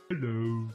Hello.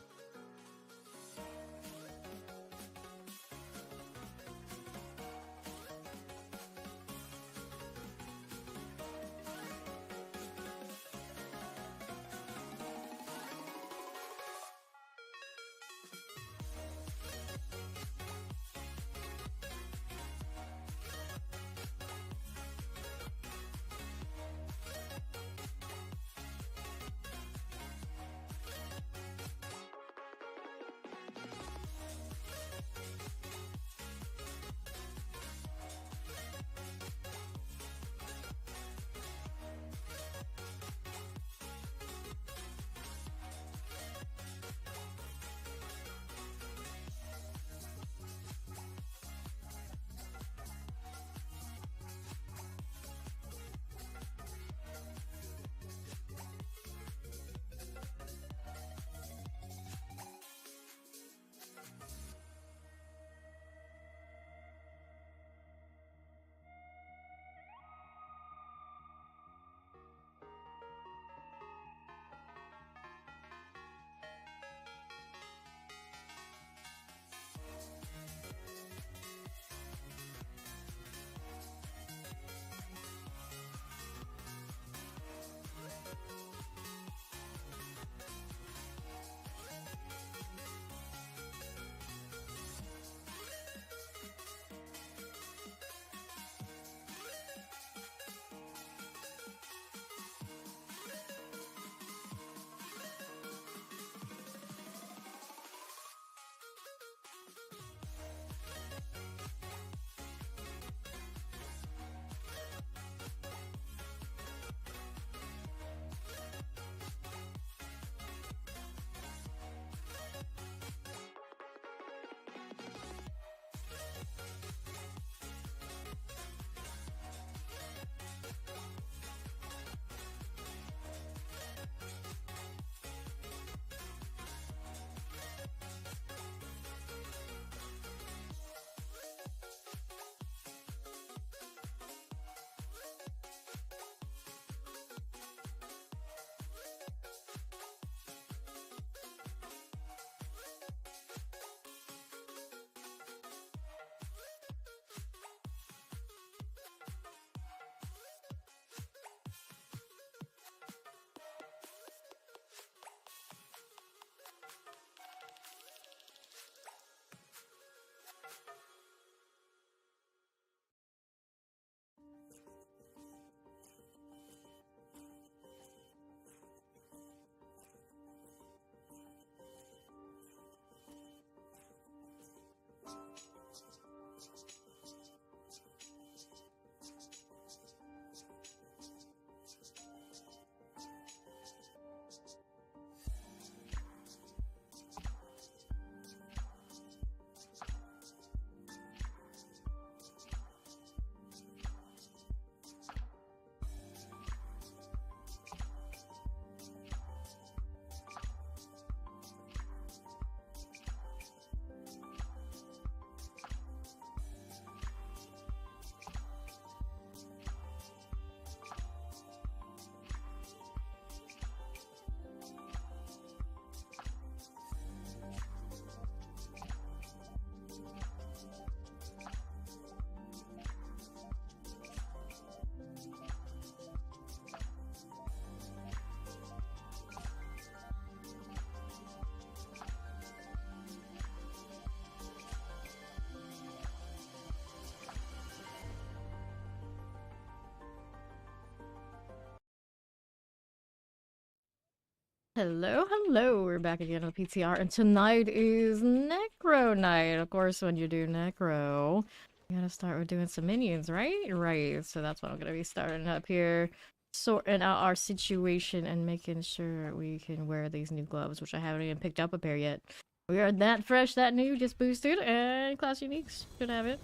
Hello, hello. We're back again with PTR, and tonight is Necro night. Of course, when you do Necro, you gotta start with doing some minions, right? Right. So that's what I'm gonna be starting up here, sorting out our situation and making sure we can wear these new gloves, which I haven't even picked up a pair yet. We are that fresh, that new, just boosted, and class uniques should have it.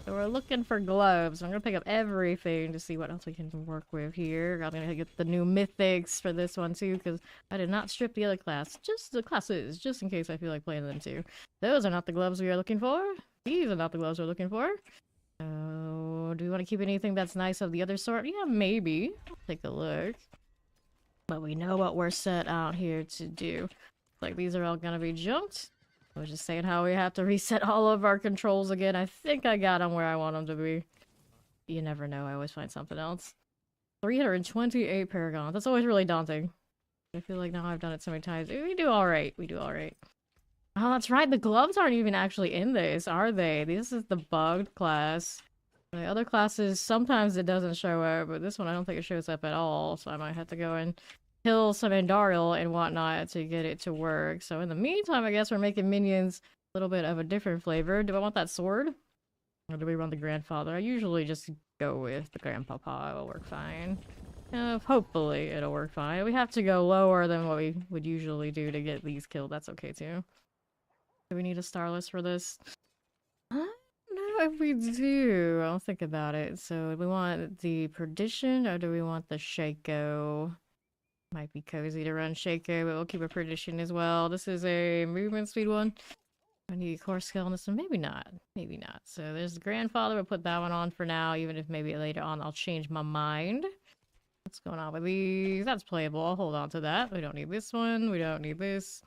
So we're looking for gloves. I'm gonna pick up everything to see what else we can work with here. I'm gonna get the new mythics for this one too, because I did not strip the other class. Just the classes, just in case I feel like playing them too. Those are not the gloves we are looking for. These are not the gloves we're looking for. So, do we want to keep anything that's nice of the other sort? Yeah, maybe. Take a look. But we know what we're set out here to do. Like these are all gonna be jumped. I was just saying how we have to reset all of our controls again. I think I got them where I want them to be. You never know, I always find something else. 328 paragons. That's always really daunting. I feel like now I've done it so many times. We do alright. We do alright. Oh, that's right. The gloves aren't even actually in this, are they? This is the bugged class. The other classes, sometimes it doesn't show up, but this one I don't think it shows up at all, so I might have to go and kill some Andariel and whatnot to get it to work. So in the meantime, I guess we're making minions a little bit of a different flavor. Do I want that sword? Or do we run the grandfather? I usually just go with the grandpapa. It'll work fine. Hopefully it'll work fine. We have to go lower than what we would usually do to get these killed. That's okay too. Do we need a star list for this? I don't know if we do. I'll think about it. So do we want the Perdition or do we want the Shaco? Might be cozy to run Shaco, but we'll keep a Perdition as well. This is a movement speed one. I need core skill on this one. Maybe not. Maybe not. So there's the grandfather. We'll put that one on for now, even if maybe later on I'll change my mind. What's going on with these? That's playable. I'll hold on to that. We don't need this one. We don't need this.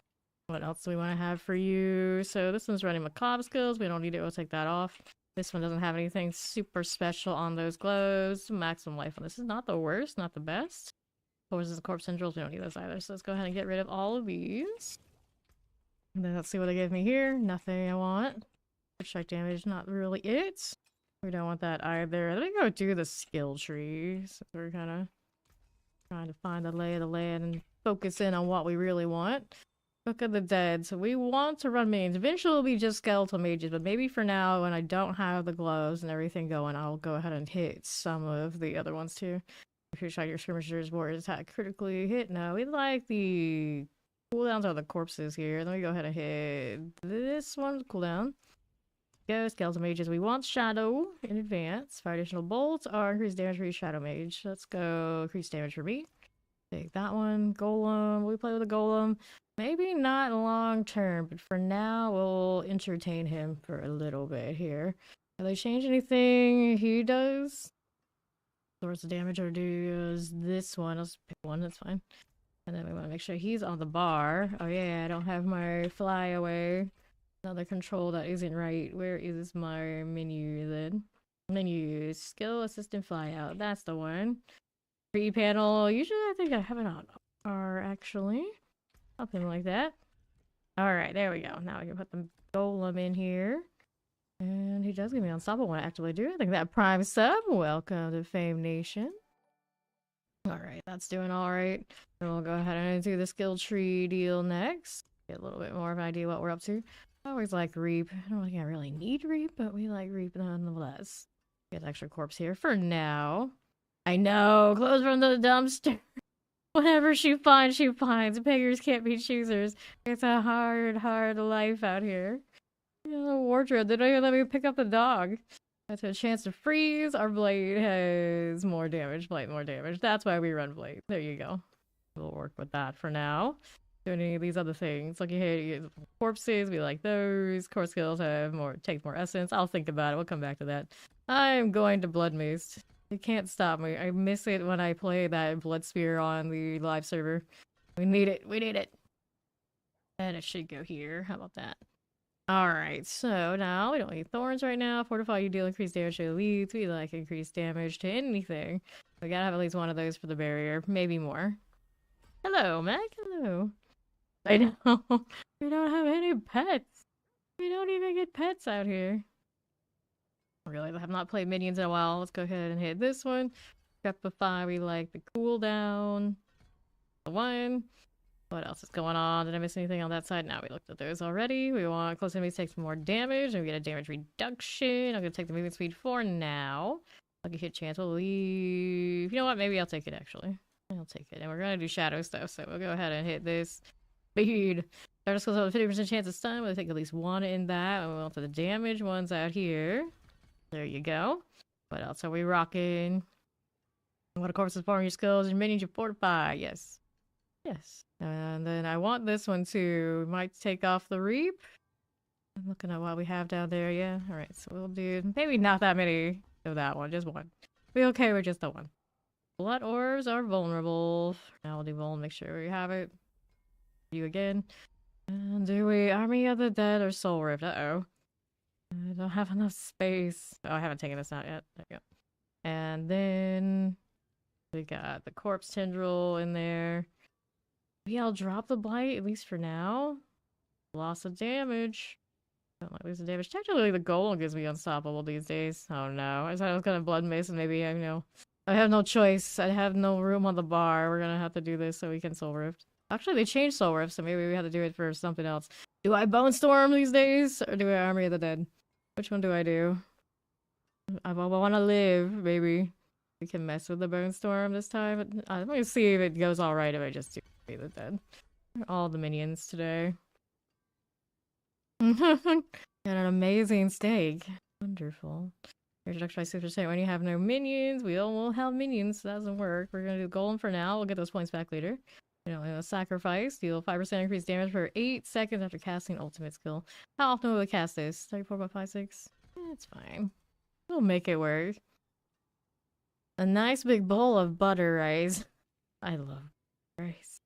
What else do we want to have for you? So this one's running macabre skills. We don't need it. We'll take that off. This one doesn't have anything super special on those glows. Maximum life on this is not the worst, not the best. Forces the corpse centrals. We don't need those either. So let's go ahead and get rid of all of these. And then let's see what they gave me here. Nothing I want. Strike damage, not really it. We don't want that either. Let me go do the skill tree. So we're kind of trying to find the lay of the land and focus in on what we really want. Book of the Dead. So we want to run minions. Eventually it'll be just skeletal mages, but maybe for now, when I don't have the gloves and everything going, I'll go ahead and hit some of the other ones too. If you try your skirmishers, warriors attack critically hit. No, we like the cooldowns are the corpses here. Let me go ahead and hit this one. Cooldown. Go skeletal mages. We want shadow in advance. 5 additional bolts or increased damage for each shadow mage. Let's go increase damage for me. Take that one. Golem. We play with a golem. Maybe not long term, but for now we'll entertain him for a little bit here. Have they changed anything he does? Source of damage or does this one? Let's pick one, that's fine. And then we want to make sure he's on the bar. Oh yeah, I don't have my fly away. Another control that isn't right. Where is my menu then? Menu, skill, assistant, fly out. That's the one. Free panel. Usually I think I have it on R actually. Something like that. Alright, there we go. Now I can put the golem in here. And he does give me unstoppable when I actively do. I think that prime sub. Welcome to Fame Nation. Alright, that's doing alright. Then we'll go ahead and do the skill tree deal next. Get a little bit more of an idea what we're up to. I always like Reap. I don't think I really need Reap, but we like Reap nonetheless. Get extra corpse here for now. I know! Clothes from the dumpster! Whatever she finds, she finds. Beggars can't be choosers. It's a hard, hard life out here. You know, the wardrobe. They don't even let me pick up the dog. That's a chance to freeze. Our blade has more damage. Blade more damage. That's why we run blade. There you go. We'll work with that for now. Doing any of these other things. Like you hate corpses, we like those. Core skills have more, takes more essence. I'll think about it. We'll come back to that. I'm going to Blood Mace. You can't stop me. I miss it when I play that Blood Spear on the live server. We need it. We need it. And it should go here. How about that? Alright, so now we don't need thorns right now. Fortify, you deal increased damage to elites. We like increased damage to anything. We gotta have at least one of those for the barrier. Maybe more. Hello, Mac. Hello. I know. We don't have any pets. We don't even get pets out here. Really, I have not played minions in a while. Let's go ahead and hit this one. Crepify, we like the cooldown. The one. What else is going on? Did I miss anything on that side? No, we looked at those already. We want close enemies take some more damage, and we get a damage reduction. I'm gonna take the movement speed for now. Lucky hit chance. We'll leave. You know what? Maybe I'll take it actually. I'll take it. And we're gonna do shadow stuff, so we'll go ahead and hit this. Speed. Shadow skills have a 50% chance of stun. We'll take at least one in that. And we'll to the damage ones out here. There you go. What else are we rocking? What of course is forming your skills and minions you fortify. Yes. Yes. And then I want this one too. We might take off the Reap. I'm looking at what we have down there. Yeah. Alright, so we'll do maybe not that many of that one. Just one. Be okay with just the one. Blood orbs are vulnerable. Now we'll do vuln, make sure we have it. You again. And do we Army of the Dead or Soul Rift? Uh-oh. I don't have enough space. Oh, I haven't taken this out yet. There we go. And then we got the Corpse Tendril in there. Maybe I'll drop the Blight, at least for now. Loss of damage. Don't like losing damage. Technically, the Golem gives me unstoppable these days. Oh no. I thought I was gonna Blood Mace and maybe, I know. I have no choice. I have no room on the bar. We're gonna have to do this so we can Soul Rift. Actually, they changed Soul Rift, so maybe we have to do it for something else. Do I Bone Storm these days? Or do I Army of the Dead? Which one do I do? I want to live, maybe. We can mess with the Bone Storm this time. I'm gonna see if it goes alright if I just do Army of the Dead. All the minions today. Got an amazing steak. Wonderful. Introduction by 6%. When you have no minions, we all will have minions. So that doesn't work. We're gonna do Golem for now. We'll get those points back later. You know, sacrifice. Deal 5% increased damage for 8 seconds after casting ultimate skill. How often will we cast this? 34.56? It's fine. We'll make it work. A nice big bowl of butter rice. I love rice.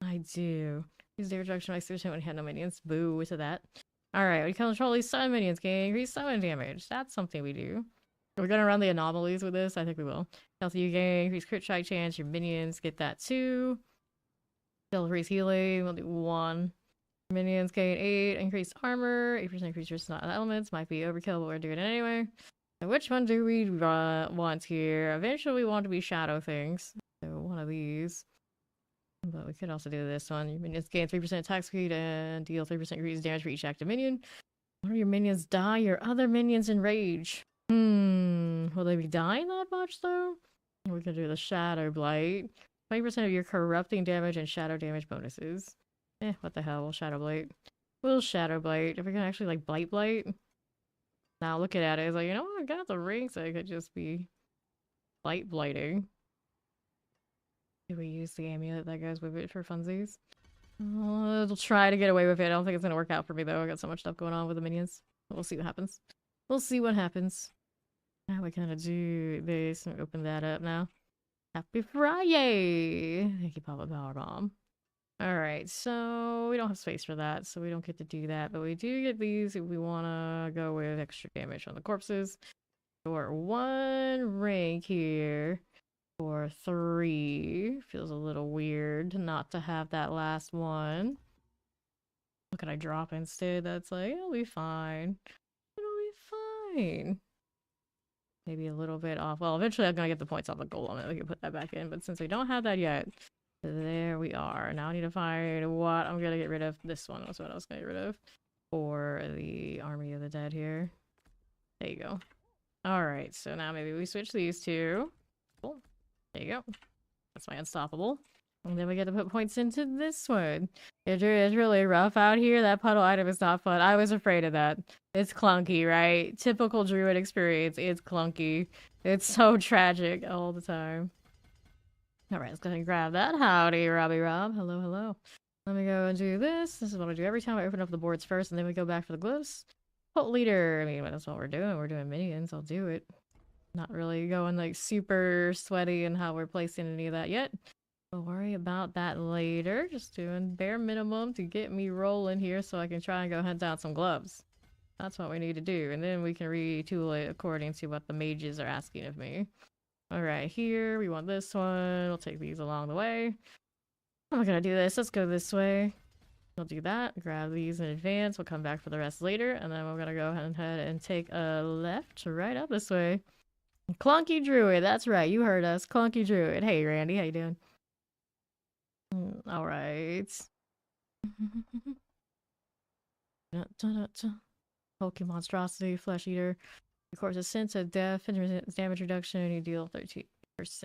I do. Use the reduction by 6% when you have no minions. Boo to that. Alright, we control these summon minions, gain increased summon damage. That's something we do. Are we gonna run the anomalies with this? I think we will. Healthy you gain, increased crit strike chance, your minions get that too. Still increase healing, we'll do 1. Minions gain 8, increased armor, 8% increased resistance to elements. Might be overkill, but we're doing it anyway. So which one do we want here? Eventually we want to be shadow things. So one of these. But we could also do this one. Your minions gain 3% attack speed and deal 3% increased damage for each active minion. One of your minions die, your other minions enrage. Will they be dying that much though? We can do the Shadow Blight. 20% of your corrupting damage and shadow damage bonuses. What the hell? We'll Shadow Blight. We'll Shadow Blight. If we can actually like Blight. Now looking at it, it's like, you know what? I got the ring, so I could just be blighting. Do we use the amulet that goes with it for funsies? It'll try to get away with it. I don't think it's gonna work out for me though. I got so much stuff going on with the minions. We'll see what happens. We'll see what happens. Now we kind of do this and open that up now. Happy Friday! Thank you, Papa Power Bomb. Alright, so we don't have space for that, so we don't get to do that. But we do get these if we want to go with extra damage on the corpses. For 1 rank here. For 3. Feels a little weird not to have that last one. What can I drop instead? That's like, it'll be fine. It'll be fine. Maybe a little bit off. Well, eventually I'm gonna get the points off the golem and we can put that back in. But since we don't have that yet, there we are. Now I need to find what I'm gonna get rid of. This one was what I was gonna get rid of. For the Army of the Dead here. There you go. Alright, so now maybe we switch these two. Cool. There you go. That's my unstoppable. And then we get to put points into this one. It's really rough out here. That puddle item is not fun. I was afraid of that. It's clunky, right? Typical druid experience. It's clunky. It's so tragic all the time. Alright, let's go ahead and grab that. Howdy, Robbie Rob. Hello, hello. Let me go and do this. This is what I do every time I open up the boards first, and then we go back for the gloves. Cult leader. I mean, that's what we're doing. We're doing minions. I'll do it. Not really going like super sweaty in how we're placing any of that yet. We'll worry about that later. Just doing bare minimum to get me rolling here so I can try and go hunt down some gloves. That's what we need to do. And then we can retool it according to what the mages are asking of me. Alright, here we want this one. We'll take these along the way. I'm not gonna do this. Let's go this way. We'll do that. Grab these in advance. We'll come back for the rest later. And then we're gonna go ahead and take a left right up this way. Clunky Druid, that's right, you heard us. Clunky Druid. Hey Randy, how you doing? Alright. Pokemon Monstrosity, Flesh Eater. Of course, a sense of death and damage reduction, and you deal 13%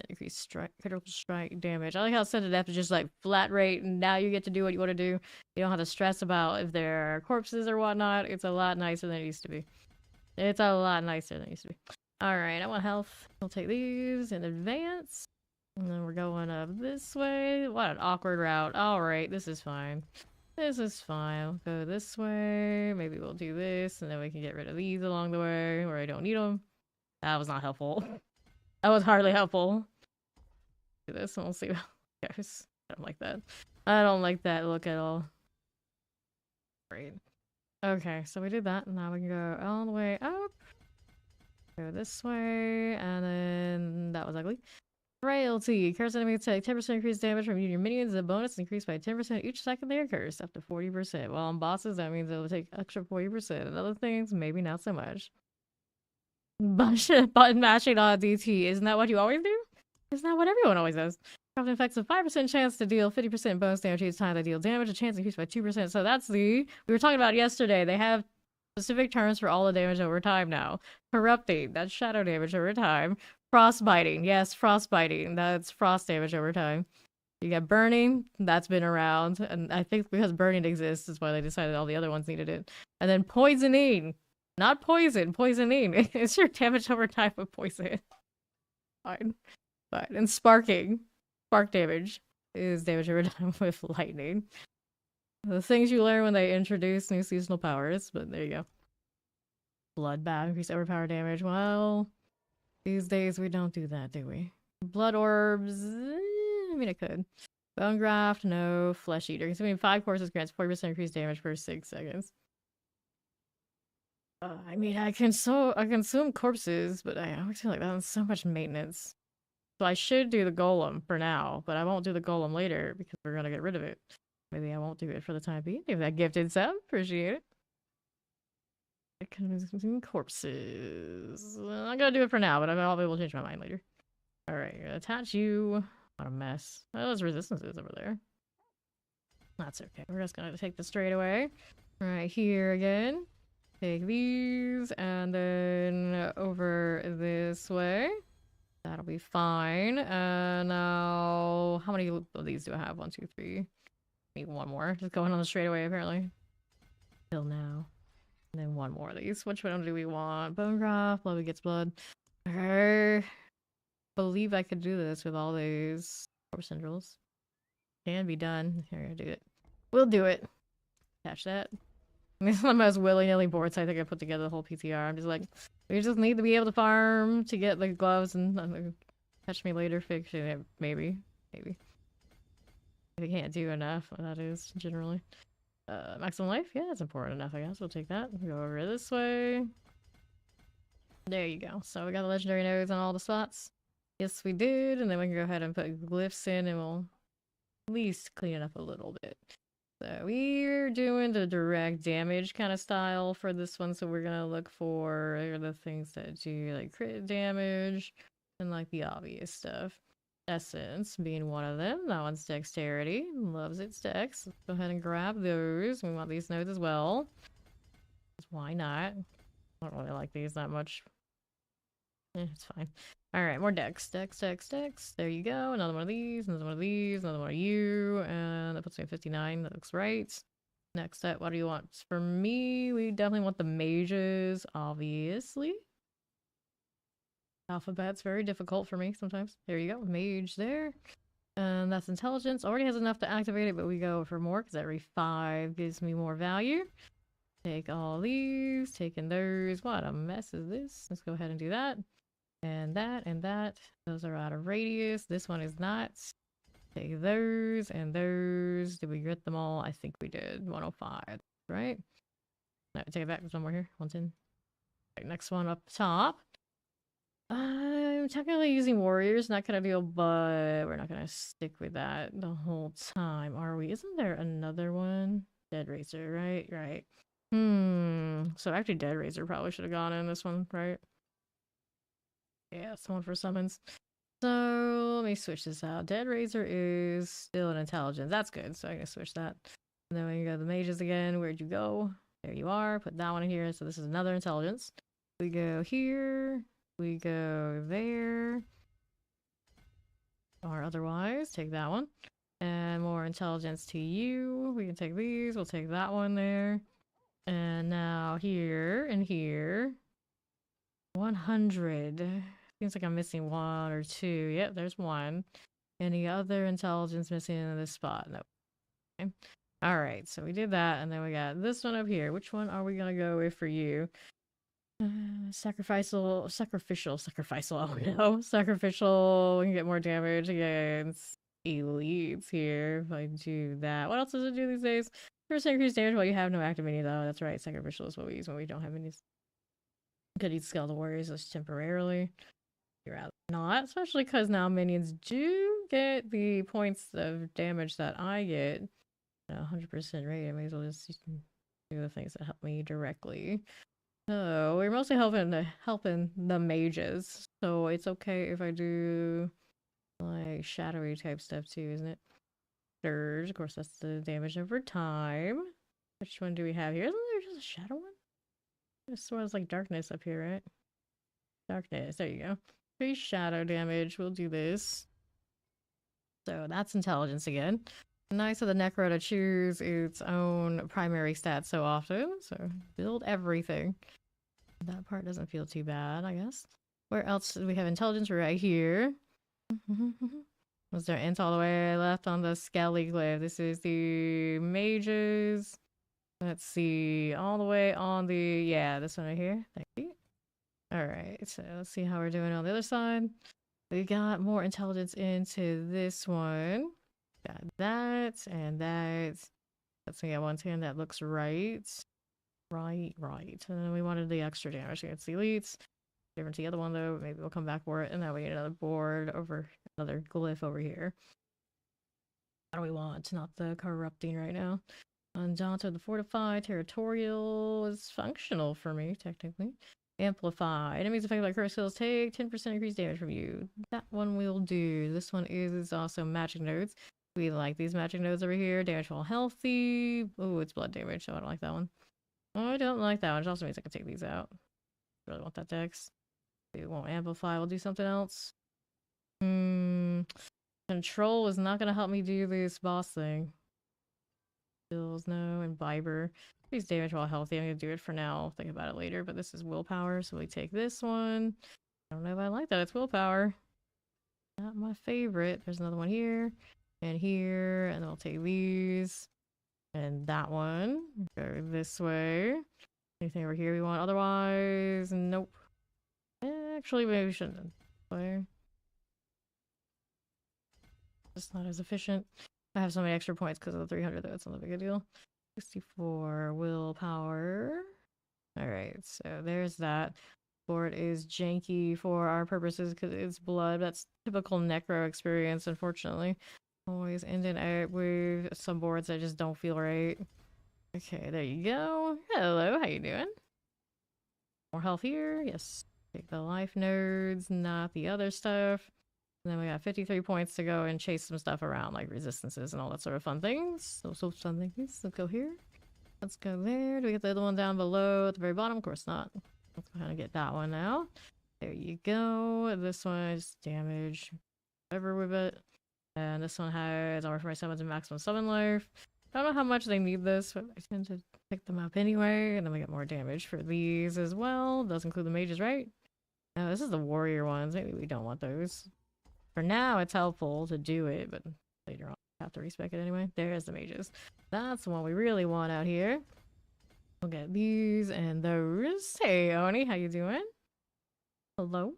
increased critical strike damage. I like how sense of death is just like flat rate, and now you get to do what you want to do. You don't have to stress about if there are corpses or whatnot. It's a lot nicer than it used to be. It's a lot nicer than it used to be. Alright, I want health. We'll take these in advance. And then we're going up this way. What an awkward route. Alright, this is fine. This is fine. We'll go this way. Maybe we'll do this, and then we can get rid of these along the way where I don't need them. That was not helpful. That was hardly helpful. Do this, and we'll see how it goes. I don't like that. I don't like that look at all. Great. Okay, so we did that. Now we can go all the way up. Go this way, and then that was ugly. Frailty. Curse enemies take 10% increased damage from your minions. The bonus increased by 10% each second they are cursed, up to 40%. While on bosses, that means it'll take extra 40%. And other things, maybe not so much. Button mashing on DT. Isn't that what you always do? Isn't that what everyone always does? Crafting effects a 5% chance to deal 50% bonus damage each time they deal damage. A chance increased by 2%. So that's we were talking about yesterday. They have specific terms for all the damage over time now. Corrupting, that's shadow damage over time. Frostbiting, yes, frostbiting, that's frost damage over time. You get burning, that's been around, and I think because burning exists is why they decided all the other ones needed it. And then poisoning, not poison, poisoning. It's your damage over time with poison. Fine. And sparking, spark damage is damage over time with lightning. The things you learn when they introduce new seasonal powers, but there you go. Bloodbath, increase overpower damage. Well, these days we don't do that, do we? Blood orbs, I mean I could. Bone graft, no. Flesh eater. Consuming 5 courses grants 40% increased damage for 6 seconds. I mean, I consume corpses, but I always feel like that's so much maintenance. So I should do the golem for now, but I won't do the golem later because we're gonna get rid of it. Maybe I won't do it for the time being. Give that gifted sub. Appreciate it. Consume corpses. I'm not gonna do it for now, but I'll be able to change my mind later. Alright, attach you. What a mess. Oh, those resistances over there. That's okay. We're just gonna take this straight away. Right here again. Take these, and then over this way. That'll be fine. Now, how many of these do I have? 1, 2, 3. Maybe one more. Just going on the straightaway, apparently. Till now. And then one more of these. Which one do we want? Bone graft. Blood gets blood. I believe I could do this with all these corpse centrals. Can be done. Here, I'll do it. We'll do it. Catch that. This is the most willy-nilly boards I think I put together the whole PTR. I'm just like, we just need to be able to farm to get the gloves and catch me later fiction. Maybe. Maybe. If you can't do enough, that is, generally. Maximum life? Yeah, that's important enough, I guess. We'll take that. We'll go over this way. There you go. So we got the legendary nodes on all the spots. Yes, we did. And then we can go ahead and put glyphs in and we'll at least clean it up a little bit. So we're doing the direct damage kind of style for this one. So we're going to look for the things that do like crit damage and like the obvious stuff. Essence being one of them. That one's dexterity. Loves its dex. Let's go ahead and grab those. We want these nodes as well. Why not? I don't really like these that much. It's fine. Alright, more dex. Dex. There you go. Another one of these. Another one of these. Another one of you. And that puts me at 59. That looks right. Next up, what do you want? For me, we definitely want the mages, obviously. Alphabet's very difficult for me sometimes. There you go, mage there. And that's intelligence. Already has enough to activate it, but we go for more because every 5 gives me more value. Take all these, taking those. What a mess is this? Let's go ahead and do that. And that, and that. Those are out of radius. This one is not. Take those and those. Did we get them all? I think we did. 105, right? No, take it back. There's one more here. 110. Right, next one up top. I'm technically using warriors, not gonna deal, but we're not gonna stick with that the whole time, are we? Isn't there another one? Dead Razor, right? Right. So actually Dead Razor probably should have gone in this one, right? Yeah, it's the one for summons. So let me switch this out. Dead Razor is still an intelligence. That's good, so I'm gonna switch that. And then we can go to the mages again. Where'd you go? There you are. Put that one in here, so this is another intelligence. We go here. We go there. Or otherwise, take that one. And more intelligence to you. We can take these. We'll take that one there. And now here and here. 100. Seems like I'm missing 1 or 2. Yep, there's 1. Any other intelligence missing in this spot? No. Okay. Alright, so we did that. And then we got this one up here. Which one are we going to go with for you? Sacrificial, oh no. Sacrificial, we can get more damage against elites here if I do that. What else does it do these days? First increased damage while you have no active minion though. That's right, sacrificial is what we use when we don't have minions. Could use skeletal warriors just temporarily. You'd rather not, especially because now minions do get the points of damage that I get at 100% rate. I may as well just do the things that help me directly. So we're mostly helping the mages. So it's okay if I do like shadowy type stuff too, isn't it? Surge, of course, that's the damage over time. Which one do we have here? Isn't there just a shadow one? This one's like darkness up here, right? Darkness, there you go. 3 shadow damage, we'll do this. So that's intelligence again. Nice of the Necro to choose its own primary stat so often. So build everything. That part doesn't feel too bad, I guess. Where else do we have intelligence? Right here. Was there int all the way left on the Skelly Glyph? This is the mages. Let's see. All the way on the... Yeah, this one right here. Thank you. Alright, so let's see how we're doing on the other side. We got more intelligence into this one. Got that and that. Let's see, 110. That looks right. Right. And then we wanted the extra damage against the elites. Different to the other one though. Maybe we'll come back for it. And then we need another board over another glyph over here. What do we want? Not the corrupting right now. Undaunted, the fortified, territorial is functional for me, technically. Amplify. Enemies affected by curse skills take 10% increased damage from you. That one we'll do. This one is also magic nodes. We like these magic nodes over here. Damage while healthy. Oh, it's blood damage, so I don't like that one. Oh, I don't like that one. It also means I can take these out. Really want that dex. We won't amplify. We'll do something else. Control is not going to help me do this boss thing. Skills, no. Imbiber. Increase damage while healthy. I'm going to do it for now. I'll think about it later. But this is willpower, so we take this one. I don't know if I like that. It's willpower. Not my favorite. There's another one here. And here. And then we'll take these. And that one. Go this way. Anything over here we want? Otherwise, nope. Actually, maybe we shouldn't play. Just not as efficient. I have so many extra points because of the 300 though. It's not a big a deal. 64 willpower. Alright, so there's that. Board is janky for our purposes because it's blood. That's typical necro experience, unfortunately. Always ending out with some boards that just don't feel right. Okay, there you go. Hello, how you doing? More health here. Yes. Take the life nodes, not the other stuff. And then we got 53 points to go and chase some stuff around, like resistances and all that sort of fun things. So fun things. Let's go here. Let's go there. Do we get the other one down below at the very bottom? Of course not. Let's go ahead and get that one now. There you go. This one is damage. Whatever with it. And this one has armor for my summons and maximum summon life. I don't know how much they need this, but I tend to pick them up anyway. And then we get more damage for these as well. Does include the mages, right? No, this is the warrior ones. Maybe we don't want those. For now, it's helpful to do it, but later on, I have to respec it anyway. There's the mages. That's the one we really want out here. We'll get these and those. Hey, Oni, how you doing? Hello?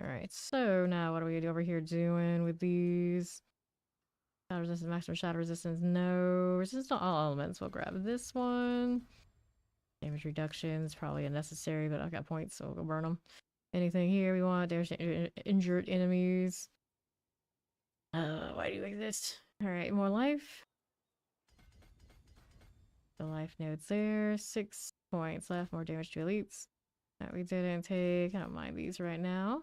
Alright, so now what are we gonna do over here doing with these? Shadow resistance, maximum shadow resistance, no. Resistance to all elements. We'll grab this one. Damage reduction is probably unnecessary, but I've got points, so we'll go burn them. Anything here we want? Damage to injured enemies. Why do you exist? Alright, more life. The life nodes there. 6 points left. More damage to elites. That we didn't take. I don't mind these right now.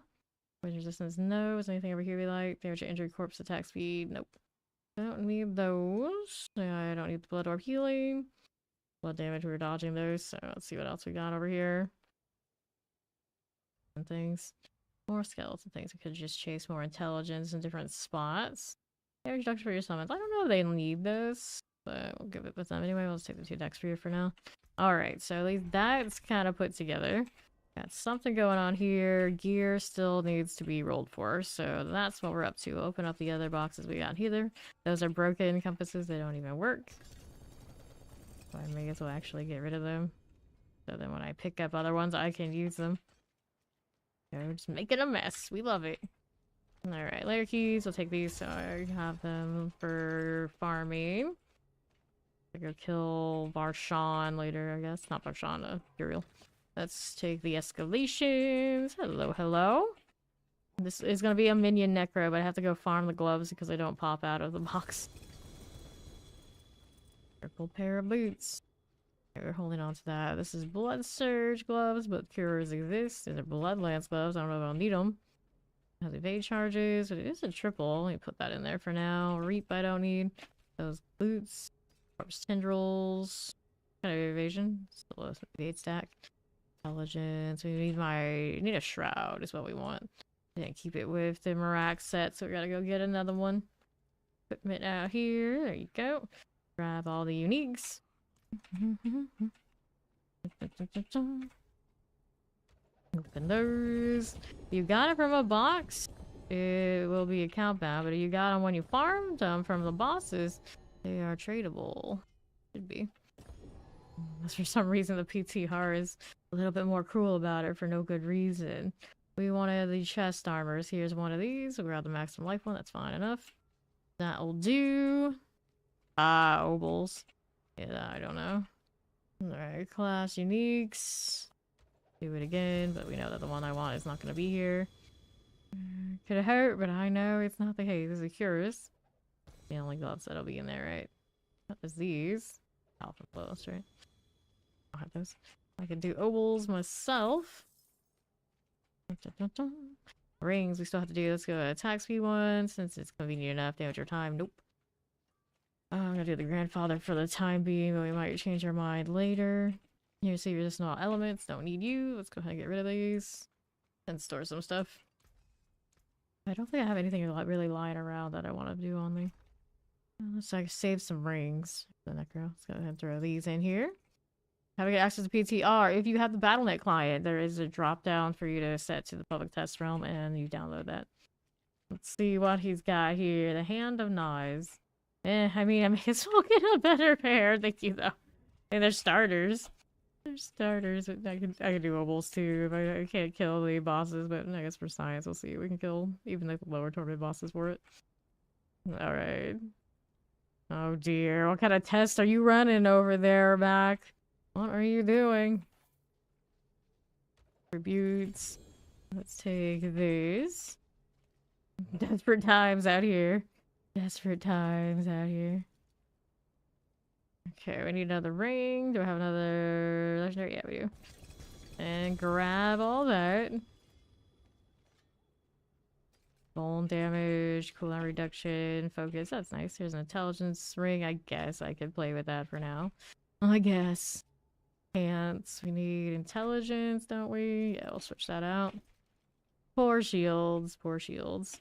Poison resistance, no. Is there anything over here we like? Damage to injured corpse attack speed, nope. I don't need those. I don't need the blood orb healing. Blood damage, we were dodging those, so let's see what else we got over here. And things. More skeleton things. We could just chase more intelligence in different spots. Damage reduction for your summons. I don't know if they need this, but we'll give it with them anyway. We'll just take the 2 decks for you for now. Alright, so at least that's kind of put together. Got something going on here. Gear still needs to be rolled for, so that's what we're up to. Open up the other boxes we got here. Those are broken compasses. They don't even work. So I may as well actually get rid of them. So then when I pick up other ones, I can use them. We're just making a mess. We love it. Alright, layer keys. We'll take these so I have them for farming. I go kill Varshan later, I guess. Not Varshan, Uriel. Let's take the escalations. Hello, hello. This is gonna be a minion necro, but I have to go farm the gloves because they don't pop out of the box. Purple pair of boots. Okay, we're holding on to that. This is Blood Surge gloves, but cures exist. These are Blood Lance gloves. I don't know if I'll need them. Has evade charges, but it is a triple. Let me put that in there for now. Reap I don't need. Those boots. Corpse tendrils. Kind of evasion. Still a evade stack. Intelligence. We need a shroud is what we want. Yeah, keep it with the Mirac set, so we gotta go get another one. Equipment out here. There you go. Grab all the uniques. Open those. You got it from a box. It will be account bound, but if you got them when you farmed them from the bosses, they are tradable. Should be. Unless for some reason the PTR is a little bit more cruel about it for no good reason. We wanted the chest armors. Here's one of these. We'll grab the maximum life one. That's fine enough. That'll do. Obols. Yeah, I don't know. Alright, class uniques. Do it again, but we know that the one I want is not going to be here. Could have hurt, but I know it's not the case. This is curious. The only gloves that'll be in there, right? What is these? Alpha close, right? I'll have those. I can do obols myself. Rings, we still have to do. Let's go attack speed one since it's convenient enough. Damage your time. Nope. I'm gonna do the grandfather for the time being, but we might change our mind later. Here, see resistant all elements. Don't need you. Let's go ahead and get rid of these and store some stuff. I don't think I have anything really lying around that I want to do on me. Let's like save some rings. The necro. Let's go ahead and throw these in here. How to get access to PTR? If you have the BattleNet client, there is a drop down for you to set to the public test realm, and you download that. Let's see what he's got here. The Hand of Knives. I mean, I may as well get a better pair. Thank you, though. And they're starters. They're starters. I can do obols too. I can't kill the bosses, but I guess for science, we'll see. We can kill even the lower tormented bosses for it. All right. Oh dear, what kind of test are you running over there, Mac? What are you doing? Tributes. Let's take these. Desperate times out here. Desperate times out here. Okay, we need another ring. Do I have another legendary? Yeah, we do. And grab all that. Bone damage, cooldown reduction, focus. That's nice. Here's an intelligence ring. I guess I could play with that for now. I guess. Pants. We need intelligence, don't we? Yeah, we'll switch that out. Poor shields. Poor shields.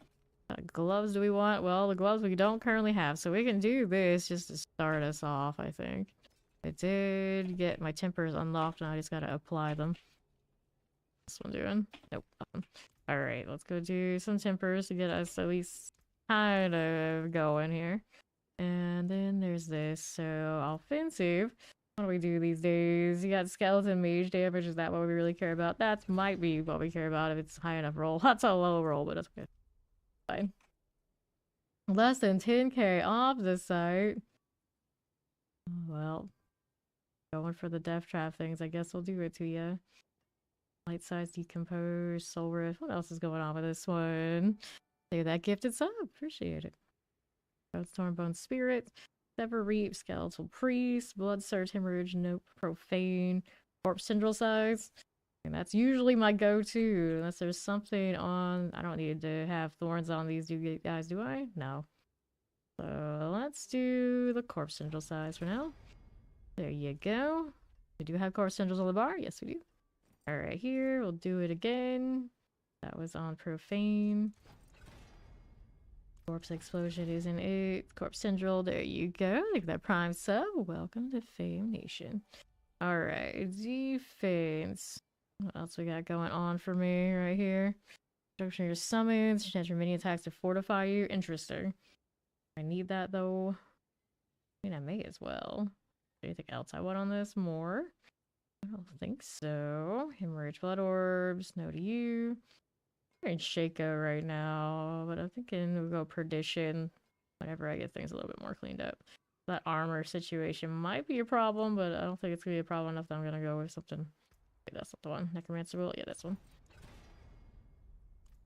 Gloves do we want? Well, the gloves we don't currently have, so we can do this just to start us off, I think. I did get my tempers unlocked, and I just gotta apply them. This one doing? Nope. Alright, let's go do some tempers to get us at least kind of going here. And then there's this, so offensive. What do we do these days? You got skeleton mage damage, is that what we really care about? That might be what we care about if it's high enough roll. That's a low roll, but that's okay. Fine. Less than 10k off this site. Well, going for the death trap things, I guess we'll do it to you. Light size decompose, soul rift. What else is going on with this one? Say that gifted sub. Appreciate it. Stormbone spirit. Sever reap, skeletal priest, blood surge hemorrhage, nope, profane, corpse tendril size. And that's usually my go-to, unless there's something on. I don't need to have thorns on these guys, do I? No. So let's do the corpse tendril size for now. There you go. We do have corpse tendrils on the bar. Yes, we do. All right, here we'll do it again. That was on profane. Corpse explosion isn't it? Corpse tendril. There you go. Look at that prime sub. Welcome to Fame Nation. All right, defense. What else we got going on for me right here? Structure your summons. Chance your minion attacks to fortify you. Interesting. I need that though. I mean, I may as well. Anything else I want on this? More? I don't think so. Hemorrhage blood orbs. No to you. We're in Shaco right now, but I'm thinking we'll go perdition whenever I get things a little bit more cleaned up. that armor situation might be a problem, but I don't think it's gonna be a problem enough that I'm gonna go with something. Okay, that's not the one. Necromancer will, yeah, that's one.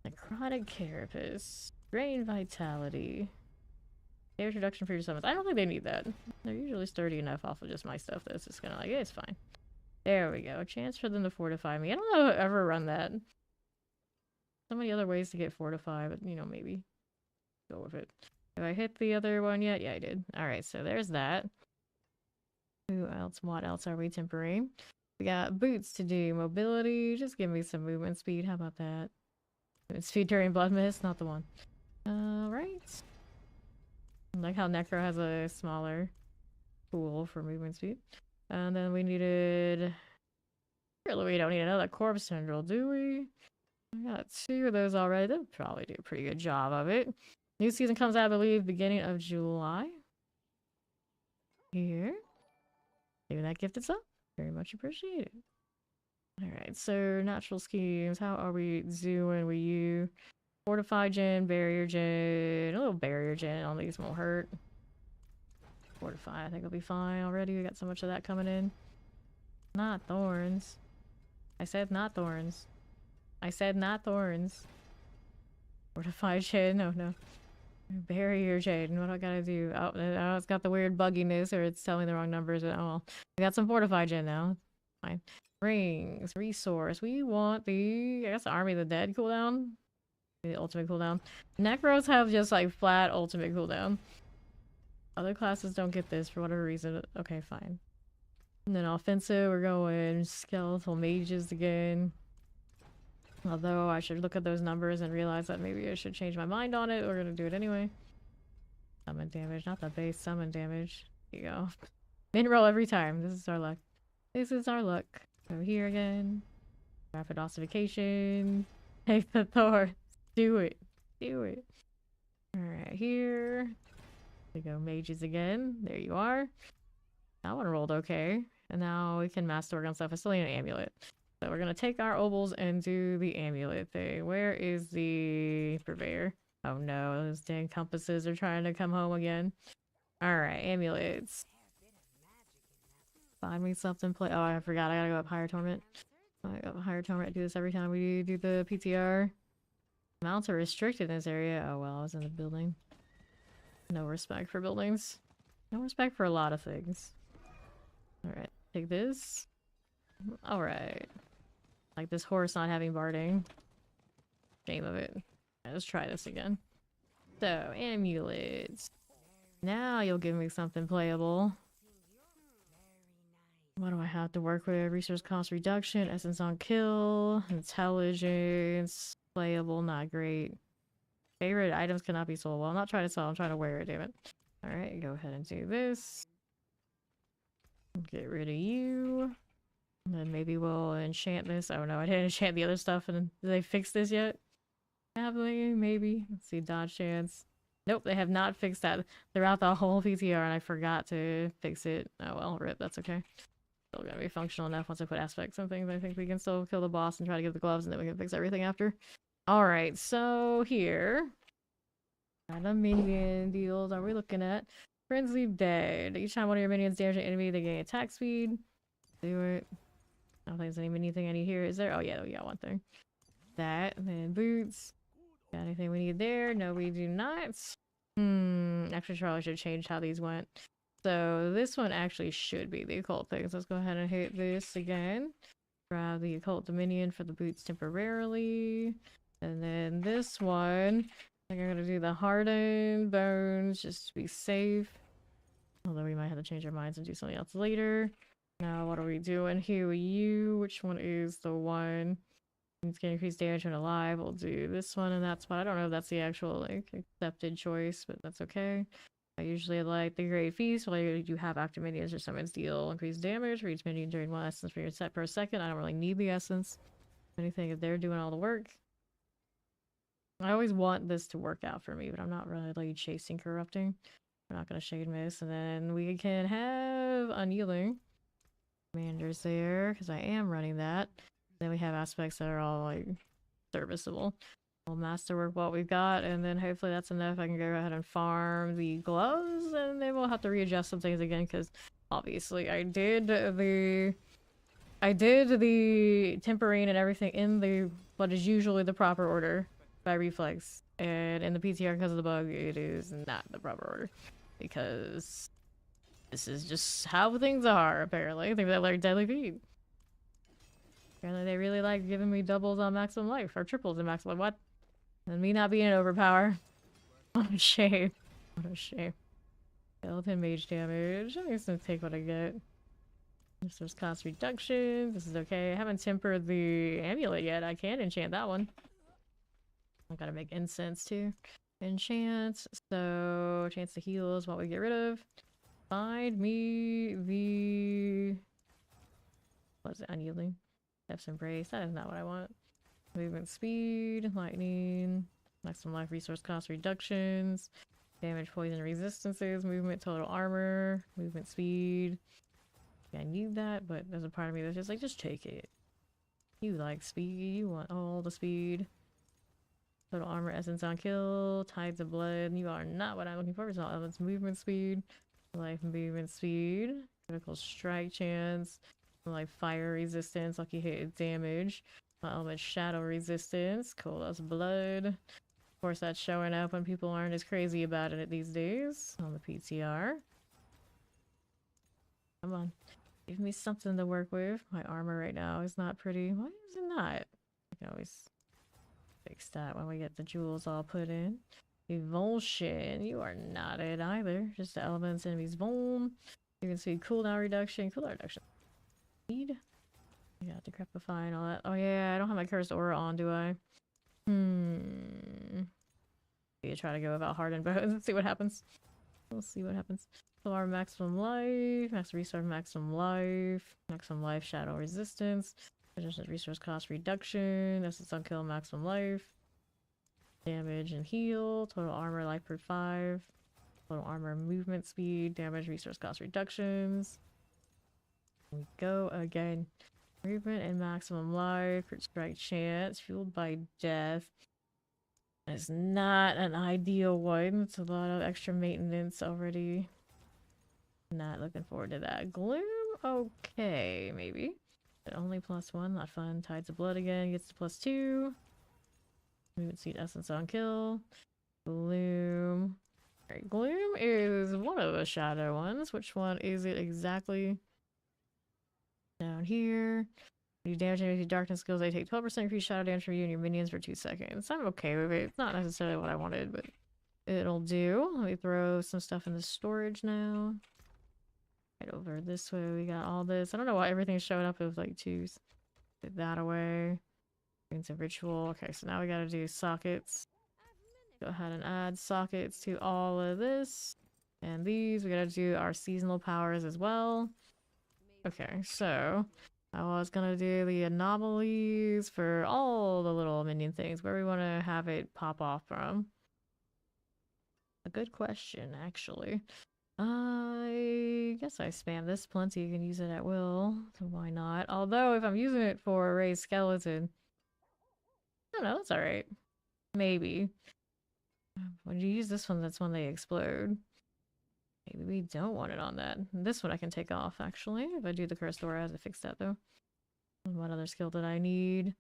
Necrotic Carapace. Drain Vitality. Damage reduction for your summons. I don't think they need that. They're usually sturdy enough off of just my stuff that it's just gonna like, yeah, it's fine. There we go. Chance for them to fortify me. I don't know if I've ever run that. So many other ways to get fortified, but you know, maybe go with it. Have I hit the other one yet? Yeah, I did. Alright, so there's that. Who else? What else are we tempering? We got boots to do. Mobility. Just give me some movement speed. How about that? Movement speed during Blood Mist. Not the one. Right. Like how Necro has a smaller pool for movement speed. And then we needed... Really, we don't need another Corpse Tendril, do we? I got 2 of those already. They'll probably do a pretty good job of it. New season comes out, I believe, beginning of July. Here. Maybe that gift is up. Very much appreciated. Alright, so natural schemes. How are we doing with you? Fortify gen, barrier gen. A little barrier gen on these won't hurt. Fortify, I think it'll be fine already. We got so much of that coming in. Not thorns. I said not thorns. I said not thorns. Fortify gen, oh no. Barrier gen, what do I gotta do? Oh, it's got the weird bugginess or it's telling me the wrong numbers, but oh well. We got some fortify gen now. Fine. Rings, resource. We want the, I guess, the Army of the Dead cooldown. The ultimate cooldown. Necros have just like flat ultimate cooldown. Other classes don't get this for whatever reason. Okay, fine. And then offensive, we're going skeletal mages again. Although I should look at those numbers and realize that maybe I should change my mind on it. We're gonna do it anyway. Summon damage, not the base summon damage. Here you go. Min roll every time. This is our luck. This is our luck. Go here again. Rapid ossification. Take the Thor. Do it. Do it. Alright, here. We go mages again. There you are. That one rolled okay. And now we can master work on stuff. I still need an amulet. So we're gonna take our obols and do the amulet thing. Where is the purveyor? Oh no, those dang compasses are trying to come home again. Alright, amulets. Find me something play. Oh, I forgot. I gotta go up higher torment. I go up higher torment. I do this every time we do the PTR. Mounts are restricted in this area. Oh well, I was in the building. No respect for buildings. No respect for a lot of things. Alright, take this. Alright. Like this horse not having barding. Shame of it. Right, let's try this again. So, amulets. Now you'll give me something playable. What do I have to work with? Resource cost reduction, essence on kill, intelligence, playable, not great. Favorite items cannot be sold. Well, I'm not trying to sell, I'm trying to wear it, damn it. Alright, go ahead and do this. Get rid of you. And then maybe we'll enchant this. Oh no, I didn't enchant the other stuff. And did they fix this yet? Have they? Maybe. Let's see, dodge chance. Nope, they have not fixed that throughout the whole PTR and I forgot to fix it. Oh well, rip, that's okay. Still gonna be functional enough once I put aspects and things. I think we can still kill the boss and try to get the gloves and then we can fix everything after. Alright, so here. Got a minion deals. Are we looking at? Frenzy Dead. Each time one of your minions damage an enemy, they gain attack speed. Do it. I don't think there's anything I need here. Is there? Oh yeah, we got one thing. That. And then boots. Got anything we need there? No, we do not. Actually, probably should change how these went. So this one actually should be the occult things. Let's go ahead and hit this again. Grab the occult dominion for the boots temporarily. And then this one, I think I'm gonna do the hardened bones just to be safe. Although we might have to change our minds and do something else later. Now what are we doing here with you? Which one is the one? It's gonna increase damage when alive. We'll do this one in that spot. I don't know if that's the actual like accepted choice, but that's okay. I usually like the Great Feast while you have active minions or summons deal increased damage for each minion during 1 essence for your set per second. I don't really need the essence. Anything if they're doing all the work. I always want this to work out for me, but I'm not really like chasing corrupting. We're not gonna shade miss, and then we can have unyielding commanders there because I am running that. Then we have aspects that are all like serviceable. We'll masterwork what we've got, and then hopefully that's enough. I can go ahead and farm the gloves, and then we'll have to readjust some things again, because obviously I did the temporine and everything in the what is usually the proper order by reflex, and in the PTR, because of the bug, it is not the proper order, because this is just how things are. Apparently, they like deadly feed. Apparently, they really like giving me doubles on maximum life or triples in maximum. What? And me not being an overpower. What a shame. What a shame. Skeleton mage damage. I'm just gonna take what I get. There's cost reduction. This is okay. I haven't tempered the amulet yet. I can enchant that one. I gotta make incense too. Enchant. So, chance to heal is what we get rid of. Find me the... What's it? Unyielding. Death's Embrace. That is not what I want. Movement speed. Lightning. Maximum life resource cost reductions. Damage, poison, resistances. Movement, total armor. Movement speed. I need that, but there's a part of me that's just like, just take it. You like speed, you want all the speed. Total armor, essence on kill, tides of blood. You are not what I'm looking for. It's all elements, movement speed, life movement speed, critical strike chance, like fire resistance, lucky hit damage, element shadow resistance. Cool, that's blood. Of course, that's showing up when people aren't as crazy about it these days on the PTR. Come on. Give me something to work with. My armor right now is not pretty. Why is it not? I can always fix that when we get the jewels all put in. Evulsion. You are not it either. Just the elements, enemies, boom. You can see cooldown reduction. Cooldown reduction. Speed. Yeah, decrepify and all that. Oh yeah, I don't have my cursed aura on, do I? You try to go without hardened bones and see what happens. We'll see what happens. So our maximum life, max resource, maximum life, shadow resistance, adjusted resource cost reduction, essence on kill, maximum life, damage and heal, total armor, life per 5, total armor, movement speed, damage, resource cost reductions. Here we go again. Movement and maximum life, crit strike chance, fueled by death. It's not an ideal one. It's a lot of extra maintenance already. Not looking forward to that. Gloom? Okay, maybe. But only +1, not fun. Tides of Blood again, gets to +2. Movement speed, essence on kill. Gloom. Alright, Gloom is one of the shadow ones. Which one is it exactly? Down here. You damage enemies with darkness skills, they take 12% increased shadow damage from you and your minions for 2 seconds. I'm okay with it. It's not necessarily what I wanted, but it'll do. Let me throw some stuff in the storage now. Right over this way, we got all this. I don't know why everything's showing up with like 2s. Put that away. Into ritual. Okay, so now we gotta do sockets. Go ahead and add sockets to all of this. And these, we gotta do our seasonal powers as well. Okay, so I was gonna do the anomalies for all the little minion things. Where we want to have it pop off from? A good question, actually. I guess I spam this plenty. You can use it at will, so why not? Although, if I'm using it for a raised skeleton, I don't know, that's alright. Maybe. When you use this one, that's when they explode. Maybe we don't want it on that. This one I can take off, actually. If I do the cursed aura, I have to fix that, though. What other skill did I need?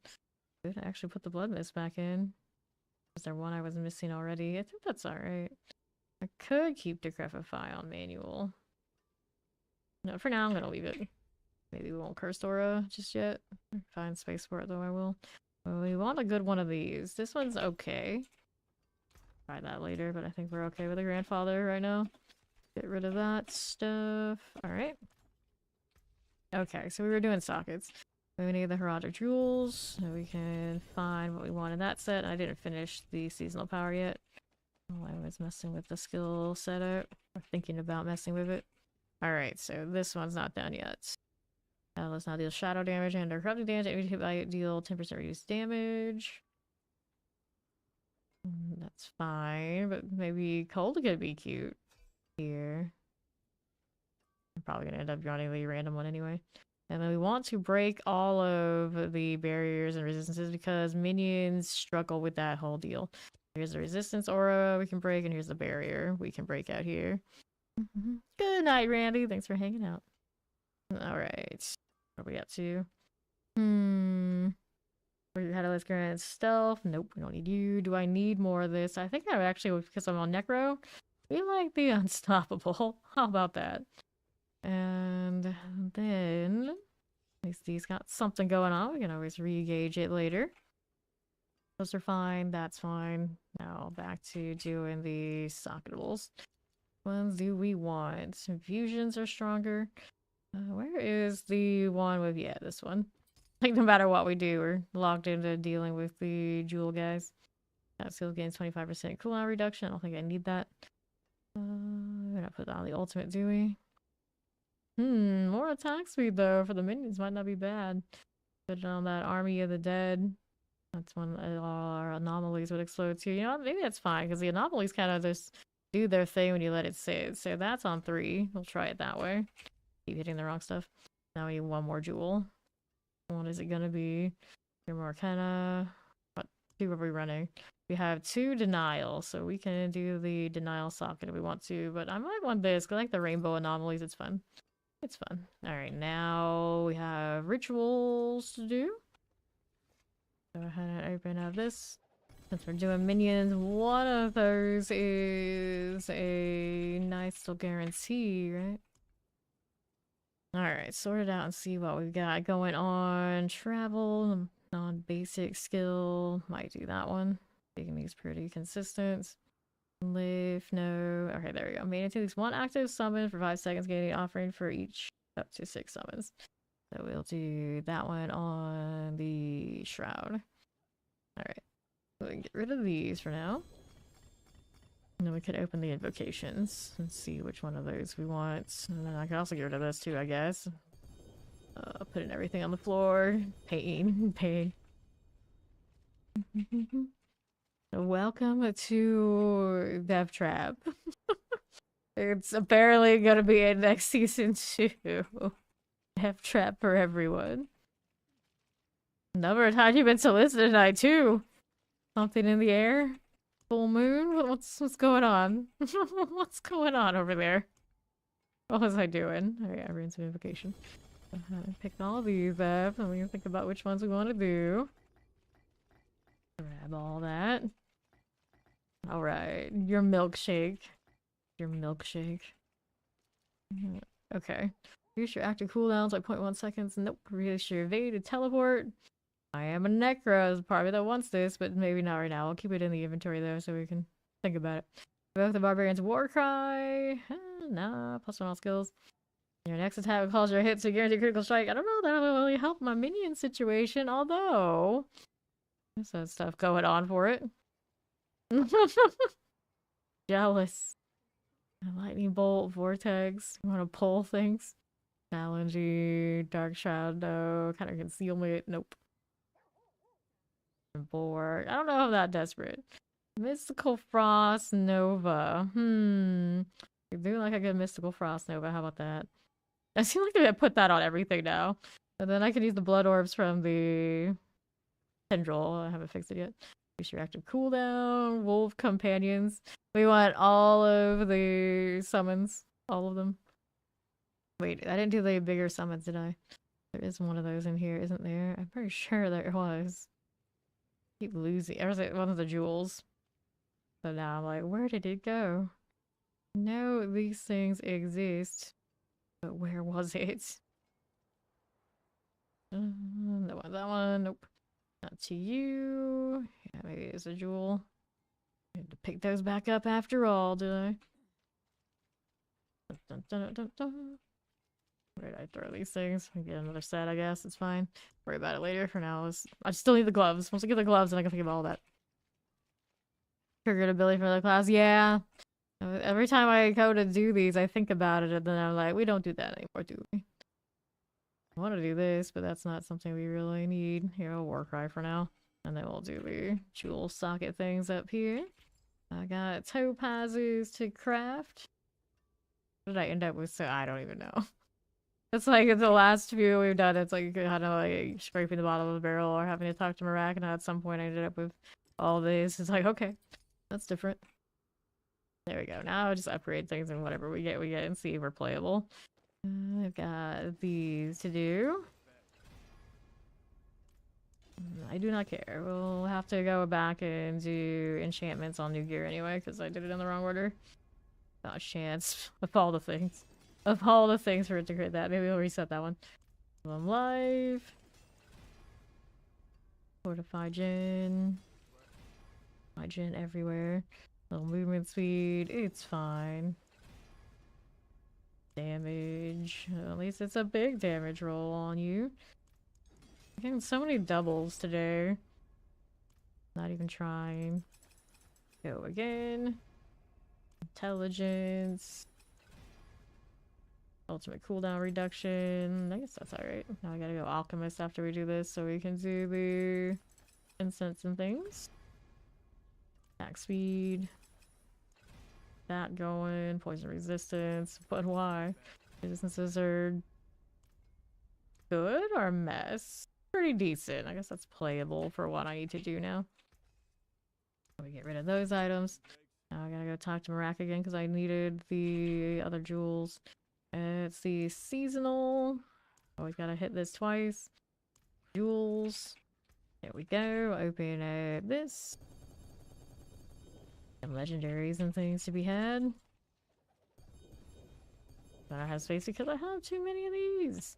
Good, I actually put the blood mist back in. Was there one I was missing already? I think that's alright. I could keep Decrepify on manual. No, for now I'm gonna leave it. Maybe we won't cursed aura just yet. Find space for it, though I will. Well, we want a good one of these. This one's okay. Try that later, but I think we're okay with the grandfather right now. Get rid of that stuff. Alright. Okay, so we were doing sockets. We need the heraldic jewels, so we can find what we want in that set. I didn't finish the seasonal power yet. Oh, I was messing with the skill setup, or thinking about messing with it. Alright, so this one's not done yet. Let's now deal shadow damage and or corrupting damage. Every hit by it deal 10% reduced damage. That's fine, but maybe cold could be cute here. I'm probably gonna end up running the random one anyway. And then we want to break all of the barriers and resistances because minions struggle with that whole deal. Here's the resistance aura we can break, and here's the barrier we can break out here. Good night, Randy. Thanks for hanging out. Alright. What are we up to? How to let's grant stealth? Nope, we don't need you. Do I need more of this? I think I actually, because I'm on Necro, we like the unstoppable. How about that? And then, at least these got something going on. We can always re-gauge it later. Those are fine. That's fine. Now back to doing the socketables. Which ones do we want? Fusions are stronger. Where is the one with, yeah, this one. Like, no matter what we do, we're locked into dealing with the jewel guys. That skill gains 25% cooldown reduction. I don't think I need that. We're not put that on the ultimate, do we? More attack speed, though, for the minions might not be bad. Put it on that army of the dead. That's when our anomalies would explode, too. You know, maybe that's fine, because the anomalies kind of just do their thing when you let it sit. So that's on 3. We'll try it that way. Keep hitting the wrong stuff. Now we need one more jewel. What is it gonna be? Here more kinda. What 2 are we running? We have 2 denial, so we can do the denial socket if we want to, but I might want this, because I like the rainbow anomalies, it's fun. It's fun. Alright, now we have rituals to do. Go ahead and open up this. Since we're doing minions, one of those is a nice little guarantee, right? Alright, sort it out and see what we've got going on. Travel, non-basic skill. Might do that one. Making these pretty consistent. Live, no. Okay, there we go. Made it to at least 1 active summon for 5 seconds, gaining offering for each up to 6 summons. So we'll do that one on the Shroud. Alright. We can get rid of these for now. And then we could open the invocations and see which one of those we want. And then I can also get rid of this too, I guess. Putting everything on the floor. Pain. Welcome to Death Trap. It's apparently gonna be in next season too. Death Trap for everyone. Number of times you've been solicited tonight too. Something in the air. Full moon? What's going on? What's going on over there? What was I doing? Alright, I ran some invocation. Picked all these up, and we can think about which ones we want to do. Grab all that. Alright, your milkshake. Your milkshake. Okay. Reduce your active cooldowns by 0.1 seconds. Nope. Reduce your evade teleport. I am a Necro, probably that wants this, but maybe not right now. I'll keep it in the inventory though, so we can think about it. Evoke the Barbarian's Warcry. Nah, +1 all skills. Your next attack will cause your hit to guarantee critical strike. I don't know that will really help my minion situation, although there's some stuff going on for it. Jealous. Lightning bolt, vortex. You want to pull things? Challenging, dark shadow, kind of concealment. Nope. Bored. I don't know if I'm that desperate. Mystical Frost Nova. You're doing like a good Mystical Frost Nova. How about that? I seem like they put that on everything now. And then I can use the blood orbs from the tendril. I haven't fixed it yet. Increase your active cooldown. Wolf companions. We want all of the summons. All of them. Wait, I didn't do the bigger summons, did I? There is one of those in here, isn't there? I'm pretty sure there was. Keep losing. Or was it one of the jewels? So now I'm like, where did it go? No, these things exist. But where was it? No, that one. Nope. Not to you. Yeah, maybe it's a jewel. I had to pick those back up after all, did I? Dun, dun, dun, dun, dun. Where did I throw these things? I get another set, I guess. It's fine. Worry about it later. For now, I still need the gloves. Once I get the gloves, then I can think of all that. Triggered ability for the class. Yeah. Every time I go to do these, I think about it, and then I'm like, we don't do that anymore, do we? I want to do this, but that's not something we really need. Here, I'll Warcry for now. And then we'll do the jewel socket things up here. I got topazes to craft. What did I end up with? So I don't even know. It's like the last few we've done, it's like kind of like scraping the bottom of the barrel or having to talk to Marak, and at some point I ended up with all these. It's like, okay, that's different. There we go. Now I'll just upgrade things and whatever we get and see if we're playable. I've got these to do. I do not care. We'll have to go back and do enchantments on new gear anyway, because I did it in the wrong order. Not a chance. Of all the things. Of all the things for it to create that. Maybe we'll reset that one. I'm live. Fortify Gen. My Gen everywhere. Little movement speed. It's fine. Damage. At least it's a big damage roll on you. I'm getting so many doubles today. Not even trying. Go again. Intelligence. Ultimate cooldown reduction. I guess that's alright. Now I gotta go Alchemist after we do this so we can do the incense and things. Attack speed. That going. Poison resistance. But why? Resistances are good or mess? Pretty decent. I guess that's playable for what I need to do now. We get rid of those items. Now I gotta go talk to Marak again because I needed the other jewels. It's the seasonal. Always gotta hit this twice. Jewels. There we go. Open up this. Some legendaries and things to be had. But I have space because I have too many of these.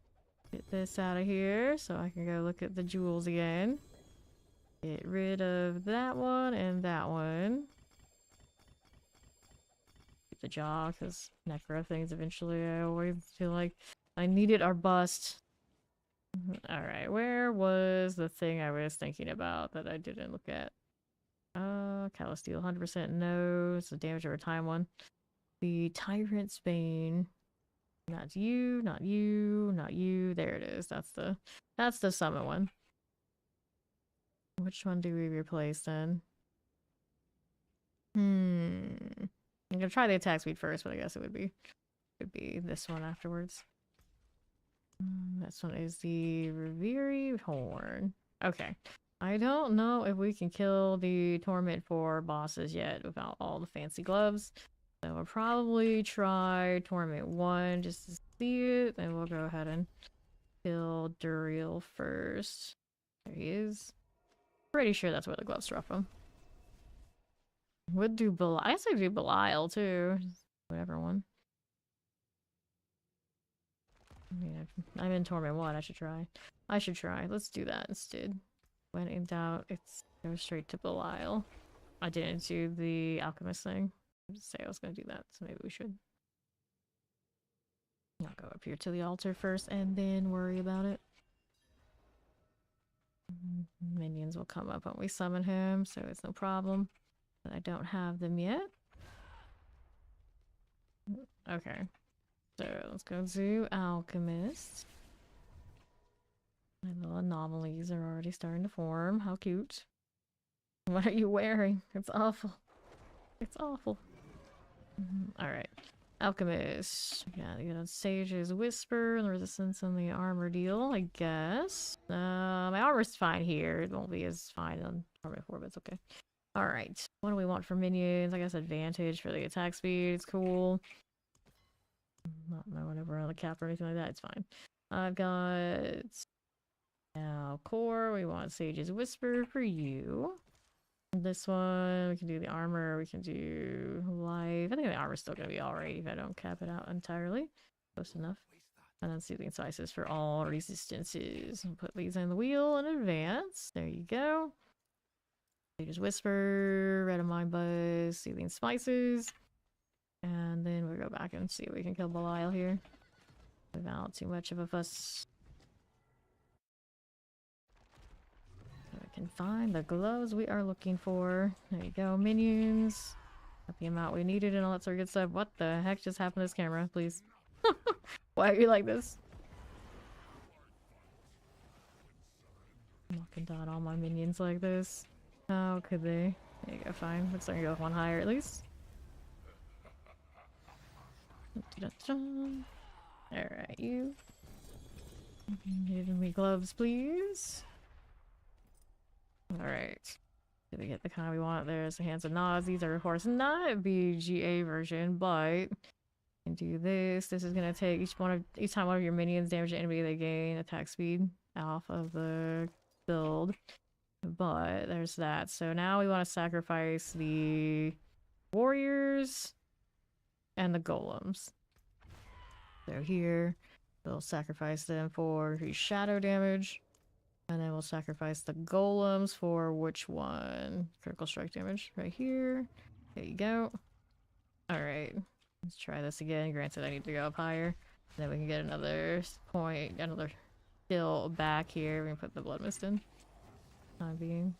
Get this out of here so I can go look at the jewels again. Get rid of that one and that one. Keep the jaw because necro things eventually I always feel like I need it or bust. Alright, where was the thing I was thinking about that I didn't look at? Calisteel 100% no. It's the damage over time one. The Tyrant's Bane. Not you, not you, not you. There it is. That's the summon one. Which one do we replace then? I'm gonna try the attack speed first, but I guess it would be this one afterwards. This one is the Reverie Horn. Okay. I don't know if we can kill the Torment 4 bosses yet without all the fancy gloves. So we'll probably try Torment 1 just to see it. And we'll go ahead and kill Duriel first. There he is. Pretty sure that's where the gloves drop from. Would do Belial. I guess I do Belial too. Whatever one. I mean, I'm in Torment 1. I should try. Let's do that instead. When in doubt, it's go straight to Belial. I didn't do the alchemist thing. I just say I was gonna do that, so maybe we should. I'll go up here to the altar first and then worry about it. Minions will come up when we summon him, so it's no problem. But I don't have them yet. Okay. So let's go to Alchemist. My little anomalies are already starting to form. How cute. What are you wearing? It's awful. It's awful. Alright. Alchemist. Yeah, you know, Sage's Whisper and the resistance and the armor deal, I guess. My armor's fine here. It won't be as fine on Torment 4, but it's okay. Alright. What do we want for minions? I guess advantage for the attack speed. It's cool. Not knowing if we're on the cap or anything like that. It's fine. I've got... Now, core, we want Sage's Whisper for you. This one, we can do the armor, we can do life. I think the armor's still gonna be alright if I don't cap it out entirely. Close enough. And then Soothing Spices for all resistances. I'll put these in the wheel in advance. There you go. Sage's Whisper, Red of Mind Buzz, Soothing Spices. And then we'll go back and see if we can kill Belial here. Without too much of a fuss. Can find the gloves we are looking for. There you go, minions. Got the amount we needed and all that sort of good stuff. What the heck just happened to this camera, please? Why are you like this? I'm knocking down all my minions like this. How could they? There you go, fine. Let's start to go with one higher at least. Alright, you. Give me gloves, please. Alright. Did we get the kind we want? There's the hands and nods. These are, of course, not BGA version, but can do this. This is gonna take each time one of your minions damage an enemy, they gain attack speed off of the build. But there's that. So now we want to sacrifice the warriors and the golems. So here, we'll sacrifice them for increased shadow damage. And then we'll sacrifice the golems for which one? Critical strike damage right here. There you go. Alright. Let's try this again. Granted, I need to go up higher. Then we can get another point, another skill back here. We can put the blood mist in. Time being.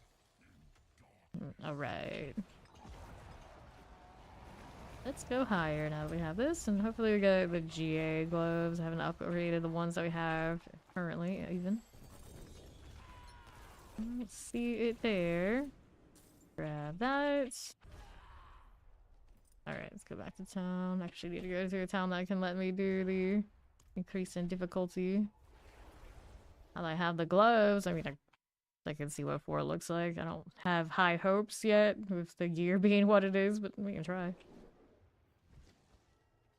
Alright. Let's go higher now that we have this, and hopefully we get the GA gloves. I haven't upgraded the ones that we have currently, even. Let's see it there. Grab that. Alright, let's go back to town. Actually need to go to a town that can let me do the increase in difficulty. Now that I have the gloves, I mean, I can see what 4 looks like. I don't have high hopes yet, with the gear being what it is, but we can try.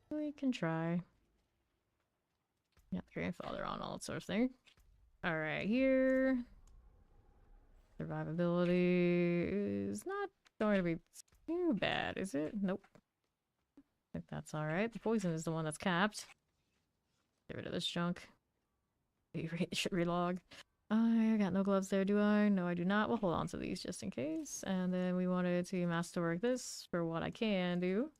We can try. Got the grandfather on, all that sort of thing. Alright, here. Survivability is not going to be too bad, is it? Nope. I think that's alright. The poison is the one that's capped. Get rid of this junk. Should relog. I got no gloves there, do I? No, I do not. We'll hold on to these just in case. And then we wanted to masterwork this for what I can do.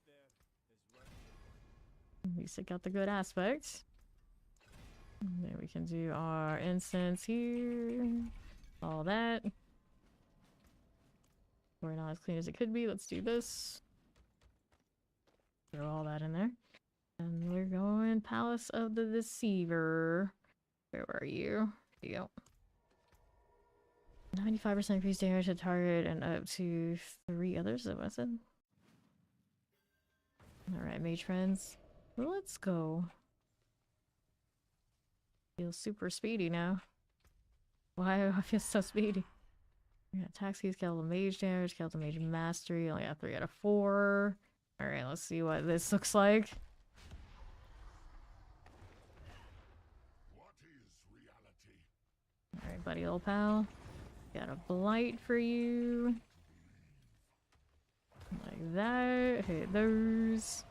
At least it got the good aspects. And then we can do our incense here. All that. We're not as clean as it could be. Let's do this. Throw all that in there. And we're going Palace of the Deceiver. Where were you? There you go. 95% increased damage to target and up to 3 others. Is that what I said? Alright, mage friends. Let's go. Feel super speedy now. Why do I feel so speedy? Yeah, attack speed, skeletal mage damage, skeletal mage mastery. Only got 3 out of 4. Alright, let's see what this looks like. Alright, buddy old pal. Got a blight for you. Like that. Hit those.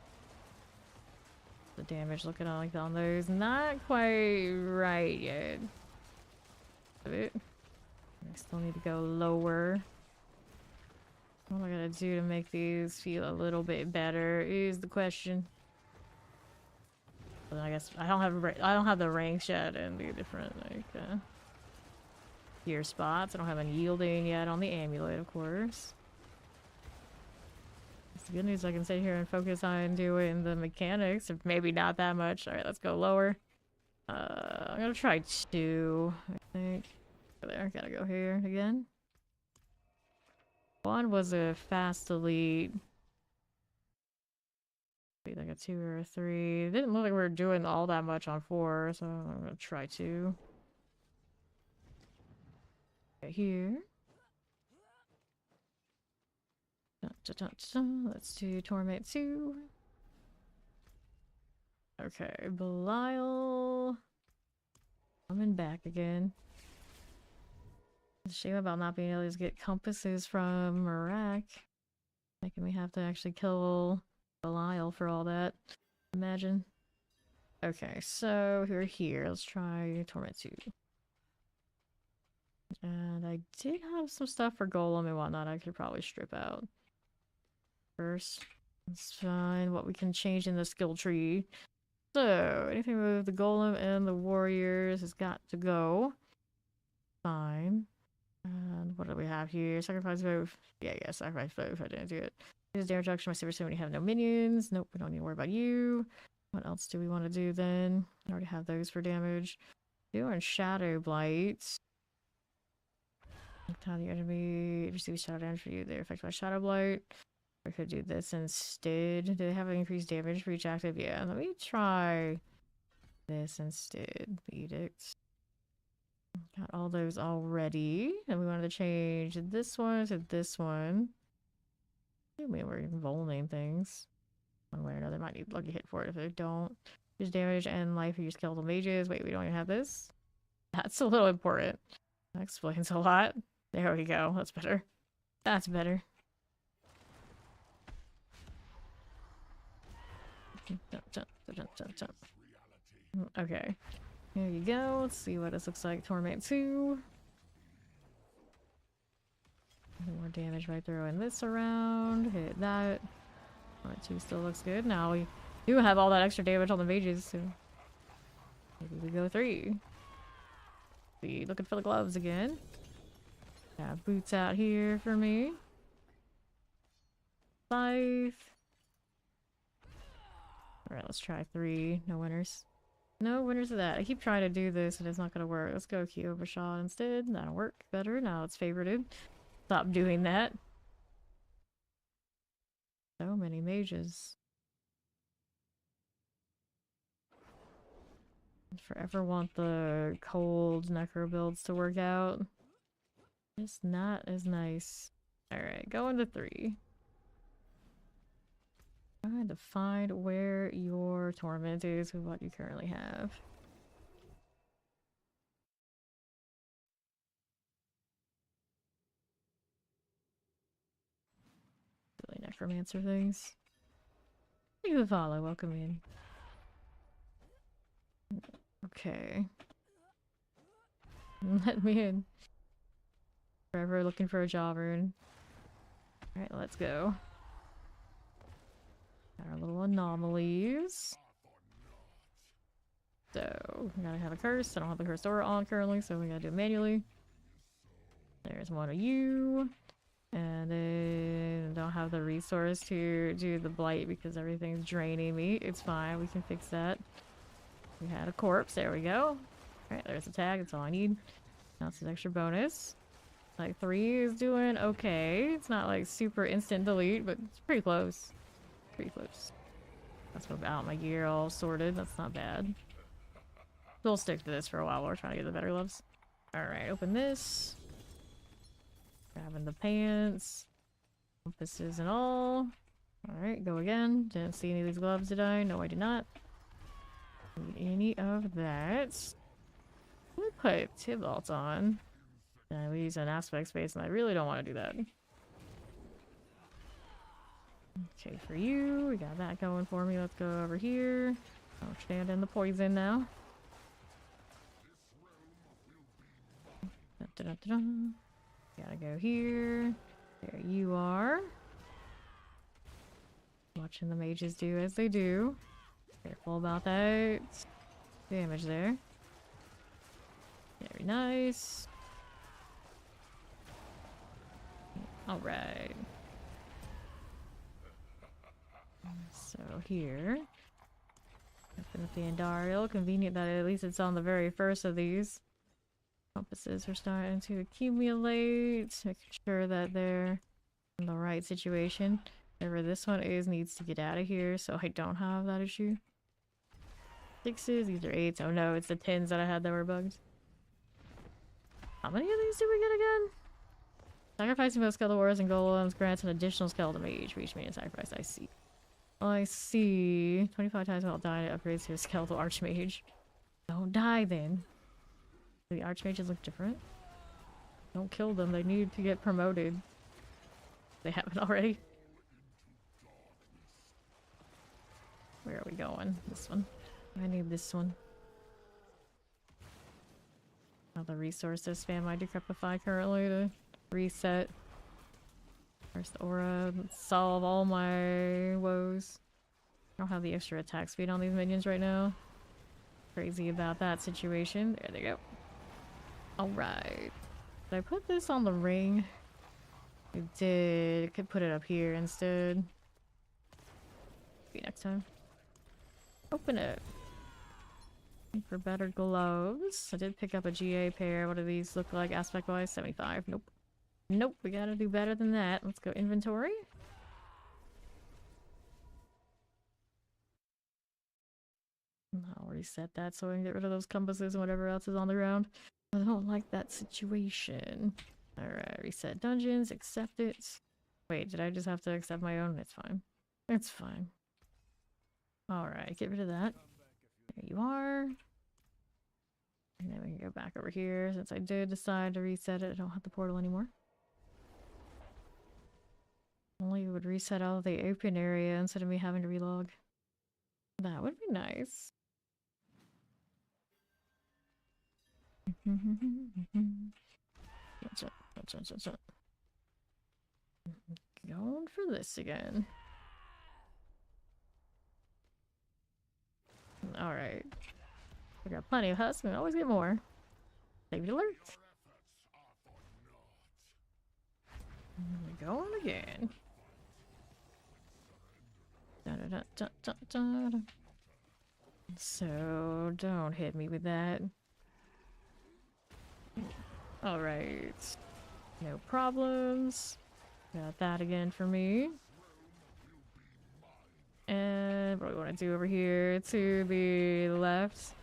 The damage looking like on those. Not quite right yet. I still need to go lower. What am I gonna do to make these feel a little bit better is the question. But I guess I don't have the ranks yet in the different like gear spots. I don't have any yielding yet on the amulet, of course. It's the good news. I can sit here and focus on doing the mechanics, if maybe not that much. All right, let's go lower. I'm gonna try 2, I think. There, gotta go here again. 1 was a fast elite. Maybe like a 2 or a 3. It didn't look like we were doing all that much on 4, so I'm gonna try 2. Right here. Let's do Torment 2. Okay, Belial. Coming back again. It's a shame about not being able to get compasses from Marak. Making me have to actually kill Belial for all that. Imagine. Okay, so we're here. Let's try Torment 2. And I did have some stuff for Golem and whatnot I could probably strip out. First, let's find what we can change in the skill tree. So, anything with the Golem and the Warriors has got to go. Fine. And what do we have here? Sacrifice both. Yeah, sacrifice both. I didn't do it. Use damage reduction. My super we have no minions. Nope, we don't need to worry about you. What else do we want to do then? I already have those for damage. Doing Shadow Blight. Tell the enemy receive shadow damage for you. They're affected by Shadow Blight. We could do this instead. Do they have increased damage for each active? Yeah, let me try this instead. The Edict. Got all those already. And we wanted to change this one to this one. I mean, we're volting things. One way or another. Might need lucky hit for it if they don't. There's damage and life of your skeletal mages. Wait, we don't even have this? That's a little important. That explains a lot. There we go. That's better. That's better. Okay. Here you go. Let's see what this looks like. Torment 2. More damage by throwing this around. Hit that. Torment 2 still looks good. Now we do have all that extra damage on the mages, so maybe we go 3. Be looking for the gloves again. Got boots out here for me. 5. Alright, let's try 3. No winners. No winners of that. I keep trying to do this and it's not gonna work. Let's go Kyoba shot instead. That'll work better. Now it's favorited. Stop doing that. So many mages. Forever want the cold necro builds to work out. It's not as nice. Alright, going to 3. Trying to find where your torment is with what you currently have. Really necromancer things. Thank you for the follow, welcome in. Okay. Let me in. Forever looking for a Jawbone. Alright, let's go. Got our little anomalies. So, we gotta have a curse. I don't have the curse aura on currently, so we gotta do it manually. There's one of you. And then don't have the resource to do the blight because everything's draining me. It's fine, we can fix that. We had a corpse, there we go. Alright, there's a tag, that's all I need. Now it's an extra bonus. Like 3 is doing okay. It's not like super instant delete, but it's pretty close. Pretty close. Let's move out my gear all sorted. That's not bad. We'll stick to this for a while while we're trying to get the better loves. Alright, open this. Grabbing the pants. Compasses and all. Alright, go again. Didn't see any of these gloves, did I? No, I did not. Need any of that. I'm gonna put Tybalt on. And we use an aspect space, and I really don't want to do that. Okay, for you, we got that going for me. Let's go over here. I'll stand in the poison now. Dun, dun, dun, dun. Gotta go here. There you are. Watching the mages do as they do. Careful about that. Damage there. Very nice. Alright. So here. Open up the Andariel. Convenient that at least it's on the very first of these. Compasses are starting to accumulate. Making sure that they're in the right situation. Whatever this one is needs to get out of here so I don't have that issue. 6s, these are 8s. Oh no, it's the 10s that I had that were bugged. How many of these do we get again? Sacrificing both skeletal warriors and golems grants an additional skeletal mage for each minion sacrifice. I see. I see. 25 times without dying, it upgrades to a skeletal archmage. Don't die then. Do the archmages look different? Don't kill them, they need to get promoted. They haven't already. Where are we going? This one. I need this one. Now the resources spam my decrepify currently to reset. First aura, solve all my woes. I don't have the extra attack speed on these minions right now. Crazy about that situation. There they go. Alright. Did I put this on the ring? I did. I could put it up here instead. Maybe next time. Open it. For better gloves. I did pick up a GA pair. What do these look like aspect wise? 75. Nope. Nope. We gotta do better than that. Let's go inventory. I'll reset that so I can get rid of those compasses and whatever else is on the ground. I don't like that situation. Alright, reset dungeons, accept it. Wait, did I just have to accept my own? It's fine. It's fine. Alright, get rid of that. There you are. And then we can go back over here. Since I did decide to reset it, I don't have the portal anymore. Only would reset all of the open area instead of me having to relog. That would be nice. Going for this again. Alright. We got plenty of husks, we can always get more. Save alert. We're going again. So, don't hit me with that. Alright. No problems. Got that again for me. And what do we want to do over here? To the left.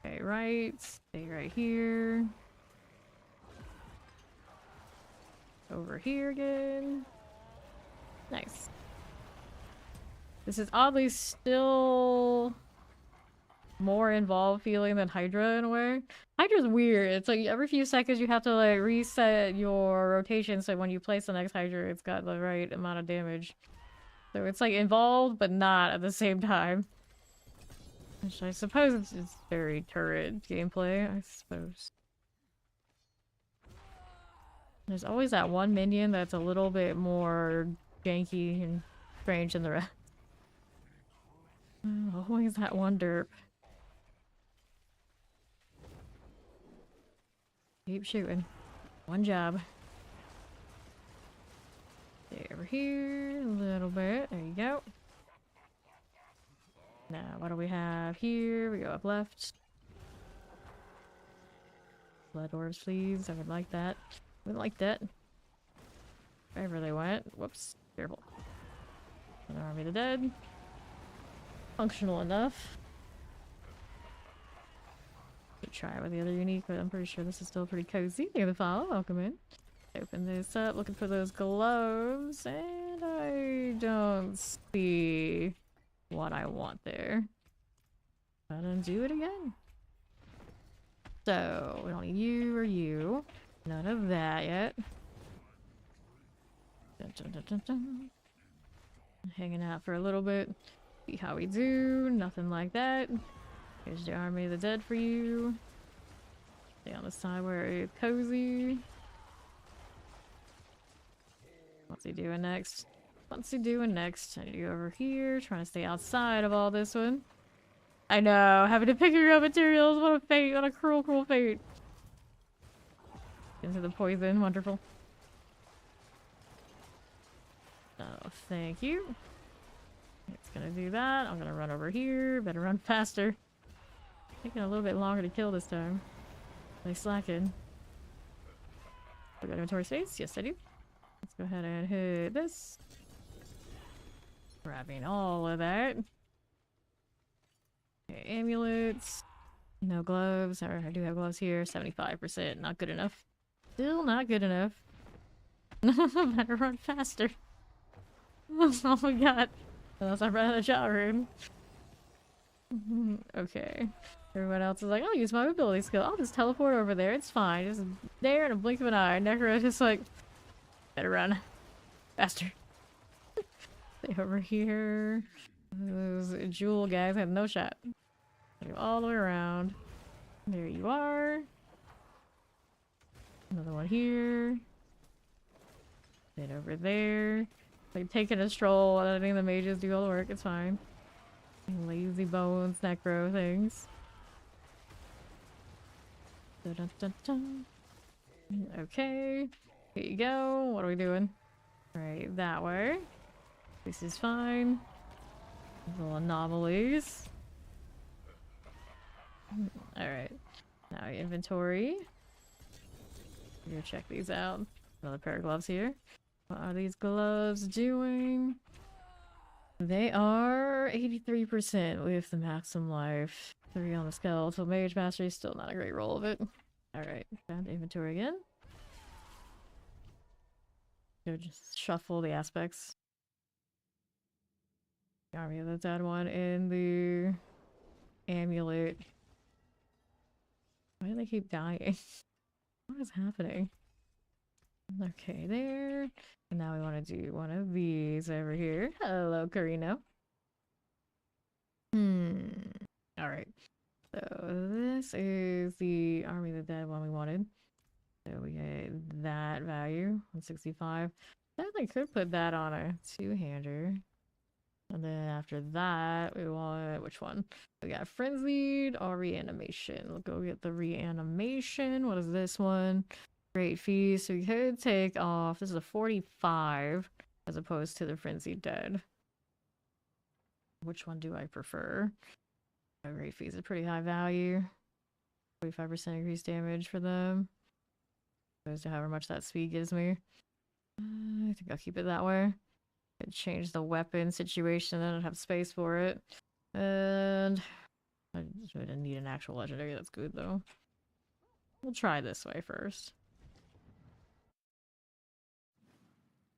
Okay, right. Stay right here. Over here again. Nice. This is oddly still more involved feeling than Hydra in a way. Hydra's weird. It's like every few seconds you have to like reset your rotation so when you place the next Hydra it's got the right amount of damage. So it's like involved but not at the same time. Which I suppose it's very turret gameplay, I suppose. There's always that one minion that's a little bit more janky and strange than the rest. Always that one derp. Keep shooting. One job. Stay over here a little bit. There you go. Now, what do we have here? We go up left. Blood orbs, please. I would like that. I would like that. Wherever they went. Whoops. Careful. An army of the dead. Functional enough. Could try with the other unique, but I'm pretty sure this is still pretty cozy. Thank you for the follow. Welcome in. Open this up, looking for those gloves, and I don't see what I want there. But undo it again. So, we don't need you or you. None of that yet. Dun, dun, dun, dun, dun. Hanging out for a little bit. See how we do. Nothing like that. Here's the army of the dead for you. Stay on the side where it's cozy. What's he doing next? What's he doing next? I need to go over here. Trying to stay outside of all this one. I know, having to pick your own materials. What a fate. What a cruel, cruel fate. Into the poison. Wonderful. Oh, thank you. It's gonna do that. I'm gonna run over here. Better run faster. Taking a little bit longer to kill this time. They slacking. I got inventory space? Yes, I do. Let's go ahead and hit this. Grabbing all of that. Okay, amulets. No gloves. Or I do have gloves here. 75%. Not good enough. Still not good enough. Better run faster. Oh my god. Unless I run out of shot room. Okay. Everyone else is like, I'll use my mobility skill. I'll just teleport over there. It's fine. Just there in a blink of an eye. Necro's just like, better run. Faster. Stay over here. Those jewel guys have no shot. Go all the way around. There you are. Another one here. Then over there. Like taking a stroll, letting the mages do all the work. It's fine. Lazy bones, necro things. Dun, dun, dun, dun. Okay. Here you go. What are we doing? Right, that way. This is fine. Little anomalies. Alright. Now inventory. Go check these out. Another pair of gloves here. What are these gloves doing? They are 83% with the maximum life. 3 on the skeletal mage mastery, still not a great roll of it. Alright, found inventory again. Go just shuffle the aspects. Army of the Dead one in the amulet. Why do they keep dying? What is happening? Okay, there. And now we want to do one of these over here. Hello, Carino. Alright. So this is the Army of the Dead one we wanted. So we get that value, 165. Definitely could put that on a two-hander. And then after that, we want, which one? We got Frenzied or Reanimation. We'll go get the Reanimation. What is this one? Great Feast. So we could take off, this is a 45 as opposed to the Frenzied Dead. Which one do I prefer? Oh, Great Feast is a pretty high value. 45% increased damage for them. Opposed to however much that speed gives me. I think I'll keep it that way. Could change the weapon situation, then I'd have space for it. And I just didn't need an actual legendary, that's good though. We'll try this way first.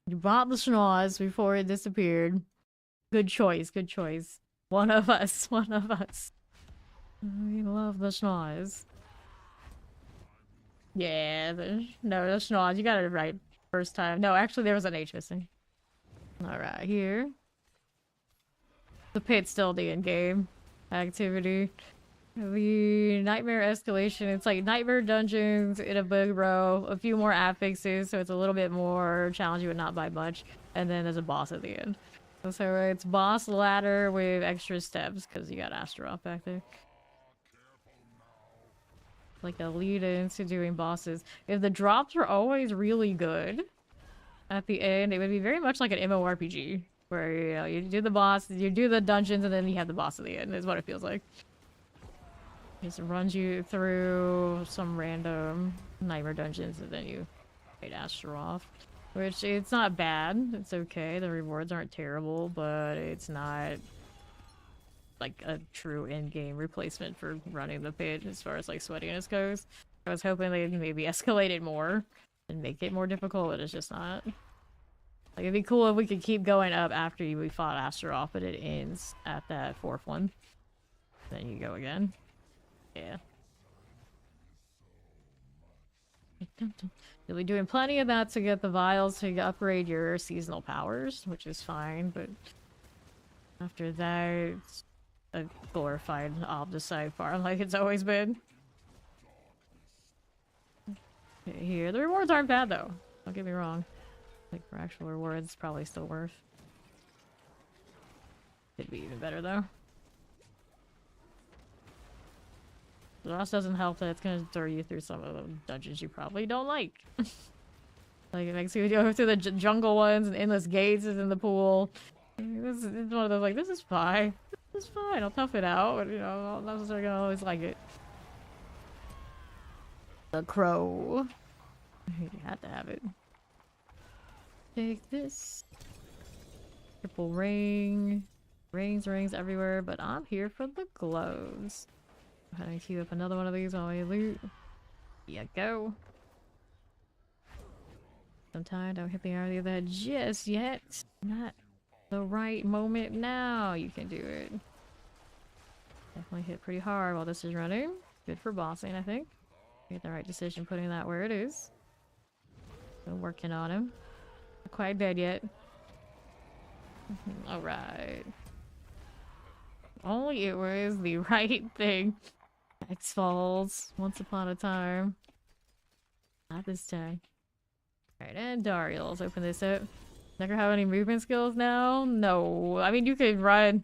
You bought the schnoz before it disappeared. Good choice, good choice. One of us, one of us. We love the schnoz. Yeah, no, the schnoz, you got it right first time. No, actually there was an H missing. Alright, here. The pit's still the in-game activity. The nightmare escalation, it's like nightmare dungeons in a bug row, a few more affixes, so it's a little bit more challenging but not by much. And then there's a boss at the end. So it's boss ladder with extra steps, because you got Astaroth back there. Like a lead into doing bosses. If the drops are always really good at the end, it would be very much like an MMORPG, where, you know, you do the boss, you do the dungeons, and then you have the boss at the end, is what it feels like. Just runs you through some random nightmare dungeons, and then you fight Astaroth. Which, it's not bad, it's okay, the rewards aren't terrible, but it's not like a true in-game replacement for running the pit as far as like sweatiness goes. I was hoping they'd maybe escalate it more and make it more difficult, but it's just not. Like, it'd be cool if we could keep going up after we fought Astaroth, but it ends at that 4th one. Then you go again. Yeah. You'll be doing plenty of that to get the vials to upgrade your seasonal powers, which is fine, but after that, it's a glorified Obdicide farm like it's always been. Okay, here, the rewards aren't bad though. Don't get me wrong. Like, for actual rewards, probably still worth. Could be even better though. The boss doesn't help that it's gonna throw you through some of the dungeons you probably don't like. Like, it makes you go through the jungle ones and endless gates is in the pool. This is one of those, like, this is fine. This is fine, I'll tough it out, but, you know, I'm not necessarily gonna always like it. The crow. You had to have it. Take this. Triple ring. Rings everywhere, but I'm here for the gloves. Go ahead and queue up another one of these while we loot. Here you go. Sometimes don't hit the area of that just yet. Not the right moment now. You can do it. Definitely hit pretty hard while this is running. Good for bossing, I think. Made the right decision putting that where it is. Still working on him. Not quite dead yet. Alright. Only it was the right thing. X Falls, once upon a time. Not this time. Alright, and Dario, let's open this up. Never have any movement skills now? No. I mean, you could run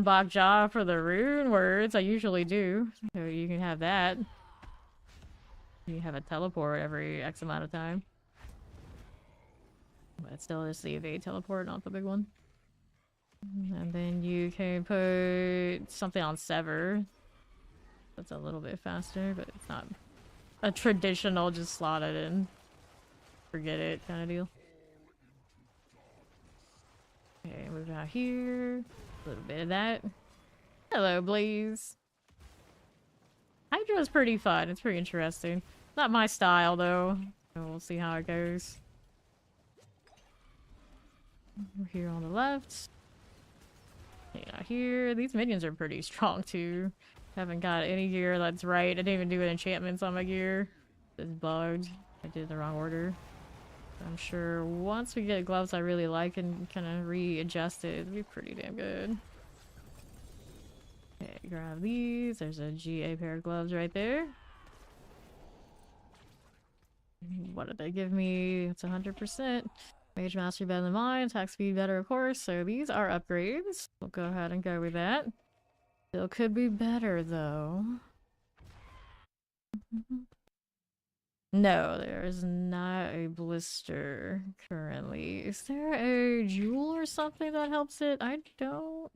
Bok Jaw for the rune words. I usually do. So you can have that. You have a teleport every X amount of time. But still just the evade teleport, not the big one. And then you can put something on Sever. That's a little bit faster, but it's not a traditional just slot it in. Forget it kind of deal. Okay, move out here. A little bit of that. Hello, Blaze. Hydra is pretty fun. It's pretty interesting. Not my style, though. So we'll see how it goes. We're here on the left. Yeah, here. These minions are pretty strong, too. Haven't got any gear that's right. I didn't even do an enchantments on my gear. It's bugged. I did the wrong order. I'm sure once we get gloves I really like and kind of readjust it, it'll be pretty damn good. Okay, grab these. There's a GA pair of gloves right there. What did they give me? It's 100%. Mage mastery better than mine. Attack speed better, of course. So these are upgrades. We'll go ahead and go with that. Still could be better, though. No, there is not a blister currently. Is there a jewel or something that helps it? I don't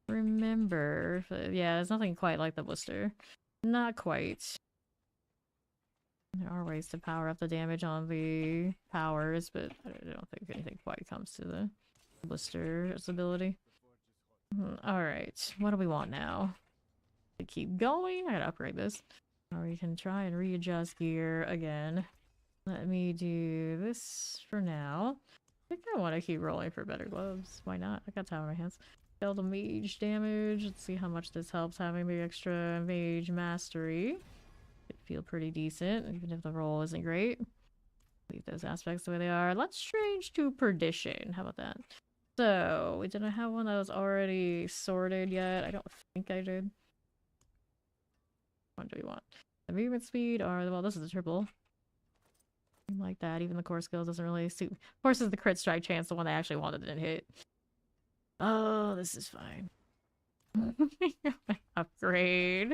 remember. But yeah, there's nothing quite like the blister. Not quite. There are ways to power up the damage on the powers, but I don't think anything quite comes to the blister's ability. Alright, what do we want now? To keep going? I gotta upgrade this. Or we can try and readjust gear again. Let me do this for now. I think I want to keep rolling for better gloves. Why not? I got time on my hands. Failed the mage damage. Let's see how much this helps having the extra mage mastery. It feel pretty decent, even if the roll isn't great. Leave those aspects the way they are. Let's change to perdition. How about that? So, we didn't have one that was already sorted yet. I don't think I did. What do we want? The movement speed or, well, this is a triple. Like that. Even the core skills doesn't really suit. Of course, it's the crit strike chance, the one I actually wanted didn't hit. Oh, this is fine. Upgrade.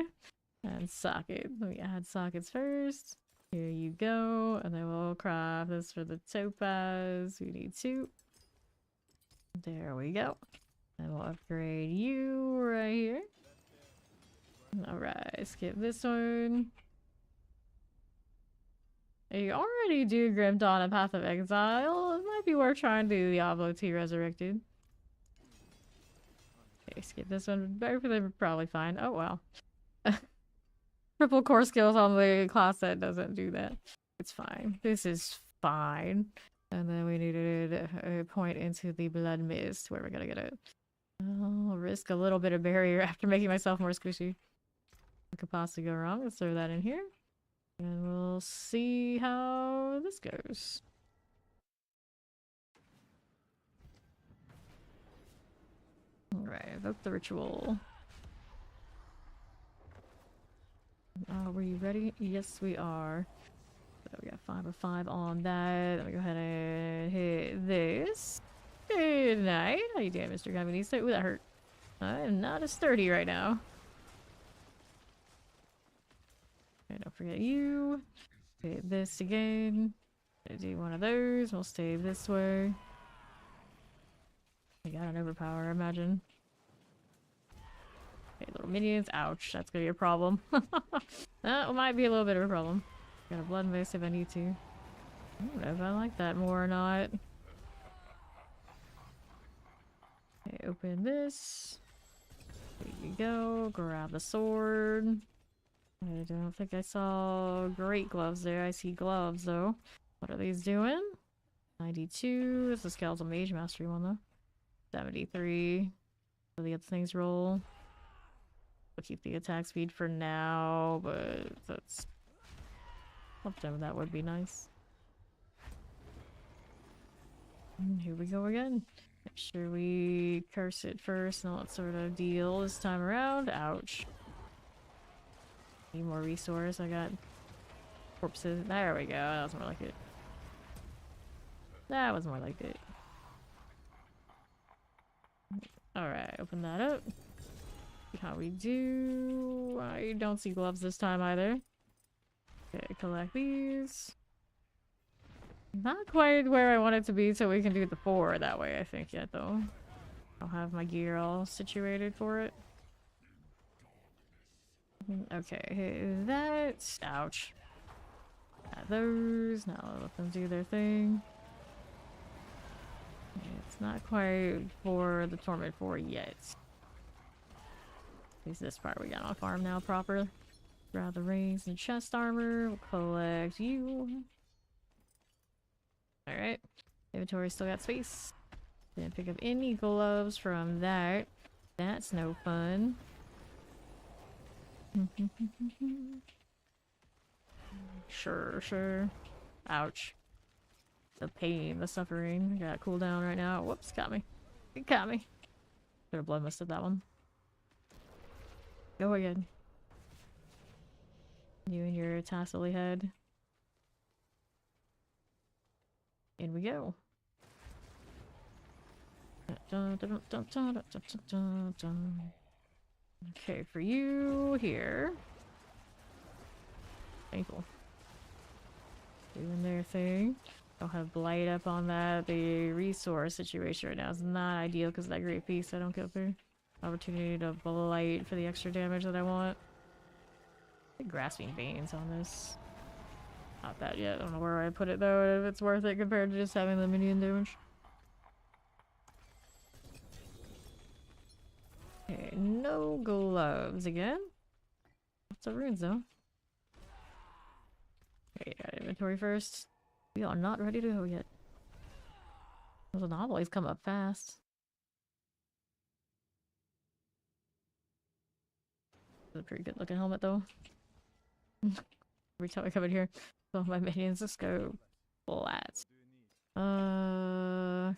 And socket. Let me add sockets first. Here you go. And then we'll craft this for the topaz. We need 2. There we go. And we'll upgrade you right here. Alright, skip this one. You already do Grim Dawn and Path of Exile. It might be worth trying to do Diablo 2 Resurrected. Okay, skip this one. Everything would probably fine. Oh, wow. Triple core skills on the class that doesn't do that. It's fine. This is fine. And then we needed a point into the Blood Mist. Where we're gonna get it. I'll risk a little bit of barrier after making myself more squishy. What could possibly go wrong? Let's throw that in here. And we'll see how this goes. Alright, evoke the ritual. Are we ready? Yes, we are. So we got 5 of 5 on that. Let me go ahead and hit this. Good night. How you doing, Mr. Gavinista? Ooh, that hurt. I am not as sturdy right now. Okay, don't forget you. Hit this again. Gonna do one of those. We'll stay this way. We got an overpower, I imagine. Okay, little minions. Ouch, that's gonna be a problem. That might be a little bit of a problem. Got a blood mist if I need to. I don't know if I like that more or not. Okay, open this. There you go. Grab the sword. I don't think I saw great gloves there. I see gloves though. What are these doing? 92. It's the skeletal mage mastery one though. 73. So the other things roll. We'll keep the attack speed for now, but that's something that would be nice. And here we go again. Make sure we curse it first, not sort of deal this time around. Ouch. Need more resource. I got corpses. There we go. That was more like it. That was more like it. Alright, open that up. See how we do. I don't see gloves this time either. Okay, collect these. Not quite where I want it to be so we can do the 4 that way, I think, yet though. I'll have my gear all situated for it. Okay, that. Ouch. Got those. Now let them do their thing. It's not quite for the Torment 4 yet. At least this part we got on farm now proper. Grab the rings and chest armor. We'll collect you. Alright. Inventory still got space. Didn't pick up any gloves from that. That's no fun. Sure. Ouch. The pain, the suffering. I got cooldown right now. Whoops, got me. It got me. Should have blood misted that one. Go again. You and your tassely head. In we go. Okay, for you here. Painful. Doing their thing. Don't have blight up on that. The resource situation right now is not ideal because of that great piece I don't get through. Opportunity to blight for the extra damage that I want. Grasping veins on this. Not that yet. I don't know where I put it though, if it's worth it compared to just having the minion damage. Okay, no gloves again. Lots of runes though. Okay, got inventory first. We are not ready to go yet. Those anomalies come up fast. It's a pretty good looking helmet though. Every time I come in here, so my minions just go flat.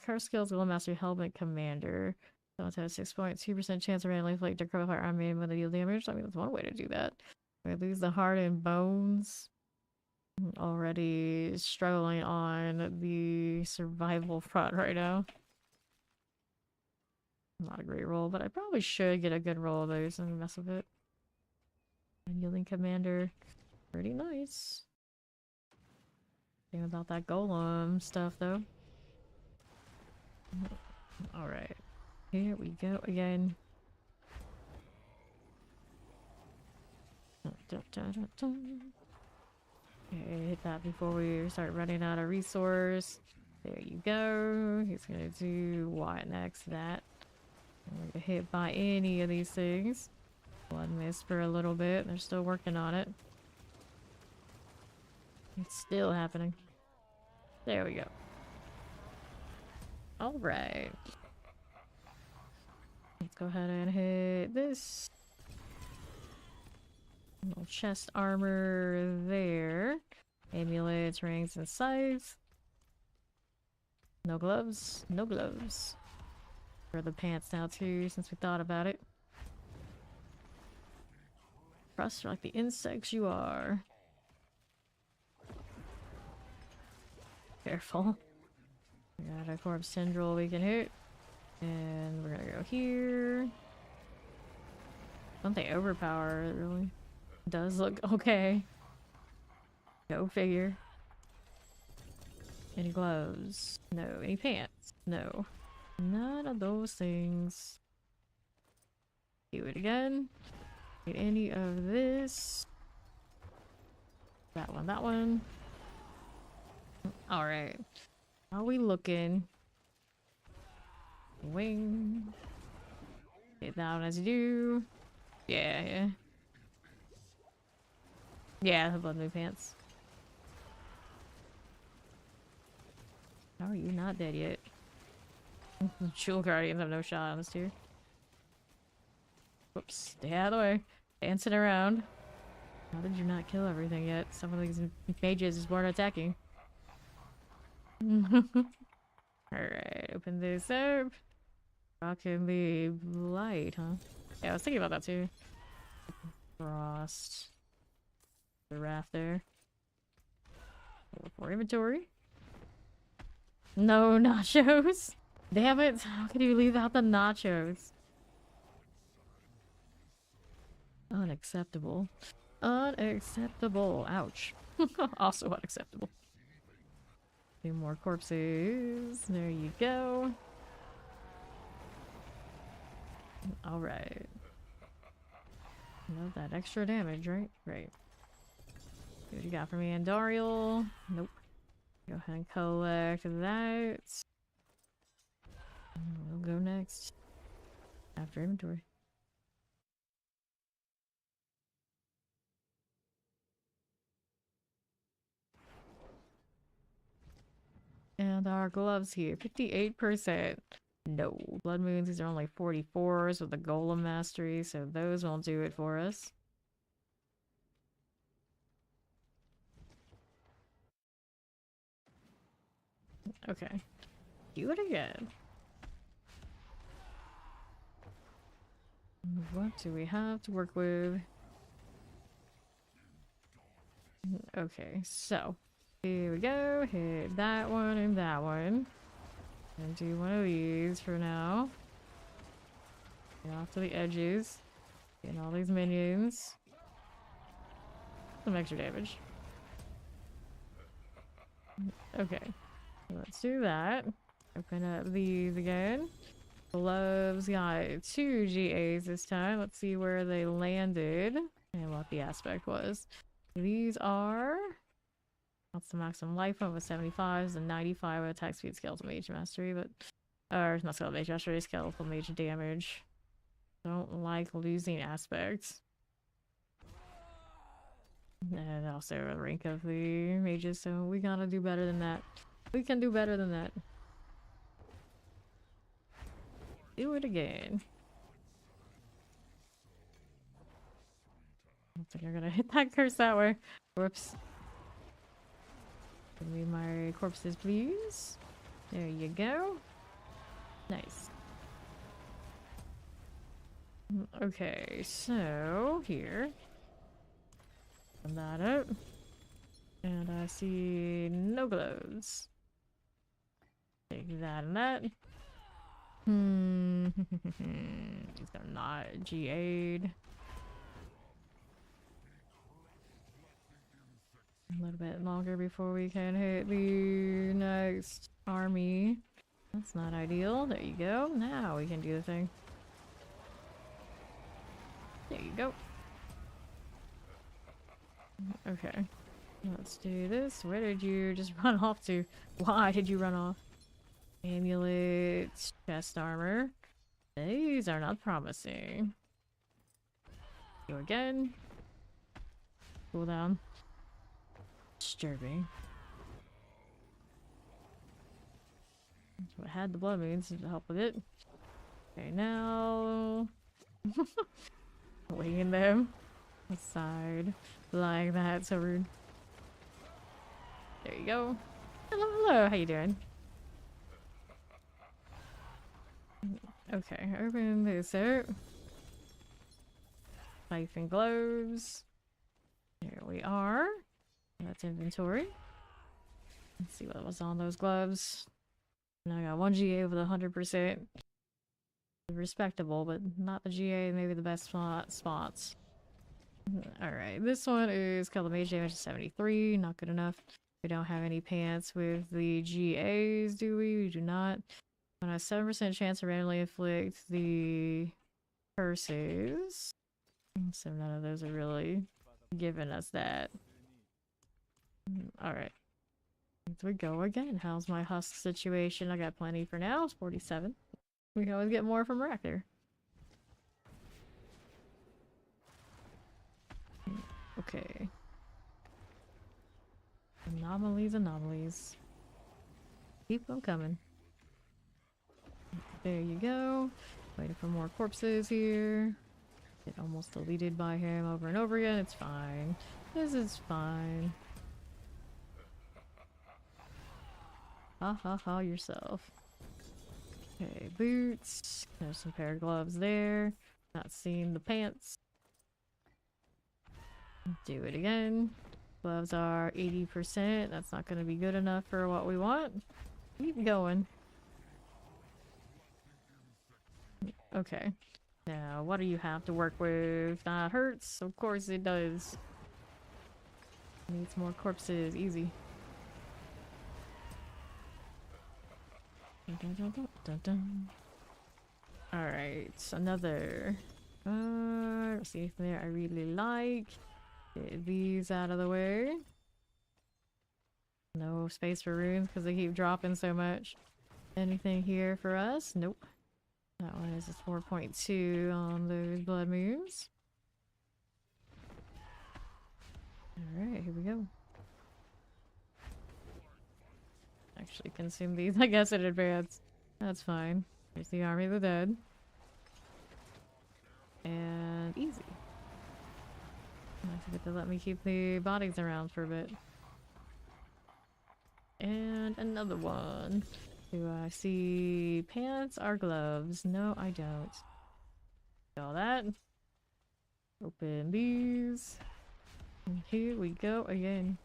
Curse skills will master helmet commander. So it's a 6.2% chance of randomly inflict a crowfire on me when they deal damage. I mean, that's one way to do that. I lose the heart and bones. I'm already struggling on the survival front right now. Not a great roll, but I probably should get a good roll of those and mess with it. Unyielding commander. Pretty nice. Thing about that golem stuff though. Alright. Here we go again. Okay, hit that before we start running out of resource. There you go. He's gonna do what next? That. I'm gonna get hit by any of these things. Blood mist for a little bit. They're still working on it. It's still happening. There we go. Alright. Let's go ahead and hit this. Little chest armor there. Amulets, rings, and scythes. No gloves. No gloves. For the pants now too, since we thought about it. Crust like the insects you are. Careful. We got a corpse tendril we can hit. And we're gonna go here. Don't they overpower it really? Does look okay. Go figure. Any gloves? No. Any pants? No. None of those things. Do it again. Get any of this. That one, that one. Alright. How are we looking? Wing. Get down as you do. Yeah. Yeah, the blood moon pants. How are you not dead yet? Jewel Guardians have no shot on this tier. Whoops. Stay out of the way. Dancing around. How did you not kill everything yet? Some of these mages just weren't attacking. Alright, open this up. Rocking the light, huh? Yeah, I was thinking about that too. Frost. The raft there. For inventory. No nachos. Damn it. How could you leave out the nachos? Unacceptable. Unacceptable. Ouch. Also unacceptable. Two more corpses. There you go. Alright. Love that extra damage, right? Right. See what you got for me, Andariel? Nope. Go ahead and collect that. We'll go next after inventory. And our gloves here, 58%. No. Blood moons, these are only 44s with the golem mastery, so those won't do it for us. Okay. Do it again. What do we have to work with? Okay, so here we go. Hit that one and that one. And do one of these for now. Get off to the edges. Getting all these minions. Some extra damage. Okay, let's do that. Open up these again. Gloves got 2 GAs this time. Let's see where they landed and what the aspect was. These are... That's the maximum life of a 75s and 95 attack speed, skeletal mage mastery, but... Or, not skeletal mage mastery, skeletal mage damage. Don't like losing aspects. And also a rank of the mages, so we gotta do better than that. We can do better than that. Do it again. I don't think I'm gonna hit that curse that way. Whoops. Give me my corpses, please. There you go. Nice. Okay, so here. Open that up. And I see no gloves. Take that and that. These are not GA'd. A little bit longer before we can hit the next army. That's not ideal. There you go. Now we can do the thing. There you go. Okay. Let's do this. Where did you just run off to? Why did you run off? Amulet, chest armor. These are not promising. Go again. Cool down. Disturbing. So I had the blood moons to help with it. Okay, now winging them aside like that. So rude. There you go. Hello, hello. How you doing? Okay, open this out. Knife and gloves. Here we are. That's inventory. Let's see what was on those gloves. Now I got 1 GA with 100%. Respectable, but not the GA, maybe the best spots. Alright, this one is color mage damage 73, not good enough. We don't have any pants with the GAs, do we? We do not. On a 7% chance to randomly inflict the curses. So none of those are really giving us that. Alright. Here we go again. How's my husk situation? I got plenty for now. It's 47. We can always get more from Raptor. Okay. Anomalies, anomalies. Keep them coming. There you go. Waiting for more corpses here. Get almost deleted by him over and over again. It's fine. This is fine. Ha ha ha yourself. Okay, boots. There's some pair of gloves there. Not seeing the pants. Do it again. Gloves are 80%. That's not going to be good enough for what we want. Keep going. Okay. Now, what do you have to work with? That hurts? Of course it does. Needs more corpses. Easy. Dun, dun, dun, dun, dun. Alright, another. See anything there I really like. Get these out of the way. No space for runes because they keep dropping so much. Anything here for us? Nope. That one is a 4.2 on those blood moons. Alright, here we go. Actually consume these, I guess, in advance. That's fine. Here's the army of the dead. And easy. I forget to let me keep the bodies around for a bit. And another one. Do I see pants or gloves? No, I don't. All that. Open these. And here we go again.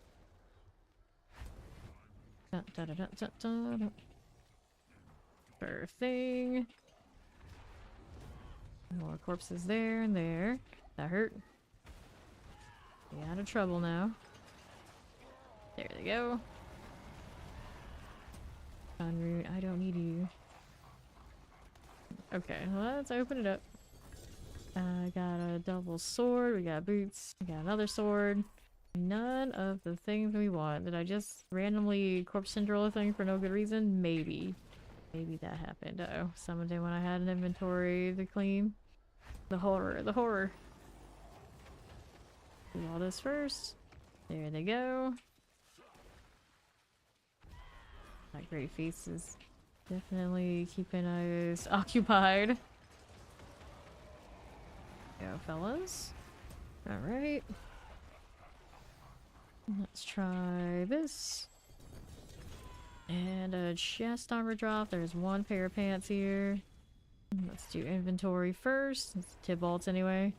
Dun, dun, dun, dun, dun, dun, dun. First thing. More corpses there and there. That hurt. We out of trouble now. There they go. Unroot, I don't need you. Okay, let's open it up. I got a double sword, we got boots, we got another sword. None of the things we want. Did I just randomly corpse syndrome a thing for no good reason? Maybe. Maybe that happened. Uh-oh. Summoned it when I had an inventory to clean. The horror, the horror. Do all this first. There they go. That great feast is definitely keeping us occupied. Go, fellas. Alright. Let's try this. And a chest armor drop. There's one pair of pants here. Let's do inventory first. It's Tybalt's anyway.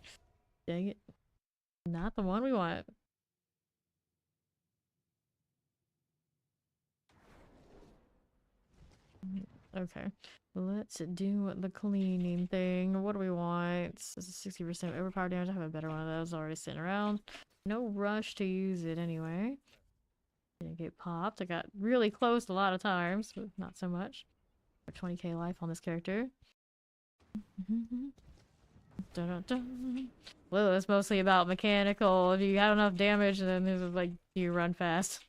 Dang it. Not the one we want. Okay. Let's do the cleaning thing. What do we want? This is 60% overpower damage. I have a better one of those already sitting around. No rush to use it anyway. Didn't get popped. I got really close a lot of times, but not so much. For 20k life on this character. Dun, dun, dun. Well, it's mostly about mechanical. If you have enough damage, then there's like, you run fast.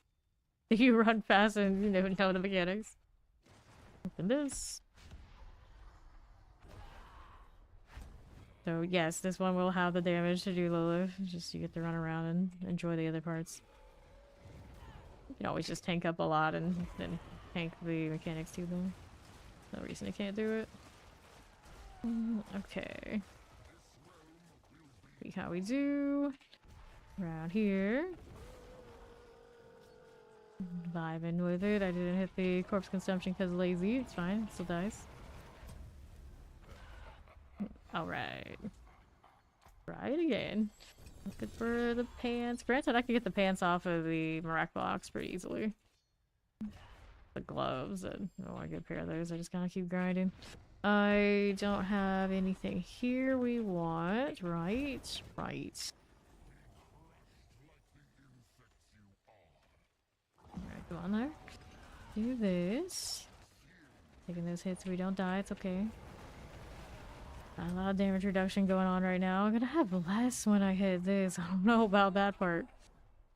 You run fast and you know the mechanics. Open this. So yes, this one will have the damage to do Lilith. Just you get to run around and enjoy the other parts. You can always just tank up a lot and then tank the mechanics too though. No reason you can't do it. Okay. See how we do. Around here. Vibing with it. I didn't hit the corpse consumption because lazy. It's fine. It still dies. Alright. Try it again. Good for the pants. Granted, I could get the pants off of the Mirac box pretty easily. The gloves. I don't want to get a pair of those. I just gotta keep grinding. I don't have anything here we want. Right. Right. Alright, go on there. Do this. Taking those hits so we don't die. It's okay. Got a lot of damage reduction going on right now. I'm gonna have less when I hit this. I don't know about that part.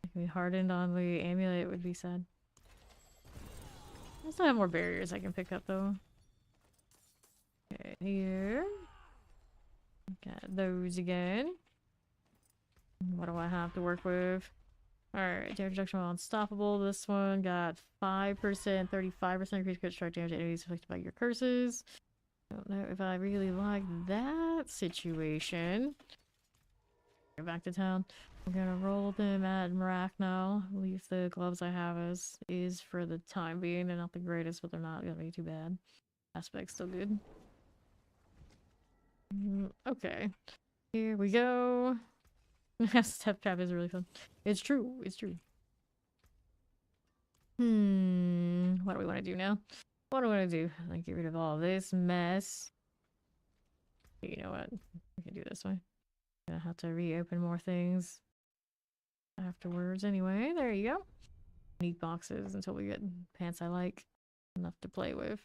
If we hardened on the amulet, it would be sad. I still have more barriers I can pick up though. Okay, here. Got those again. What do I have to work with? Alright, damage reduction while unstoppable. This one got 5%, 35% increased crit strike damage to enemies afflicted by your curses. Don't know if I really like that situation. Go back to town. I'm gonna roll them at Mirac now. Leave the gloves I have as is for the time being. They're not the greatest, but they're not gonna be too bad. Aspect's still good. Okay. Here we go. Step trap is really fun. It's true. It's true. What do we want to do now? What do I want to do? Like, get rid of all this mess. You know what? We can do it this way. Gonna have to reopen more things afterwards anyway. There you go. Need boxes until we get pants I like enough to play with.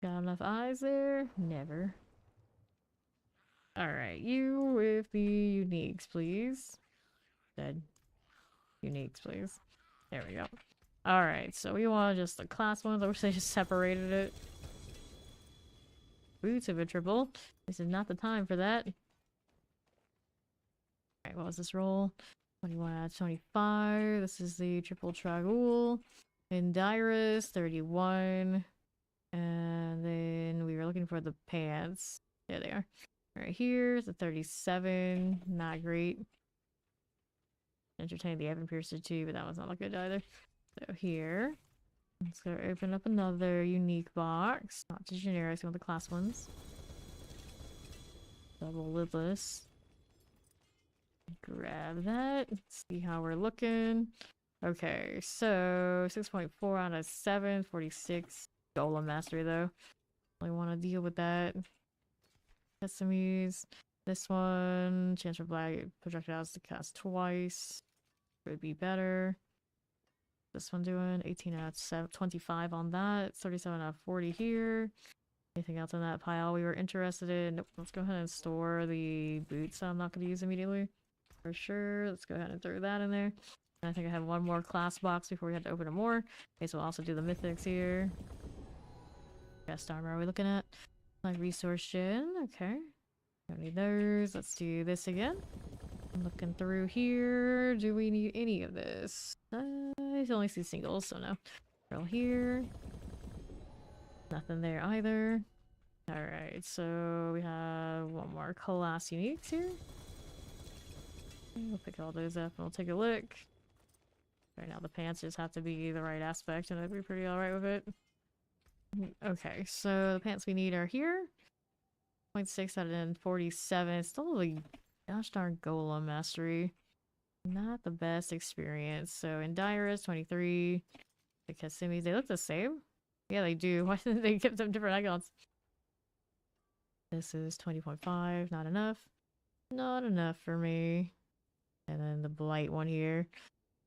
Got enough eyes there? Never. Alright, you with the uniques, please. Dead. Uniques, please. There we go. Alright, so we want just the class ones. I wish they just separated it. Boots of a triple. This is not the time for that. Alright, what was this roll? 21 out of 25. This is the triple Tragul. Indyrus, 31. And then we were looking for the pants. There they are. Right here, the 37. Not great. Entertain the Evan Piercer too, but that one's not good either. So here. Let's go open up another unique box. Not the generic, some of the class ones. Double lidless. Grab that. Let's see how we're looking. Okay, so 6.4 out of 7, 46. Golem Mastery though. Really want to deal with that. Sesames. This one, chance for black projectiles to cast twice. Would be better. This one doing 18 out of 25 on that. 37 out of 40 here. Anything else in that pile we were interested in? Nope. Let's go ahead and store the boots I'm not going to use immediately. For sure. Let's go ahead and throw that in there. And I think I have one more class box before we have to open it more. Okay, so we'll also do the mythics here. Best armor are we looking at? Like resource gen. Okay. Don't need those. Let's do this again. I'm looking through here. Do we need any of this? I only see singles, so no. Roll here. Nothing there either. Alright, so we have one more class uniques here. We'll pick all those up and we'll take a look. Right now the pants just have to be the right aspect and I'd be pretty alright with it. Okay, so the pants we need are here. 0.6 out of 47. Still a gosh darn Golem Mastery. Not the best experience. So Indyrus, 23. The Kasimis, they look the same. Yeah, they do. Why didn't they give them different icons? This is 20.5. Not enough. Not enough for me. And then the Blight one here.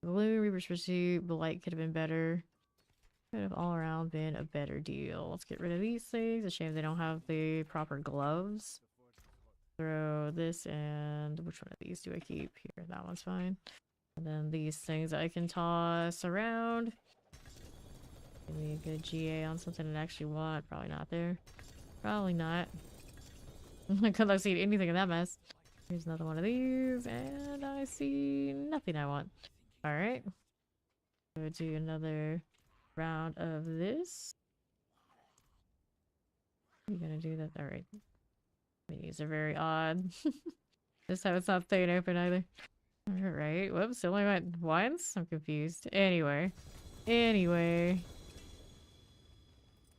Blue Reaper's Pursuit. Blight could have been better. Could have all around been a better deal. Let's get rid of these things. A shame they don't have the proper gloves. Throw this and which one of these do I keep? Here, that one's fine. And then these things I can toss around. Give me a good GA on something I actually want. Probably not there. Probably not. I couldn't see anything in that mess. Here's another one of these, and I see nothing I want. Alright. Go do another round of this. You're gonna do that? Alright. These are very odd. This time it's not staying open either. Alright. Whoops, it only went once? I'm confused. Anyway.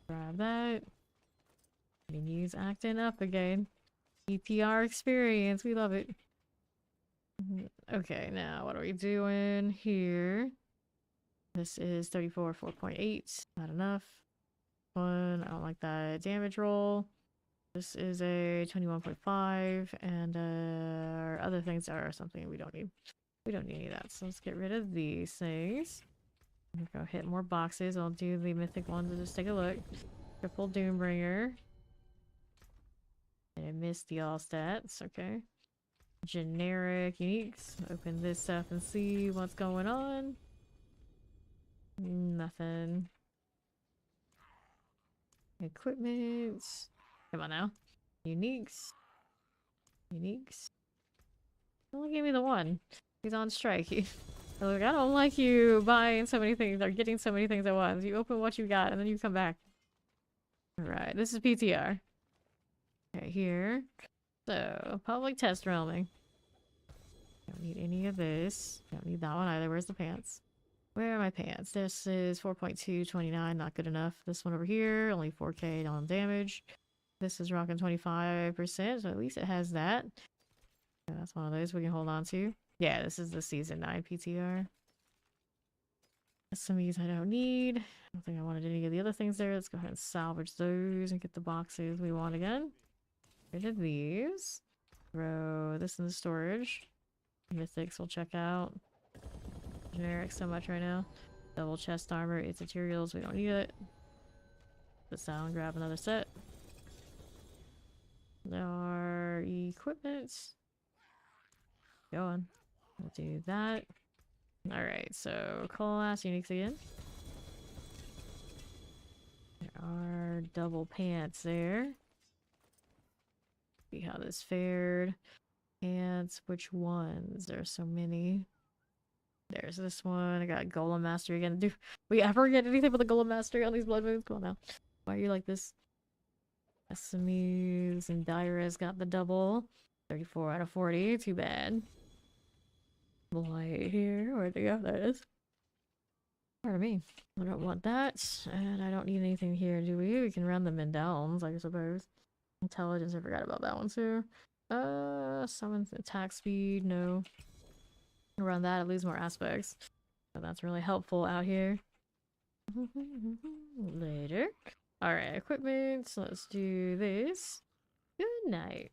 Grab that. Menus acting up again. PTR experience. We love it. Okay, now what are we doing here? This is 34, 4.8. Not enough. One. I don't like that damage roll. This is a 21.5. And our other things are something we don't need. We don't need any of that. So let's get rid of these things. Go hit more boxes. I'll do the mythic ones and just take a look. Triple Doombringer. And I missed the all stats. Okay. Generic uniques. Open this up and see what's going on. Nothing. Equipment. Come on now. Uniques. Only give me the one. He's on strike. Like, I don't like you buying so many things or getting so many things at once. You open what you got and then you come back. Alright, this is PTR. Okay, here. So, public test realming. Don't need any of this. Don't need that one either. Where's the pants? Where are my pants? This is 4.229, not good enough. This one over here, only 4k on damage. This is rocking 25%, so at least it has that. Yeah, that's one of those we can hold on to. Yeah, this is the Season 9 PTR. Some of these I don't need. I don't think I wanted any of the other things there. Let's go ahead and salvage those and get the boxes we want again. Rid of these. Throw this in the storage. Mythics we'll check out. Generic so much right now. Double chest armor, its materials, we don't need it. Put this down, grab another set. Our equipment. Go on. We'll do that. Alright, so class uniques again. There are double pants there. See how this fared. Pants, which ones? There are so many. There's this one. I got Golem Mastery again. Do we ever get anything with the Golem Mastery on these blood moons? Come on now. Why are you like this? SMEs and Dyra's got the double. 34 out of 40. Too bad. Blight here. Where'd they go? There it is. Pardon me. I don't want that. And I don't need anything here, do we? We can run them in downs, I suppose. Intelligence, I forgot about that one too. Summon attack speed, no. Around that, I lose more aspects. So that's really helpful out here. Later. Alright, equipment. So let's do this. Good night.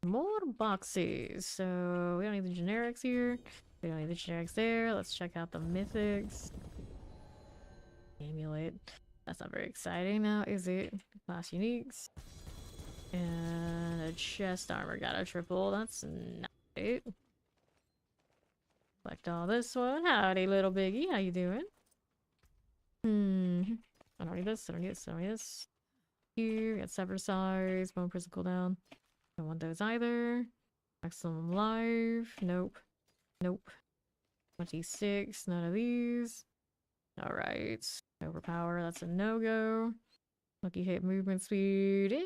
More boxes. So we don't need the generics here. We don't need the generics there. Let's check out the mythics. Amulet. That's not very exciting now, is it? Class uniques. And a chest armor got a triple. That's not it. Collect all this one. Howdy, little biggie. How you doing? I don't need this. I don't need this. I don't need this. Here, we got sever size. Bone prison cooldown. Don't want those either. Maximum life. Nope. Nope. 26. None of these. Alright. Overpower. That's a no-go. Lucky hit movement speed.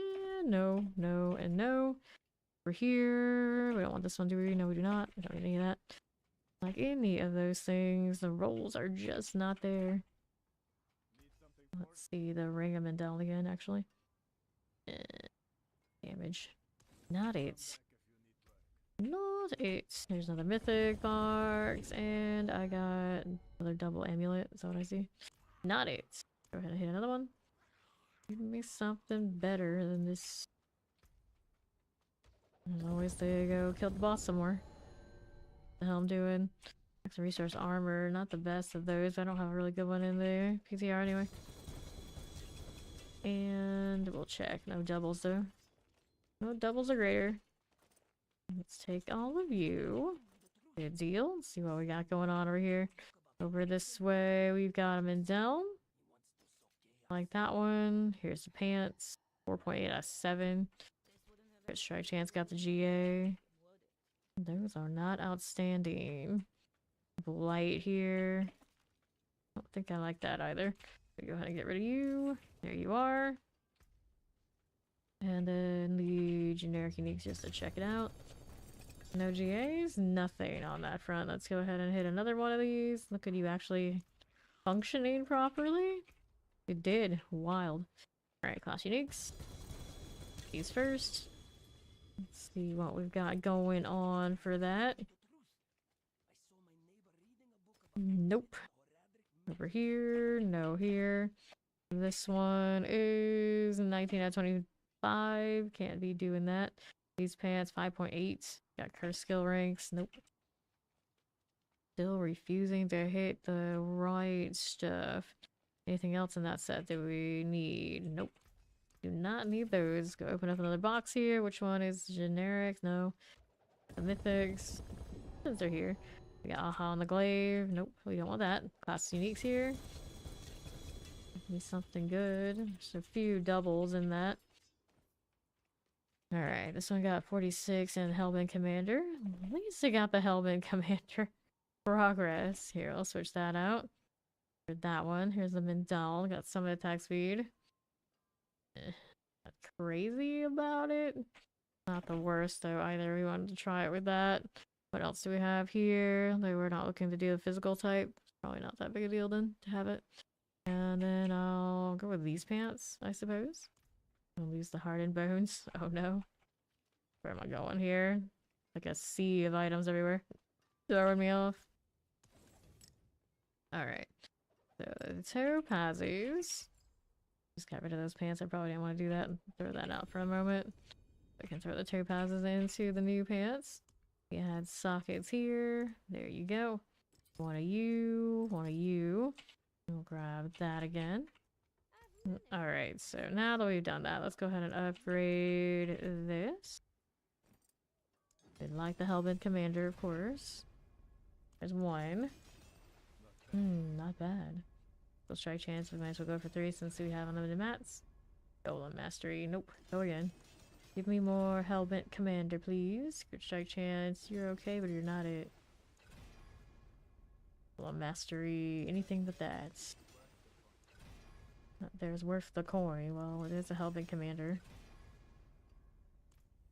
No, no, and no. We're here. We don't want this one, do we? No, we do not. We don't need any of that. Like any of those things, the rolls are just not there. Let's see the ring of down again, actually. Damage. Not it. Not it. There's another mythic box, and I got another double amulet. Is that what I see? Not it. Go ahead and hit another one. Give me something better than this. There's always to go kill the boss somewhere. What the hell I'm doing? Extra resource armor, not the best of those. I don't have a really good one in there. PTR anyway. And we'll check. No doubles though. No doubles are greater. Let's take all of you. Good deal. Let's see what we got going on over here. Over this way, we've got them in down. Like that one. Here's the pants. 4.8 out of 7. Crit strike chance got the GA. Those are not outstanding. Blight here. I don't think I like that either. Go ahead and get rid of you. There you are. And then the generic uniques just to check it out. No GAs, nothing on that front. Let's go ahead and hit another one of these. Look at you actually functioning properly. It did. Wild. Alright, class uniques. These first. Let's see what we've got going on for that. Nope. Over here. No here. This one is 19 out of 25. Can't be doing that. These pants, 5.8. Got curse skill ranks. Nope. Still refusing to hit the right stuff. Anything else in that set that we need? Nope. Do not need those. Go open up another box here. Which one is generic? No. The mythics. Since they're here. We got Aha on the glaive. Nope. We don't want that. Class uniques here. Need something good. There's a few doubles in that. Alright, this one got 46 and Hellbent Commander. At least I got the Hellbent Commander. Progress. Here, I'll switch that out. For that one. Here's the Mindal. Got some attack speed. Not crazy about it. Not the worst though either. We wanted to try it with that. What else do we have here? They were not looking to do the physical type. Probably not that big a deal then to have it. And then I'll go with these pants, I suppose. I'll lose the heart and bones. Oh no. Where am I going here? Like a sea of items everywhere. Throwing me off. Alright. So the topazes. Just got rid of those pants. I probably didn't want to do that. Throw that out for a moment. We can throw the topazes into the new pants. We had sockets here. There you go. One of you. One of you. We'll grab that again. Alright, so now that we've done that, let's go ahead and upgrade this. I'd like the Hellbent Commander, of course. There's one. Not bad. We'll strike chance. We might as well go for 3 since we have unlimited mats. Golem mastery. Nope. Go again. Give me more Hellbent Commander, please. Good strike chance. You're okay, but you're not it. Golem mastery. Anything but that. There's worth the coin. Well, it is a Hellbent Commander.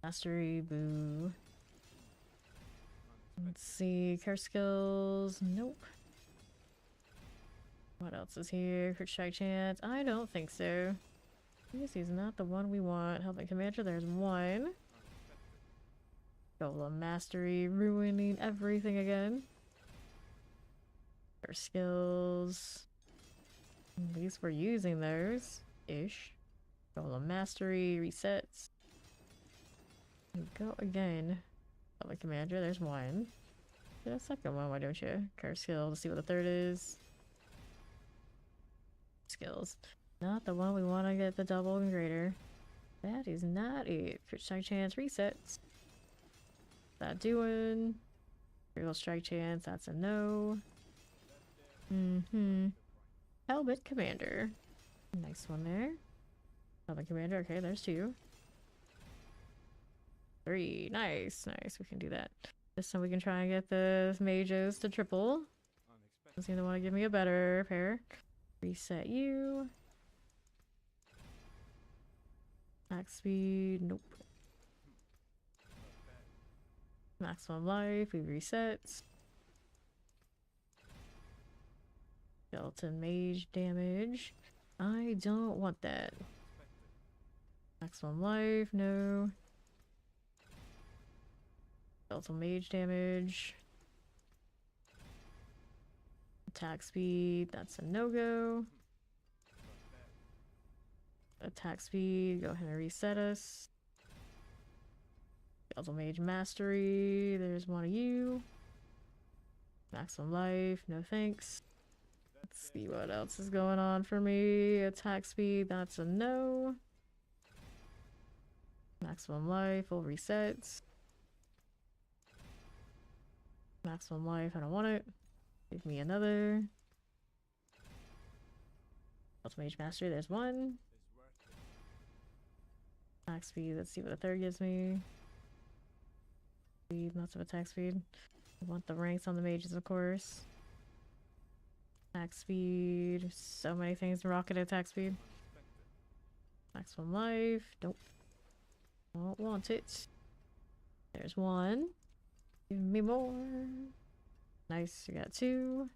Mastery. Boo. Let's see. Curse skills. Nope. What else is here? Crit strike chance. I don't think so. This is not the one we want. Helping Commander, there's 1. Golem Mastery, ruining everything again. Our skills. At least we're using those. Ish. Golem Mastery, resets. Go again. Helping Commander, there's 1. Get a second one, why don't you? Curse skill to see what the third is. Skills. Not the one we want to get the double and greater. That is not it. Crit strike chance resets. That doing. Critical strike chance, that's a no. Hellbent Commander. Nice one there. Hellbent Commander, okay, there's 2. 3. Nice, nice. We can do that. This time we can try and get the mages to triple. Doesn't seem to want to give me a better pair. Reset you. Max speed, nope. Maximum life, we reset. Skeleton mage damage. I don't want that. Maximum life, no. Skeleton mage damage. Attack speed, that's a no-go. Attack speed, go ahead and reset us. Skeletal Mage Mastery, there's 1 of you. Maximum life, no thanks. Let's see what else is going on for me. Attack speed, that's a no. Maximum life, full resets. Maximum life, I don't want it. Give me another. Skeletal Mage Mastery, there's 1. Attack speed, let's see what the third gives me. Speed, lots of attack speed. I want the ranks on the mages, of course. Attack speed, so many things. Rocket attack speed. Maximum life, nope. Don't want it. There's 1. Give me more. Nice, you got 2.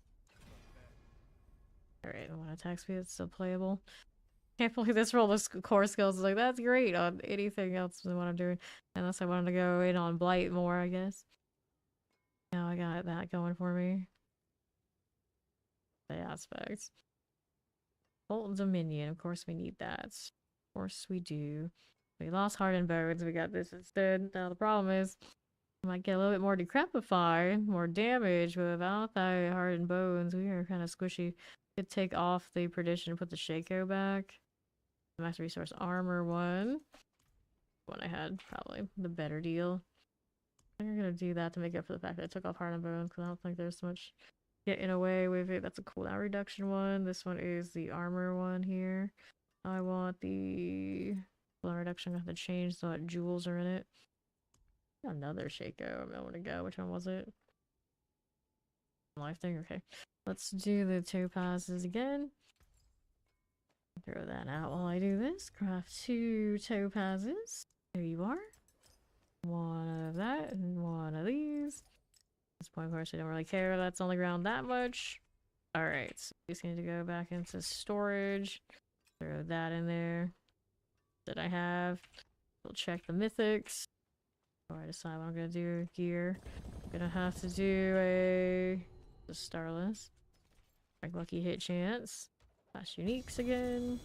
Alright, 1 attack speed, it's still playable. Can't believe this roll of core skills is like, that's great on anything else than what I'm doing. Unless I wanted to go in on Blight more, I guess. Now I got that going for me. The aspects. Bolt Dominion, of course we need that. Of course we do. We lost Hardened Bones, we got this instead. Now the problem is, I might get a little bit more Decrepify, more damage, but without that Hardened Bones, we are kind of squishy. Could take off the Perdition and put the Shaco back. Max resource armor 1. One I had, probably the better deal. I think I'm gonna do that to make up for the fact that I took off Heart and Bones because I don't think there's so much getting away with it. That's a cooldown reduction one. This one is the armor one here. I want the cooldown reduction. I have to change so that jewels are in it. Another Shaco. I want to go. Which one was it? Life thing? Okay. Let's do the topazes again. Throw that out while I do this. Craft 2 topazes. There you are. 1 of that and 1 of these. At this point, of course, I don't really care. That's only ground that much. Alright, so we just need to go back into storage. Throw that in there. That I have. We'll check the mythics. Before I decide what I'm gonna do. Gear. I'm gonna have to do the Starless. Like lucky hit chance. Flash uniques again.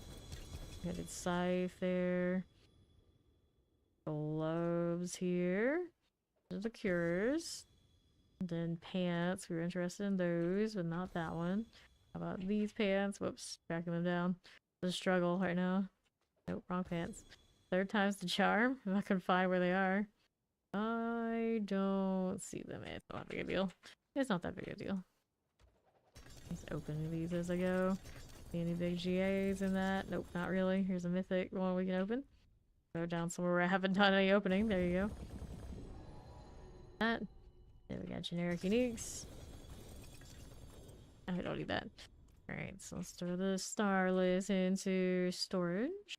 I did scythe there. Gloves here. Those are the cures. And then pants. We were interested in those, but not that one. How about these pants? Whoops, backing them down. It's a struggle right now. Nope, wrong pants. 3rd time's the charm. If I can find where they are. I don't see them. It's not that big a deal. It's not that big a deal. Just opening these as I go. Any big GAs in that? Nope, not really. Here's a mythic one we can open. Go down somewhere where I haven't done any opening. There you go. That. There we got generic uniques. Oh, we don't need that. Alright, so let's throw the Starless into storage.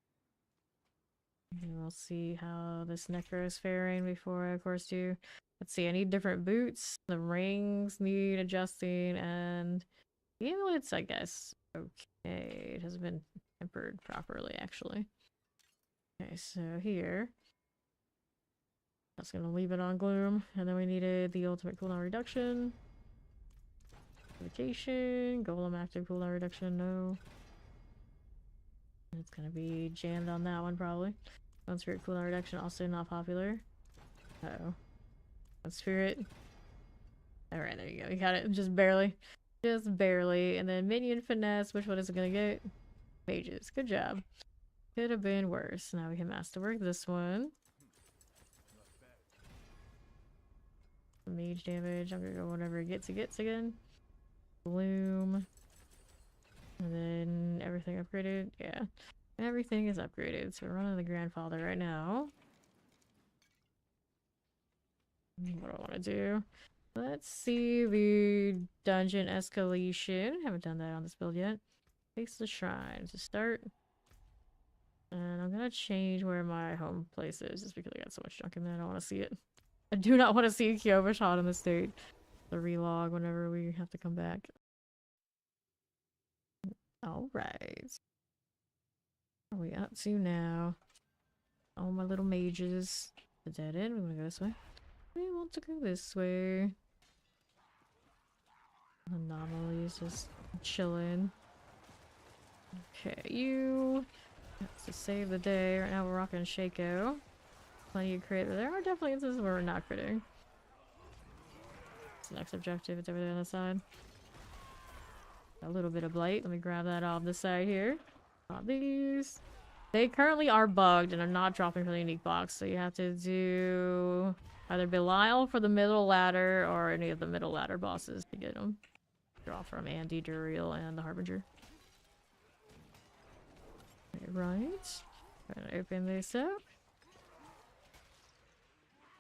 And we'll see how this Necro is faring before I, of course, do. Let's see, I need different boots. The rings need adjusting, and the amulets, I guess. Okay, it hasn't been tempered properly, actually. Okay, so here. That's gonna leave it on Gloom. And then we needed the ultimate cooldown reduction. Vacation. Golem active cooldown reduction, no. It's gonna be jammed on that one, probably. One spirit cooldown reduction, also not popular. Uh-oh. One spirit. Alright, there you go. You got it. Just barely. Just barely. And then minion finesse. Which one is it gonna get? Mages. Good job. Could have been worse. Now we can masterwork this one. Mage damage. I'm gonna go whatever it gets again. Bloom. And then everything upgraded. Yeah. Everything is upgraded. So we're running the grandfather right now. What do I want to do? Let's see the dungeon escalation. Haven't done that on this build yet. Face the shrine to start. And I'm gonna change where my home place is just because I got so much junk in there. I don't want to see it. I do not want to see Kyoba shot in the state. The relog whenever we have to come back. Alright. What are we up to now? All my little mages. The dead end. We want to go this way. We want to go this way. Anomalies just chilling. Okay, you. That's to save the day. Right now we're rocking Shaco. Plenty of crit, but there are definitely instances where we're not critting. It's the next objective. It's over there on the side. A little bit of blight. Let me grab that off the side here. Not these. They currently are bugged and are not dropping from the unique box, so you have to do either Belial for the middle ladder or any of the middle ladder bosses to get them. Draw from Andy, Duriel, and the Harbinger. Right. Gonna open this up.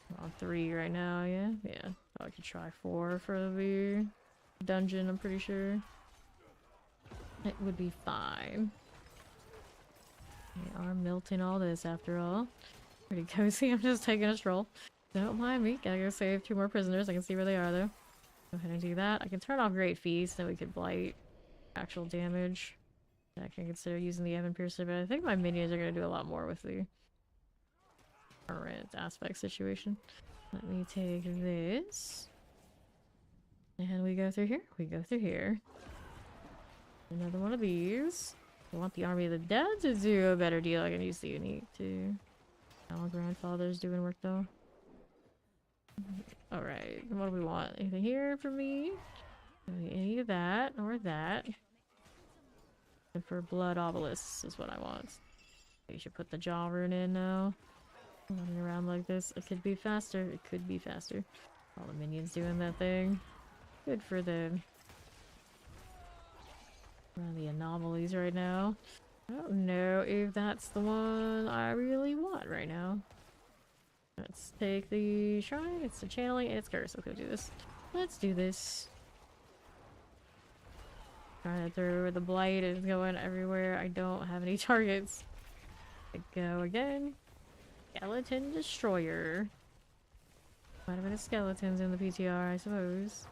I'm on 3 right now, yeah? Yeah. Oh, I could try 4 for the dungeon, I'm pretty sure. It would be fine. We are melting all this after all. Pretty cozy. I'm just taking a stroll. Don't mind me. Gotta go save 2 more prisoners. I can see where they are though. Go ahead and do that. I can turn off Great Feast, then we could blight actual damage. I can consider using the Evan Piercer, but I think my minions are gonna do a lot more with the current aspect situation. Let me take this. And we go through here. We go through here. Another one of these. I want the Army of the Dead to do a better deal. I can use the unique too. Our grandfather's doing work though. Alright, what do we want? Anything here for me? Any of that or that. And for blood obelisks is what I want. You should put the jaw rune in now. Running around like this. It could be faster. It could be faster. All the minions doing that thing. Good for them. Around the anomalies right now. I don't know if that's the one I really want right now. Let's take the shrine. It's the channeling. It's curse. Let's go do this. Let's do this. Trying to throw the blight is going everywhere. I don't have any targets. I go again. Skeleton destroyer. Might have been skeletons in the PTR, I suppose.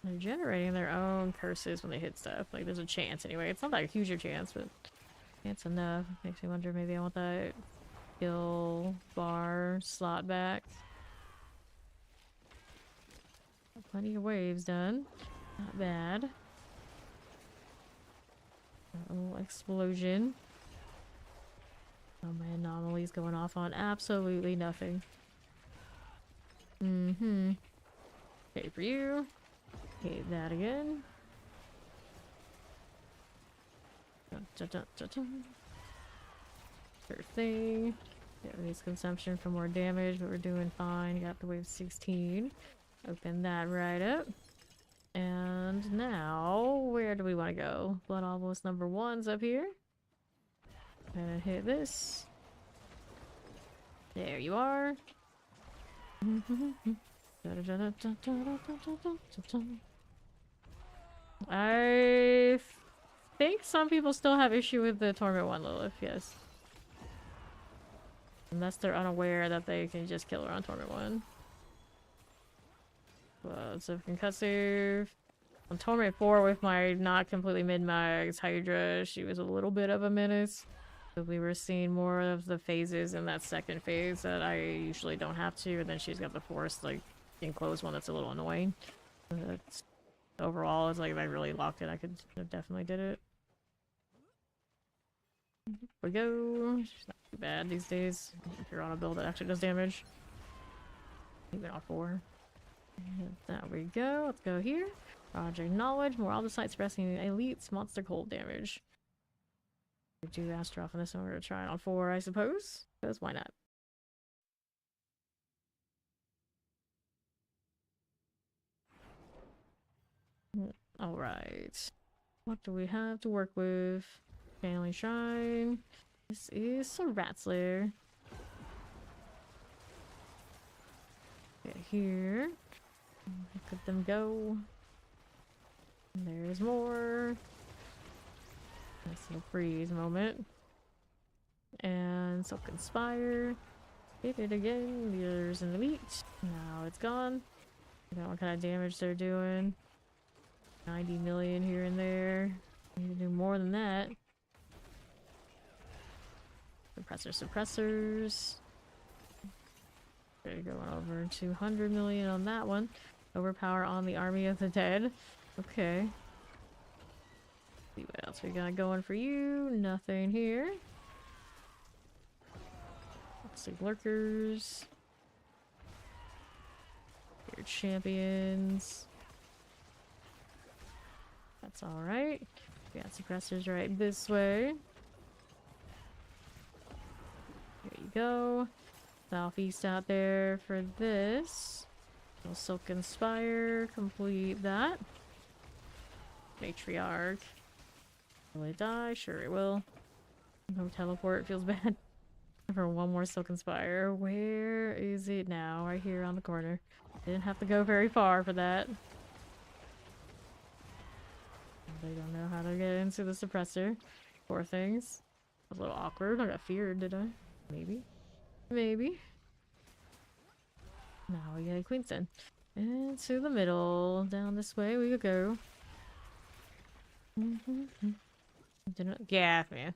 They're generating their own curses when they hit stuff. Like, there's a chance anyway. It's not that huge a chance, but it's enough. Makes me wonder, maybe I want that skill bar slot back. Plenty of waves done. Not bad. Oh, explosion. Oh, my anomaly's going off on absolutely nothing. Okay, for you. Okay, that again. Sure thing. Yeah, we need consumption for more damage, but we're doing fine. Got the wave 16. Open that right up. And now, where do we want to go? Blood Obelisk number 1's up here. And hit this. There you are. I think some people still have issue with the Torment 1 Lilith, yes. Unless they're unaware that they can just kill her on Torment 1. But so concussive. On Torment 4 with my not completely mid-max Hydra, she was a little bit of a menace. So we were seeing more of the phases in that second phase that I usually don't have to, and then she's got the forced, like, enclosed one that's a little annoying. But overall, it's like if I really locked it, I could have definitely did it. Here we go. She's not too bad these days. If you're on a build that actually does damage. Even on 4. And there we go. Let's go here. Project Knowledge. More all the sites pressing elites. Monster cold damage. We do Astroth on this one. We're gonna try it on 4, I suppose. Because why not? Alright. What do we have to work with? Family Shrine. This is a Ratslayer. Get here. Look at them go. And there's more. Nice little freeze moment. And so Conspire. Hit it again. There's an elite. Now it's gone. I don't know what kind of damage they're doing. 90 million here and there. Need to do more than that. Suppressors. Okay, going over 200 million on that one. Overpower on the Army of the Dead. Okay. See what else we got going for you. Nothing here. Let's see, lurkers. Your champions. That's alright. We got suppressors right this way. There you go. Southeast out there for this. Little Silken Spire. Complete that. Matriarch. Will it die? Sure it will. No teleport. Feels bad. For one more Silken Spire. Where is it now? Right here on the corner. Didn't have to go very far for that. They don't know how to get into the suppressor. Poor things. A little awkward. I got feared, did I? Maybe. Maybe. Now we get Queenson. And to the middle. Down this way we could go. Yeah, man.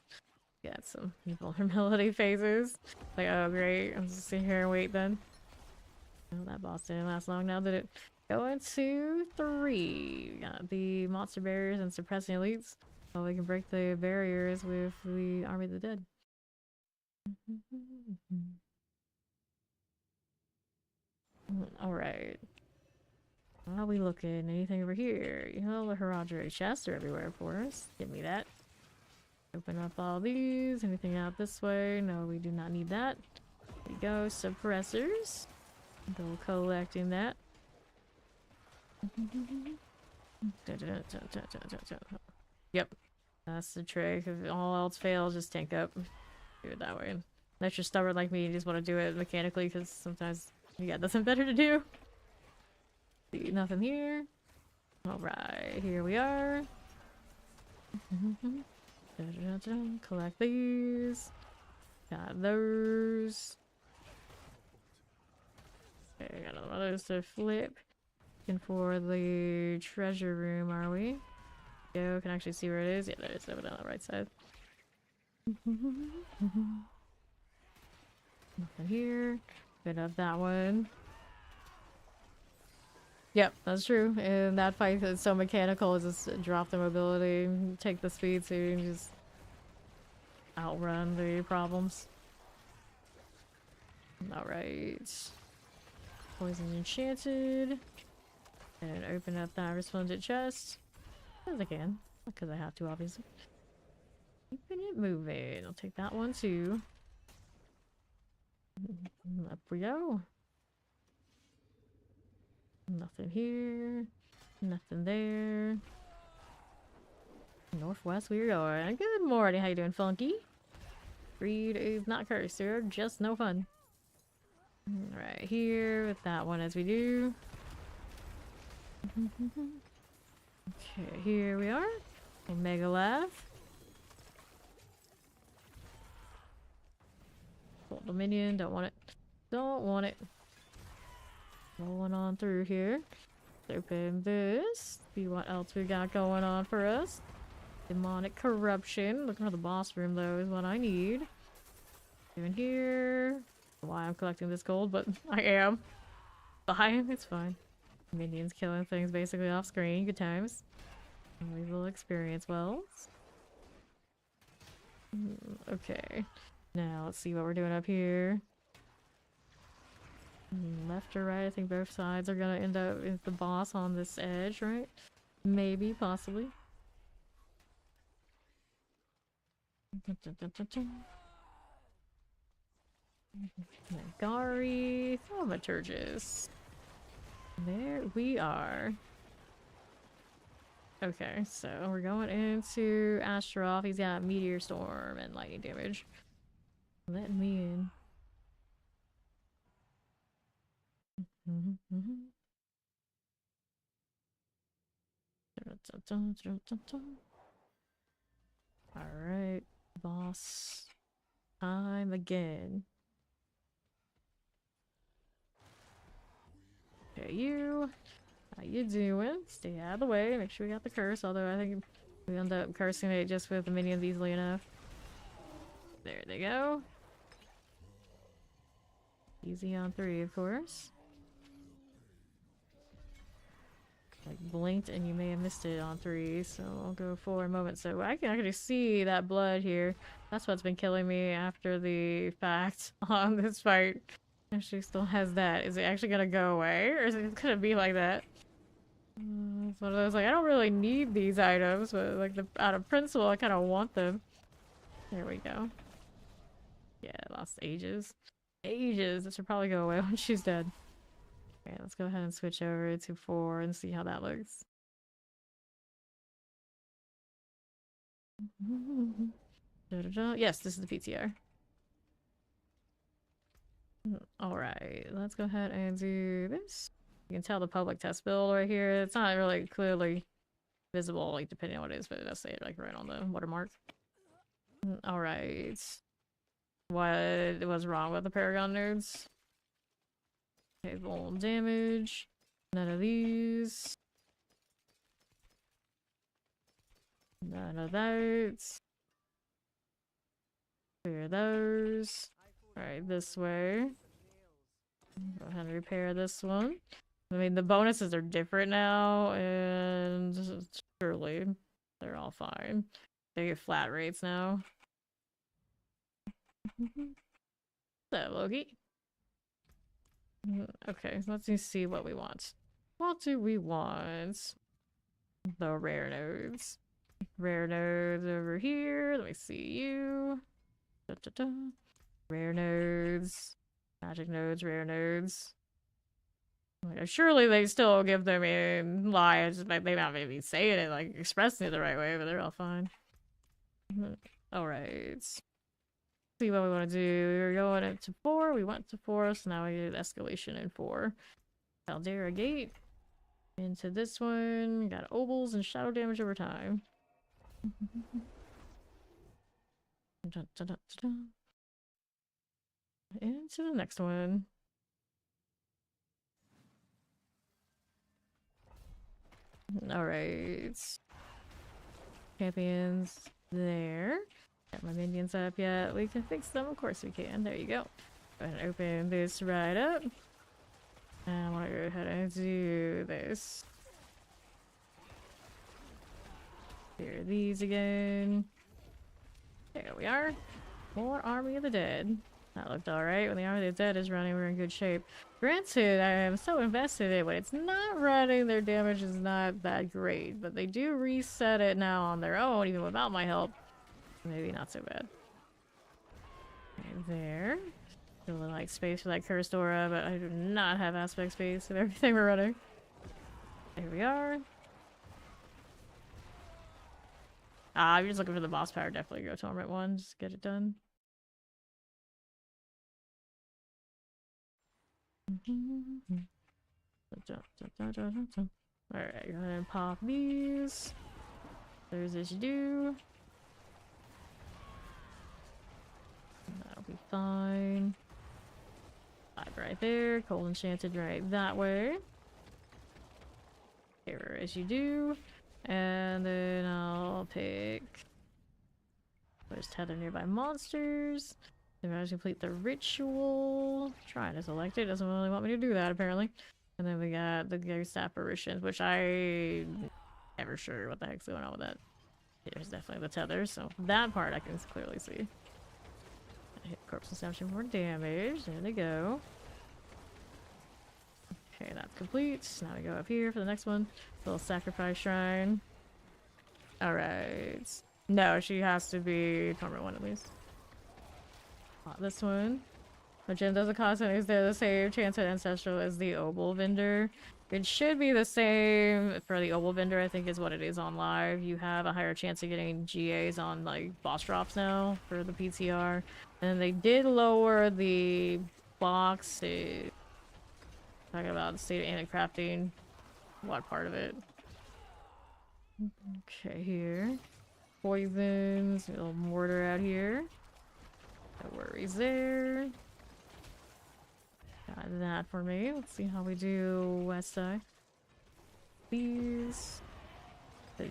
Got some vulnerability phases. Like, oh great. I'm just sitting here and wait then. Oh, that boss didn't last long now, did it? Going to 3. We got the monster barriers and suppressing elites. So we can break the barriers with the Army of the Dead. Alright. How are we looking? Anything over here? You know, the Herodric chests are everywhere for us. Give me that. Open up all these. Anything out this way? No, we do not need that. There we go. Suppressors. Go collecting that. Yep. That's the trick. If all else fails, just tank up. Do it that way. Unless you're stubborn like me, you just want to do it mechanically because sometimes you got nothing better to do. See, nothing here. Alright, here we are. Collect these. Got those. Okay, got another one of those to flip. Looking for the treasure room, are we? Go, can actually see where it is. Yeah, there it is over on the right side. Nothing here. Good up that one. Yep, that's true. And that fight is so mechanical, just drop the mobility, take the speed to just outrun the problems. Alright. Poison Enchanted. And open up that resplendent chest. As I can. Because I have to, obviously. Keeping it moving. I'll take that one too. Up we go. Nothing here. Nothing there. Northwest we are going. Good morning, how you doing, Funky? Greed is not cursed, they're just no fun. Right here with that one as we do. Okay, here we are. Omega Laugh. Hold the minion, don't want it. Don't want it. Rolling on through here. Open this. See what else we got going on for us. Demonic corruption. Looking for the boss room though is what I need. Doing here. Why I'm collecting this gold, but I am. Fine, it's fine. Minions killing things basically off screen. Good times. We will experience wells. Okay. Now let's see what we're doing up here. Left or right, I think both sides are gonna end up with the boss on this edge, right? Maybe, possibly. Nagari, Thaumaturgis. There we are. Okay, so we're going into Astaroth. He's got Meteor Storm and lightning damage. Let me in. Alright, boss. Time again. Okay, you. How you doing? Stay out of the way. Make sure we got the curse, although I think we end up cursing it just with the minions easily enough. There they go. Easy on 3, of course. Like blinked and you may have missed it on 3, so I'll go for a moment. So I can actually see that blood here. That's what's been killing me after the fact on this fight. And she still has that. Is it actually gonna go away, or is it gonna be like that? It's one of those, like, I don't really need these items, but like out of principle I kind of want them. There we go. Yeah, I lost ages. Ages! This should probably go away when she's dead. Okay, let's go ahead and switch over to 4 and see how that looks. Yes, this is the PTR. Alright, let's go ahead and do this. You can tell the public test build right here. It's not really clearly visible, like, depending on what it is, but it does say it, like, right on the watermark. Alright. What was wrong with the Paragon nodes? Okay, full damage. None of these. None of that. Clear those. Alright, this way. Go ahead and repair this one. I mean, the bonuses are different now, and surely they're all fine. They get flat rates now. So, Loki. Okay, let's see what we want. What do we want? The rare nodes. Rare nodes over here. Let me see you. Rare nodes. Magic nodes, rare nodes. Like, surely they still give them in lives, but they not maybe saying it, like expressing it the right way, but they're all fine. Alright. See what we want to do. We were going into 4, we went to 4, so now we did escalation in 4. Caldera Gate. Into this one. Got obols and shadow damage over time. Into the next one. Alright. Champions there. Got my minions up yet. We can fix them, of course we can. There you go. Go ahead and open this right up. And I want to go ahead and do this. Clear these again. There we are. More Army of the Dead. That looked alright. When the Army of the Dead is running, we're in good shape. Granted, I am so invested in it. When it's not running, their damage is not that great. But they do reset it now on their own, even without my help. Maybe not so bad. Right there. Still a, like, space for that cursed aura, but I do not have aspect space of everything we're running. Here we are. I'm just looking for the boss power. Definitely go Torment 1. Just get it done. Alright, go ahead and pop these. There's this do. That'll be fine. 5 right there. Cold Enchanted right that way. Here as you do. And then I'll pick... There's tether nearby monsters. Then I complete the ritual. Trying to select it. Doesn't really want me to do that apparently. And then we got the ghost apparitions, which I'm never sure what the heck's going on with that. There's definitely the tether, so that part I can clearly see. I hit corpse consumption for damage. There they go. Okay, that's complete. Now we go up here for the next one. Little sacrifice shrine. Alright. No, she has to be Torment 1 at least. This one. The gem doesn't cost any. Is there the same chance at Ancestral as the Obol vendor? It should be the same for the Obol vendor, I think is what it is on live. You have a higher chance of getting GAs on like boss drops now for the PTR. And they did lower the box to talking about the state of anti-crafting. What part of it? Okay, here. Poisons, a little mortar out here. No worries there. Got that for me. Let's see how we do west side. These.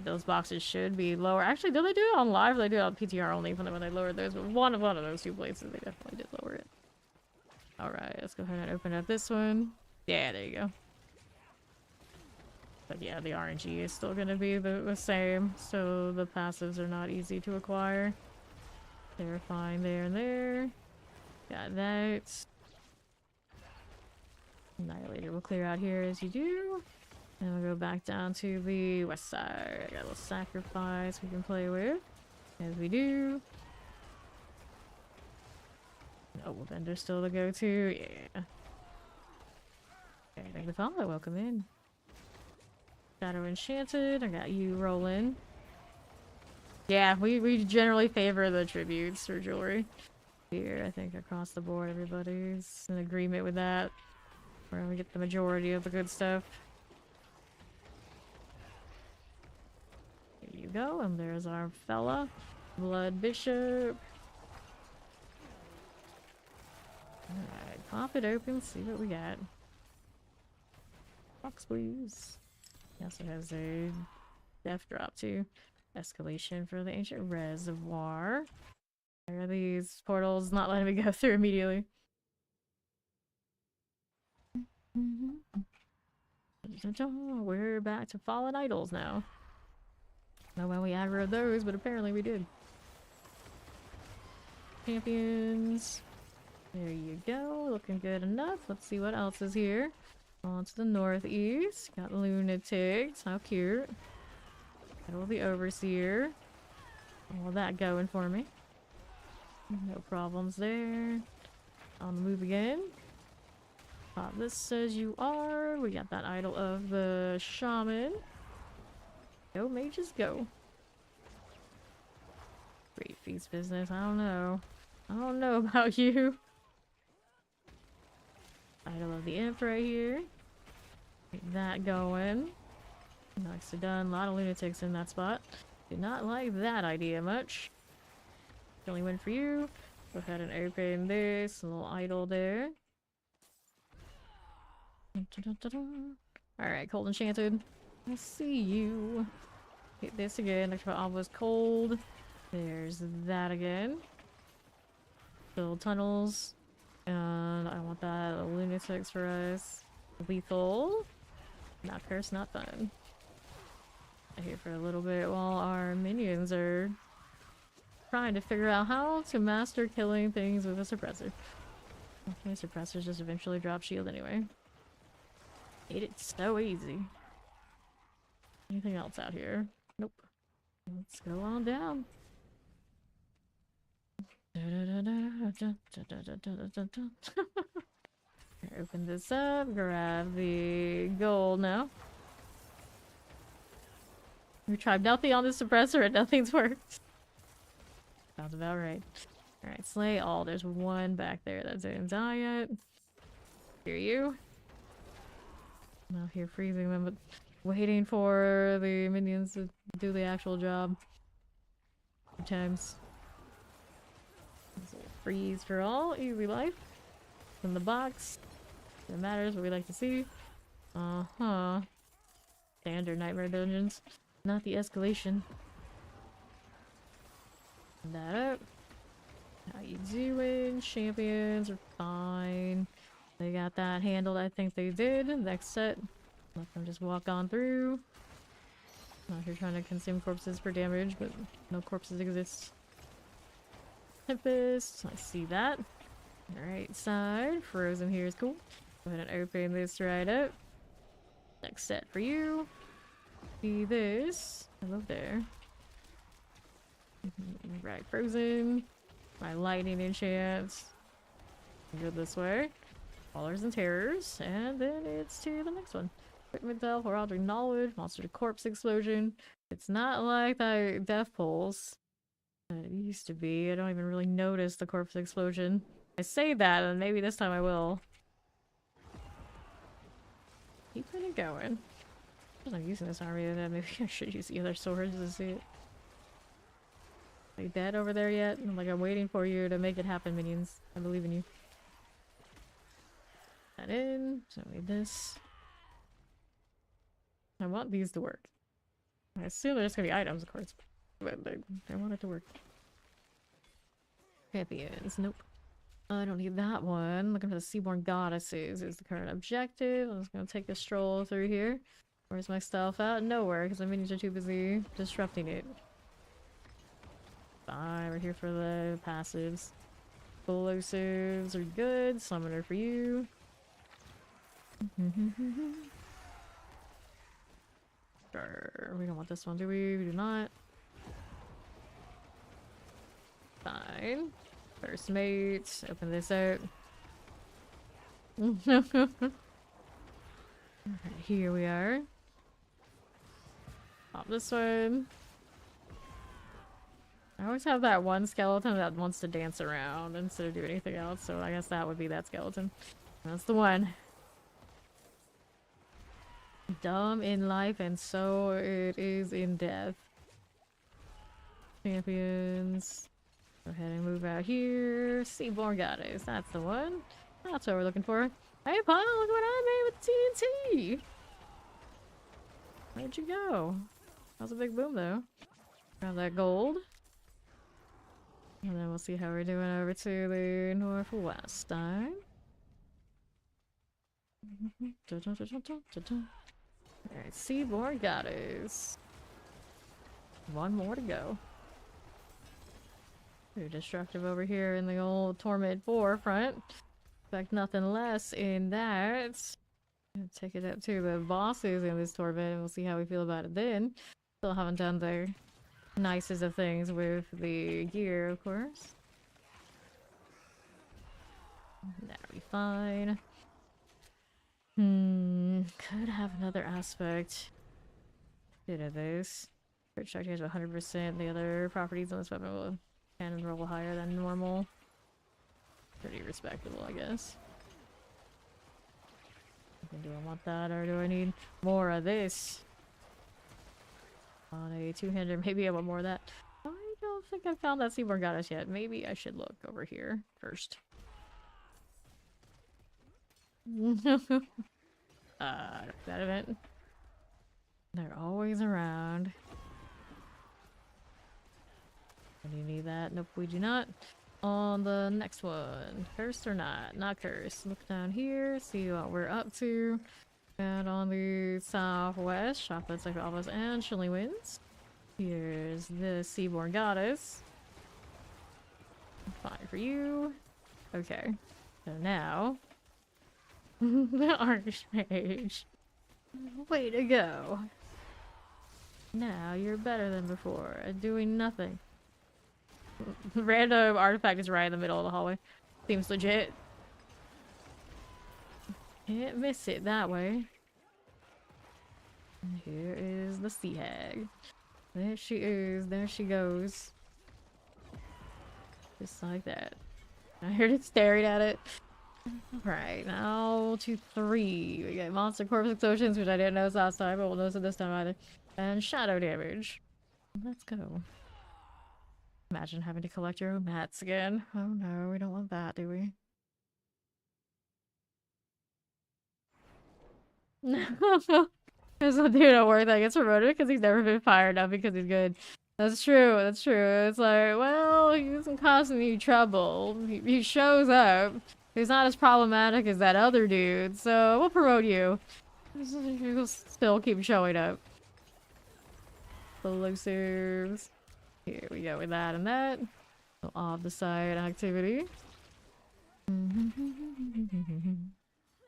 Those boxes should be lower. Actually, did they do it on live? They do it on PTR only when they lowered those. But one of those two places, they definitely did lower it. Alright, let's go ahead and open up this one. Yeah, there you go. But yeah, the RNG is still going to be the same. So the passives are not easy to acquire. They're fine there and there. Got that. Annihilator will clear out here as you do. And we'll go back down to the west side. I got a little sacrifice we can play with. As we do. Noble vendor still the go-to. Yeah. Okay, thank you for follow. Welcome in. Shadow Enchanted. I got you rolling. Yeah, we generally favor the tributes for jewelry. Here, I think across the board everybody's in agreement with that. Where we get the majority of the good stuff. Here you go, and there's our fella. Blood Bishop. Alright, pop it open, see what we got. Box, please. He also has a death drop too. Escalation for the ancient reservoir. Where are these portals not letting me go through immediately? We're back to fallen idols now. Know when we aggroed those, but apparently we did. Champions. There you go. Looking good enough. Let's see what else is here. On to the northeast. Got lunatics. How cute. Got the overseer. All that going for me. No problems there. On the move again. This says you are. We got that idol of the shaman. Go mages go. Great feast business. I don't know. I don't know about you. Idol of the imp right here. Get that going. Nicely done. A lot of lunatics in that spot. Did not like that idea much. Only win for you. Go ahead and open this. A little idol there. Alright, Cold Enchanted. I see you. Hit this again. Next one was cold. There's that again. Build tunnels. And I want that lunatics for us. Lethal. Not curse, not fun. I'm here for a little bit while our minions are trying to figure out how to master killing things with a suppressor. Okay, suppressors just eventually drop shield anyway. Made it so easy. Anything else out here? Nope. Let's go on down. Open this up, grab the gold now. We tried nothing on the suppressor and nothing's worked. Sounds about right. Alright, slay all. There's one back there that didn't die yet. Hear you. I'm out here freezing them, but waiting for the minions to do the actual job. Sometimes. Freeze for all. Easy life. In the box. It matters what we like to see. Uh-huh. Standard nightmare dungeons. Not the escalation. That up. How you doing? Champions are fine. They got that handled, I think they did. Next set. Let them just walk on through. Not here trying to consume corpses for damage, but no corpses exist. Tempest, I see that. Alright side, frozen here is cool. Go ahead and open this right up. Next set for you. See this. Hello there. Right, frozen. My lightning enchants. Go this way. Callers and terrors. And then it's to the next one. Equipment delve or object knowledge. Monster to corpse explosion. It's not like that death pulse. It used to be. I don't even really notice the corpse explosion. I say that, and maybe this time I will. Keeping it going. I'm not using this army, then maybe I should use the other swords to see it. Are you dead over there yet? I'm waiting for you to make it happen, minions. I believe in you. That in. So I need this. I want these to work. I assume there's gonna be items, of course. But I want it to work. Champions. Nope. I don't need that one. Looking for the Seaborn Goddesses is the current objective. I'm just gonna take a stroll through here. Where's my stuff out? Nowhere, because the minions are too busy disrupting it. Fine, we're here for the passives. Explosives are good. Summoner for you. Sure. We don't want this one, do we? We do not. Fine. First mate. Open this out. Alright, here we are. Pop this one. I always have that one skeleton that wants to dance around instead of do anything else, so I guess that would be that skeleton. That's the one. Dumb in life, and so it is in death. Champions. Go ahead and move out here. Seaborn Goddess, that's the one. That's what we're looking for. Hey, Paul, look what I made with TNT! Where'd you go? That was a big boom, though. Grab that gold. And then we'll see how we're doing over to the northwest side. Alright, Seaborn Goddess. One more to go. Pretty destructive over here in the old Torment 4 front. Expect nothing less in that. Take it up to the bosses in this Torment and we'll see how we feel about it then. Still haven't done the nicest of things with the gear, of course. That'll be fine. Could have another aspect. Did of this. Crit strike has 100%. The other properties on this weapon will cannon roll higher than normal. Pretty respectable, I guess. Do I want that or do I need more of this? On a two-hander, maybe I want more of that. I don't think I found that Seaborn Goddess yet. Maybe I should look over here first. That event. They're always around. Do you need that? Nope, we do not. On the next one. Cursed or not? Not cursed. Look down here, see what we're up to. And on the southwest, Shoplets like Alphas and Chilling Winds. Here's the Seaborn Goddess. Fine for you. Okay. So now... the Archmage. Way to go. Now you're better than before at doing nothing. Random artifact is right in the middle of the hallway. Seems legit. Can't miss it that way. And here is the Sea Hag. There she is. There she goes. Just like that. I heard it staring at it. Alright, now to 3. We got monster corpse explosions, which I didn't notice last time, but we'll notice it this time either. And shadow damage. Let's go. Imagine having to collect your own mats again. Oh no, we don't want that, do we? There's a dude at work that gets promoted because he's never been fired, not because he's good. That's true, that's true. It's like, well, he isn't causing you trouble. He shows up. He's not as problematic as that other dude, so we'll promote you. He'll still keep showing up. Explosives. Here we go with that and that. So off the side activity.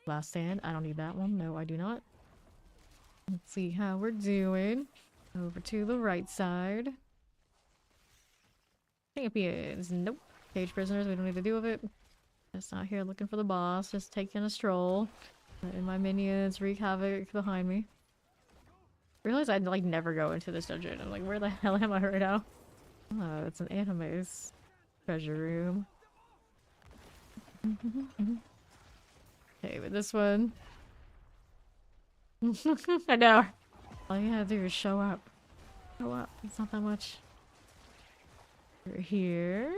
Last stand. I don't need that one. No, I do not. Let's see how we're doing. Over to the right side. Champions. Nope. Cage prisoners. We don't need to deal with it. Just out here looking for the boss. Just taking a stroll. And my minions wreak havoc behind me. I realized I'd like never go into this dungeon. I'm like, where the hell am I right now? Oh, it's an anime's treasure room. Okay, but this one. I know. All you gotta do is show up. Show up. It's not that much. We're here.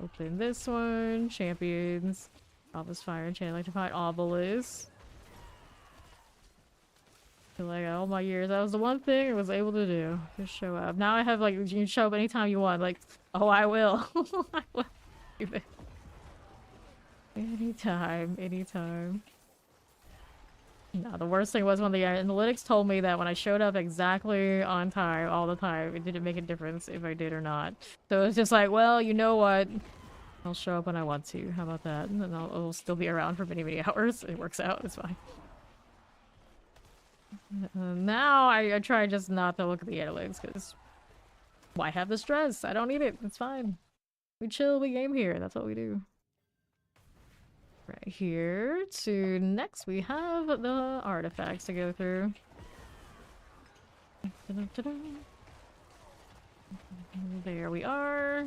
Open this one. Champions. Obelisk fire enchant. Like to find Obelisk. Like all my years, that was the one thing I was able to do. Just show up. Now I have like, you can show up anytime you want. Like, oh, I will. I will do it. Anytime, anytime. No, the worst thing was when the analytics told me that when I showed up exactly on time, all the time, it didn't make a difference if I did or not. So it was just like, well, you know what? I'll show up when I want to. How about that? And then I'll still be around for many, many hours. It works out. It's fine. Now I try just not to look at the analytics because why have the stress? I don't need it. It's fine. We chill, we game here. That's what we do. Right here to next we have the artifacts to go through. There we are.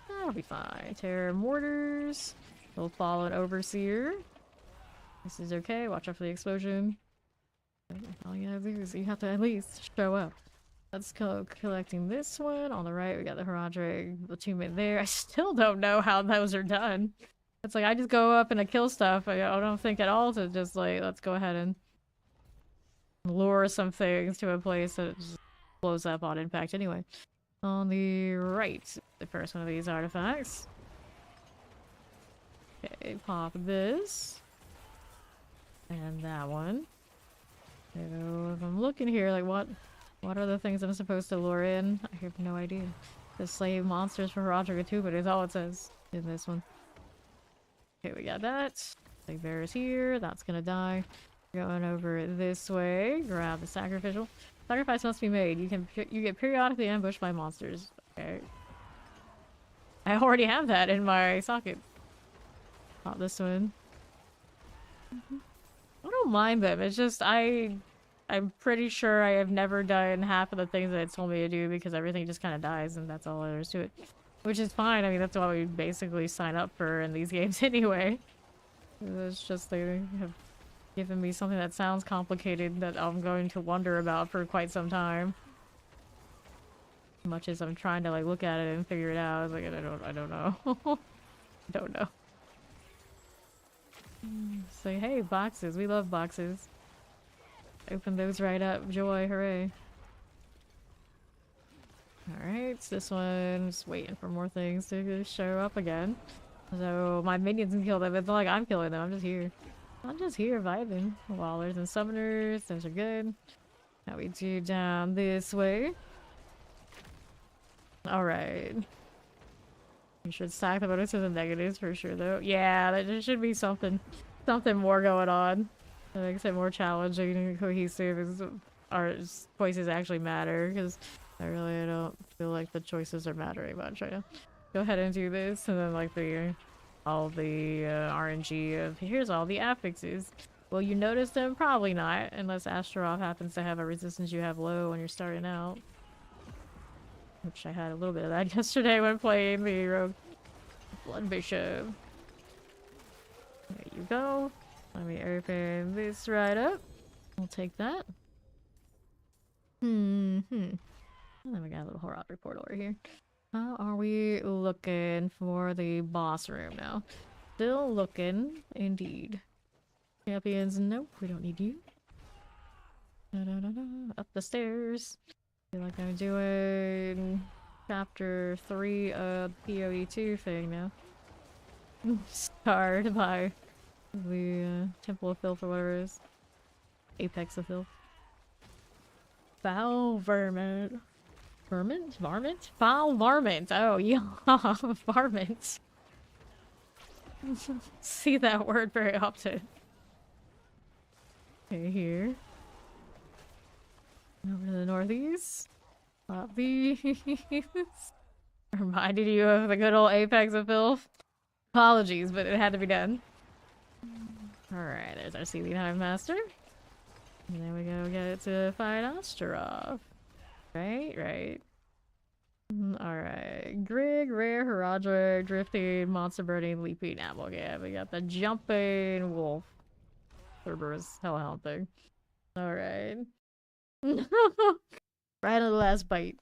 That'll be fine. Terror mortars. We'll follow an overseer. This is okay. Watch out for the explosion. All you have to do is you have to at least show up. Let's go collecting this one. On the right, we got the Herodric attunement there. I still don't know how those are done. It's like I just go up and I kill stuff. I don't think at all to just like, let's go ahead and lure some things to a place that just blows up on impact anyway. On the right, the first one of these artifacts. Okay, pop this. And that one. So if I'm looking here, like what are the things I'm supposed to lure in? I have no idea. The slave monsters for Roger Gatubit is all it says in this one. Okay, we got that. Slave bear is here. That's gonna die. Going over this way. Grab the sacrificial. Sacrifice must be made. You get periodically ambushed by monsters. Okay. I already have that in my socket. Not this one. I don't mind them. It's just I'm pretty sure I have never done half of the things that it told me to do because everything just kind of dies and that's all there is to it. Which is fine. I mean, that's what we basically sign up for in these games anyway. It's just they have given me something that sounds complicated that I'm going to wonder about for quite some time. As much as I'm trying to like look at it and figure it out, I was like, I don't know. I don't know. Say, hey, boxes. We love boxes. Open those right up. Joy, hooray. Alright, this one's waiting for more things to show up again. So my minions can kill them. It's not like I'm killing them. I'm just here. I'm just here vibing. Wallers and summoners. Those are good. Now we do down this way. Alright. You should stack the bonuses and negatives for sure though. Yeah, there should be something more going on. That makes it more challenging and cohesive as our choices actually matter, because I don't feel like the choices are mattering much right now. Go ahead and do this, and then like all the RNG of here's all the affixes. Will you notice them? Probably not, unless Astaroth happens to have a resistance you have low when you're starting out. Which I had a little bit of that yesterday when playing the Rogue Blood Bishop. There you go. Let me open this right up. I'll take that. And then we got a little horror report over here. How are we looking for the boss room now? Still looking, indeed. Champions, nope, we don't need you. Up the stairs. I feel like I'm doing chapter 3 of PoE2 thing now. Starred by the Temple of Filth or whatever it is. Apex of Filth. Foul vermin. Vermint? Varmint? Foul varmint! Oh, yeah, varmint. See that word very often. Okay, here. Over to the northeast. These. Reminded you of the good old Apex of Filth. Apologies, but it had to be done. Alright, there's our Seaweed Hive Master. And then we go get it to fight Astaroth. Right. Alright. Grig, Rare, Herodric, Drifting, Monster Burning, Leaping, Apple. Yeah, we got the Jumping Wolf. Cerberus Hellhound thing. Alright. Right on the last bite.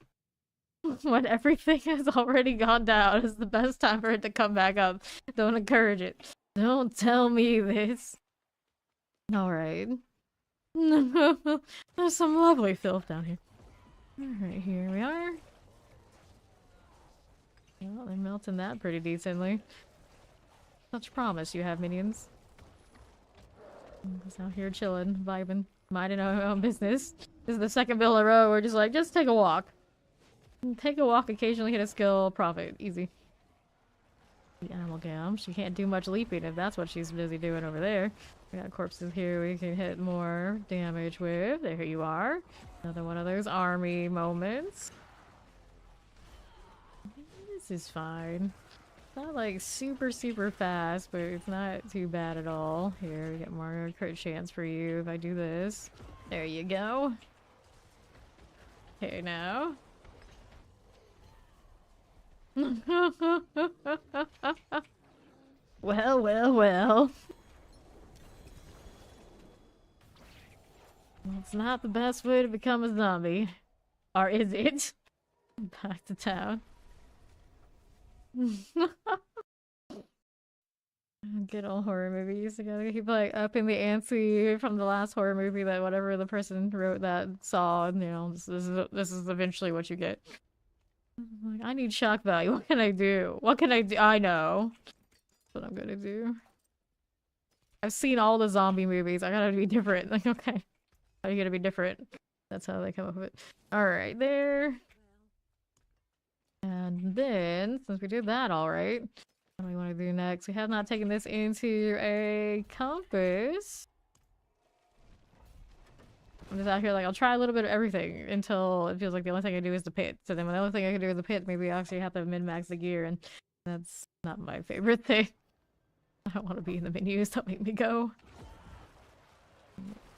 When everything has already gone down, is the best time for it to come back up. Don't encourage it. Don't tell me this. Alright. There's some lovely filth down here. Alright, here we are. Well, they're melting that pretty decently. Such promise you have, minions. Just out here chilling, vibing, minding our own business. This is the second build in a row. We're just like, just take a walk. Take a walk, occasionally hit a skill, profit. Easy. The animal gam. She can't do much leaping if that's what she's busy doing over there. We got corpses here we can hit more damage with. There you are. Another one of those army moments. This is fine. Not like super fast, but it's not too bad at all. Here, we get more crit chance for you if I do this. There you go. Okay, now. Well. It's not the best way to become a zombie. Or is it? Back to town. Good old horror movies. You gotta keep like upping the ante from the last horror movie that whatever the person wrote that saw, and you know, this is eventually what you get. Like, I need shock value. What can I do? What can I do? I know. That's what I'm gonna do. I've seen all the zombie movies. I gotta be different. Like, okay. How are you gonna be different? That's how they come up with it. Alright, there. And then, since we did that alright, what do we want to do next? We have not taken this into a compass. I'm just out here like, I'll try a little bit of everything until it feels like the only thing I do is the pit. So then when the only thing I can do is the pit, maybe I actually have to min-max the gear, and that's not my favorite thing. I don't want to be in the menus, don't make me go.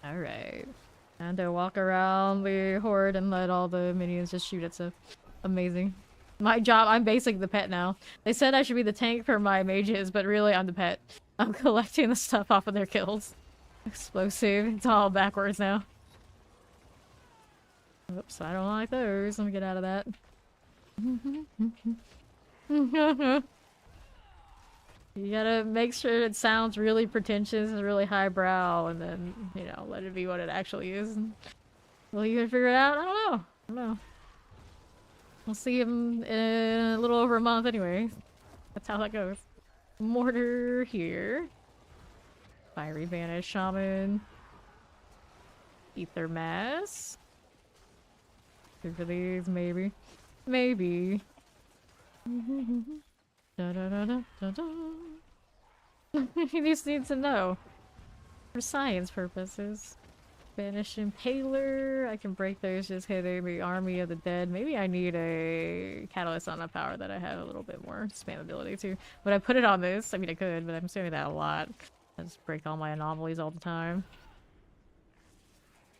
Alright. And to walk around the horde and let all the minions just shoot at stuff. Amazing. My job, I'm basically the pet now. They said I should be the tank for my mages, but really I'm the pet. I'm collecting the stuff off of their kills. Explosive. It's all backwards now. Oops, I don't like those. Let me get out of that. You gotta make sure it sounds really pretentious and really highbrow, and then, you know, let it be what it actually is. Will you figure it out? I don't know. We'll see him in a little over a month anyway. That's how that goes. Mortar here. Fiery Vanish Shaman. Ether Mass. Good for these, maybe. Maybe. Da da da da da da. You just need to know. For science purposes. Vanish Impaler. I can break those just hitting the Army of the Dead. Maybe I need a Catalyst on a power that I have a little bit more spam ability to. Would I put it on this? I mean, I could, but I'm assuming that a lot. I just break all my anomalies all the time.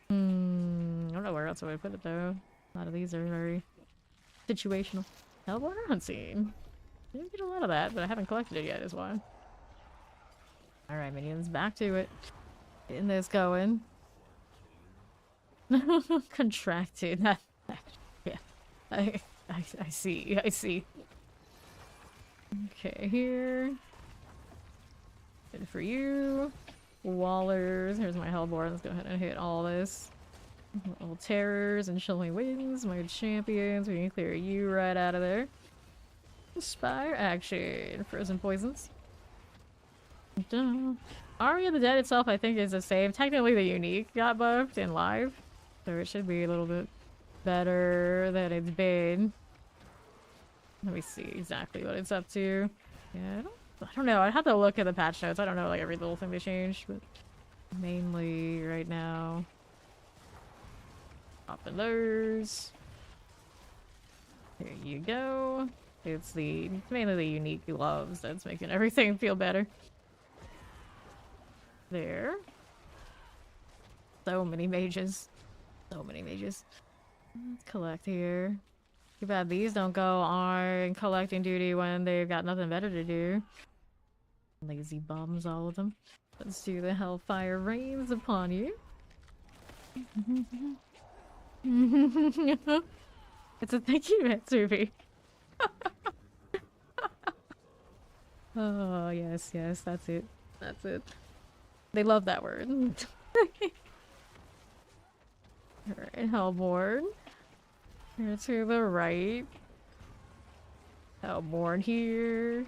I don't know where else I would put it though. A lot of these are very situational. Hellborn Unseen. I didn't get a lot of that, but I haven't collected it yet, is why. Alright, minions, back to it. Getting this going. Contracted. Yeah. I see. I see. Okay, here. Good for you. Wallers. Here's my Hellborn. Let's go ahead and hit all this. Little terrors and chilling wings. My champions. We can clear you right out of there. Spire action. Frozen poisons. Army of the Dead itself, I think, is the same. Technically, the unique got buffed in live, so it should be a little bit better than it's been. Let me see exactly what it's up to. Yeah, I don't know. I'd have to look at the patch notes. I don't know like every little thing they changed, but mainly right now, popping those. Here you go. It's mainly the unique gloves that's making everything feel better. There. So many mages. So many mages. Let's collect here. Too bad these don't go on collecting duty when they've got nothing better to do. Lazy bums, all of them. Let's do the Hellfire rains upon you. It's a thank you, Matsubi. Oh, yes, yes, that's it. That's it. They love that word. Alright, Hellborn. Here to the right. Hellborn here.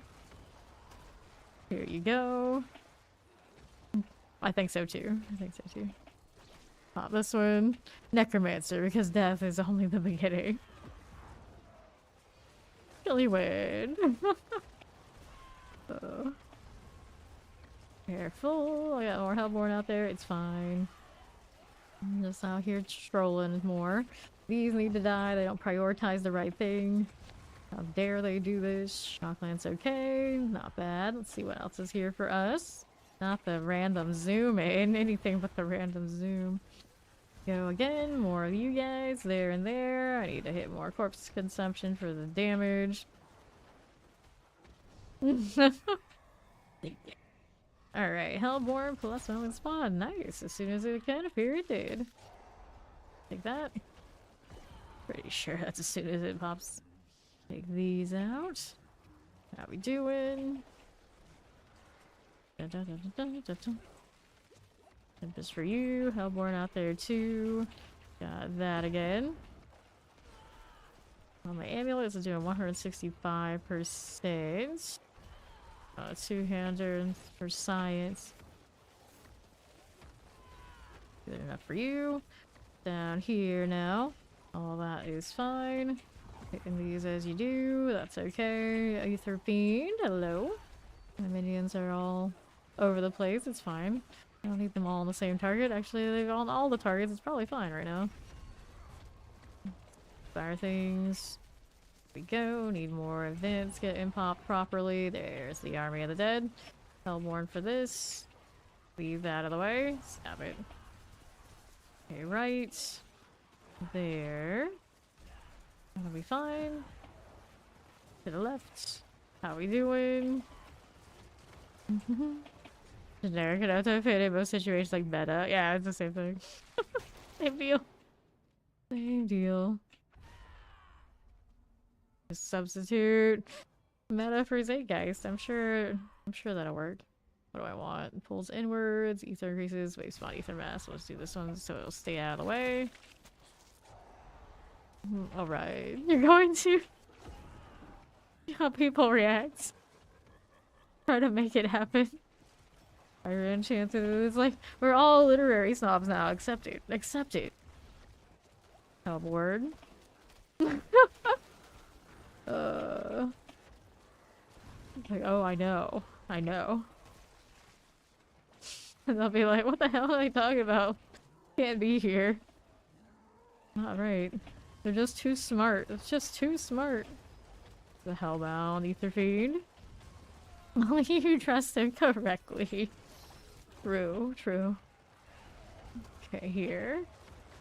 Here you go. I think so too. I think so too. Pop this one. Necromancer, because death is only the beginning. Really win. Oh. Careful. I got more Hellborn out there. It's fine. I'm just out here trolling more. These need to die. They don't prioritize the right thing. How dare they do this? Shockland's okay. Not bad. Let's see what else is here for us. Not the random zoom in. Anything but the random zoom. Go again. More of you guys. There and there. I need to hit more corpse consumption for the damage. Alright, Hellborn plus one spawn. Nice. As soon as it can appear, it did. Take that. Pretty sure that's as soon as it pops. Take these out. How we doing? Tempest for you. Hellborn out there too. Got that again. Well, my amulets are doing 165%. Two-hander for science. Good enough for you. Down here now. All that is fine. Hitting these as you do. That's okay. Aether Fiend. Hello. My minions are all over the place. It's fine. I don't need them all on the same target. Actually, they're on all the targets. It's probably fine right now. Fire things. We go. Need more events. Get popped properly. There's the Army of the Dead. Hellborn for this. Leave that out of the way. Stab it. Okay, right. There. That'll be fine. To the left. How we doing? Generic enough to fit in most situations like meta. Yeah, it's the same thing. Same deal. Same deal. Just substitute meta for Zeitgeist. I'm sure that'll work. What do I want? Pulls inwards, ether increases, wave spawn, ether mass. Let's do this one so it'll stay out of the way. Alright. You're going to see how people react. Try to make it happen. Fire enchanted. It's like we're all literary snobs now. Accept it. Accept it. Hellborn. Like, oh, I know. I know. And they'll be like, what the hell are they talking about? Can't be here. Not right. They're just too smart. It's just too smart. The Hellbound Ether Fiend. Only you trust him correctly. True, true. Okay, here.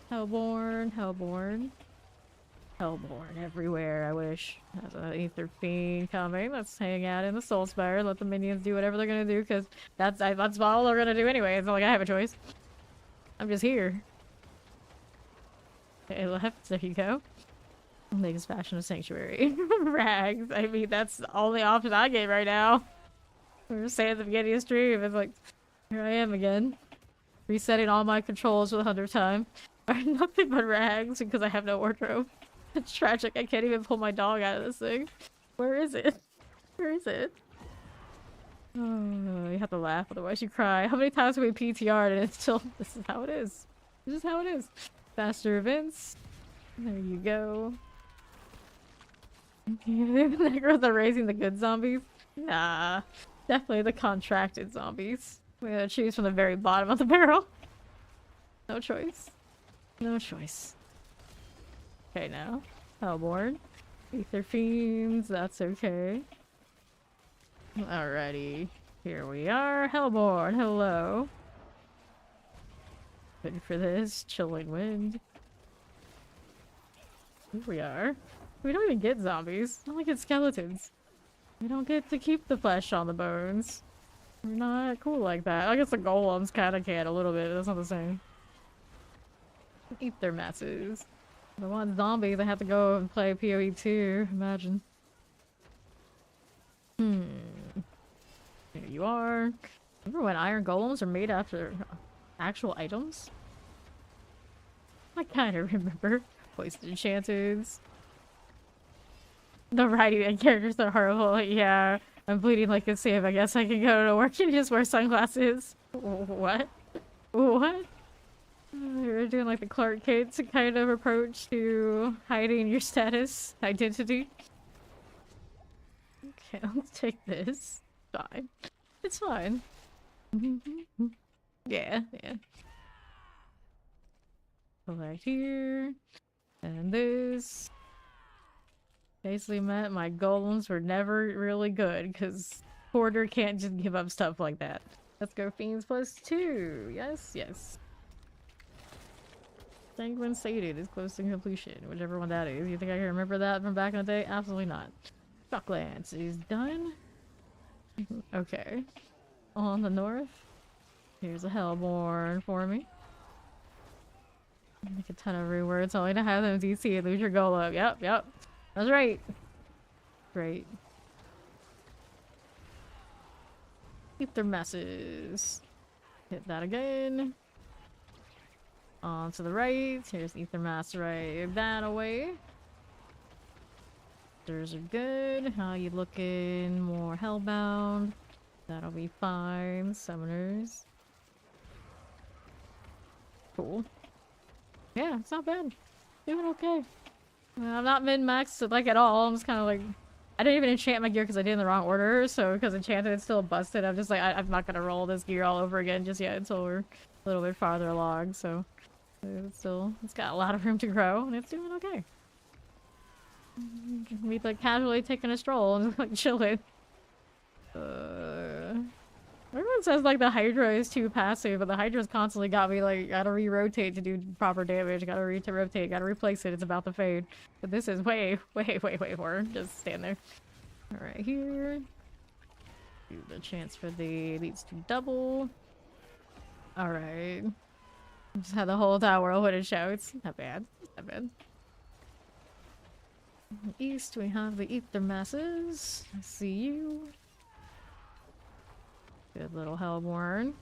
Hellborn, Hellborn. Hellborn everywhere, I wish. There's an Aether Fiend coming. Let's hang out in the Soulspire. Let the minions do whatever they're gonna do, because that's all they're gonna do anyway. It's not like I have a choice. I'm just here. Okay, left. There you go. Latest fashion of Sanctuary. Rags. I mean, that's the only option I get right now. We were saying at the beginning of the stream, it's like, here I am again. Resetting all my controls for the 100th time. Nothing but rags because I have no wardrobe. It's tragic. I can't even pull my dog out of this thing. Where is it? Where is it? Oh, you have to laugh, otherwise you cry. How many times have we PTR'd and it's still... This is how it is. This is how it is. Faster events. There you go. Necros are raising the good zombies? Nah. Definitely the contracted zombies. We gotta choose from the very bottom of the barrel. No choice. No choice. Okay, now. Hellborn. Aether Fiends, that's okay. Alrighty. Here we are. Hellborn, hello. Ready for this. Chilling wind. Here we are. We don't even get zombies. We only get skeletons. We don't get to keep the flesh on the bones. We're not cool like that. I guess the golems kinda can a little bit, but that's not the same. Eat their masses. The one zombie they have to go and play PoE 2. Imagine. There you are. Remember when iron golems are made after actual items? I kinda remember. Wasted enchanteds. The writing and characters are horrible. Yeah, I'm bleeding like a sieve. I guess I can go to work and just wear sunglasses. What? What? You're doing like the Clark Kent kind of approach to hiding your status, identity. Okay, let's take this. Fine. It's fine. Yeah, yeah. Collect here. And this. Basically meant my golems were never really good, because Porter can't just give up stuff like that. Let's go Fiends +2. Yes, yes. Sanguine Sated is close to completion, whichever one that is. You think I can remember that from back in the day? Absolutely not. Shocklands is done. Okay. On the north. Here's a Hellborn for me. Make a ton of rewords only to have them DC and lose your golem. Yep, yep. That's right. Great. Keep their messes. Hit that again. On to the right. Here's Ether Mass right that away. Those are good. How you looking? More Hellbound. That'll be fine. Summoners. Cool. Yeah, it's not bad. Doing okay. I'm not min-maxed like at all. I'm just kind of like, I didn't even enchant my gear because I did it in the wrong order. So because enchanted it's still busted, I'm just like, I'm not gonna roll this gear all over again just yet until we're a little bit farther along. So it's got a lot of room to grow and it's doing okay. Me like casually taking a stroll and just like chilling. Everyone says like the Hydra is too passive, but the Hydra's constantly got me like, gotta re-rotate to do proper damage, gotta rotate, gotta replace it, it's about to fade. But this is way more. Just stand there. Alright, here. Do the chance for the elites to double. Alright. Just had the whole tower whirlwind and shouts. Not bad. Not bad. In the east we have the Ether Masses. I see you. Good little Hellborn.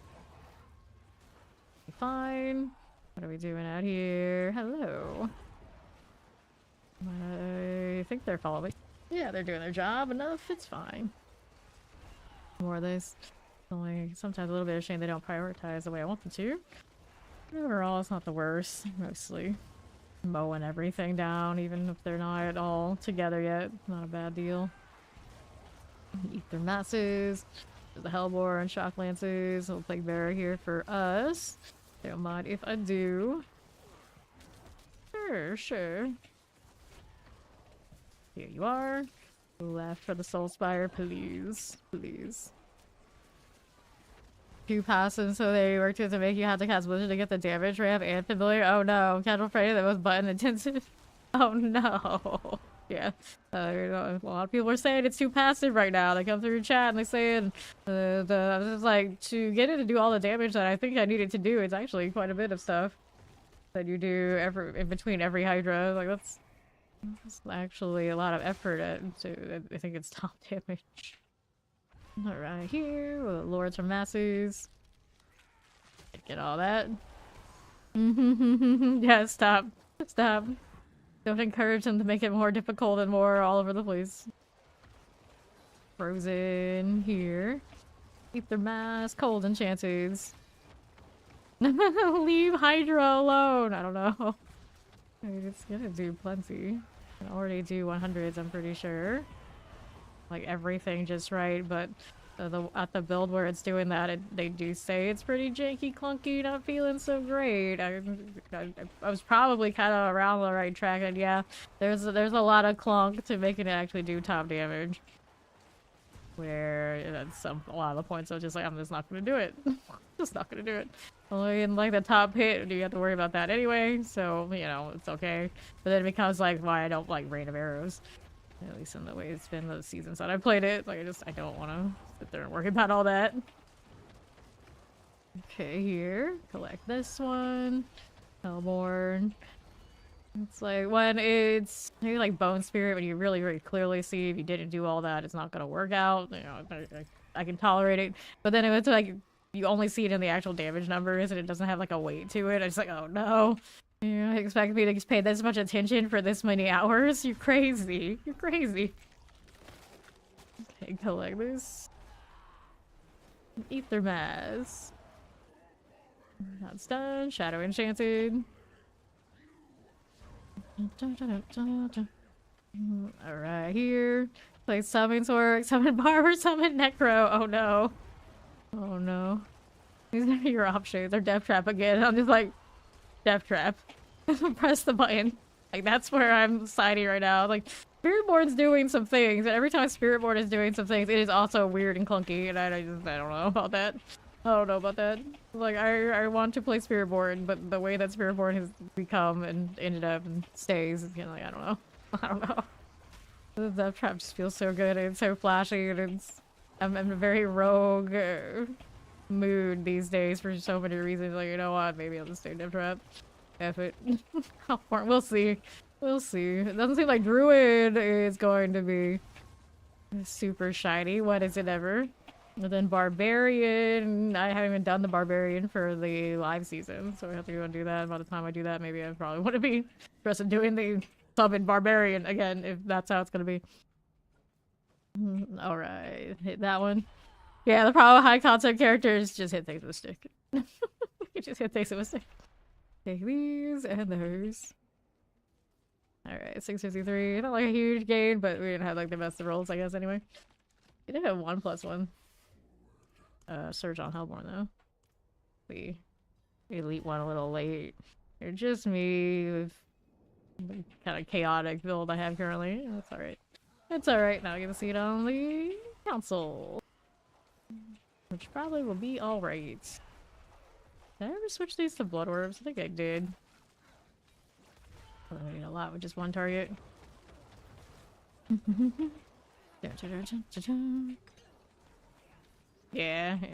Fine. What are we doing out here? Hello. I think they're following. Yeah, they're doing their job enough. It's fine. More of this. Only sometimes a little bit of shame they don't prioritize the way I want them to. Overall, it's not the worst. Mostly mowing everything down, even if they're not at all together yet. Not a bad deal. Ether Masses. The Hellborn and Shock Lances. We'll play Bearer here for us. They don't mind if I do. Sure. Here you are. Left for the Soul Spire, please. Please. Two passes, so they worked to make you have to cast Blizzard to get the damage ramp and familiar. Oh no, casual friendly that was button intensive. Oh no. Yeah. A lot of people are saying it's too passive right now. They come through your chat and they say I was just like, to get it to do all the damage that I think I needed to do, it's actually quite a bit of stuff that you do in between every Hydra. Like that's actually a lot of effort I think it's top damage. Alright, here, Lords from Masses. Get all that. Yeah, stop. Stop. Don't encourage them to make it more difficult and more all over the place. Frozen here. Keep their mask, cold enchanted. Leave Hydra alone! I don't know. I mean, it's gonna do plenty. Can already do 100s, I'm pretty sure. Like everything just right, but at the build where it's doing that, they do say it's pretty janky, clunky, not feeling so great. I was probably kind of around the right track, and yeah, there's a lot of clunk to making it actually do top damage. Where at a lot of the points I was just like, I'm just not gonna do it. Just not gonna do it. Only in like the top hit, do you have to worry about that anyway? So you know it's okay. But then it becomes like why I don't like Rain of Arrows. At least in the way it's been those seasons that I played it. Like, I don't want to sit there and worry about all that. Okay, here. Collect this one. Hellborn. It's like, when it's maybe like Bone Spirit, when you really, really clearly see if you didn't do all that, it's not going to work out. You know, I can tolerate it. But then if it's like, you only see it in the actual damage numbers and it doesn't have like a weight to it, it's like, oh no. You expect me to pay this much attention for this many hours? You're crazy. You're crazy. Okay, collect this. Ether Mass. That's done. Shadow Enchanted. Alright, here. Play Summon Torque, Summon Barber, Summon Necro. Oh no. Oh no. These are your options. Or Death Trap again. I'm just like, Death Trap. Press the button. Like, that's where I'm siding right now. Like, Spiritborn's doing some things, and every time Spiritborn is doing some things, it is also weird and clunky, and I don't know about that. I don't know about that. Like, I want to play Spiritborn, but the way that Spiritborn has become and ended up and stays is kind of like, I don't know. I don't know. The Death Trap just feels so good, and it's so flashy, and I'm in a very rogue mood these days for so many reasons. Like, you know what? Maybe I'll just stay Death Trap. F it. We'll see. We'll see. It doesn't seem like Druid is going to be super shiny. What is it ever? And then Barbarian. I haven't even done the Barbarian for the live season, so we have to go and do that. By the time I do that, maybe I probably wouldn't be interested in doing the summon Barbarian again, if that's how it's gonna be. Alright. Hit that one. Yeah, the problem with high concept characters, just hit things with a stick. You just hit things with a stick. Take these and those. Alright, 653. Not like a huge gain, but we didn't have like the best of rolls, I guess, anyway. We did have 1+1. Surge on Hellborn, though. The elite one a little late. You're just me with the kind of chaotic build I have currently. That's alright. It's alright. Now I get to see it on the council. Which probably will be alright. Did I ever switch these to Blood Orbs? I think I did. I need a lot with just one target. Yeah.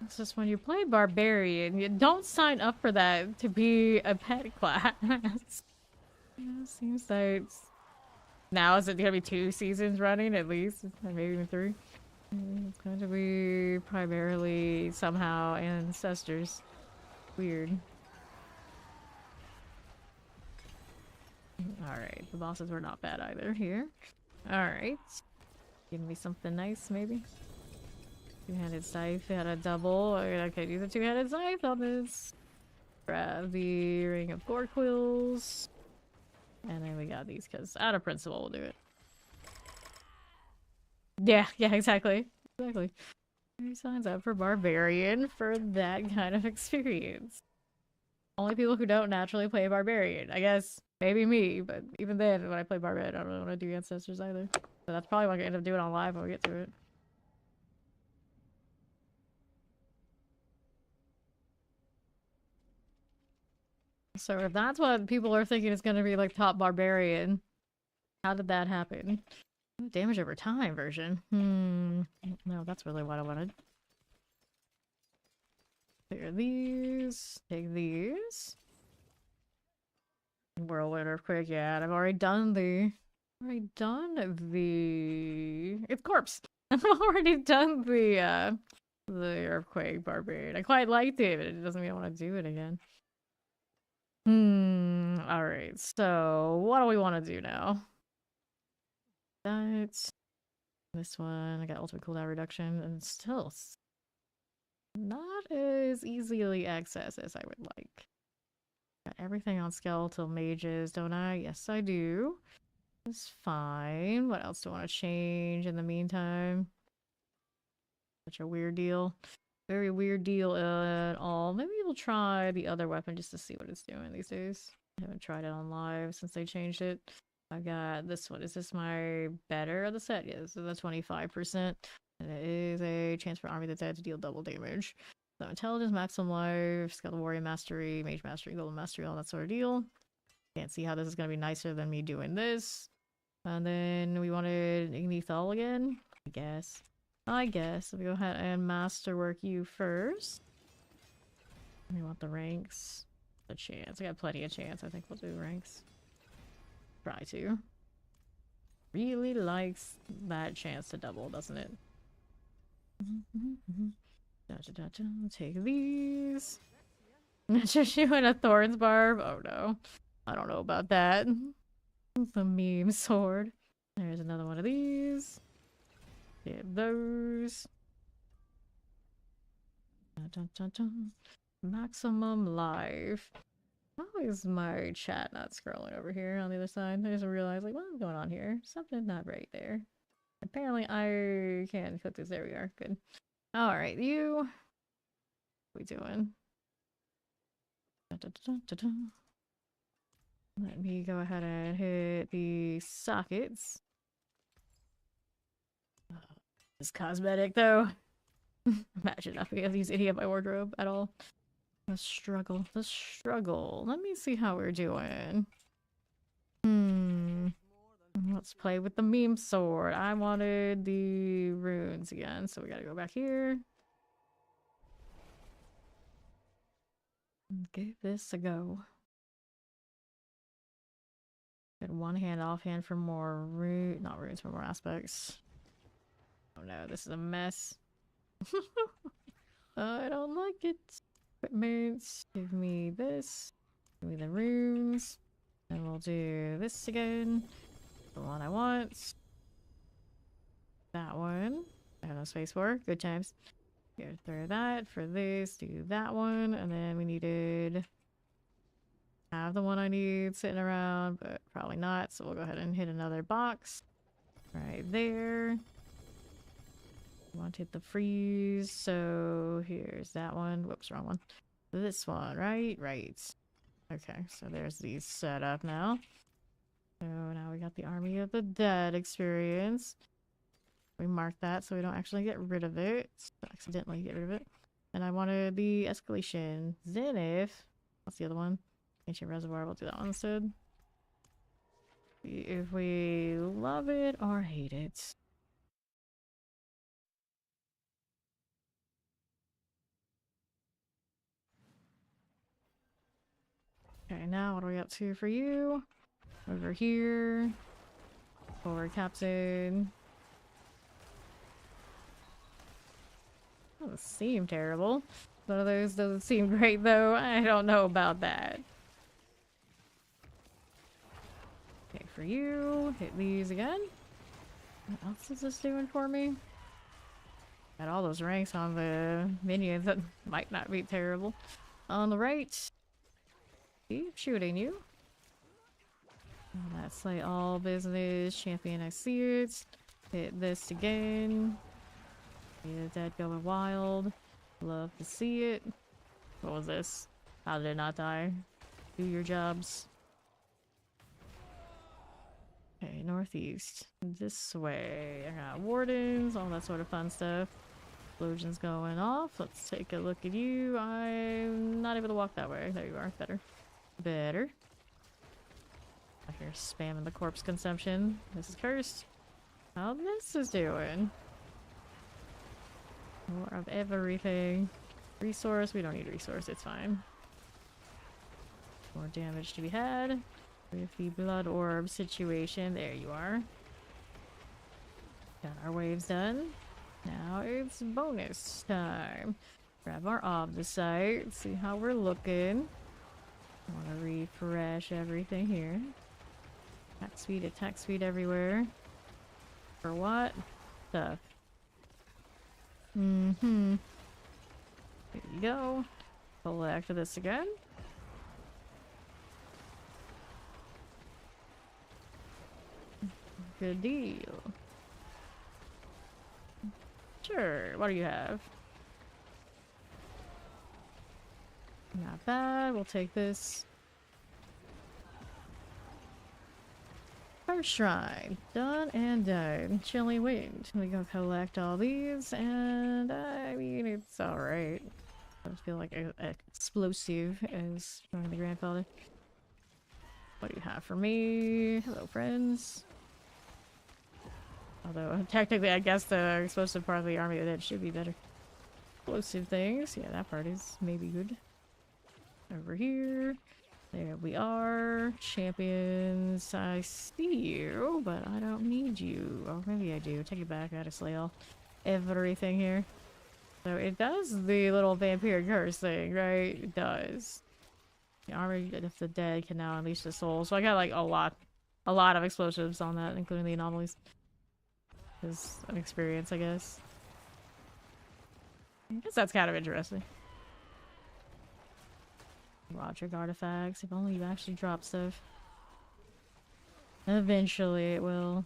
It's just when you play Barbarian, you don't sign up for that to be a pet class. Yeah, seems like now is it gonna be 2 seasons running at least, maybe even 3. It's going to be primarily somehow ancestors. Weird. Alright, the bosses were not bad either here. Alright. Give me something nice, maybe. Two-handed scythe, had a double. Okay, use a two-handed scythe on this. Grab the Ring of Gorquills. And then we got these, because out of principle we'll do it. Yeah, exactly. Exactly. Who signs up for Barbarian for that kind of experience? Only people who don't naturally play Barbarian. I guess maybe me, but even then, when I play Barbarian, I don't really want to do Ancestors either. So that's probably what I end up doing on live when we get to it. So if that's what people are thinking is going to be like top barbarian, how did that happen? Damage over time version. No, that's really what I wanted. Clear these. Take these. Whirlwind Earthquake, yeah, and I've already done the... It's corpse! I've already done the Earthquake Barbarian. I quite liked it, but it doesn't mean I want to do it again. Alright, so what do we want to do now? That's... This one, I got ultimate cooldown reduction, and still not as easily accessed as I would like. Got everything on skeletal mages, don't I? Yes, I do. That's fine. What else do I want to change in the meantime? Such a weird deal. Very weird deal at all. Maybe we'll try the other weapon just to see what it's doing these days. I haven't tried it on live since they changed it. I got this one. Is this my better of the set? Yes, so that's 25%. And it is a chance for Army of the Dead to deal double damage. So intelligence, maximum life, skeletal warrior mastery, mage mastery, golden mastery, all that sort of deal. Can't see how this is going to be nicer than me doing this. And then we wanted Ignithal again, I guess. Let me go ahead and masterwork you first. We want the ranks. A chance. I got plenty of chance. I think we'll do ranks. Try to. Really likes that chance to double, doesn't it? Take these. Just you in a Thorns Barb? Oh no. I don't know about that. The meme sword. There's another one of these. Get those. Maximum life. How is my chat not scrolling over here on the other side? I just realized, like, what's going on here? Something's not right there. Apparently, I can't put this. There we are. Good. Alright, you. What are we doing? Let me go ahead and hit the sockets. It's cosmetic, though. Imagine not being able to use any of my wardrobe at all. The struggle. The struggle. Let me see how we're doing. Let's play with the meme sword. I wanted the runes again, so we gotta go back here. Give this a go. Get one hand offhand for more not runes, for more aspects. Oh no, this is a mess. I don't like it. Equipment. Give me this. Give me the runes. And we'll do this again. The one I want. That one. I have no space for. Good times. Here, throw that for this. Do that one. And then we needed... have the one I need sitting around, but probably not. So we'll go ahead and hit another box. Right there. Wanted the freeze. So here's that one. Whoops, wrong one. This one, right? Right. Okay, so there's these set up now. So now we got the Army of the Dead experience. We mark that so we don't actually get rid of it. Accidentally get rid of it. And I wanted the escalation. Zenith. What's the other one? Ancient Reservoir. We'll do that one instead. See if we love it or hate it. Okay, now what are we up to for you? Over here. Forward captain. Doesn't seem terrible. One of those doesn't seem great though. I don't know about that. Okay, for you, hit these again. What else is this doing for me? Got all those ranks on the minions that might not be terrible. On the right, keep shooting you. That's like all business. Champion, I see it. Hit this again. Yeah, dead going wild. Love to see it. What was this? How did it not die? Do your jobs. Okay, northeast. This way. I got wardens, all that sort of fun stuff. Explosions going off. Let's take a look at you. I'm not able to walk that way. There you are. Better. Better. Out here spamming the corpse consumption. This is cursed. How this is doing. More of everything. Resource. We don't need resource. It's fine. More damage to be had. With the blood orb situation. There you are. Got our waves done. Now it's bonus time. Grab our obdicite. See how we're looking. Want to refresh everything here. Attack speed everywhere. For what? Stuff. Mm-hmm. There you go. Collect this again. Good deal. Sure, what do you have? Not bad, we'll take this. First shrine. Done and done. Chilly wind. We go collect all these, and I mean, it's alright. I don't feel like explosive as showing the grandfather. What do you have for me? Hello, friends. Although, technically, I guess the explosive part of the army that should be better. Explosive things. Yeah, that part is maybe good. Over here. There we are. Champions. I see you, but I don't need you. Or maybe I do. Take it back. I gotta slay all everything here. So it does the little vampire curse thing, right? It does. The army of the dead can now unleash the soul. So I got like a lot of explosives on that, including the anomalies. Is an experience, I guess. I guess that's kind of interesting. Logic artifacts. If only you actually drop stuff. Eventually it will.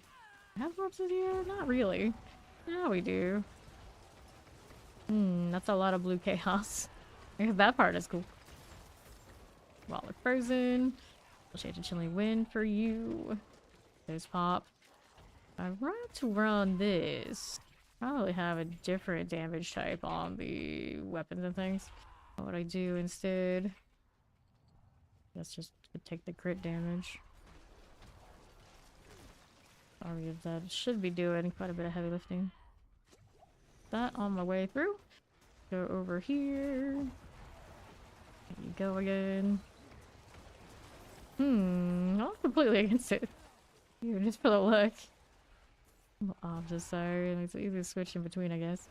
Have corpses here? Not really. Yeah, we do. That's a lot of blue chaos. That part is cool. While we're frozen. We'll change to chilly wind for you. There's pop. I'd rather to run this. Probably have a different damage type on the weapons and things. What would I do instead? Let's just take the crit damage. Sorry, that should be doing quite a bit of heavy lifting. That on my way through. Go over here. There you go again. I'm completely against it. You just for the look. I'm just sorry. It's easy to switch in between, I guess.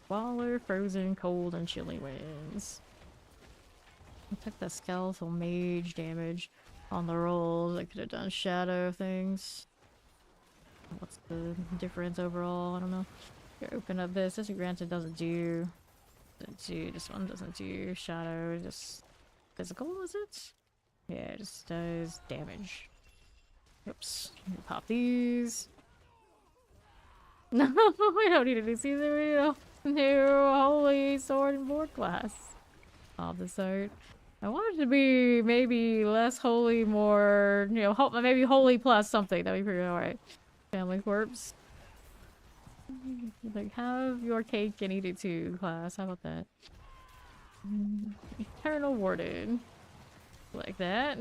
Waller, frozen, cold, and chilly winds. I took the skeletal mage damage on the rolls. I could have done shadow things. What's the difference overall? I don't know. Here, open up this. This granted doesn't do. This one doesn't do shadow. Just physical, is it? Yeah, it just does damage. Oops. Pop these. No, we don't need to do Caesar. New holy sword and board class. Obdicite. I want it to be maybe less holy, more, you know, maybe holy plus something. That'd be pretty alright. Family corpse. Like, have your cake and eat it too, class. How about that? Eternal Warden. Like that.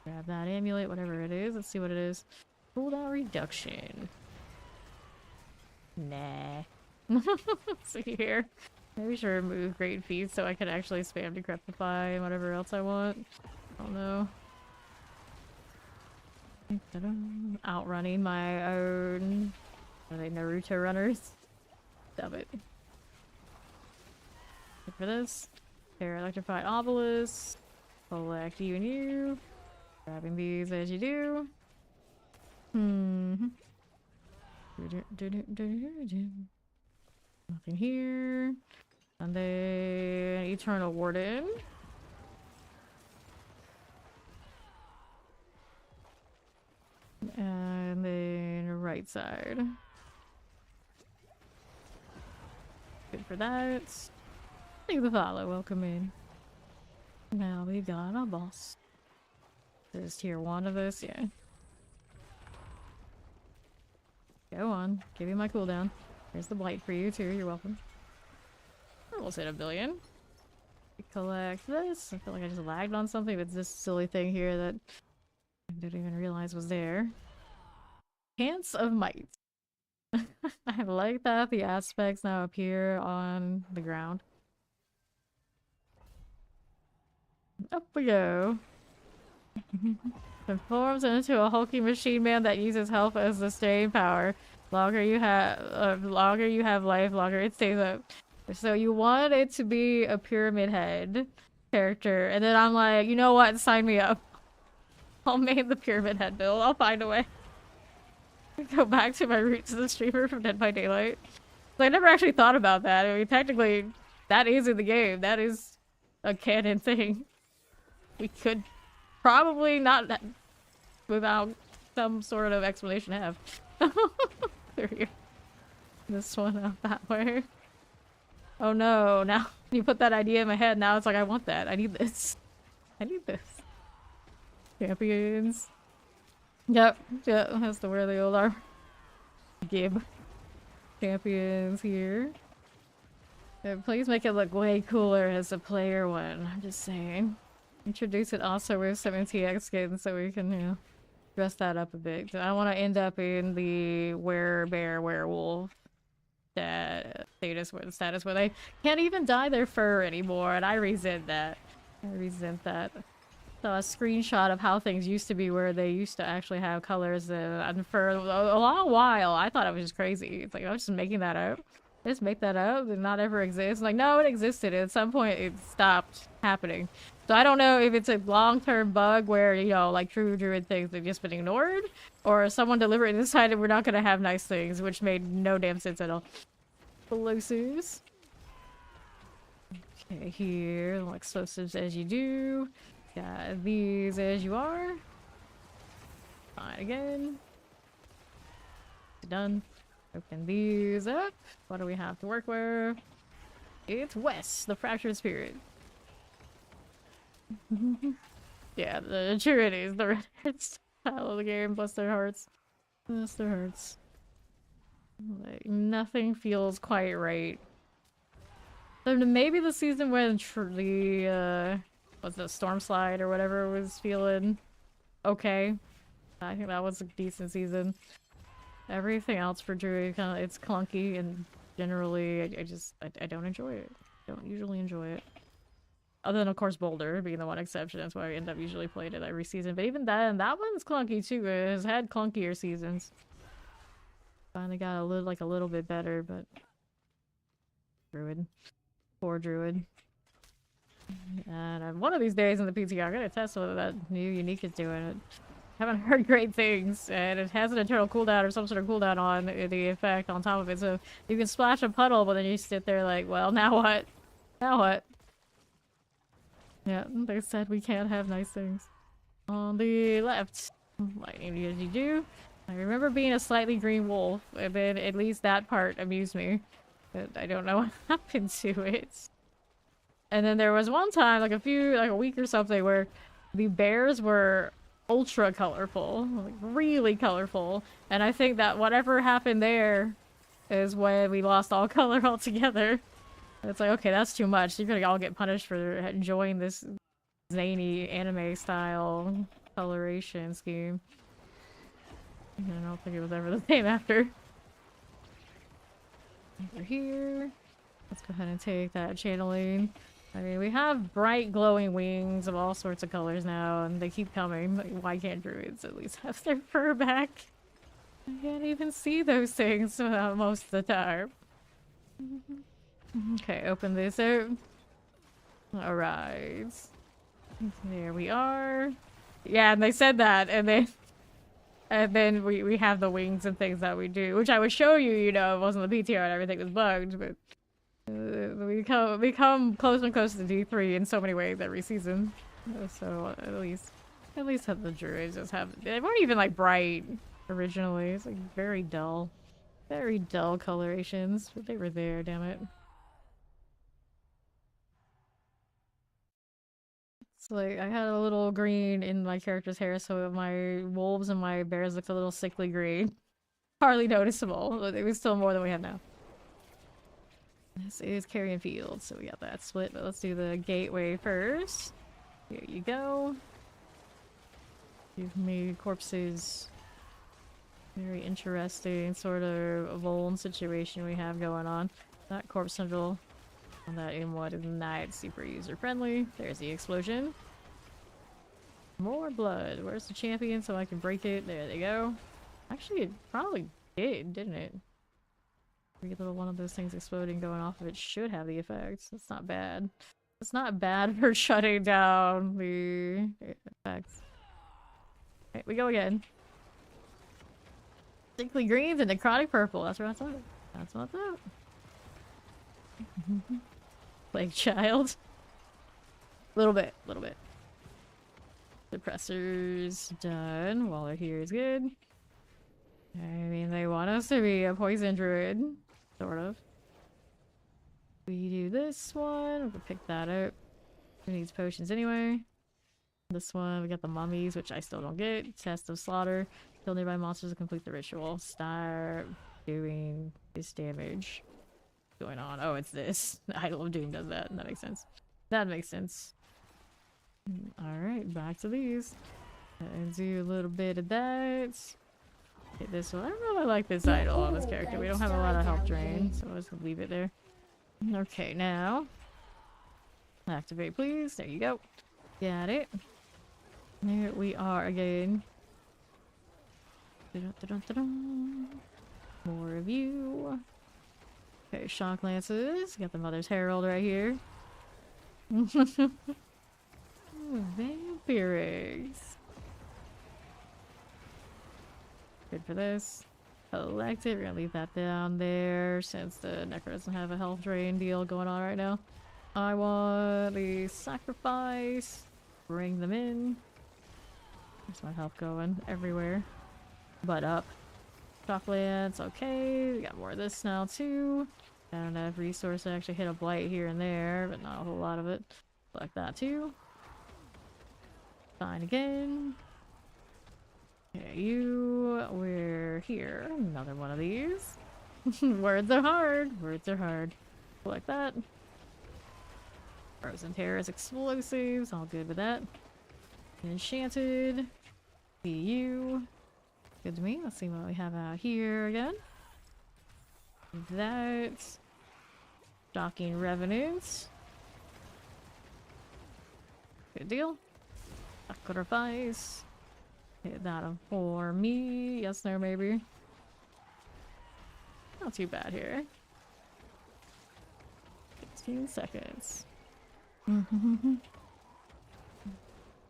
Grab that amulet, whatever it is. Let's see what it is. Cooldown reduction. Nah. See here. Maybe we should remove Great Feast so I can actually spam Decrepify and whatever else I want. I don't know. Outrunning my own... Are they Naruto runners? Stop it. Look for this. Here, Electrified Obelisk. Collect you and you. Grabbing these as you do. Nothing here. And then Eternal Warden. And then right side. Good for that. Thank the follow. Welcome in. Now we got a boss. There's tier 1 of this, yeah. Go on. Give me my cooldown. Here's the blight for you too. You're welcome. Almost hit 1 billion. Collect this. I feel like I just lagged on something, but it's this silly thing here that I didn't even realize was there. Pants of Might. I like that the aspects now appear on the ground. Up we go. Transforms into a hulky machine man that uses health as the staying power. Longer you have life, longer it stays up. So you want it to be a pyramid head character, and then I'm like, you know what? Sign me up. I'll main the pyramid head build. I'll find a way. Go back to my roots as a streamer from Dead by Daylight. So I never actually thought about that. I mean, technically, that is in the game. That is a canon thing. We could probably not, without some sort of explanation, have. There you go. This one out that way. Oh no, now you put that idea in my head, now it's like I want that. I need this. I need this. Champions. Yep, has to wear the old armor. Gib. Champions here. Yeah, please make it look way cooler as a player one. I'm just saying. Introduce it also with some MTX skins so we can, you know, dress that up a bit. I want to end up in the werebear werewolf status where they can't even dye their fur anymore, and I resent that. I resent that. Saw a screenshot of how things used to be where they used to actually have colors and for a long while I thought it was just crazy. It's like I was just making that up. Just make that up and not ever exist. Like, no, it existed. At some point it stopped happening. So I don't know if it's a long-term bug where, you know, like true druid things have just been ignored, or someone deliberately decided we're not gonna have nice things, which made no damn sense at all. Explosives. Okay, here, explosives as you do. Got these as you are. Fine again. Done. Open these up. What do we have to work with? It's Wes, the Fractured Spirit. Yeah, the Charities, the red hearts style of the game, bless their hearts. Bless their hearts. Like, nothing feels quite right. So maybe the season when what's the Storm Slide or whatever was feeling okay. I think that was a decent season. Everything else for Druid it's clunky and generally I don't enjoy it. Don't usually enjoy it. Other than of course Boulder being the one exception, that's why I end up usually playing it every season. But even then, that one's clunky too. It has had clunkier seasons. Finally got a little bit better, but Druid. Poor Druid. And one of these days in the PTR, I'm gonna test whether that new unique is doing it. Haven't heard great things, and it has an internal cooldown or some sort of cooldown on the effect on top of it, so you can splash a puddle, but then you sit there like, well, now what? Now what? Yeah, they said we can't have nice things. On the left, lightning as you do. I remember being a slightly green wolf, and then at least that part amused me. But I don't know what happened to it. And then there was one time, like a week or something, where the bears were ultra colorful, like really colorful. And I think that whatever happened there is when we lost all color altogether. It's like, okay, that's too much. You're gonna all get punished for enjoying this zany anime style coloration scheme. I don't think it was ever the same after. Over here. Let's go ahead and take that channeling. I mean, we have bright glowing wings of all sorts of colors now, and they keep coming. Like, why can't druids at least have their fur back? I can't even see those things most of the time. Okay, open this out. Alright. There we are. Yeah, and they said that, and then we have the wings and things that we do, which I would show you, you know, it wasn't the PTR and everything was bugged, but we come closer and closer to D3 in so many ways every season. So at least have the druids just have, they weren't even like bright originally. It's like very dull colorations, but they were there, damn it. It's like I had a little green in my character's hair, so my wolves and my bears looked a little sickly green. Hardly noticeable, but it was still more than we have now. This is Carrion Field, so we got that split, but let's do the gateway first. Here you go. Give me corpses. Very interesting sort of Voln situation we have going on. That corpse central on that M1 is not super user friendly. There's the explosion. More blood. Where's the champion so I can break it? There they go. Actually, it probably did, didn't it? Every little one of those things exploding going off of it should have the effects. It's not bad. It's not bad for shutting down the effects. Okay, we go again. Sickly greens and necrotic purple. That's what's up. That's what's up. Plague child. Little bit. Suppressors done. While they're here is good. I mean, they want us to be a poison druid. Sort of. We do this one. We'll pick that up. Who needs potions anyway? This one, we got the mummies, which I still don't get. Test of slaughter. Kill nearby monsters to complete the ritual. Start doing this damage. What's going on? Oh, it's this. The Idol of Doom does that. That makes sense. That makes sense. Alright, back to these. And do a little bit of that. Hit this one. I don't know if I like this idol on this character. We don't have a lot of health drain, so I'll just leave it there. Okay, now. Activate, please. There you go. Got it. There we are again. More of you. Okay, shock lances. Got the Mother's Herald right here. Vampirics. Good for this. Collect it. We're gonna leave that down there since the Necro doesn't have a health drain deal going on right now. I want the sacrifice. Bring them in. There's my health going everywhere. But up. Shocklands, okay. We got more of this now too. I don't have resource to actually hit a blight here and there, but not a whole lot of it. Like that too. Fine again. Okay, you, we're here. Another one of these. Words are hard. Words are hard. Like that. Frozen Terror's explosives. All good with that. Enchanted. See you. Good to me. Let's see what we have out here again. That. Docking Revenants. Good deal. Sacrifice. Hit that one for me. Yes, no, maybe. Not too bad here. 15 seconds.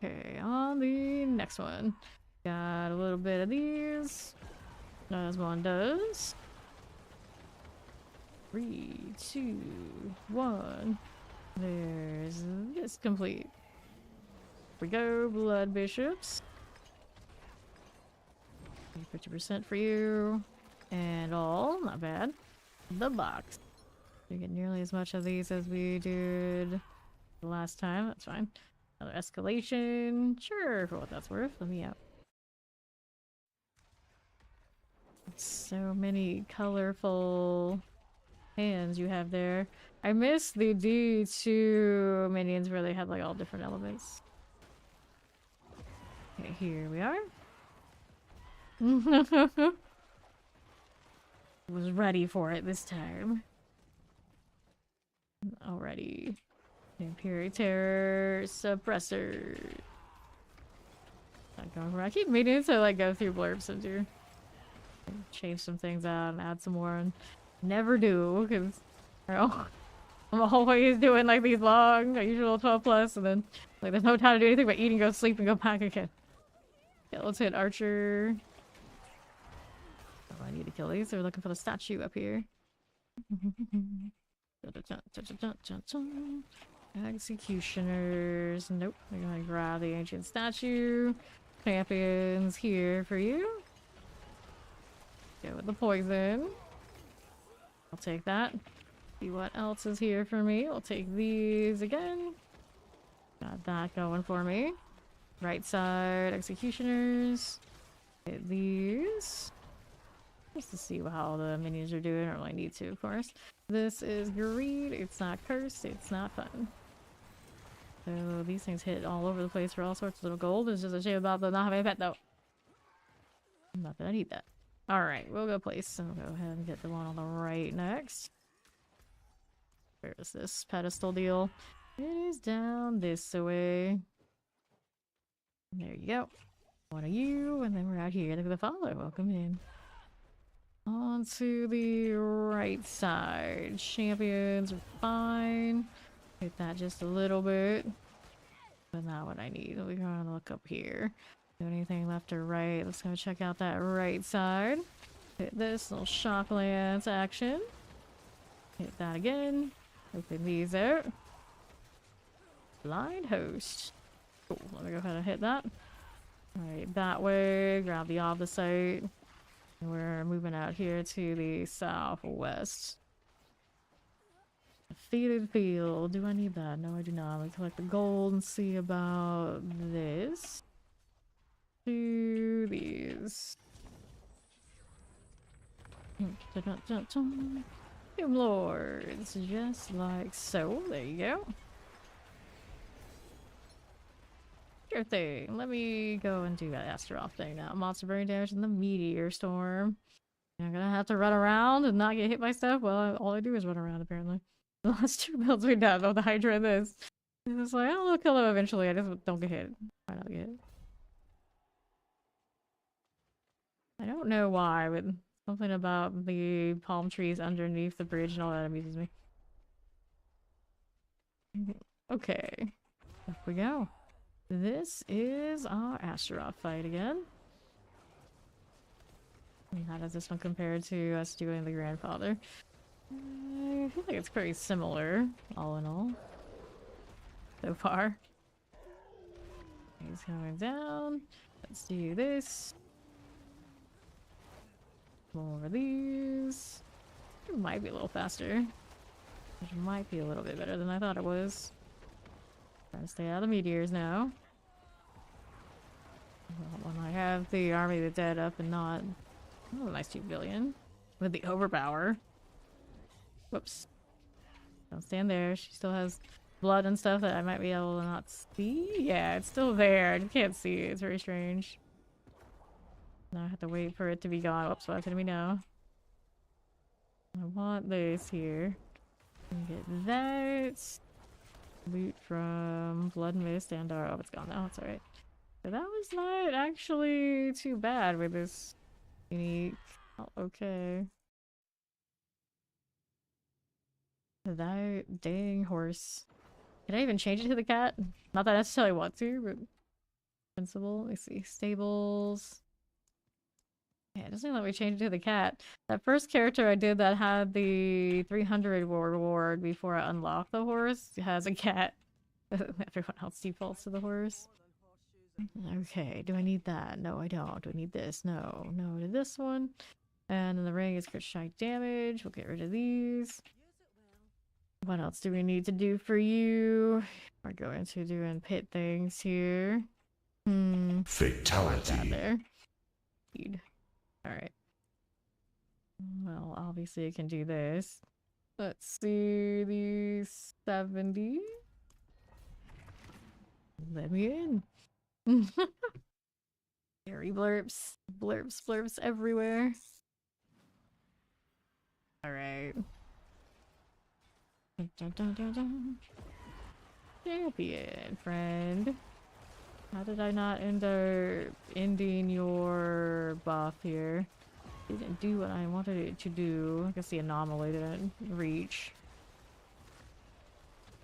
Okay, on the next one. Got a little bit of these. As one does. 3, 2, 1. There's this complete. Here we go, Blood Bishops. 50% for you. And all, not bad. The box. We get nearly as much of these as we did the last time. That's fine. Another escalation. Sure, for what that's worth. Let me out. So many colorful hands you have there. I miss the D2 minions where they had like all different elements. Okay, here we are. Was ready for it this time. Alrighty. Imperial Terror Suppressor. Not going for I keep meaning to like go through blurbs and do change some things out and add some more and never do because I'm always doing like these long, usual 12 plus and then like there's no time to do anything but eat and go sleep and go back again. Okay, let's hit Archer. Oh, I need to kill these. They're looking for the statue up here. Executioners. Nope. We're gonna grab the ancient statue. Champions here for you. Go with the poison. I'll take that. See what else is here for me. We'll take these again. Got that going for me. Right side, executioners. Hit these. Just to see how the minions are doing. I don't really need to, of course. This is greed. It's not cursed. It's not fun. So these things hit all over the place for all sorts of little gold. It's just a shame about the not having a pet though. Not that I need that. Alright, we'll go place. And we'll go ahead and get the one on the right next. Where is this pedestal deal? It is down this way. There you go. One of you, and then we're out here. Look at the follow. Welcome in. On to the right side. Champions are fine. Hit that just a little bit. But not what I need. We're gonna look up here. Do anything left or right? Let's go check out that right side. Hit this little shock lance action. Hit that again. Open these out. Blind host. Cool. Let me go ahead and hit that. Alright, that way. Grab the opposite. We're moving out here to the southwest. Defeated field. Do I need that? No, I do not. Let me collect the gold and see about this. Do these. Doom Lords. Just like so. There you go. Sure thing. Let me go and do that Astaroth thing now. Monster burning damage in the meteor storm. I'm gonna have to run around and not get hit by stuff. Well, all I do is run around apparently. The last two builds we done on the Hydra and this. It's just like, I'll kill them eventually. I just don't get hit. Try not to get hit. I don't know why, but something about the palm trees underneath the bridge and all that amuses me. Okay. Up we go. This is our Astaroth fight again. How does this one compare to us doing the Grandfather? I feel like it's pretty similar, all in all. So far. He's going down. Let's do this. More of these. It might be a little faster. Which might be a little bit better than I thought it was. Trying to stay out of the meteors now. Well, when I have the army of the dead up and not... Oh, nice 2 billion. With the overpower. Whoops. Don't stand there. She still has blood and stuff that I might be able to not see. Yeah, it's still there. I just can't see it. It's very strange. Now I have to wait for it to be gone. Whoops, what's gonna be now? I want this here. Get that. Loot from Blood Mist and our... Oh, it's gone now. It's alright. So that was not actually too bad with this unique... Oh, okay. That dang horse. Can I even change it to the cat? Not that I necessarily want to, but... Principal. Let me see. Stables. Yeah, it doesn't let me change it to the cat. That first character I did that had the 300 reward before I unlocked the horse has a cat. Everyone else defaults to the horse. Okay, do I need that? No, I don't. Do I need this? No. No to this one. And then the ring is crit strike damage. We'll get rid of these. What else do we need to do for you? We're going to doing pit things here. Fatality. There. Alright. Well, obviously I can do this. Let's see the 70. Let me in. Scary blurps. Blurps, blurps everywhere. Alright. Champion, friend. How did I not end up ending your buff here? It didn't do what I wanted it to do. I guess the anomaly didn't reach.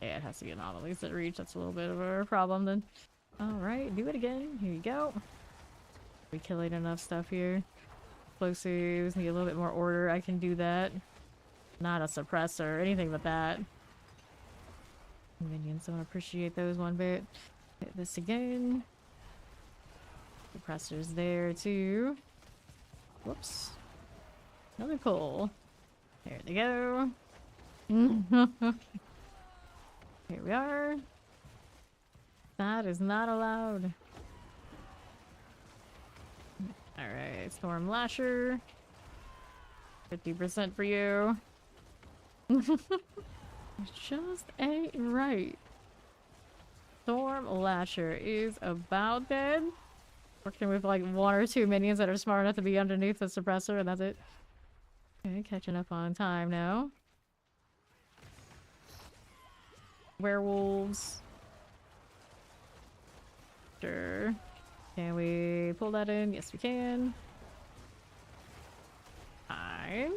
Yeah, it has to be anomalies that reach. That's a little bit of a problem then. Alright, do it again. Here you go. We killing enough stuff here. Explosives need a little bit more order. I can do that. Not a suppressor or anything but that. Minions don't appreciate those one bit. Hit this again. Suppressor's there too. Whoops. Another pull. There they go. Here we are. That is not allowed. Alright, Storm Lasher. 50% for you. It just ain't right. Storm Lasher is about dead. Working with like 1 or 2 minions that are smart enough to be underneath the suppressor, and that's it. Okay, catching up on time now. Werewolves. Sure. Can we pull that in? Yes, we can. Fine.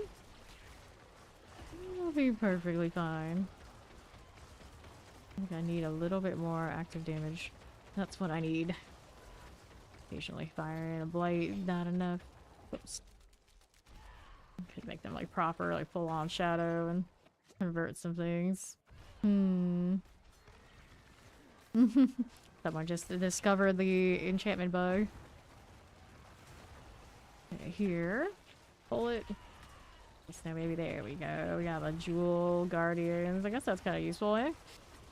It'll be perfectly fine. I think I need a little bit more active damage. That's what I need. Occasionally firing a blight, not enough. Oops. Could make them like proper, like full on shadow and convert some things. Someone just discovered the enchantment bug. Okay, here. Pull it. So maybe there we go. We got a jewel guardians. I guess that's kind of useful, eh?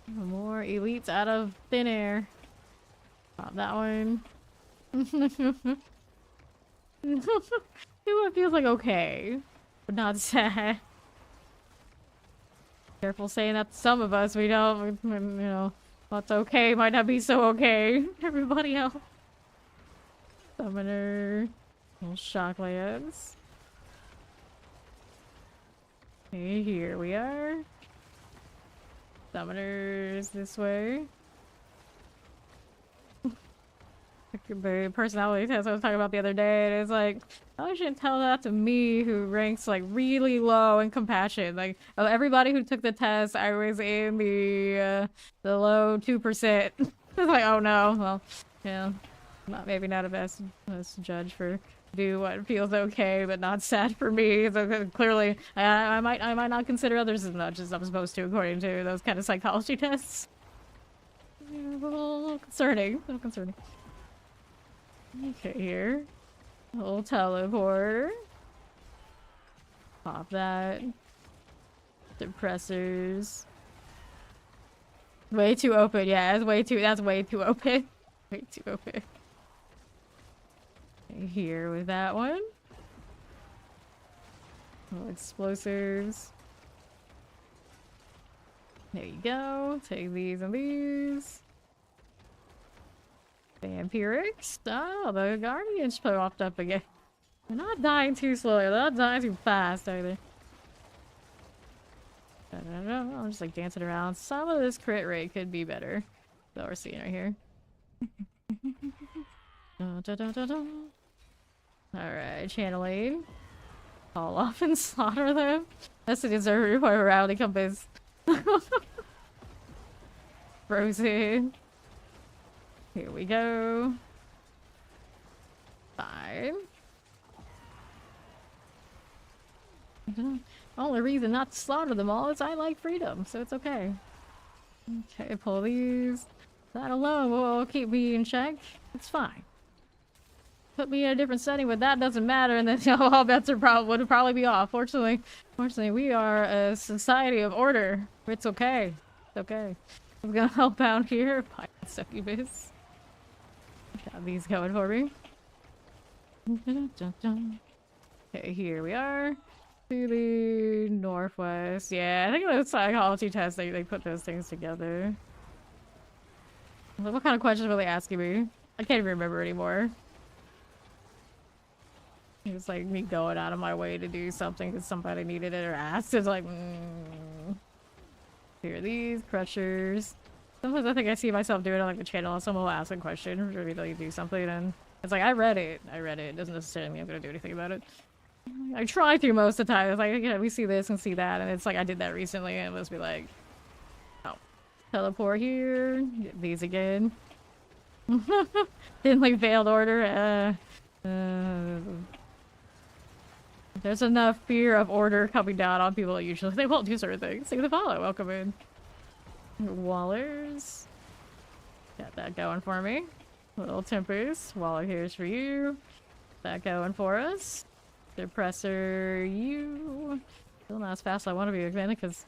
More elites out of thin air. Pop that one. It feels like okay, but not sad. Careful saying that to some of us. We don't, you know, what's okay might not be so okay. Everybody else. Summoner. Little shocklands. Okay, here we are. Summoners this way. Personality test I was talking about the other day, and it's like, I shouldn't tell that to me who ranks like really low in compassion. Like of everybody who took the test, I was in the low 2%. It's like, oh no, well, yeah, maybe not a best judge for do what feels okay but not sad for me. So clearly, I might not consider others as much as I'm supposed to according to those kind of psychology tests. Yeah, a little concerning. A little concerning. Okay, here. A little teleporter. Pop that. Depressors. Way too open. Yeah, that's way too open. Way too open. Okay, here with that one. Little explosives. There you go. Take these and these. Vampirics? Oh, the Guardians popped up again. They're not dying too slowly. They're not dying too fast either. I don't know. I'm just like dancing around. Some of this crit rate could be better. That we're seeing right here. Alright, channeling. Call off and slaughter them. That's the deserve point around compass. Frozen. Here we go. Fine. Only reason not to slaughter them all is I like freedom, so it's okay. Okay, pull these. That alone will keep me in check. It's fine. Put me in a different setting, but that doesn't matter, and then all bets would probably be off. Fortunately, we are a society of order. It's okay. It's okay. I'm gonna help out here. Pilot succubus. Got these going for me. Okay, here we are. To the northwest. Yeah, I think it was psychology tests they put those things together. What kind of questions were they asking me? I can't even remember anymore. It's like me going out of my way to do something because somebody needed it or asked. It's like, Here are these crushers. Sometimes I think I see myself doing it on like the channel and someone will ask a question or maybe do something and it's like, I read it. It doesn't necessarily mean I'm gonna do anything about it. I try through most of the time. It's like, you know, we see this and see that, and it's like I did that recently, and let's be like, oh, teleport here, get these again. Didn't like veiled order. There's enough fear of order coming down on people that usually they won't do certain things. Take the follow, welcome in. Wallers, got that going for me. Little tempers, Waller here's for you. That going for us. Depressor, you. Still not as fast as I want to be again because,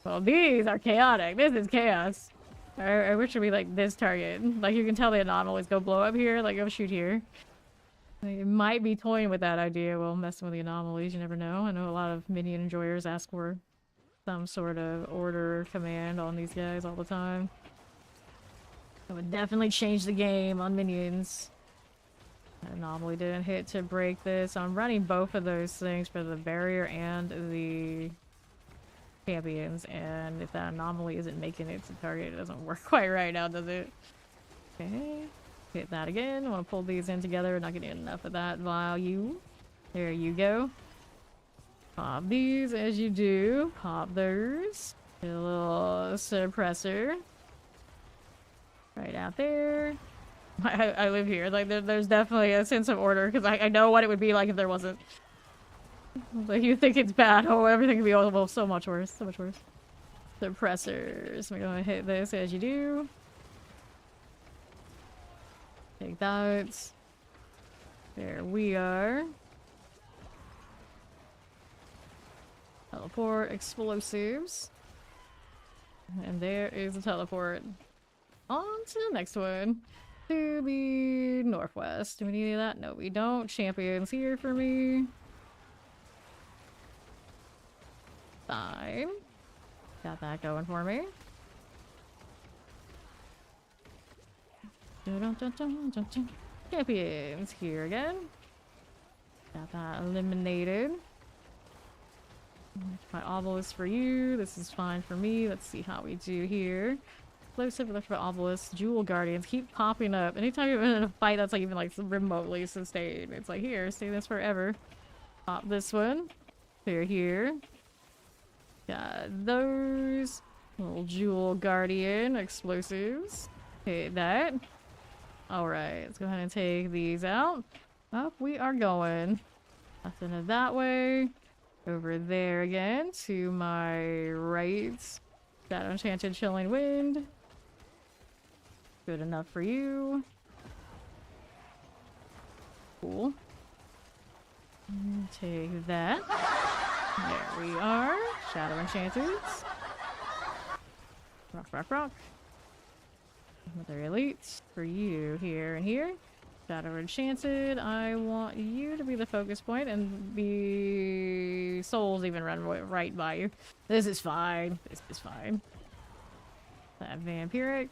well, these are chaotic. This is chaos. I wish it would be like this target. Like you can tell the anomalies go blow up here, like go shoot here. It might be toying with that idea while messing with the anomalies, you never know. I know a lot of minion enjoyers ask for some sort of order command on these guys all the time. That would definitely change the game on minions. That anomaly didn't hit to break this. I'm running both of those things for the barrier and the champions, and if that anomaly isn't making it to target, it doesn't work quite right now, does it? Okay. Hit that again. I want to pull these in together. Not getting enough of that value. There you go. Pop these as you do. Pop those. Get a little suppressor. Right out there. I live here. Like, there's definitely a sense of order, because I know what it would be like if there wasn't. Like, you think it's bad. Oh, everything could be well, so much worse. So much worse. Suppressors. We're going to hit this as you do. Take that. There we are. Teleport, explosives. And there is a teleport. On to the next one. To the northwest. Do we need any of that? No, we don't. Champions here for me. Fine. Got that going for me. Champions here again. Got that eliminated. My obelisk for you. This is fine for me. Let's see how we do here. Explosive, electric obelisk, jewel guardians keep popping up. Anytime you're in a fight that's like even like remotely sustained, it's like, here, stay this forever. Pop this one. Clear here. Got those. Little jewel guardian explosives. Hit that. Alright, let's go ahead and take these out. Up we are going. Nothing of that way. Over there again to my right. Shadow Enchanted Chilling Wind. Good enough for you. Cool. Take that. There we are. Shadow Enchanted. Rock, rock, rock. Another elite for you here and here. Shadow Enchanted. I want you to be the focus point, and the souls even run right by you. This is fine. This is fine. That vampiric.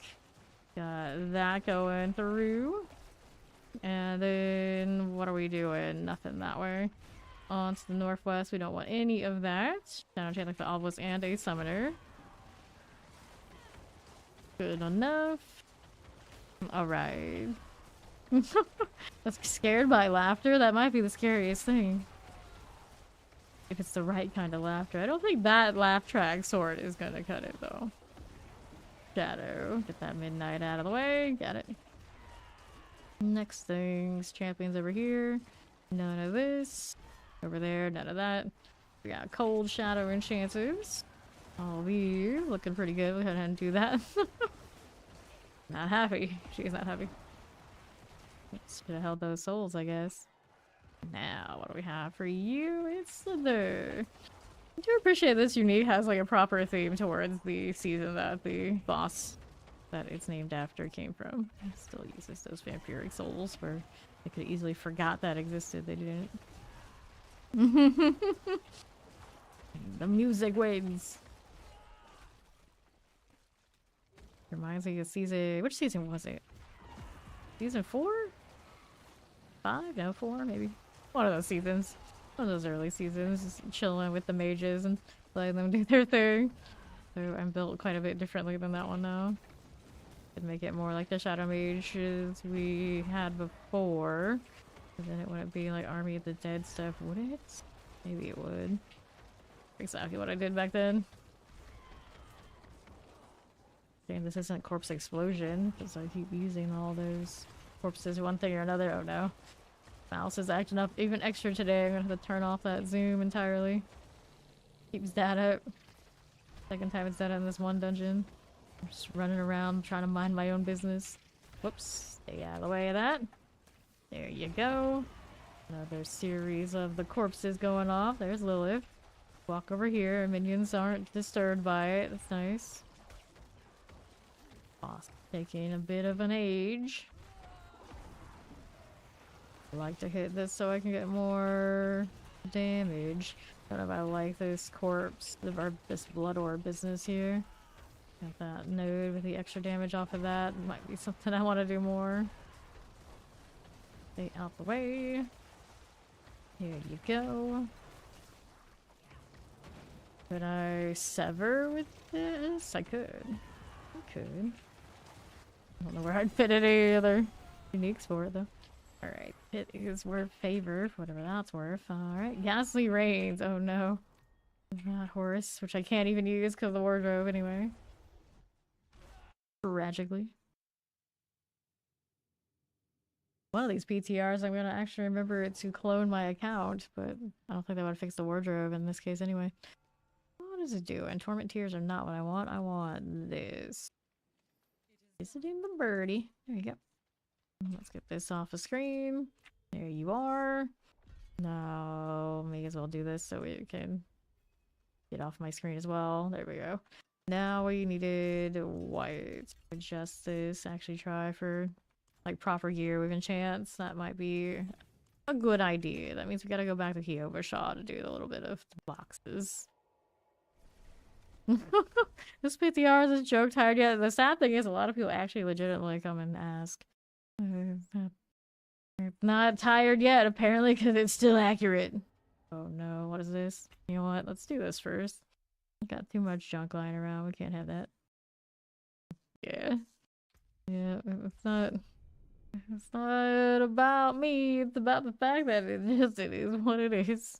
Got that going through. And then what are we doing? Nothing that way. On to the northwest. We don't want any of that. Shadow Enchanted for obelisk and a summoner. Good enough. Alright. That's scared by laughter. That might be the scariest thing. If it's the right kind of laughter. I don't think that laugh track sword is gonna cut it though. Shadow. Get that midnight out of the way. Got it. Next things. Champions over here. None of this. Over there. None of that. We got cold shadow enchanters. All these looking pretty good. We'll go ahead and do that. Not happy. She's not happy. Should have held those souls, I guess. Now, what do we have for you? It's Slither. I do appreciate this unique has like a proper theme towards the season that the boss that it's named after came from. It still uses those vampiric souls where they could easily forgot that existed. They didn't. The music wins. Reminds me of season. Which season was it? Season 4? 5? No, 4 maybe. One of those seasons. One of those early seasons. Just chilling with the mages and letting them do their thing. So I'm built quite a bit differently than that one now. Could make it more like the Shadow Mages we had before. And then it wouldn't be like Army of the Dead stuff, would it? Maybe it would. Exactly what I did back then. Damn, this isn't Corpse Explosion, because I keep using all those corpses one thing or another. Oh no. Mouse is acting up even extra today. I'm gonna have to turn off that zoom entirely. Keeps that up. Second time it's done in this one dungeon. I'm just running around trying to mind my own business. Whoops. Stay out of the way of that. There you go. Another series of the corpses going off. There's Lilith. Walk over here. Minions aren't disturbed by it. That's nice. Boss taking a bit of an age. like to hit this so I can get more damage. I don't know if I like this corpse, this blood orb business here. Got that node with the extra damage off of that. Might be something I want to do more. Stay out the way. Here you go. Could I sever with this? I could. I could. I don't know where I'd fit any other uniques for it though. Alright, it is worth favor, whatever that's worth. Alright, ghastly rains. Oh no. That horse, which I can't even use because of the wardrobe anyway. Tragically. One of these PTRs, I'm gonna actually remember to clone my account, but I don't think that would fix the wardrobe in this case anyway. What does it do? And torment tears are not what I want. I want this. Visiting the birdie. There you go. Let's get this off the screen. There you are. Now, may as well do this so we can get off my screen as well. There we go. Now we needed white. Adjust this. Actually try for like proper gear with enchants. That might be a good idea. That means we gotta go back to Kyoba Shaw to do a little bit of the boxes. This PTR is a joke tired yet. The sad thing is a lot of people actually legitimately come and ask. Not tired yet, apparently, because it's still accurate. Oh no, what is this? You know what? Let's do this first. Got too much junk lying around. We can't have that. Yeah. Yeah, it's not about me. It's about the fact that it is what it is.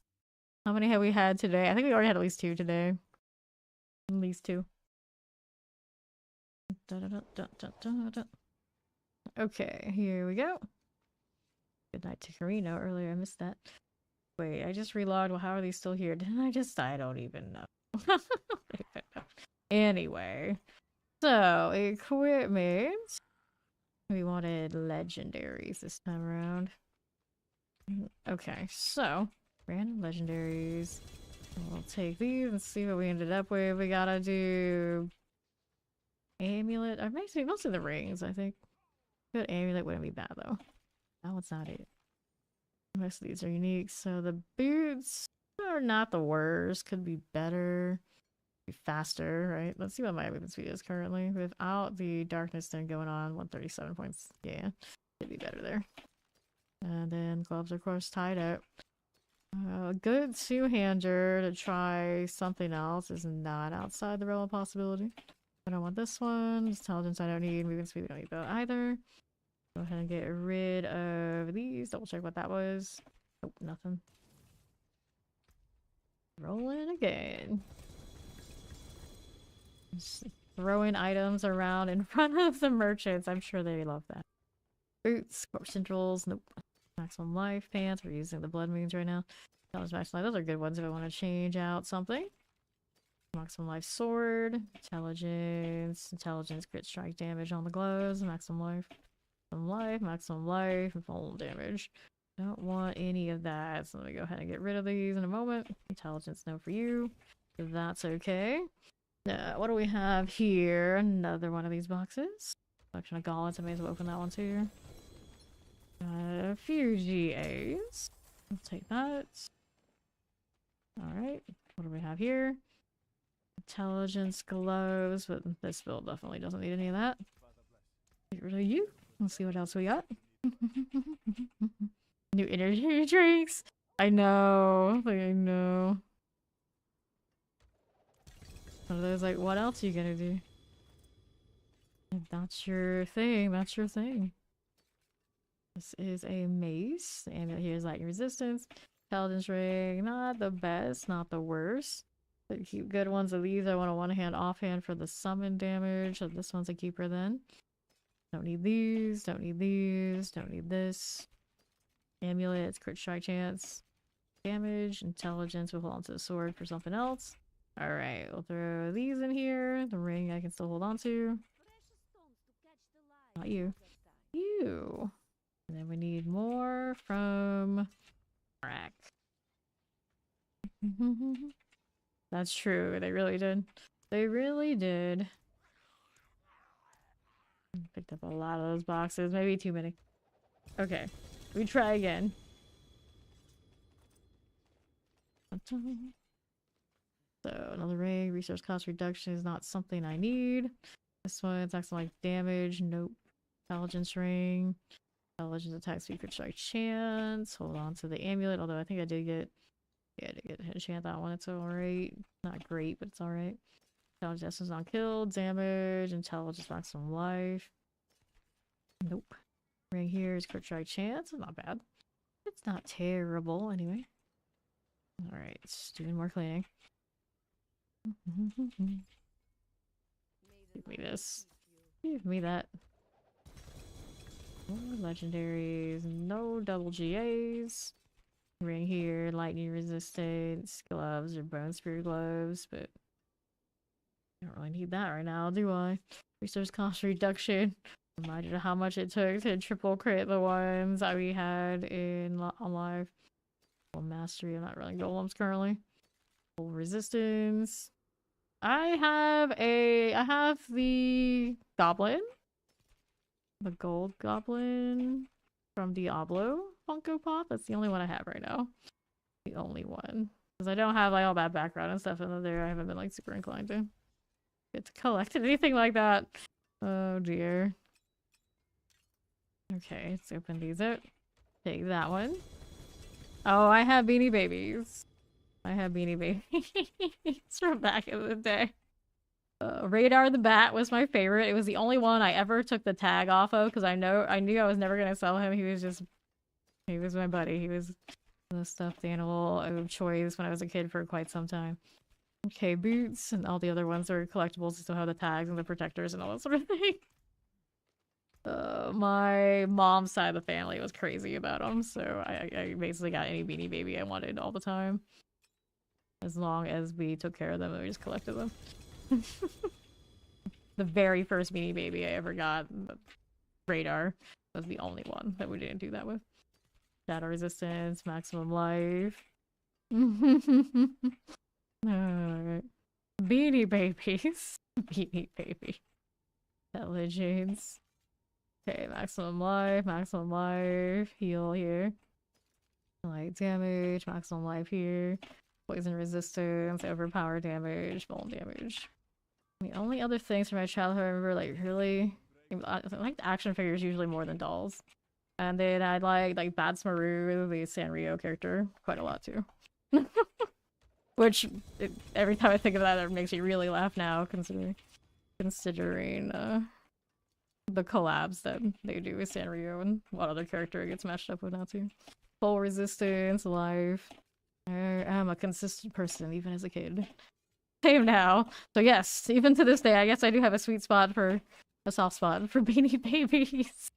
How many have we had today? I think we already had at least 2 today. At least 2. Okay, here we go. Good night to Karino earlier. I missed that. Wait, I just relogged. Well, how are these still here? Didn't I just? I don't even know. Anyway, so equipment. We wanted legendaries this time around. Okay, so random legendaries. We'll take these and see what we ended up with. We gotta do amulet. Mostly the rings, I think. Good amulet wouldn't be bad though. That one's not it. Most of these are unique, so the boots are not the worst. Could be better. Be faster, right? Let's see what my movement speed is currently. Without the darkness thing going on, 137 points. Yeah, could be better there. And then gloves, of course, tied up. A good two-hander to try something else is not outside the realm of possibility. I don't want this one. Intelligence I don't need. Movement speed we don't need that either. Go ahead and get rid of these. Double check what that was. Nope, nothing. Rolling again. Just throwing items around in front of the merchants. I'm sure they love that. Boots, corpse centrals. Nope. Maximum life pants. We're using the blood moons right now. Maximum life. Those are good ones if I want to change out something. Maximum life sword. Intelligence. Intelligence crit strike damage on the gloves. Maximum life. Maximum life, and full damage. Don't want any of that, so let me go ahead and get rid of these in a moment. Intelligence, no for you. That's okay. What do we have here? Another one of these boxes. Collection of gauntlets, I may as well open that one too. A few GAs. I'll take that. Alright, what do we have here? Intelligence gloves, but this build definitely doesn't need any of that. Get rid of you. Let's see what else we got. New energy drinks. I know. I know. One of those like, what else are you gonna do? If that's your thing, that's your thing. This is a mace. The amulet here is lightning resistance. Intelligence ring. Not the best, not the worst. But keep good ones of these. I want a one-hand offhand for the summon damage. So this one's a keeper then. Don't need these, don't need these, don't need this. Amulets, crit strike chance, damage, intelligence, we'll hold on to the sword for something else. Alright, we'll throw these in here. The ring I can still hold on to. Not you. You. And then we need more from Rack. That's true, they really did. They really did. Picked up a lot of those boxes, maybe too many. Okay. We try again. So another ring. Resource cost reduction is not something I need. This one attacks like damage. Nope. Intelligence ring. Intelligence attack speed crit strike chance. Hold on to the amulet. Although I think I did get, yeah, I did get enchant that one. It's alright. Not great, but it's alright. Intelligence essence on kill. Damage. Intelligence maximum life. Nope. Ring here is crit strike chance. Not bad. It's not terrible anyway. Alright, let's do more cleaning. Give me this. Give me that. More legendaries. No double GAs. Ring here, lightning resistance, gloves or bone spear gloves, but I don't really need that right now, do I? Resource cost reduction. Reminded of how much it took to triple crit the ones that we had in on live. Well, mastery. I'm not running golems currently. Full resistance. I have the goblin. The gold goblin from Diablo Funko Pop. That's the only one I have right now. The only one. Because I don't have like all that background and stuff in there. I haven't been like super inclined to get to collect anything like that. Oh dear. Okay, let's open these out. Take that one. Oh, I have Beanie Babies. I have Beanie Babies from back in the day. Radar the Bat was my favorite. It was the only one I ever took the tag off of because I knew I was never gonna sell him. He was my buddy. He was the stuffed animal of choice when I was a kid for quite some time. Okay, boots and all the other ones are collectibles. Still have the tags and the protectors and all that sort of thing. My mom's side of the family was crazy about them, so I basically got any Beanie Baby I wanted all the time. As long as we took care of them and we just collected them. The very first Beanie Baby I ever got, the Radar, was the only one that we didn't do that with. Shadow resistance, maximum life. Alright. Beanie Babies. Beanie Baby. Intelligence. Okay, maximum life, heal here. Light damage, maximum life here. Poison resistance, overpower damage, bone damage. The only other things from my childhood I remember, like, really... I liked action figures usually more than dolls. And then I'd like Bad Smaru, the Sanrio character, quite a lot too. Which, every time I think of that, it makes me really laugh now, considering the collabs that they do with Sanrio and what other character it gets matched up with now too. Full resistance, life. I am a consistent person, even as a kid. Same now. So yes, even to this day, I guess I do have a soft spot for Beanie Babies.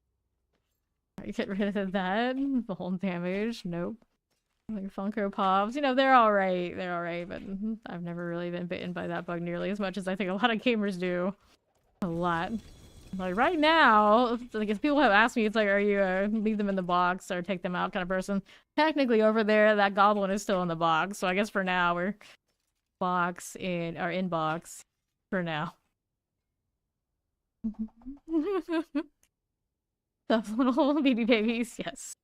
Alright, get rid of that. Bone damage, nope. Like Funko Pops, you know, they're alright, but I've never really been bitten by that bug nearly as much as I think a lot of gamers do. A lot. Like right now, like if people have asked me, it's like, are you leave them in the box or take them out kind of person? Technically over there, that goblin is still in the box, so I guess for now we're in box for now. Tough little Beanie Babies, yes.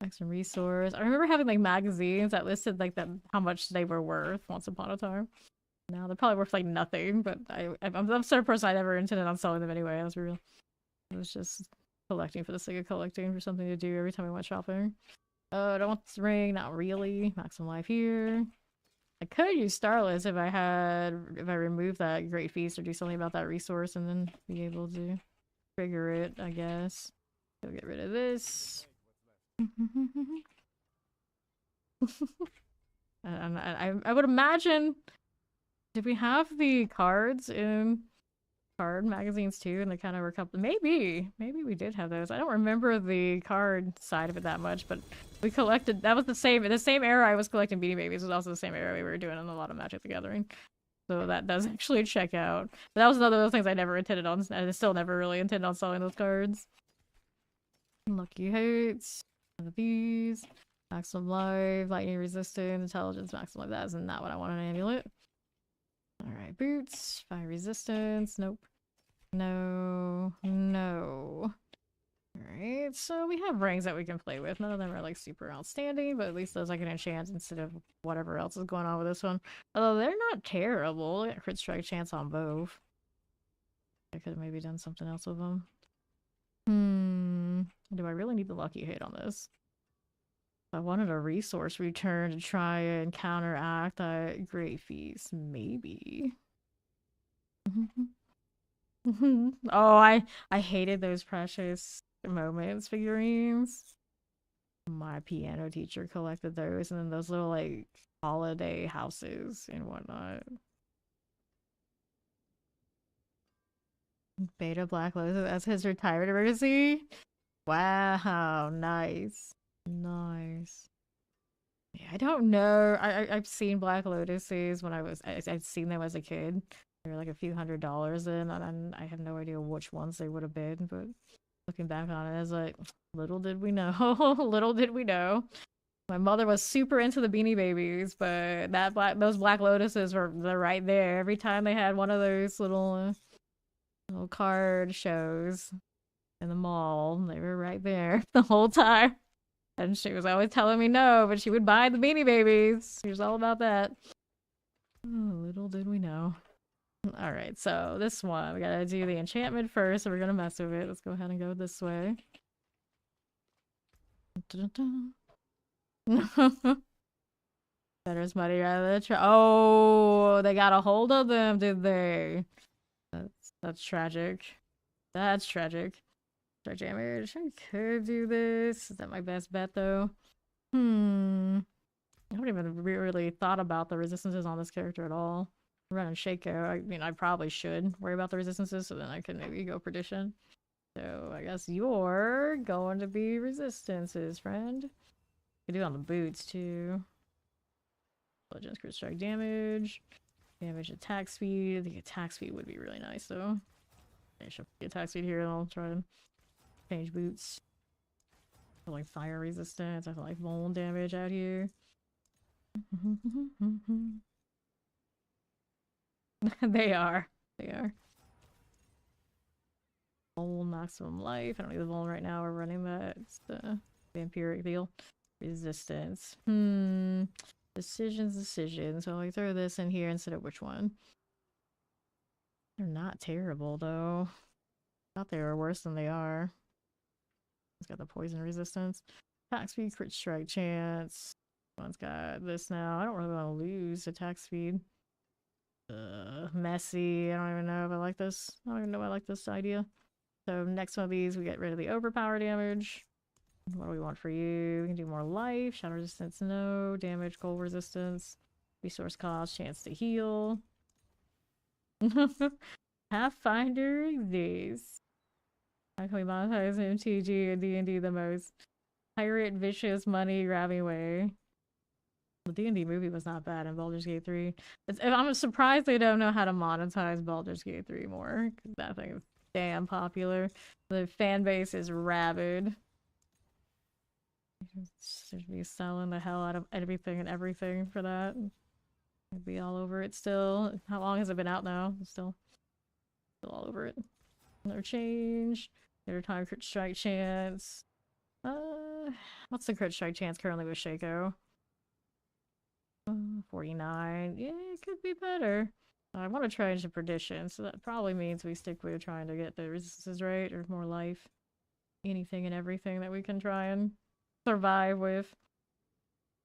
Extra resource. I remember having like magazines that listed like how much they were worth once upon a time. Now they're probably worth like nothing, but I'm the sort of person I never intended on selling them anyway. I was just collecting for the sake of collecting, for something to do every time I went shopping. I don't want this ring, not really. Maximum life here. I could use Starless if I removed that Great Feast or do something about that resource and then be able to trigger it, I guess. Go get rid of this. And I would imagine, did we have the cards in card magazines too? And they kind of were couple. Maybe we did have those. I don't remember the card side of it that much, but we collected. That was the same era I was collecting Beanie Babies. Was also the same era we were doing in a lot of Magic the Gathering. So that does actually check out. But that was another of those things I never intended on. I still never really intended on selling those cards. Lucky Hates. One of these. Maximum life, lightning resistance, intelligence, maximum life. That is not what I want on an amulet. Alright, boots, fire resistance, nope. No. Alright, so we have rings that we can play with. None of them are like super outstanding, but at least those I can enchant instead of whatever else is going on with this one. Although they're not terrible. I got crit strike chance on both. I could have maybe done something else with them. Do I really need the lucky hit on this? I wanted a resource return to try and counteract that great feast. Maybe. Oh, I hated those precious moments figurines. My piano teacher collected those, and then those little like holiday houses and whatnot. Beta Black Lotus as his retirement emergency. Wow, nice, nice. Yeah, I don't know. I've seen Black Lotuses when I've seen them as a kid. They were like a few $100s in, and I have no idea which ones they would have been. But looking back on it, I was like, little did we know, little did we know. My mother was super into the Beanie Babies, but those Black Lotuses they're right there. Every time they had one of those little card shows in the mall, they were right there the whole time. And she was always telling me no, but she would buy the Beanie Babies. She was all about that. Oh, little did we know. Alright, so this one, we gotta do the enchantment first, so we're gonna mess with it. Let's go ahead and go this way. Better's money rather than oh, they got a hold of them, did they? That's tragic. That's tragic. Strike damage. I could do this. Is that my best bet though? I haven't even really thought about the resistances on this character at all. I'm running Shaco. I mean, I probably should worry about the resistances so then I can maybe go Perdition. So I guess you're going to be resistances, friend. You can do it on the boots too. Legends crit strike damage. Damage attack speed. I think attack speed would be really nice though. I should put attack speed here and I'll try and change boots. I like fire resistance. I feel like vuln damage out here. They are. They are. Vuln maximum life. I don't need the vuln right now. We're running that. It's the vampiric deal. Resistance. Decisions. So I throw this in here instead of which one? They're not terrible though. I thought they were worse than they are. It's got the poison resistance. Attack speed, crit strike chance. One's got this now. I don't really want to lose attack speed. Messy. I don't even know if I like this. I don't even know if I like this idea. So next one of these, we get rid of the overpower damage. What do we want for you? We can do more life. Shadow resistance, no. Damage, cold resistance. Resource cost, chance to heal. Pathfinder exists. How can we monetize MTG and D&D the most? Pirate, vicious, money grabbing way. The D&D movie was not bad in Baldur's Gate 3. I'm surprised they don't know how to monetize Baldur's Gate 3 more. That thing is damn popular. The fan base is rabid. Should be selling the hell out of everything and everything for that. I'd be all over it still. How long has it been out now? Still all over it. No change. Their time crit strike chance. What's the crit strike chance currently with Shaco? 49. Yeah, it could be better. I want to try into Perdition, so that probably means we stick with trying to get the resistances right, or more life. Anything and everything that we can try and survive with.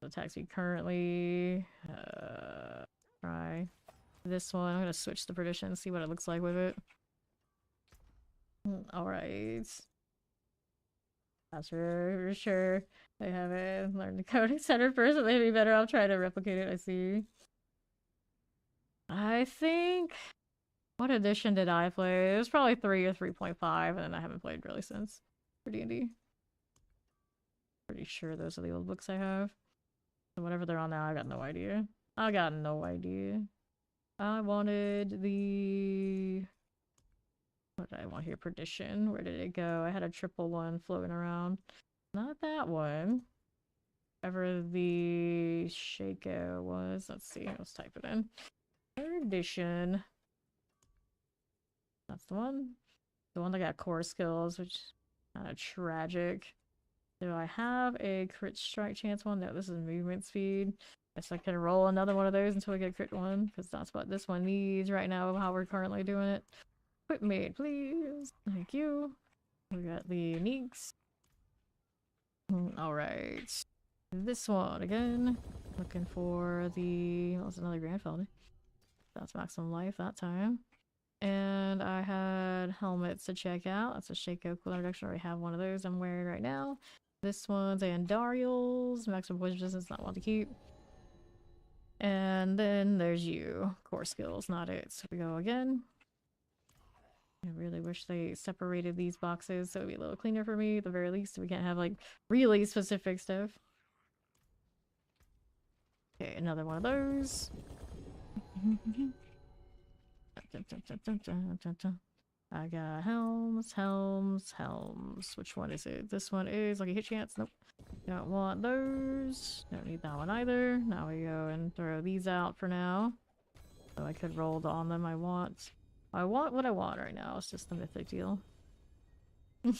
The attack speed currently. Try this one. I'm gonna switch to Perdition and see what it looks like with it. Alright. That's for sure. They haven't learned the coding center first, so they'd be better off trying to replicate it, I see. I think... What edition did I play? It was probably 3 or 3.5, and then I haven't played really since for D&D. Pretty sure those are the old books I have. So whatever they're on now, I got no idea. I got no idea. I wanted the... What did I want here? Perdition. Where did it go? I had a triple one floating around. Not that one. Whatever the Shaco was. Let's see. Let's type it in. Perdition. That's the one. The one that got core skills, which Kind of tragic. Do I have a crit strike chance one? No, this is movement speed. Guess I can roll another one of those until we get a crit one, because that's what this one needs right now, how we're currently doing it. Quick made, please. Thank you. We got the uniques. Alright. This one again. Looking for the... Oh, it's another grandfather. That's maximum life that time. And I had helmets to check out. That's a Shaco cooler reduction. I already have one of those I'm wearing right now. This one's Andariel's. Maximum poison resistance, not one to keep. And then there's you. Core skills, not it. So we go again. I really wish they separated these boxes so it'd be a little cleaner for me at the very least. So we can't have like really specific stuff. Okay, another one of those. I got helms, helms, helms. Which one is it? This one is like a hit chance. Nope. Don't want those. Don't need that one either. Now we go and throw these out for now. So I could roll on them. I want what I want right now. It's just the mythic deal. The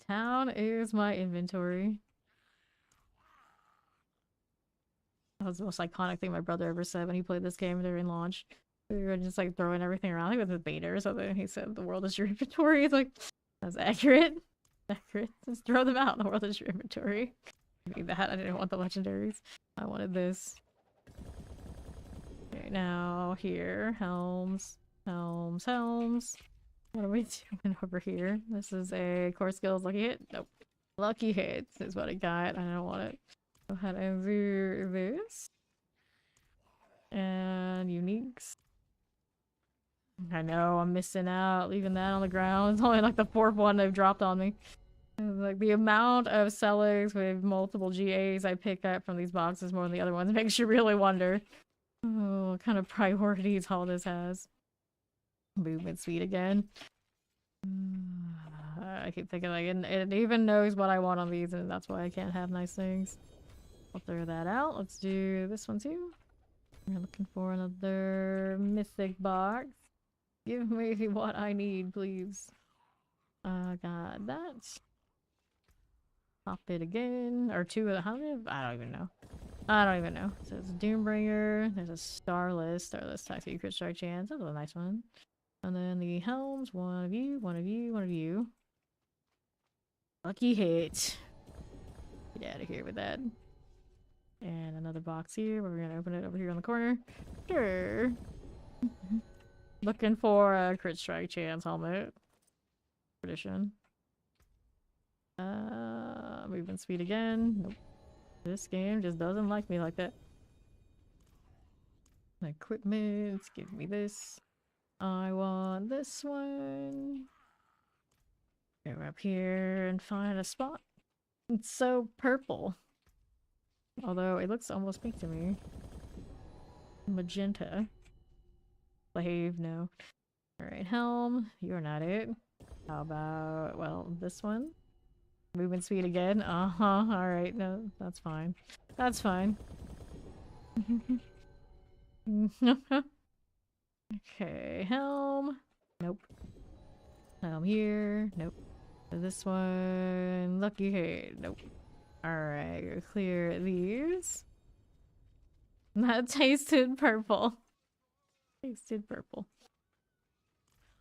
town is my inventory. That was the most iconic thing my brother ever said when he played this game during launch. We were just like throwing everything around. He was a beta or something. He said, "The world is your inventory." It's like, that's accurate. Accurate. Just throw them out. The world is your inventory. I need that. I didn't want the legendaries. I wanted this. Okay, now here. Helms. Helms. Helms. What are we doing over here? This is a core skills lucky hit. Nope. Lucky hits is what I got. I don't want it. Go ahead and do this. And uniques. I know, I'm missing out, leaving that on the ground. It's only like the fourth one they've dropped on me. Like the amount of sellers with multiple GAs I pick up from these boxes more than the other ones makes you really wonder. Oh, what kind of priorities all this has. Movement speed again. I keep thinking like it even knows what I want on these, and that's why I can't have nice things. I'll throw that out. Let's do this one too. We're looking for another mythic box. Give me what I need, please. Got that. Pop it again. Or two of the... How many? I don't even know. I don't even know. It says Doombringer. There's a Starless. Starless Taxi Crit Strike Chance. That's a nice one. And then the Helms. One of you, one of you, one of you. Lucky hit. Get out of here with that. And another box here. We're gonna open it over here on the corner. Sure. Looking for a crit strike chance helmet. Tradition. Movement speed again. Nope. This game just doesn't like me like that. Equipment. Give me this. I want this one. Go up here and find a spot. It's so purple. Although it looks almost pink to me. Magenta. Behave, no. Alright, helm. You're not it. How about, well, this one? Movement speed again? Uh-huh. Alright, no, that's fine. That's fine. Okay, helm. Nope. Helm here. Nope. This one. Lucky hit. Nope. Alright, clear these. That tasted purple. Tasted purple.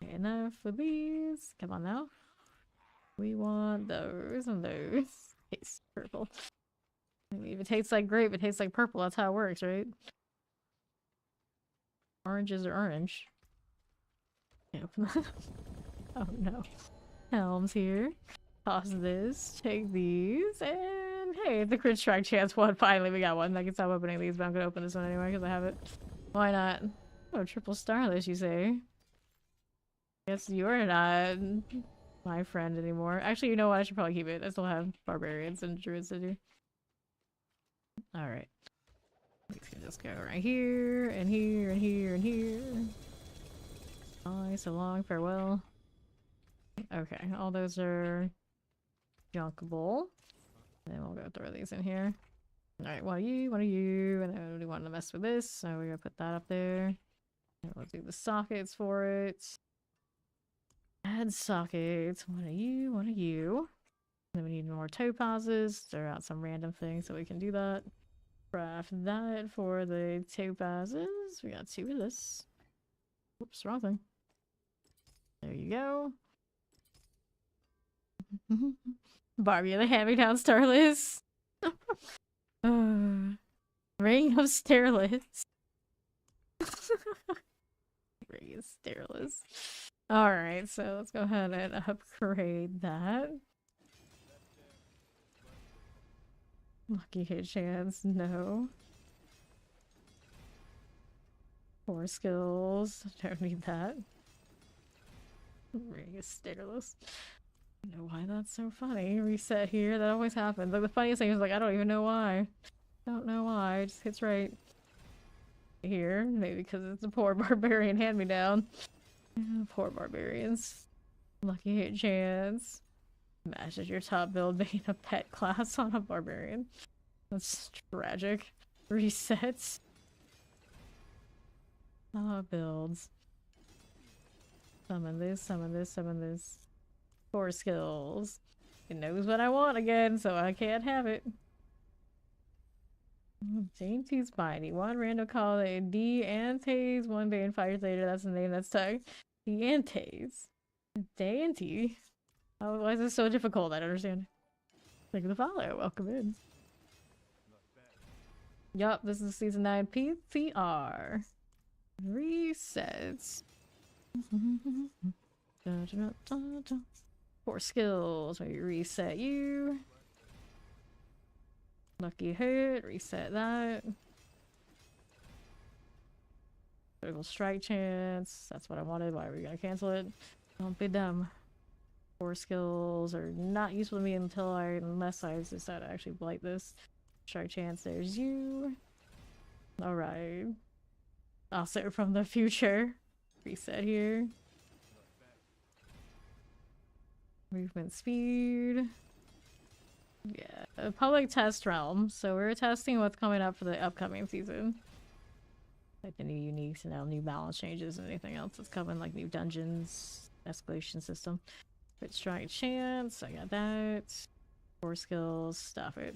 Okay, enough with these. Come on now. We want those and those. Taste purple. I mean, if it tastes like grape, it tastes like purple. That's how it works, right? Oranges are orange. Can't open that. Oh no. Helms here. Toss this. Take these. And hey, the crit strike chance one. Finally, we got one. I can stop opening these, but I'm gonna open this one anyway because I have it. Why not? Oh, triple starless, you say? Guess you're not my friend anymore. Actually, you know what? I should probably keep it. I still have barbarians and druids to do. Alright. We can just go right here, and here, and here, and here. Bye, so long, farewell. Okay, all those are junkable. Then we'll go throw these in here. Alright, one of you, and then we want to mess with this, so we're gonna put that up there. And we'll do the sockets for it. Add sockets. One of you, one of you. Then we need more topazes. Throw out some random things so we can do that. Craft that for the topazes. We got 2 of this. Whoops, wrong thing. There you go. Barbie, the hand-me-down Starless. Ring of Starless. Ring of Starless. Alright, so let's go ahead and upgrade that. Lucky hit chance, no. 4 skills, don't need that. Ring of Starless. I don't know why that's so funny. Reset here, that always happens. Like the funniest thing is like I don't even know why. Don't know why, it just hits right here. Maybe because it's a poor barbarian hand-me-down. Poor barbarians. Lucky hit chance. Imagine your top build being a pet class on a barbarian. That's tragic. Resets. Builds. Summon this, summon this, summon this. 4 skills. It knows what I want again, so I can't have it. Dainty's Mighty. 1 random call it Diantes. 1 day and 5 years later. That's the name that's tagged. Diantes. Dainty. Oh, why is this so difficult? I don't understand. Thank you for the follow. Welcome in. Yup, this is season 9 PTR. Resets. 4 skills. Maybe reset you. Lucky hit. Reset that. Critical strike chance. That's what I wanted. Why are we gonna cancel it? Don't be dumb. 4 skills are not useful to me unless I decide to actually blight this. Strike chance. There's you. Alright. Also from the future. Reset here. Movement speed. Yeah. A public test realm. So we're testing what's coming up for the upcoming season. Like the new uniques and new balance changes and anything else that's coming, like new dungeons, escalation system. But strike chance. I got that. 4 skills. Stop it.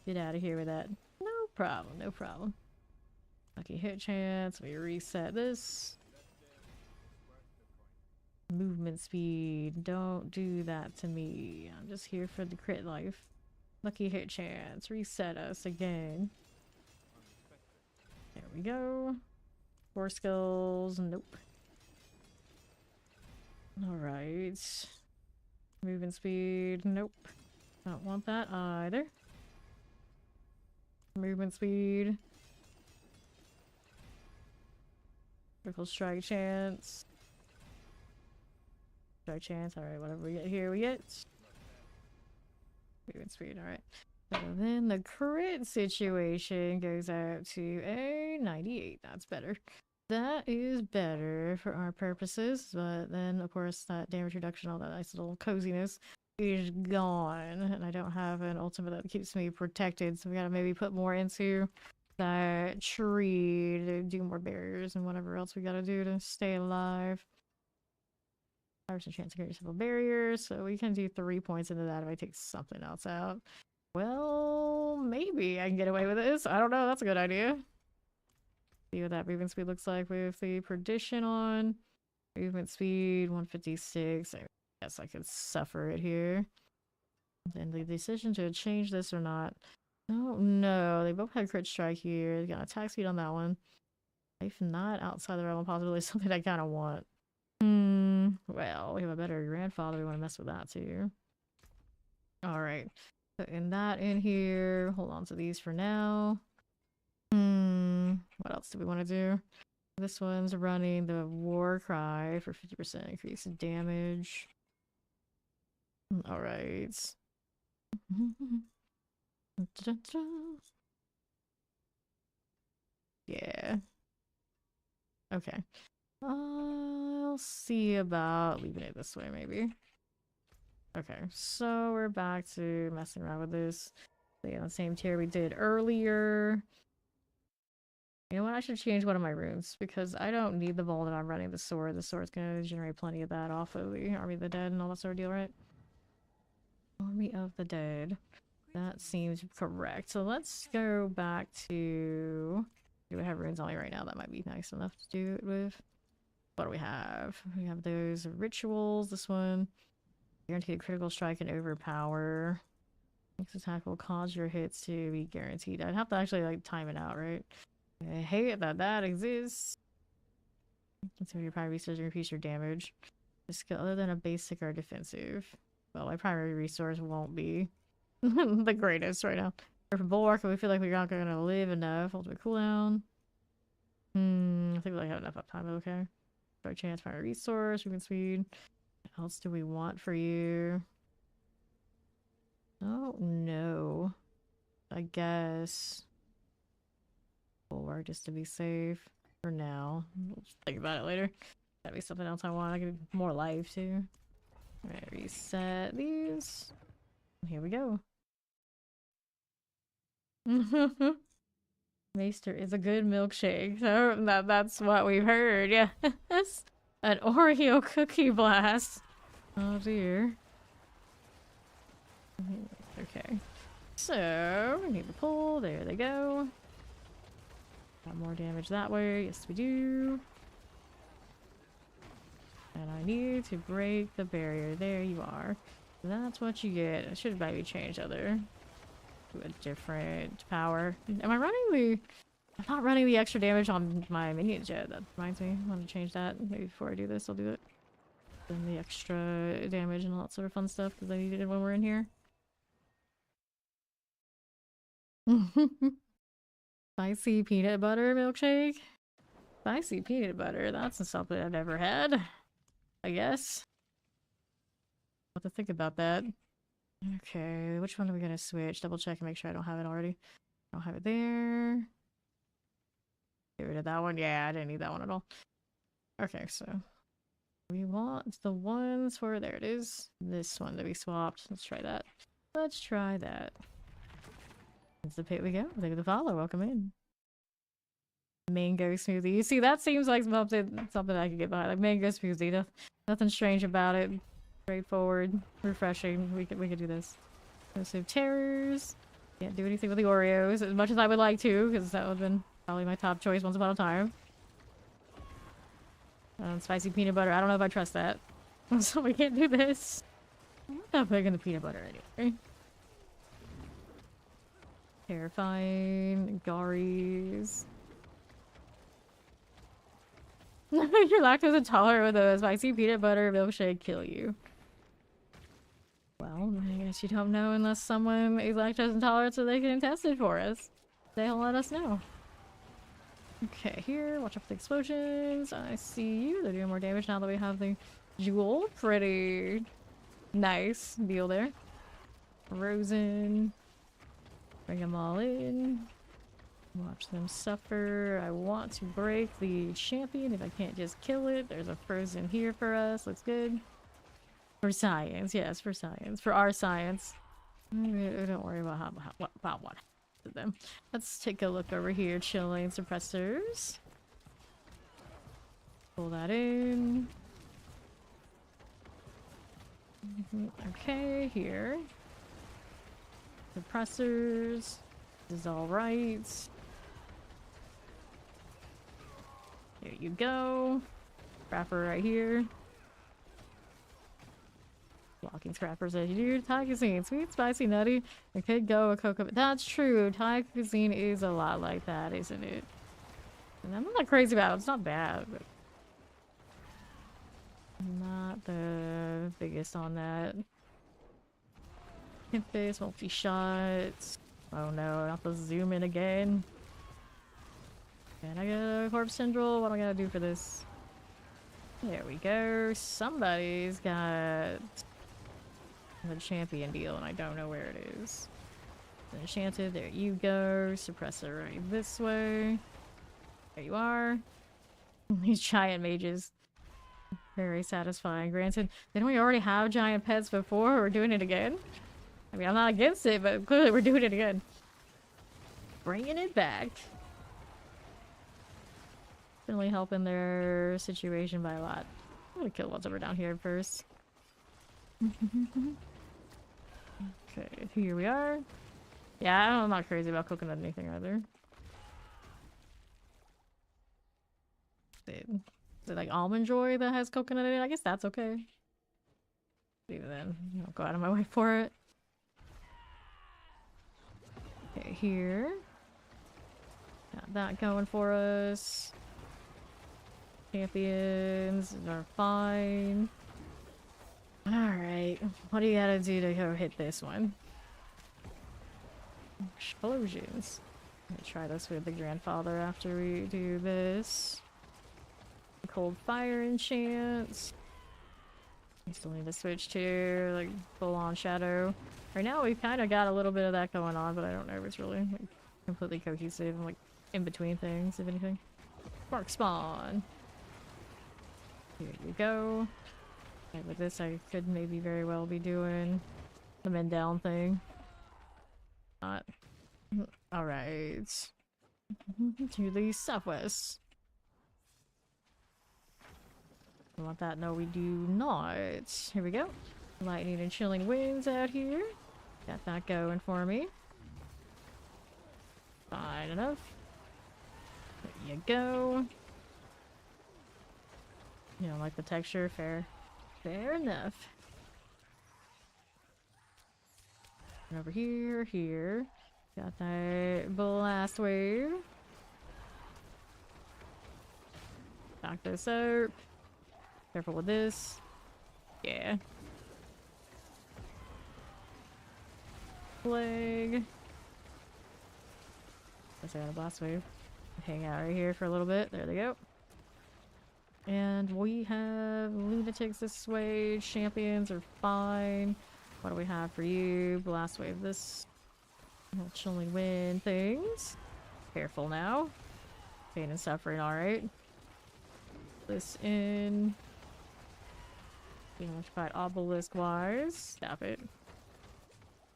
Get out of here with that. No problem. No problem. Lucky hit chance. We reset this. Movement speed. Don't do that to me. I'm just here for the crit life. Lucky hit chance. Reset us again. There we go. 4 skills. Nope. Alright. Movement speed. Nope. Don't want that either. Movement speed. Critical strike chance. Strike chance. Alright, whatever we get here, we get. Movement speed, alright. So then the crit situation goes out to a 98. That's better. That is better for our purposes, but then of course that damage reduction, all that nice little coziness is gone, and I don't have an ultimate that keeps me protected, so we gotta maybe put more into that tree to do more barriers and whatever else we gotta do to stay alive. 5% chance to create several barriers, so we can do 3 points into that if I take something else out. Well, maybe I can get away with this. I don't know, that's a good idea. See what that movement speed looks like with the perdition on. Movement speed 156. I guess I could suffer it here. Then the decision to change this or not. Oh no, they both had crit strike here. They got attack speed on that one. Life not outside the realm of possibility is something I kind of want. Well, we have a better grandfather. We want to mess with that too. Alright. Putting that in here. Hold on to these for now. What else do we want to do? This one's running the war cry for 50% increase in damage. Alright. Yeah. Okay. I'll see about leaving it this way, maybe. Okay, so we're back to messing around with this. Stay on the same tier we did earlier. You know what? I should change one of my runes because I don't need the ball that I'm running the sword. The sword's gonna generate plenty of that off of the Army of the Dead and all that sort of deal, right? Army of the Dead. That seems correct. So let's go back to... Do we have runes on me right now? That might be nice enough to do it with. What do we have? We have those rituals. This one. Guaranteed critical strike and overpower. Next attack will cause your hits to be guaranteed. I'd have to actually like time it out, right? I hate that that exists. Consider your primary resource and increase your damage. A skill other than a basic or defensive. Well, my primary resource won't be the greatest right now. For bulwark, we feel like we're not gonna live enough. Ultimate cooldown. I think we like have enough uptime. Okay. Our chance, primary resource, movement speed. What else do we want for you? Oh no. I guess bulwark just to be safe for now. We'll just think about it later. Gotta be something else I want. I get more life too. Alright, reset these. Here we go. Maester is a good milkshake. So that's what we've heard. Yes. An Oreo cookie blast. Oh dear. Okay. So we need to pull. There they go. Got more damage that way. Yes, we do. And I need to break the barrier. There you are. That's what you get. I should maybe change other to a different power. Am I running the... I'm not running the extra damage on my minions yet. That reminds me. I want to change that. Maybe before I do this, I'll do it. Then the extra damage and all that sort of fun stuff because I needed it when we're in here. Spicy peanut butter milkshake? Spicy peanut butter? That's something I've never had. I guess. What to think about that. Okay, which one are we gonna switch? Double check and make sure I don't have it already. I don't have it there. Get rid of that one. Yeah, I didn't need that one at all. Okay, so we want the ones for there it is. This one to be swapped. Let's try that. Let's try that. It's the pit we go. Thank you for the follow. Welcome in. Mango smoothie. You see, that seems like something I could get behind. Like mango smoothie. Nothing strange about it. Straightforward, refreshing. We could do this. Explosive terrors. Can't do anything with the Oreos as much as I would like to, because that would have been probably my top choice once upon a time. Spicy peanut butter. I don't know if I trust that. So we can't do this. I'm not big in the peanut butter anyway. Terrifying. Garis. You're lactose intolerant with a spicy peanut butter milkshake kill you. Well, I guess you don't know unless someone is lactose intolerant so they can test it for us. They'll let us know. Okay, here, watch out for the explosions. I see you. They're doing more damage now that we have the jewel. Pretty nice deal there. Frozen. Bring them all in. Watch them suffer. I want to break the champion if I can't just kill it. There's a frozen here for us. Looks good. For science, yes, for science. For our science. Don't worry about what happened to them. Let's take a look over here. Chilling suppressors. Pull that in. Okay, here. Suppressors. This is alright. There you go. Scrapper right here. Blocking scrappers as you do. Thai cuisine. Sweet, spicy, nutty. It could go a cocoa. That's true. Thai cuisine is a lot like that, isn't it? And I'm not crazy about it. It's not bad, but not the biggest on that. Hit face, multi-shots. Oh no, I have to zoom in again. Can I get a corpse tendril? What am I gonna do for this? There we go. Somebody's got the champion deal and I don't know where it is. Enchanted, there you go. Suppressor right this way. There you are. These giant mages. Very satisfying. Granted, didn't we already have giant pets before? We're doing it again? I mean, I'm not against it, but clearly we're doing it again. Bringing it back. definitely helping their situation by a lot. I'm gonna kill what's over down here first. Okay, here we are. Yeah, I'm not crazy about coconut anything either. Is it like almond joy that has coconut in it? I guess that's okay. Even then, I'll go out of my way for it. Okay, here. Got that going for us. Champions are fine. Alright, what do you gotta do to go hit this one? Explosions. I'm gonna try this with the grandfather after we do this. Cold fire enchant. We still need to switch to like full on shadow. Right now we've kind of got a little bit of that going on, but I don't know if it's really like, completely cohesive and like in between things, if anything. Spark spawn. Here you go. Okay, with this I could maybe very well be doing the men down thing. Not. Alright. To the southwest. We want that? No, we do not. Here we go. Lightning and chilling winds out here. Got that going for me. Fine enough. There you go. You don't like the texture? Fair. Fair enough. And over here. Got that blast wave. Knock this out. Careful with this. Yeah. Plague. Guess I got a blast wave. Hang out right here for a little bit. There they go. And we have lunatics this way. Champions are fine. What do we have for you? Blast wave this. Little chilling wind things. Careful now. Pain and suffering, alright. This in. Being occupied obelisk wise. Stop it.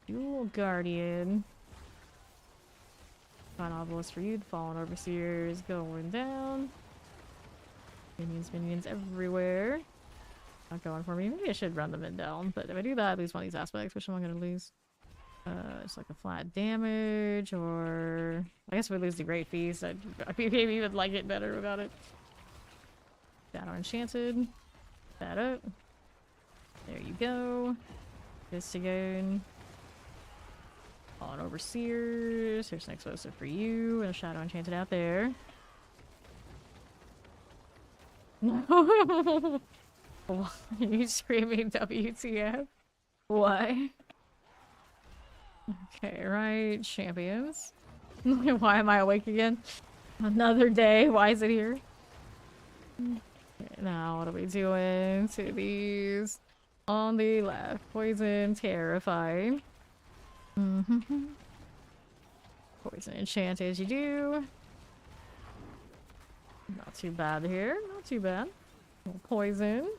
Dual guardian. Fine obelisk for you. The fallen overseer is going down. Minions everywhere. Not going for me. Maybe I should run them in down. But if I do that, I lose one of these aspects. Which one am I gonna lose? It's like a flat damage, or I guess if we lose the Great Feast, I maybe would like it better without it. Shadow Enchanted. That up. There you go. This again. On Overseers. Here's an explosive for you, and a Shadow Enchanted out there. Why are you screaming WTF? Why? Okay, right. Champions. Why am I awake again? Another day. Why is it here? Okay, now, what are we doing to these? On the left. Poison, terrifying. Poison enchant as you do. Not too bad here. Not too bad. Poison.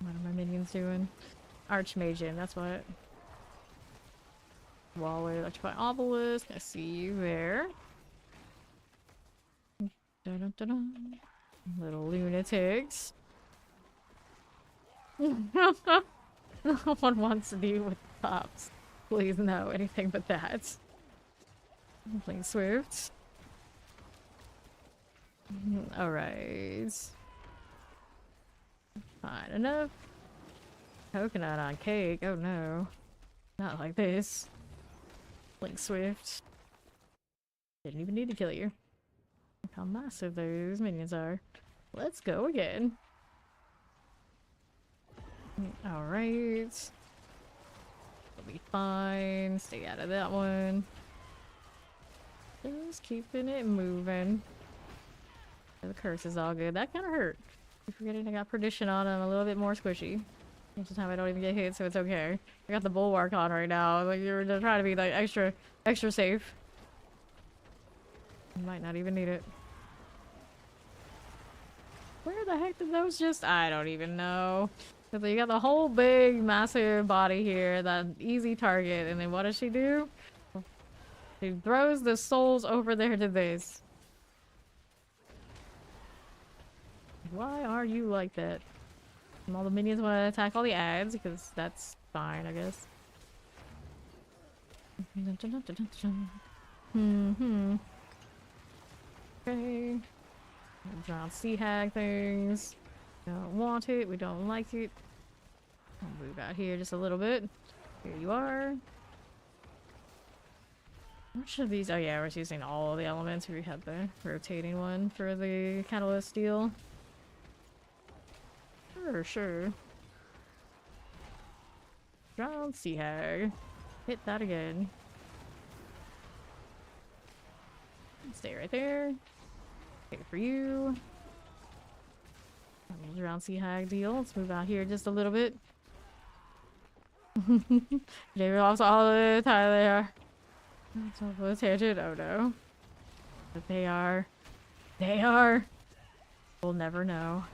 What are my minions doing? Archmagian, that's what. Wallway, electrify obelisk. I see you there. Dun, dun, dun. Little lunatics. No one wants to deal with pops. Please, no, anything but that. I'm playing Swift. Alright. Fine enough. Coconut on cake. Oh no. Not like this. Blink Swift. Didn't even need to kill you. Look how massive those minions are. Let's go again. Alright. We'll be fine. Stay out of that one. Just keeping it moving. The curse is all good. That kind of hurt. I'm forgetting I got perdition on. I'm a little bit more squishy. Most of the time I don't even get hit, so it's okay. I got the bulwark on right now. Like, you're just trying to be like extra safe. You might not even need it. Where the heck did those just? I don't even know. So you got the whole big, massive body here, that easy target, and then what does she do? She throws the souls over there to this. Why are you like that? And all the minions want to attack all the ads, because that's fine, I guess. Okay. Drown sea hag things. Don't want it. We don't like it. I'll move out here just a little bit. Here you are. Which of these? Oh yeah, we're using all the elements. We had the rotating one for the catalyst deal. Sure. Drown sea hag. Hit that again. Stay right there. Okay, for you. Drown sea hag deal. Let's move out here just a little bit. David lost all the time there. That's all the tangent. Oh no. But they are. They are. We'll never know.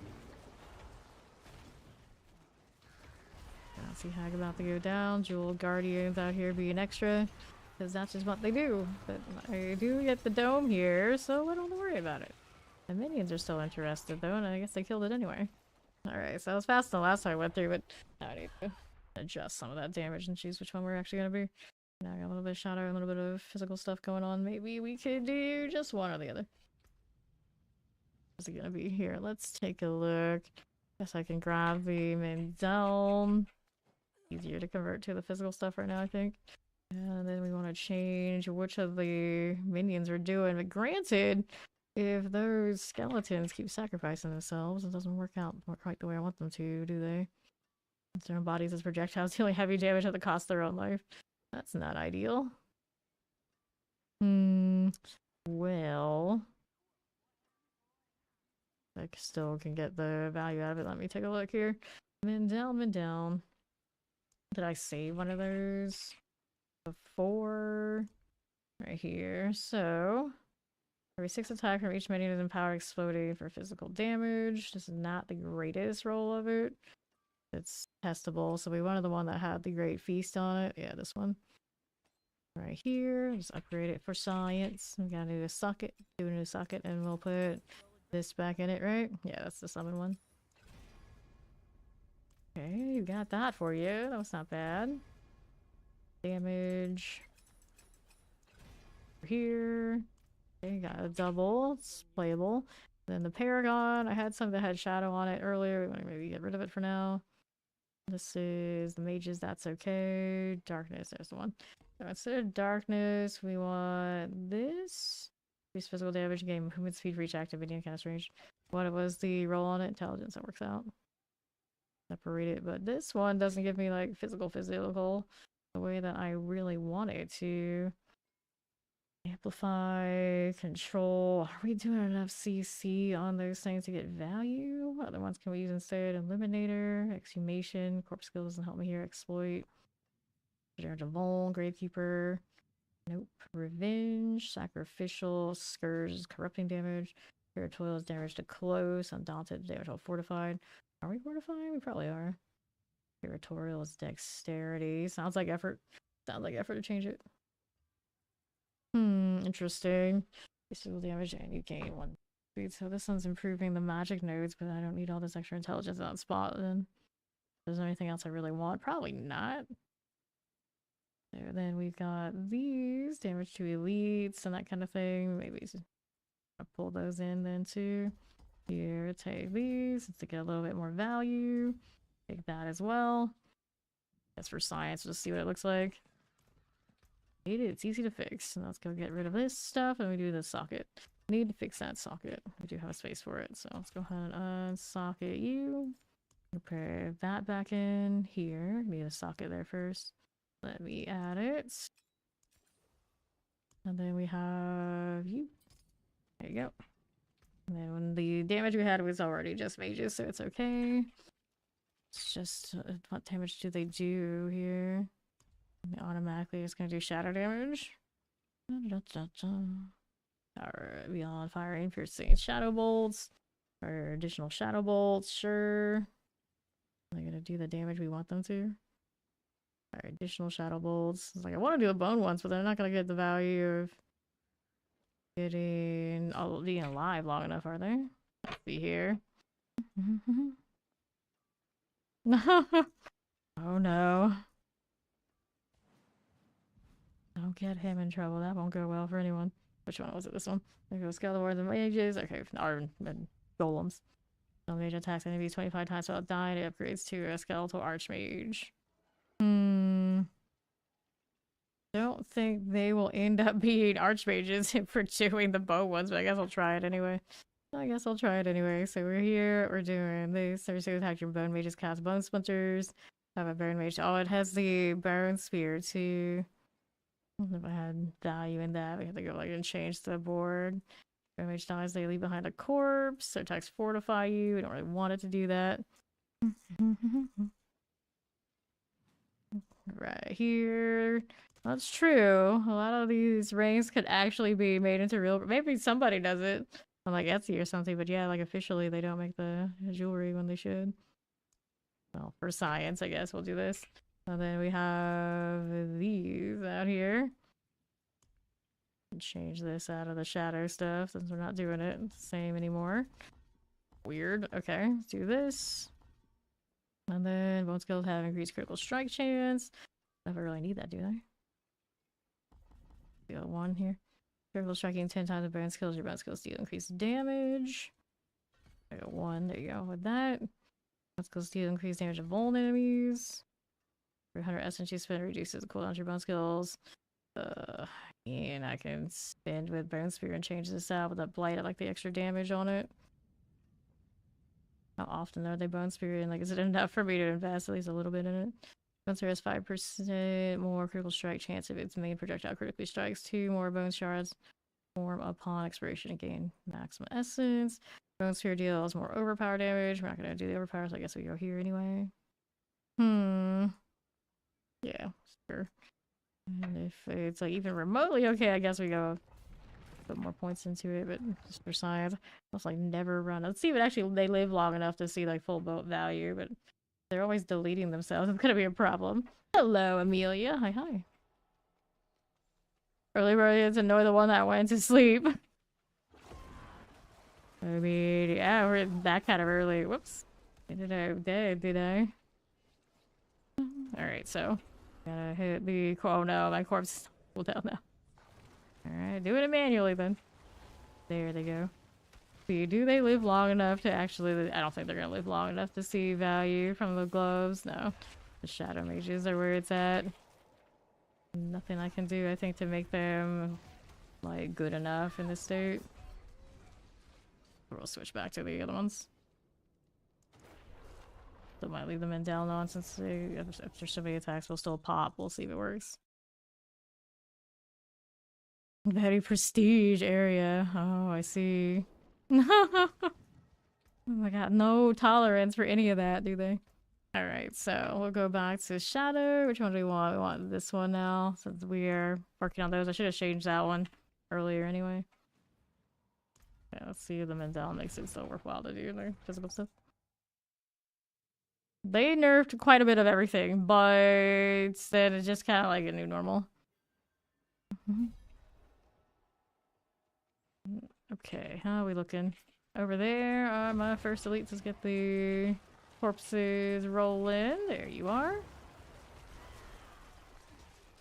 Sea hag about to go down. Jewel guardians out here being extra. Because that's just what they do. But I do get the dome here, so I don't worry about it. The minions are still interested though, and I guess they killed it anyway. Alright, so I was fast the last time I went through, but I need to adjust some of that damage and choose which one we're actually gonna be. Now I got a little bit of shadow and a little bit of physical stuff going on. Maybe we could do just one or the other. What's it gonna be here? Let's take a look. Guess I can grab the Mandel. Easier to convert to the physical stuff right now, I think. And then we want to change which of the minions we're doing. But granted, if those skeletons keep sacrificing themselves, it doesn't work out quite the way I want them to, do they? Their own bodies as projectiles dealing heavy damage at the cost of their own life. That's not ideal. Well, I still can get the value out of it. Let me take a look here. Mandel. Did I save one of those before? Right here. So, every 6 attack from each minion is empowered exploding for physical damage. This is not the greatest roll of it. It's testable, so we wanted the one that had the great feast on it. Yeah, this one. Right here. Just upgrade it for science. We gotta do a socket. Do a new socket, and we'll put this back in it, right? Yeah, that's the summon one. Okay, you got that for you. That was not bad. Damage. Here. Okay, got a double. It's playable. Then the Paragon. I had some that had shadow on it earlier. We want to maybe get rid of it for now. This is the mages. That's okay. Darkness. There's the one. So instead of darkness, we want this. Increase physical damage. Gain movement speed for each active minion cast range. What was the roll on it? Intelligence. That works out. Separate it, but this one doesn't give me like physical the way that I really want it to. Amplify, control. Are we doing enough CC on those things to get value? What other ones can we use instead? Eliminator, exhumation, corpse skill doesn't help me here. Exploit, Devon, Gravekeeper. Nope. Revenge, sacrificial, scourge, corrupting damage. Toil is damage to close, undaunted, damage to fortified. Are we fortified? We probably are. Territorial is dexterity. Sounds like effort. Sounds like effort to change it. Interesting. Physical damage and you gain 1 speed. So this one's improving the magic nodes, but I don't need all this extra intelligence on spot then. Is there anything else I really want? Probably not. So then we've got these. Damage to elites and that kind of thing. Maybe I'll pull those in then too. Here, take these to get a little bit more value. Take that as well. That's for science, just see what it looks like. It's easy to fix. Let's go get rid of this stuff and we do the socket. We need to fix that socket. We do have a space for it, so let's go ahead and unsocket you. Put that back in here. Need a socket there first. Let me add it. And then we have you. There you go. And then when the damage we had was already just mages, so it's okay. It's just what damage do they do here? And automatically it's gonna do shadow damage. Power beyond firing, piercing shadow bolts. Or additional shadow bolts, sure. They're gonna do the damage we want them to. Alright, additional shadow bolts. It's like I want to do the bone ones, but they're not gonna get the value of being alive long enough, are they? Let's see here. Oh no. Don't get him in trouble. That won't go well for anyone. Which one was it? This one? There goes Skeletor, the mages. Okay, and golems. No mage attacks enemies 25 times without dying. It upgrades to a skeletal archmage. Don't think they will end up being archmages if we're doing the bow ones, but I guess I'll try it anyway. So we're here, we're doing this. Thursday attack your bone mages cast bone splinters. Have a bone mage. Oh, it has the bone spear too. I don't know if I had value in that. We have to go like and change the board. Bone mage dies, they leave behind a corpse. So attacks fortify you. We don't really want it to do that. Right here. That's true. A lot of these rings could actually be made into real. Maybe somebody does it on like Etsy or something, but yeah, like officially they don't make the jewelry when they should. Well, for science, I guess we'll do this. And then we have these out here. Change this out of the shadow stuff since we're not doing it the same anymore. Weird. Okay, let's do this. And then bone skills have increased critical strike chance. I don't really need that, do I? Got one here. Critical striking 10 times the bone skills. Your bone skills deal increased damage. I got one. There you go with that. Bone skills deal increased damage of vuln enemies. For 100 essence you spend reduces the cooldown of your bone skills. And I can spend with bone spear and change this out with that blight. I like the extra damage on it. How often are they bone spear? And like, is it enough for me to invest at least a little bit in it? Bone spear has 5% more critical strike chance if its main projectile critically strikes. 2 more bone shards form upon expiration and gain maximum essence. Bone spear deals more overpower damage. We're not gonna do the overpower, so I guess we go here anyway. Yeah, sure. And if it's like even remotely okay, I guess we go put more points into it, but just for science. I'll like never run. Let's see if it actually they live long enough to see like full boat value, but they're always deleting themselves. It's gonna be a problem. Hello, Amelia. Hi. Early birds annoy the one that went to sleep. I mean, yeah, we're that kind of early. Whoops. Did I? Alright, so gotta hit the oh no, my corpse is cool down now. Alright, do it manually then. There they go. See, do they live long enough to actually... I don't think they're gonna live long enough to see value from the gloves. No. The shadow mages are where it's at. Nothing I can do, I think, to make them, like, good enough in this state. We'll switch back to the other ones. So might leave them in down on since they, after so many attacks will still pop. We'll see if it works. Very prestige area. Oh, I see. Oh my god, no tolerance for any of that, do they? Alright, so we'll go back to Shadow. Which one do we want? We want this one now, since we are working on those. I should have changed that one earlier anyway. Yeah, let's see if the Mendel makes it still worthwhile to do their physical stuff. They nerfed quite a bit of everything, but then it's just kind of like a new normal. Okay, how are we looking? Over there, my first elites. Let's get the corpses rolling. There you are.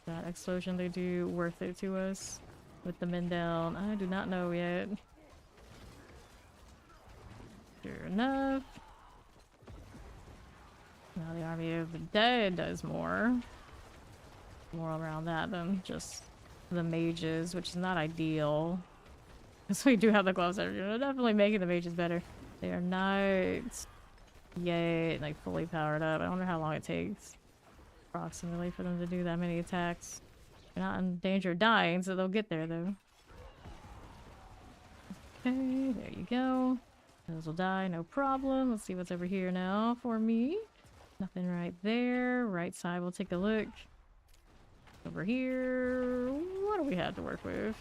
That explosion they do worth it to us with the men down. I do not know yet. Sure enough. Now the army of the dead does more. More around that than just the mages, which is not ideal. Because we do have the gloves that are definitely making the mages better. They are not yet like fully powered up. I wonder how long it takes approximately for them to do that many attacks. They're not in danger of dying, so they'll get there though. Okay, there you go. Those will die, no problem. Let's see what's over here now for me. Nothing right there. Right side, we'll take a look. Over here, what do we have to work with?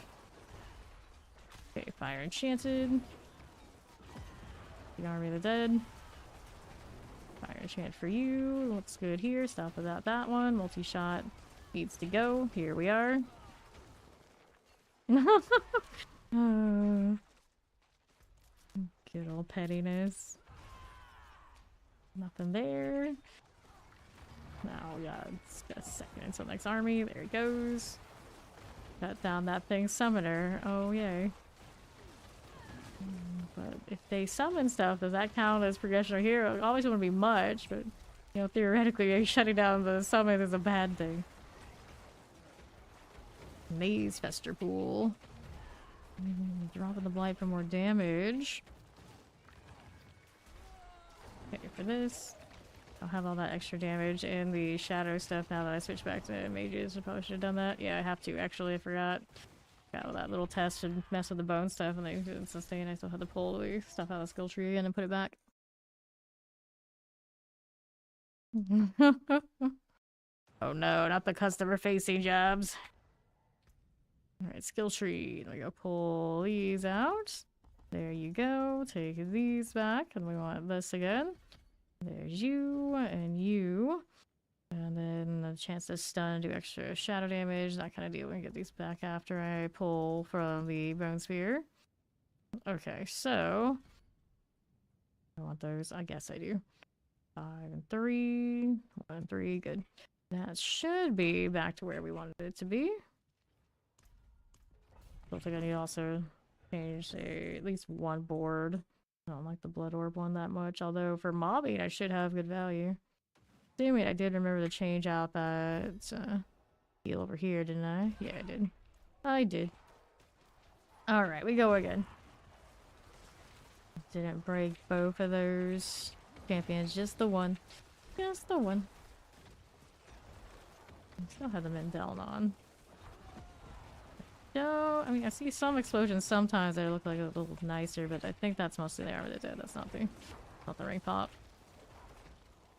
Okay, fire enchanted. The army of the dead. Fire enchant for you. Looks good here. Stop without that one. Multi-shot needs to go. Here we are. Good old pettiness. Nothing there. Now we got a second until next army. There it goes. Got down that thing summoner. Oh, yay. But if they summon stuff, does that count as progression or hero? It always wouldn't be much, but you know, theoretically, shutting down the summon is a bad thing. Maze Fester Pool. Dropping the blight for more damage. Okay, for this. I'll have all that extra damage and the shadow stuff now that I switch back to mages. I probably should have done that. Yeah, I have to actually. I forgot. Got all that little test and mess with the bone stuff and they didn't sustain. I still had to pull the stuff out of the skill tree again and put it back. Oh no, not the customer facing jobs. Alright, skill tree. We go pull these out. There you go. Take these back and we want this again. There's you and you. And then a chance to stun, do extra shadow damage, that kind of deal. We can get these back after I pull from the bone sphere. Okay, so I want those. I guess I do. 5 and 3. 1 and 3. Good. That should be back to where we wanted it to be. I think I need to also change at least one board. I don't like the blood orb one that much. Although for mobbing, I should have good value. Damn it, I did remember to change out that heal over here, didn't I? Yeah, I did. I did. Alright, we go again. Didn't break both of those champions, just the one. Just the one. I still have the Mendel on. No, I mean, I see some explosions sometimes that look like a little nicer, but I think that's mostly the armor that's dead. That's not the ring pop.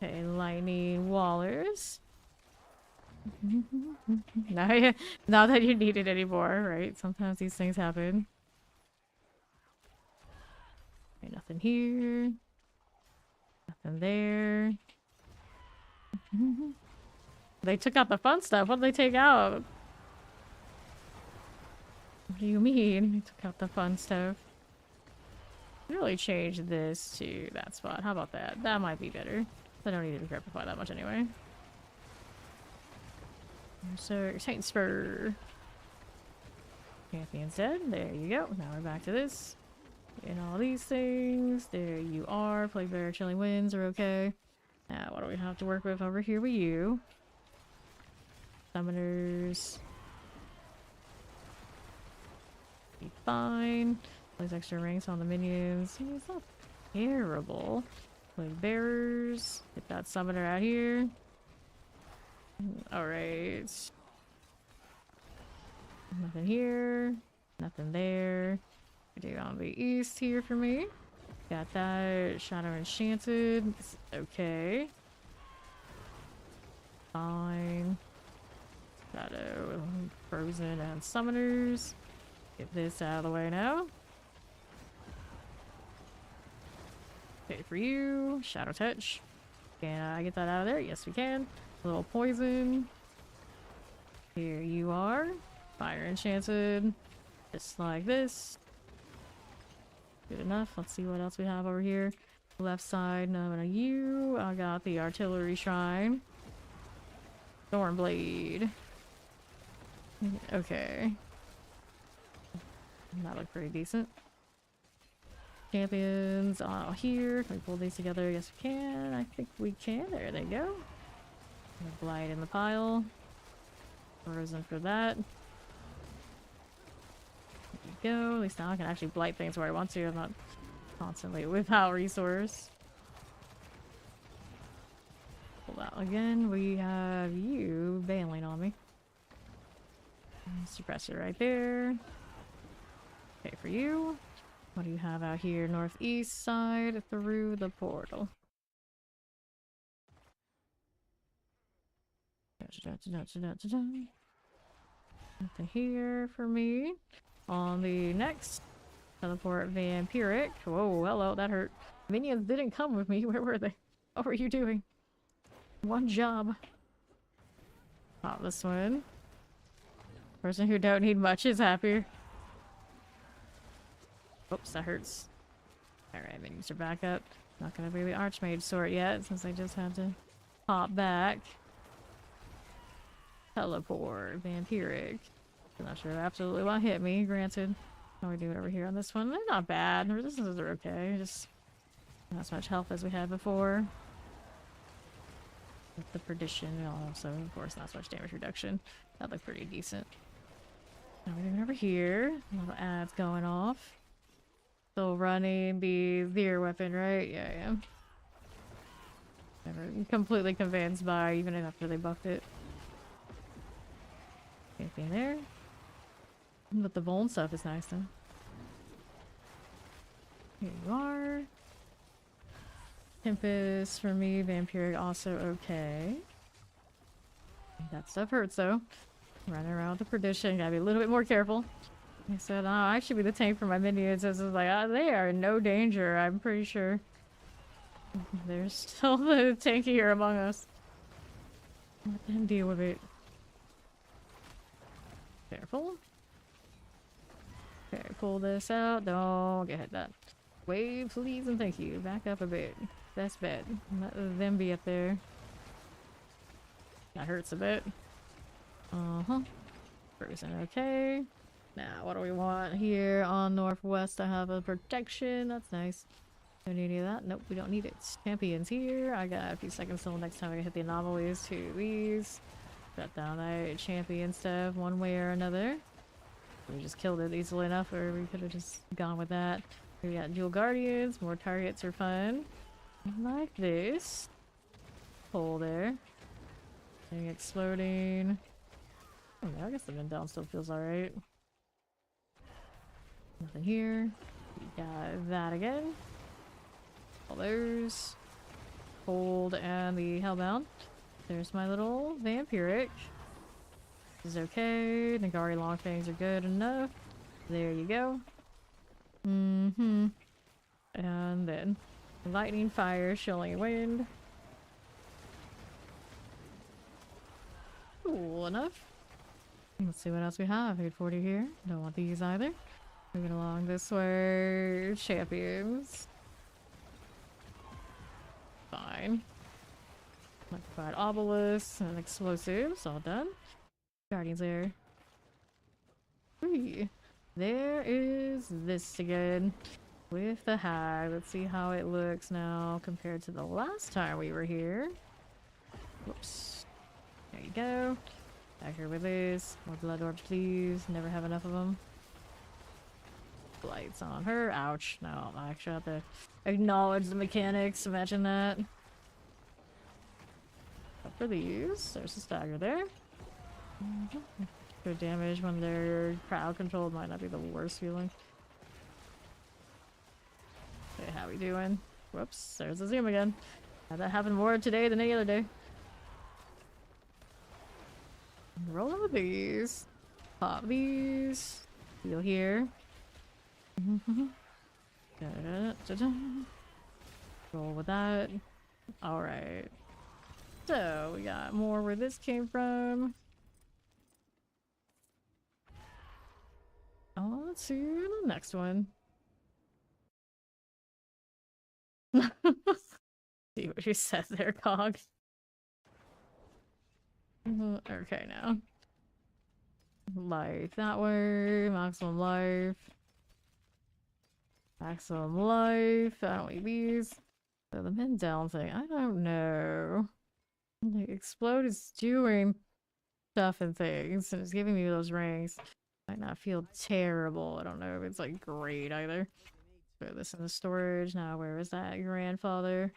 Okay, lightning wallers. Not that you need it anymore, right? Sometimes these things happen. Okay, nothing here. Nothing there. They took out the fun stuff. What did they take out? What do you mean? They took out the fun stuff. Really change this to that spot. How about that? That might be better. I don't need to decrepify that much anyway. So, Titan Spur. Champion's dead. There you go. Now we're back to this. And all these things. There you are. Plague Bear, Chilling Winds are okay. Now, what do we have to work with over here with you? Summoners. Be fine. Those extra ranks on the minions. It's not terrible. Plague Bearers. Get that summoner out here. Alright. Nothing here. Nothing there. Do on the east here for me. Got that. Shadow Enchanted. It's okay. Fine. Shadow Frozen and Summoners. Get this out of the way now. Okay, for you. Shadow Touch. Can I get that out of there? Yes, we can. A little poison. Here you are. Fire Enchanted. Just like this. Good enough. Let's see what else we have over here. Left side, no, you. I got the Artillery Shrine. Thornblade. Okay. That looked pretty decent. Champions here. Can we pull these together? Yes, we can. I think we can. There they go. Blight in the pile. Frozen for that. There you go. At least now I can actually blight things where I want to. I'm not constantly without resource. Pull that again. We have you bailing on me. Suppressor right there. Okay, for you. What do you have out here? Northeast side through the portal. Nothing here for me. On the next teleport, Vampiric. Whoa, hello, that hurt. Minions didn't come with me. Where were they? What were you doing? One job. Pop this one. Person who don't need much is happier. Oops, that hurts. Alright, minions are back up. Not gonna be the Archmage sort yet, since I just had to pop back. Teleport, vampiric. I'm not sure absolutely what hit me, granted. How we do it over here on this one? They're not bad. Resistances are okay. Just not as much health as we had before. With the perdition, also, of course, not so much damage reduction. That looked pretty decent. Now we're doing over here. Little ads going off. Still running the Veer weapon, right? Yeah, yeah. Never completely convinced by even after they buffed it. Anything there? But the Vuln stuff is nice though. Here you are. Tempest for me, Vampiric also okay. That stuff hurts though. Running around with the Perdition, gotta be a little bit more careful. I said, oh, I should be the tank for my minions. I was like, oh, they are in no danger, I'm pretty sure. There's still the tankier among us. Let them deal with it. Careful. Okay, pull this out. Don't get hit that. Wave, please, and thank you. Back up a bit. Best bet. Let them be up there. That hurts a bit. Uh-huh. Frozen, okay. Now, what do we want here on Northwest? I have a protection. That's nice. Don't need any of that. Nope, we don't need it. Champions here. I got a few seconds till next time I can hit the anomalies. 2 of these. Got down that champion stuff one way or another. We just killed it easily enough, or we could have just gone with that. We got dual guardians. More targets are fun. Like this. Hole there. Thing exploding. Oh, yeah, I guess the wind down still feels alright. Nothing here. We got that again. All those. Hold and the Hellbound. There's my little Vampiric. This is okay. Nagari long fangs are good enough. There you go. Mm-hmm. And then lightning, fire, chilling wind. Cool enough. Let's see what else we have. 840 here. Don't want these either. Moving along this way. Champions. Fine. Electrified obelisks and explosives. All done. Guardians there. Whee. There is this again. With the hag. Let's see how it looks now compared to the last time we were here. Whoops. There you go. Back here with this. More blood orbs, please. Never have enough of them. Lights on her. Ouch. No, I actually have to acknowledge the mechanics. Imagine that. Up for these. There's a stagger there. Good damage when they're crowd controlled might not be the worst feeling. Okay, how we doing? Whoops, there's a zoom again. Had that happen more today than any other day. Rolling with these. Pop these. Heal here. Roll with that. Alright. So, we got more where this came from. Oh, let's see the next one. See what you said there, Cog. Okay, now. Life that way. Maximum life. Maximum life. I don't need these. So the min down thing, I don't know. Like, explode is doing stuff and things, and it's giving me those rings. Might not feel terrible. I don't know if it's like great either. Put this in the storage. Now, where is that grandfather?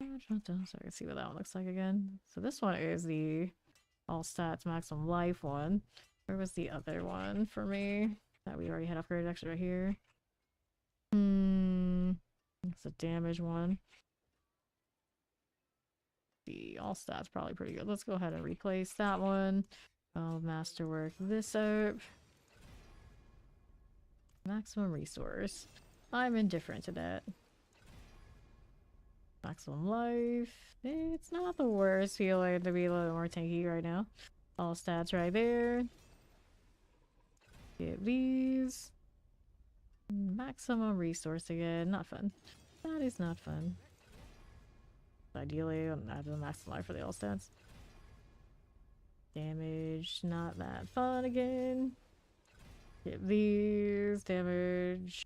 So I can see what that one looks like again. So this one is the all stats maximum life one. Where was the other one for me that we already had upgraded? Actually, right here. It's a damage one. The all stats probably pretty good. Let's go ahead and replace that one. I'll masterwork this up. Maximum resource. I'm indifferent to that. Maximum life. It's not the worst feeling to be a little more tanky right now. All stats right there. Get these. Maximum resource again. Not fun. That is not fun. Ideally, I have the max life for the all stats. Damage, not that fun again. Get these, damage.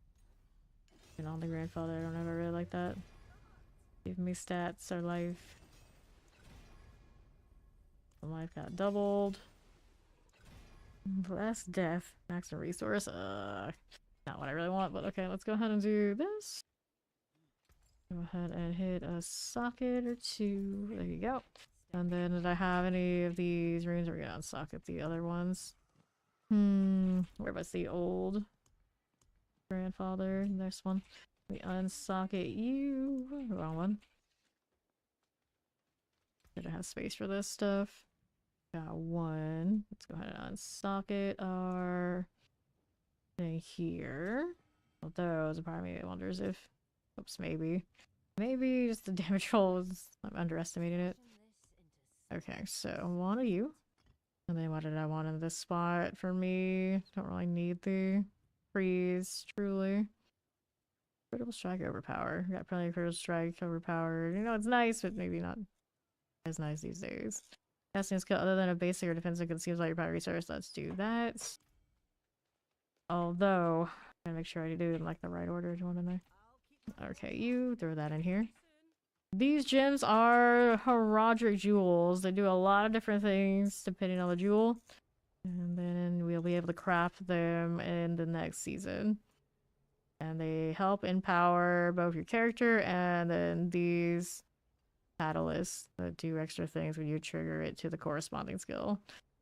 And on the grandfather, I don't ever really like that. Give me stats or life. The life got doubled. Less death. Max and resource. Not what I really want, but okay, let's go ahead and do this. Go ahead and hit a socket or two. There you go. And then did I have any of these runes? We're gonna unsocket the other ones. Where was the old grandfather? This one. We unsocket you. Wrong one. Did I have space for this stuff? Got one. Let's go ahead and unsocket our thing here. Well, those are probably wonders if. Oops, maybe. Maybe just the damage roll is. I'm underestimating it. Okay, so one of you. And then what did I want in this spot for me? Don't really need the freeze, truly. Critical strike overpower. Got plenty of critical strike overpower. You know, it's nice, but maybe not as nice these days. Casting skill other than a basic or defensive consumes all your power resource. Let's do that. Although, I gotta make sure I do it in like the right order. Do you want in there? Okay, you throw that in here. These gems are Herodric jewels. They do a lot of different things depending on the jewel. And then we'll be able to craft them in the next season. And they help empower both your character and then these catalysts that do extra things when you trigger it to the corresponding skill.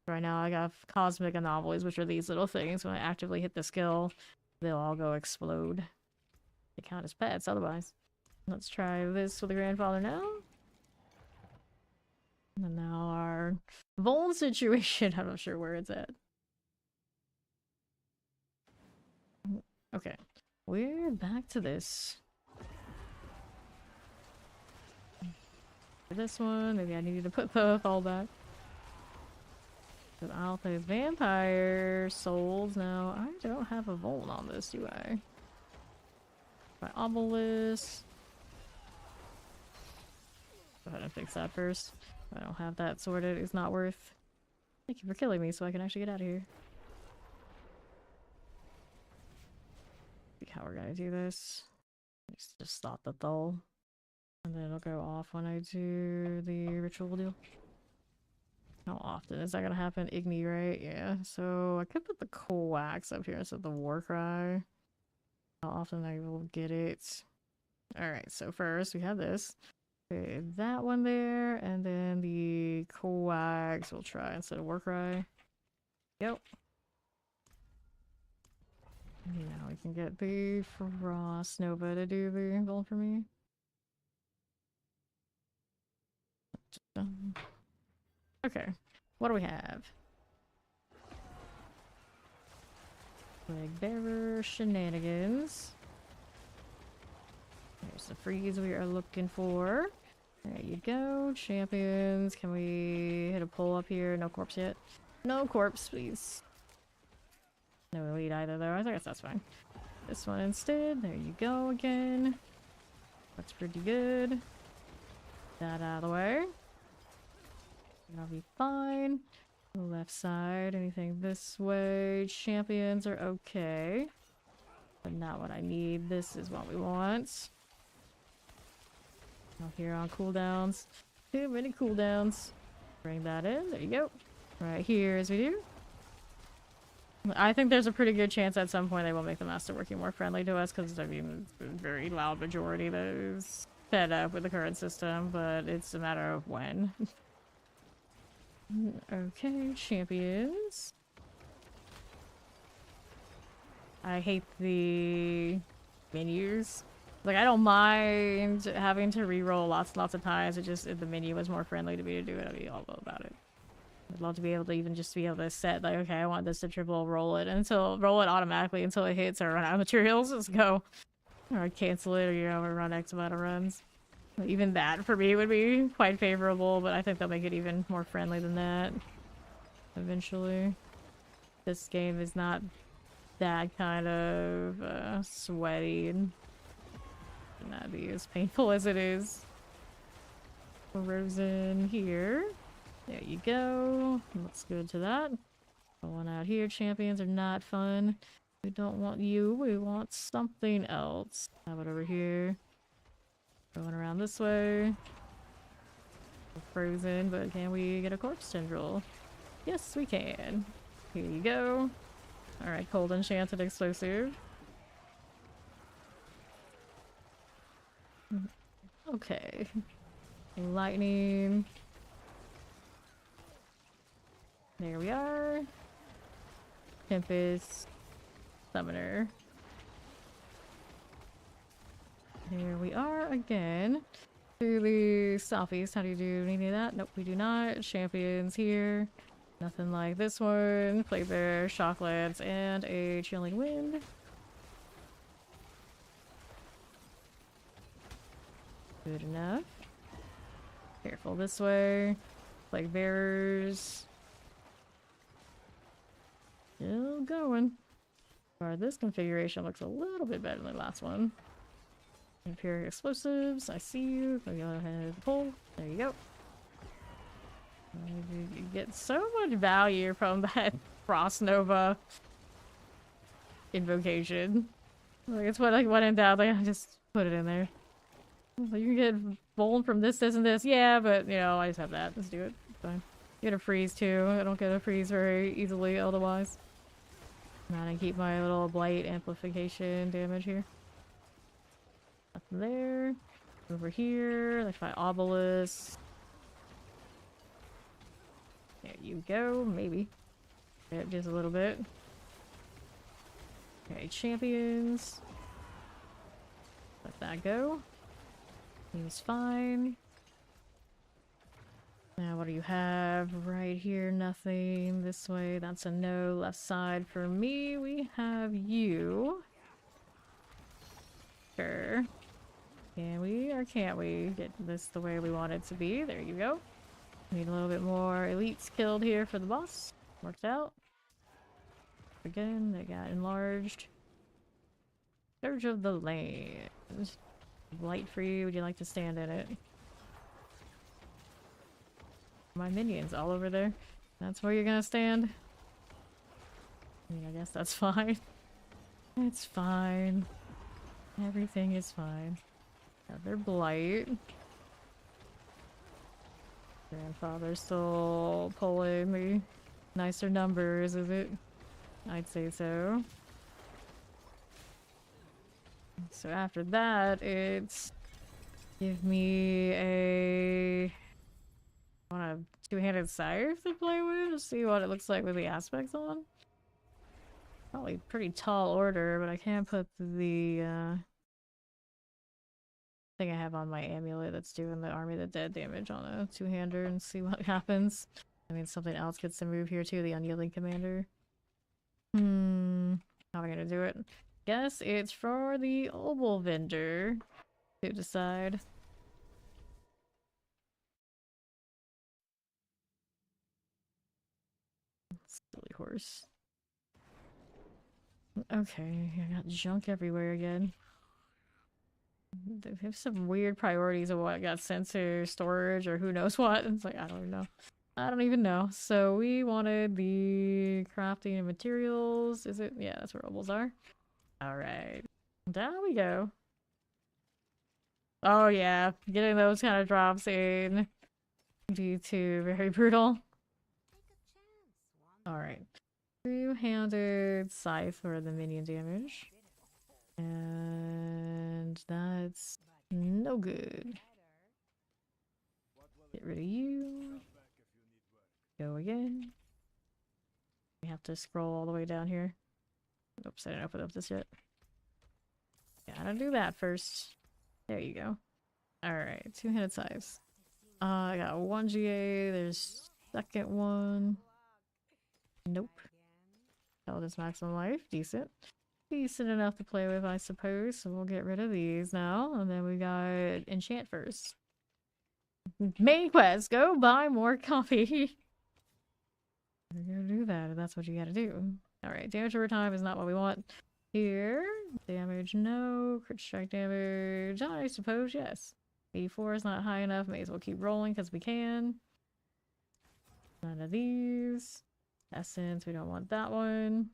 Right now I got cosmic anomalies, which are these little things. When I actively hit the skill, they'll all go explode. They count as pets otherwise. Let's try this with the grandfather now. And now our Vuln situation. I'm not sure where it's at. Okay. We're back to this. For this one, maybe I needed to put both all back. Because I'll play vampire souls now. I don't have a Vuln on this, do I? My obelisk. Go ahead and fix that first. I don't have that sorted. It's not worth. Thank you for killing me so I can actually get out of here. See how we're gonna do this. Just stop the thull. And then it'll go off when I do the ritual deal. How often is that gonna happen? Igni, right? Yeah. So I could put the coax up here instead of the war cry. How often I will get it. Alright, so first we have this. Okay, that one there, and then the coax we'll try instead of war cry. Yep. Now we can get the Frost Nova to do the goal for me. Okay, what do we have? Leg bearer shenanigans. There's the freeze we are looking for. There you go. Champions. Can we hit a pull up here? No corpse yet. No corpse, please. No elite either, though. I guess that's fine. This one instead. There you go again. Looks pretty good. That out of the way. That'll be fine. Left side. Anything this way. Champions are okay. But not what I need. This is what we want. Now here on cooldowns. Too many cooldowns. Bring that in. There you go. Right here as we do. I think there's a pretty good chance at some point they will make the master working more friendly to us because, I mean, it's a very loud majority that is fed up with the current system, but it's a matter of when. Okay, champions. I hate the menus. Like, I don't mind having to reroll lots and lots of times. It just, if the menu was more friendly to me to do it, I'd be all about it. I'd love to be able to even just be able to set, like, okay, I want this to triple roll it roll it automatically until it hits or run out of materials. Just go. Or cancel it, or, you know, run X amount of runs. Even that for me would be quite favorable, but I think they'll make it even more friendly than that eventually. This game is not that kind of sweaty and not be as painful as it is Frozen here. There you go. Looks good to that. Going out here. Champions are not fun. We don't want you. We want something else. How about over here? Going around this way. Frozen, but can we get a corpse tendril? Yes, we can. Here you go. Alright, cold enchanted explosive. Okay. Lightning. There we are. Tempest. Summoner. Here we are again. To the southeast. How do you do any of that? Nope, we do not. Champions here. Nothing like this one. Play Bear, Shocklands, and a Chilling Wind. Good enough. Careful this way. Plague Bearers. Still going. This configuration looks a little bit better than the last one. Imperial Explosives, I see you. Go ahead and pull. There you go. You get so much value from that Frost Nova invocation. Like, it's what, like, when in doubt, like, I just put it in there. Like, you can get Bold from this, this, and this. Yeah, but, you know, I just have that. Let's do it. It's fine. Get a freeze, too. I don't get a freeze very easily otherwise. I'm gonna keep my little blight amplification damage here. Nothing there. Over here, let's try Obelisk. There you go, maybe. Yeah, just a little bit. Okay, champions. Let that go. Seems fine. Now, what do you have? Right here, nothing. This way, that's a no. Left side for me, we have you. Sure. Can we or can't we get this the way we want it to be? There you go. Need a little bit more elites killed here for the boss. Worked out. Again, they got enlarged. Scourge of the Land. Light free, would you like to stand in it? My minions all over there. That's where you're gonna stand? I guess that's fine. It's fine. Everything is fine. Another blight. Grandfather's still pulling the nicer numbers, is it? I'd say so. So after that, it's give me a two-handed scythe to play with to see what it looks like with the aspects on. Probably pretty tall order, but I can put the thing I have on my amulet that's doing the Army of the Dead damage on a two-hander and see what happens. I mean, something else gets to move here too, the Unyielding Commander. How am I gonna do it? Guess it's for the Obel vendor to decide. Silly horse. Okay, I got junk everywhere again. They have some weird priorities of what got sent to storage or who knows what. It's like, I don't even know. I don't even know. So we wanted the crafting and materials. Is it? Yeah, that's where Obels are. Alright. Down we go. Oh yeah, getting those kind of drops in D2, very brutal. Alright. Two-handed scythe for the minion damage. And that's no good. Get rid of you. Go again. We have to scroll all the way down here. Oops, I didn't open up this yet. Gotta do that first. There you go. Alright, two-handed scythes. I got one GA, there's second one. Nope. Paladin's maximum life, decent. Decent enough to play with, I suppose, so we'll get rid of these now. And then we got enchant first. Main quest, go buy more coffee. You're gonna do that, if that's what you gotta do. Alright, damage over time is not what we want. Here, damage no, crit strike damage, I suppose yes. 84 is not high enough. May as well keep rolling because we can. None of these. Essence, we don't want that one.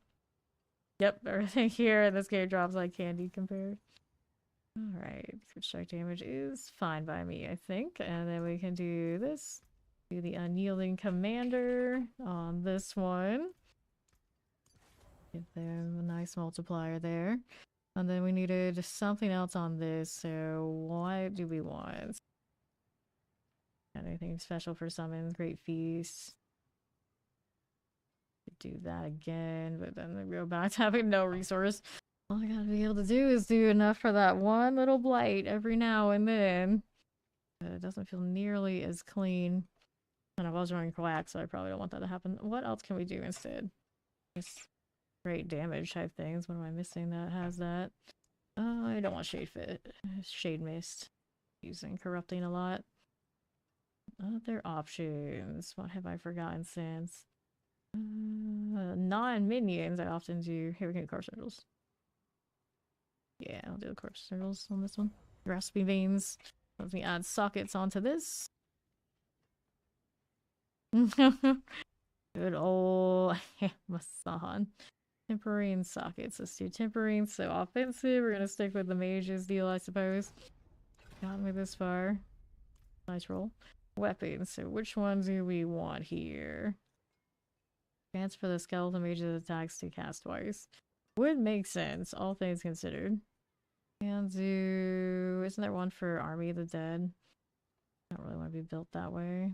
Yep, everything here in this game drops like candy compared. Alright, crit strike damage is fine by me, I think. And then we can do this. Do the unyielding commander on this one. Give them a nice multiplier there. And then we needed something else on this, so what do we want? Anything special for summons? Great Feast. Do that again, but then we go back to having no resource. All I gotta be able to do is do enough for that one little blight every now and then. It doesn't feel nearly as clean. And I was running quack, so I probably don't want that to happen. What else can we do instead? Just great damage type things. What am I missing that has that? I don't want Shade Fit. Shade Mist. Using Corrupting a lot. Other options. What have I forgotten since? Non-minions I often do. Here we go, corpse circles. Yeah, I'll do the corpse circles on this one. Grasping veins. Let me add sockets onto this. Good old Masan. Temporine sockets. Let's do temporine. So offensive. We're gonna stick with the mage's deal, I suppose. Got me this far. Nice roll. Weapons. So which one do we want here? Transfer the skeleton mage's attacks to cast twice. Would make sense, all things considered. And do... Isn't there one for Army of the Dead? I don't really want to be built that way.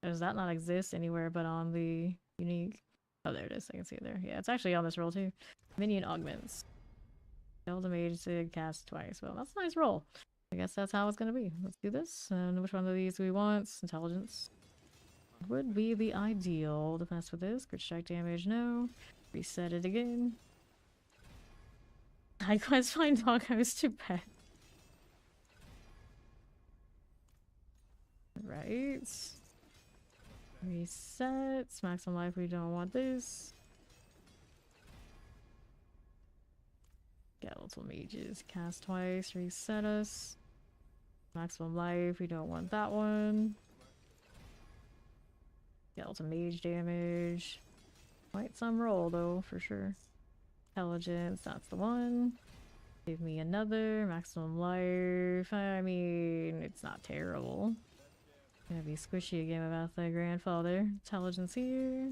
Does that not exist anywhere but on the unique? Oh, there it is. I can see it there. Yeah, it's actually on this roll too. Minion augments. Skeleton mage to cast twice. Well, that's a nice roll. I guess that's how it's going to be. Let's do this. And which one of these do we want? Intelligence. Would be the ideal to mess with this. Crit strike damage, no. Reset it again. I quest find doggos too bad. Right. Reset. Maximum life, we don't want this. Skeletal mages. Cast twice. Reset us. Maximum life, we don't want that one. Skeleton mage damage. Quite some roll though, for sure. Intelligence, that's the one. Give me another. Maximum life. I mean, it's not terrible. Gonna be squishy again about the grandfather. Intelligence here.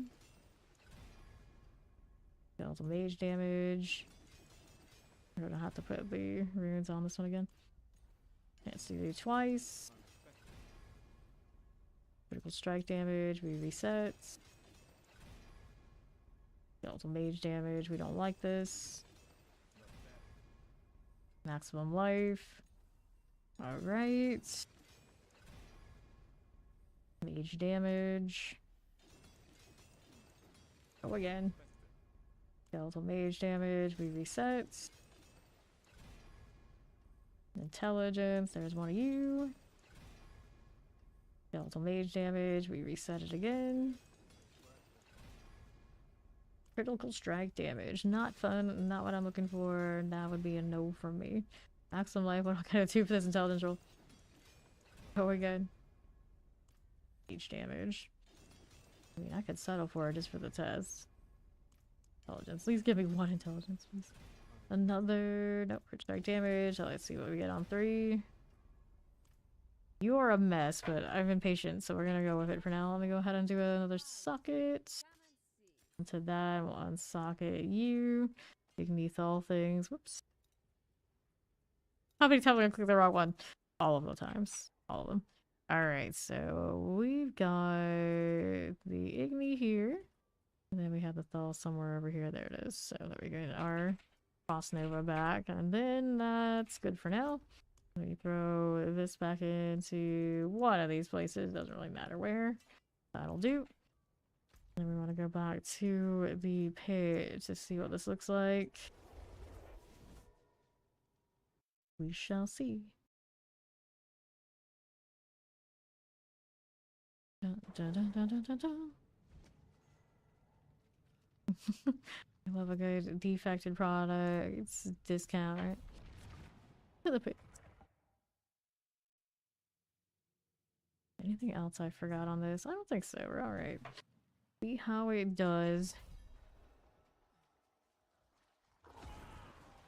Skeletal mage damage. I don't have to put the runes on this one again. Can't do it twice. Critical strike damage, we reset. Skeletal mage damage, we don't like this. Maximum life. Alright. Mage damage. Go again. Skeletal mage damage, we reset. Intelligence, there's one of you. Skeletal mage damage, we reset it again. Critical strike damage, not fun, not what I'm looking for. That would be a no from me. Maximum life, what am I gonna do for this intelligence roll? Go again. Mage damage. I mean, I could settle for it just for the test. Intelligence, please give me one intelligence, please. Another, no, crit strike damage. So let's see what we get on 3. You are a mess, but I'm impatient, so we're gonna go with it for now. Let me go ahead and do another socket. Into that, we'll unsocket you. Beneath all things. Whoops. How many times am I gonna click the wrong one? All of the times. All of them. Alright, so we've got the Igni here. And then we have the Thal somewhere over here. There it is. So there we go. Our Frost Nova back. And then that's good for now. Let me throw this back into one of these places. Doesn't really matter where. That'll do. Then we want to go back to the page to see what this looks like. We shall see. Dun, dun, dun, dun, dun, dun, dun. I love a good defected products discount, right? To the page. Anything else I forgot on this? I don't think so. We're alright. See how it does.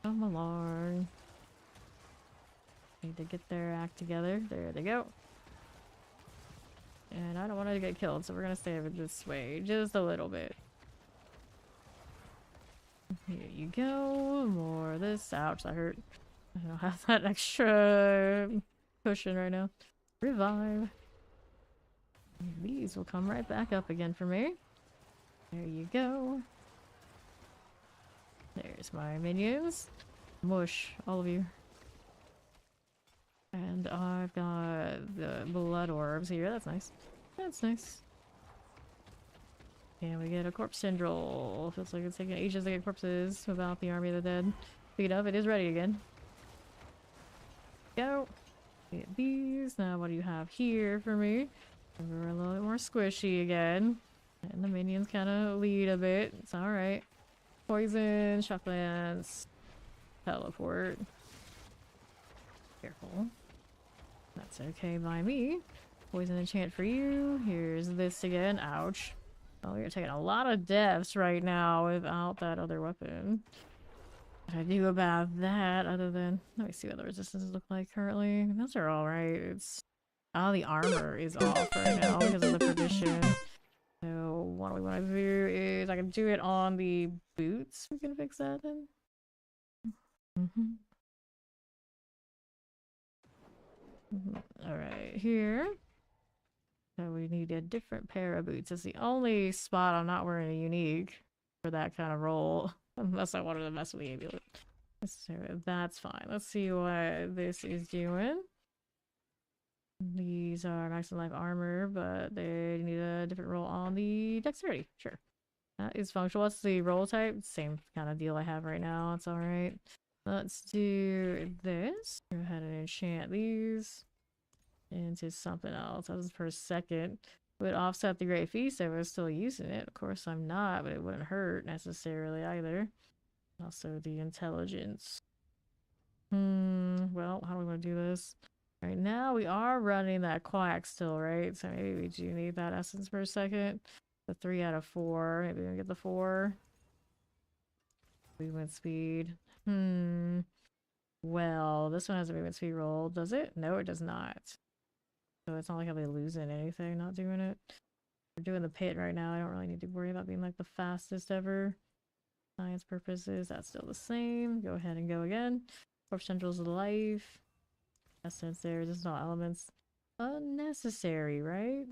Come along. Need to get their act together. There they go. And I don't want to get killed, so we're gonna stay over this way just a little bit. Here you go. More of this. Ouch, that hurt. I don't have that extra cushion right now. Revive. These will come right back up again for me. There you go. There's my minions. Mush, all of you. And I've got the blood orbs here. That's nice. That's nice. And we get a corpse tendril. Feels like it's taking ages to get corpses without the army of the dead. Speed up, it is ready again. Go. Get these. Now what do you have here for me? We're a little bit more squishy again. And the minions kind of lead a bit. It's alright. Poison, shock lance, teleport. Careful. That's okay by me. Poison enchant for you. Here's this again. Ouch. Oh, you're taking a lot of deaths right now without that other weapon. What do I do about that other than... Let me see what the resistances look like currently. Those are alright. It's... Oh, the armor is off right now because of the perdition. So what we want to do is I can do it on the boots. We can fix that then. Alright, here. So we need a different pair of boots. It's the only spot I'm not wearing a unique for that kind of role. Unless I wanted to mess with the amulet. So that's fine. Let's see what this is doing. These are max and life armor, but they need a different roll on the dexterity. Sure. That is functional. What's the roll type? Same kind of deal I have right now. It's alright. Let's do this. Go ahead and enchant these into something else. That was per second. Would offset the Great Feast if I was still using it. Of course I'm not, but it wouldn't hurt necessarily either. Also the intelligence. Well, how do we want to do this? Right now we are running that quack still, right? So maybe we do need that essence per second. The 3 out of 4. Maybe we can get the 4. Movement speed. Well, this one has a movement speed roll. Does it? No, it does not. So it's not like I'll be losing anything not doing it. We're doing the pit right now. I don't really need to worry about being like the fastest ever. Science purposes, that's still the same. Go ahead and go again. Corpse tendrils of life. Essence there. This is not elements. Unnecessary, right?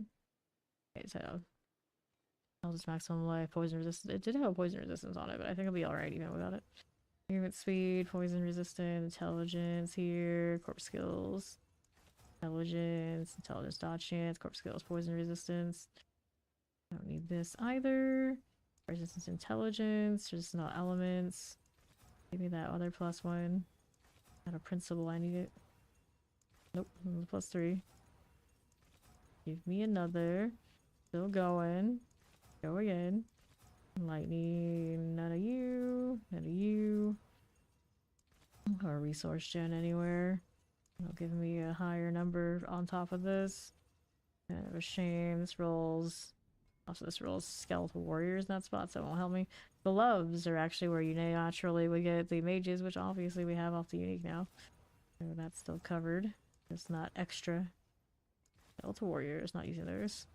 Okay, so I'll just maximum life, poison resistance. It did have a poison resistance on it, but I think it'll be alright even without it. Movement speed, poison resistant, intelligence here, corpse skills, intelligence dodge chance, corpse skills, poison resistance. I don't need this either. Resistance intelligence, just not elements. Give me that other +1. Not a principle, I need it. Nope, +3. Give me another. Still going. Go again. Lightning, none of you. None of you. Or resource gen anywhere. It'll give me a higher number on top of this. Kind of a shame. This rolls. Also, this rolls skeletal warriors in that spot, so it won't help me. Gloves are actually where you naturally would get the mages, which obviously we have off the unique now. So that's still covered. It's not extra. Skeletal warriors, not using those.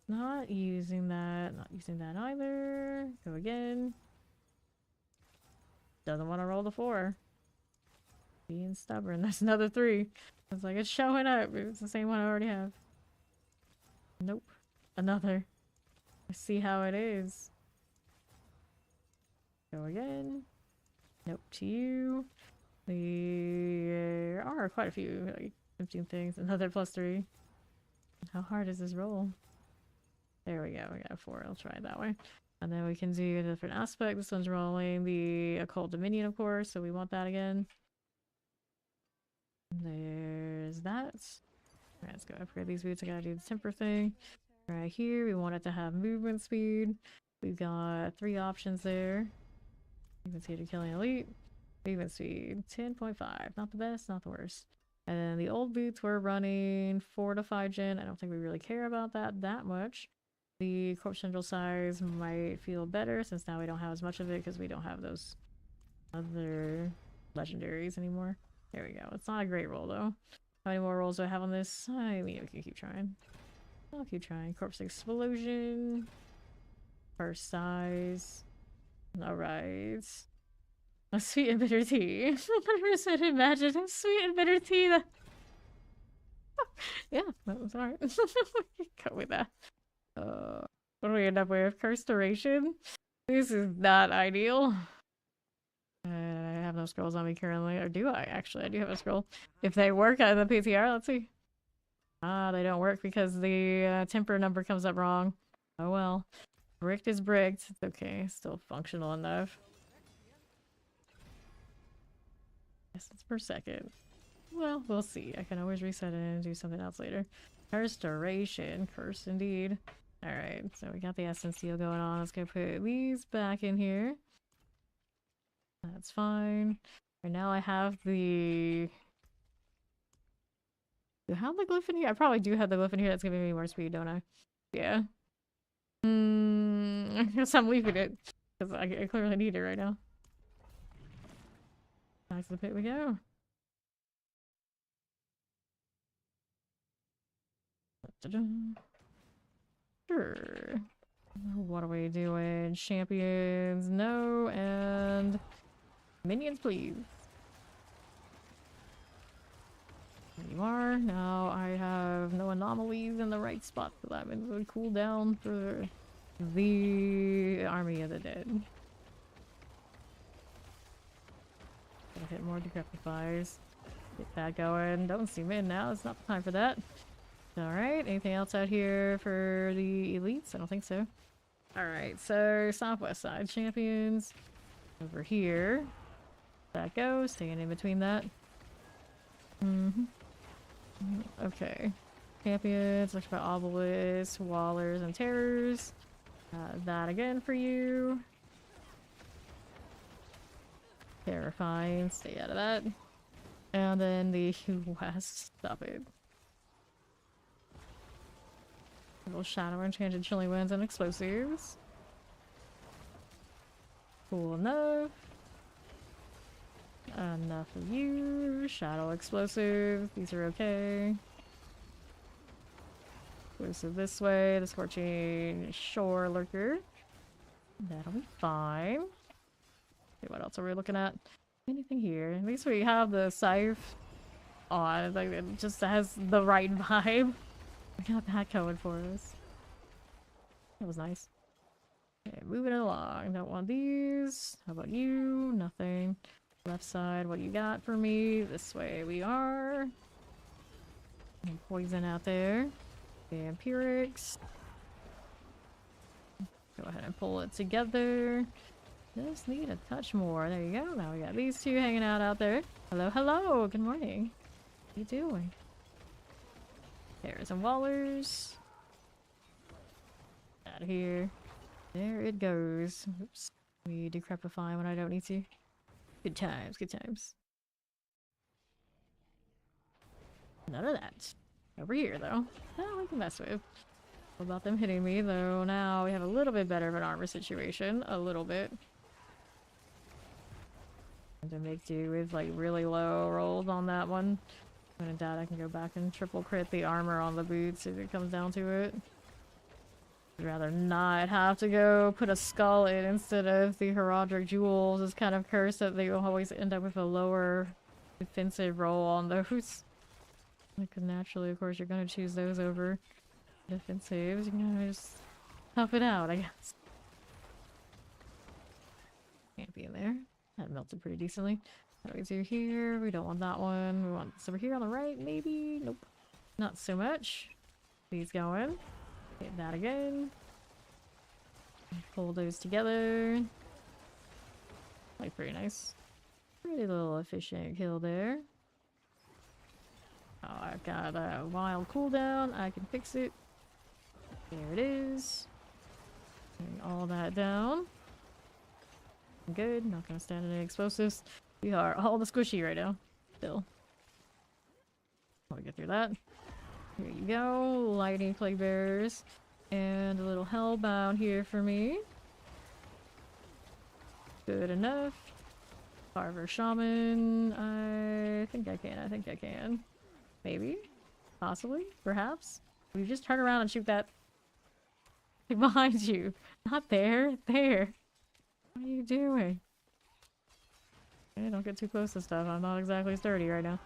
Not using that. Not using that either. Go again. Doesn't want to roll the 4. Being stubborn. That's another 3. It's like it's showing up. It's the same one I already have. Nope. Another. I see how it is. Go again. Nope to you. There are quite a few, like 15 things. Another +3. How hard is this roll? There we go. We got a 4. I'll try it that way. And then we can do a different aspect. This one's rolling the occult dominion, of course, so we want that again. There's that. Alright, let's go upgrade these boots. I gotta do the temper thing. Right here, we want it to have movement speed. We've got 3 options there. Movement speed to killing elite. Movement speed 10.5. Not the best, not the worst. And then the old boots were running 4 to 5 gen. I don't think we really care about that much. The corpse central size might feel better since now we don't have as much of it because we don't have those other legendaries anymore. There we go. It's not a great roll though. How many more rolls do I have on this? I mean, we can keep trying. I'll keep trying. Corpse explosion. First size. Alright. A sweet and bitter tea. 100% imagine a sweet and bitter tea. That... yeah, that was alright. Go with that. What do we end up with? Cursed duration? This is not ideal. I have no scrolls on me currently. Or do I? Actually, I do have a scroll. If they work on the PTR, let's see. Ah, they don't work because the temper number comes up wrong. Oh well. Bricked is bricked. It's okay. Still functional enough. Essence per second. Well, we'll see. I can always reset it and do something else later. Curse duration. Curse indeed. Alright, so we got the essence deal going on. Let's go put these back in here. That's fine. And now I have the... Do I have the glyph in here? I probably do have the glyph in here. That's giving me more speed, don't I? Yeah. I guess I'm leaving it. Because I clearly need it right now. Back to the pit we go. Sure. What are we doing? Champions, no, and minions, please. There you are. Now I have no anomalies in the right spot for that. I'm going to cool down for the Army of the Dead. Gotta hit more decrepifies. Get that going. Don't zoom in now. It's not the time for that. Alright, anything else out here for the elites? I don't think so. Alright, so southwest side champions. Over here. That goes, staying in between that. Okay. Champions, look for obelisks, wallers, and terrors. That again for you. Terrifying, stay out of that. And then the west, stop it. Little shadow enchanted chilling winds and explosives. Cool enough. Enough of you. Shadow explosive. These are okay. Explosive this way. The scorching shore lurker. That'll be fine. Okay, what else are we looking at? Anything here? At least we have the scythe on. Like, it just has the right vibe. We got that going for us. That was nice. Okay, moving along. Don't want these. How about you? Nothing. Left side, what you got for me? This way we are. And poison out there. Vampirics. Go ahead and pull it together. Just need a touch more. There you go. Now we got these two hanging out there. Hello, hello. Good morning. What are you doing? There's some wallers. Out of here. There it goes. Oops. We decrepify when I don't need to. Good times, good times. None of that. Over here, though. Oh, we can mess with. What about them hitting me, though? Now we have a little bit better of an armor situation. A little bit. And to make do with, like, really low rolls on that one. When in doubt, I can go back and triple crit the armor on the boots if it comes down to it. I'd rather not have to go put a skull in instead of the heraldic jewels. It's kind of cursed that they always end up with a lower defensive roll on those. Because naturally, of course, you're going to choose those over defensives. You're going to just tough it out, I guess. Can't be in there. That melted pretty decently. What do we do here? We don't want that one. We want this over here on the right, maybe? Nope. Not so much. These going. Hit that again. Pull those together. Like, pretty nice. Pretty little efficient kill there. Oh, I've got a wild cooldown. I can fix it. There it is. Bring all that down. Good. Not gonna stand any explosives. We are all the squishy right now. Still. Let me get through that. Here you go. Lightning plague bears. And a little hellbound here for me. Good enough. Carver shaman. I think I can. Maybe. Possibly. Perhaps. You just turn around and shoot that thing behind you. Not there. There. What are you doing? Okay, don't get too close to stuff. I'm not exactly sturdy right now.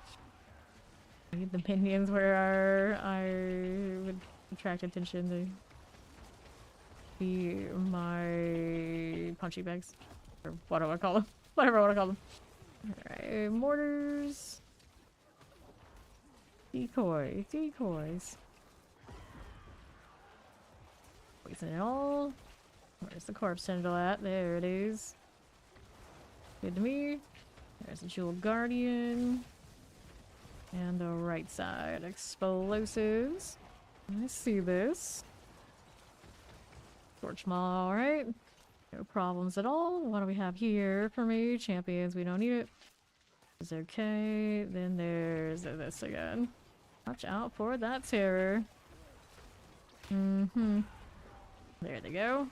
I need the minions where I would attract attention to be my punchy bags. Or what do I call them? Whatever I want to call them. Alright, mortars. Decoys. Poison it all. Where's the corpse tendril at? There it is. Good to me. There's the jewel guardian. And the right side. Explosives. I see this. Torch maw, alright. No problems at all. What do we have here for me? Champions, we don't need it. It's okay. Then there's this again. Watch out for that terror. There they go.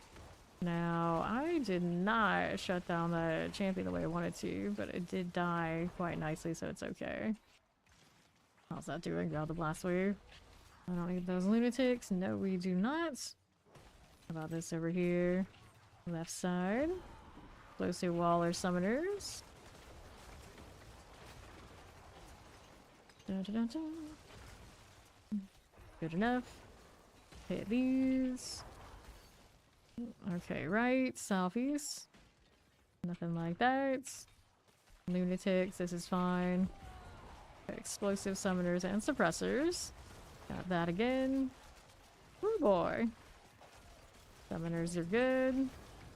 Now, I did not shut down the champion the way I wanted to, but it did die quite nicely, so it's okay. How's that doing? Got the blast wave. I don't need those lunatics. No, we do not. How about this over here? Left side. Explosive waller summoners. Dun, dun, dun, dun. Good enough. Hit these. Okay, right. Southeast. Nothing like that. Lunatics, this is fine. Explosive summoners and suppressors. Got that again. Oh boy. Summoners are good.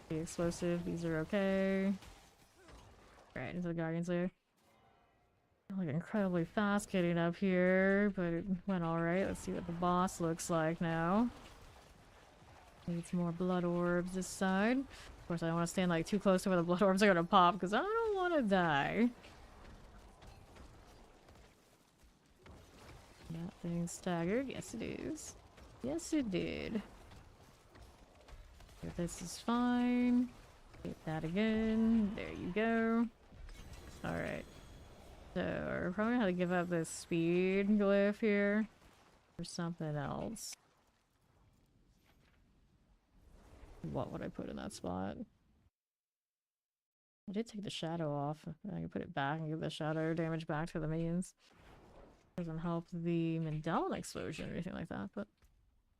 The explosive, these are okay. Right, into the Guardian's Lair. Like incredibly fast getting up here, but it went alright. Let's see what the boss looks like now. Need some more blood orbs this side. Of course, I don't want to stand like too close to where the blood orbs are gonna pop because I don't want to die. That thing's staggered. Yes, it is. Yes, it did. If this is fine. Hit that again. There you go. Alright. So, we're probably gonna have to give up this speed glyph here for something else. What would I put in that spot? I did take the shadow off. I can put it back and give the shadow damage back to the minions. Doesn't help the Mandela explosion or anything like that, but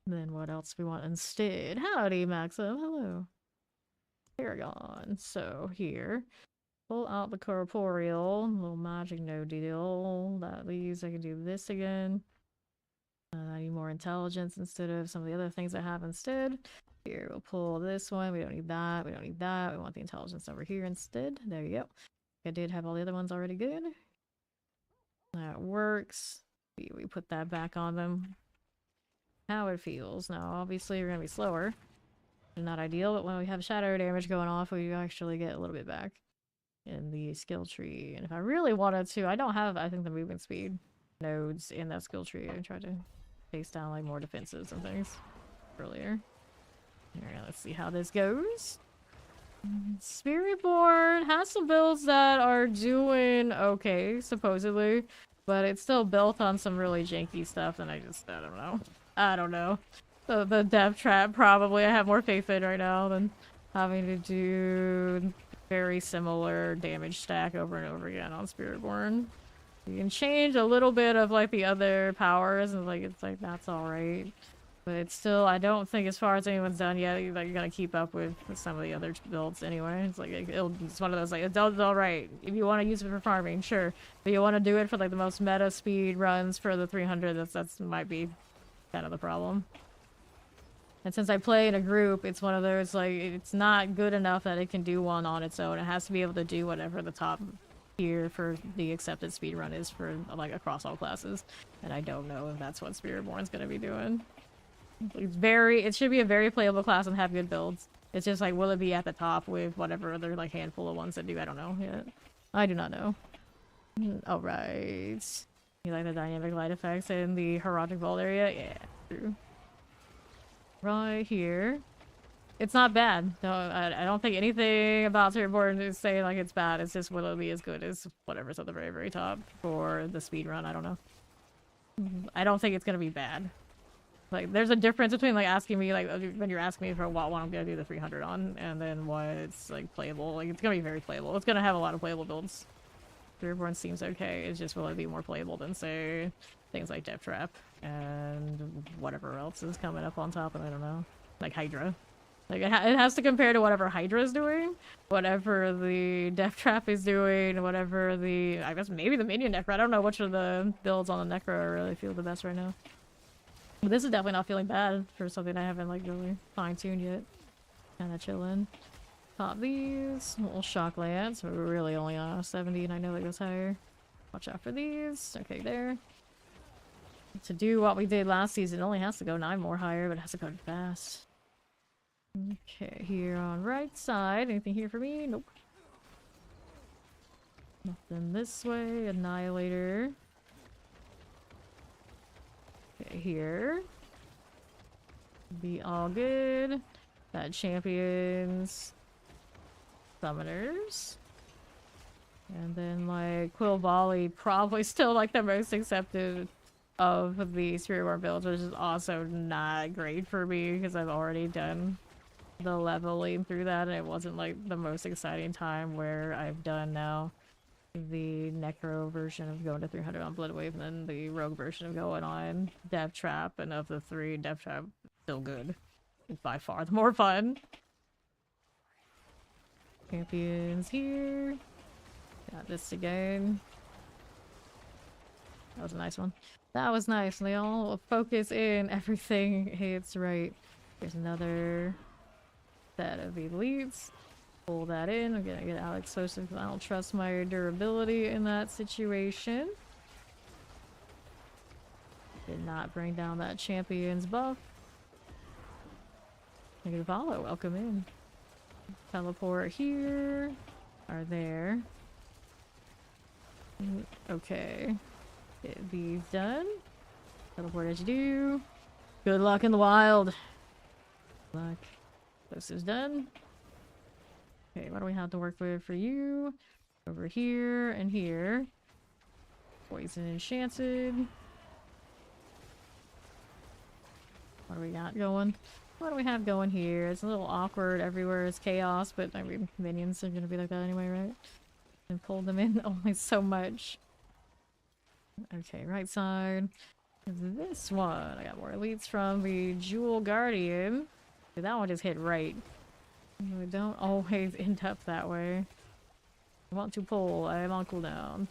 then what else do we want instead? Howdy, Maxim. Hello. Paragon. So here, pull out the corporeal, little magic no deal. That leaves I can do this again. I need more intelligence instead of some of the other things I have instead. Here, we'll pull this one. We don't need that. We don't need that. We want the intelligence over here instead. There you go. I did have all the other ones already good. That works. We put that back on them. How it feels. Now, obviously, we're going to be slower. Not ideal, but when we have shadow damage going off, we actually get a little bit back in the skill tree. And if I really wanted to, I don't have, I think, the movement speed nodes in that skill tree. I tried to face down like more defenses and things earlier. Alright, let's see how this goes. Spiritborn has some builds that are doing okay, supposedly, but it's still built on some really janky stuff, and I don't know. I don't know. The death trap, probably, I have more faith in right now than having to do very similar damage stack over and over again on Spiritborn. You can change a little bit of, like, the other powers, and, like, it's like, that's alright. But it's still, I don't think as far as anyone's done yet, like, you're gonna keep up with some of the other builds anyway. It's like, it's one of those, like, it's alright. If you want to use it for farming, sure. But you want to do it for, like, the most meta speed runs for the 300, that's might be kind of the problem. And since I play in a group, it's one of those, like, it's not good enough that it can do one on its own. It has to be able to do whatever the top tier for the accepted speed run is for, like, across all classes. And I don't know if that's what Spiritborn's gonna be doing. It should be a very playable class and have good builds. It's just like, will it be at the top with whatever other like handful of ones that do? I don't know yet. I do not know. Alright. You like the dynamic light effects in the Heraldic Vault area? Yeah, true. Right here. It's not bad. No, I don't think anything about Surborn is saying like it's bad. It's just will it be as good as whatever's at the very, very top for the speed run. I don't know. I don't think it's gonna be bad. Like, there's a difference between like asking me like when you're asking me for what one I'm gonna do the 300 on, and then what's like playable. Like, it's gonna be very playable. It's gonna have a lot of playable builds. Reborn seems okay. It's just will it be more playable than say things like Death Trap and whatever else is coming up on top, and I don't know, like Hydra. Like it has to compare to whatever Hydra is doing, whatever the Death Trap is doing, whatever the I guess maybe the Minion Necro. I don't know which of the builds on the Necro really feel the best right now. But this is definitely not feeling bad for something I haven't like really fine-tuned yet. Kinda chilling. Pop these. Little shock lance. We're really only on 70 and I know it goes higher. Watch out for these. Okay, there. To do what we did last season, it only has to go 9 more higher, but it has to go fast. Okay, here on right side. Anything here for me? Nope. Nothing this way. Annihilator. Okay, here. Be all good. That champions. Summoners. And then like Quill Volley, probably still like the most accepted of the Spirit War builds, which is also not great for me because I've already done the leveling through that and it wasn't like the most exciting time where I've done now the Necro version of going to 300 on Bloodwave and then the Rogue version of going on Death Trap, and of the 3, Death Trap still good. It's by far the more fun. Champions here. Got this again. That was a nice one. That was nice. They all focus in. Everything hits right. There's another set of elites. Pull that in. I'm gonna get Alex explosive because I don't trust my durability in that situation. Did not bring down that champion's buff. Negative follow. Welcome in. Teleport here. Are there. Okay. Get these done. Teleport as you do. Good luck in the wild. Good luck. This is done. Okay, what do we have to work with for you? Over here and here. Poison enchanted. What do we got going? What do we have going here? It's a little awkward everywhere. It's chaos, but I mean, minions are gonna be like that anyway, right? And pull them in only so much. Okay, right side. This one. I got more elites from the Jewel Guardian. Dude, that one just hit right. We don't always end up that way. I want to pull. I am on cooldown.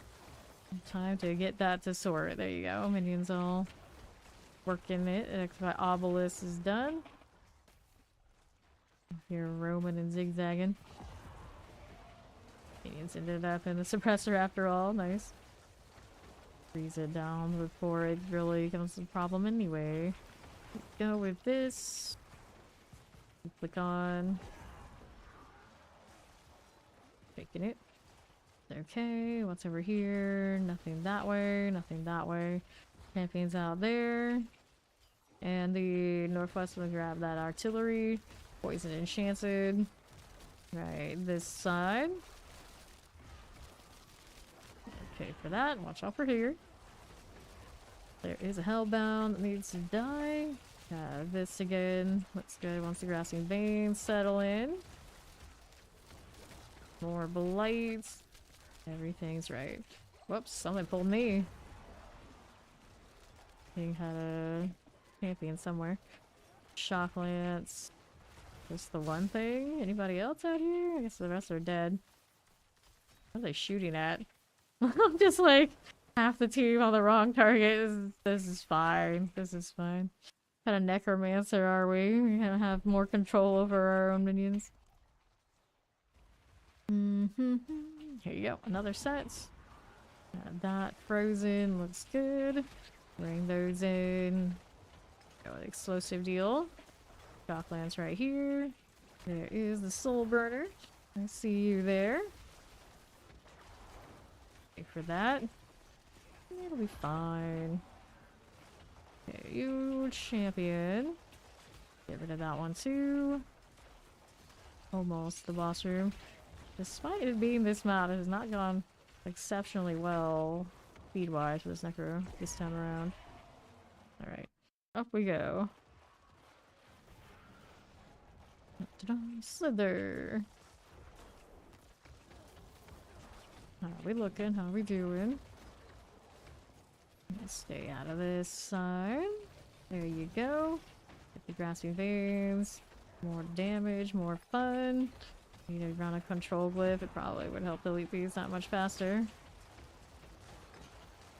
Time to get that to sort. There you go. Minions all working it. My obelisk is done. Here roaming and zigzagging. Minions ended up in the suppressor after all. Nice. Freeze it down before it really becomes a problem anyway. Go with this. Click on. Taking it. Okay, what's over here? Nothing that way, nothing that way. Champions out there. And the northwest will grab that artillery. Poison enchanted. Right, this side. Okay, for that, watch out for here. There is a hellbound that needs to die. This again. Looks good once the grassing veins settle in. More blights. Everything's right. Whoops, something pulled me. He had a champion somewhere. Shock lance. Just the one thing? Anybody else out here? I guess the rest are dead. What are they shooting at? I'm just like half the team on the wrong target. This is fine. This is fine. What kind of necromancer are we? We're gonna have more control over our own minions. Here you go. Another set. That frozen looks good. Bring those in. Got an explosive deal. Shocklands right here. There is the soul burner. I see you there. Wait for that. It'll be fine. Okay, you champion. Get rid of that one too. Almost the boss room. Despite it being this map, it has not gone exceptionally well speed-wise for this Necro this time around. Alright, up we go. Slither. How are we looking? How are we doing? Let's stay out of this side. There you go. Get the grasping veins. More damage, more fun. Need to run a control glyph. It probably would help delete these that much faster.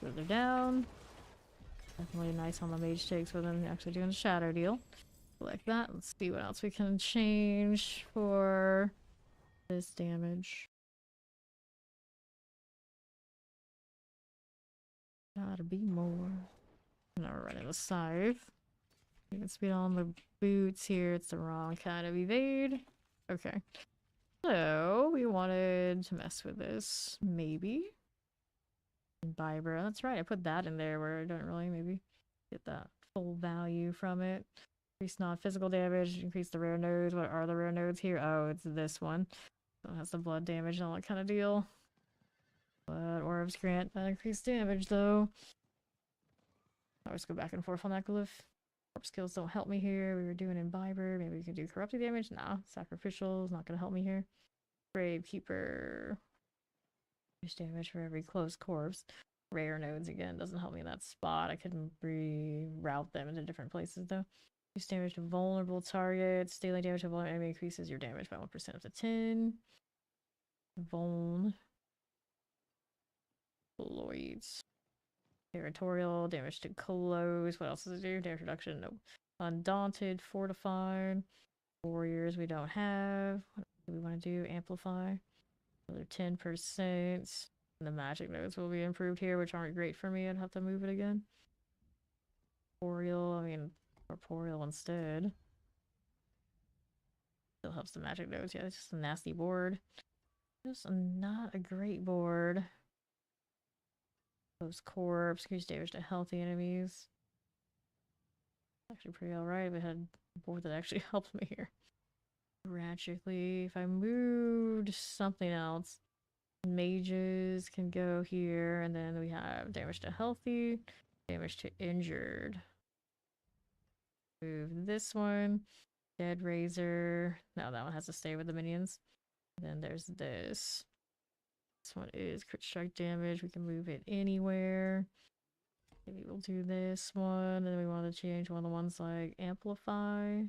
Further down. Definitely nice on the mage takes for them actually doing a shadow deal. Like that. Let's see what else we can change for this damage. Gotta be more. Now we're running the scythe. You can speed on the boots here. It's the wrong kind of evade. Okay. So we wanted to mess with this. Maybe. Vibra. That's right. I put that in there where I don't really maybe get that full value from it. Increase non-physical damage. Increase the rare nodes. What are the rare nodes here? Oh, it's this one. So it has the blood damage and all that kind of deal. But orbs grant that increased damage though. I always go back and forth on that glyph. Corp skills don't help me here. We were doing Imbiber. Maybe we can do corrupted damage. Nah. Sacrificial is not going to help me here. Gravekeeper. Damage for every closed corpse. Rare nodes again doesn't help me in that spot. I could reroute them into different places though. Increase damage to vulnerable targets. Daily damage to vulnerable enemy increases your damage by 1% up to 10. Vuln. Lloyds. Territorial. Damage to close. What else does it do? Damage reduction. Nope. Undaunted. Fortified. Warriors we don't have. What do we want to do? Amplify. Another 10%. And the magic nodes will be improved here, which aren't great for me. I'd have to move it again. Corporeal, I mean, corporeal instead. Still helps the magic nodes. Yeah, it's just a nasty board. Just not a great board. Close corpse, increase damage to healthy enemies. Actually pretty alright. We had a board that actually helped me here. Tragically, if I moved something else, mages can go here, and then we have damage to healthy, damage to injured. Move this one. Dead Razor. No, that one has to stay with the minions. And then there's this. This one is crit strike damage. We can move it anywhere. Maybe we'll do this one. And then we want to change one of the ones like Amplify.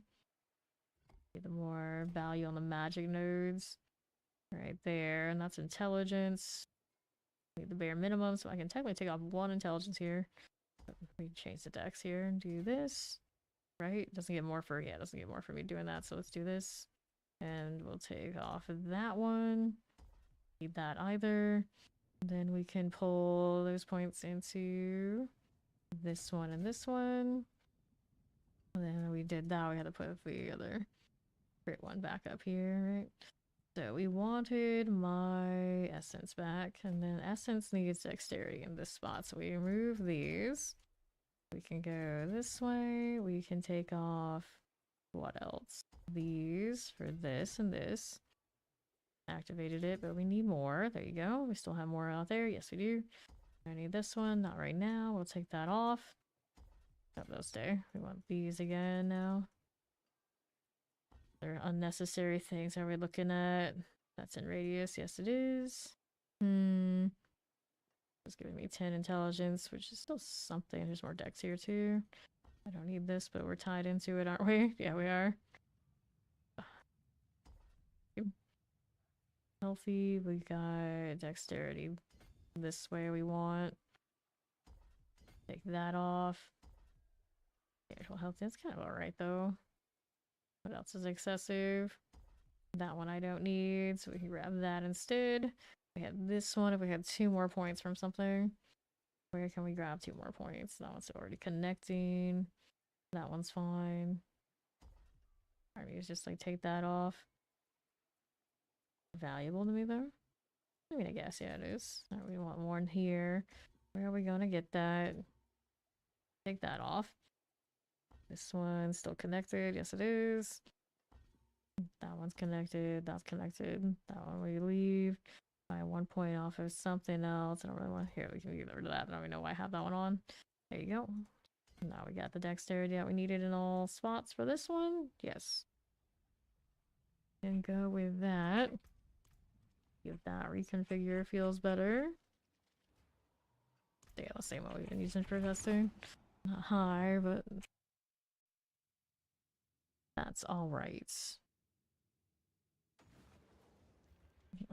Get the more value on the magic nodes. Right there. And that's intelligence. Need the bare minimum, so I can technically take off one intelligence here. We change the dex here and do this. Right? Doesn't get more for, yeah, doesn't get more for me doing that, so let's do this. And we'll take off that one. Need that either. Then we can pull those points into this one and this one. And then we did that, we had to put the other crit one back up here, right? So we wanted my essence back, and then essence needs dexterity in this spot, so we remove these. We can go this way. We can take off what else? These for this and this. Activated it, but we need more. There you go. We still have more out there. Yes, we do. I need this one. Not right now. We'll take that off. Oh, they'll stay. We want these again now. They're unnecessary things. Are we looking at? That's in radius. Yes, it is. It's giving me 10 intelligence, which is still something. There's more dex here too. I don't need this, but we're tied into it, aren't we? Yeah, we are. Healthy. We got dexterity this way we want. Take that off. Actual health. That's kind of alright though. What else is excessive? That one I don't need, so we can grab that instead. We had this one. If we had 2 more points from something, where can we grab 2 more points? That one's already connecting. That one's fine. Alright, just like take that off. Valuable to me though. I mean, I guess yeah, it is. Alright, we want more in here. Where are we gonna get that? Take that off. This one's still connected. Yes, it is. That one's connected. That's connected. That one we leave. By 1 point off of something else. I don't really want to. Here, we can get rid of that. I don't even know why I have that one on. There you go. Now we got the dexterity that we needed in all spots for this one. Yes. And go with that. If that reconfigure feels better. Yeah, the same one we've been using for testing. Not high, but that's alright.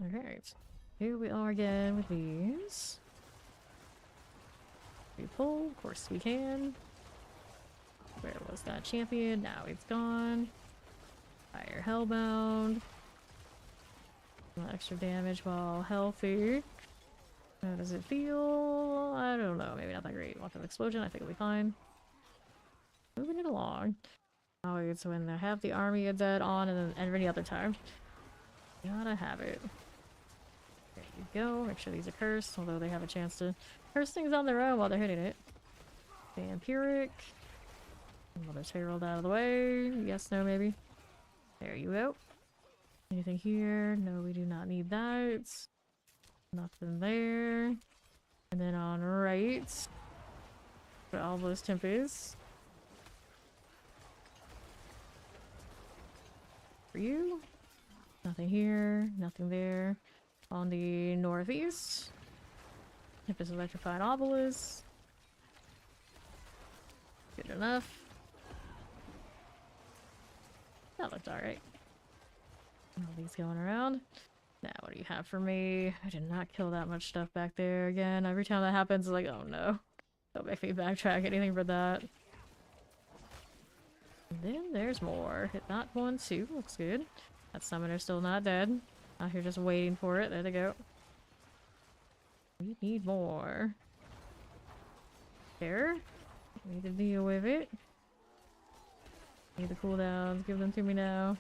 Alright. Here we are again with these. We pull, of course we can. Where was that champion? Now it's gone. Fire Hellbound. Extra damage while healthy. How does it feel? I don't know. Maybe not that great. Walk of Explosion. I think it'll be fine. Moving it along. Oh, it's when they have the army of dead on and then every other time. Gotta have it. There you go. Make sure these are cursed, although they have a chance to curse things on their own while they're hitting it. Vampiric. Mother's Herald out of the way. Yes, no, maybe. There you go. Anything here? No, we do not need that. Nothing there. And then on right, put all those Tempes. For you. Nothing here. Nothing there. On the northeast, Tempest Electrified Obelisk. Good enough. That looked alright. All these going around. Now, what do you have for me? I did not kill that much stuff back there again. Every time that happens, it's like, oh no. Don't make me backtrack anything for that. And then there's more. Hit that one too. Looks good. That summoner's still not dead. Out here just waiting for it. There they go. We need more. There. Need to deal with it. Need the cooldowns. Give them to me now.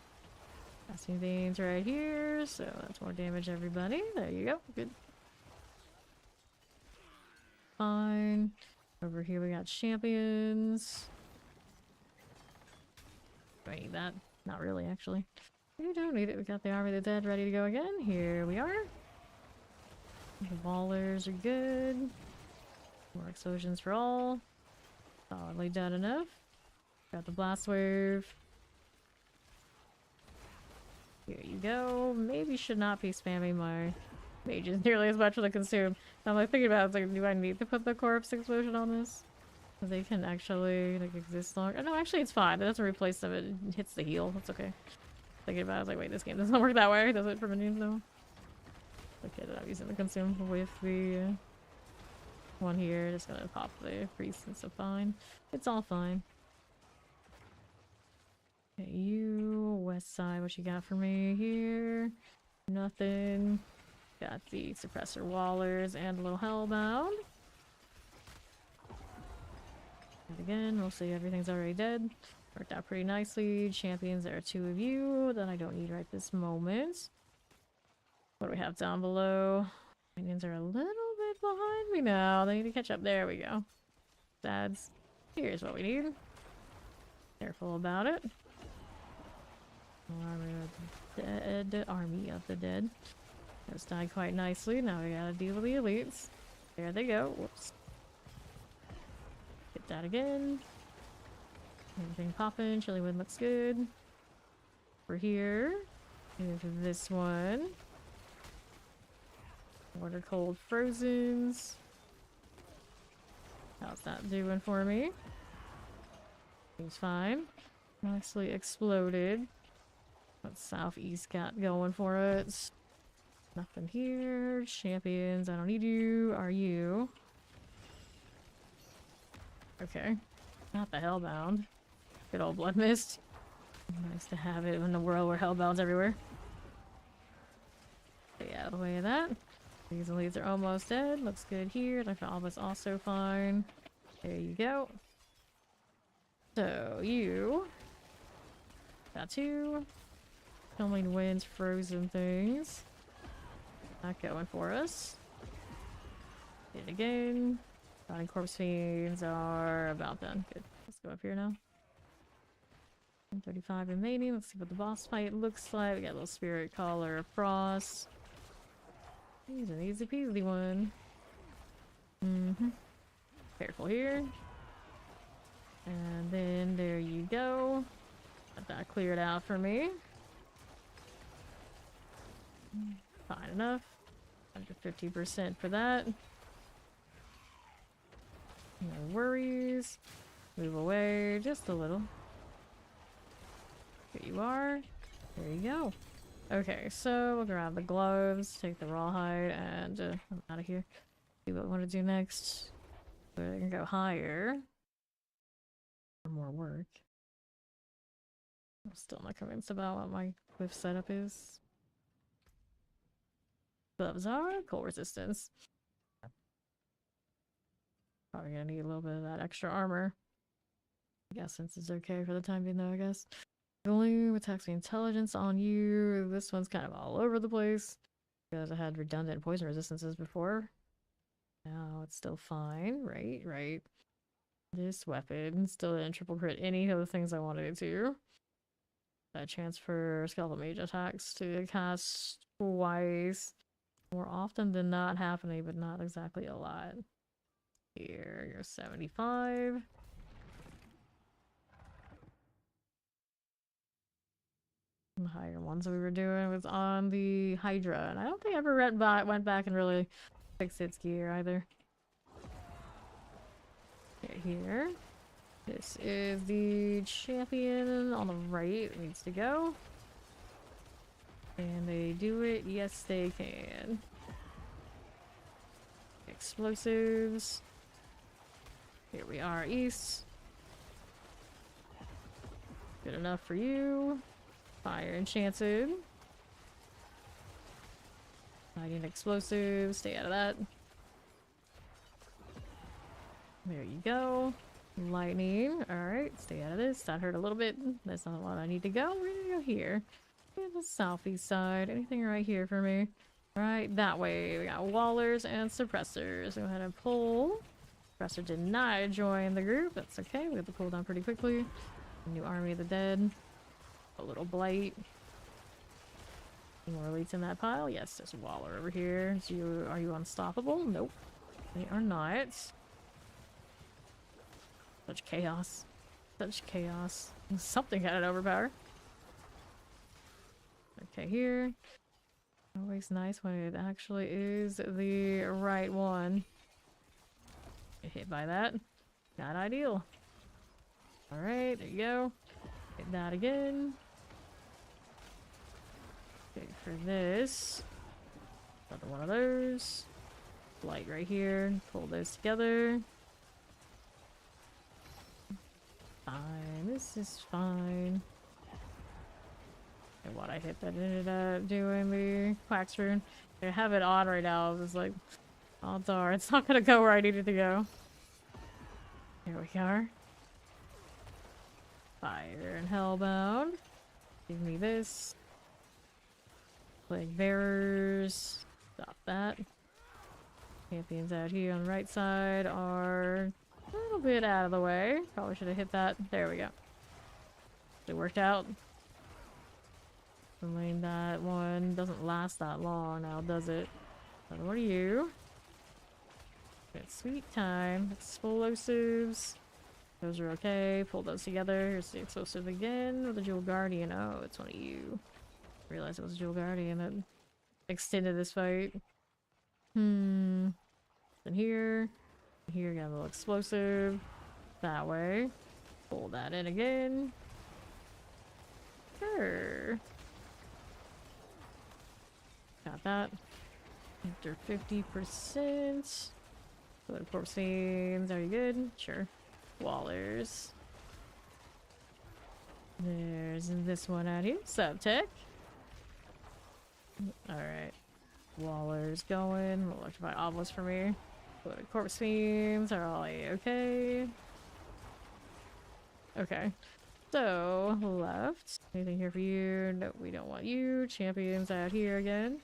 Casting Veins right here, so that's more damage, everybody. There you go. Good. Fine. Over here we got champions. Do I need that? Not really, actually. We don't need it. We got the Army of the Dead ready to go again. Here we are. The Ballers are good. More explosions for all. Solidly done enough. Got the Blast Wave. Here you go. Maybe should not be spamming my mages nearly as much for the consume. I'm like thinking about it, like, do I need to put the corpse explosion on this? So they can actually like exist longer. No, actually it's fine. It doesn't replace them. It hits the heal. That's okay. Thinking about it, I was like, wait, this game doesn't work that way. Does it for minions though? Okay, I'm using the consume with the one here. Just gonna pop the priest and so fine. It's all fine. Okay, you, west side, what you got for me here? Nothing. Got the suppressor wallers and a little hellbound. And again, we'll see everything's already dead. Worked out pretty nicely. Champions, there are 2 of you that I don't need right this moment. What do we have down below? Minions are a little bit behind me now. They need to catch up. There we go. Sads. Here's what we need. Careful about it. Army of the Dead. Those died quite nicely. Now we gotta deal with the elites. There they go. Whoops. Get that again. Everything popping. Chilly Wind looks good. We're here. Here's this one. Water Cold Frozens. How's that doing for me? Seems fine. Nicely exploded. What Southeast got going for it? Nothing here. Champions, I don't need you. Are you? Okay. Not the Hellbound. Good old Blood Mist. Nice to have it in a world where Hellbound's everywhere. Stay out of the way of that. These elites are almost dead. Looks good here. Dr. Alba's also fine. There you go. So, you got 2. Filming winds, frozen things. Not going for us. Hit again. Rotting corpse fiends are about done. Good. Let's go up here now. 135 remaining. Let's see what the boss fight looks like. We got a little spirit collar across. He's an easy peasy one. Careful here. And then there you go. Got that cleared out for me. Fine enough. Under 50% for that. No worries. Move away just a little. Here you are. There you go. Okay, so we'll grab the gloves, take the rawhide, and I'm out of here. See what we want to do next. We're gonna go higher. For more work. I'm still not convinced about what my cliff setup is. Gloves are cold resistance. Probably gonna need a little bit of that extra armor. I guess since it's okay for the time being though, I guess. Gloom attacks the intelligence on you. This one's kind of all over the place. Because I had redundant poison resistances before. Now it's still fine. Right. This weapon still didn't triple crit any of the things I wanted it to. That chance for skeletal mage attacks to cast twice. More often than not happening, but not exactly a lot. Here, you're 75. The higher ones we were doing was on the Hydra, and I don't think I ever went back and really fixed its gear either. Okay, here. This is the champion on the right. It needs to go. Can they do it? Yes, they can. Explosives. Here we are, east. Good enough for you. Fire enchanted. Lighting explosives. Stay out of that. There you go. Lightning. Alright, stay out of this. That hurt a little bit. That's not what I need to go. We're gonna go here. The southeast side. Anything right here for me? Right that way. We got wallers and suppressors. Go ahead and pull. Suppressor did not join the group. That's okay. We have to pull down pretty quickly. New Army of the Dead. A little blight. Any more elites in that pile? Yes, there's a waller over here. Are you unstoppable? Nope. They are not. Such chaos. Such chaos. Something had an overpower. Okay, here. Always nice when it actually is the right one. Get hit by that. Not ideal. Alright, there you go. Hit that again. Okay, for this. Another one of those. Light right here. Pull those together. Fine. This is fine. And what I hit that ended up doing the Quax rune. I have it on right now. I was like, oh darn, it's not gonna go where I needed to go. Here we are. Fire and Hellbound. Give me this. Plague Bearers. Stop that. Champions out here on the right side are a little bit out of the way. Probably should have hit that. There we go. It worked out. I mean, that one doesn't last that long now, does it? But what are you? Good sweet time. Explosives. Those are okay. Pull those together. Here's the explosive again with the Jewel Guardian. Oh, it's one of you. I realized it was a Jewel Guardian that extended this fight. And here. Here, got a little explosive. That way. Pull that in again. Sure. Got that. After 50%. Blood corpse fiends. Are you good? Sure. Wallers. There's this one out here. Sub tech. Alright. Wallers going. We'll electrify obelisk from here. Blood corpse fiends are all okay. Okay. So, left. Anything here for you? No, we don't want you. Champions out here again.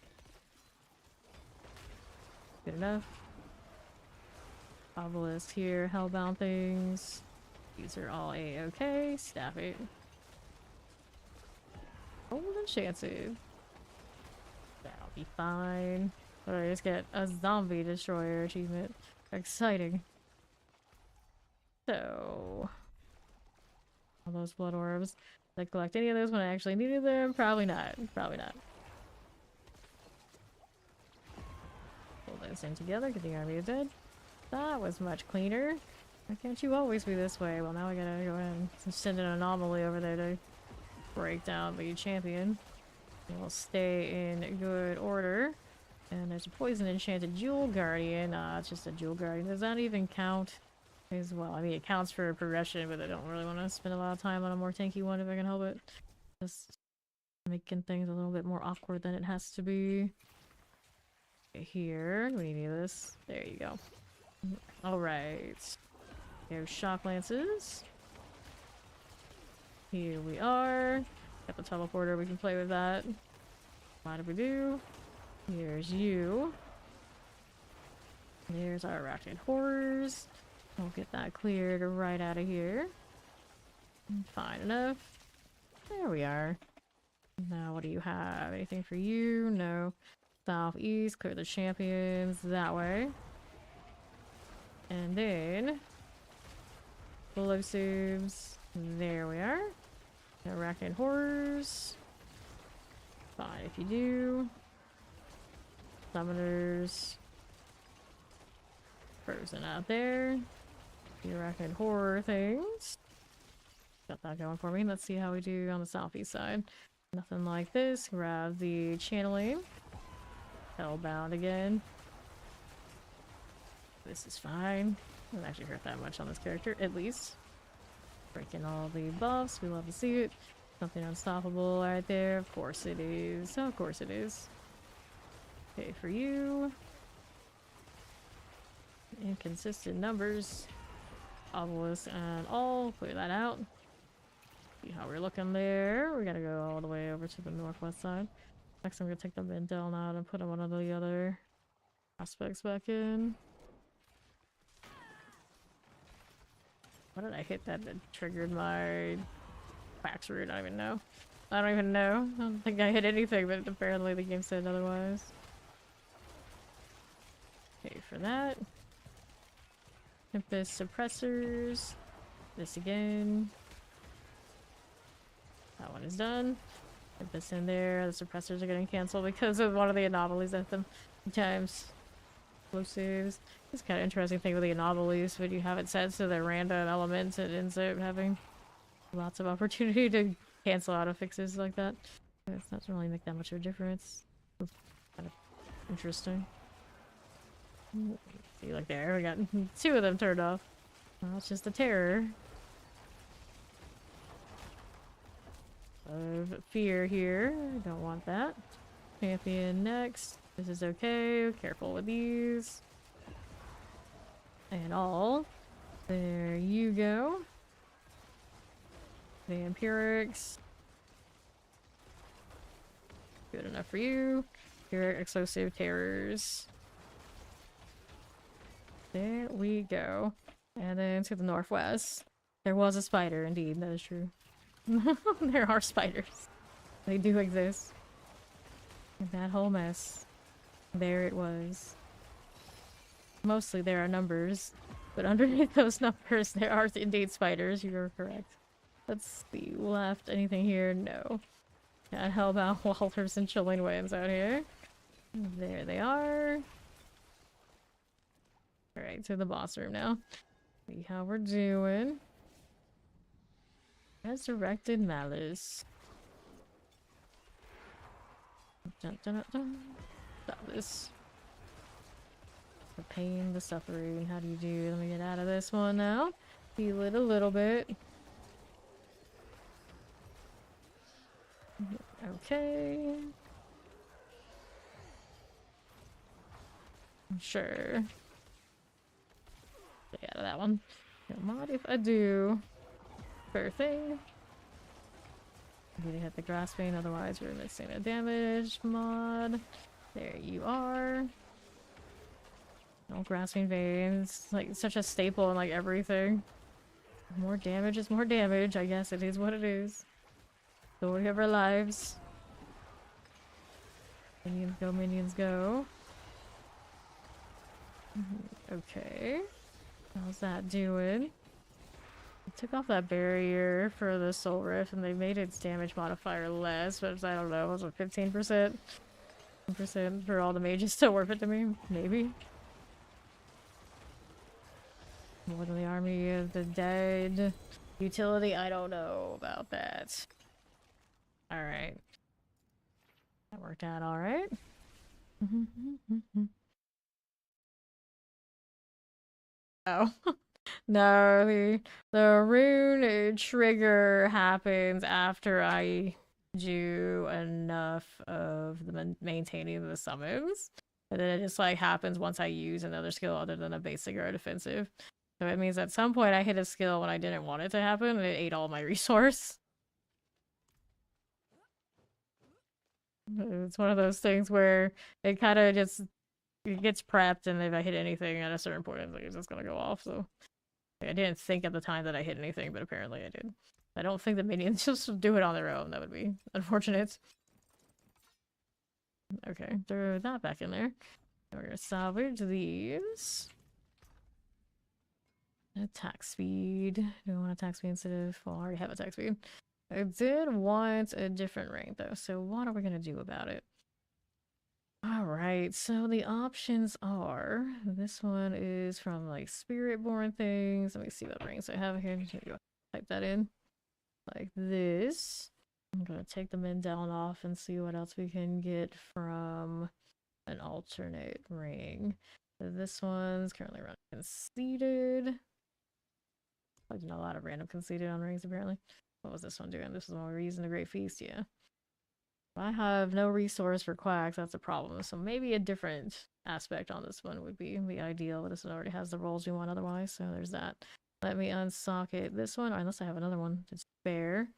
Good enough. Obelisk here, hellbound things. These are all a-okay. Staff it. Golden enchanted. That'll be fine. But I just get a zombie destroyer achievement. Exciting. So, all those blood orbs. Did I collect any of those when I actually needed them? Probably not. Probably not. Pull those in together because the army is dead. That was much cleaner. Why can't you always be this way? Well, now I gotta go ahead and send an anomaly over there to break down the champion. And we'll stay in good order. And there's a poison enchanted jewel guardian. It's just a jewel guardian. Does that even count as well? I mean, it counts for progression, but I don't really want to spend a lot of time on a more tanky one if I can help it. Just making things a little bit more awkward than it has to be. Here, we need this. There you go. Alright. There's shock lances. Here we are. Got the teleporter, we can play with that. What do we do? Here's you. There's our arachnid horrors. We'll get that cleared right out of here. Fine enough. There we are. Now, what do you have? Anything for you? No. Southeast, clear the champions that way. And then explosives. There we are. Arachnid horrors. Fine if you do. Summoners. Frozen out there. The arachnid horror things. Got that going for me. Let's see how we do on the southeast side. Nothing like this. Grab the channeling. Hellbound again. This is fine. Doesn't actually hurt that much on this character, at least. Breaking all the buffs. We love to see it. Something unstoppable right there. Of course it is. Of course it is. Okay, for you. Inconsistent numbers. Obelisk and all. Clear that out. See how we're looking there. We gotta go all the way over to the northwest side. Next I'm gonna take the Mindell out and put them one of the other aspects back in. What did I hit that triggered my Quack's root? I don't even know. I don't even know. I don't think I hit anything, but apparently the game said otherwise. Okay, for that. Tempest suppressors. This again. That one is done. Put this in there. The suppressors are getting canceled because of one of the anomalies at them. Sometimes explosives. It's kind of interesting thing with the anomalies, but you have it set so they're random elements. It ends up having lots of opportunity to cancel out affixes like that. It doesn't really make that much of a difference. It's kind of interesting. See, like there, we got 2 of them turned off. Well, it's just a terror. Of fear here. Don't want that. Champion next. This is okay. Careful with these. And all. There you go. Vampirics. Good enough for you. Vampiric explosive terrors. There we go. And then to the northwest. There was a spider, indeed. That is true. There are spiders. They do exist. And that whole mess. There it was. Mostly there are numbers. But underneath those numbers there are indeed spiders. You're correct. Let's see. Left. Anything here? No. Yeah, hellbound Walters and chilling winds out here. There they are. Alright, to the boss room now. See how we're doing. Resurrected Malice. Dun, dun, dun, dun. Stop this. The pain, the suffering. How do you do? Let me get out of this one now. Heal it a little bit. Okay. Sure. Stay out of that one. Don't mind if I do. Fair thing. I'm gonna hit the grasping, otherwise we're missing a damage mod. There you are. No grasping veins. Like such a staple in like everything. More damage is more damage. I guess it is what it is. Story of our lives. Minions go, minions go. Okay. How's that doing? I took off that barrier for the Soul Rift and they made its damage modifier less, but I don't know, was it 15%? 10% for all the mages still worth it to me? Maybe? More than the army of the dead. Utility? I don't know about that. Alright. That worked out alright. Oh. No, the rune trigger happens after I do enough of the maintaining the summons. And then it just like happens once I use another skill other than a basic or a defensive. So it means at some point I hit a skill when I didn't want it to happen and it ate all my resource. It's one of those things where it kind of just it gets prepped, and if I hit anything at a certain point, it's just gonna go off. So I didn't think at the time that I hit anything, but apparently I did. I don't think the minions just do it on their own. That would be unfortunate. Okay, throw that back in there. We're gonna salvage these. Attack speed. Do I want attack speed instead of... Well, I already have attack speed. I did want a different rank though, so what are we gonna do about it? Alright, so the options are... This one is from like Spirit-born things. Let me see what ranks I have here. Type that in. Like this. I'm gonna take the men down off and see what else we can get from an alternate ring. So this one's currently running conceited. I did a lot of random conceited on rings apparently. What was this one doing? This is one we're using the Great Feast, yeah. If I have no resource for quacks, that's a problem. So maybe a different aspect on this one would be the ideal, but this one already has the rolls we want otherwise, so there's that. Let me unsocket this one, or unless I have another one to spare.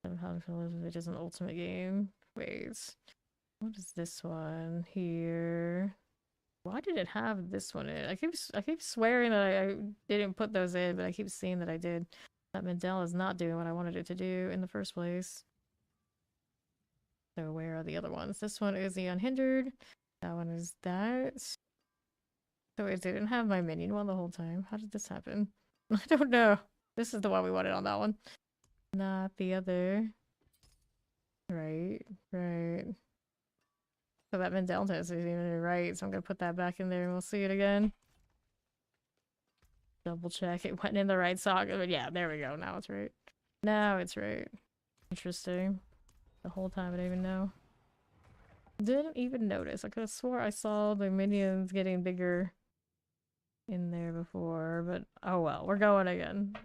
It is an ultimate game. Wait. What is this one here? Why did it have this one in? I keep swearing that I didn't put those in, but I keep seeing that I did. That Mandela is not doing what I wanted it to do in the first place. So where are the other ones? This one is the Unhindered. That one is that. So it didn't have my minion one the whole time. How did this happen? I don't know. This is the one we wanted on that one. Not the other. Right. So that Mandela test isn't even right, so I'm gonna put that back in there and we'll see it again. Double check it went in the right socket. But yeah, there we go. Now it's right. Now it's right. Interesting. The whole time I didn't even know. Didn't even notice. I could have swore I saw the minions getting bigger in there before, but oh well. We're going again.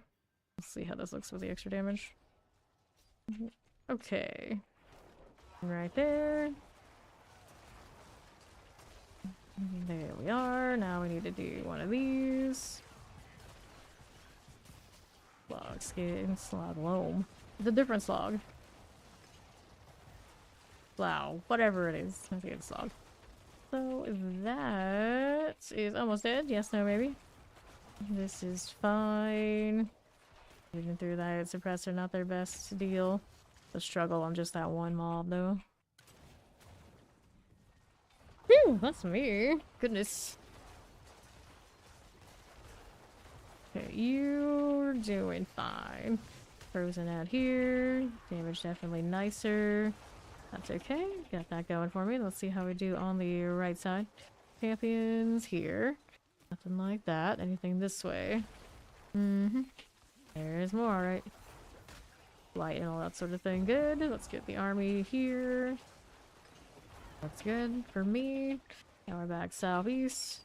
Let's see how this looks with the extra damage. Okay. Right there. There we are. Now we need to do one of these. Slog skin, slog loam. It's a different slog. Plow, whatever it is. I think it's slog. So that is almost dead. Yes, no, maybe. This is fine. Even through that suppressor, not their best deal. The struggle on just that one mob, though. Phew, that's me. Goodness. Okay, you're doing fine. Frozen out here. Damage definitely nicer. That's okay. Got that going for me. Let's see how we do on the right side. Champions here. Nothing like that. Anything this way. There's more, alright. Light and all that sort of thing. Good. Let's get the army here. That's good for me. Now we're back southeast.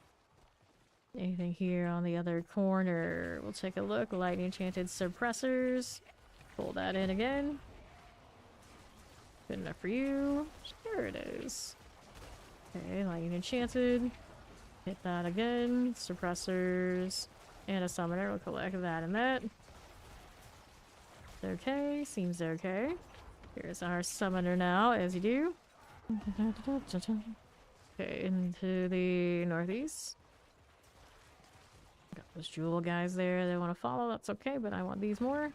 Anything here on the other corner? We'll take a look. Lightning enchanted suppressors. Pull that in again. Good enough for you. Sure it is. Okay, lightning enchanted. Hit that again. Suppressors. And a summoner. We'll collect that and that. Okay, seems okay. Here's our summoner now, as you do. Okay, into the northeast. Got those jewel guys there. They want to follow. That's okay, but I want these more.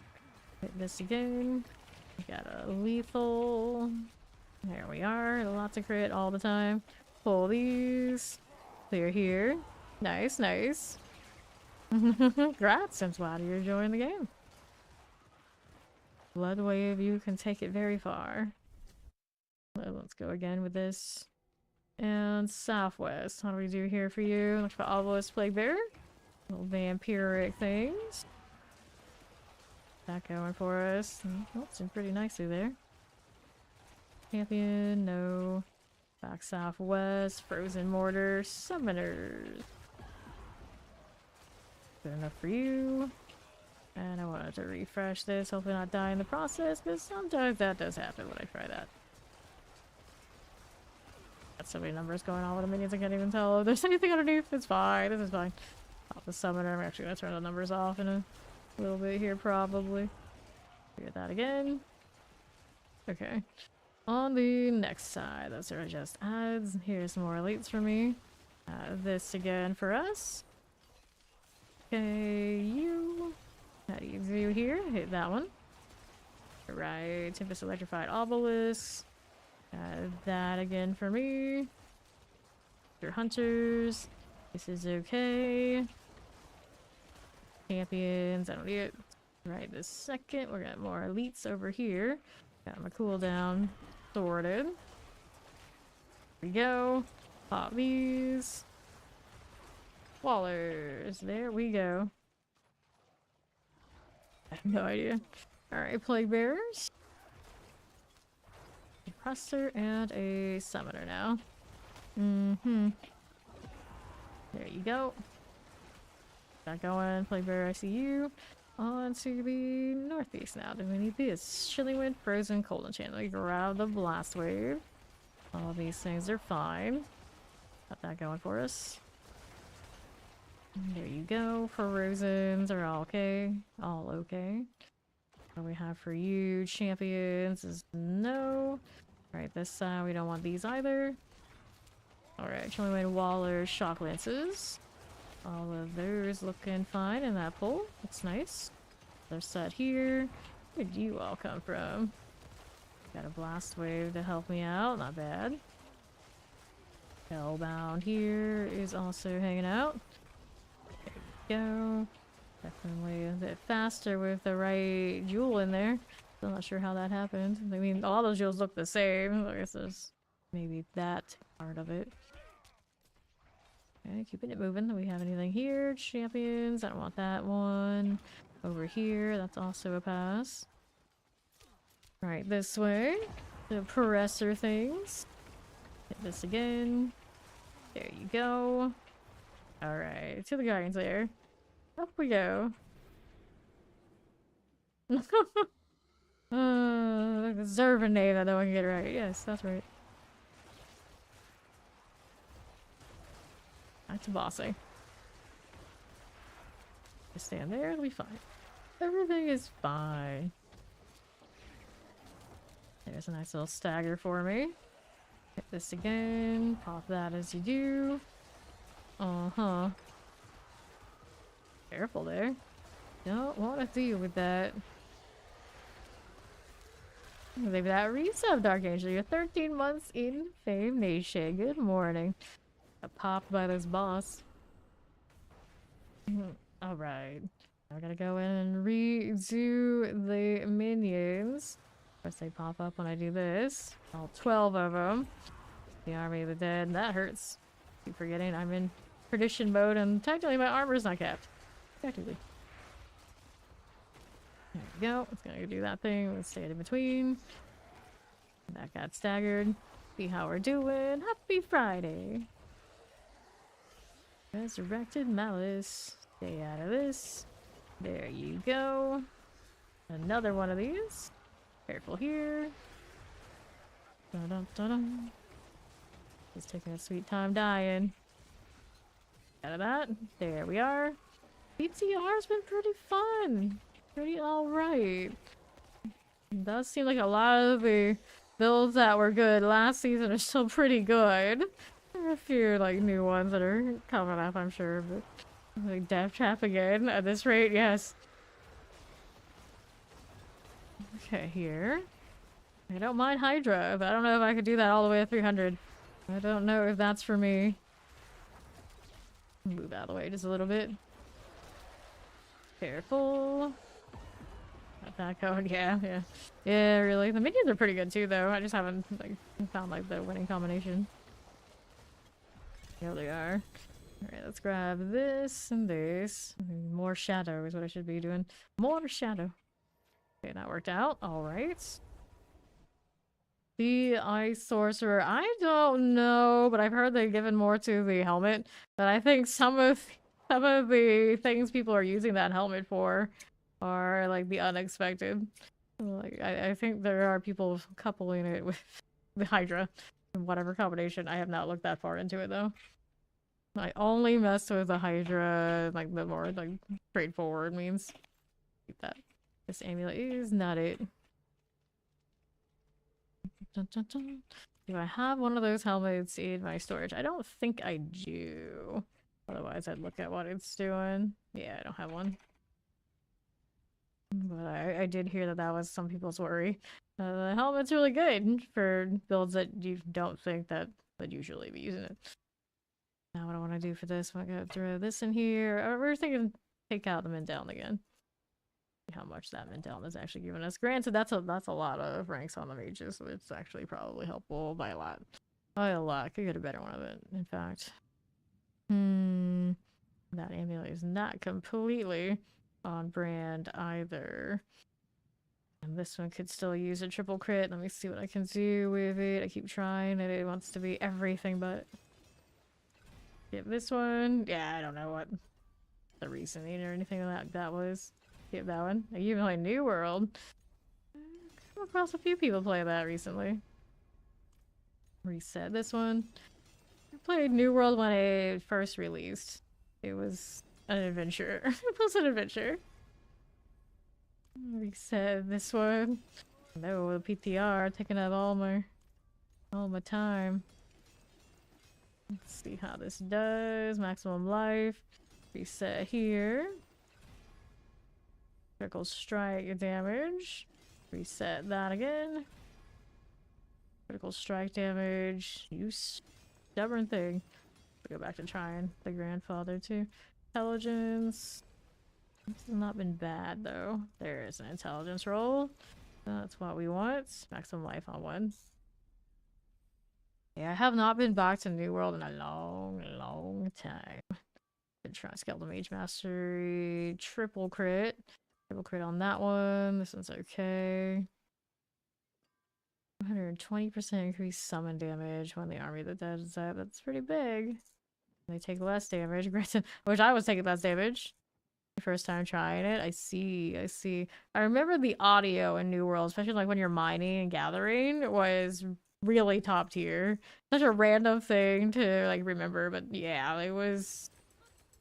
Hit this again. We got a lethal. There we are. Lots of crit all the time. Pull these. Clear here. Nice, nice. Congrats, I'm glad you're enjoying the game. Blood wave, you can take it very far. Let's go again with this. And southwest. What do we do here for you? Look for obelisk plague bearer. Little vampiric things. That going for us. Oh, it's doing pretty nicely there. Champion, no. Back southwest. Frozen mortar. Summoners. Good enough for you. And I wanted to refresh this. Hopefully not die in the process, because sometimes that does happen when I try that. Got so many numbers going on with the minions I can't even tell if there's anything underneath. It's fine. This is fine. Pop the summoner. I'm actually going to turn the numbers off in a little bit here, probably. Figure that again. Okay. On the next side, those are just adds. Here's some more elites for me. This again for us. Okay, you. How do you do here? Hit that one. Right. Tempest electrified obelisk. That again for me. Your hunters. This is okay. Champions. I don't need it. Right this second. We're gonna have more elites over here. Got my cooldown sorted. Here we go. Pop these. Wallers. There we go. I have no idea. Alright, plague bearers. Oppressor and a summoner now. There you go. Got going. Plague bearer, I see you. On to the northeast now. Do we need this? Chilling wind, frozen, cold enchantment. We grab the blast wave. All these things are fine. Got that going for us. There you go. Frozens are all okay. All okay. What do we have for you? Champions is no. Alright, this side we don't want these either. Alright, Chilling Wind, Waller, Shock Lances. All of those looking fine in that pull. Looks nice. They're set here. Where did you all come from? Got a blast wave to help me out. Not bad. Hellbound here is also hanging out. There we go. Definitely a bit faster with the right jewel in there. Still not sure how that happened. I mean, all those jewels look the same. I guess there's maybe that part of it. Okay, keeping it moving. Do we have anything here? Champions. I don't want that one. Over here. That's also a pass. Right, this way. The presser things. Hit this again. There you go. Alright, to the Guardian's Lair. Up we go. Deserve a name that no one can get right. Yes, that's right. That's bossy. Just stand there, it'll be fine. Everything is fine. There's a nice little stagger for me. Hit this again. Pop that as you do. Uh-huh. Careful there. Don't want to deal with that. Maybe that resub, Dark Angel. You're 13 months in Fame Nation. Good morning. Got popped by this boss. Alright. I gotta go in and redo the minions. Of course, they pop up when I do this. All 12 of them. The Army of the Dead. That hurts. Keep forgetting I'm in perdition mode and technically my armor's not capped. Technically. There we go. It's gonna do that thing. Let's stay in between. That got staggered. See how we're doing. Happy Friday. Resurrected Malice. Stay out of this. There you go. Another one of these. Careful here. Dun-dun-dun-dun. He's taking a sweet time dying. Out of that. There we are. PTR's been pretty fun. Pretty alright. It does seem like a lot of the builds that were good last season are still pretty good. a few like new ones that are coming up, I'm sure, but like death trap again at this rate, yes. Okay, here. I don't mind Hydra, but I don't know if I could do that all the way to 300. I don't know if that's for me. Move out of the way just a little bit. Careful. Got that going, yeah. Yeah, really. The minions are pretty good too, though. I just haven't like found like the winning combination. Here they are. Alright, let's grab this and this. More shadow is what I should be doing. More shadow. Okay, that worked out. Alright. The Ice Sorcerer. I don't know, but I've heard they've given more to the helmet. But I think some of the things people are using that helmet for are like the unexpected. Like I think there are people coupling it with the Hydra in whatever combination. I have not looked that far into it though. I only mess with the Hydra like the more like straightforward means. Keep that. This amulet is not it. Dun, dun, dun. Do I have one of those helmets in my storage? I don't think I do. Otherwise, I'd look at what it's doing. Yeah, I don't have one. But I did hear that that was some people's worry. The helmet's really good for builds that you don't think that would usually be using it. Now what I want to do for this, I'm gonna throw this in here. We're thinking take out the min down again. See how much that min down is actually giving us. Granted, that's a lot of ranks on the mages, so it's actually probably helpful by a lot. By a lot. Could get a better one of it, in fact. That amulet is not completely on brand either. And this one could still use a triple crit. Let me see what I can do with it. I keep trying and it wants to be everything but. Get this one. Yeah, I don't know what the reasoning or anything like that was. Get that one. I even play New World. I've come across a few people play that recently. Reset this one. I played New World when it first released. It was an adventure. It was an adventure. Reset this one. No, the PTR taking up all my time. Let's see how this does. Maximum life. Reset here. Critical strike damage. Reset that again. Critical strike damage. You stubborn thing. Go back to trying the grandfather too. Intelligence. This has not been bad though. There is an intelligence roll. That's what we want. Maximum life on one. Yeah, I have not been back to New World in a long time. Been trying Skeletal Mage Mastery. Triple crit. Triple crit on that one. This one's okay. 120% increased summon damage when the army that does that. That's pretty big. They take less damage, granted. Which I was taking less damage. First time trying it. I see. I remember the audio in New World, especially like when you're mining and gathering, was really top tier. Such a random thing to like remember, but yeah, it was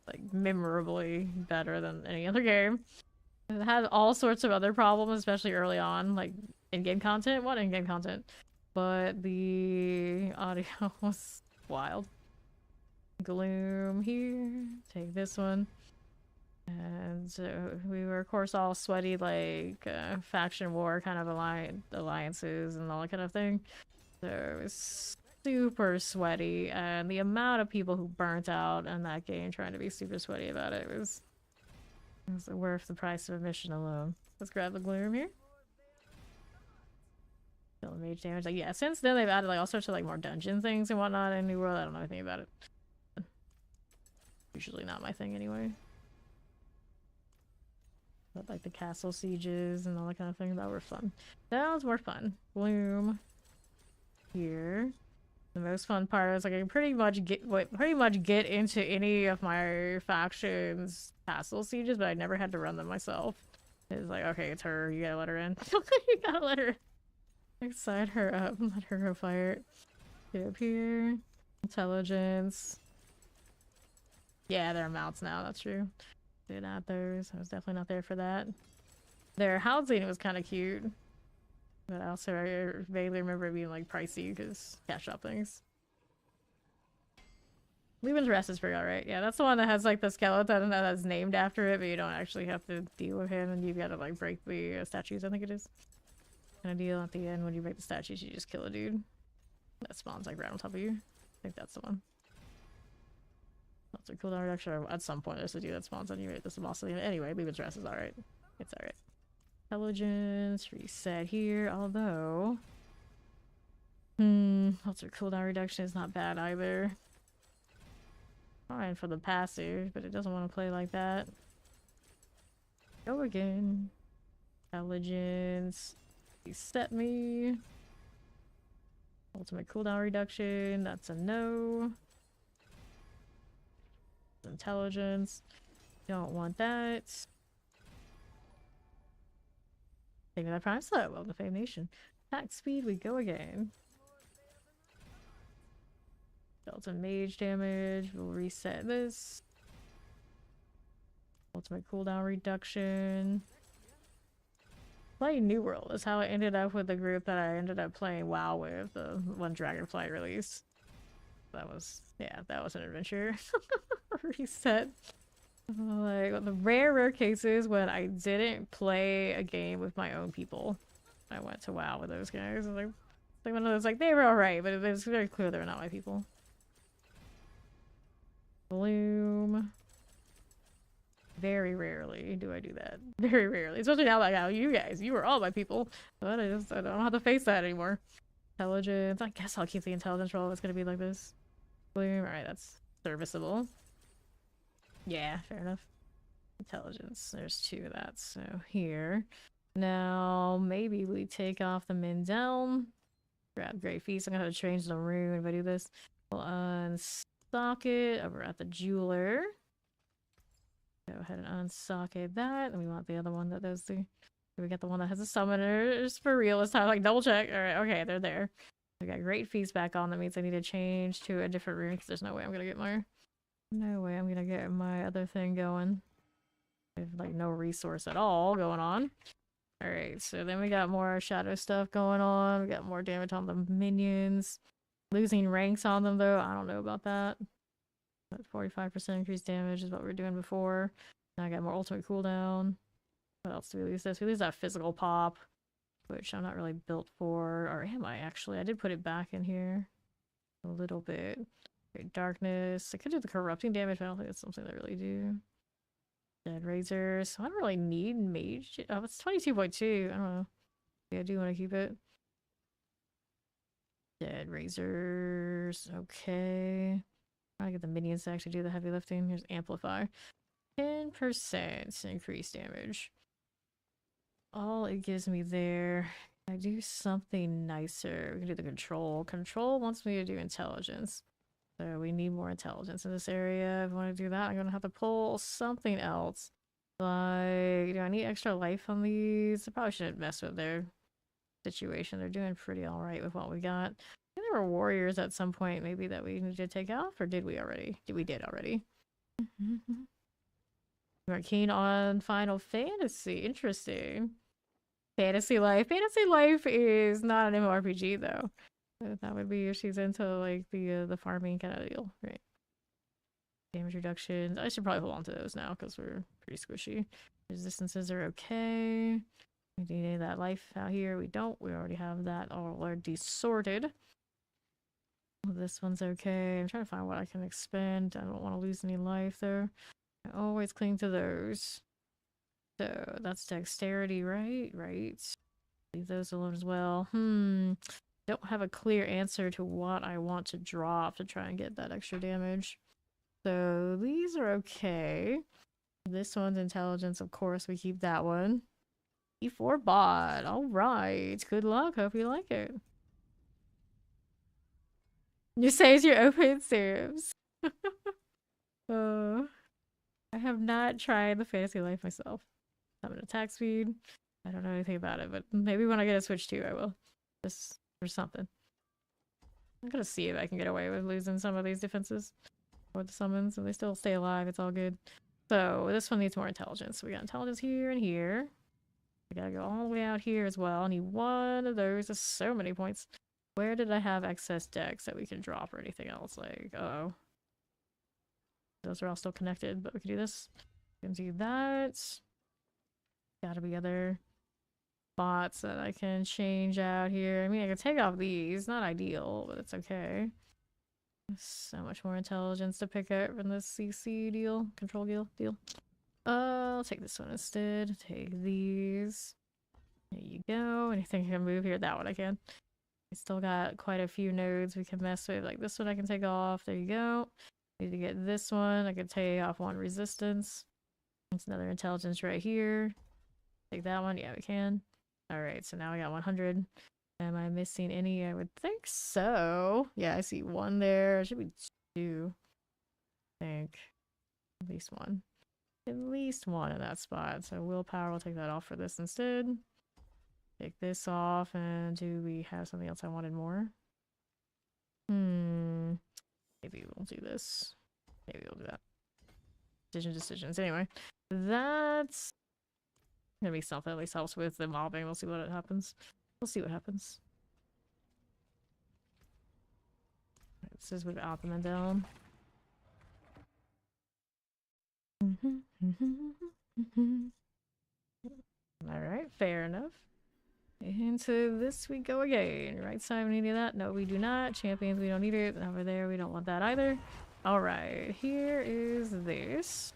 like memorably better than any other game. It had all sorts of other problems, especially early on, like in-game content. What in-game content? But the audio was wild. Gloom here. Take this one. And so we were, of course, all sweaty, like faction war kind of alliances and all that kind of thing. So it was super sweaty, and the amount of people who burnt out in that game trying to be super sweaty about it was worth the price of admission alone. Let's grab the gloom here. Still mage damage. Like, yeah, since then they've added like all sorts of like more dungeon things and whatnot in New World. I don't know anything about it. Usually not my thing anyway. But like the castle sieges and all that kind of thing, that were fun. That was more fun. Bloom here. The most fun part is like I can pretty much get into any of my factions castle sieges, but I never had to run them myself. It's like, okay, it's her, you gotta let her in. You gotta let her sign her up and let her go fire it. Get up here. Intelligence. Yeah, there are mounts now, that's true. Did add those. I was definitely not there for that. Their housing was kind of cute. But I vaguely remember it being like pricey because cash shop things. Leaving Rest is pretty alright. Yeah, that's the one that has like the skeleton that's named after it, but you don't actually have to deal with him, and you've got to like break the statues, I think it is. Kind of deal at the end when you break the statues, you just kill a dude that spawns like right on top of you. I think that's the one. That's a cooldown reduction. At some point, there's a dude that spawns on you. Right? This is also anyway. Leaving Rest is alright. It's alright. Intelligence reset here, although also cooldown reduction is not bad either. Fine for the passive, but it doesn't want to play like that. Go again. Intelligence. Reset me. Ultimate cooldown reduction. That's a no. Intelligence. Don't want that. Taking that prime slow. Well, the Fame Nation. Attack speed, we go again. Delta mage damage. We'll reset this. Ultimate cooldown reduction. Play New World is how I ended up with the group that I ended up playing WoW with, the one Dragonflight release. That was, yeah, that was an adventure. Reset. Like, the rare cases when I didn't play a game with my own people. I went to WoW with those guys. Like one of those, like, they were alright, but it was very clear they were not my people. Bloom. Very rarely do I do that. Very rarely. Especially now, like, how you guys, you were all my people. But I don't have to face that anymore. Intelligence. I guess I'll keep the intelligence roll if it's gonna be like this. Bloom. Alright, that's serviceable. Yeah, fair enough. Intelligence. There's two of that. So here. Now, maybe we take off the min down. Grab Great Feast. I'm gonna have to change the rune if I do this. We'll unstock it over at the jeweler. Go ahead and unsocket that. And we want the other one that does the... We got the one that has a summoner. Just for real this time. Like, double check. Alright, okay, they're there. I got Great Feast back on. That means I need to change to a different rune because there's no way I'm gonna get my... No way I'm gonna get my other thing going. I have, like, no resource at all going on. Alright, so then we got more shadow stuff going on. We got more damage on the minions. Losing ranks on them, though. I don't know about that. But 45% increased damage is what we were doing before. Now I got more ultimate cooldown. What else do we lose this? We lose that physical pop, which I'm not really built for. Or am I, actually? I did put it back in here. A little bit. Great darkness. I could do the corrupting damage, but I don't think it's something I really do. Dead razors. So I don't really need mage. Oh, it's 22.2. I don't know. Yeah, I do want to keep it. Dead razors. Okay. I get the minions to actually do the heavy lifting. Here's amplify. 10% increased damage. All it gives me there. I do something nicer. We can do the control. Control wants me to do intelligence. So we need more intelligence in this area. If I want to do that, I'm going to have to pull something else. Like, do I need extra life on these? I probably shouldn't mess with their situation. They're doing pretty alright with what we got. I think there were warriors at some point maybe that we needed to take off, or did we already? We did already. We're keen on Final Fantasy. Interesting. Fantasy Life. Fantasy Life is not an MMORPG though. That would be if she's into like the farming kind of deal, right? Damage reductions. I should probably hold on to those now because we're pretty squishy. Resistances are okay. We need any of that life out here. We don't. We already have that already sorted. This one's okay. I'm trying to find what I can expend. I don't want to lose any life though. I always cling to those. So that's dexterity, right? Right. Leave those alone as well. Don't have a clear answer to what I want to drop to try and get that extra damage. So these are okay. This one's intelligence, of course, we keep that one. E4 bot. Alright. Good luck. Hope you like it. You say it's your open saves. I have not tried the Fantasy Life myself. I'm an attack speed. I don't know anything about it, but maybe when I get a Switch 2, I will. Just for something. I'm gonna see if I can get away with losing some of these defenses. Or the summons, and they still stay alive. It's all good. So this one needs more intelligence. So we got intelligence here and here. We gotta go all the way out here as well. I need one of those. There's so many points. Where did I have excess decks that we can drop or anything else? Like, uh-oh. Those are all still connected, but we can do this. We can do that. Gotta be other spots that I can change out here. I mean, I can take off these. Not ideal, but it's okay. So much more intelligence to pick up from this CC deal. Control deal. I'll take this one instead. Take these. There you go. Anything I can move here? That one I can. I still got quite a few nodes we can mess with. Like this one I can take off. There you go. Need to get this one. I can take off one resistance. There's another intelligence right here. Take that one. Yeah, we can. Alright, so now I got 100. Am I missing any? I would think so. Yeah, I see one there. It should be two. I think. At least one. At least one in that spot. So willpower, we'll take that off for this instead. Take this off, and do we have something else I wanted more? Maybe we'll do this. Maybe we'll do that. Decisions. Anyway, that's gonna be something that at least helps with the mobbing. We'll see what happens. We'll see what happens. This is with Optimum down. Alright, fair enough. Into this we go again. Right side, we need that. No, we do not. Champions, we don't need it. Over there, we don't want that either. Alright, here is this.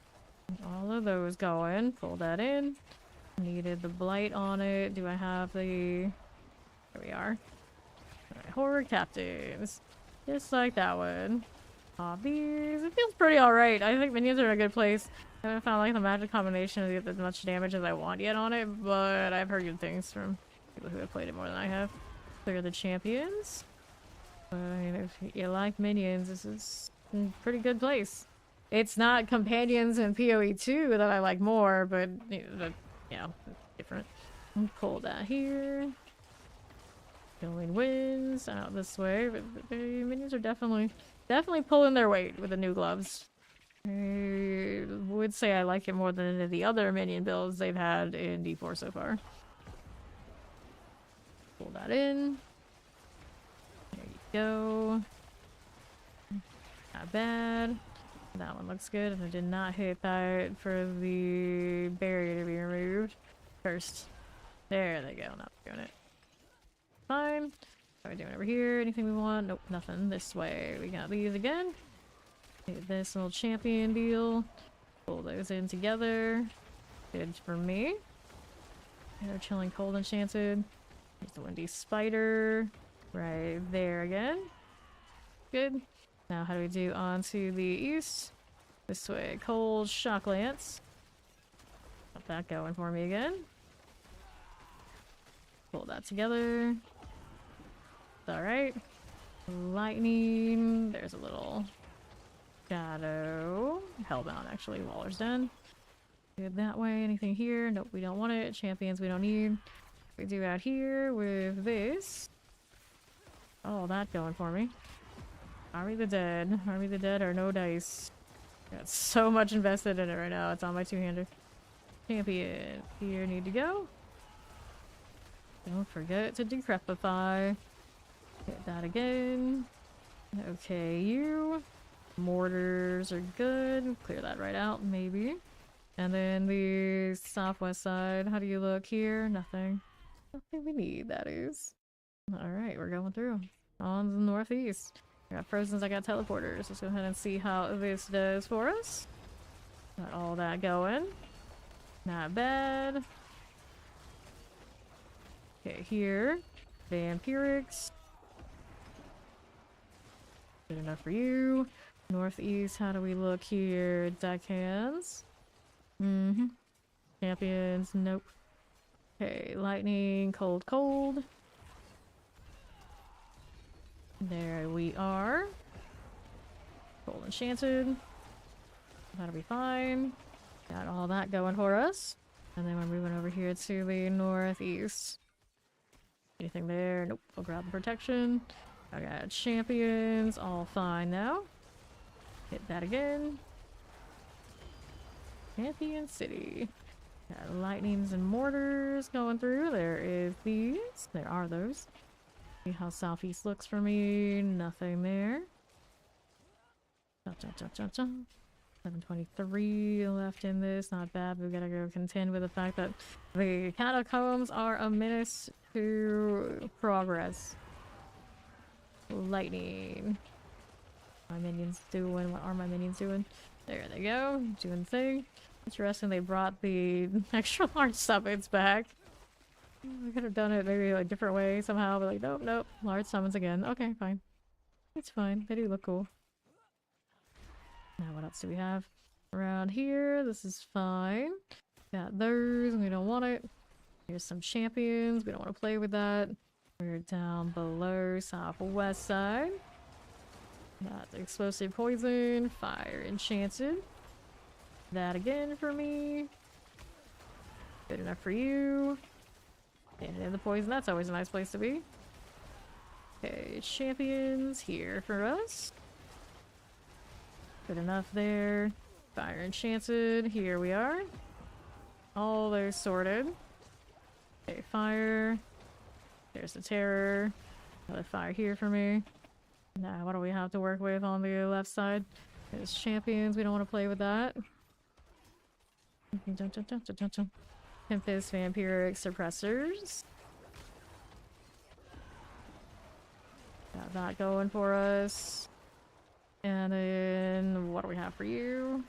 All of those going. Pull that in. Needed the blight on it. Do I have the... There we are. Alright, horror captains. Just like that one. These. It feels pretty alright. I think minions are in a good place. I haven't found like the magic combination to get as much damage as I want yet on it, but I've heard good things from people who have played it more than I have. Clear the champions. But I mean, if you like minions, this is a pretty good place. It's not companions in PoE 2 that I like more, but yeah, different. Pull that here. Going wins out this way, but the minions are definitely pulling their weight with the new gloves. I would say I like it more than any of the other minion builds they've had in D4 so far. Pull that in. There you go. Not bad. That one looks good, and I did not hit that for the barrier to be removed first. There they go. Not doing it. Fine. What are we doing over here? Anything we want? Nope, nothing. This way. We got these again. Get this little champion deal. Pull those in together. Good for me. They're chilling cold enchanted. There's the windy spider. Right there again. Good. Now how do we do on to the east? This way. Cold shock lance. Got that going for me again. Pull that together. Alright. Lightning. There's a little shadow. Hellbound, actually. Waller's done. Good that way. Anything here? Nope, we don't want it. Champions we don't need. We do out here with this. Oh, that going for me. Army the Dead. Army the Dead are no dice. Got so much invested in it right now. It's on my two-hander. Champion. Here need to go. Don't forget to decrepify. Get that again. Okay, you. Mortars are good. Clear that right out, maybe. And then the southwest side. How do you look here? Nothing. Nothing we need, that is. Alright, we're going through. On the northeast. I got Frozens, I got teleporters. Let's go ahead and see how this does for us. Got all that going. Not bad. Okay, here. Vampirics. Good enough for you. Northeast, how do we look here? Deckhands. Champions, nope. Okay, lightning, cold. There we are. Cold enchanted. That'll be fine. Got all that going for us. And then we're moving over here to the northeast. Anything there? Nope. We'll grab the protection. I got champions. All fine now. Hit that again. Champion City. Got lightnings and mortars going through. There is these. There are those. See how southeast looks for me. Nothing there. 723 left in this, not bad. We gotta go contend with the fact that the catacombs are a menace to progress. Lightning. My minions doing? What are my minions doing? There they go, doing the thing. Interesting, they brought the extra large summons back. I could have done it maybe a different way somehow, but like, nope, nope. Large summons again. Okay, fine. It's fine. They do look cool. Now, what else do we have around here? This is fine. Got those. We don't want it. Here's some champions. We don't want to play with that. We're down below, southwest side. Got the explosive poison, fire enchanted. That again for me. Good enough for you. And in the poison, that's always a nice place to be. Okay, champions here for us. Good enough there. Fire enchanted, here we are. All those sorted. Okay, fire. There's the terror. Another fire here for me. Now, what do we have to work with on the left side? There's champions, we don't want to play with that. Tempest, vampiric, suppressors. Got that going for us. And then, what do we have for you?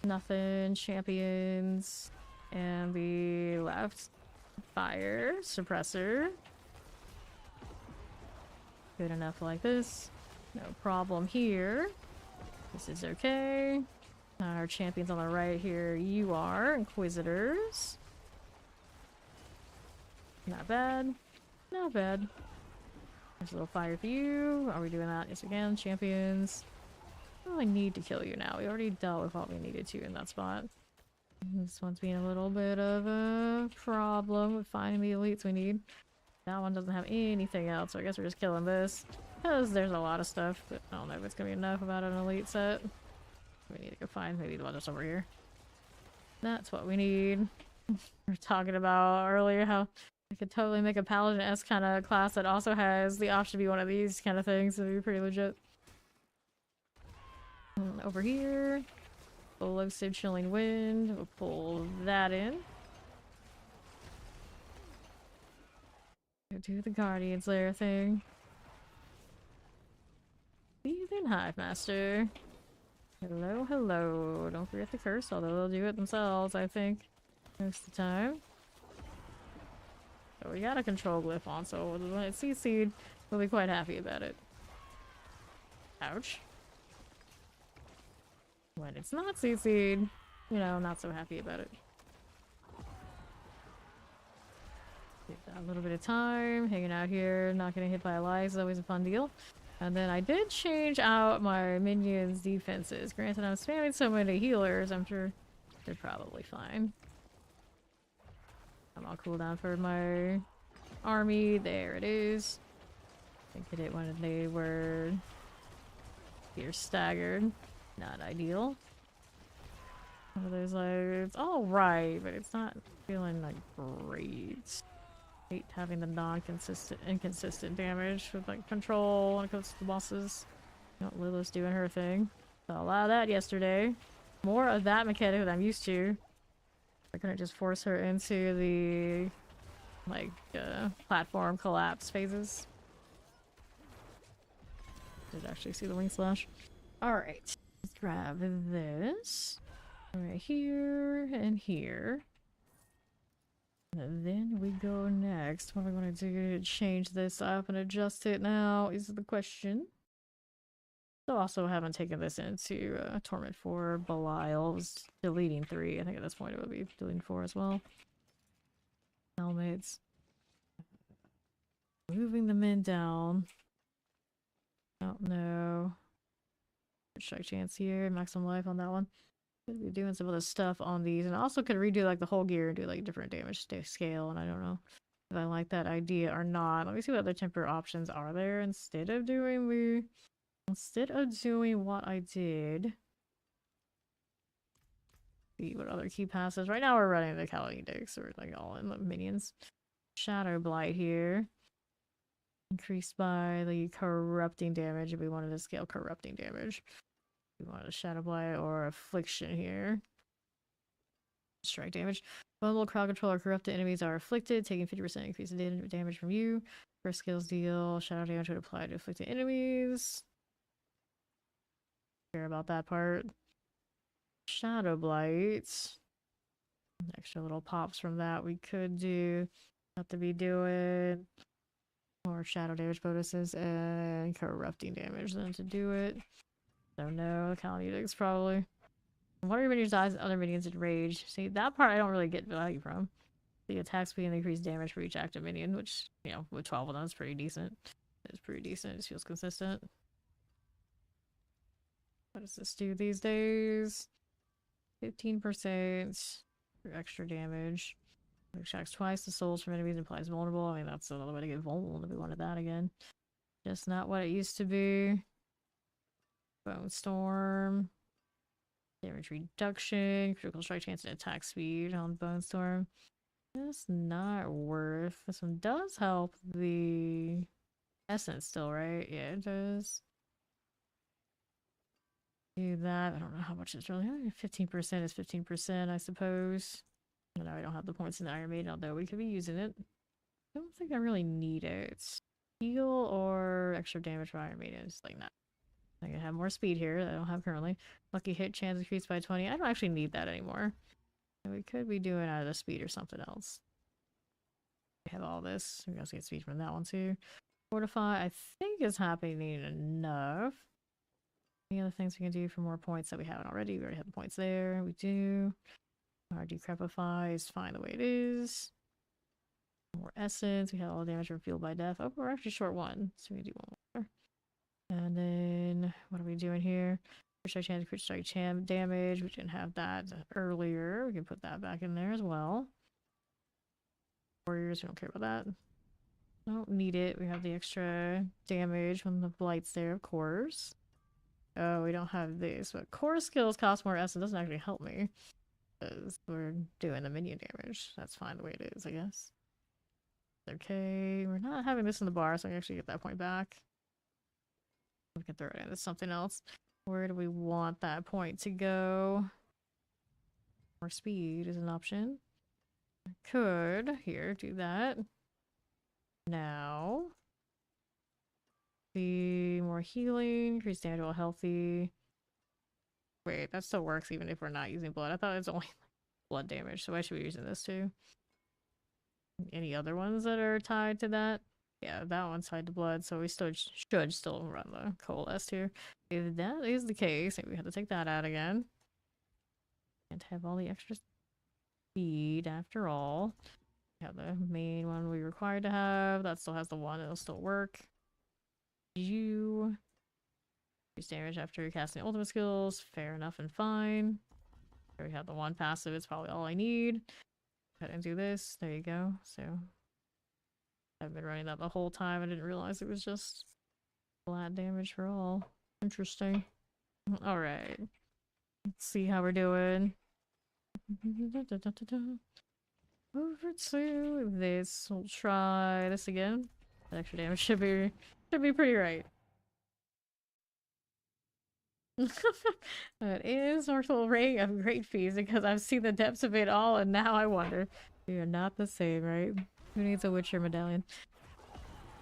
Nothing. Champions. And the left. Fire. Suppressor. Good enough like this. No problem here. This is okay. Our champions on the right here, you are. Inquisitors. Not bad. Not bad. There's a little fire for you. Are we doing that? Yes, we can. Champions. Oh, I need to kill you now. We already dealt with what we needed to in that spot. This one's being a little bit of a problem with finding the elites we need. That one doesn't have anything else, so I guess we're just killing this. Because there's a lot of stuff, but I don't know if it's gonna be enough about an elite set. We need to go find maybe the one that's over here. That's what we need. We were talking about earlier how I could totally make a paladin-esque kind of class that also has the option to be one of these kind of things. It'd be pretty legit. And over here, explosive chilling wind. We'll pull that in. Go do the Guardian Slayer thing. Even Hive Master. Hello, hello. Don't forget the curse, although they'll do it themselves, I think, most of the time. So we got a control glyph on, so when it's CC'd, we'll be quite happy about it. Ouch. When it's not CC'd, you know, not so happy about it. Give that a little bit of time, hanging out here, not getting hit by allies is always a fun deal. And then I did change out my minions' defenses. Granted, I'm spamming so many healers, I'm sure they're probably fine. I'm on cooldown for my army. There it is. I did it when they were here staggered. Not ideal. There's like, it's alright, but it's not feeling like great. Hate having the inconsistent damage with like control when it comes to the bosses. You know, Lilith's doing her thing. Saw a lot of that yesterday. More of that mechanic that I'm used to. I couldn't just force her into the like platform collapse phases. Did actually see the wing slash. Alright. Let's grab this. Right here and here. And then we go next. What am I going to do to change this up and adjust it now is the question. So also haven't taken this into Torment 4, Belial. I was deleting 3. I think at this point it would be deleting 4 as well. Helmets. Moving the men down. Oh no. Strike chance here. Maximum life on that one. Could be doing some other stuff on these, and also could redo like the whole gear and do like different damage scale, and I don't know if I like that idea or not. Let me see what other temper options are there instead of doing what I did. See what other key passes. Right now we're running the Cowling Dix, so we're like all in the minions. Shadow Blight here. Increased by the corrupting damage if we wanted to scale corrupting damage. We want a Shadow Blight or Affliction here. Strike damage. Vulnerable crowd control or corrupted enemies are afflicted, taking 50% increase in damage from you. First skills deal shadow damage would apply to afflicted enemies. Care about that part. Shadow Blight. Extra little pops from that we could do. Have to be doing more shadow damage bonuses and corrupting damage than to do it. So no, Count Edicts probably. What are your minions' eyes and other minions in rage? See, that part I don't really get value from. The attack speed and increased damage for each active minion, which, you know, with 12 of them, is pretty decent. It's pretty decent. It just feels consistent. What does this do these days? 15% for extra damage. It extracts twice the souls from enemies and implies vulnerable. I mean, that's another way to get vulnerable if we wanted that again. Just not what it used to be. Bone Storm. Damage reduction. Critical strike chance and attack speed on Bone Storm. That's not worth. This one does help the essence still, right? Yeah, it does. Do that. I don't know how much it's really. 15% is 15%, I suppose. And now I don't have the points in the Iron Maiden, although we could be using it. I don't think I really need it. Heal or extra damage for Iron Maiden. It's like, nah. I can have more speed here that I don't have currently. Lucky hit chance increased by 20. I don't actually need that anymore. We could be doing out of the speed or something else. We have all this. We also get speed from that one too. Fortify, I think is happening enough. Any other things we can do for more points that we haven't already? We already have the points there. We do. Our Decrepify is fine the way it is. More essence. We have all the damage from fueled by death. Oh, we're actually short one, so we can do one more. And then what are we doing here? Crit strike, crit strike damage. We didn't have that earlier. We can put that back in there as well. Warriors, we don't care about that. Don't need it. We have the extra damage from the blights there, of course. Oh, we don't have this, but core skills cost more essence. Doesn't actually help me because we're doing the minion damage. That's fine the way it is, I guess. Okay, we're not having this in the bar, so I can actually get that point back. We can throw it into something else. Where do we want that point to go? More speed is an option. I could, here, do that. Now. The more healing, increase damage while healthy. Wait, that still works even if we're not using blood. I thought it's only blood damage, so why should we be using this too? Any other ones that are tied to that? Yeah, that one's tied to blood, so we still should still run the coalesced here. If that is the case, maybe we have to take that out again. And have all the extra speed after all. We have the main one we required to have. That still has the one, it'll still work. You increase damage after casting ultimate skills. Fair enough and fine. There we have the one passive, it's probably all I need. Go ahead and do this. There you go. So I've been running that the whole time. I didn't realize it was just flat damage for all. Interesting. Alright. Let's see how we're doing. Over to this. We'll try this again. That extra damage should be pretty right. It is Orthal Ring of Great Feast because I've seen the depths of it all and now I wonder. We are not the same, right? Who needs a Witcher medallion?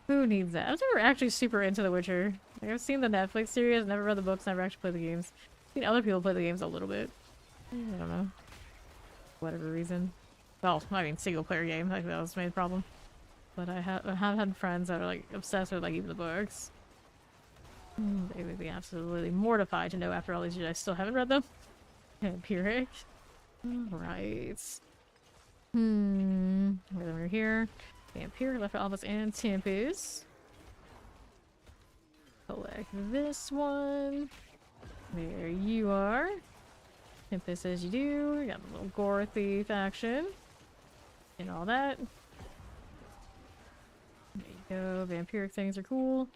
Who needs that? I was never actually super into The Witcher. Like, I've seen the Netflix series, never read the books, never actually played the games. I've seen other people play the games a little bit. I don't know. Whatever reason. Well, I mean, single player game, like that was the main problem. But I have had friends that are like obsessed with like even the books. They would be absolutely mortified to know after all these years I still haven't read them. Empiric. Right. We're here. Vampiric, left Albus, and Tempest. Collect this one. There you are. Tempest as you do. We got a little gore thief action. And all that. There you go. Vampiric things are cool.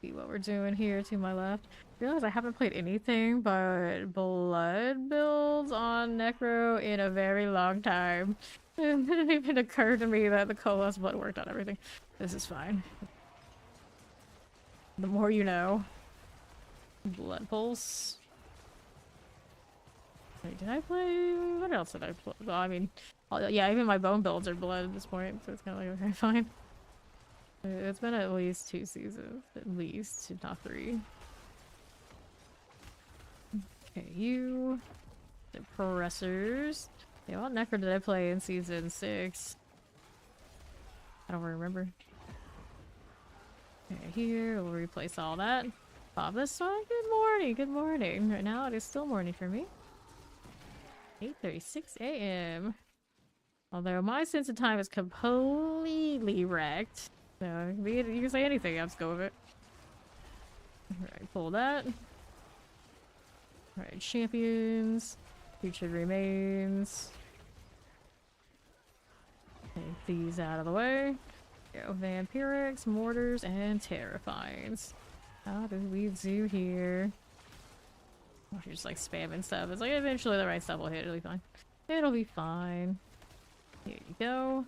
See what we're doing here to my left. I realize I haven't played anything but blood builds on Necro in a very long time. It didn't even occur to me that the coalesced blood worked on everything. This is fine. The more you know. Blood pulse. Wait, did I play? What else did I play? Well, I mean, yeah, even my bone builds are blood at this point, so it's kind of like, okay, fine. It's been at least 2 seasons. At least, if not 3. Okay, you. Suppressors. Yeah, what Necro did I play in season 6? I don't remember. Okay, here, we'll replace all that. Pop this one. Good morning, good morning. Right now it is still morning for me. 8:36 a.m. Although my sense of time is completely wrecked. So you can say anything, I'm just go with it. Alright, pull that. Alright, champions. Featured remains. Take these out of the way. Go vampirics, mortars, and terrifyings. How do we do here? Oh, you're just like spamming stuff. It's like eventually the right stuff will hit. It'll be fine. It'll be fine. Here you go.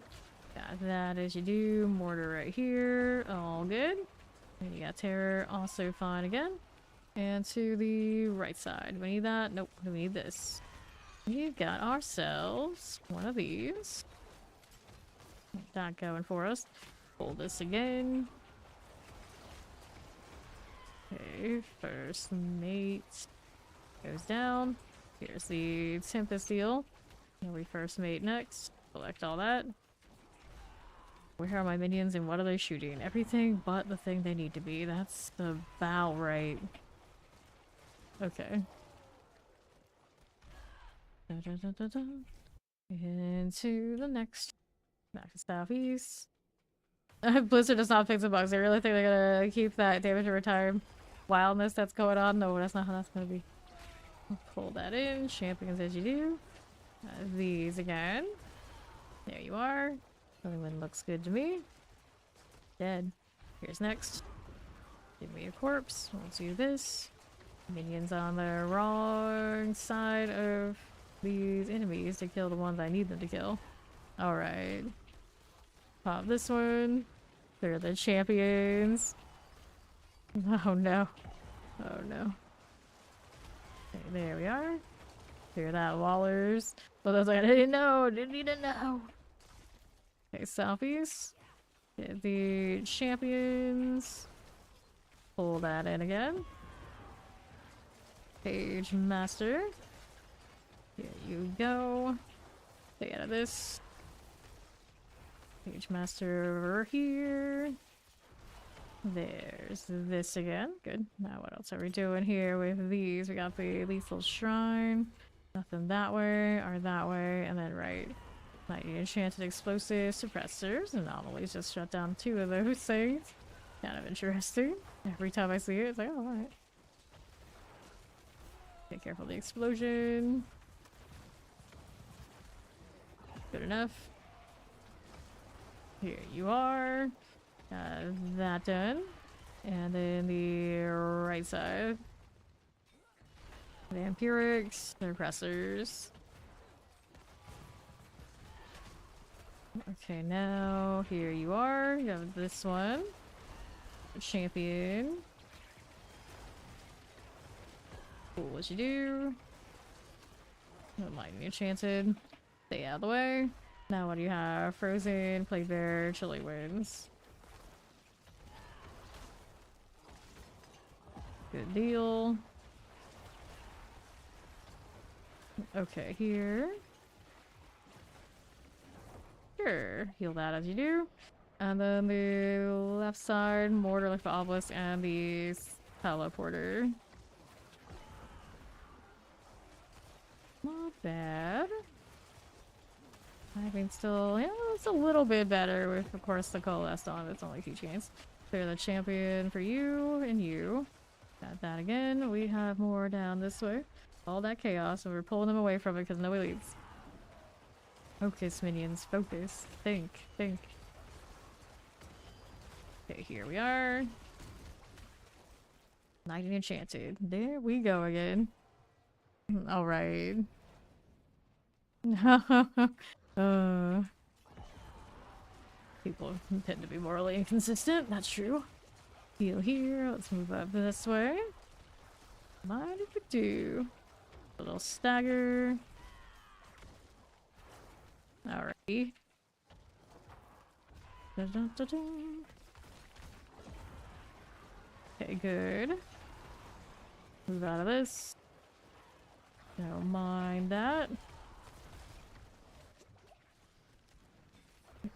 Got that as you do. Mortar right here. All good. And you got terror. Also fine again. And to the right side. We need that. Nope. We need this. We've got ourselves one of these. That going for us. Pull this again. Okay, first mate goes down. Here's the Tempest deal. And we first mate next. Collect all that. Where are my minions and what are they shooting? Everything but the thing they need to be. That's about right. Okay. Da, da, da, da, da. Into the next. Back to southeast. Blizzard does not fix the bugs. I really think they're gonna keep that damage to retire wildness that's going on. No, that's not how that's gonna be. Pull that in. Champions as you do. These again. There you are. Everyone looks good to me. Dead. Here's next. Give me a corpse. We'll do this. Minions on the wrong side of these enemies to kill the ones I need them to kill. Alright. Pop this one. They're the champions. Oh no. Oh no. Okay, there we are. Clear that, Wallers. Well, I was like, I didn't know. Didn't need to know. Okay, southeast. Get the champions. Pull that in again. Page master. Here you go. Stay out of this. Page master over here. There's this again. Good. Now what else are we doing here with these? We got the lethal shrine. Nothing that way or that way. And then right. Like enchanted explosive suppressors. Anomalies just shut down 2 of those things. Kind of interesting. Every time I see it, it's like, oh, alright. Be careful of the explosion. Good enough. Here you are. That done. And then the right side. Vampirics, suppressors. Okay, now here you are. You have this one. Champion. Cool, what you do. Lightning enchanted. Stay out of the way. Now what do you have? Frozen, Plague Bear, Chilly Winds. Good deal. Okay, here. Sure, heal that as you do. And then the left side, Mortar like the Obelisk, and the Teleporter. Not bad. I mean, still, yeah, it's a little bit better with, of course, the Coalesced on. It's only 2 chains. Clear the champion for you and you. Got that again. We have more down this way. All that chaos, and we're pulling them away from it because nobody leads. Focus, minions. Focus. Think. Think. Okay, here we are. Lightning enchanted. There we go again. Alright. People tend to be morally inconsistent. That's true. Heal here. Let's move up this way. What did we do? A little stagger. Alrighty. Dun, dun, dun, dun. Okay, good. Move out of this. Don't mind that.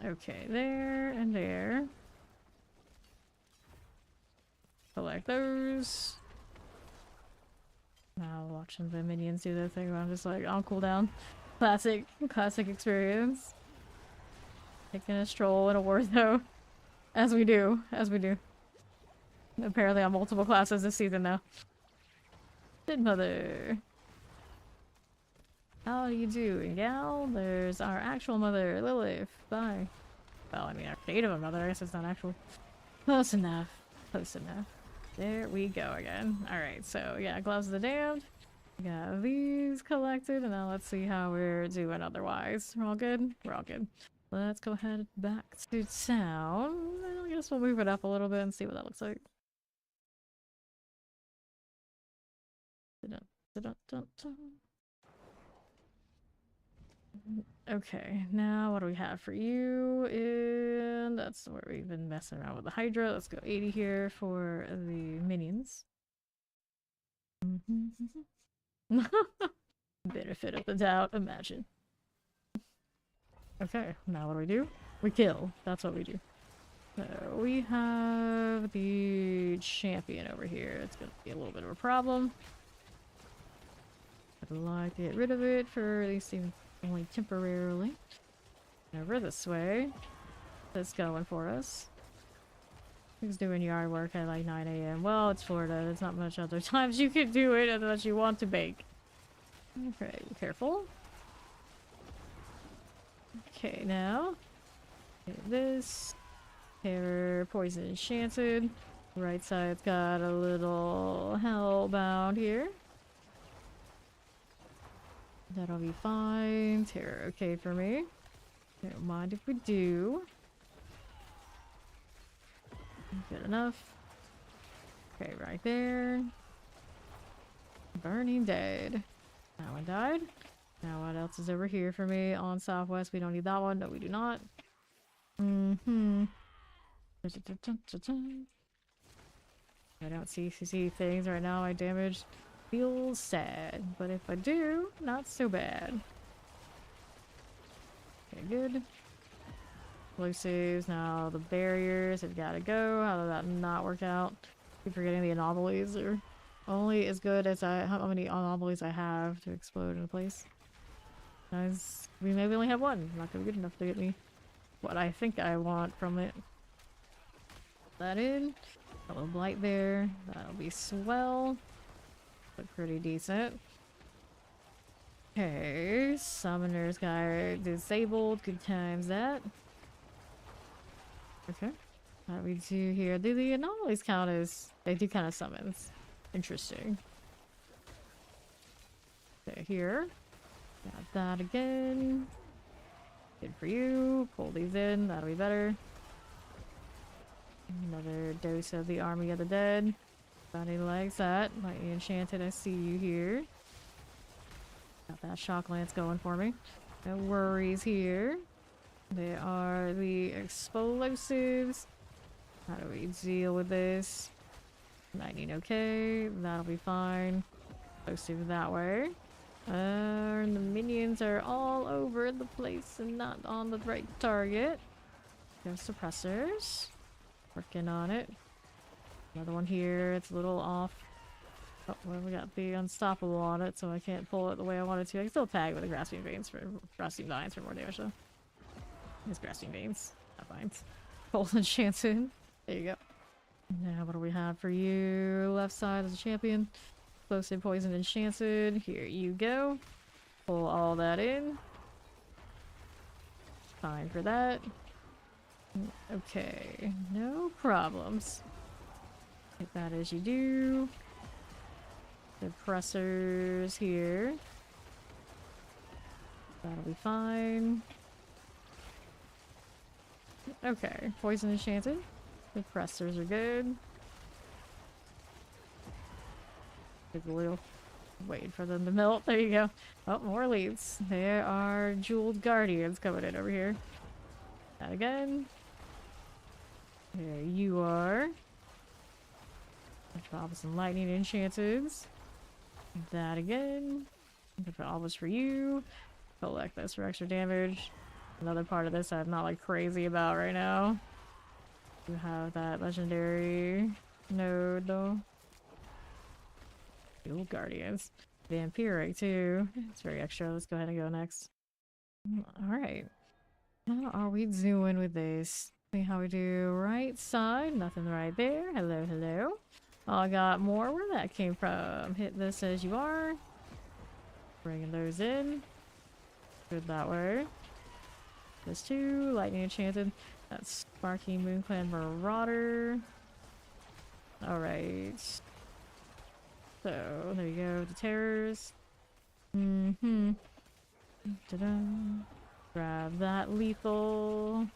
Okay, there and there. Collect those. Now watching the minions do their thing, I'm just like, on cooldown. Classic experience. Taking a stroll in a war though. As we do. Apparently on multiple classes this season now. Good mother. How are you doing, gal? There's our actual mother, Lilith. Bye. Well, I mean, our native mother, I guess it's not actual. Close enough. Close enough. There we go again. Alright, so yeah, Gloves of the Damned. We got these collected, and now let's see how we're doing otherwise. We're all good? We're all good. Let's go ahead back to town. I guess we'll move it up a little bit and see what that looks like. Okay, now what do we have for you? And that's where we've been messing around with the Hydra. Let's go 80 here for the minions. Benefit of the doubt, imagine. Okay, now what do? We kill. That's what we do. So we have the champion over here. It's gonna be a little bit of a problem. I'd like to get rid of it for at least even only temporarily. Over this way. That's going for us. Who's doing yard work at like 9 AM? Well, it's Florida. There's not much other times you can do it unless you want to bake. Okay, be careful. Okay, now. Get this. Terror, poison, enchanted. Right side's got a little hellbound here. That'll be fine. Terror, okay for me. Don't mind if we do. Good enough. Okay, right there. Burning dead. That one died. Now what else is over here for me on Southwest? We don't need that one. No, we do not. I don't see things right now. I damaged. Feels sad, but if I do, not so bad. Okay, good. Explosives, now the barriers have got to go. How did that not work out? Keep forgetting the anomalies are only as good as how many anomalies I have to explode in a place. Guys, we maybe only have one. Not gonna be good enough to get me what I think I want from it. Put that in. A little blight there. That'll be swell. Look pretty decent. Okay, summoners got disabled. Good times that. Okay. What do we do here? Do the anomalies count as they do kind of summons? Interesting. Okay, here. Got that again. Good for you. Pull these in. That'll be better. Another dose of the Army of the Dead. Body likes that. Lightning Enchanted, I see you here. Got that shock lance going for me. No worries here. They are the explosives. How do we deal with this? Lightning, okay. That'll be fine. Explosive that way. And the minions are all over the place and not on the right target. Go suppressors. Working on it. Another one here, it's a little off. Oh, well, we got the unstoppable on it, so I can't pull it the way I wanted to. I can still tag with the grasping veins for grasping vines for more damage though. These grasping veins, not vines. Pull enchanted. There you go. Now what do we have for you? Left side as a champion. Explosive, poison, enchanted. Here you go. Pull all that in. Fine for that. Okay, no problems. Get that as you do. Suppressors here. That'll be fine. Okay, poison enchanted. Suppressors are good. Big oil. Waiting for them to melt. There you go. Oh, more leads. There are jeweled guardians coming in over here. That again. There you are. Drop some lightning enchanteds. That again. All this for you. Collect this for extra damage. Another part of this I'm not like crazy about right now. You have that legendary node though. Dual guardians. Vampiric too. It's very extra. Let's go ahead and go next. Alright. How are we doing with this? See how we do right side. Nothing right there. Hello, hello. Oh, I got more where that came from. Hit this as you are. Bringing those in. Good that way. This too. Lightning enchanted. That's Sparky Moonclan Marauder. Alright. So, there you go. The terrors. Ta-da. Grab that lethal.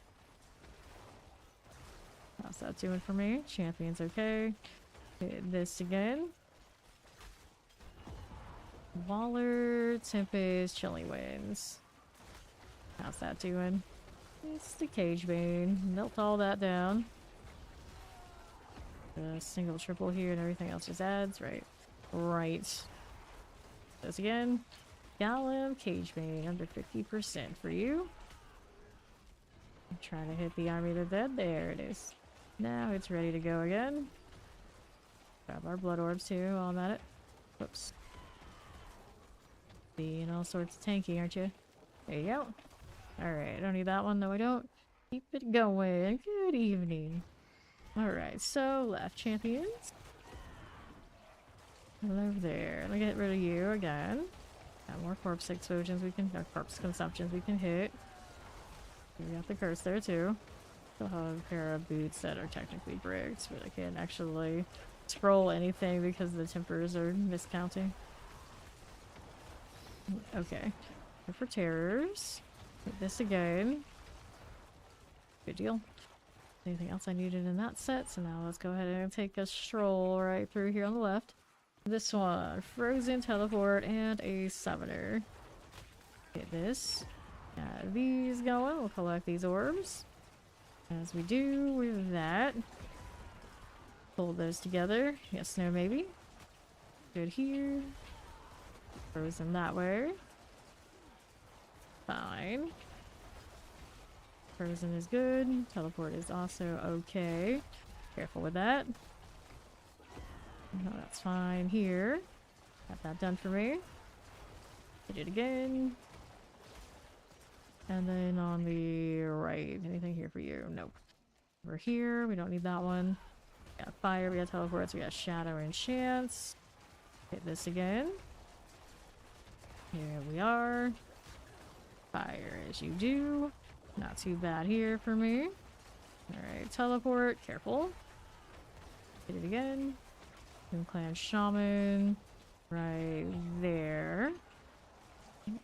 How's that doing for me? Champion's okay. Hit this again. Waller, Tempest, Chilling Winds. How's that doing? It's the Cage Bane. Melt all that down. The single triple here and everything else just adds, right? Right. This again. Gallum, Cage Bane, under 50% for you. I'm trying to hit the Army of the Dead. There it is. Now it's ready to go again. Grab our blood orbs too while I'm at it. Whoops. Being all sorts of tanky, aren't you? There you go. Alright, I don't need that one. No, I don't. Keep it going. Good evening. Alright, so left champions. Hello there. Let me get rid of you again. Got more corpse explosions we can, or corpse consumptions we can hit. We got the curse there too. Still have a pair of boots that are technically bricked, but I can't actually scroll anything because the tempers are miscounting. Okay. Go for terrors. Hit this again. Good deal. Anything else I needed in that set? So now let's go ahead and take a stroll right through here on the left. This one, frozen teleport and a summoner. Get this. Got these going. We'll collect these orbs. As we do with that. Pull those together. Yes, no, maybe. Good here. Frozen that way. Fine. Frozen is good. Teleport is also okay. Careful with that. No, that's fine here. Got that done for me. Hit it again. And then on the right, anything here for you? Nope. Over here, we don't need that one. We got fire, we got teleports, we got shadow and chance. Hit this again. Here we are. Fire as you do. Not too bad here for me. Alright, teleport. Careful. Hit it again. Clan Shaman. Right there.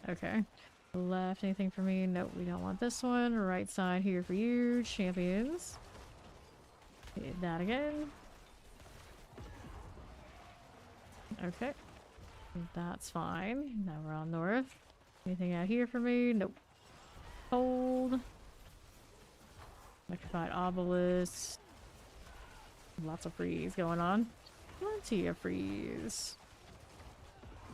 Okay. Left, anything for me? Nope, we don't want this one. Right side here for you. Champions. Hit that again. Okay. That's fine. Now we're on north. Anything out here for me? Nope. Cold. Electrified obelisk. Lots of freeze going on. Plenty of freeze.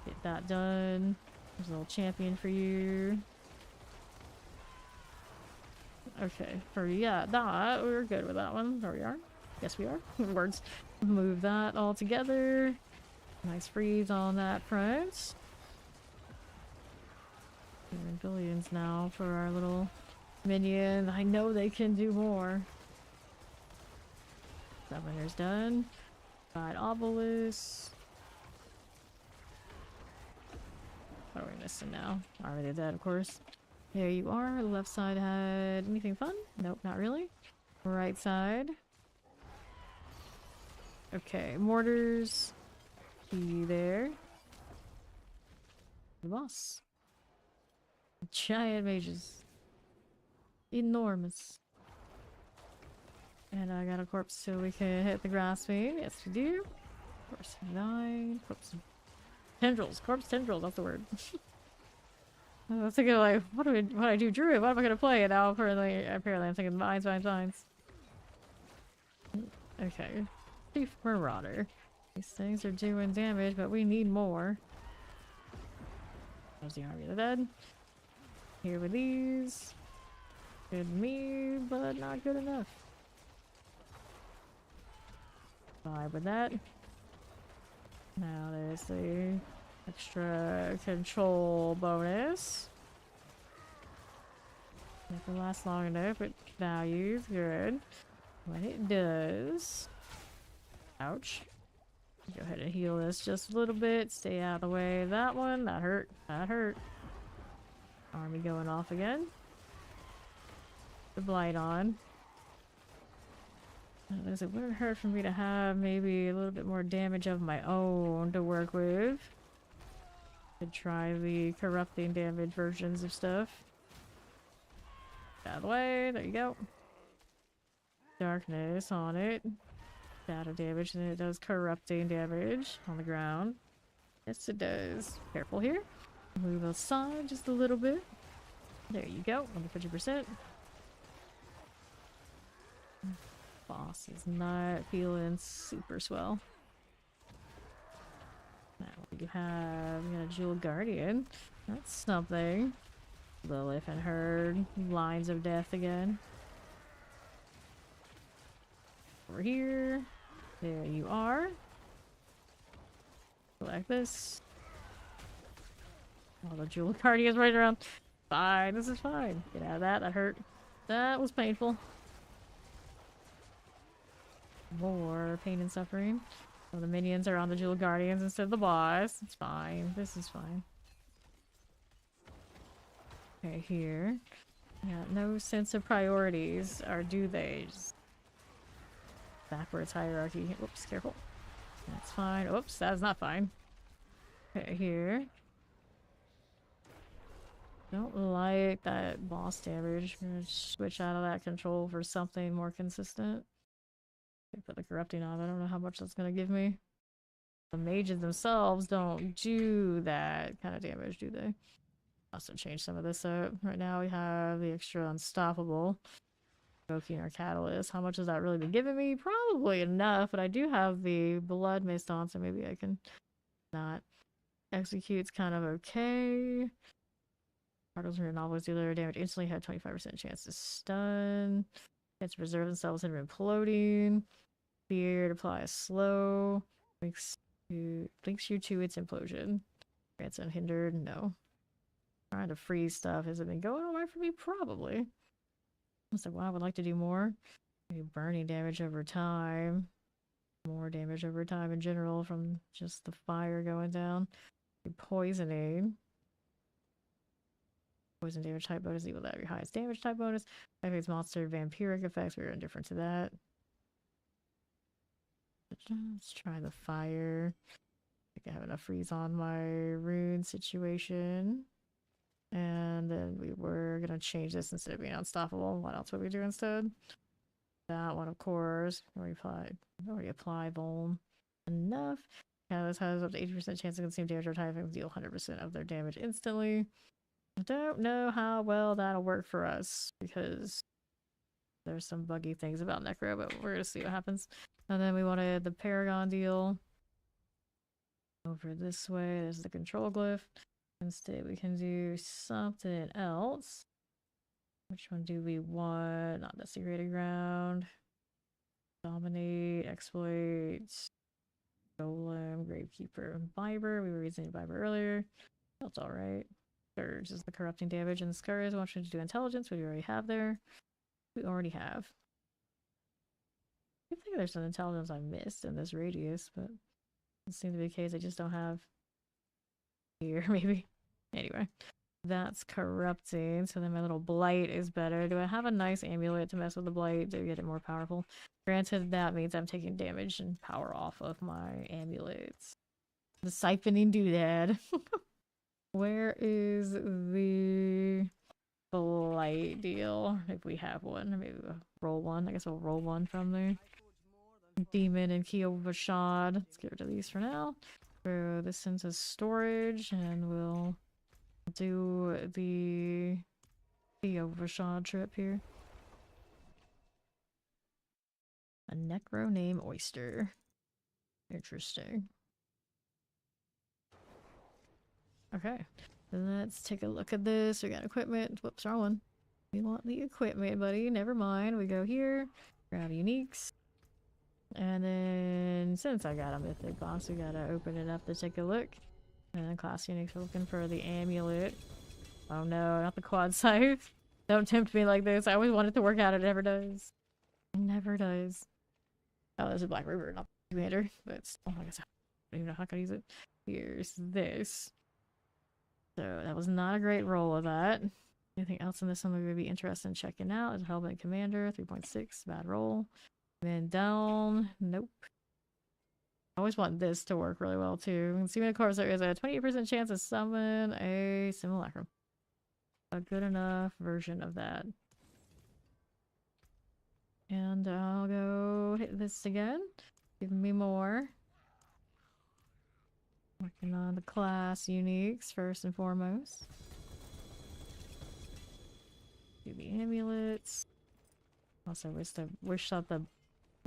Get that done. There's a little champion for you. Okay, for yeah, that we're good with that one. There we are. Yes, we are. Words. Move that all together. Nice freeze on that front. We're in billions now for our little minion. I know they can do more. Summoner's done. Got obelisk. What are we missing now? Already dead, of course. There you are. Left side had anything fun? Nope, not really. Right side. Okay, mortars. See there. The boss. Giant mages. Enormous. And I got a corpse so we can hit the grass vein. Yes, we do. Corpse 9. Corpse Tendrils. Corpse tendrils, that's the word. I was thinking like, what do I do Druid? What am I gonna play? And now apparently I'm thinking mines. Okay. Chief Marauder. These things are doing damage, but we need more. There's the Army of the Dead. Here with these. Good me, but not good enough. Vibe with that. Now there's the extra control bonus. If it lasts long enough, it values good. When it does. Ouch. Go ahead and heal this just a little bit. Stay out of the way of that one. That hurt. That hurt. Army going off again. The blight on. It wouldn't hurt for me to have maybe a little bit more damage of my own to work with. Could try the corrupting damage versions of stuff. Out of the way. There you go. Darkness on it. Shadow damage, and it does corrupting damage on the ground. Yes, it does. Careful here. Move aside just a little bit. There you go. Under 50%. Boss is not feeling super swell. Now we have a Jewel Guardian. That's something. Lilith and her lines of death again. Over here. There you are. Collect this. Oh, the Jewel Guardian's right around. Fine, this is fine. Get out of that. That hurt. That was painful. More pain and suffering. So the minions are on the Jewel Guardians instead of the boss. It's fine. This is fine. Okay, here. Got no sense of priorities, or do they? Just backwards hierarchy. Whoops, careful. That's fine. Oops, that's not fine. Okay, here. Don't like that boss damage. I'm gonna switch out of that control for something more consistent. Put the corrupting on. I don't know how much that's gonna give me. The mages themselves don't do that kind of damage, do they? Also change some of this up. Right now we have the extra unstoppable. Invoking our catalyst. How much has that really been giving me? Probably enough, but I do have the blood mist on, so maybe I can not. Execute's kind of okay. Particles are always do their damage instantly, have 25% chance to stun. Chance to preserve themselves and imploding. Fear to apply a slow. Links you to its implosion. Grants unhindered, no. Trying to freeze stuff. Has it been going alright for me? Probably. I was like, wow, I would like to do more. Maybe burning damage over time. More damage over time in general from just the fire going down. Poisoning. Poison damage type bonus equal to your highest damage type bonus. Activates monster vampiric effects. We're indifferent to that. Let's try the fire. I think I have enough freeze on my rune situation. And then we were gonna change this instead of being unstoppable. What else would we do instead? That one, of course. Already apply Vuln. Enough. Yeah, this has up to 80% chance to consume damage or type and deal 100% of their damage instantly. I don't know how well that'll work for us because there's some buggy things about Necro, but we're gonna see what happens. And then we wanted the Paragon deal. Over this way, there's the control glyph. Instead, we can do something else. Which one do we want? Not the secreted ground. Dominate, exploit, golem, gravekeeper, Viber. We were using Viber earlier. That's alright. Scourge is the corrupting damage, and Scourge wants you to do intelligence, which we already have there. We already have. I think there's some intelligence I missed in this radius, but it seems to be the case. I just don't have here, maybe. Anyway, that's corrupting. So then my little blight is better. Do I have a nice amulet to mess with the blight to get it more powerful? Granted, that means I'm taking damage and power off of my amulets. The siphoning doodad. Where is the blight deal? If we have one, maybe we'll roll one. I guess we'll roll one from the Demon and Keel Vashad. Let's get rid of these for now. throw this into storage, and we'll do the overshot trip here. A necro name oyster. Interesting. Okay, let's take a look at this. We got equipment. Whoops, wrong one. We want the equipment, buddy. Never mind. We go here, grab uniques. And then, since I got a mythic box, we gotta open it up to take a look. And then class uniques, we're looking for the amulet. Oh no, not the quad scythe. Don't tempt me like this. I always want it to work out. It never does. It never does. Oh, there's a Black River, not Commander. But still, I guess I don't even know how I can use it. Here's this. So that was not a great roll of that. Anything else in this one we would be interested in checking out? Is Hellbent Commander, 3.6, bad roll. And then down, nope. I always want this to work really well too. And see, of course, there is a 28% chance to summon a simulacrum. A good enough version of that. And I'll go hit this again. Give me more. Working on the class uniques first and foremost. Do the amulets. Also wish that the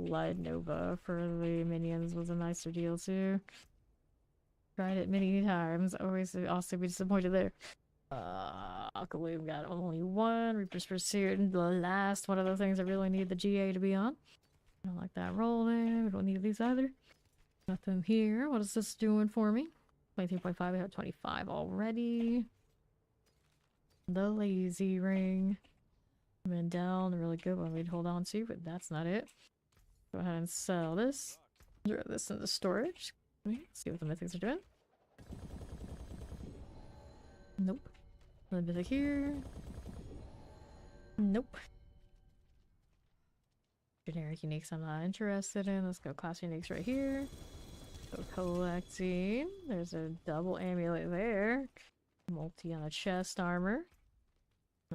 Blood Nova for the minions was a nicer deal too. Tried it many times. Always also be disappointed there. Alkaloom got only one. Reaper's Pursuit, and the last one of the things I really need the GA to be on. I don't like that roll there. We don't need these either. Nothing here. What is this doing for me? 23.5. We have 25 already. The lazy ring. And then down, a really good one we'd hold on to, but that's not it. Go ahead and sell this. Throw this into storage. See what the mythics are doing. Nope. Another mythic here. Nope. Generic uniques I'm not interested in. Let's go class uniques right here. Go collecting. There's a double amulet there. Multi on a chest armor.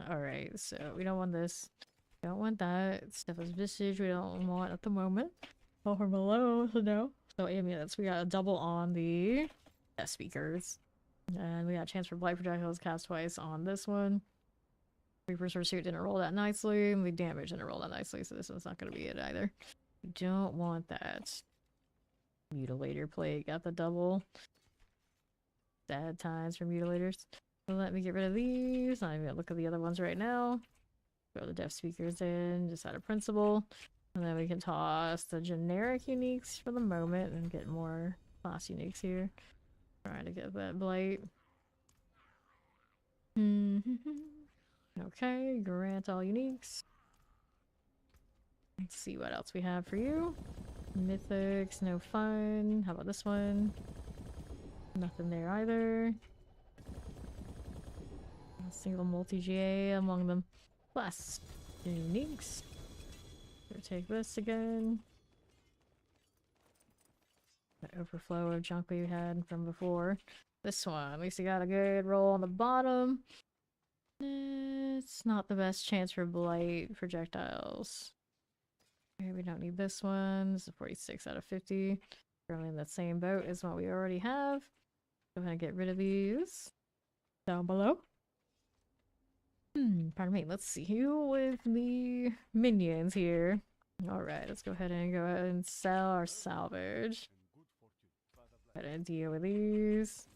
Alright, so we don't want this. We don't want that. Steph's Visage we don't want at the moment. Oh, from below, so no. So amulets. We got a double on the Death Speakers. And we got a chance for Blight Projectiles cast twice on this one. Reaper's Pursuit didn't roll that nicely, and the damage didn't roll that nicely, so this one's not going to be it either. We don't want that. Mutilator Plate got the double. Sad times for mutilators. So let me get rid of these. I'm going to look at the other ones right now. Throw the Death Speakers in, just out of principle. And then we can toss the generic uniques for the moment and get more class uniques here. Trying to get that blight. Okay, grant all uniques. Let's see what else we have for you. Mythics, no fun. How about this one? Nothing there either. A single multi-GA among them. Plus, uniques. So take this again. The overflow of junk we had from before. This one, at least you got a good roll on the bottom. It's not the best chance for blight projectiles. Okay, we don't need this one. This is 46 out of 50. Currently in that same boat as what we already have. Go ahead and get rid of these. Down below. Pardon me. Let's see who with the minions here. Alright, let's go ahead and sell our salvage. Go ahead and deal with these.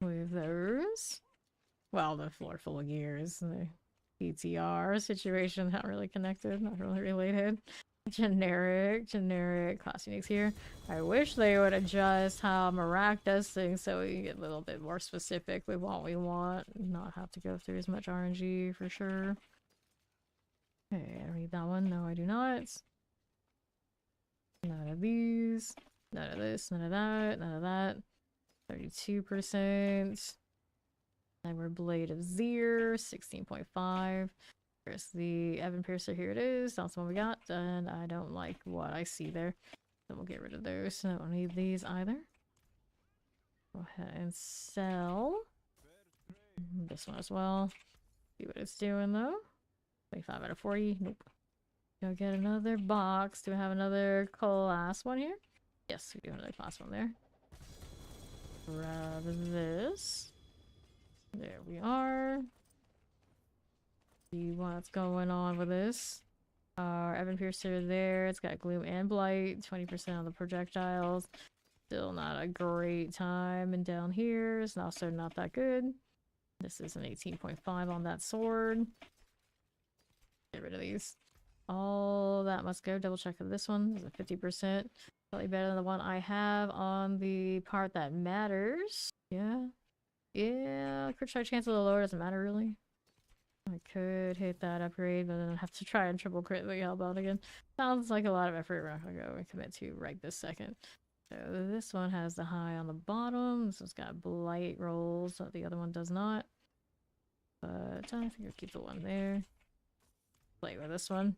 With those. Well, the floor full of gears. The PTR situation, not really connected, not really related. Generic class uniques here. I wish they would adjust how Marak does things so we can get a little bit more specific with what we want. Not have to go through as much RNG for sure. Okay, I read that one. No, I do not. None of these. None of this. None of that. None of that. 32%. And we're Blade of Zir, 16.5. There's the Evan Piercer, here it is. That's the one we got, and I don't like what I see there. So we'll get rid of those. I don't need these either. Go ahead and sell this one as well. See what it's doing though. 25 out of 40. Nope. Go get another box. Do we have another class one here? Yes, we do have another class one there. Grab this. There we are. See what's going on with this. Our Evan Piercer there. It's got Gloom and Blight. 20% on the projectiles. Still not a great time. And down here is also not that good. This is an 18.5 on that sword. Get rid of these. All that must go. Double check for this one. This is a 50%. Slightly better than the one I have on the part that matters. Yeah. Yeah. Crit strike chance a little lower. Doesn't matter really. I could hit that upgrade, but then I'd have to try and triple crit the Hellbound again. Sounds like a lot of effort. We're not gonna go and commit to right this second. So this one has the high on the bottom. This one's got blight rolls, so the other one does not. But I think I'll keep the one there. Play with this one.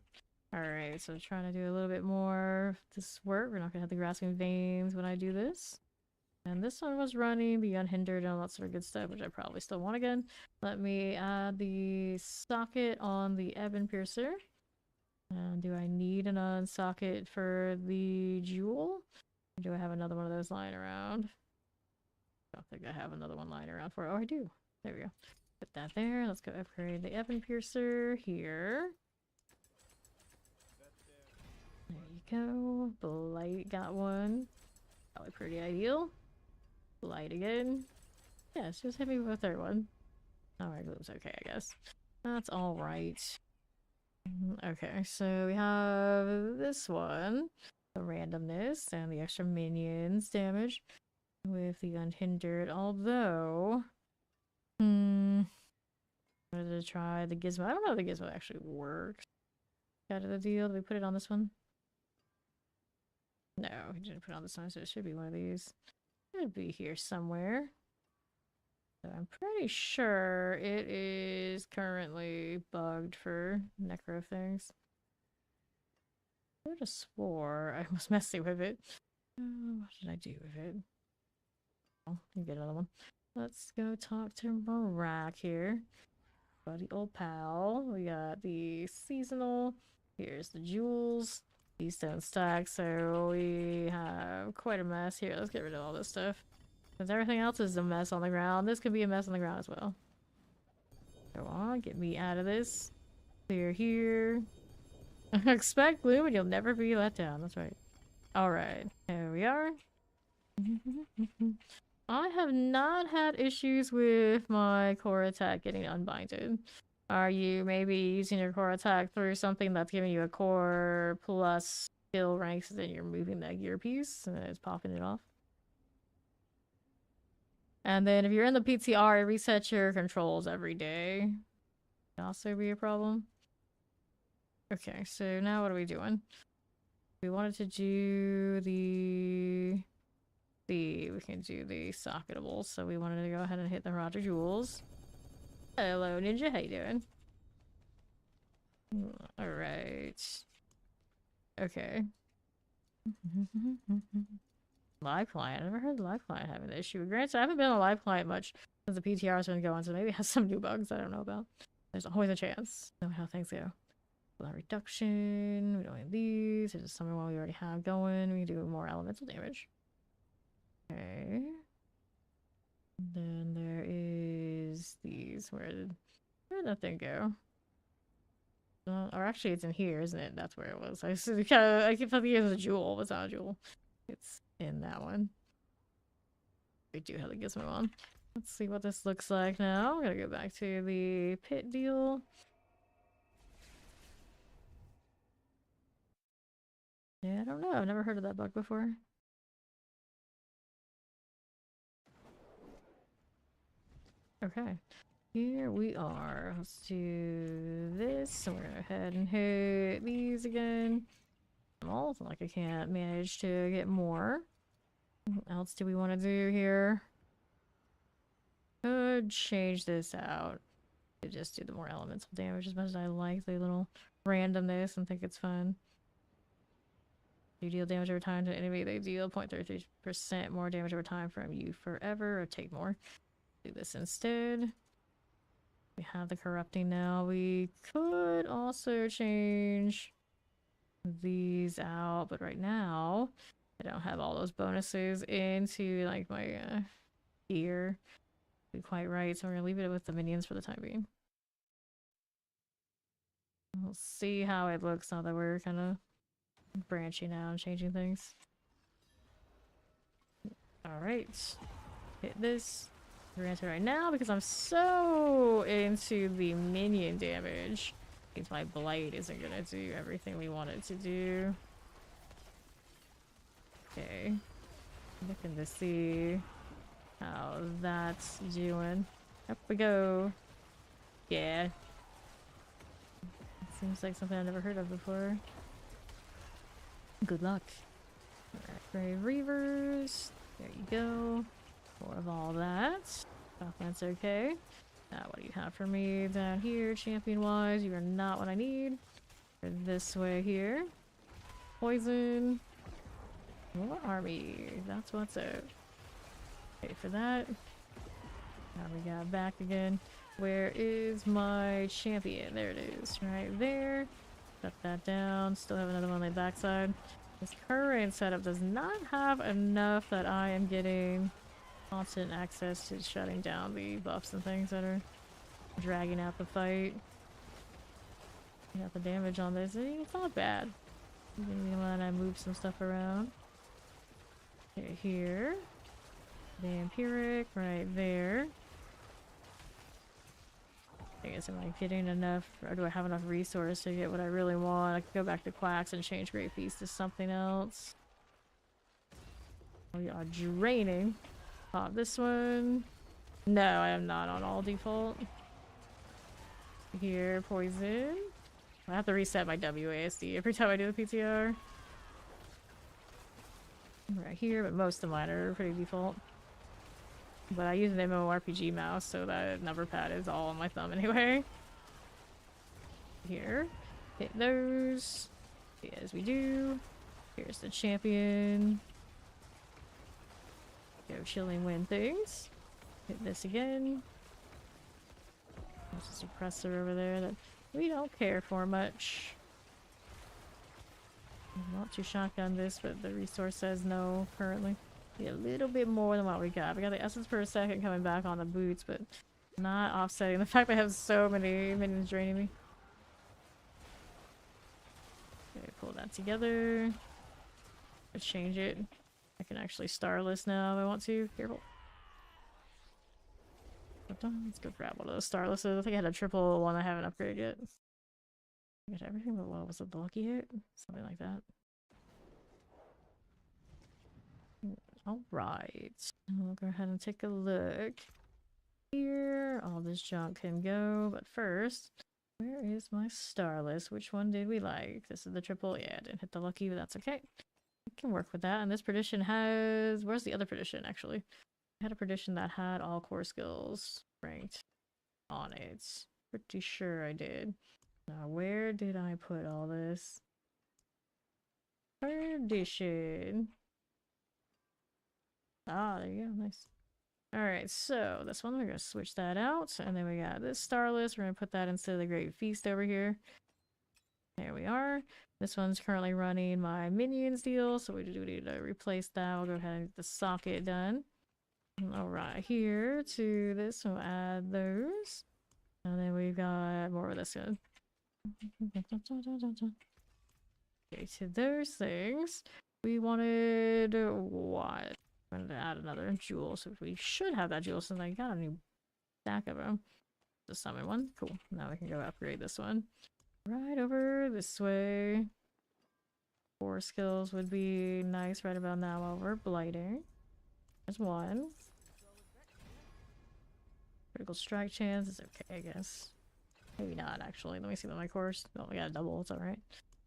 Alright, so trying to do a little bit more of this work. We're not gonna have the grasping veins when I do this. And this one was running the unhindered and all that sort of good stuff, which I probably still want again. Let me add the socket on the Ebon Piercer. And do I need an unsocket for the jewel? Or do I have another one of those lying around? I don't think I have another one lying around for it. Oh, I do. There we go. Put that there. Let's go upgrade the Ebon Piercer here. There you go. Blight got one. Probably pretty ideal. Blight again. Yeah, it's just hit me with a third one. Alright, Gloom's okay, I guess. That's alright. Okay, so we have this one. The randomness and the extra minions damage with the unhindered. Although, I wanted to try the gizmo. I don't know if the gizmo actually works. Out of the deal. Did we put it on this one? No, we didn't put it on this one, so it should be one of these. It should be here somewhere. So I'm pretty sure it is currently bugged for necro things. I would have swore I was messing with it. What did I do with it? Oh, you get another one. Let's go talk to Marak here. Buddy old pal. We got the seasonal. Here's the jewels. These don't stack, so we have quite a mess here. Let's get rid of all this stuff. Because everything else is a mess on the ground. This could be a mess on the ground as well. Go on, get me out of this. Clear here. Expect gloom and you'll never be let down. That's right. Alright, here we are. I have not had issues with my core attack getting unbinded. Are you maybe using your core attack through something that's giving you a core plus skill ranks and then you're moving that gear piece and it's popping it off? And then if you're in the PTR, it resets your controls every day. Can also be a problem. Okay, so now what are we doing? We wanted to do we can do the socketables, so we wanted to go ahead and hit the Roger Jewels. Hello, Ninja, how you doing? Alright. Okay. Live client. I never heard the live client having an issue. Granted, I haven't been on a live client much since the PTR's been going, so maybe it has some new bugs I don't know about. There's always a chance. Know how things go. Blood reduction. We don't need these. There's a summer one we already have going. We can do more elemental damage. Okay. Then there is these. Where did that thing go? Or actually, it's in here, isn't it? That's where it was. I keep thinking it was a jewel, but it's not a jewel. It's in that one. We do have the gizmo on. Let's see what this looks like now. I'm gonna go back to the pit deal. Yeah, I don't know. I've never heard of that bug before. Okay. Here we are. Let's do this. And we're gonna go ahead and hit these again. Also, like I can't manage to get more. What else do we want to do here? Could change this out. Could just do the more elemental damage as much as I like the little randomness and think it's fun. You deal damage over time to an enemy, they deal 0.33% more damage over time from you forever, or take more. Do this instead. We have the corrupting now. We could also change these out, but right now I don't have all those bonuses into like my here. Be quite right, so we're gonna leave it with the minions for the time being. We'll see how it looks now that we're kind of branching out and changing things. Alright. Hit this. Grant it right now because I'm so into the minion damage. Means my blight isn't gonna do everything we want it to do. Okay. Looking to see how that's doing. Up we go. Yeah. Seems like something I've never heard of before. Good luck. Alright, Grave Reavers. There you go. More of all that. That's okay. Now, what do you have for me down here, champion-wise? You are not what I need. Or this way here. Poison. More army. That's what's up. Okay, for that. Now we got back again. Where is my champion? There it is. Right there. Shut that down. Still have another one on the backside. This current setup does not have enough that I am getting constant access to shutting down the buffs and things that are dragging out the fight. You got the damage on this. It's not bad. Even when I move some stuff around. Okay, here. The Empiric right there. I guess am I getting enough, or do I have enough resource to get what I really want? I could go back to Quacks and change Great Feast to something else. We are draining. Pop this one. No, I am not on all default. Here, poison. I have to reset my WASD every time I do the PTR. Right here, but most of mine are pretty default. But I use an MMORPG mouse, so that number pad is all on my thumb anyway. Here. Hit those. As we do. Here's the champion. Go chilling win things. Hit this again. There's a suppressor over there that we don't care for much. I want to shotgun this, but the resource says no currently. Need a little bit more than what we got. We got the essence per second coming back on the boots, but not offsetting the fact that I have so many minions draining me. Okay, pull that together. Let's change it. I can actually starless now if I want to. Careful. Let's go grab one of those starlesses. I think I had a triple one I haven't upgraded yet. I got everything but what was it, the lucky hit? Something like that. Alright. We'll go ahead and take a look. Here, all this junk can go, but first, where is my starless? Which one did we like? This is the triple. Yeah, I didn't hit the lucky, but that's okay. We can work with that. And this prediction has... Where's the other prediction, actually? I had a prediction that had all core skills ranked on it. Pretty sure I did. Now, where did I put all this? Prediction. Ah, there you go. Nice. Alright, so this one, we're going to switch that out. And then we got this starless. We're going to put that instead of the Great Feast over here. There we are. This one's currently running my minions deal, so we do need to replace that. We'll go ahead and get the socket done. Alright, here to this, we'll add those. And then we've got more of this one. Okay, to those things, we wanted what? I'm going to add another jewel, so we should have that jewel since I got a new stack of them. The summon one. Cool. Now we can go upgrade this one. Right over this way. 4 skills would be nice right about now while we're blighting. There's one. Critical strike chance is okay, I guess. Maybe not, actually. Let me see what my course... Oh, we got a double. It's alright.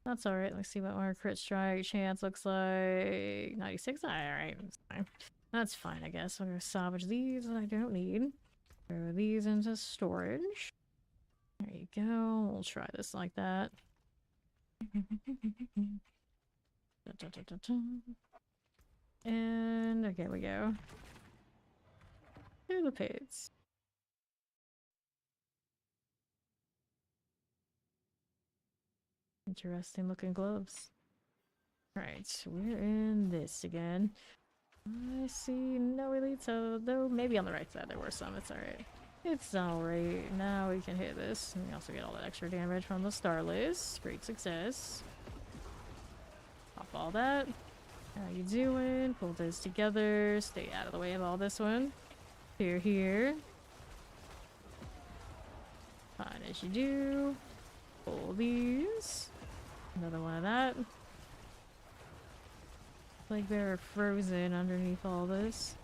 That's alright. Let's see what our crit strike chance looks like. 96? Alright. That's fine. That's fine, I guess. I'm gonna salvage these that I don't need. Throw these into storage. There you go. We'll try this like that. And okay, we go. Here are the pits. Interesting looking gloves. Alright, so we're in this again. I see no elites, although maybe on the right side there were some. It's alright. It's alright. Now we can hit this. And we also get all that extra damage from the Starless. Great success. Pop all that. How you doing? Pull this together. Stay out of the way of all this one. Here. Fine as you do. Pull these. Another one of that. Like they're frozen underneath all this.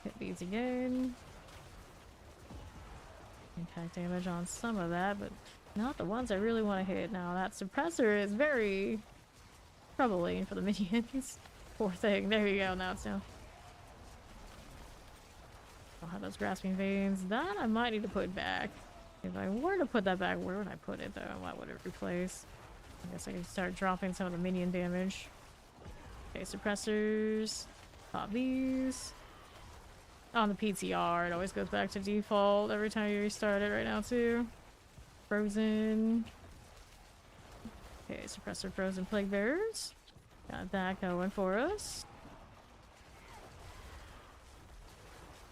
Hit these again. Impact damage on some of that, but not the ones I really want to hit. Now that suppressor is very troubling for the minions. Poor thing. There you go. Now it's down. I'll have those grasping veins. That I might need to put back. If I were to put that back, where would I put it though? What would it replace? I guess I can start dropping some of the minion damage. Okay, suppressors. Pop these. On the PTR, it always goes back to default every time you restart it right now too. Frozen. Okay, suppressor frozen plague bearers. Got that going for us.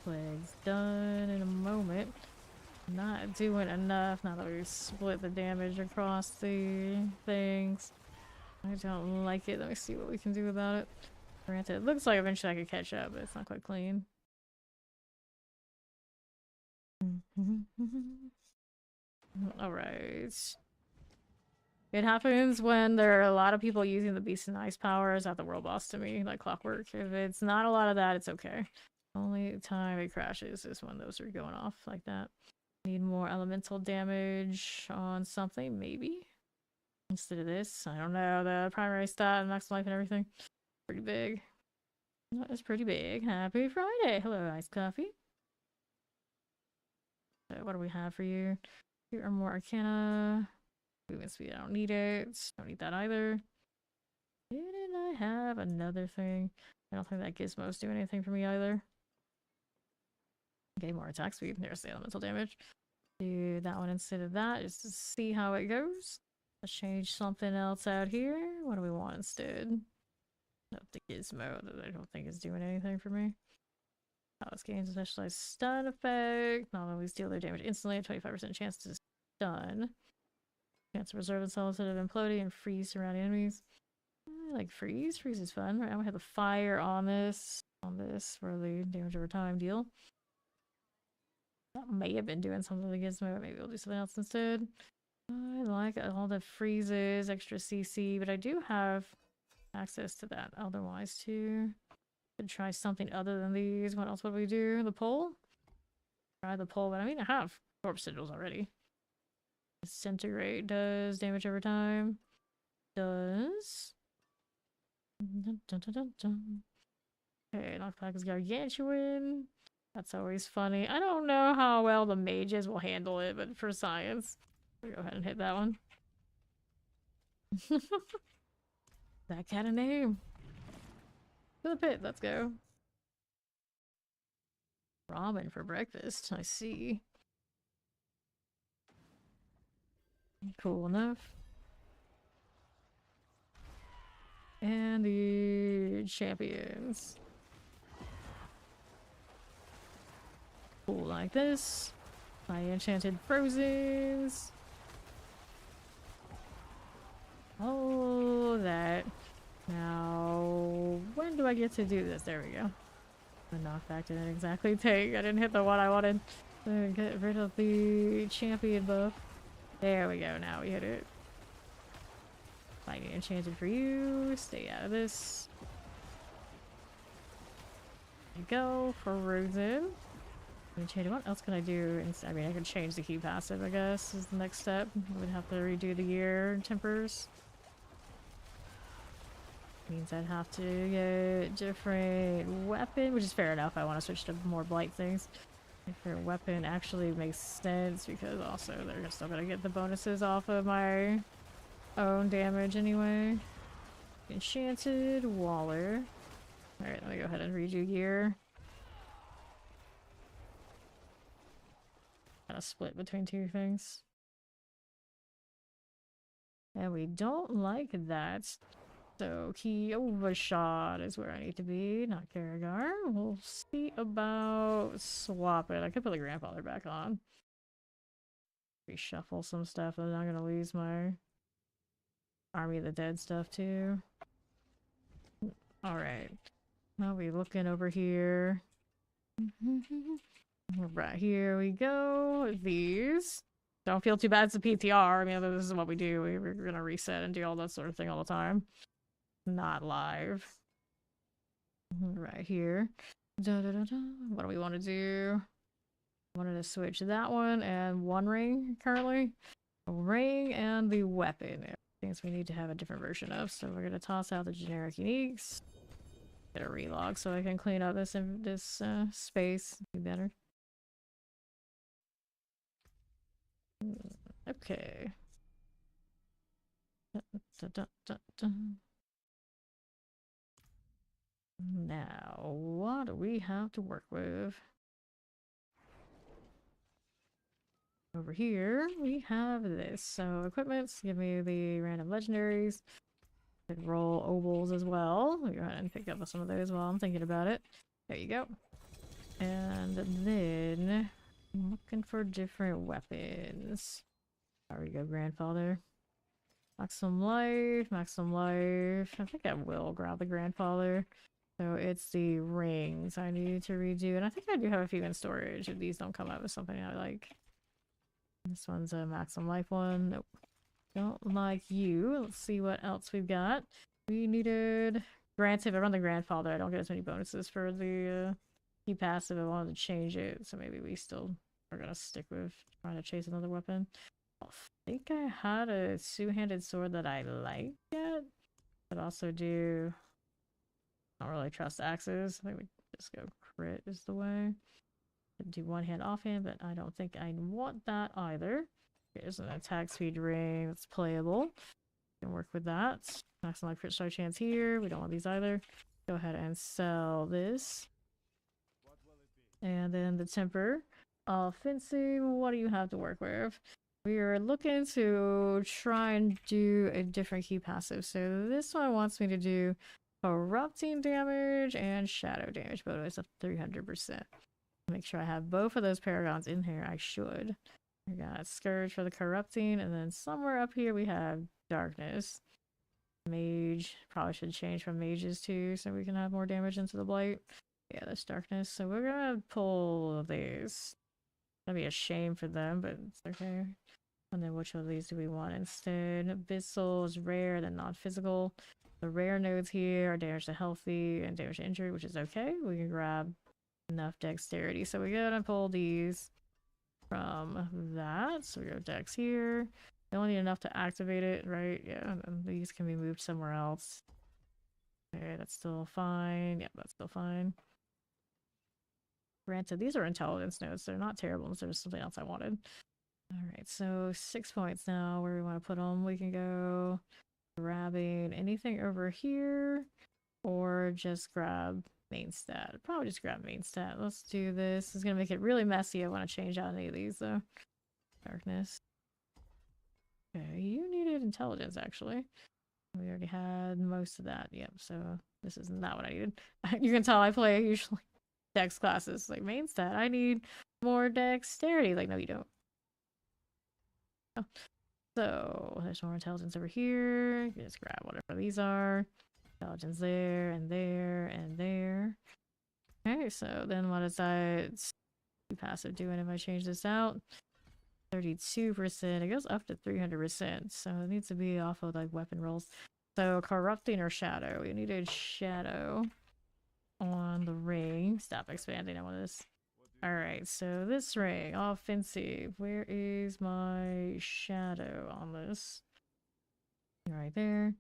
Plague's done in a moment. Not doing enough now that we've split the damage across the things. I don't like it. Let me see what we can do about it. Granted, it looks like eventually I could catch up, but it's not quite clean. Alright. It happens when there are a lot of people using the Beast and Ice powers at the world boss to me, like clockwork. If it's not a lot of that, it's okay. Only time it crashes is when those are going off like that. Need more elemental damage on something, maybe? Instead of this. I don't know. The primary stat and max life and everything. Pretty big. That is pretty big. Happy Friday! Hello, iced coffee. So what do we have for you? Here are more Arcana. Movement speed, I don't need it. Don't need that either. Didn't I have another thing? I don't think that gizmo's doing anything for me either. Okay, more attack speed. There's the elemental damage. Do that one instead of that, just to see how it goes. Let's change something else out here. What do we want instead? Nope, the gizmo that I don't think is doing anything for me. Palace gains a specialized stun effect. Not always deal their damage instantly. A 25% chance to stun. Chance to reserve themselves instead of imploding and freeze surrounding enemies. I like freeze. Freeze is fun. Right now we have the fire on this. For the damage over time deal. That may have been doing something with the gizmo, but maybe we'll do something else instead. I like all the freezes, extra CC, but I do have access to that otherwise too. Could try something other than these. What else would we do? The pole? Try the pole, but I mean I have corpse sigils already. Disintegrate does damage over time. Does. Dun, dun, dun, dun, dun. Okay, knockback is gargantuan. That's always funny. I don't know how well the mages will handle it, but for science, we'll go ahead and hit that one. That cat a name. To the pit, let's go. Ramen for breakfast, I see. Cool enough. And the champions. Cool like this. My enchanted frozens. Oh, that. Now, when do I get to do this? There we go. The knockback didn't exactly take. I didn't hit the one I wanted to get rid of the champion buff. There we go. Now we hit it. Lightning enchanted for you. Stay out of this. There you go. Frozen. Enchanted. What else can I do? I mean, I can change the key passive, I guess, is the next step. I would have to redo the gear tempers. Means I'd have to get different weapon, which is fair enough. I want to switch to more blight things. Different weapon actually makes sense because also they're still gonna get the bonuses off of my own damage anyway. Enchanted Waller. Alright, let me go ahead and redo gear. Kind of split between two things. And we don't like that. So key overshot is where I need to be, not Karagar. We'll see about swap it. I could put the grandfather back on. Reshuffle some stuff. I'm not gonna lose my Army of the Dead stuff too. Alright. Now we looking over here. Right, here we go. These. Don't feel too bad, it's a PTR. I mean, this is what we do. We're gonna reset and do all that sort of thing all the time. Not live. Right here. What do we want to do? I wanted to switch that one and one ring currently. A ring and the weapon. Things we need to have a different version of. So we're gonna toss out the generic uniques. Get a relog so I can clean up this space. Be better. Okay. Now, what do we have to work with? Over here, we have this. So, equipments, give me the random legendaries. Could roll ovals as well. We'll go ahead and pick up some of those while I'm thinking about it. There you go. And then, I'm looking for different weapons. There we go, grandfather. Maximum life, maximum life. I think I will grab the grandfather. So it's the rings I need to redo. And I think I do have a few in storage if these don't come out with something I like. This one's a maximum life one. Nope. Don't like you. Let's see what else we've got. We needed... Granted, if I run the grandfather, I don't get as many bonuses for the key passive. I wanted to change it, so maybe we still are gonna stick with trying to chase another weapon. I think I had a two-handed sword that I liked yet, but also do... I don't really trust axes. I think we just go crit is the way. Do one hand offhand, but I don't think I want that either. Here's an attack speed ring that's playable. Can work with that. Maximum crit strike chance here. We don't want these either. Go ahead and sell this. And then the temper. Offensive, what do you have to work with? We are looking to try and do a different key passive. So this one wants me to do corrupting damage and shadow damage, but it's a 300%. Make sure I have both of those paragons in here. I should. We got Scourge for the corrupting, and then somewhere up here we have darkness. Mage. Probably should change from mages too, so we can have more damage into the blight. Yeah, that's darkness. So we're gonna pull these. That'd be a shame for them, but it's okay. And then which of these do we want instead? Abyssal is rare, then non-physical. The rare nodes here are damage to healthy and damage to injury, which is okay. We can grab enough dexterity. So we gotta pull these from that. So we go dex here. We only need enough to activate it, right? Yeah, and these can be moved somewhere else. Okay, that's still fine. Yep, that's still fine. Granted, these are intelligence nodes. They're not terrible. So there's something else I wanted. Alright, so 6 points now. Where we want to put them? We can go grabbing anything over here, or just grab main stat. Probably just grab main stat. Let's do this. This is gonna make it really messy. I want to change out any of these though. Darkness. Okay, you needed intelligence actually. We already had most of that. Yep, so this is not what I needed. You can tell I play usually dex classes. Like main stat, I need more dexterity. Like, no you don't. Oh. So there's more intelligence over here. You just grab whatever these are. Intelligence there and there and there. Okay, so then what is that passive doing if I change this out? 32%. It goes up to 300%. So it needs to be off of like weapon rolls. So corrupting or shadow. We needed shadow on the ring. Stop expanding. I want this. Alright, so this ring, offensive. Where is my shadow on this? Right there.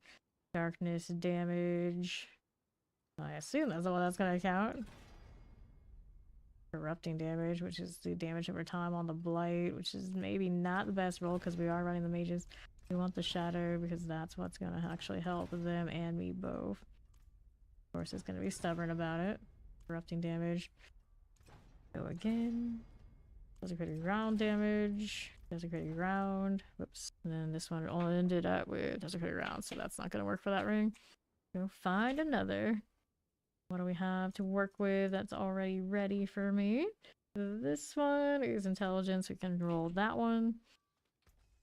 Darkness damage. I assume that's the one that's gonna count. Corrupting damage, which is the damage over time on the blight, which is maybe not the best roll because we are running the mages. We want the shadow because that's what's gonna actually help them and me both. Of course, it's gonna be stubborn about it. Corrupting damage. Go again. Desecrating ground damage. Desecrating ground. Whoops. And then this one all ended up with desecrating ground, so that's not gonna work for that ring. Go find another. What do we have to work with that's already ready for me? This one is intelligence. We can roll that one.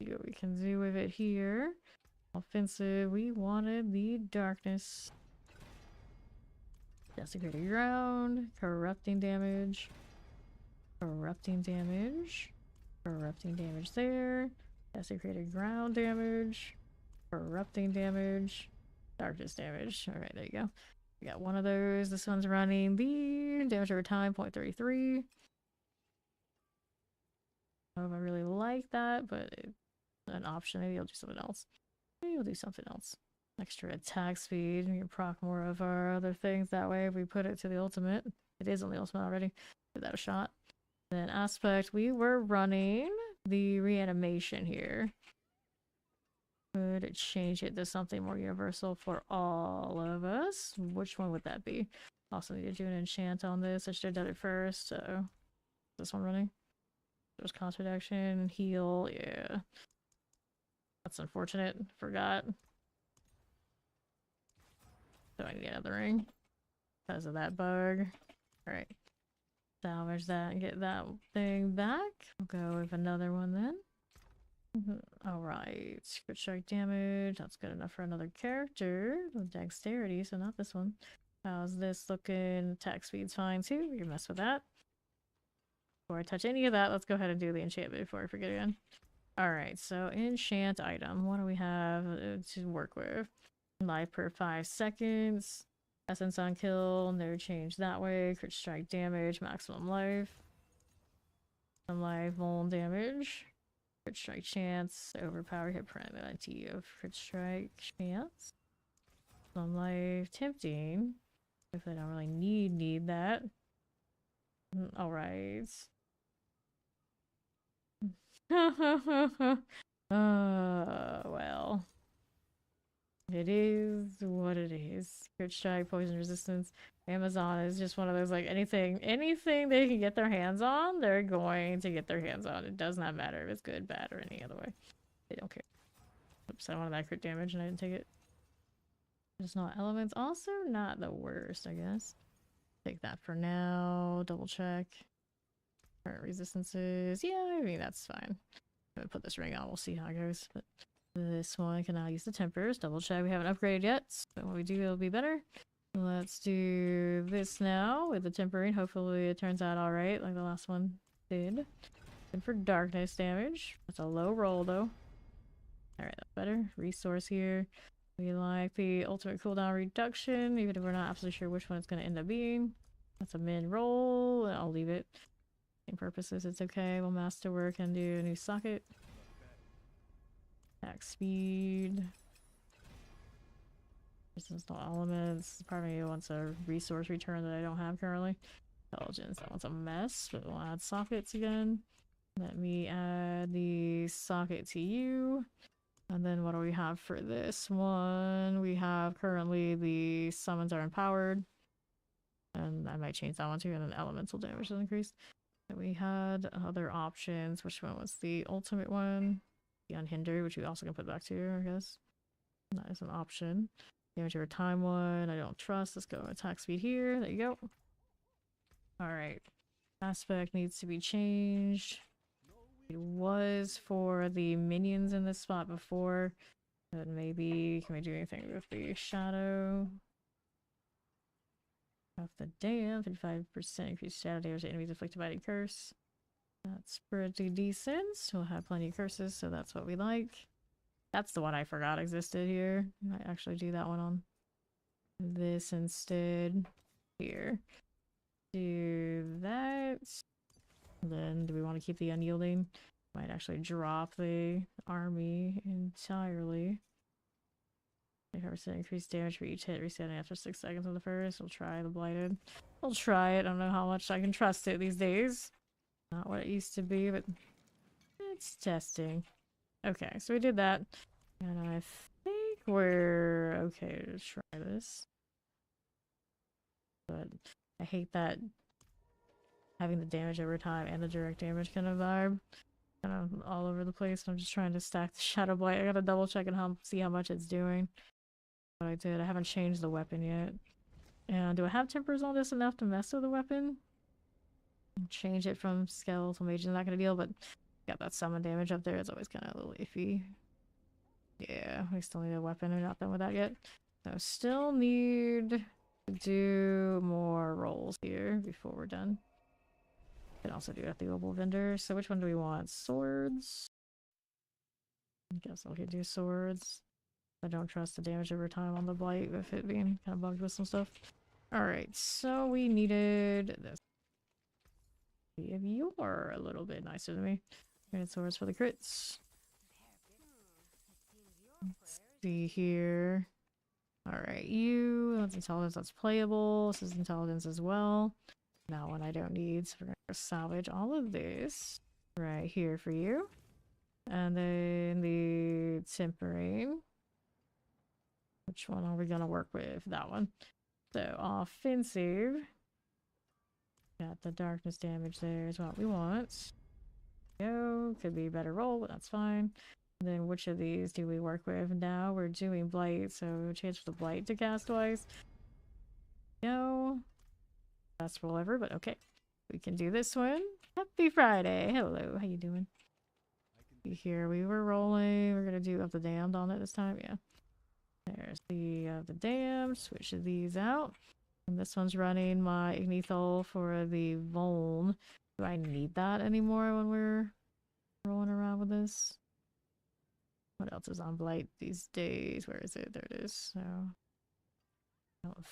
See what we can do with it here. Offensive. We wanted the darkness. Desecrated ground. Corrupting damage. Corrupting damage. Corrupting damage there. Desecrated ground damage. Corrupting damage. Darkness damage. Alright, there you go. We got one of those. This one's running the damage over time, 0.33. I don't know if I really like that, but it's an option. Maybe I'll do something else. Maybe I'll do something else. Extra attack speed. We can proc more of our other things that way if we put it to the ultimate. It is on the ultimate already. Give that a shot. Then aspect, we were running the reanimation here. Could change it to something more universal for all of us. Which one would that be? Also need to do an enchant on this. I should have done it first. So, this one running? There's cost reduction, heal, yeah. That's unfortunate. Forgot. So I need another ring because of that bug. Alright. Salvage that and get that thing back. We'll go with another one then. Alright. Crit strike damage. That's good enough for another character. With dexterity, so not this one. How's this looking? Attack speed's fine too. We can mess with that. Before I touch any of that, let's go ahead and do the enchantment before I forget again. Alright, so enchant item. What do we have to work with? Life per 5 seconds. Essence on kill. No change that way. Crit strike damage. Maximum life. Some life. Vuln damage. Crit strike chance. Overpower hit probability of crit strike chance. Some life. Tempting. If I don't really need that. Alright. Well. It is what it is. Crit strike, poison resistance. Amazon is just one of those, like, anything they can get their hands on, they're going to get their hands on. It does not matter if it's good, bad, or any other way. They don't care. Oops, I wanted that crit damage and I didn't take it. Just not elements. Also not the worst, I guess. Take that for now. Double check. Current resistances. Yeah, I mean, that's fine. I'm gonna put this ring on. We'll see how it goes. But this one can now use the tempers. Double check. We haven't upgraded yet. So when we do, it'll be better. Let's do this now with the tempering. Hopefully it turns out alright, like the last one did. And for darkness damage. That's a low roll, though. Alright, that's better. Resource here. We like the ultimate cooldown reduction, even if we're not absolutely sure which one it's going to end up being. That's a mid roll. I'll leave it. Same purposes, it's okay. We'll masterwork and do a new socket. Attack speed. Resistance to elements. Part of me wants a resource return that I don't have currently. Intelligence. That one's a mess, but we'll add sockets again. Let me add the socket to you. And then what do we have for this one? We have currently the summons are empowered. And I might change that one too, and then elemental damage is increased. And we had other options. Which one was the ultimate one? The unhindered, which we also can put back to, I guess. That is an option. Damage over time one, I don't trust. Let's go attack speed here. There you go. Alright. Aspect needs to be changed. It was for the minions in this spot before, but maybe can we do anything with the shadow? Off the dam, 55% increased shadow damage to enemies afflicted by the curse. That's pretty decent. We'll have plenty of curses, so that's what we like. That's the one I forgot existed here. I might actually do that one on this instead. Here. Do that. Then, do we want to keep the unyielding? Might actually drop the army entirely. 25% increased damage for each hit, resetting after 6 seconds on the first. We'll try the blighted. We'll try it. I don't know how much I can trust it these days. Not what it used to be, but it's testing. Okay, so we did that. And I think we're okay to try this. But I hate that having the damage over time and the direct damage kind of vibe. Kind of all over the place. I'm just trying to stack the Shadow Blight. I gotta double check and see how much it's doing. what I did. I haven't changed the weapon yet. And do I have tempers on this enough to mess with the weapon? Change it from skeletal mage is not gonna deal, but got that summon damage up there. It's always kind of a little iffy. Yeah, we still need a weapon. We're not done with that yet. So still need to do more rolls here before we're done. Can also do at the global vendor. So which one do we want? Swords? I guess I could do swords. I don't trust the damage over time on the blight with it being kind of bugged with some stuff. Alright, so we needed this. If you're a little bit nicer than me. We need swords for the crits. Let's see here. Alright, that's intelligence, that's playable. This is intelligence as well. Now one I don't need, so we're gonna salvage all of this right here for you. And then the tempering. Which one are we gonna work with? That one. So offensive. Got the darkness damage there is what we want. Go. Could be a better roll, but that's fine. And then which of these do we work with? Now we're doing blight, so chance for the blight to cast twice. No. Best roll ever, but okay. We can do this one. Happy Friday. Hello, how you doing? Here we were rolling. We're gonna do Up the Damned on it this time, yeah. There's the Damned. Switch these out. And this one's running my Ignithal for the Voln. Do I need that anymore when we're rolling around with this? What else is on blight these days? Where is it? There it is. So I don't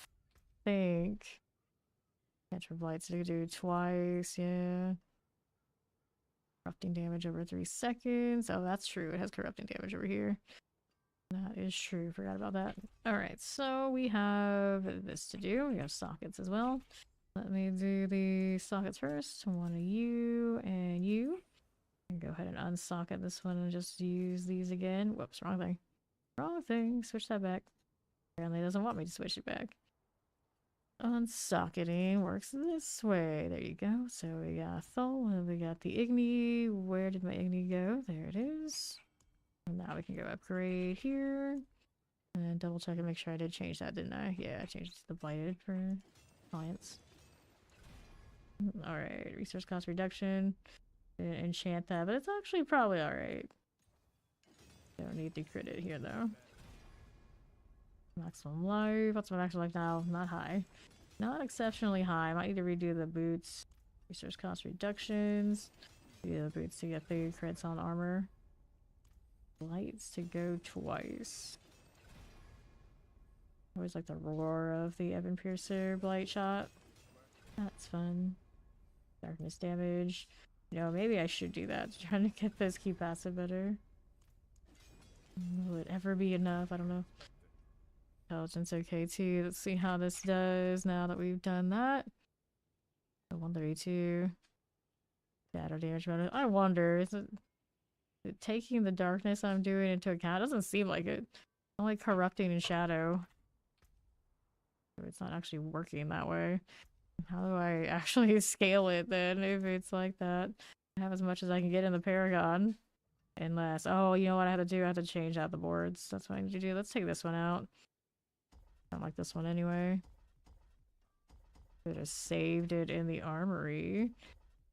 think catch for blights to do twice, yeah. Corrupting damage over 3 seconds. Oh, that's true. It has corrupting damage over here. That is true. Forgot about that. Alright, so we have this to do. We have sockets as well. Let me do the sockets first. One of you and you. And go ahead and unsocket this one and just use these again. Whoops, wrong thing. Wrong thing. Switch that back. Apparently it doesn't want me to switch it back. Unsocketing works this way. There you go. So we got Thul and we got the Igni. Where did my Igni go? There it is. And now we can go upgrade here. And double check and make sure I did change that, didn't I? Yeah, I changed it to the blighted for clients. Alright, resource cost reduction. Didn't enchant that, but it's actually probably alright. Don't need to crit it here though. Maximum life. What's my maximum life now? Not high. Not exceptionally high. I might need to redo the boots. Resource cost reductions. Do the boots to get 3 crits on armor. Lights to go twice. Always like the roar of the Evan Piercer blight shot. That's fun. Darkness damage. You know, maybe I should do that. Trying to get this key passive better. Will it ever be enough? I don't know. Intelligence okay too. Let's see how this does now that we've done that. 132. Shadow damage bonus. I wonder, is it taking the darkness I'm doing into account? It doesn't seem like it. Only corrupting in shadow. It's not actually working that way. How do I actually scale it then if it's like that? I have as much as I can get in the Paragon. Unless, oh, you know what I have to do? I have to change out the boards. That's what I need to do. Let's take this one out. I don't like this one anyway. Could have saved it in the armory.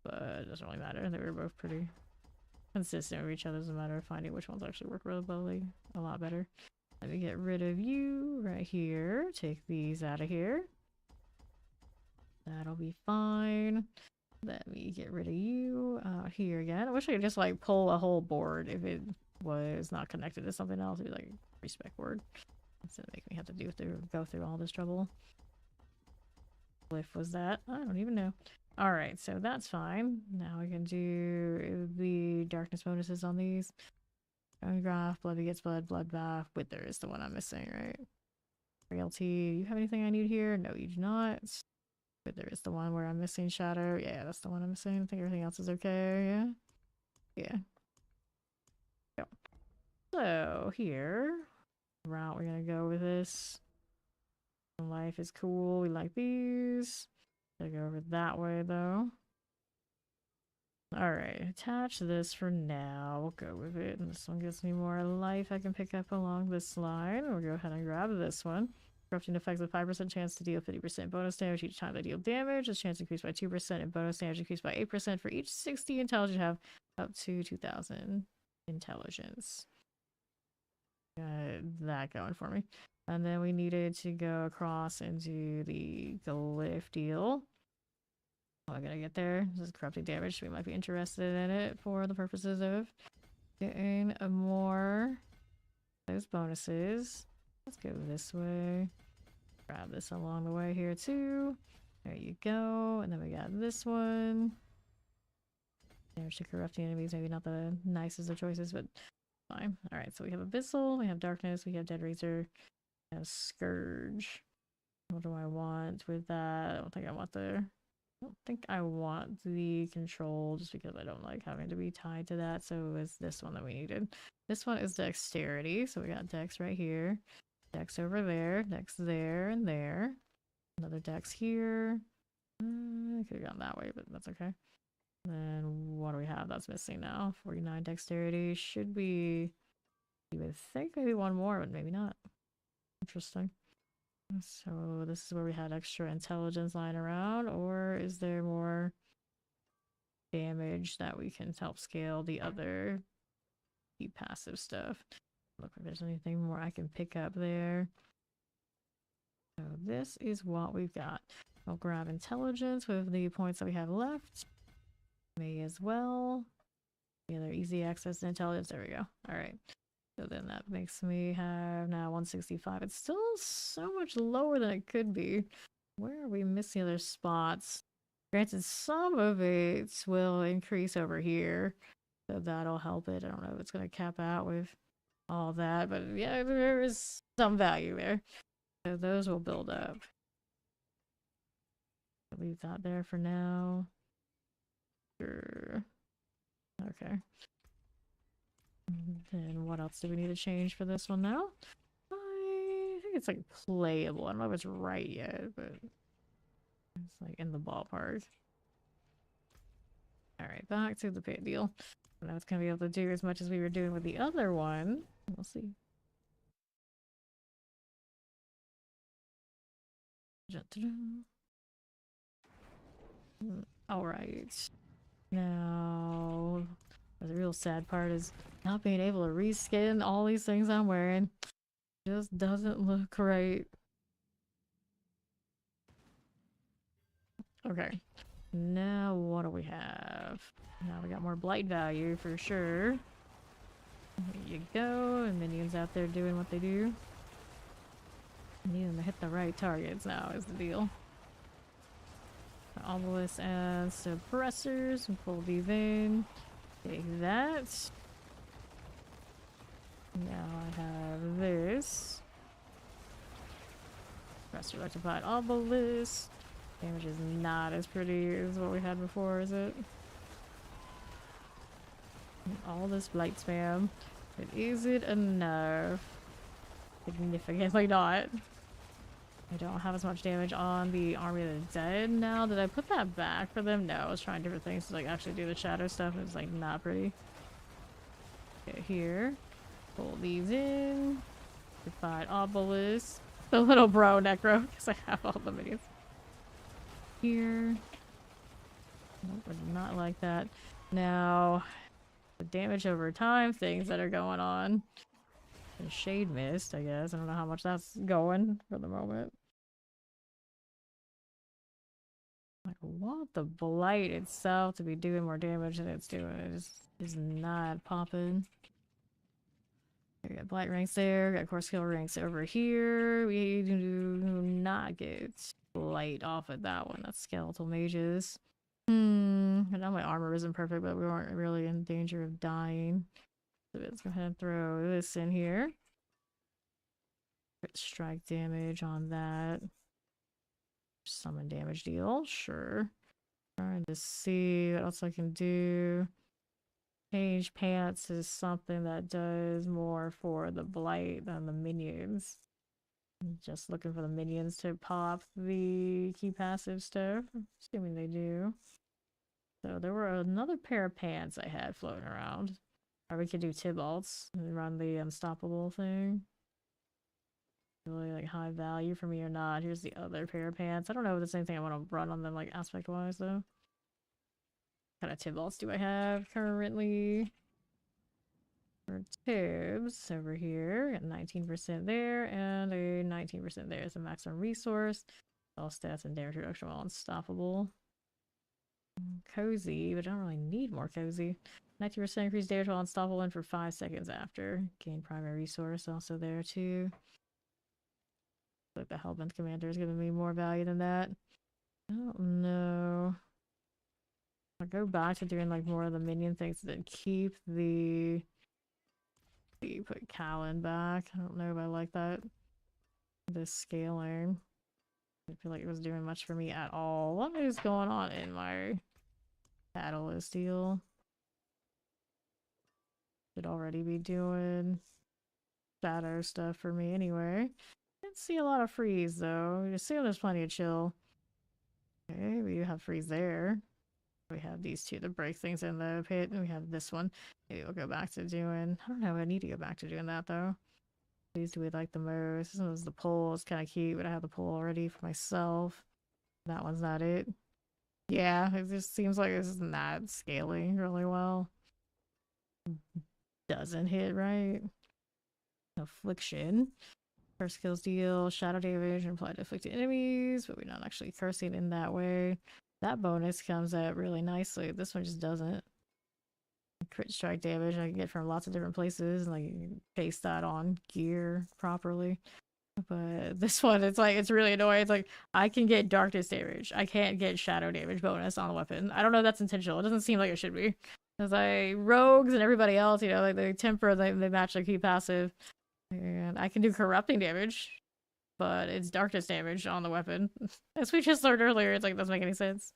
But it doesn't really matter. They were both pretty consistent with each other. It's a matter of finding which ones actually work really a lot better. Let me get rid of you right here. Take these out of here. That'll be fine. Let me get rid of you out here again. I wish I could just like pull a whole board if it was not connected to something else. It'd be like a respec board. Instead of making me have to go through all this trouble. If was that? I don't even know. Alright, so that's fine. Now we can do the darkness bonuses on these. Graph, blood begets blood, bloodbath. Wither is the one I'm missing, right? Frailty. You have anything I need here? No, you do not. Wither is the one where I'm missing shadow. Yeah, that's the one I'm missing. I think everything else is okay, yeah? Yeah. Go. So, here. Route we're gonna go with this. Life is cool. We like these. Gotta go over that way, though. Alright, attach this for now. We'll go with it. And this one gives me more life I can pick up along this line. We'll go ahead and grab this one. Corrupting effects with 5% chance to deal 50% bonus damage each time they deal damage. This chance increased by 2% and bonus damage increased by 8% for each 60 intelligence you have up to 2,000 intelligence. Got that going for me. And then we needed to go across and do the glyph deal. How am I gonna get there? This is corrupting damage. We might be interested in it for the purposes of getting more those bonuses. Let's go this way. Grab this along the way here too. There you go. And then we got this one. Damage to corrupting enemies. Maybe not the nicest of choices, but fine. Alright, so we have Abyssal, we have Darkness, we have Dead Razor, we have Scourge. What do I want with that? I don't think I want the control just because I don't like having to be tied to that. So it was this one that we needed. This one is Dexterity. So we got Dex right here. Dex over there. Dex there and there. Another Dex here. I could have gone that way, but that's okay. Then what do we have that's missing now? 49 Dexterity. Should be... You would think maybe one more, but maybe not. Interesting. So this is where we had extra intelligence lying around, or is there more damage that we can help scale the other key passive stuff? Look if there's anything more I can pick up there. So this is what we've got. I'll grab intelligence with the points that we have left. May as well. Either easy access to intelligence. There we go. Alright. So then that makes me have now 165. It's still so much lower than it could be. Where are we missing other spots? Granted, some of it will increase over here. So that'll help it. I don't know if it's going to cap out with all that. But yeah, there is some value there. So those will build up. Leave that there for now. Sure. Okay. Then what else do we need to change for this one now? I think it's like playable. I don't know if it's right yet, but it's like in the ballpark. Alright, back to the pay deal. Now it's gonna be able to do as much as we were doing with the other one. We'll see. Alright. Now, the real sad part is not being able to reskin all these things I'm wearing. Just doesn't look right. Okay. Now what do we have? Now we got more blight value for sure. There you go. And minions out there doing what they do. Need them to hit the right targets now is the deal. Obelisk and suppressors. And pull these in. Take that. Now I have this. Suppressor rectified obelisk. Damage is not as pretty as what we had before, is it? And all this blight spam. But is it enough? Significantly not. I don't have as much damage on the Army of the Dead now. Did I put that back for them? No, I was trying different things to like actually do the shadow stuff. It's like not pretty. Okay, here. Pull these in. Rectified obelisk. The little bro necro, because I have all the minions. Here. Nope, I did not like that. Now, the damage over time things that are going on. And shade mist, I guess. I don't know how much that's going for the moment. I want the blight itself to be doing more damage than it's doing. It just is not popping. We got blight ranks there. Got core skill ranks over here. We do not get blight off of that one. That's skeletal mages. And now my armor isn't perfect, but we weren't really in danger of dying. So let's go ahead and throw this in here. Strike damage on that. Summon damage deal, sure. Trying to see what else I can do. Change pants is something that does more for the blight than the minions. I'm just looking for the minions to pop the key passive stuff. Assuming they do. So there were another pair of pants I had floating around. Or we could do Tybalt's and run the unstoppable thing. Really like high value for me or not. Here's the other pair of pants. I don't know if there's anything I want to run on them like aspect wise though. What kind of Tybalt's do I have currently? For Tibbs over here, got 19% there and a 19% there. It's a maximum resource. All stats and damage reduction while unstoppable. Cozy, but I don't really need more cozy. 90% increased damage while unstoppable and for 5 seconds after. Gain primary resource also there too. Like the Hellbent Commander is giving me more value than that. I don't know. I'll go back to doing like more of the minion things and then keep the put Callan back. I don't know if I like that. This scaling. I feel like it was doing much for me at all. What is going on in my Catalyst deal? Should already be doing shadow stuff for me anyway. Didn't see a lot of freeze though. You assume there's plenty of chill. Okay, we have freeze there. We have these two to break things in the pit, and we have this one. Maybe we'll go back to doing. I don't know. I need to go back to doing that though. These do we like the most? This one's the pole. It's kind of cute, but I have the pole already for myself. That one's not it. Yeah, it just seems like it's not scaling really well. Doesn't hit right. Affliction. First kills deal shadow damage and applied to afflicted enemies, but we're not actually cursing in that way. That bonus comes out really nicely. This one just doesn't. Crit strike damage I can get from lots of different places and like paste that on gear properly. But this one, it's like it's really annoying. It's like I can get darkness damage. I can't get shadow damage bonus on the weapon. I don't know if that's intentional. It doesn't seem like it should be. Because like rogues and everybody else, you know, like they temper, they match their key passive. And I can do corrupting damage, but it's darkness damage on the weapon. As we just learned earlier, it's like it doesn't make any sense.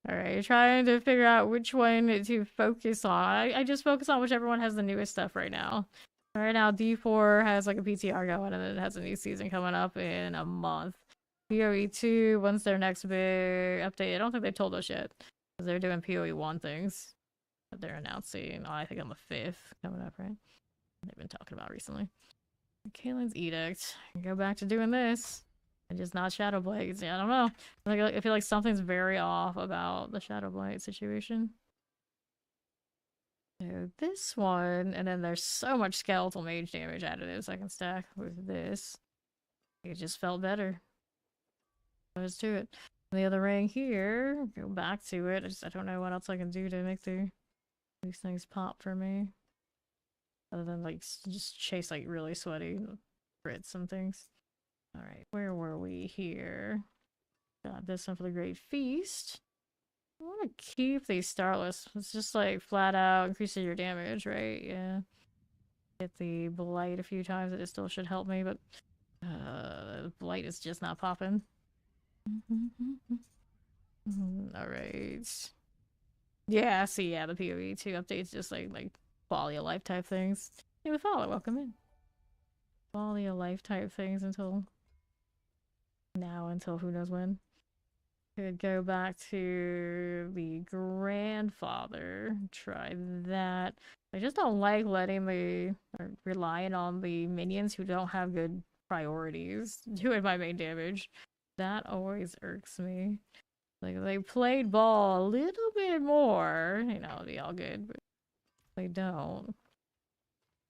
Alright, trying to figure out which one to focus on. I just focus on whichever one has the newest stuff right now. Right now, D4 has like a PTR going, and then it has a new season coming up in a month. PoE 2, when's their next big update? I don't think they've told us yet. Because they're doing PoE 1 things. That they're announcing, I think on the 5th coming up, right? They've been talking about recently. Kalen's Edict. I can go back to doing this. And just not Shadow Blades. Yeah, I don't know. I feel like something's very off about the Shadow Blade situation. So this one, and then there's so much skeletal mage damage additives I can stack with this. It just felt better. There's to it. And the other ring here, go back to it. I don't know what else I can do to make these things pop for me. Other than like just chase like really sweaty crits and things. Alright, where were we here? Got this one for the Great Feast. I want to keep these starless. It's just like flat out increasing your damage, right? Yeah. Hit the blight a few times, it still should help me, but blight is just not popping. Alright. Yeah, see, yeah, the PoE 2 updates just like quality of life type things. Hey, we follow, welcome in. Quality of life type things until now, until who knows when. Could go back to the grandfather, try that. I just don't like letting or relying on the minions who don't have good priorities doing my main damage. That always irks me. Like, if they played ball a little bit more, you know, it'd be all good, but they don't.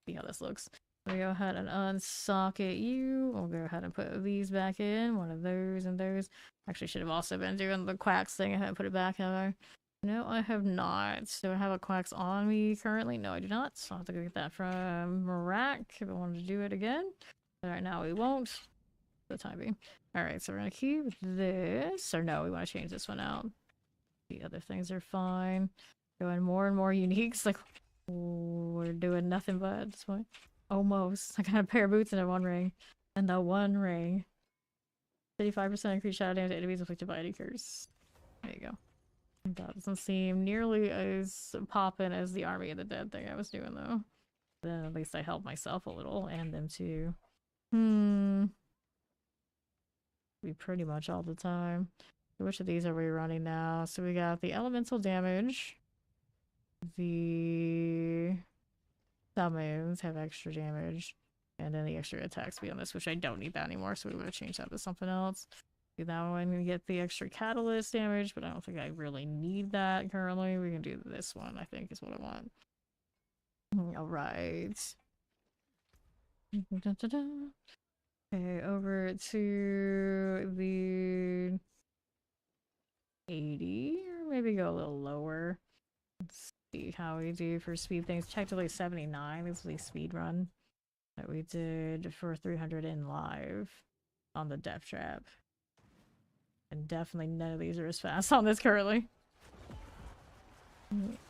See how this looks. We go ahead and unsocket you. We'll go ahead and put these back in. One of those and those. Actually, should have also been doing the quacks thing. I haven't put it back, have I? No, I have not. Do I have a quacks on me currently? No, I do not. So I'll have to go get that from Marak if I wanted to do it again. But right now we won't. For the time being. Alright, so we're gonna keep this. Or no, we want to change this one out. The other things are fine. Going more and more uniques. Like, we're doing nothing but at this point. Almost. I got a pair of boots and a one ring. And the one ring. 35% increased shadow damage to enemies afflicted by any curse. There you go. That doesn't seem nearly as poppin' as the Army of the Dead thing I was doing, though. Then at least I helped myself a little, and them too. Be pretty much all the time. Which of these are we running now? So we got the elemental damage. The summons have extra damage. And then the extra attack speed on this, which I don't need that anymore, so we would have changed that to something else. Do that one and get the extra catalyst damage, but I don't think I really need that currently. We can do this one, I think, is what I want. Alright. Okay, over to the 80, or maybe go a little lower. Let's see how we do for speed things. Technically 79 is the speed run that we did for 300 in live on the Death Trap. And definitely none of these are as fast on this currently.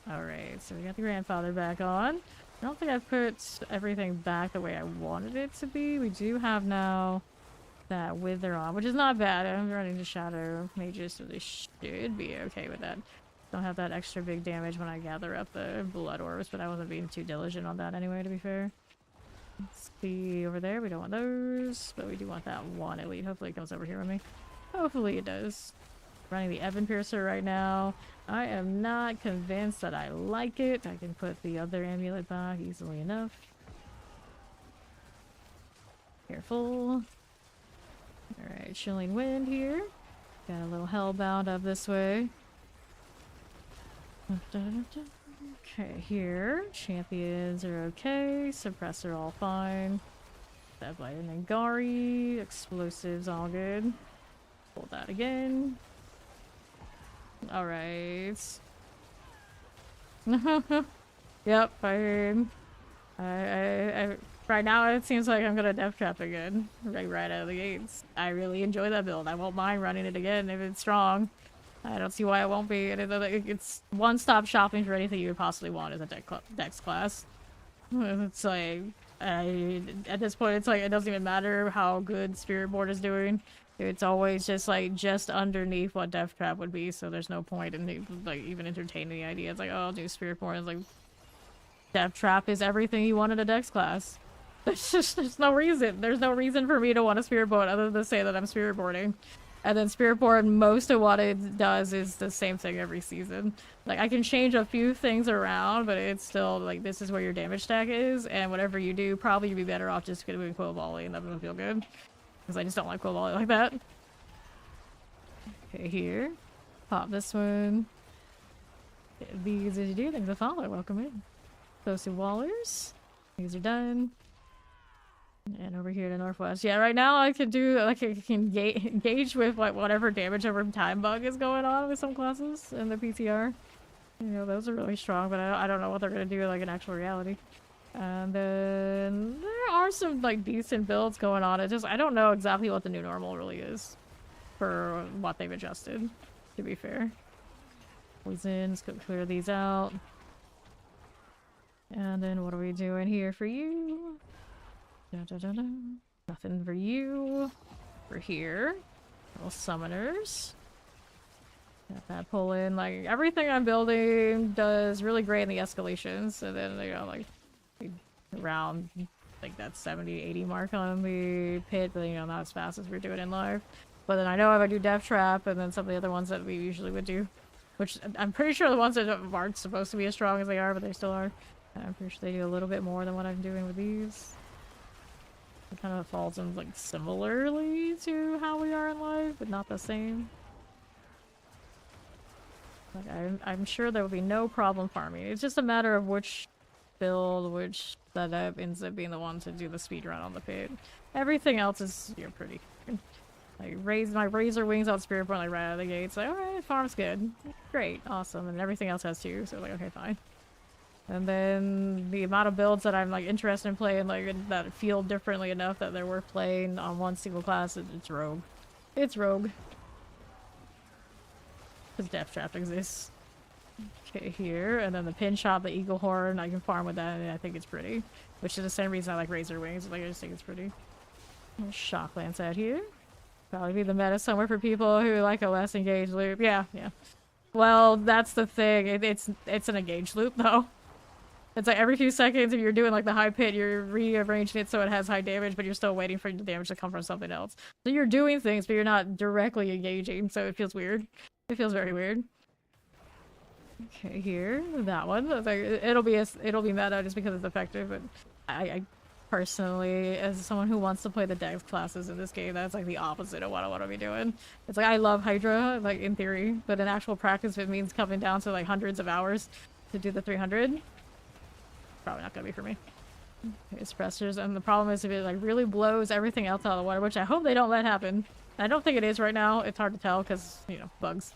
Alright, so we got the grandfather back on. I don't think I've put everything back the way I wanted it to be. We do have now that Wither on, which is not bad. I'm running to Shadow Mages, so they should be okay with that. Don't have that extra big damage when I gather up the Blood Orbs, but I wasn't being too diligent on that anyway, to be fair. Let's see over there. We don't want those, but we do want that one elite. Hopefully it comes over here with me. Hopefully it does. Running the Evan Piercer right now. I am not convinced that I like it. I can put the other amulet back easily enough. Careful. Alright, Chilling Wind here. Got a little Hellbound up this way. Okay, here. Champions are okay. Suppressor all fine. That Blight and Nangari. Explosives all good. Hold that again. Alright. Yep, I right now it seems like I'm gonna Death Trap again. Right out of the gates. I really enjoy that build. I won't mind running it again if it's strong. I don't see why it won't be. It's one-stop shopping for anything you would possibly want as a Dex class. It's like, at this point, it's like, it doesn't even matter how good Spirit Board is doing. It's always just like, just underneath what Death Trap would be, so there's no point in like even entertaining the idea. It's like, oh, I'll do Spirit Board. It's like, Death Trap is everything you want in a Dex class. There's no reason. There's no reason for me to want a Spirit Board other than to say that I'm Spirit Boarding. And then Spirit Board, most of what it does is the same thing every season. Like, I can change a few things around, but it's still, like, this is where your damage stack is, and whatever you do, probably you'd be better off just doing Quill Volley, and that would feel good. Because I just don't like Quill Volley like that. Okay, here. Pop this one. These as you do, things to follow. Welcome in. Those two Wallers. These are done. And over here to Northwest. Yeah, right now I can do, like, I can gauge with, like, whatever damage over time bug is going on with some classes in the PTR. You know, those are really strong, but I don't know what they're gonna do, like, in actual reality. And then there are some, like, decent builds going on. It just, I don't know exactly what the new normal really is for what they've adjusted, to be fair. Poisons, go clear these out. And then what are we doing here for you? Nothing for you. For here. Little summoners. Got that pull in. Like, everything I'm building does really great in the escalations. And then they got, like, around, like, that 70-80 mark on the pit. But, you know, not as fast as we're doing in live. But then I know if I do Death Trap and then some of the other ones that we usually would do. Which, I'm pretty sure the ones that aren't supposed to be as strong as they are, but they still are. I'm pretty sure they do a little bit more than what I'm doing with these. It kind of falls in, like, similarly to how we are in live, but not the same. Like, I'm sure there will be no problem farming. It's just a matter of which build, which setup ends up being the one to do the speed run on the pit. Everything else is, you're pretty good. Like, my Razor Wings on Spirit Point, like, right out of the gate. It's like, alright, farm's good. Great, awesome. And everything else has too, so like, okay, fine. And then the amount of builds that I'm, like, interested in playing, like, that feel differently enough that they're worth playing on one single class, it's Rogue. It's Rogue. Because Death Trap exists. Okay, here. And then the Pin Shot, the Eagle Horn, I can farm with that, and I think it's pretty. Which is the same reason I like Razor Wings, like, I just think it's pretty. Shock Lance out here. Probably be the meta somewhere for people who like a less engaged loop. Yeah, yeah. Well, that's the thing. It's an engaged loop, though. It's like every few seconds if you're doing like the high pit, you're rearranging it so it has high damage, but you're still waiting for the damage to come from something else. So you're doing things, but you're not directly engaging, so it feels weird. It feels very weird. Okay, here, that one. Like, it'll be meta just because it's effective, but I personally, as someone who wants to play the dex classes in this game, that's like the opposite of what I want to be doing. It's like I love Hydra, like in theory, but in actual practice, it means coming down to like hundreds of hours to do the 300. Probably not gonna be for me. Okay, suppressors, and the problem is if it like really blows everything else out of the water, which I hope they don't let happen. I don't think it is right now. It's hard to tell because, you know, bugs.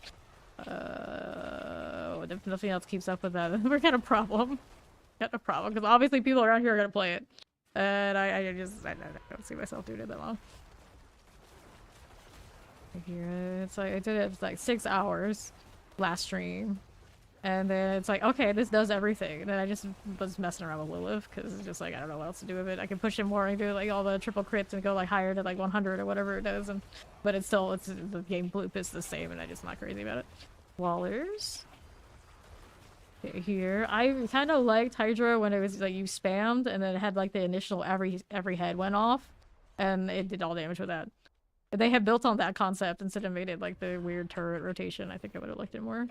If nothing else keeps up with that, we're got a problem. Got a problem, because obviously people around here are gonna play it. And I don't see myself doing it that long. Here, it's like, I did it for like 6 hours last stream. And then it's like, okay, this does everything. And then I just was messing around with Lilith, because it's just like, I don't know what else to do with it. I can push it more and do like all the triple crits and go like higher to like 100 or whatever it does. And but it's still, the game loop is the same, and I'm just not crazy about it. Wallers. Okay, here. I kind of liked Hydra when it was like you spammed, and then it had like the initial every head went off, and it did all damage with that. If they had built on that concept instead of made it like the weird turret rotation, I think I would have liked it more.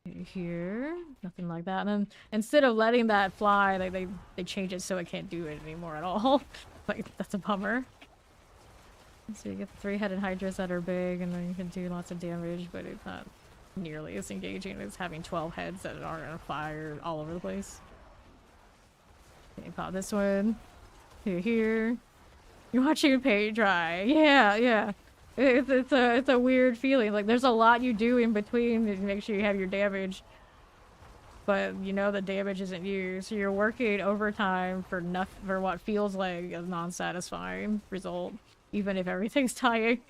Here, nothing like that. And then instead of letting that fly, like they change it so it can't do it anymore at all. Like, that's a bummer. So you get the 3-headed hydras that are big, and then you can do lots of damage, but it's not nearly as engaging as having 12 heads that are gonna fire all over the place. Okay, pop this one. Here. You're watching paint dry. Yeah. It's a weird feeling. Like, there's a lot you do in between to make sure you have your damage, but you know the damage isn't you, so you're working overtime for what feels like a non-satisfying result, even if everything's dying.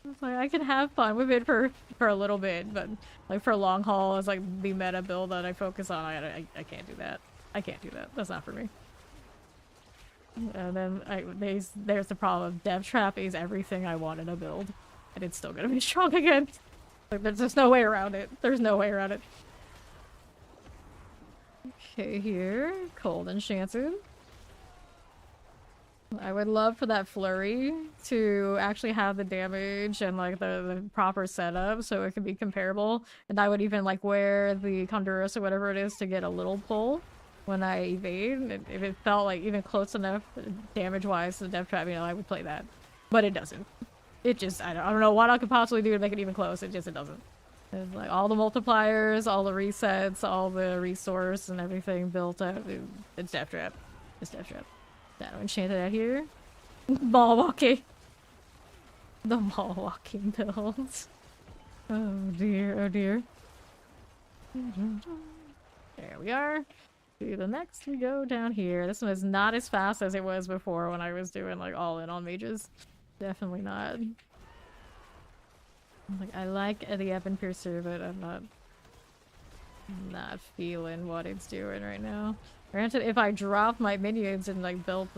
It's like, I can have fun with it for a little bit, but like for a long haul, it's like the meta build that I focus on. I can't do that. I can't do that. That's not for me. And then there's the problem of Dev Trap is everything I want in a build, and it's still gonna be strong again. Like, there's no way around it. There's no way around it. Okay, here, Cold Enchanted. I would love for that flurry to actually have the damage and like the proper setup so it could be comparable, and I would even like wear the Conduras or whatever it is to get a little pull when I evade. If it felt like even close enough damage-wise to the Death Trap, you know, I would play that. But it doesn't. It just, I don't know what I could possibly do to make it even close. It doesn't. It's like all the multipliers, all the resets, all the resource and everything built up. It's Death Trap. It's Death Trap. Shadow Enchanted out here. Ball walking. The ball walking builds. Oh dear, oh dear. There we are. To the next we go down here. This one is not as fast as it was before when I was doing like all in on mages. Definitely not. Like, I like the Ebon Piercer, but I'm not feeling what it's doing right now. Granted, if I dropped my minions and like built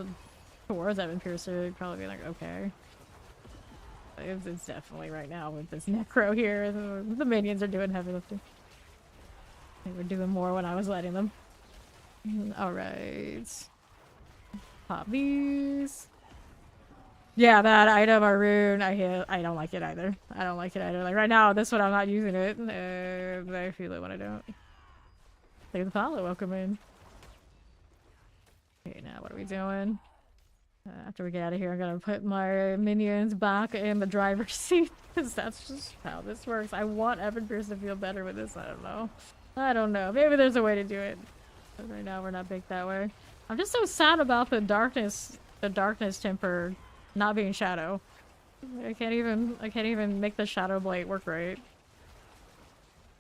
towards Ebon Piercer, it'd probably be like, okay. It's definitely right now with this Necro here. The minions are doing heavy lifting. They were doing more when I was letting them. Alright. Pop these. Yeah, that item or rune, I don't like it either. I don't like it either. Like right now, this one I'm not using it. I feel it when I don't. Thank the follow, welcome in. Okay, now what are we doing? After we get out of here, I'm gonna put my minions back in the driver's seat, because that's just how this works. I want Ebon Pierce to feel better with this. I don't know. I don't know. Maybe there's a way to do it. But right now, we're not baked that way. I'm just so sad about the darkness temper not being shadow. I can't even make the shadow blade work right.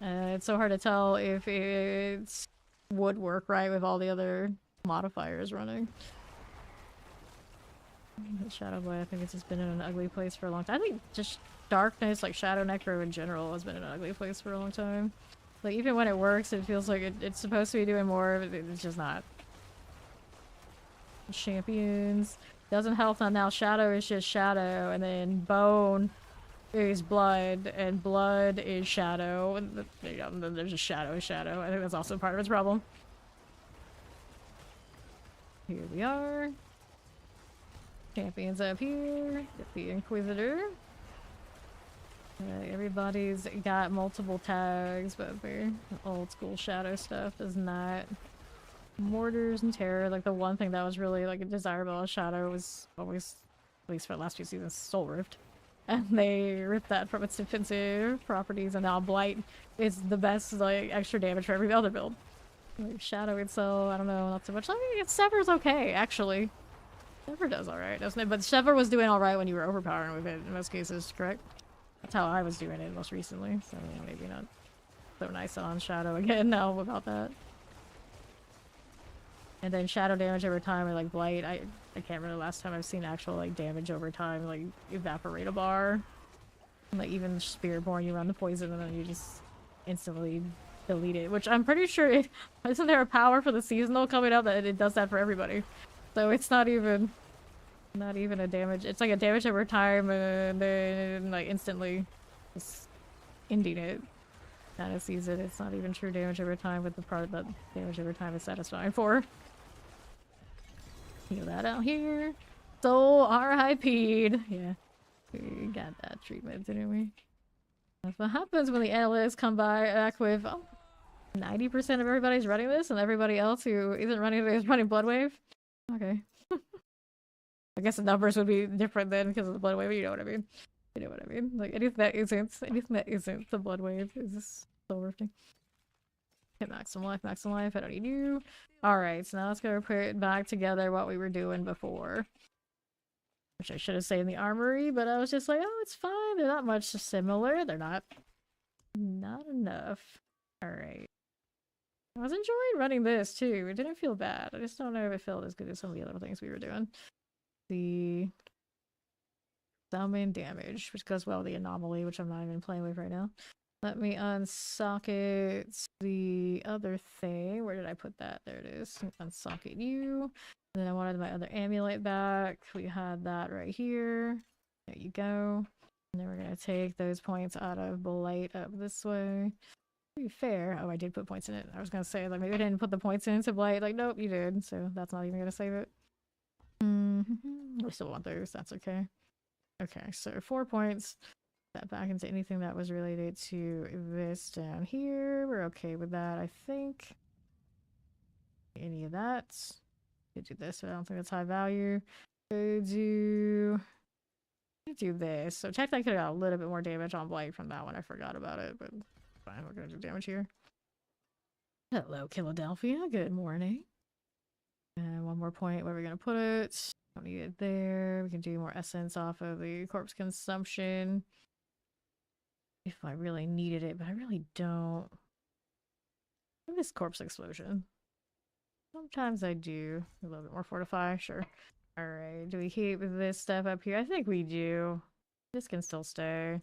It's so hard to tell if it would work right with all the other modifiers running. The Shadow Blade, I think it's just been in an ugly place for a long time. I think just darkness, like Shadow Necro in general, has been in an ugly place for a long time. Like, even when it works, it feels like it's supposed to be doing more, but it's just not. Champions. Doesn't help that now Shadow is just Shadow, and then Bone is blood, and blood is shadow, and then there's a shadow is shadow. I think that's also part of its problem. Here we are. Champions up here. Get the Inquisitor. Everybody's got multiple tags, but the old school shadow stuff is not. Mortars and terror, like the one thing that was really like desirable as shadow was always, at least for the last few seasons, Soul Rift. And they ripped that from its defensive properties, and now Blight is the best like extra damage for every other build. Like Shadow itself, I don't know, not so much. I mean, Sever's okay, actually. Sever does alright, doesn't it? But Sever was doing alright when you were overpowering with it in most cases, correct? That's how I was doing it most recently, so yeah, maybe not so nice on Shadow again now about that. And then shadow damage over time, or like blight. I can't remember the last time I've seen actual like damage over time, like evaporate a bar. And, like even Spiritborn, you run the poison and then you just instantly delete it. Which I'm pretty sure isn't there a power for the seasonal coming out that it does that for everybody. So it's not even a damage. It's like a damage over time and then like instantly just ending it. Kind of sees it. It's not even true damage over time, but the part that damage over time is satisfying for. Heal that out here. So RIP'd. Yeah. We got that treatment, didn't we? That's what happens when the analysts come back with 90% of everybody's running this and everybody else who isn't running it is running Bloodwave. Okay. I guess the numbers would be different then because of the Bloodwave, you know what I mean? You know what I mean? Like anything that isn't the Bloodwave is just soul rifting. Okay, maximum life, I don't need you. Alright, so now let's go put back together what we were doing before. Which I should have said in the armory, but I was just like, oh, it's fine. They're not much similar. They're not enough. Alright. I was enjoying running this too. It didn't feel bad. I just don't know if it felt as good as some of the other things we were doing. The summon damage, which goes well with the anomaly, which I'm not even playing with right now. Let me unsocket the other thing. Where did I put that? There it is. Unsocket you. And then I wanted my other amulet back. We had that right here. There you go. And then we're going to take those points out of Blight up this way. To be fair. Oh, I did put points in it. I was going to say, like, maybe I didn't put the points into Blight. Like, nope, you did. So that's not even going to save it. We still want those. That's okay. Okay, so 4 points. That back into anything that was related to this down here. We're okay with that, I think. Any of that. Could do this, but I don't think that's high value. Go do this. So technically I could have got a little bit more damage on Blight from that one. I forgot about it, but fine, we're gonna do damage here. Hello, Philadelphia. Good morning. And one more point where we're gonna put it. Don't need it there. We can do more essence off of the corpse consumption. If I really needed it, but I really don't. This corpse explosion. Sometimes I do. A little bit more fortify, sure. Alright, do we keep this stuff up here? I think we do. This can still stay.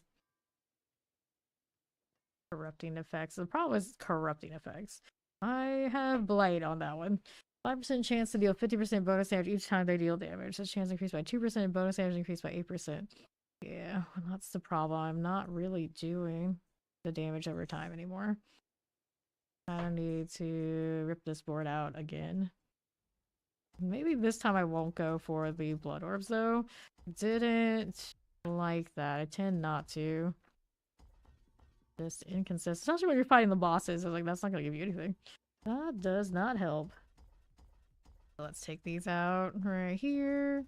Corrupting effects. The problem is corrupting effects. I have Blight on that one. 5% chance to deal 50% bonus damage each time they deal damage. This chance increased by 2% and bonus damage increased by 8%. Yeah, well, that's the problem. I'm not really doing the damage over time anymore. I don't need to rip this board out again. Maybe this time I won't go for the blood orbs though. Didn't like that. I tend not to. Just inconsistent. Especially when you're fighting the bosses. I was like, that's not gonna give you anything. That does not help. Let's take these out right here.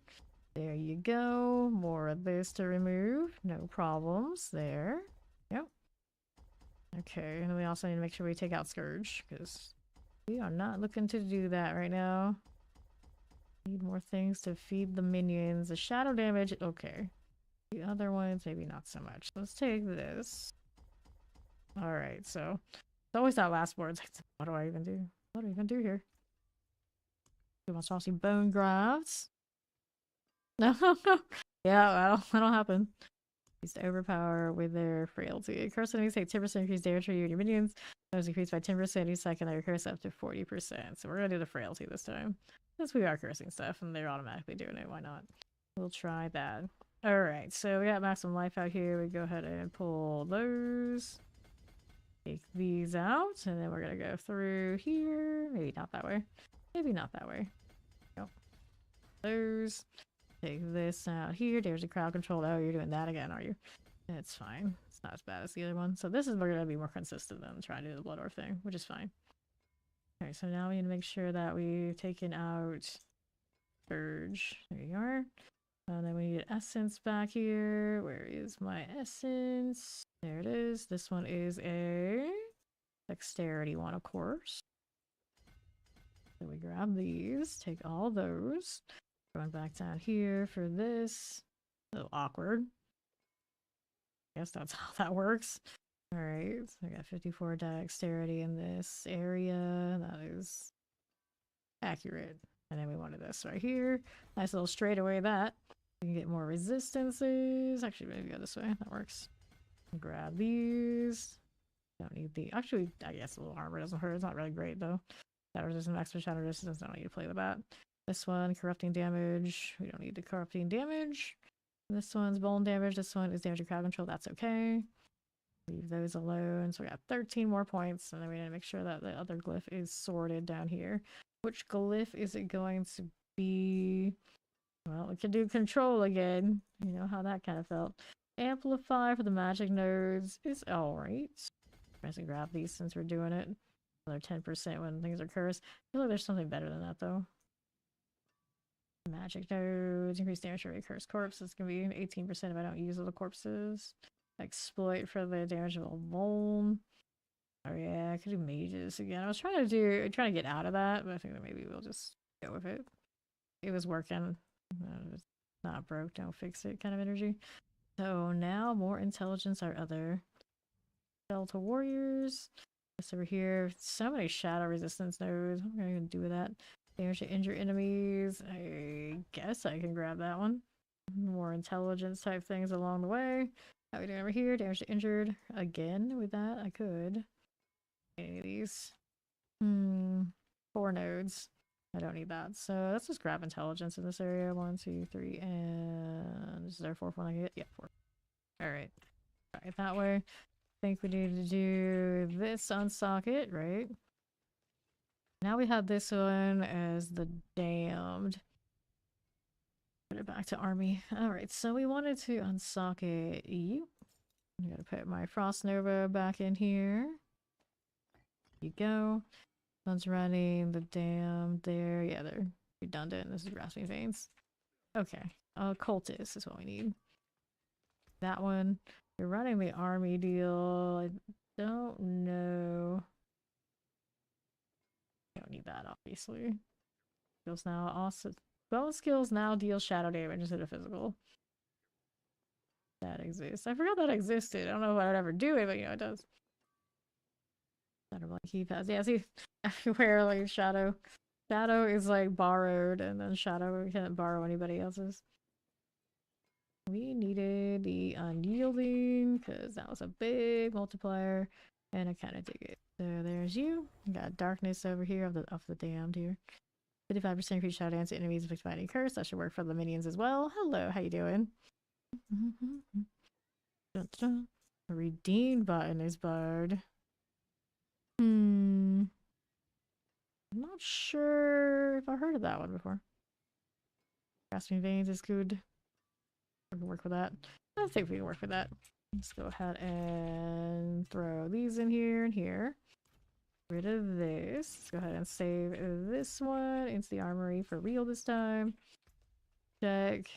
There you go. More of this to remove. No problems there. Yep. Okay, and we also need to make sure we take out Scourge, because we are not looking to do that right now. Need more things to feed the minions. The shadow damage, okay. The other ones, maybe not so much. Let's take this. Alright, so it's always that last board. It's like, what do I even do? What do I even do here? Do monstrosity bone grafts? No, yeah, that'll happen. Used to overpower with their frailty. Curse enemies take 10% increased damage for you and your minions. Those increased by 10% each cycle, and they curse up to 40%. So we're gonna do the frailty this time. Since we are cursing stuff and they're automatically doing it, why not? We'll try that. Alright, so we got maximum life out here. We go ahead and pull those. Take these out, and then we're gonna go through here. Maybe not that way. Maybe not that way. Nope. Those. Take this out here. There's a crowd control. Oh, you're doing that again, are you? It's fine. It's not as bad as the other one. So this is going to be more consistent than trying to do the Blood Orb thing, which is fine. Okay, so now we need to make sure that we've taken out Surge. There you are. And then we need Essence back here. Where is my Essence? There it is. This one is a Dexterity one, of course. So we grab these, take all those. Going back down here for this. A little awkward. I guess that's how that works. Alright, so I got 54 dexterity in this area. That is accurate. And then we wanted this right here. Nice little straightaway that. We can get more resistances. Actually, maybe go this way. That works. Grab these. Don't need the... Actually, I guess a little armor doesn't hurt. It's not really great, though. Shadow resistance, extra shadow resistance. Don't need to play with that. This one, corrupting damage. We don't need the corrupting damage. This one's bone damage. This one is damage to crowd control. That's okay. Leave those alone. So we got 13 more points. And then we need to make sure that the other glyph is sorted down here. Which glyph is it going to be? Well, we can do control again. You know how that kind of felt. Amplify for the magic nodes is alright. I'm going to grab these since we're doing it. Another 10% when things are cursed. I feel like there's something better than that, though. Magic nodes, increase damage for a cursed corpse. It's gonna be 18% if I don't use all the corpses. Exploit for the damage of a vuln. Oh yeah, I could do mages again. I was trying to get out of that, but I think that maybe we'll just go with it. It was working. It's not broke, don't fix it kind of energy. So now more intelligence, our other skeletal warriors. This over here. So many shadow resistance nodes. What am I gonna do with that? Damage to injure enemies. I guess I can grab that one. More intelligence type things along the way. How are we doing over here? Damage to injured. Again with that, I could. Any of these. 4 nodes. I don't need that. So let's just grab intelligence in this area. 1, 2, 3, and is there a 4th one I can get? Yeah, 4. Alright. Try it that way. I think we need to do this unsocket, right? Now we have this one as the damned. Put it back to army. Alright, so we wanted to unsocket you. I'm gonna put my Frost Nova back in here. There you go. One's running the damned there. Yeah, they're redundant. This is Grasping Veins. Okay. Cultist is what we need. That one. You're running the army deal. I don't know. Don't need that, obviously. Skills now also. Bone skills now deal shadow damage instead of physical. That exists. I forgot that existed. I don't know if I would ever do it, but you know, it does. Shadow like keypads. Yeah, see, everywhere, like shadow. Shadow is like borrowed, and then shadow we can't borrow anybody else's. We needed the unyielding, because that was a big multiplier, and I kind of dig it. So there's you. Got darkness over here of the damned here. 55% increased shadow dance to enemies affected by any curse. That should work for the minions as well. Hello, how you doing? Dun, dun. The redeem button is barred. I'm not sure if I heard of that one before. Grasping Veins is good. We can work with that. I think we can work with that. Let's go ahead and throw these in here and here. Rid of this. Let's go ahead and save this one into the armory for real this time. Check.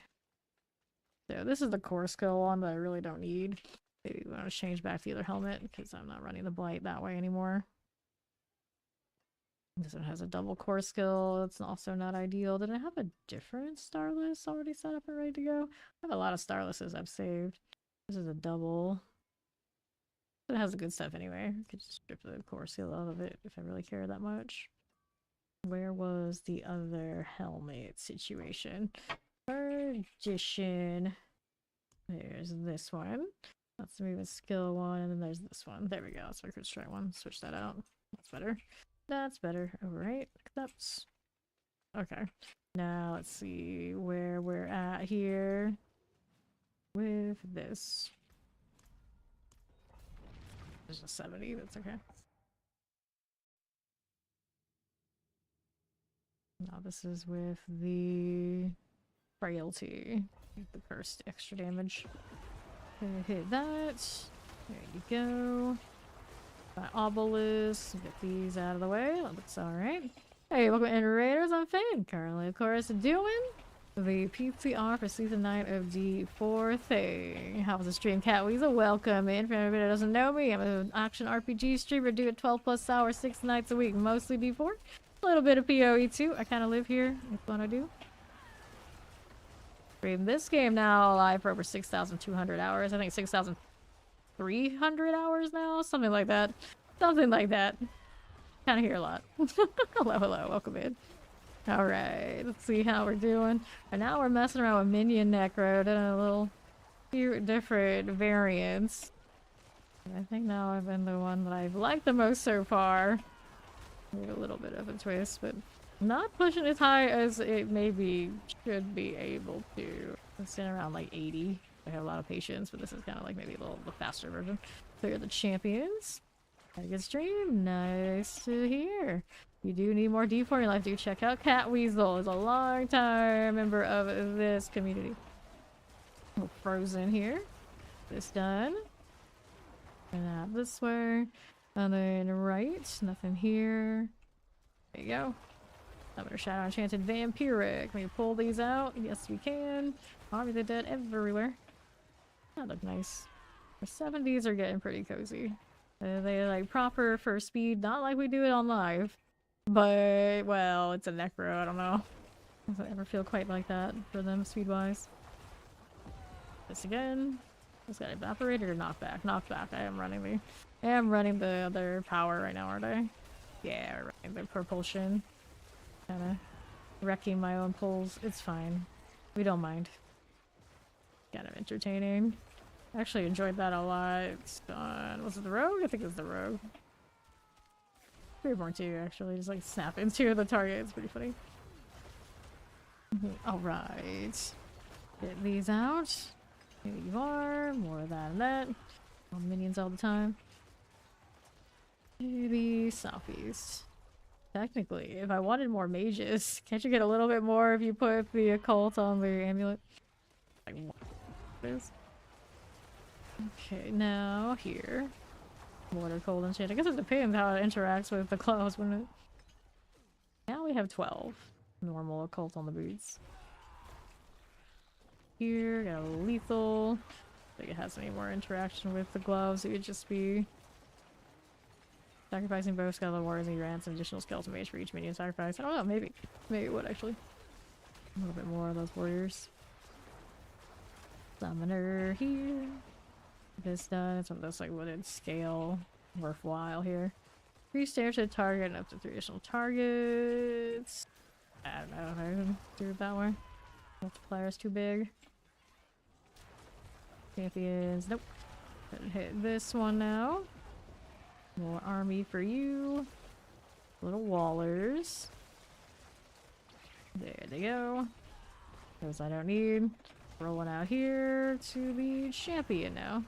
So this is the core skill one that I really don't need. Maybe we want to change back the other helmet because I'm not running the blight that way anymore. This one has a double core skill. It's also not ideal. Did I have a different Starless already set up and ready to go? I have a lot of Starlesses I've saved. This is a double. It has the good stuff anyway. I could just strip the core skill out of it if I really care that much. Where was the other helmet situation? Perdition. There's this one. That's maybe a skill one, and then there's this one. There we go. That's my quick strike one. Switch that out. That's better. That's better. Alright. Accepts. Okay. Now let's see where we're at here. with this. There's a 70, that's okay. Now this is with the frailty. The cursed extra damage. Hit that. There you go. My obelisk. Get these out of the way. That looks alright. Hey, welcome in Raiders. I'm Finn. Currently, of course, doing the PTR for Season 9 of D4 thing. How was the stream, Cat Weasel? Welcome in. For anybody that doesn't know me, I'm an action RPG streamer. Do it 12 plus hours, 6 nights a week. Mostly D4. A little bit of PoE too. I kind of live here. That's what I do. Stream this game now live for over 6,200 hours. I think 6,300 hours now. Something like that. Something like that. Kind of hear a lot. Hello, hello. Welcome in. Alright, let's see how we're doing. And now we're messing around with Minion Necro and a little few different variants. And I think now I've been the one that I've liked the most so far. Maybe a little bit of a twist, but not pushing as high as it maybe should be able to. I'm sitting around like 80. I have a lot of patience, but this is kind of like maybe a little the faster version. Clear the champions. Had a good stream. Nice to hear. You do need more D4 in your life. Do check out Cat Weasel. Is a long time member of this community. Oh, frozen here. This done. And out this way. And then right. Nothing here. There you go. Another Shadow Enchanted Vampiric. Can we pull these out? Yes, we can. Army of the Dead everywhere. That look nice. The 70s are getting pretty cozy. They like proper for speed. Not like we do it on live. But, well, it's a Necro, I don't know. Doesn't ever feel quite like that for them speed-wise. This again. Is that evaporated or knockback? Knockback. I am running the other power right now, aren't I? Yeah, we're running the propulsion. Kinda wrecking my own pulls. It's fine. We don't mind. Kind of entertaining. I actually enjoyed that a lot. Was it the Rogue? I think it was the Rogue. Reborn too, actually. Just like snap into the target. It's pretty funny. Alright. Get these out. Here you are. More of that and that. All minions all the time. Maybe southeast. Technically, if I wanted more mages, can't you get a little bit more if you put the occult on the amulet? Like, what is? Okay, now here. Water, cold, and shade. I guess it depends how it interacts with the claws, wouldn't it? Now we have 12. Normal occult on the boots. Here, got a lethal. I think it has any more interaction with the gloves. It would just be sacrificing both skeletal warriors and grants an additional skeleton mage for each minion sacrifice. I don't know, maybe. Maybe it would actually. A little bit more of those warriors. Summoner here. This done. It's one of those like wooded scale worthwhile here. 3 stairs to the target and up to 3 additional targets. I don't know if I can do it that way. Multiplier is too big. Champions. Nope. Couldn't hit this one now. More army for you. Little wallers. There they go. Those I don't need. Rolling out here to the champion now.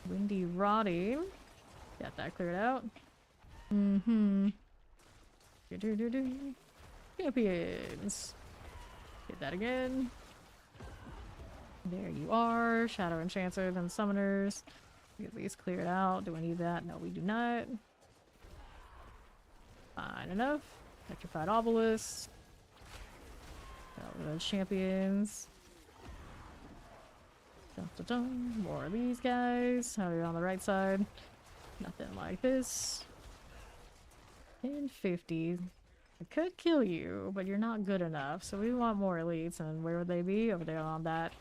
Windy Rotting. Got that cleared out. Champions. Get that again. There you are. Shadow Enchanter, then Summoners. Get these cleared out. Do I need that? No, we do not. Fine enough. Petrified Obelisk. Those champions. Dun, dun, dun. More of these guys. How are you on the right side? Nothing like this. 1050. I could kill you, but you're not good enough. So we want more elites. And where would they be? Over there on that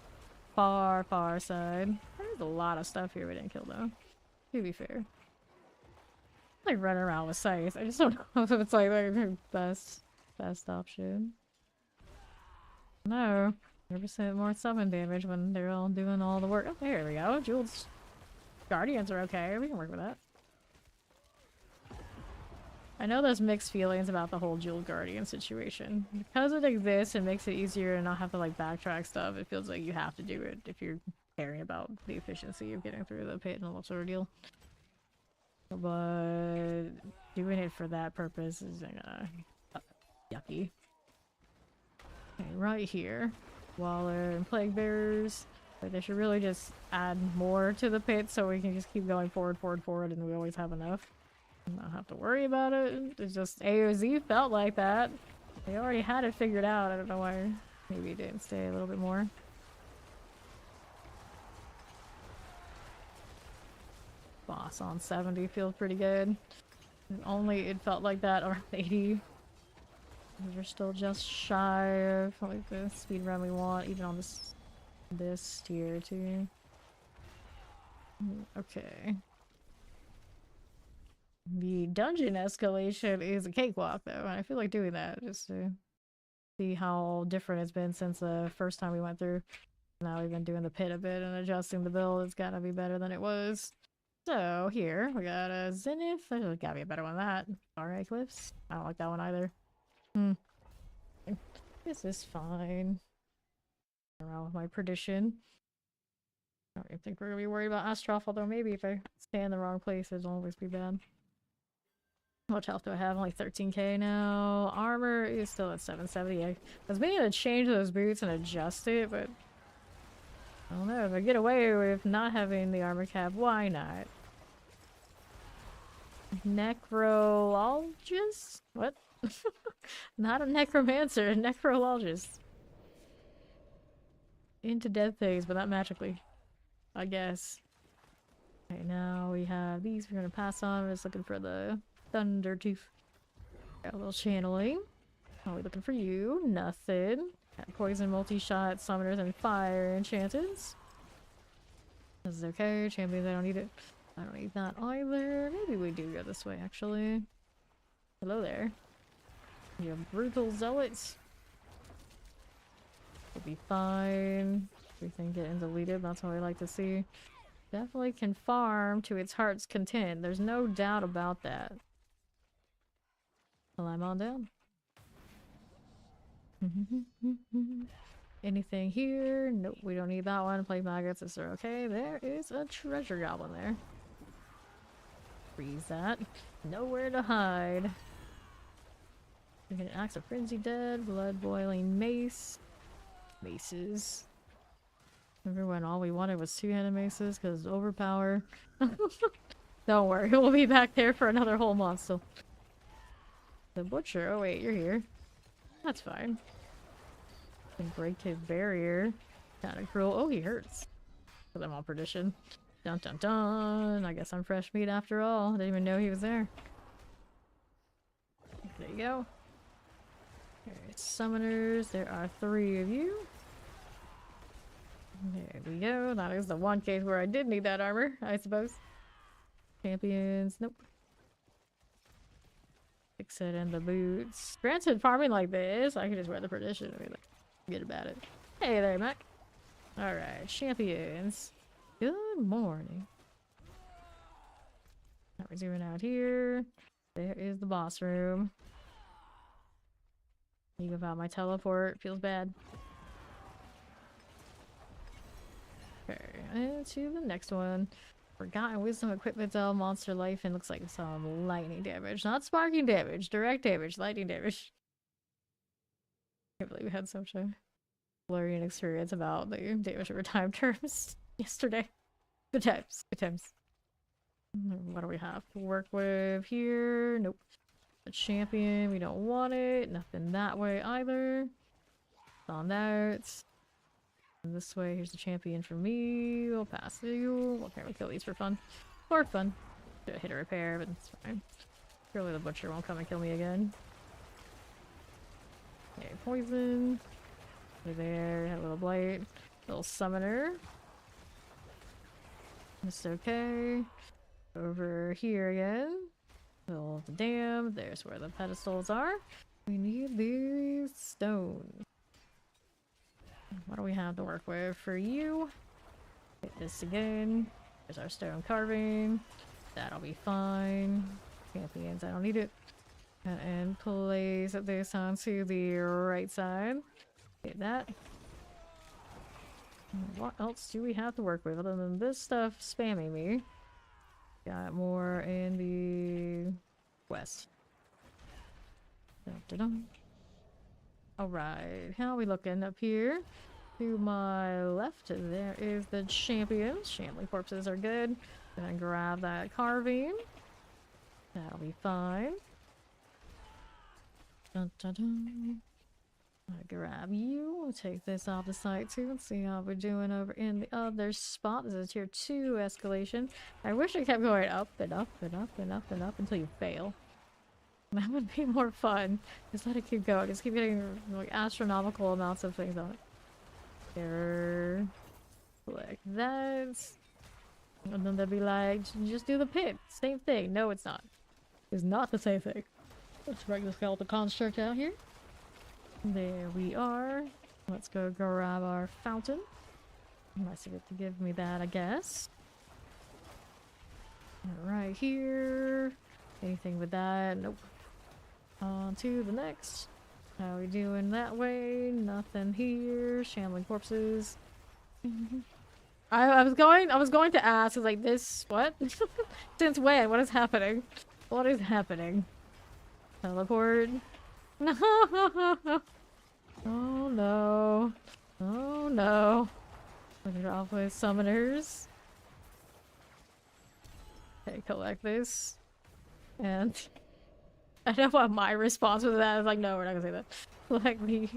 far, far side. There's a lot of stuff here we didn't kill though. To be fair. Like running around with scythe. I just don't know if it's like the best option. No. 100% more summon damage when they're all doing all the work. Oh, there we go. Jewel's Guardians are okay. We can work with that. I know there's mixed feelings about the whole Jewel Guardian situation. Because it exists, it makes it easier to not have to like backtrack stuff. It feels like you have to do it if you're caring about the efficiency of getting through the pit and all that sort of deal. But doing it for that purpose is yucky. Okay, right here. Waller and Plague Bearers. But they should really just add more to the pit so we can just keep going forward, and we always have enough. Not have to worry about it. It's just AOZ felt like that. They already had it figured out. I don't know why. Maybe it didn't stay a little bit more. Boss on 70 feels pretty good. If only it felt like that around 80. We're still just shy of like the speed run we want, even on this tier too. Okay. The dungeon escalation is a cakewalk though, and I feel like doing that just to see how different it's been since the first time we went through. Now we've been doing the pit a bit and adjusting the build. It's gotta be better than it was. So here we got a Zenith. There's gotta be a better one than that. RA Cliffs. I don't like that one either. This is fine. Around with my perdition. I don't even think we're gonna be worried about Astroth, although maybe if I stay in the wrong place, it'll always be bad. How much health do I have? Only 13k now. Armor is still at 770. I was meaning to change those boots and adjust it, but I don't know. If I get away with not having the armor cap, why not? Necrologist? What? Not a necromancer, a necrologist. Into dead things, but not magically. I guess. Okay, now we have these. We're gonna pass on. We're just looking for the Thunder Tooth. Got a little channeling. How are we looking for you? Nothing. Got poison, multi-shot, summoners, and fire enchantments. This is okay. Champions, I don't need it. I don't need that either. Maybe we do go this way, actually. Hello there. You brutal zealots. We'll be fine. Everything getting deleted, that's what I like to see. Definitely can farm to its heart's content. There's no doubt about that. Well, I'm on down. Anything here? Nope, we don't need that one. Plague maggots, is there okay? There is a treasure goblin there. Freeze that. Nowhere to hide. We get an axe of frenzy dead, blood boiling mace. Maces. Remember when all we wanted was two-handed maces because overpower? Don't worry, we'll be back there for another whole month still. The butcher, oh wait, you're here. That's fine. Can break his barrier. Kinda cruel. Oh, he hurts. Because I'm on perdition. Dun dun dun. I guess I'm fresh meat after all. Didn't even know he was there. There you go. Alright, summoners. There are 3 of you. There we go. That is the one case where I did need that armor, I suppose. Champions. Nope. Fix it in the boots. Granted, farming like this, I can just wear the perdition. I mean, like, forget about it. Hey there, Mac. Alright, champions. Good morning. Now we're zooming out here. There is the boss room. You about my teleport. Feels bad. Okay, and to the next one. Forgotten Wisdom Equipment Cell, Monster Life, and looks like some lightning damage. Not sparking damage, direct damage, lightning damage. I can't believe we had such a blurry experience about the damage over time terms yesterday. Good times, good times. What do we have to work with here? Nope. A champion, we don't want it. Nothing that way either. On that. And this way, here's the champion for me. We'll pass through. Okay, we'll kill these for fun. For fun. Should hit a repair, but it's fine. Surely the butcher won't come and kill me again. Okay, poison. Over there, had a little blight. Little summoner. It's okay. Over here again. Little the dam. There's where the pedestals are. We need these stones. What do we have to work with for you? Hit this again. There's our stone carving. That'll be fine. Champions, I don't need it. And place this onto the right side. Get that. What else do we have to work with other than this stuff spamming me? Got more in the west. Dun, dun, dun. Alright, how are we looking up here? To my left, there is the champions. Shambling corpses are good. Gonna grab that carving. That'll be fine. Dun, dun, dun. I'll grab you. We'll take this off the site too and see how we're doing over in the other spot. This is tier 2 escalation. I wish it kept going up and up and up and up and up until you fail. That would be more fun. Just let it keep going. Just keep getting like astronomical amounts of things on it. There. Like that. And then they'll be like, just do the pit. Same thing. No, it's not. It's not the same thing. Let's bring the skeletal construct out here. There we are. Let's go grab our fountain. Unless you get to give me that, I guess. Right here. Anything with that? Nope. On to the next. How are we doing that way? Nothing here. Shambling corpses. I was going to ask, is like this what? Since when? What is happening? What is happening? Teleport. No. Oh no. Oh no. Look off with summoners. Okay, collect this. And I know what my response was to that. I was like, no, we're not gonna say that. Like the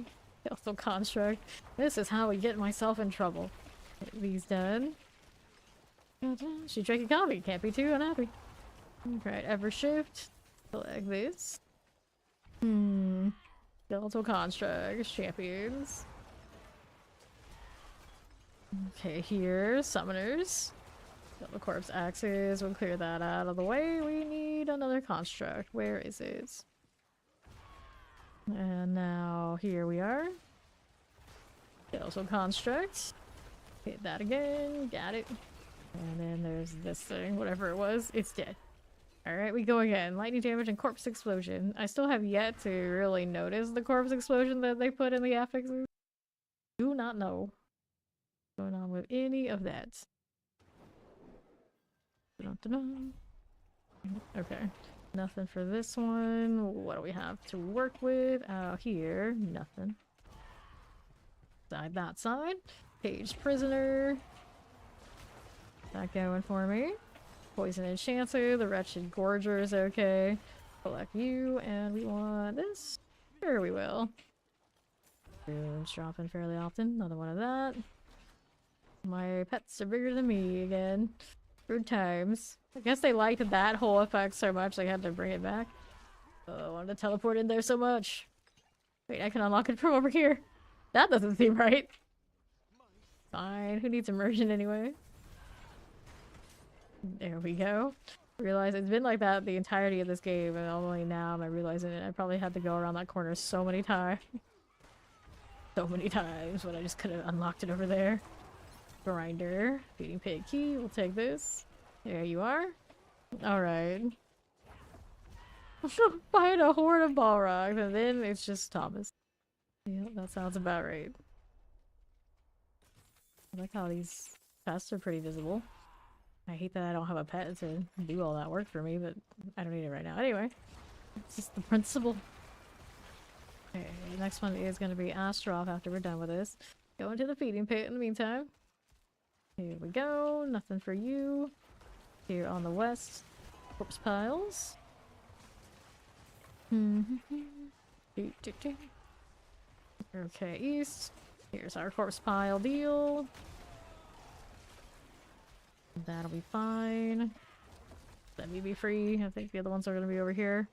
also construct. This is how we get myself in trouble. Get these done. She drank a coffee. Can't be too unhappy. Alright, ever shift. Collect this. Skeletal construct. Champions. Okay, here. Summoners. The corpse axes. We'll clear that out of the way. We need another construct. Where is it? And now here we are. Skeletal construct. Hit that again. Got it. And then there's this thing. Whatever it was. It's dead. Alright, we go again. Lightning damage and corpse explosion. I still have yet to really notice the corpse explosion that they put in the affixes. Do not know what's going on with any of that. Dun-dun-dun. Okay. Nothing for this one. What do we have to work with out here? Nothing. Side that side. Page prisoner. Not going for me. Poison enchanter. The wretched gorger is okay. Collect you, and we want this. Sure, we will. Runes dropping fairly often. Another one of that. My pets are bigger than me again. Good times. I guess they liked that whole effect so much they had to bring it back. I wanted to teleport in there so much. Wait, I can unlock it from over here. That doesn't seem right. Fine, who needs immersion anyway? There we go. Realize it's been like that the entirety of this game, and only now am I realizing it. I probably had to go around that corner so many times. So many times, but I just could have unlocked it over there. Grinder. Feeding pig key. We'll take this. There you are. Alright. Fight a horde of Balrogs, and then it's just Thomas. Yeah, that sounds about right. I like how these pests are pretty visible. I hate that I don't have a pet to do all that work for me, but I don't need it right now. Anyway, it's just the principle. Okay, the next one is going to be Astaroth after we're done with this. Go into the feeding pit in the meantime. Here we go. Nothing for you. Here on the west. Corpse piles. Okay, east. Here's our corpse pile deal. That'll be fine. Let me be free. I think the other ones are going to be over here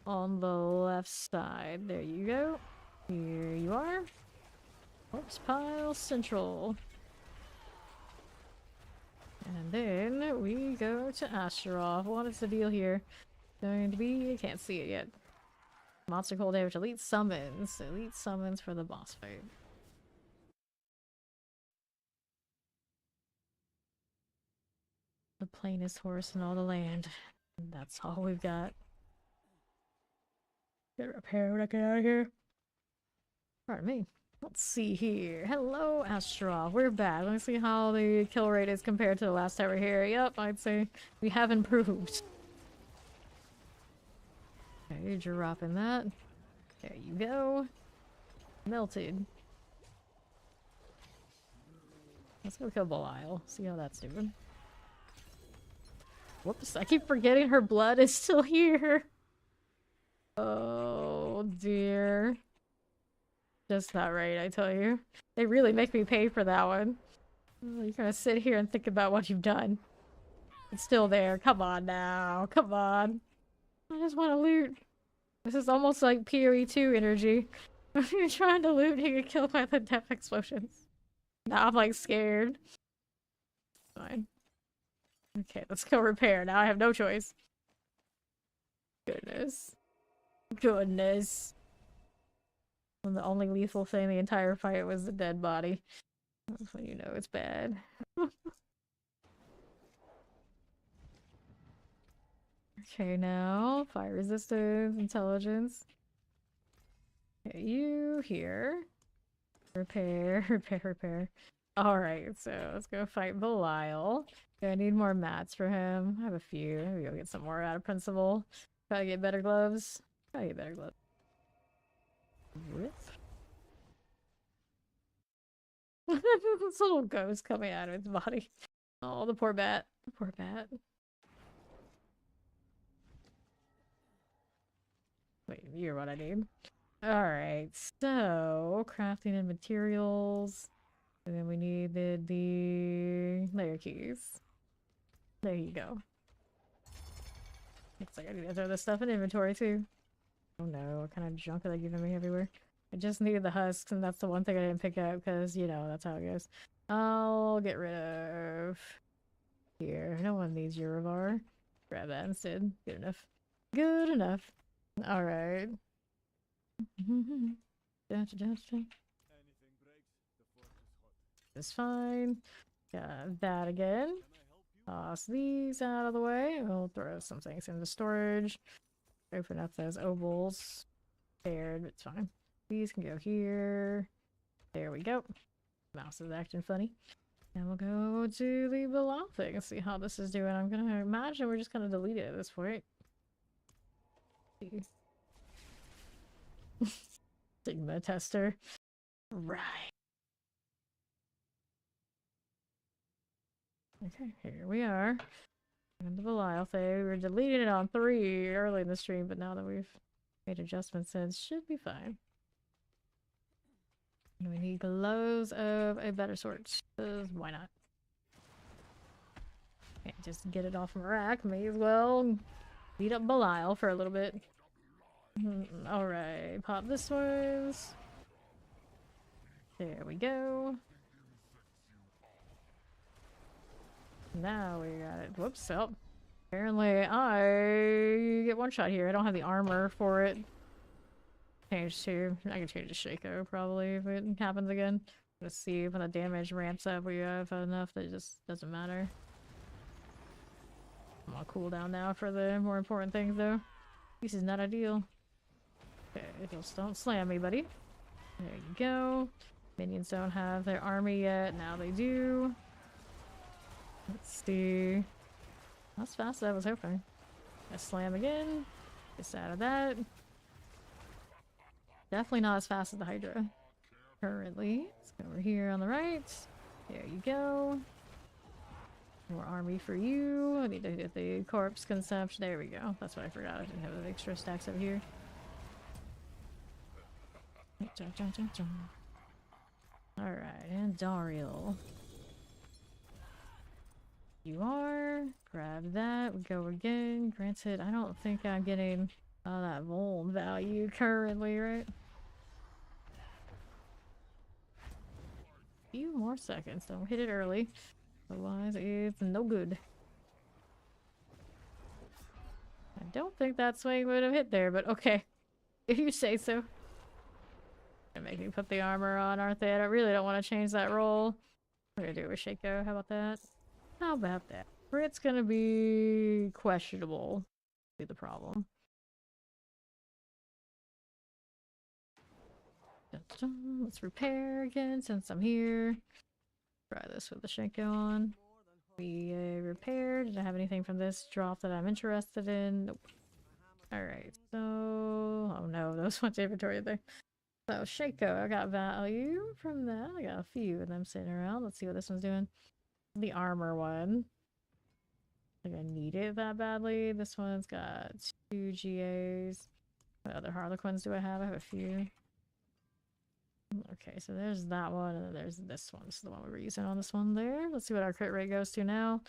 on the left side. There you go. Here you are. Corpse pile central. And then we go to Astaroth. What is the deal here? Going to be... I can't see it yet. Monster cold damage. Elite summons. Elite summons for the boss fight. The plainest horse in all the land. And that's all we've got. Get a repair when I get out of here. Pardon me. Let's see here. Hello, Astral. We're back. Let me see how the kill rate is compared to the last time we were here. Yep, I'd say we have improved. Okay, dropping that. There you go. Melted. Let's go kill Belial. See how that's doing. Whoops, I keep forgetting her blood is still here. Oh dear. Just not right, I tell you. They really make me pay for that one. Oh, you're gonna sit here and think about what you've done. It's still there. Come on now. Come on. I just want to loot. This is almost like PoE 2 energy. If you're trying to loot, you get killed by the death explosions. Now I'm like scared. Fine. Okay, let's go repair. Now I have no choice. Goodness. Goodness. And the only lethal thing the entire fight was the dead body. That's when you know it's bad. Okay, now fire resistance, intelligence. Okay, you here. Repair, repair. Alright, so let's go fight Belial. Okay, I need more mats for him. I have a few. Maybe I'll get some more out of principle. Gotta get better gloves. Gotta get better gloves. Rip. This little ghost coming out of its body. Oh, the poor bat. The poor bat. Wait, you're what I need. Alright, so crafting and materials. And then we needed the layer keys. There you go. Looks like I need to throw this stuff in inventory too. Oh no, what kind of junk are they giving me everywhere? I just needed the husks, and that's the one thing I didn't pick up because, you know, that's how it goes. I'll get rid of... Here, no one needs Urivar. Grab that instead. Good enough. Good enough. Alright. It's fine. Got that again. Toss these out of the way. We'll throw some things into storage. Open up those ovals. Paired, it's fine. These can go here. There we go. Mouse is acting funny. And we'll go to the Belial thing and see how this is doing. I'm gonna imagine we're just gonna delete it at this point. Sigma tester. Right. Okay, here we are. And the Belial thing. We were deleting it on 3 early in the stream, but now that we've made adjustments, it should be fine. And we need gloves of a better sort. Why not? Can't just get it off from a rack. May as well beat up Belial for a little bit. Alright, pop this one. There we go. Now we got it. Whoops, oh. Apparently I get one shot here. I don't have the armor for it. Change to... I can change to Shaco probably if it happens again. Let's see when the damage ramps up we have enough that it just doesn't matter. I'm on cooldown now for the more important things though. This is not ideal. Okay, just don't slam me, buddy. There you go. Minions don't have their army yet. Now they do. Let's see. Not as fast as I was hoping. I slam again. Just out of that. Definitely not as fast as the Hydra. Currently. Let's go over here on the right. There you go. More army for you. I need to get the corpse consumption. There we go. That's what I forgot. I didn't have the extra stacks over here. Alright, and Dariel. You are. Grab that. We go again. Granted, I don't think I'm getting that Vuln value currently, right? A few more seconds. Don't hit it early. Otherwise, it's no good. I don't think that swing would have hit there, but okay. If you say so. Gonna make me put the armor on, aren't they? I really don't want to change that roll. We're gonna do it with Shaco. How about that? How about that? Crit's gonna be questionable. Be the problem. Let's repair again since I'm here. Try this with the Shenko on. We repaired. Did I have anything from this drop that I'm interested in? Nope. Alright, so... Oh no, those went to inventory there. So, Shaco, I got value from that. I got a few of them sitting around. Let's see what this one's doing. The armor one. I think I need it that badly. This one's got 2 GAs. What other Harlequins do I have? I have a few. Okay, so there's that one, and then there's this one. This is the one we were using on this one there. Let's see what our crit rate goes to now.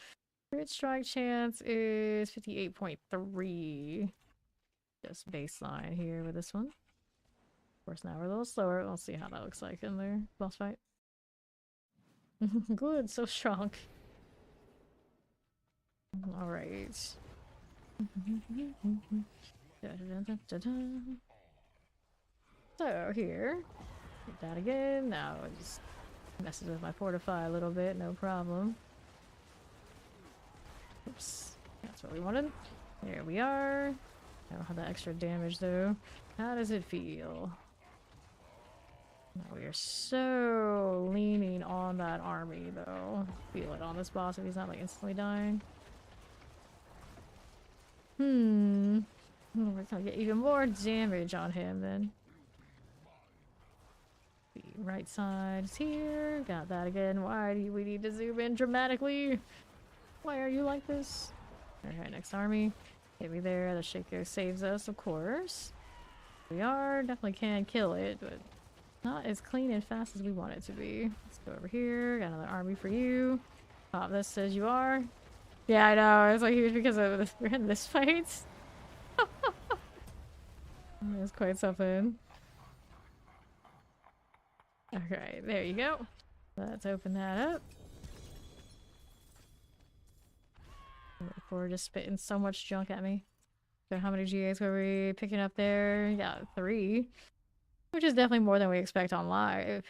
Crit strike chance is 58.3. Just baseline here with this one. Of course, now we're a little slower. We'll see how that looks like in the boss fight. Good, so strong. Alright. So, here. Get that again. Now it just messes with my fortify a little bit, no problem. Oops. That's what we wanted. There we are. I don't have that extra damage though. How does it feel? We are so leaning on that army though. Feel it on this boss if he's not like instantly dying. We're gonna get even more damage on him then. The right side is here. Got that again. Why do we need to zoom in dramatically? Why are you like this? Alright, next army. Get me there. The Shaco saves us, of course. We are. Definitely can kill it, but not as clean and fast as we want it to be. Let's go over here. Got another army for you. Pop this as you are. Yeah, I know. It's like huge because of this. We're in this fight. It's quite something. Okay, there you go. Let's open that up. Before just spitting so much junk at me. So how many GAs were we picking up there? Yeah, 3. Which is definitely more than we expect on live.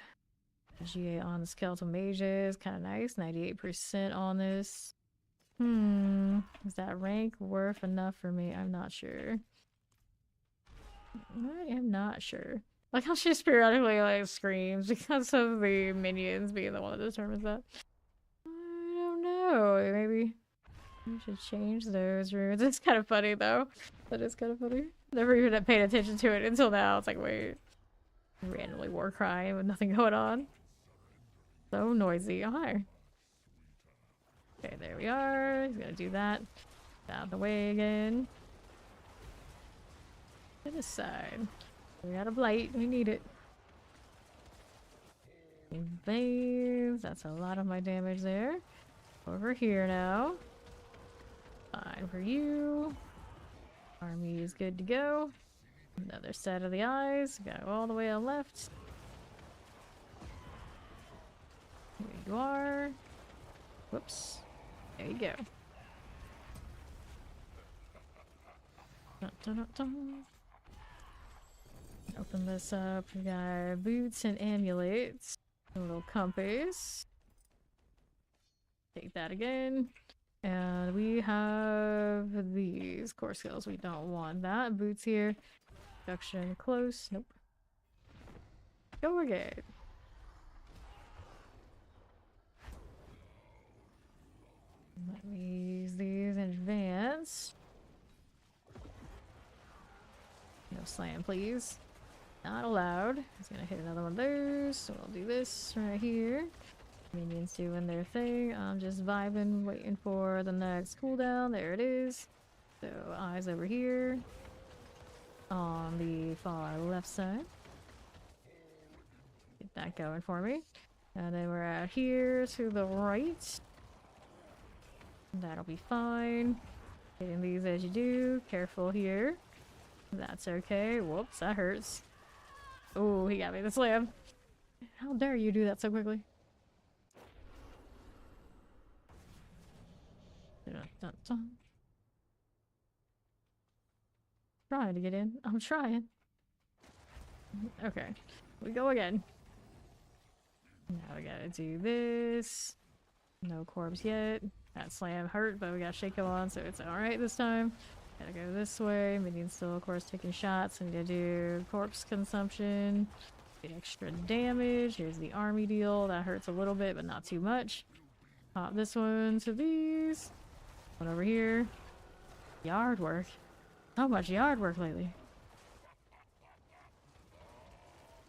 GA on the skeletal mages, kind of nice. 98% on this. Is that rank worth enough for me? I'm not sure. I am not sure. Like how she just periodically like screams because of the minions being the one that determines that. I don't know. Maybe we should change those runes. It's kind of funny though. That is kind of funny. Never even paid attention to it until now. It's like, wait. Randomly war crying with nothing going on. So noisy. Oh, hi. Okay, there we are. He's gonna do that. Out of the way again. To this side. We got a blight. We need it. Veins. That's a lot of my damage there. Over here now. Fine for you. Army is good to go. Another set of the eyes. Go all the way on left. Here you are. Whoops. There you go. Dun, dun, dun, dun. Open this up. We got boots and amulets. A little compass. Take that again. And we have these core skills. We don't want that. Boots here. Reduction close. Nope. Go again. Let me use these in advance. No slam, please. Not allowed. He's gonna hit another one of those. So we'll do this right here. Minions doing their thing. I'm just vibing, waiting for the next cooldown. There it is. So eyes over here. On the far left side. Get that going for me. And then we're out here to the right. That'll be fine. Hitting these as you do. Careful here. That's okay. Whoops, that hurts. Oh, he got me the slam. How dare you do that so quickly? Dun, dun, dun. Trying to get in. I'm trying. Okay. We go again. Now we gotta do this. No corpse yet. That slam hurt, but we got Shaco on, so it's alright this time. Gotta go this way. Minion still, of course, taking shots. And gonna do corpse consumption. Extra damage. Here's the army deal. That hurts a little bit, but not too much. Pop this one to these. One over here. Yard work. So much yard work lately.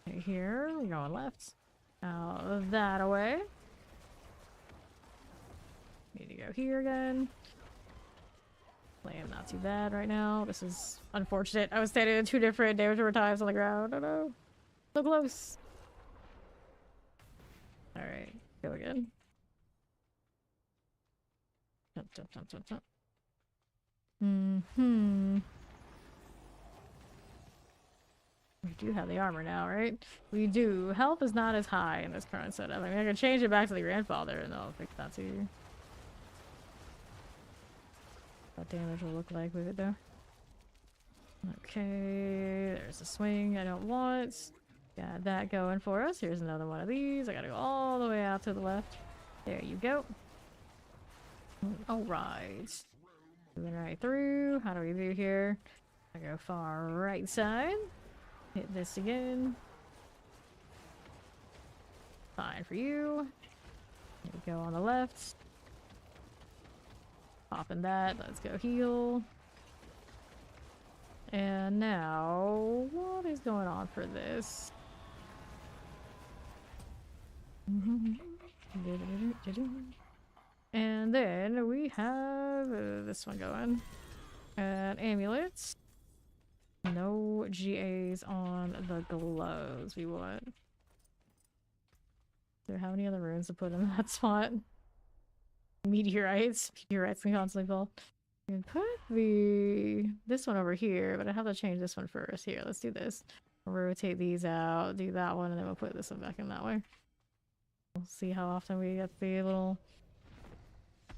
Right here, we're going left. Out that away. Need to go here again. Flame not too bad right now. This is unfortunate. I was standing in 2 different damage over times on the ground. Oh no. So close. Alright, go again. Jump, jump, jump, jump, jump. We do have the armor now, right? We do. Health is not as high in this current setup. I mean, I can change it back to the grandfather and I'll fix that too. What damage will look like with it though. Okay, there's a swing I don't want. Got that going for us. Here's another one of these. I gotta go all the way out to the left. There you go. Alright. Moving right through. How do we do here? I go far right side. Hit this again. Fine for you. There we go on the left. Popping that. Let's go heal. And now, what is going on for this? And then we have this one going. Amulets. No GAs on the gloves we want. Do how many other runes to put in that spot? Meteorites. Meteorites can constantly fall. You can put this one over here, but I have to change this one first. Here, let's do this. Rotate these out, do that one, and then we'll put this one back in that way. We'll see how often we get the little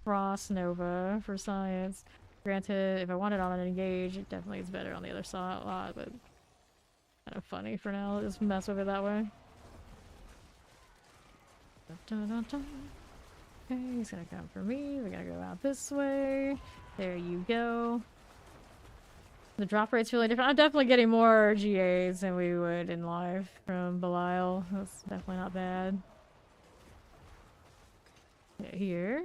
Frost Nova for science. Granted, if I wanted on an engage, it definitely is better on the other side a lot, but kind of funny for now. Just mess with it that way. Dun, dun, dun. Okay, he's gonna come for me. We gotta go out this way. There you go. The drop rate's really different. I'm definitely getting more GAs than we would in live from Belial. That's definitely not bad. Here.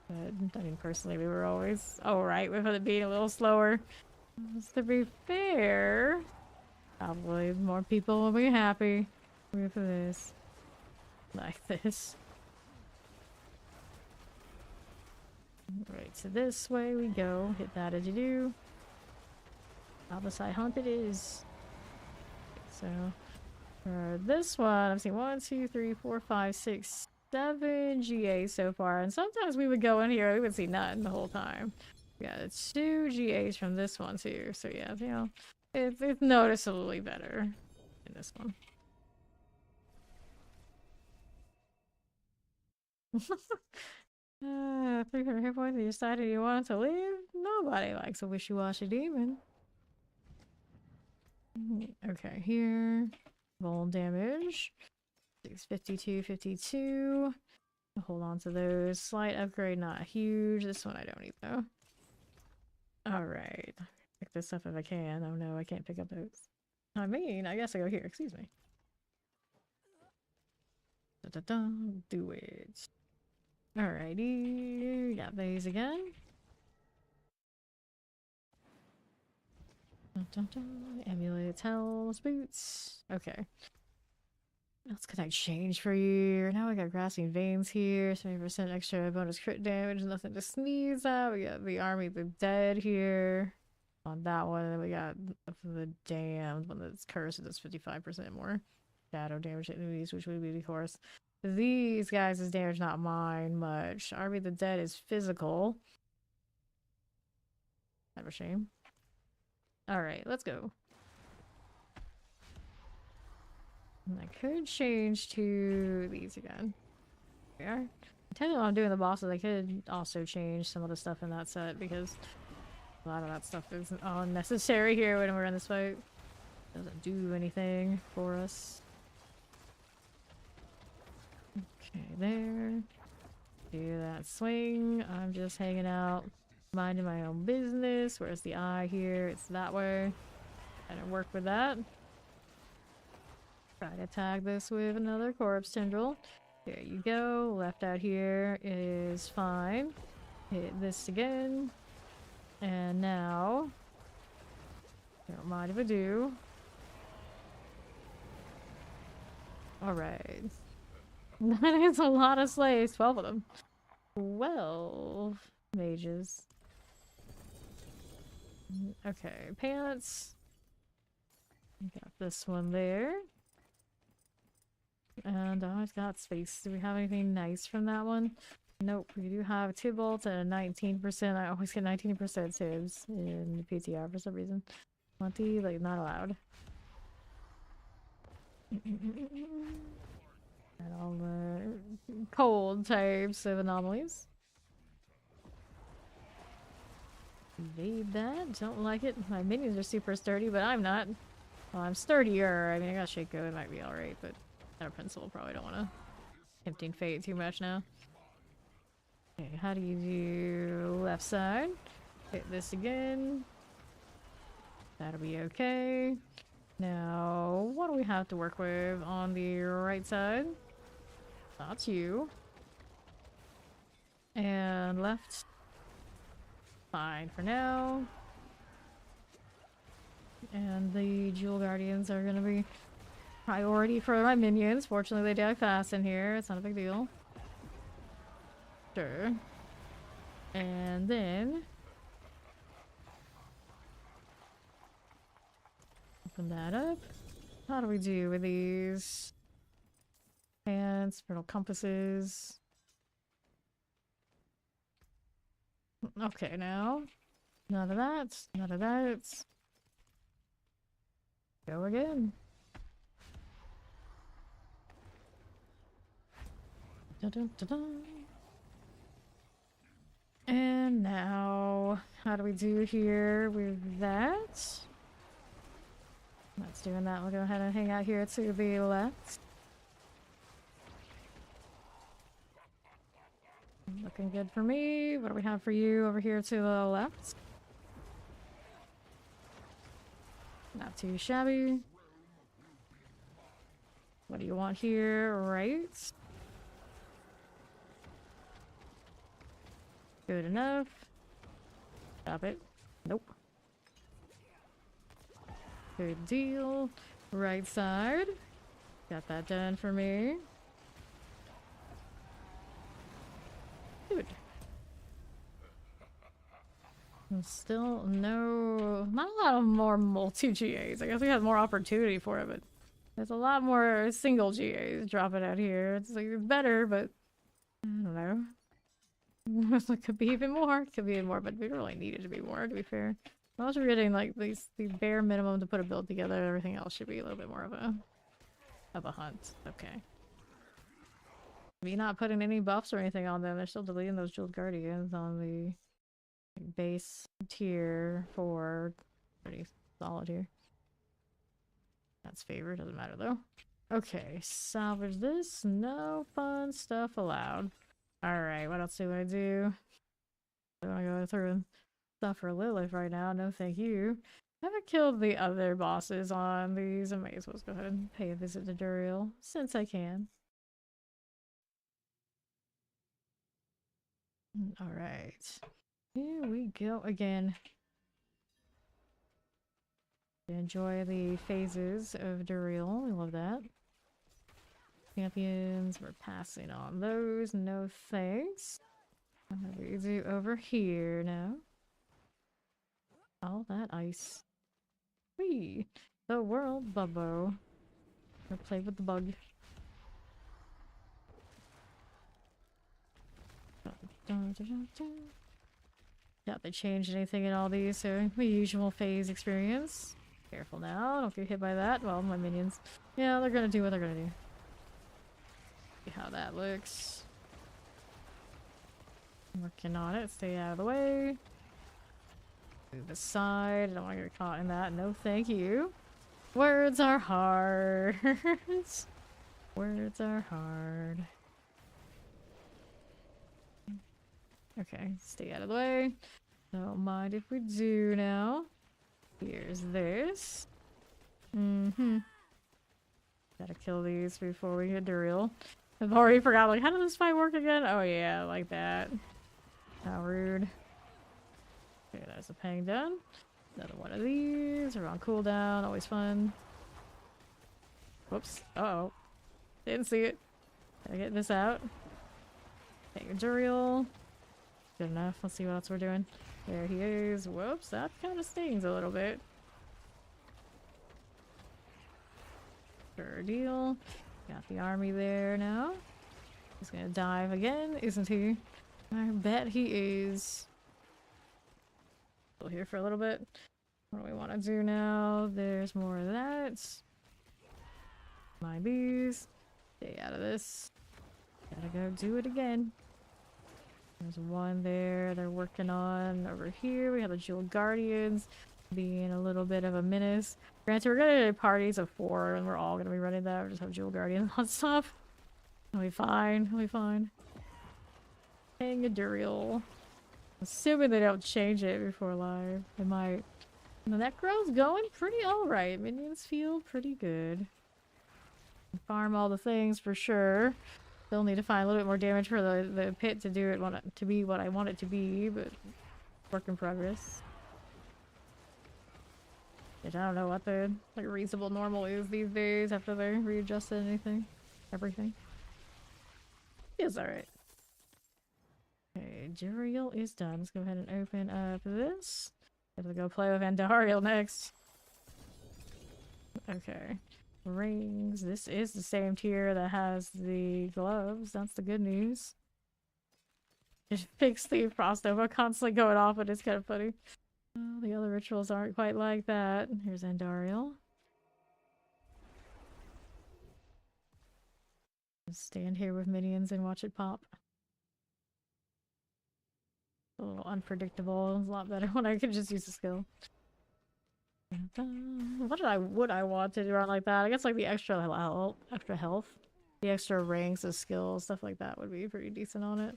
But, I mean, personally, we were always alright with it being a little slower. Just to be fair, probably more people will be happy with this. Like this. Right, so this way we go. Hit that as you do. Albicide Hunt it is. So, for this one, I've seen 1, 2, 3, 4, 5, 6, 7 GAs so far. And sometimes we would go in here, we would see none the whole time. Yeah, it's 2 GAs from this one too. So yeah, you know, it's noticeably better in this one. 300 hit points and you decided you wanted to leave? Nobody likes a wishy-washy demon. Okay, here. Roll damage. 652, 52. Hold on to those. Slight upgrade, not huge. This one I don't need though. Alright. Pick this up if I can. Oh no, I can't pick up those. I mean, I guess I go here. Excuse me. Da-da-da. Do it. Alrighty, got these again. Dun, dun, dun. Amulets, hells, boots. Okay. What else could I change for you? Now we got grasping veins here. 70% extra bonus crit damage. Nothing to sneeze at. We got the army of the dead here. On that one, and then we got the damned one that's cursed. That's 55% more shadow damage to enemies, which would be, of course. These guys' is damage, not mine much. Army of the Dead is physical. Have a shame. Alright, let's go. And I could change to these again. There we are. Intending on doing the bosses, I could also change some of the stuff in that set because a lot of that stuff is unnecessary here when we're in this fight. Doesn't do anything for us. Okay, there. Do that swing. I'm just hanging out, minding my own business. Where's the eye here? It's that way. I don't work with that. Try to tag this with another corpse tendril. There you go. Left out here is fine. Hit this again. And now... Don't mind if I do. Alright. That is a lot of slaves. 12 of them. 12 mages. Okay, pants. Got this one there. And I've got space. Do we have anything nice from that one? Nope, we do have Tybalt and a 19%. I always get 19% Tibs in the PTR for some reason. 20, like, not allowed. And all the cold types of anomalies. Evade that. Don't like it. My minions are super sturdy, but I'm not. Well, I'm sturdier. I mean, I got Shaco. It might be alright, but our principal probably don't want to tempting fate too much now. Okay, how do you do left side? Hit this again. That'll be okay. Now, what do we have to work with on the right side? That's you. And left. Fine for now. And the Jewel Guardians are gonna be priority for my minions. Fortunately, they die fast in here. It's not a big deal. Sure. And then... open that up. How do we do with these? Pants, brittle compasses. Okay, now. None of that. None of that. Go again. Dun -dun -dun -dun. And now, how do we do here with that? That's doing that. We'll go ahead and hang out here to the left. Looking good for me. What do we have for you over here to the left? Not too shabby. What do you want here? Right. Good enough. Stop it. Nope. Good deal. Right side. Got that done for me. Good. And still no... not a lot of more multi-GAs. I guess we have more opportunity for it, but there's a lot more single GAs dropping out here. It's like better, but I don't know. It could be even more. Could be even more, but we really need it to be more, to be fair. As long as we're getting like the bare minimum to put a build together, everything else should be a little bit more of a hunt. Okay. Me not putting any buffs or anything on them, they're still deleting those Jeweled Guardians on the base tier 4. Pretty solid here. That's favored, doesn't matter though. Okay, salvage this. No fun stuff allowed. Alright, what else do I do? I want to go through and stuff for Lilith right now. No thank you. I haven't killed the other bosses on these. I may as well go ahead and pay a visit to Duriel since I can. Alright. Here we go again. Enjoy the phases of Duriel. We love that. Champions, we're passing on those. No thanks. What do we do over here now? All that ice. Whee! The world bubbo. Or play with the bug. Doubt they changed anything in all these, so the usual phase experience. Careful now, don't get hit by that. Well, my minions. Yeah, they're gonna do what they're gonna do. See how that looks. Working on it, stay out of the way. Move aside, I don't want to get caught in that. No thank you. Words are hard. Words are hard. Okay, stay out of the way. Don't mind if we do now. Here's this. Gotta kill these before we get Duriel. I've already forgot, like, how does this fight work again? Oh yeah, like that. How rude. Okay, that's a pang done. Another one of these. We're on cooldown, always fun. Whoops. Uh-oh. Didn't see it. Gotta get this out. Take a Duriel. Good enough. Let's see what else we're doing. There he is. Whoops, that kind of stings a little bit. Sure deal. Got the army there now. He's gonna dive again, isn't he? I bet he is. Still here for a little bit. What do we want to do now? There's more of that. My bees. Stay out of this. Gotta go do it again. There's one there they're working on. Over here we have the Jewel Guardians being a little bit of a menace. Granted, we're gonna do parties of 4 and we're all gonna be running that. We just have Jewel Guardians on stuff. It'll be fine. It'll be fine. Hang a Duriel. Assuming they don't change it before live. They might. And the Necro's going pretty alright. Minions feel pretty good. Farm all the things for sure. Still need to find a little bit more damage for the pit to do it, to be what I want it to be, but work in progress. Which I don't know what the like reasonable normal is these days after they readjusted everything. It's alright. Okay, Duriel is done. Let's go ahead and open up this. Have to go play with Andariel next. Okay. Rings. This is the same tier that has the gloves. That's the good news. Just big sleeve Frostova constantly going off, but it's kind of funny. Oh, the other rituals aren't quite like that. Here's Andariel. Just stand here with minions and watch it pop. A little unpredictable. It's a lot better when I could just use the skill. What would I want to do around like that? I guess like the extra health, the extra ranks of skills, stuff like that would be pretty decent on it.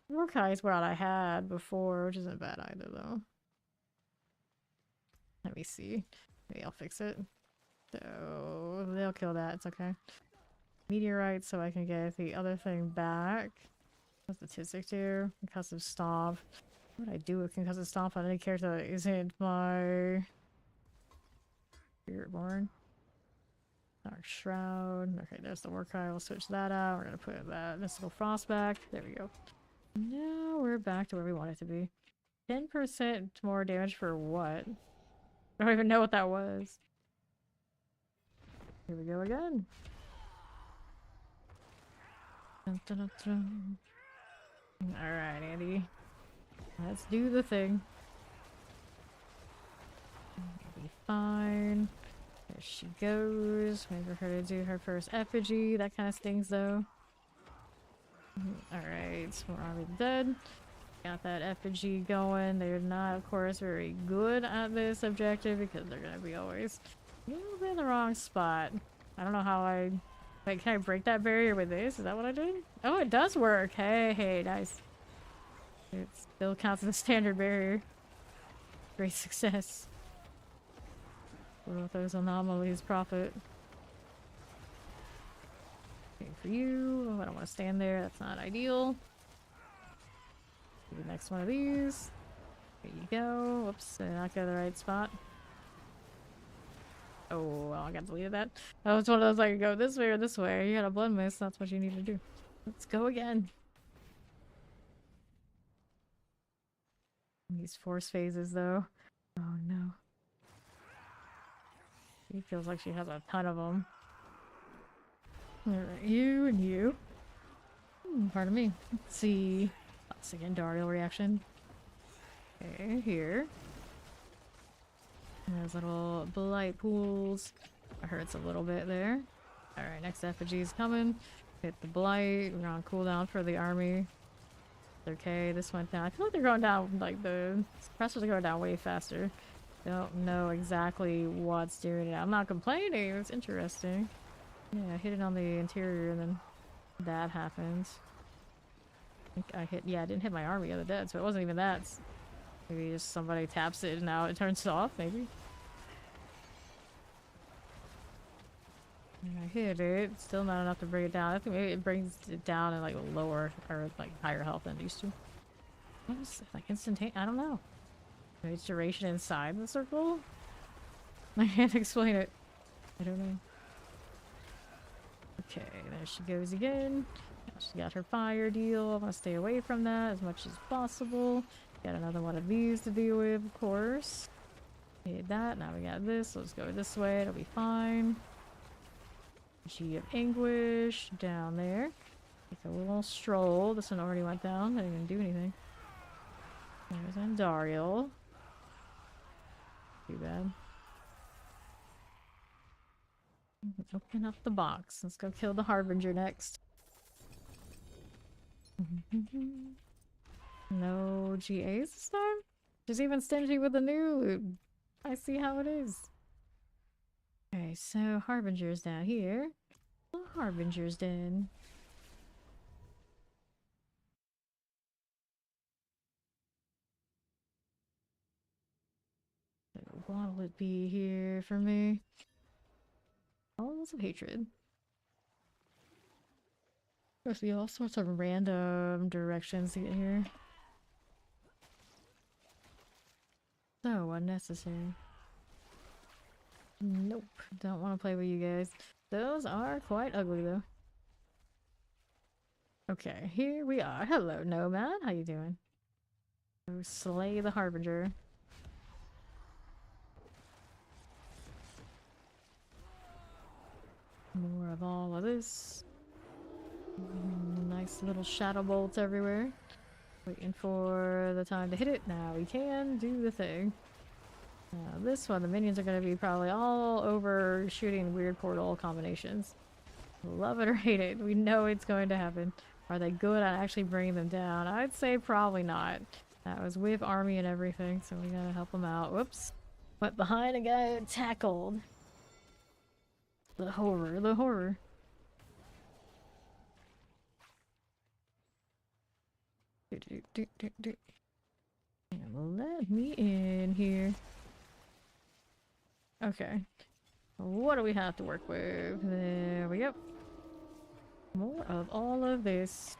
Mordecai is what I had before, which isn't bad either though. Let me see. Maybe I'll fix it. So they'll kill that. It's okay. Meteorite, so I can get the other thing back. What's the statistic do? Concussive Stomp. What would I do with Concussive Stomp on any character that isn't my Spiritborn? Dark Shroud. Okay, there's the Warcry. We'll switch that out. We're gonna put that Mystical Frost back. There we go. Now we're back to where we want it to be. 10% more damage for what? I don't even know what that was. Here we go again. Dun, dun, dun, dun. Alright, Andy. Let's do the thing. It'll be fine. There she goes. Wait for her to do her first effigy. That kind of stings though. Alright, we're already dead. Got that effigy going. They're not, of course, very good at this objective because they're gonna be always a little bit in the wrong spot. I don't know how I... Wait, can I break that barrier with this? Is that what I did? Oh, it does work! Hey, nice. It still counts as a standard barrier. Great success. What if those anomalies profit? Okay, for you. I don't want to stand there. That's not ideal. Do the next one of these. There you go. Whoops, did I not go to the right spot? Oh, well, I got deleted that. That was one of those like, go this way or this way. You got a blood mist. That's what you need to do. Let's go again. These force phases, though. Oh no. She feels like she has a ton of them. Alright, you and you. Pardon me. Let's see. Once again, Dariel reaction. Okay, here. There's little blight pools. It hurts a little bit there. Alright, next effigy's coming. Hit the blight. We're on cooldown for the army. Okay, this went down. I feel like they're going down, like the suppressors are going down way faster. Don't know exactly what's doing it. I'm not complaining. It's interesting. Yeah, I hit it on the interior and then that happens. I think I hit, yeah, I didn't hit my army of the dead, so it wasn't even that. Maybe just somebody taps it and now it turns off, maybe. I hit it. Still not enough to bring it down. I think maybe it brings it down in like lower or like higher health than it used to. What is it? Like instantaneous? I don't know. Maybe it's duration inside the circle? I can't explain it. I don't know. Okay, there she goes again. Now she got her fire deal. I'm gonna stay away from that as much as possible. Got another one of these to deal with, of course. Hit that. Now we got this. So let's go this way. It'll be fine. G of Anguish down there. Take a little stroll. This one already went down. Didn't even do anything. There's Andariel. Too bad. Open up the box. Let's go kill the Harbinger next. No GAs this time? She's even stingy with the new loot. I see how it is. Okay, so Harbinger's down here. The Harbinger's den. So what'll it be here for me? Halls of Hatred. There's be all sorts of random directions to get here. So unnecessary. Nope, don't want to play with you guys. Those are quite ugly though. Okay, here we are. Hello, Nomad. How you doing? Go slay the Harbinger. More of all of this. Nice little shadow bolts everywhere. Waiting for the time to hit it. Now we can do the thing. This one, the minions are going to be probably all over shooting weird portal combinations. Love it or hate it. We know it's going to happen. Are they good at actually bringing them down? I'd say probably not. That was with army and everything, so we gotta help them out. Whoops. Went behind a guy and tackled. The horror, the horror. And let me in here. Okay. What do we have to work with? There we go. More of all of this.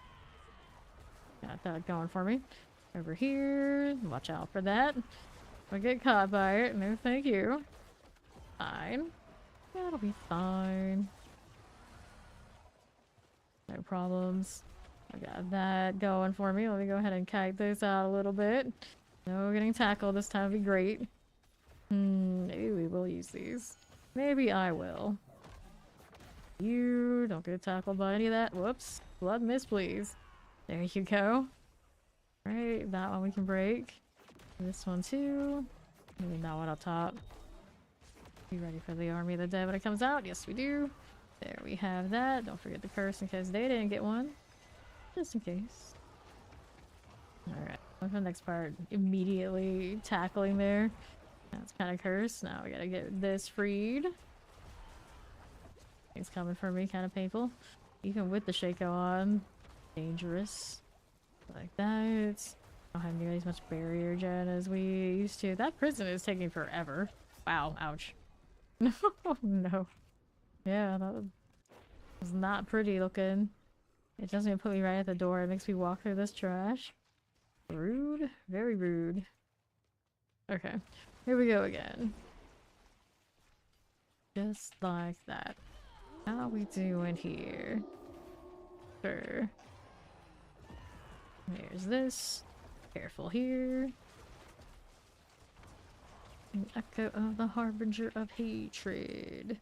Got that going for me. Over here. Watch out for that. If I get caught by it, no thank you. Fine. That'll be fine. No problems. I got that going for me. Let me go ahead and kite this out a little bit. No getting tackled this time would be great. Maybe we will use these. Maybe I will. You don't get tackled by any of that. Whoops. Blood miss, please. There you go. Right, that one we can break. This one too. Maybe that one up top. Be ready for the Army of the Dead when it comes out. Yes, we do. There we have that. Don't forget the curse in case they didn't get one. Just in case. Alright, on to the next part. Immediately tackling there. That's kind of cursed. Now we gotta get this freed. It's coming for me, kind of painful. Even with the Shaco on. Dangerous. Like that. I don't have nearly as much barrier gen as we used to. That prison is taking forever. Wow, ouch. No, no. Yeah, that was not pretty looking. It doesn't even put me right at the door. It makes me walk through this trash. Rude. Very rude. Okay. Here we go again. Just like that. How we doing here? Sure. There's this. Careful here. An echo of the Harbinger of Hatred.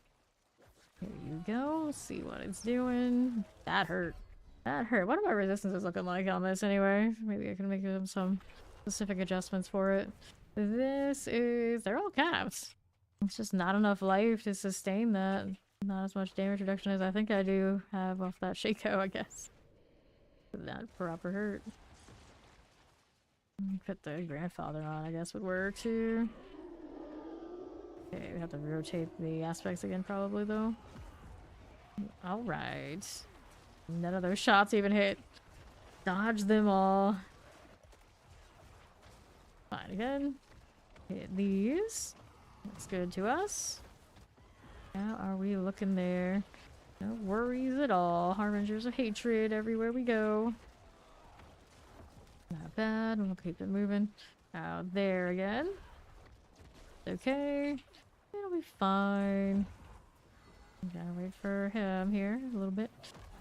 Here you go. See what it's doing. That hurt. That hurt. What are my resistances looking like on this anyway? Maybe I can make some specific adjustments for it. This is... They're all capped. It's just not enough life to sustain that. Not as much damage reduction as I think I do have off that Shaco, I guess. That proper hurt. Put the grandfather on, I guess would work too. Okay, we have to rotate the aspects again probably though. Alright. None of those shots even hit. Dodge them all. Fine again. Hit these. That's good to us. How are we looking there? No worries at all. Harbingers of hatred everywhere we go. Not bad. We'll keep it moving. Out there again. Okay. It'll be fine. Gotta wait for him here a little bit.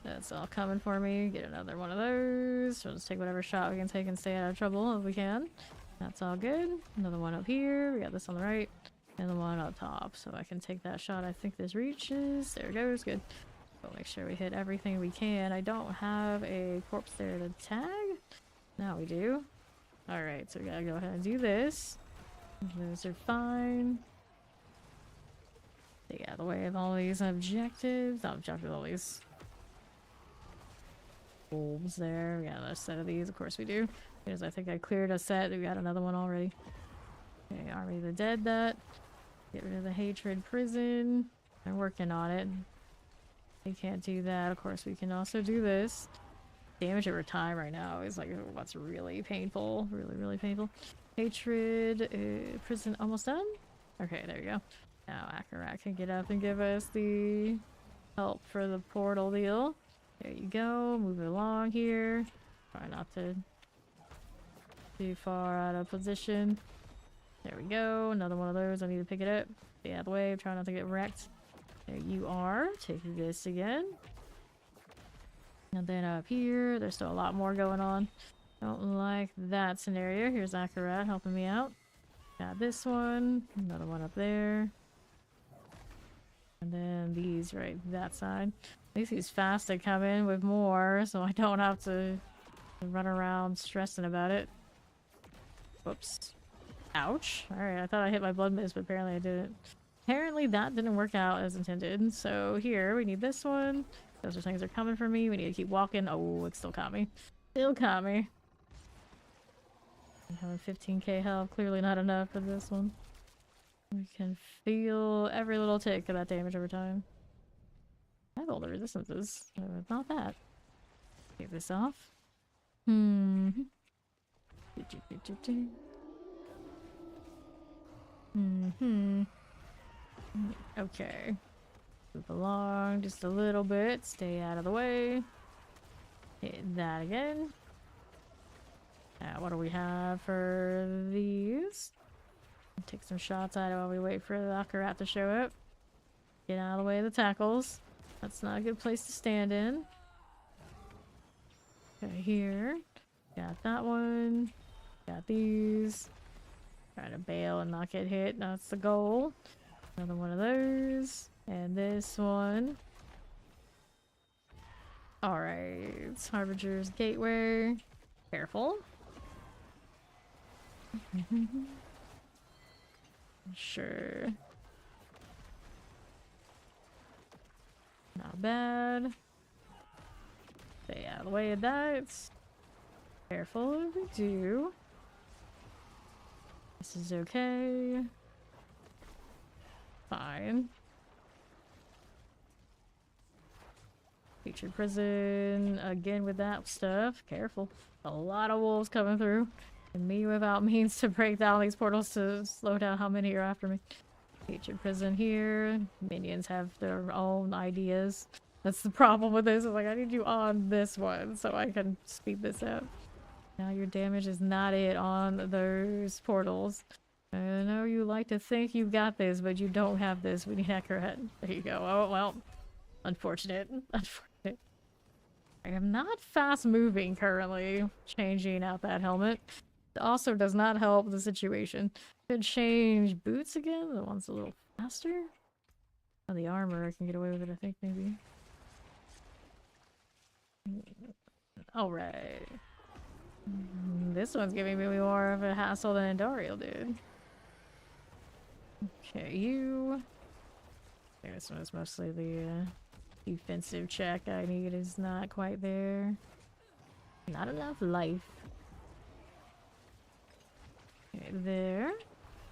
That's all coming for me. Get another one of those. We'll just take whatever shot we can take and stay out of trouble if we can. That's all good. Another one up here. We got this on the right. And the one up top. So I can take that shot. I think this reaches. There it goes. Good. We'll make sure we hit everything we can. I don't have a corpse there to tag. Now we do. Alright, so we gotta go ahead and do this. Those are fine. Stay out of the way of all these objectives. Not objectives, all these bulbs there. We got another set of these, of course we do. Because I think I cleared a set. We got another one already. Okay, Army of the Dead that. Get rid of the Hatred Prison. I'm working on it. We can't do that. Of course, we can also do this. Damage over time right now is like what's really painful. Really, really painful. Hatred Prison almost done? Okay, there you go. Now Akarat can get up and give us the help for the portal deal. There you go. Move it along here. Try not to too far out of position. There we go. Another one of those. I need to pick it up. Stay out of the way. Try not to get wrecked. There you are. Take this again. And then up here, there's still a lot more going on. Don't like that scenario. Here's Akarat helping me out. Got this one. Another one up there. And then these right that side. At least he's fast to come in with more, so I don't have to run around stressing about it. Whoops. Ouch. Alright, I thought I hit my blood mist, but apparently I didn't. Apparently that didn't work out as intended. So here, we need this one. Those are things that are coming for me. We need to keep walking. Oh, it still caught me. Still caught me. I'm having 15k health. Clearly not enough for this one. We can feel every little tick of that damage over time. I have all the resistances. So it's not that. Take this off. Okay. Move along just a little bit. Stay out of the way. Hit that again. What do we have for these? Take some shots at it while we wait for the Akarat to show up. Get out of the way of the tackles. That's not a good place to stand in. Okay, here. Got that one. Got these. Try to bail and not get hit. That's the goal. Another one of those. And this one. Alright. Harbinger's Gateway. Careful. Sure. Not bad. Stay out of the way of that. Careful if we do. This is okay. Fine. Featured prison again with that stuff. Careful. A lot of wolves coming through. And me without means to break down these portals to slow down how many are after me. Featured prison here. Minions have their own ideas. That's the problem with this. It's like, I need you on this one so I can speed this up. Now your damage is not it on those portals. I know you like to think you've got this, but you don't have this. We need accurate. There you go. Oh, well. Unfortunate. Unfortunate. I am not fast moving currently. Changing out that helmet. It also does not help the situation. Could change boots again. The one's a little faster. Oh, the armor. I can get away with it, I think, maybe. Alright. This one's giving me more of a hassle than Andariel did. Okay, you. I think this one is mostly the defensive check I need is not quite there. Not enough life. Okay, there.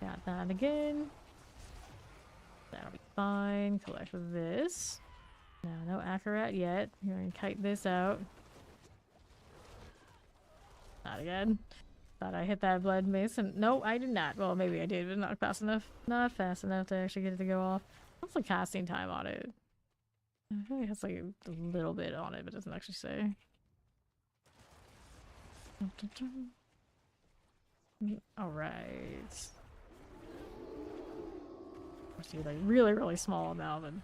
Got that again. That'll be fine. Collect this. No Akarat yet. You're gonna kite this out. Not again. Thought I hit that blood mace and no, I did not. Well, maybe I did, but not fast enough. Not fast enough to actually get it to go off. What's the casting time on it? I think it has like a little bit on it, but it doesn't actually say. Alright. See, like really small now, then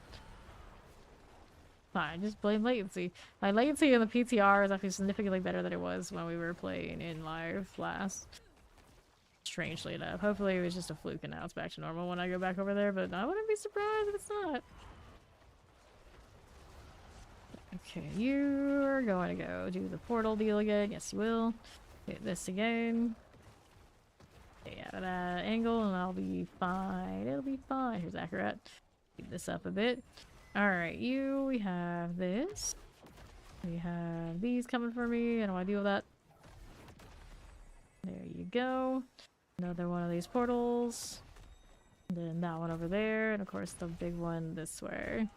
fine, just blame latency. My latency in the PTR is actually significantly better than it was when we were playing in live last. Strangely enough. Hopefully it was just a fluke and now it's back to normal when I go back over there, but I wouldn't be surprised if it's not. Okay, you're going to go do the portal deal again. Yes, you will. Hit this again. Stay out of that angle and I'll be fine. It'll be fine. Here's accurate. Speed this up a bit. Alright, we have this. We have these coming for me. I don't want to deal with that. There you go. Another one of these portals. And then that one over there. And of course the big one this way.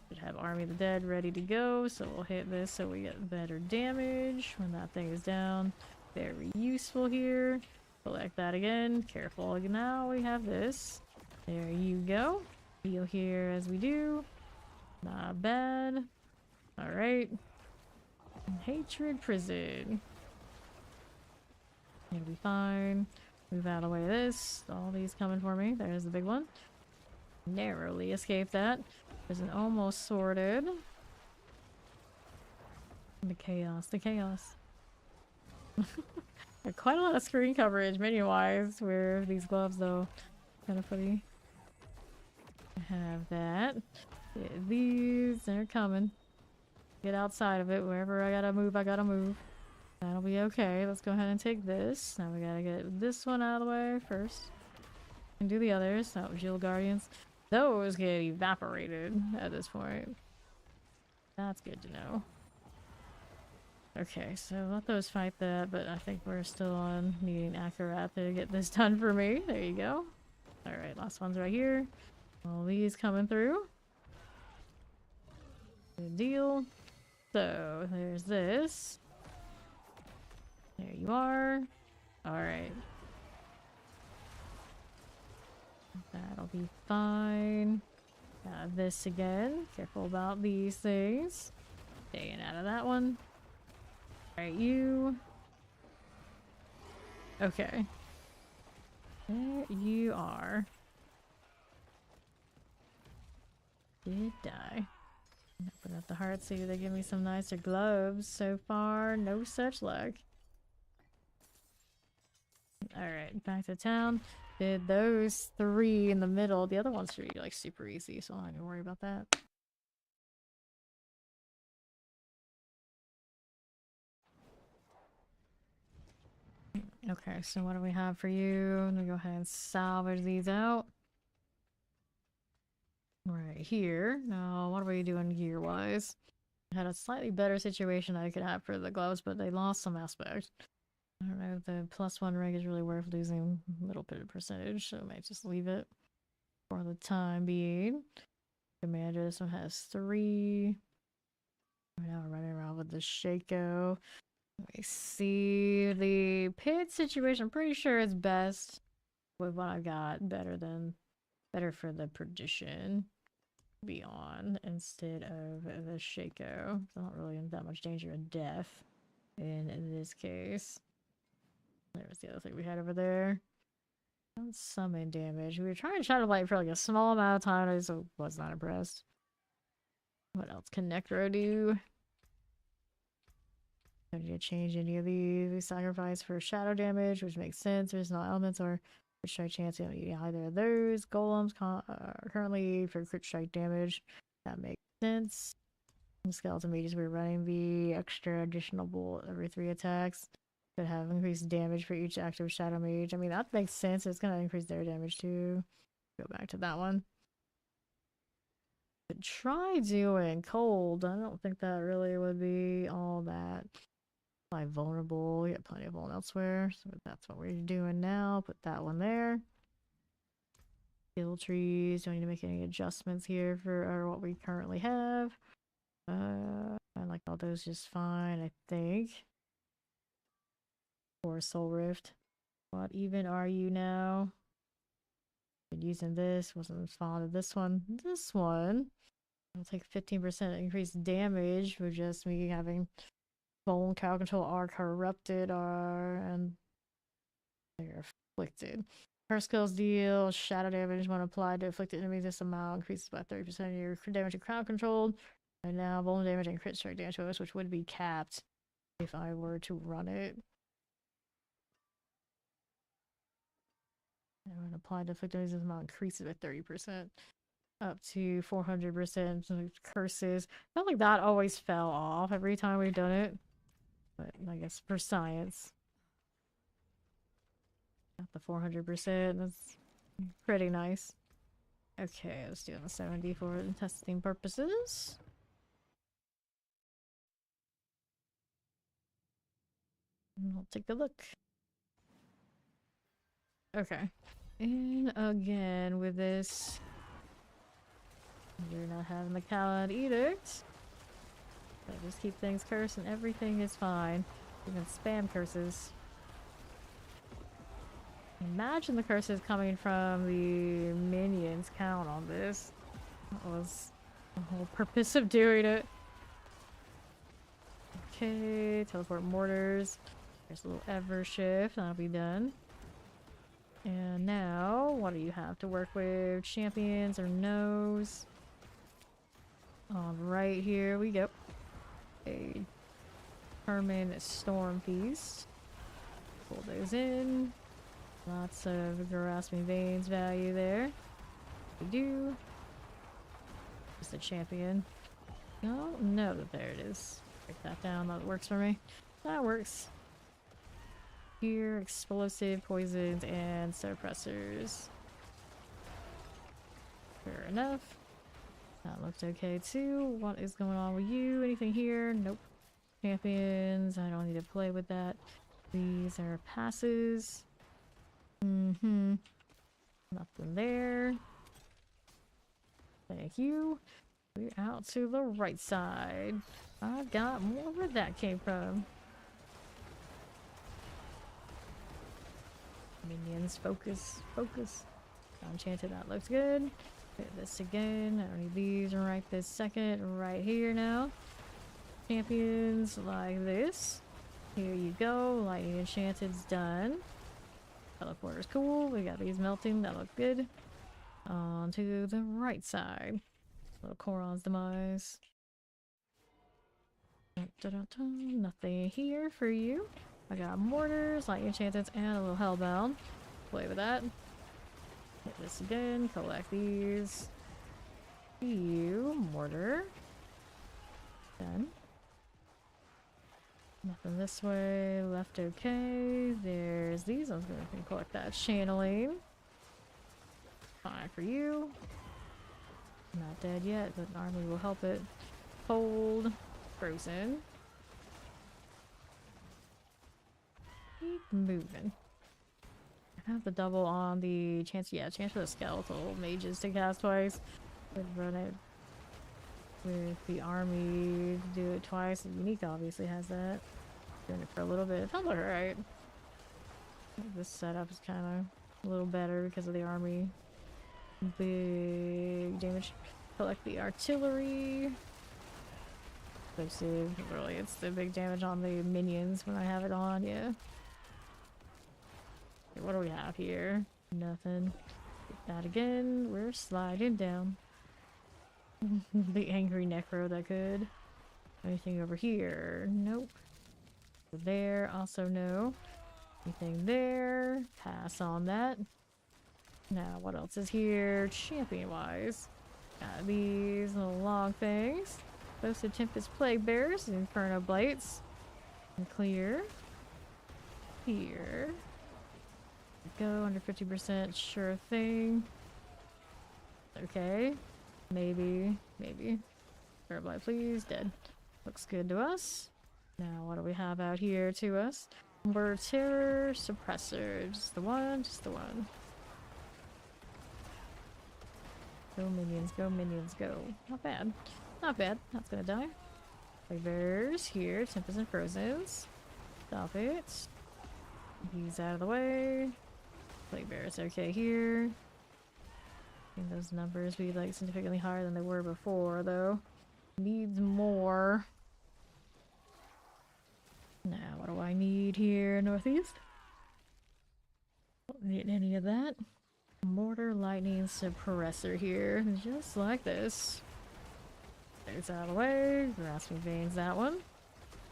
Should have Army of the Dead ready to go. So we'll hit this so we get better damage when that thing is down. Very useful here. Collect that again. Careful. Now we have this. There you go. Heal here as we do. Not bad. Alright. Hatred Prison. It'll be fine. Move out of the way of this. All these coming for me. There's the big one. Narrowly escaped that. There's an almost sorted. The chaos. The chaos. Quite a lot of screen coverage minion-wise with these gloves though. Kind of funny. Have that. Get these. They're coming. Get outside of it. Wherever I gotta move, I gotta move. That'll be okay. Let's go ahead and take this. Now we gotta get this one out of the way first. And do the others. That was Shield Guardians. Those get evaporated at this point. That's good to know. Okay, so let those fight that, but I think we're still on needing Akarat to get this done for me. There you go. Alright, last one's right here. All these coming through. Good deal. So, there's this. There you are. Alright. That'll be fine. This again. Careful about these things. Staying out of that one. Alright, you. Okay. There you are. Did die. Open up the heart, see if they give me some nicer gloves. So far, no such luck. Alright, back to town. Did those 3 in the middle. The other ones should be like super easy, so I don't have to worry about that. Okay, so what do we have for you? I'm gonna go ahead and salvage these out. Right here. Now, what are we doing gear-wise? I had a slightly better situation I could have for the gloves, but they lost some aspect. I don't know if the +1 rig is really worth losing a little bit of percentage, so I might just leave it for the time being. Commander, this one has 3. Right now we're running around with the Shaco. Let me see. The pit situation, I'm pretty sure it's best with what I got. Better for the perdition to be on instead of the Shaco. It's not really in that much danger of death in this case. There's the other thing we had over there. Summon damage. We were trying to shadow light for like a small amount of time. I just was not impressed. What else can Necro do? Don't need to change any of these. We sacrifice for shadow damage, which makes sense. There's no elements or crit strike chance. We don't need either of those. Golems currently for crit strike damage. That makes sense. Skeleton mages, we're running the extra additional bolt every 3 attacks. Could have increased damage for each active shadow mage. I mean, that makes sense. It's gonna increase their damage too. Go back to that one. But try doing cold. I don't think that really would be all that. Like vulnerable. We got plenty of vuln elsewhere. So that's what we're doing now. Put that one there. Skill trees. Don't need to make any adjustments here for what we currently have. I like all those just fine, I think. Or Soul Rift. What even are you now? Been using this, wasn't fond of this one. This one, I'll take 15% increased damage for just me having bone cow control are corrupted are and they're afflicted. Her skills deal shadow damage when applied to afflicted enemies. This amount increases by 30% of your damage and crowd controlled. And now bone damage and crit strike damage, which would be capped if I were to run it. And when applied to afflicted enemies, this amount increases by 30%. Up to 400%. Curses. I felt like that always fell off every time we've done it. But I guess for science. Got the 400%. That's pretty nice. Okay, let's do the 70 for testing purposes. And we'll take a look. Okay. And again, with this, you're not having the Khaled Edict. So just keep things cursed and everything is fine. Even spam curses. Imagine the curses coming from the minions count on this. That was the whole purpose of doing it. Okay, teleport mortars. There's a little ever shift, that'll be done. And now, what do you have to work with? Champions or no's? Alright, here we go. A permanent storm feast. Pull those in. Lots of grasping veins value there. We do. Just a champion. No, no, there it is. Break that down, that works for me. That works. Here, explosive, poisons, and suppressors. Fair enough. That looked okay too. What is going on with you? Anything here? Nope. Champions, I don't need to play with that. These are passes. Nothing there. Thank you. We're out to the right side. I got more where that came from. Minions, focus, focus. Enchanted, that looks good. Hit this again. I don't need these right this second. Right here now. Champions like this. Here you go. Lightning Enchanted's done. Teleporter's cool. We got these melting. That looks good. On to the right side. Little Coron's demise. Nothing here for you. I got mortars, light enchantments, and a little hellbound. Play with that. Hit this again. Collect these. You mortar. Done. Nothing this way. Left okay. There's these. I was gonna collect that channeling. Fine for you. Not dead yet, but an army will help it. Cold. Frozen. Keep moving. I have the double on the chance. Yeah, chance for the skeletal mages to cast twice. Could run it with the army to do it twice. Unique obviously has that. Doing it for a little bit. That look alright. This setup is kind of a little better because of the army. Big damage. Collect the artillery. Explosive. Really, it's the big damage on the minions when I have it on, yeah. Okay, what do we have here? Nothing. Get that again. We're sliding down. The angry necro that could. Anything over here? Nope. There, also no. Anything there? Pass on that. Now, what else is here? Champion-wise. Got these little long things. Boasted Tempest Plague Bears, Inferno Blights. And clear. Here. Go under 50%, sure thing. Okay. Maybe. Maybe. Fair Blight, please. Dead. Looks good to us. Now, what do we have out here to us? Umber Terror, Suppressor. Just the one, just the one. Go minions, go minions, go. Not bad. Not bad. That's gonna die. Bears here. Tempest and Frozens. Stop it. He's out of the way. Plague Bears okay here. I think those numbers be like significantly higher than they were before, though. Needs more. Now, what do I need here, northeast? Don't need any of that. Mortar lightning suppressor here, just like this. There's out of the way. Grasping veins, that one.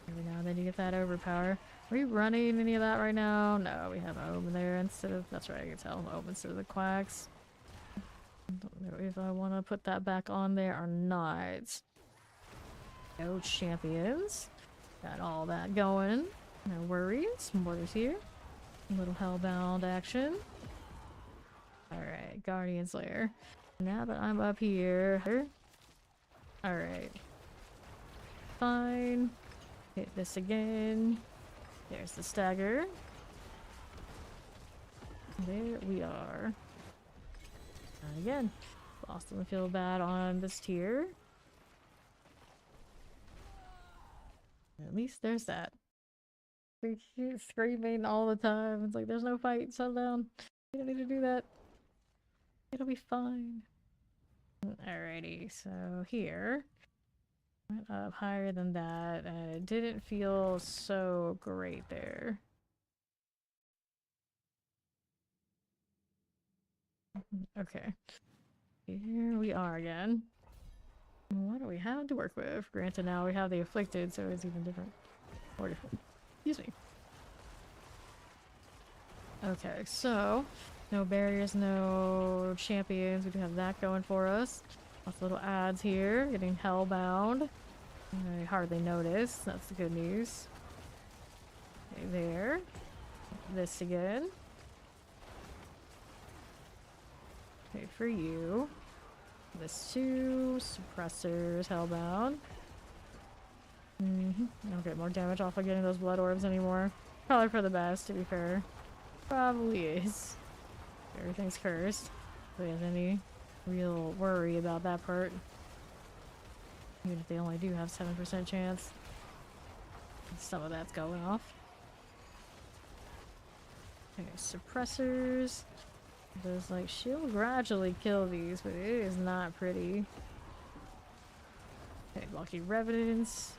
Every now and then you get that overpower. Are we running any of that right now? No, we have Omen there instead of. That's right, I can tell. Omen instead of the quacks. Don't know if I want to put that back on there or not. No champions. Got all that going. No worries. Mortars here. A little hellbound action. Alright, Guardian's Lair. Now that I'm up here. Alright. Fine. Hit this again. There's the stagger. There we are. And again. Lost doesn't feel bad on this tier. At least there's that. We keep screaming all the time. It's like, there's no fight. Settle down. You don't need to do that. It'll be fine. Alrighty, so here. Went up higher than that, and it didn't feel so great there. Okay. Here we are again. What do we have to work with? Granted, now we have the Afflicted, so it's even different. More different. Excuse me. Okay, so no barriers, no champions. We do have that going for us. Lots of little ads here. Getting hellbound. I hardly notice. That's the good news. Okay, there. This again. Okay, for you. This too. Suppressors, hellbound. I don't get more damage off of getting those blood orbs anymore. Probably for the best, to be fair. Probably is. Everything's cursed. If there's any real worry about that part. Even if they only do have 7% chance. Some of that's going off. Okay, suppressors. Those like she'll gradually kill these, but it is not pretty. Okay, lucky revenants.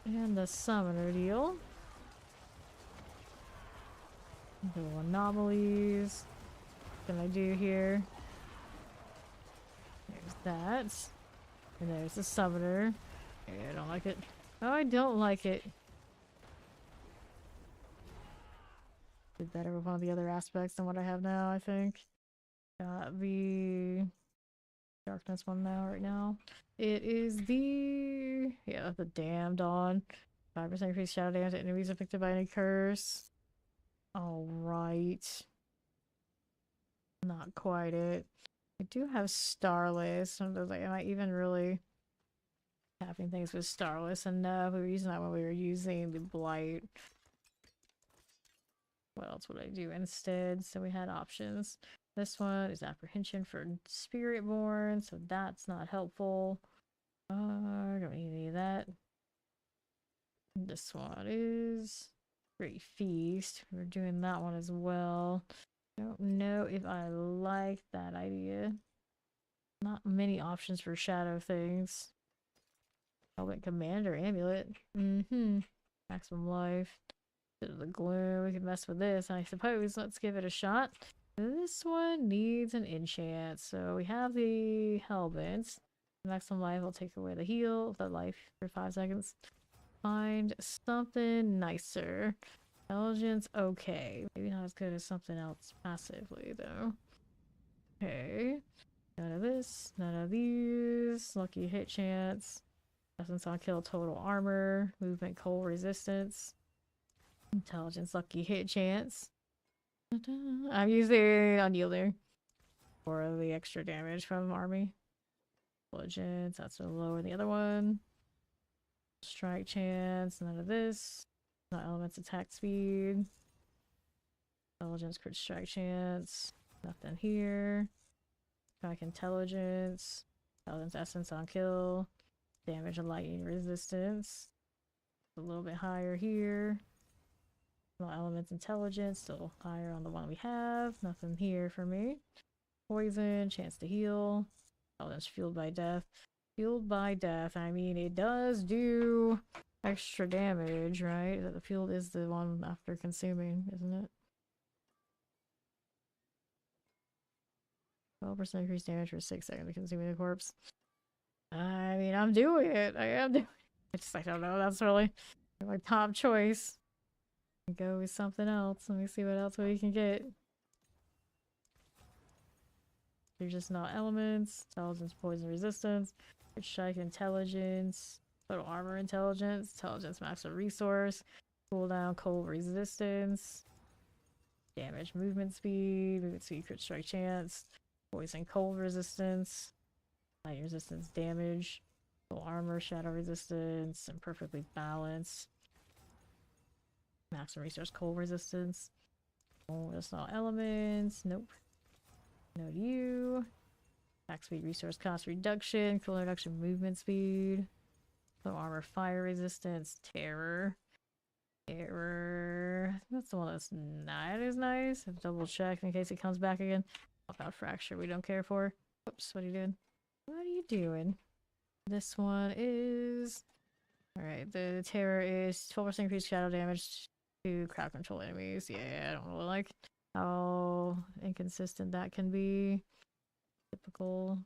And the summoner deal. Little anomalies. What can I do here? There's that. And there's the summoner. Okay, I don't like it. Oh, I don't like it. Did better with one of the other aspects than what I have now, I think. Got the darkness one now, right now. It is the... yeah, the Damned on. 5% increased shadow damage to enemies affected by any curse. Alright. Not quite it. I do have Starless. Sometimes like, am I even really tapping things with Starless enough? We were using that when we were using the Blight. What else would I do instead? So we had options. This one is Apprehension for Spiritborn, so that's not helpful. Don't need any of that. This one is Great Feast. We're doing that one as well. Don't know if I like that idea. Not many options for shadow things. Helmet Commander Amulet. Maximum life. Bit of the gloom. We can mess with this, I suppose. Let's give it a shot. This one needs an enchant. So we have the helmet. Maximum life will take away the heal, the life for 5 seconds. Find something nicer. Intelligence, okay. Maybe not as good as something else passively, though. Okay. None of this. None of these. Lucky hit chance. Essence on kill, total armor. Movement, cold resistance. Intelligence, lucky hit chance. I'm using Unyielding for the extra damage from army. Intelligence, that's a lower than the other one. Strike chance, none of this. No elements attack speed. Intelligence, crit strike chance. Nothing here. Strike intelligence. Intelligence essence on kill. Damage and lightning resistance. A little bit higher here. No elements intelligence, still higher on the one we have. Nothing here for me. poison, chance to heal. Oh, that's fueled by death. Fueled by death. I mean, it does do extra damage, right? The fueled is the one after consuming, isn't it? 12% increased damage for 6 seconds consuming the corpse. I mean, I'm doing it. I am doing it. I don't know. That's really my top choice. Go with something else. Let me see what else we can get. They're just not elements. Intelligence, poison resistance. Strike intelligence. Total armor intelligence. Intelligence maximum resource. Cooldown, cold resistance. Damage, movement speed. Movement speed, crit strike chance. Poison, cold resistance. Light resistance, damage. Full armor, shadow resistance. And perfectly balanced. Maximum resource, cold resistance. Oh, that's not elements. Nope. No to you. Attack speed, resource cost reduction, cooldown reduction, movement speed. Low armor, fire resistance, terror. Terror. That's the one that's not as nice. Have to double check in case it comes back again. About fracture, we don't care for. Oops, what are you doing? What are you doing? This one is. Alright, the terror is 12% increased shadow damage to crowd control enemies. Yeah, I don't really like how inconsistent that can be. Typical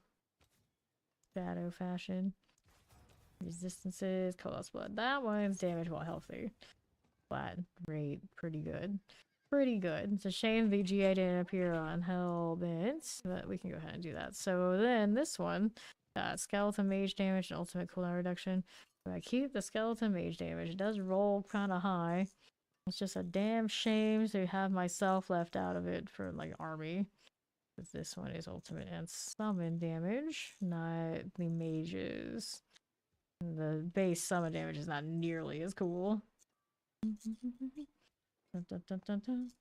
shadow fashion. Resistances, colorless blood. That one's damage while healthy. Flat, great, pretty good. Pretty good. It's a shame the GA didn't appear on Hellbent, but we can go ahead and do that. So then this one, skeleton mage damage and ultimate cooldown reduction. If I keep the skeleton mage damage, it does roll kind of high. It's just a damn shame to have myself left out of it for like army. Because this one is ultimate and summon damage, not the mages. The base summon damage is not nearly as cool. Dun, dun, dun, dun,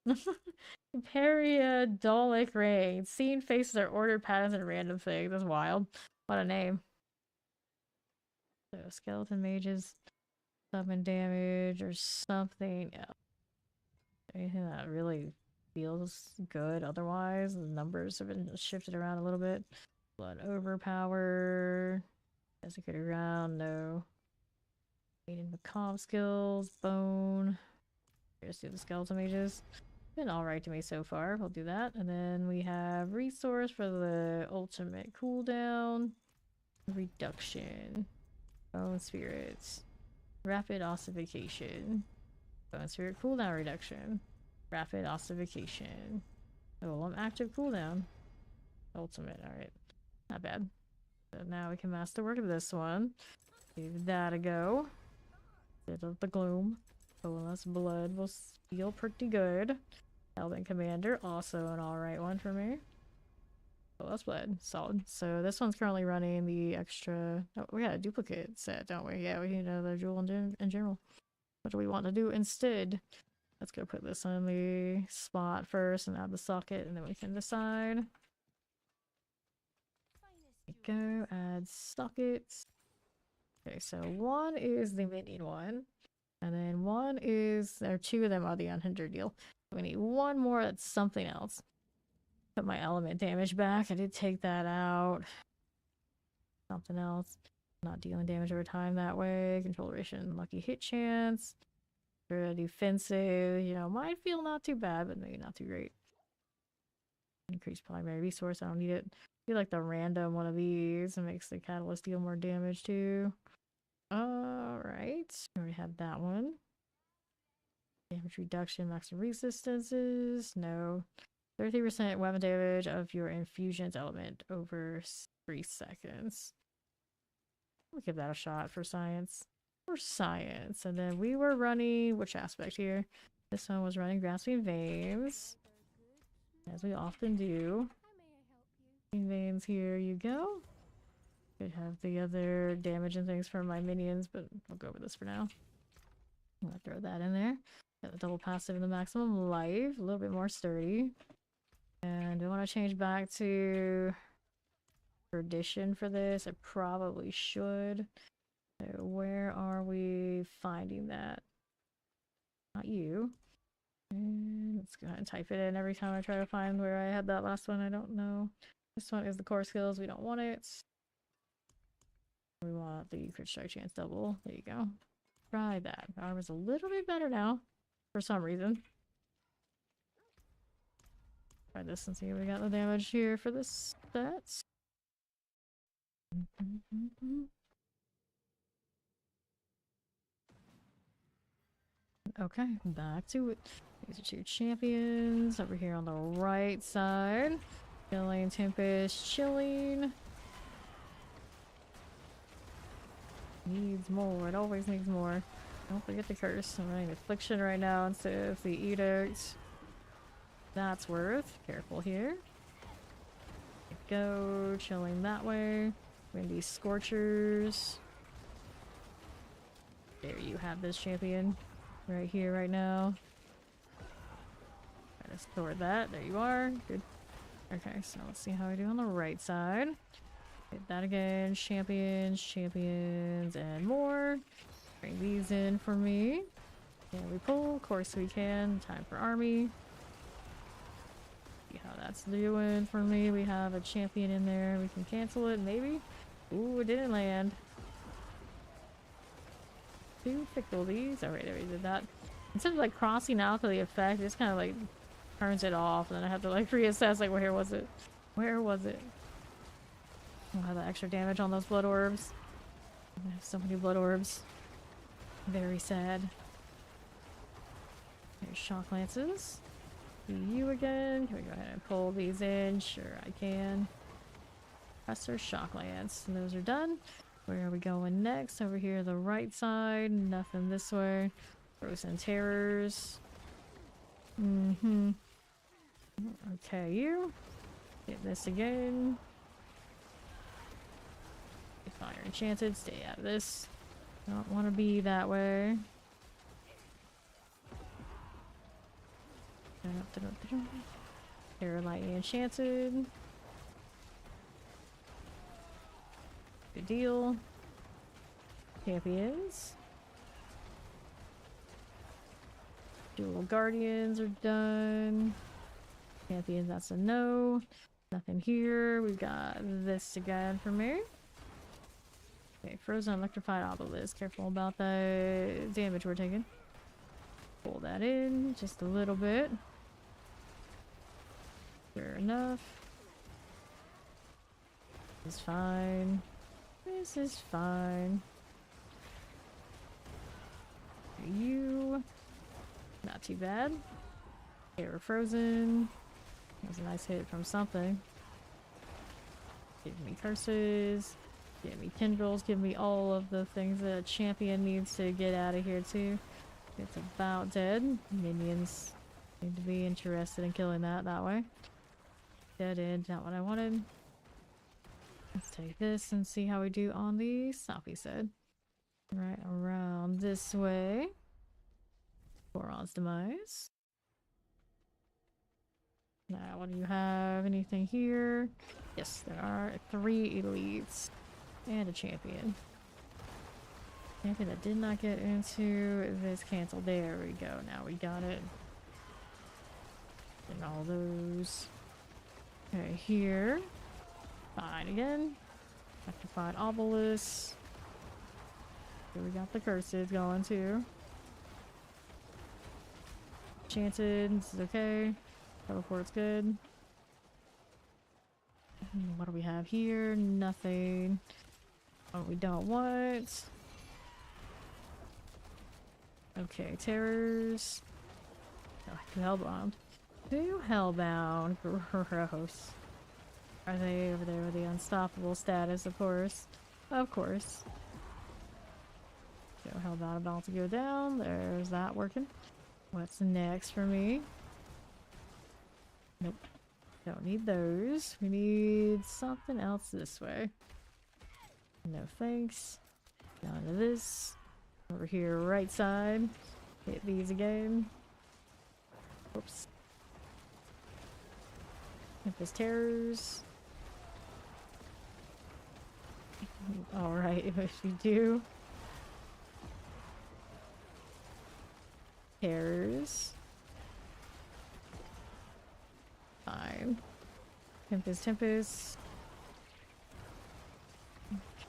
dun. Periodolic rain. Seen faces are ordered patterns and random things. That's wild. What a name. So skeleton mages summon damage or something else. Anything that really feels good otherwise. The numbers have been shifted around a little bit. Blood overpower. Desecrated ground, no. Gain the calm skills, bone. Just do the skeleton mages. Been alright to me so far. We'll do that. And then we have resource for the ultimate cooldown. Reduction. Bone spirits. Rapid ossification. Bone spirit cooldown reduction. Rapid ossification. Oh, active cooldown. Ultimate, alright. Not bad. So now we can master work of this one. Give that a go. Bit of the gloom. Coalesce blood will feel pretty good. Hellbent Commander, also an alright one for me. Coalesce blood, solid. So this one's currently running the extra. Oh, we got a duplicate set, don't we? Yeah, we need another jewel in general. What do we want to do instead? Let's go put this on the spot first and add the socket, and then we can decide. Go add sockets. Okay, so one is the minion one, and then one is, or two of them are the unhindered deal. We need one more that's something else. Put my element damage back. I did take that out. Something else. Not dealing damage over time that way. Control duration, lucky hit chance. For defensive, you know, might feel not too bad, but maybe not too great. Increased primary resource, I don't need it. I feel like the random one of these makes the catalyst deal more damage too. Alright. We already have that one. Damage reduction, maximum resistances. No. 30% weapon damage of your infusion's element over 3 seconds. We'll give that a shot for science. For science. And then we were running, which aspect here? This one was running grasping veins. As we often do. Grasping veins, here you go. Could have the other damage and things for my minions, but I'll go over this for now. I'm gonna throw that in there. Got the double passive and the maximum life. A little bit more sturdy. And do I want to change back to tradition for this? I probably should. So where are we finding that? Not you. And Let's go ahead and type it in every time I try to find where I had that last one. I don't know. This one is the core skills. We don't want it. We want the crit strike chance double. There you go. Try that. Armor's a little bit better now. For some reason. Try this and see if we got the damage here for this stats. Okay, back to it. These are two champions over here on the right side. Chilling, Tempest, chilling. Needs more. It always needs more. Don't forget the curse. I'm running Affliction right now instead of the Edict. That's worth. Careful here. Go. Chilling that way. Windy Scorchers. There you have this champion. Right here, right now. Try to store that. There you are. Good. Okay, so let's see how we do on the right side. Hit that again. Champions, champions, and more. Bring these in for me. Can we pull? Of course we can. Time for army. See how that's doing for me. We have a champion in there. We can cancel it, maybe. Ooh, it didn't land. Two pickle these. Alright, there we did that. Instead of like crossing out for the effect, it just kind of like turns it off, and then I have to like reassess like, well, where was it? Where was it? I'll have the extra damage on those blood orbs. I have so many blood orbs. Very sad. There's shock lances. Do you again. Can we go ahead and pull these in? Sure, I can. Professor shock lance. And those are done. Where are we going next? Over here, the right side. Nothing this way. Frozen terrors. Okay, you. Get this again. Fire enchanted. Stay out of this. Don't want to be that way. Terror lightning enchanted. Good deal. Champions. Dual guardians are done. Champions, that's a no. Nothing here. We've got this again for me. Okay, frozen electrified obelisk. Careful about the damage we're taking. Pull that in just a little bit. Fair enough. This is fine. This is fine. You. Not too bad. Okay, we're frozen. That was a nice hit from something. Give me curses. Give me tendrils. Give me all of the things that a champion needs to get out of here too. It's about dead. Minions need to be interested in killing that way. Dead end. Not what I wanted. Let's take this and see how we do on the southeast side. Right around this way. Boron's demise. Now, what do you have? Anything here? Yes, there are 3 elites and a champion. Champion that did not get into this cancel. There we go. Now we got it. And all those. Okay, here. Fine again. Electrified obelisk. Here we got the curses going too. Enchanted. This is okay. Teleport's good. What do we have here? Nothing. What we don't want. Okay, terrors. Oh, hellbound. Two hellbound. Gross. Are they over there with the unstoppable status? Of course. Of course. So hellbound about to go down. There's that working. What's next for me? Nope. Don't need those. We need something else this way. No thanks. Down to this. Over here, right side. Hit these again. Oops. Hit this terrors. Alright, if we do. Terrors. Fine. Tempest, Tempest.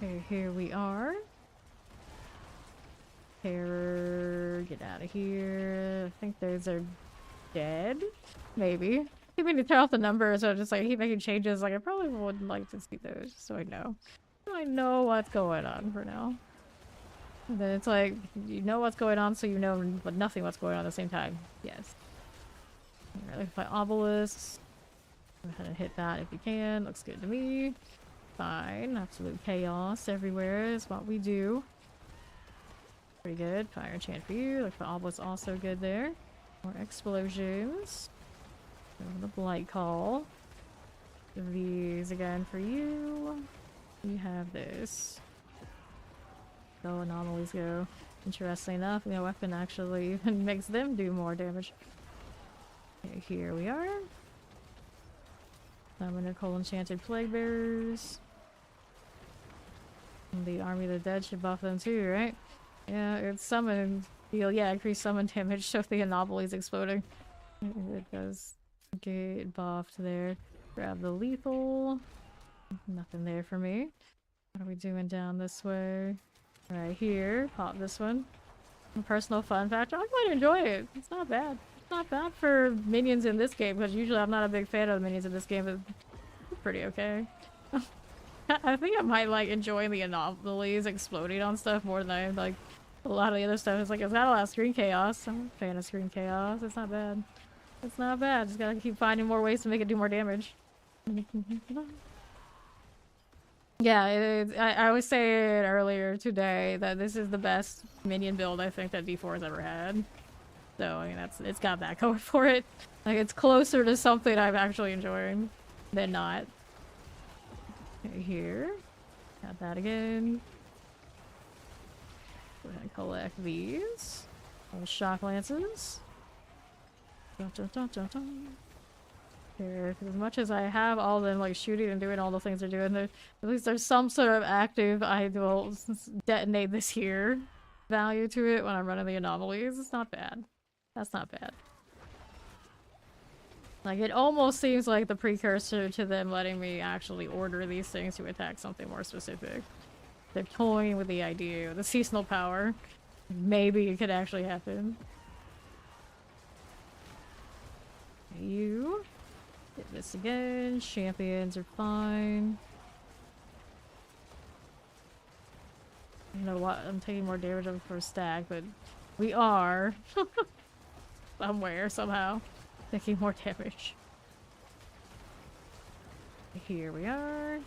Okay, here we are. Terror, get out of here. I think those are dead. Maybe. I mean to turn off the numbers, so just like keep making changes. Like I probably would like to see those, just so I know. So I know what's going on for now. And then it's like you know what's going on, so you know, but nothing what's going on at the same time. Yes. Alright, let's obelisks. Go ahead and hit that if you can. Looks good to me. Fine. Absolute chaos everywhere is what we do. Pretty good. Fire enchant for you. Look for obelisk also good there. More explosions. The blight call. These again for you. We have this. Go anomalies go. Interesting enough, the weapon actually even makes them do more damage. Okay, here we are. Summoner enchanted plague bearers. And the army of the dead should buff them too, right? Yeah, it's summon deal. Yeah, increase summon damage so if the anomalies exploding. It does get buffed there. Grab the lethal. Nothing there for me. What are we doing down this way? Right here. Pop this one. A personal fun factor. I quite enjoy it. It's not bad. It's not bad for minions in this game, because usually I'm not a big fan of the minions in this game, but it's pretty okay. I think I might like enjoying the anomalies exploding on stuff more than I like a lot of the other stuff. It's like, it's got a lot of screen chaos. I'm a fan of screen chaos. It's not bad. It's not bad. Just gotta keep finding more ways to make it do more damage. Yeah, I was saying earlier today that this is the best minion build I think that D4 has ever had. So, I mean, it's got that going for it. Like, it's closer to something I'm actually enjoying than not. Okay, here. Got that again. Go ahead and collect these. All the shock lances. Dun, dun, dun, dun, dun. Here, as much as I have all of them like shooting and doing all the things they're doing, at least there's some sort of active I will detonate this here value to it when I'm running the anomalies. It's not bad. That's not bad. Like, it almost seems like the precursor to them letting me actually order these things to attack something more specific. They're toying with the idea, the seasonal power. Maybe it could actually happen. You. Hit this again. Champions are fine. I don't know what. I'm taking more damage on for a stack, but we are somewhere, somehow, taking more damage. Here we are.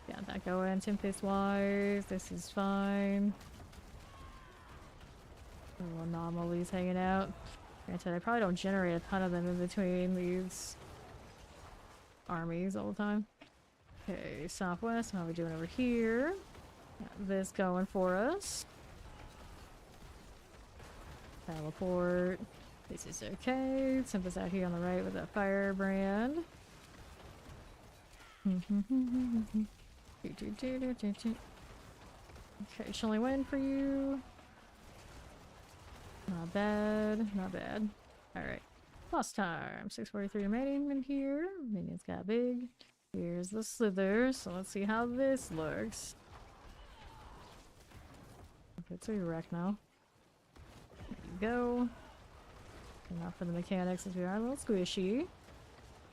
Got that going. Tempest wise. This is fine. Little anomalies hanging out. Granted, I probably don't generate a ton of them in between these armies all the time. Okay, southwest. How are we doing over here? Got this going for us. Teleport. This is okay. Tempest out here on the right with that firebrand. Okay, shall win for you? Not bad, not bad. Alright. Lost time. 643 remaining in here. Minions got big. Here's the slither, so let's see how this looks. Okay, it's a wreck now. There you go. Enough for the mechanics as we are a little squishy.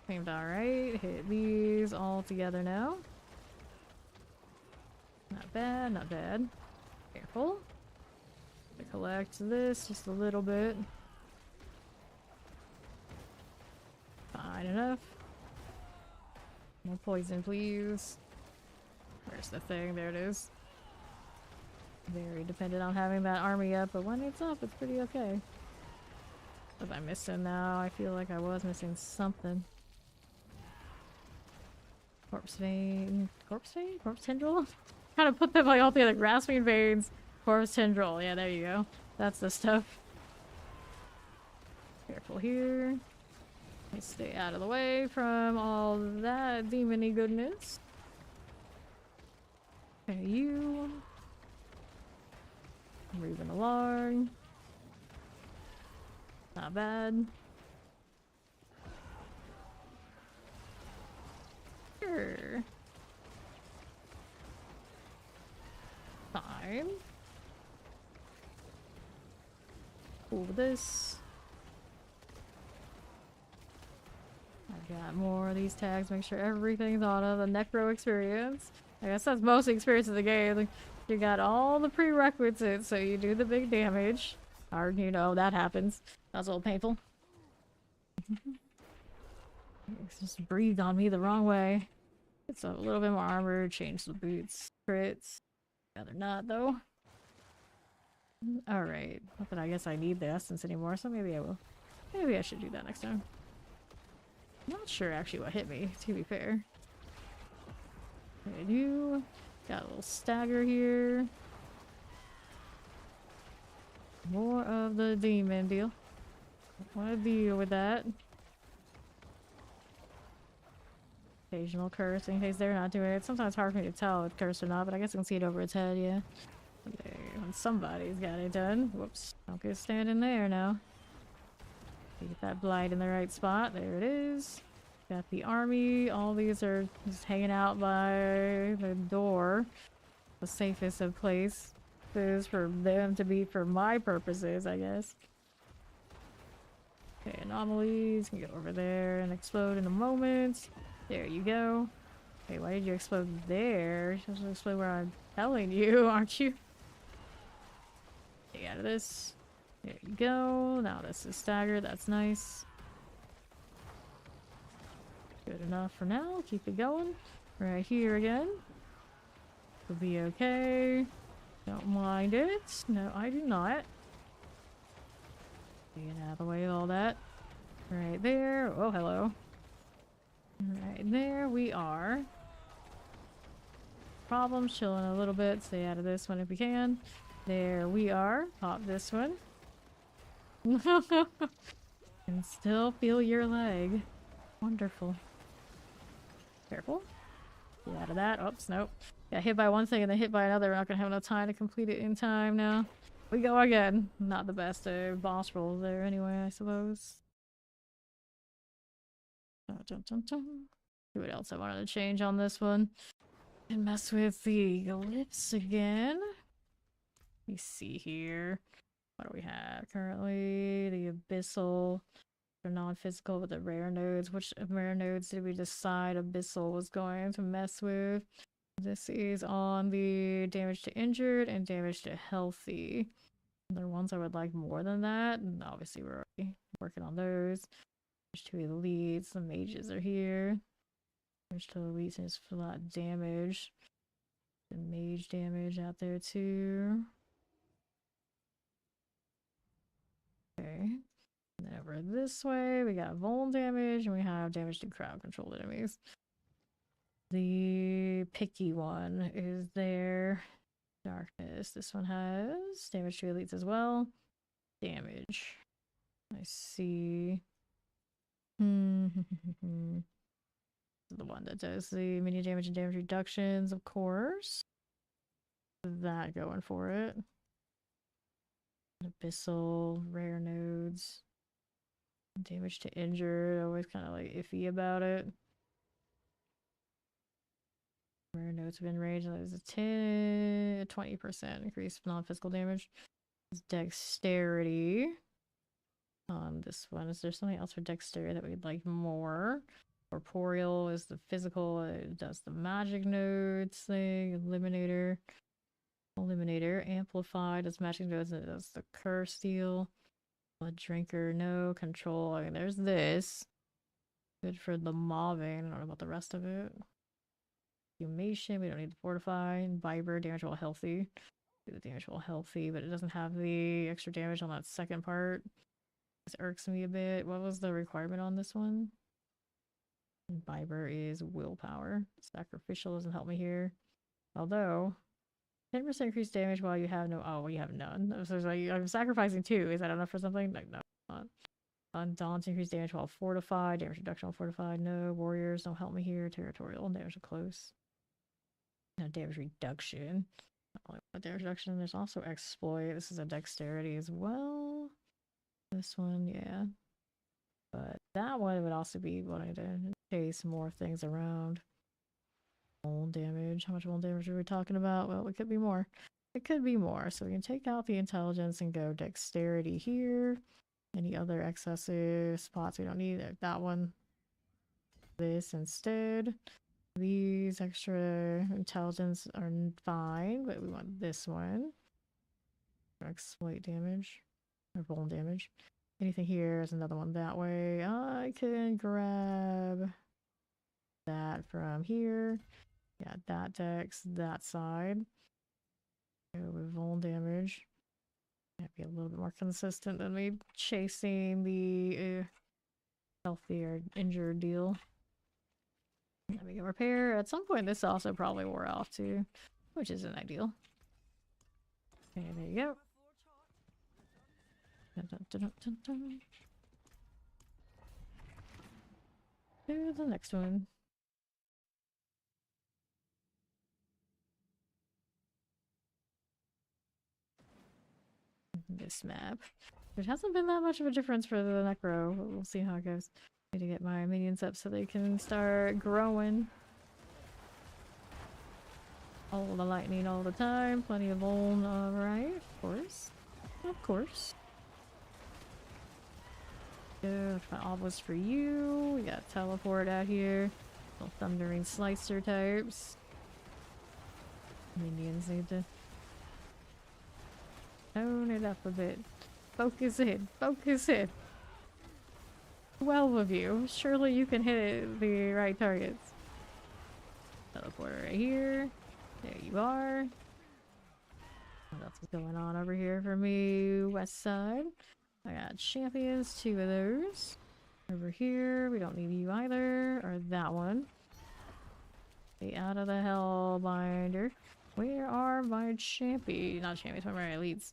Aimed alright. Hit these all together now. Not bad, not bad. Careful. I collect this just a little bit. Fine enough. No poison, please. Where's the thing? There it is. Very dependent on having that army up, but when it's up, it's pretty okay. What am I missing now? I feel like I was missing something. Corpse vein. Corpse vein? Corpse tendril? Kind of put them like all together. Grasping veins. Corpse tendril. Yeah, there you go. That's the stuff. Careful here. Stay out of the way from all that demon-y goodness. Okay, you. Moving along. Not bad. Sure. Fine. Cool with this. I got more of these tags. Make sure everything's on it. The Necro experience. I guess that's most experience of the game. Like, you got all the prerequisites, so you do the big damage. Or, you know, that happens. That's a little painful. It's just breathed on me the wrong way. It's a little bit more armor, change the boots, crits. Rather not, though. Alright. Not that I guess I need the essence anymore, so maybe I will. Maybe I should do that next time. Not sure actually what hit me, to be fair. I do. Got a little stagger here. More of the demon deal. Don't want to deal with that. Occasional curse in case they're not doing it. Sometimes it's hard for me to tell if it's cursed or not, but I guess I can see it over its head, yeah. When somebody's got it done. Whoops. Don't get standing there now. Get that blight in the right spot. There it is. Got the army. All these are just hanging out by the door. The safest of places for them to be for my purposes, I guess. Okay, anomalies. Can get over there and explode in a moment. There you go. Hey, why did you explode there? You're supposed to explode where I'm telling you, aren't you? Get out of this. There you go. Now this is staggered. That's nice. Good enough for now. Keep it going. Right here again. Will be okay. Don't mind it. No, I do not. Get out of the way of all that. Right there. Oh, hello. Right there we are. Problems. Chilling a little bit. Stay out of this one if we can. There we are. Pop this one. And still feel your leg. Wonderful. Careful. Get out of that. Oops, nope. Got hit by one thing and then hit by another. We're not gonna have enough time to complete it in time now. We go again. Not the best boss rolls there anyway, I suppose. Dun, dun, dun. See what else I wanted to change on this one. And mess with the glyphs again. Let me see here. What do we have currently? The abyssal. They're non-physical with the rare nodes. Which rare nodes did we decide abyssal was going to mess with? This is on the damage to injured and damage to healthy. There are ones I would like more than that, and obviously we're already working on those. There's two elites. The mages are here. Damage to elites is flat damage. The mage damage out there too. Okay. And then over this way, we got vuln damage, and we have damage to crowd controlled enemies. The picky one is there. Darkness. This one has damage to elites as well. Damage. I see. The one that does the minion damage and damage reductions, of course. That going for it. Abyssal, rare nodes. Damage to injured, always kind of like iffy about it. Rare nodes have been ranged. That is a 20% increase non-physical damage. It's dexterity. On this one, is there something else for dexterity that we'd like more? Corporeal is the physical. It does the magic nodes thing. Eliminator. Amplified does magic nodes, and it does the curse deal. Blood drinker, no. Control. I mean, there's this. Good for the mobbing. I don't know about the rest of it. Humation, we don't need to fortify. Viber, damage while healthy. Do the damage while healthy, but it doesn't have the extra damage on that second part. This irks me a bit. What was the requirement on this one? Viber is willpower. Sacrificial doesn't help me here. Although, 10% increased damage while you have no. Oh, you have none. So it's like I'm sacrificing 2. Is that enough for something? Like, no, not. Undaunted, increased damage while fortified. Damage reduction while fortified. No. Warriors don't help me here. Territorial. Damage close. No damage reduction. Damage reduction. There's also exploit. This is a dexterity as well. This one, yeah. But that one would also be wanting to chase more things around. Mold damage. How much mold damage are we talking about? Well, it could be more. It could be more. So we can take out the intelligence and go dexterity here. Any other excessive spots we don't need? That one. This instead. These extra intelligence are fine, but we want this one. Exploit damage. Or bone damage. Anything here is another one that way. I can grab that from here. Yeah, that dex, that side. Go with vuln damage. Might be a little bit more consistent than me chasing the healthy or injured deal. Let me go repair. At some point, this also probably wore off too, which isn't ideal. Okay, there you go. Dun, dun, dun, dun, dun. To the next one. This map. There hasn't been that much of a difference for the Necro, but we'll see how it goes. Need to get my minions up so they can start growing. All the lightning all the time. Plenty of vuln, alright, of course. Of course. Good, obelisk for you. We got teleport out here. Little thundering slicer types. Minions need to tone it up a bit. Focus in. Focus in. 12 of you. Surely you can hit the right targets. Teleporter right here. There you are. What else is going on over here for me? West side. I got champions, 2 of those. Over here, we don't need you either. Or that one. Stay out of the Hellbinder. Where are my champions? Not champions, where are my elites?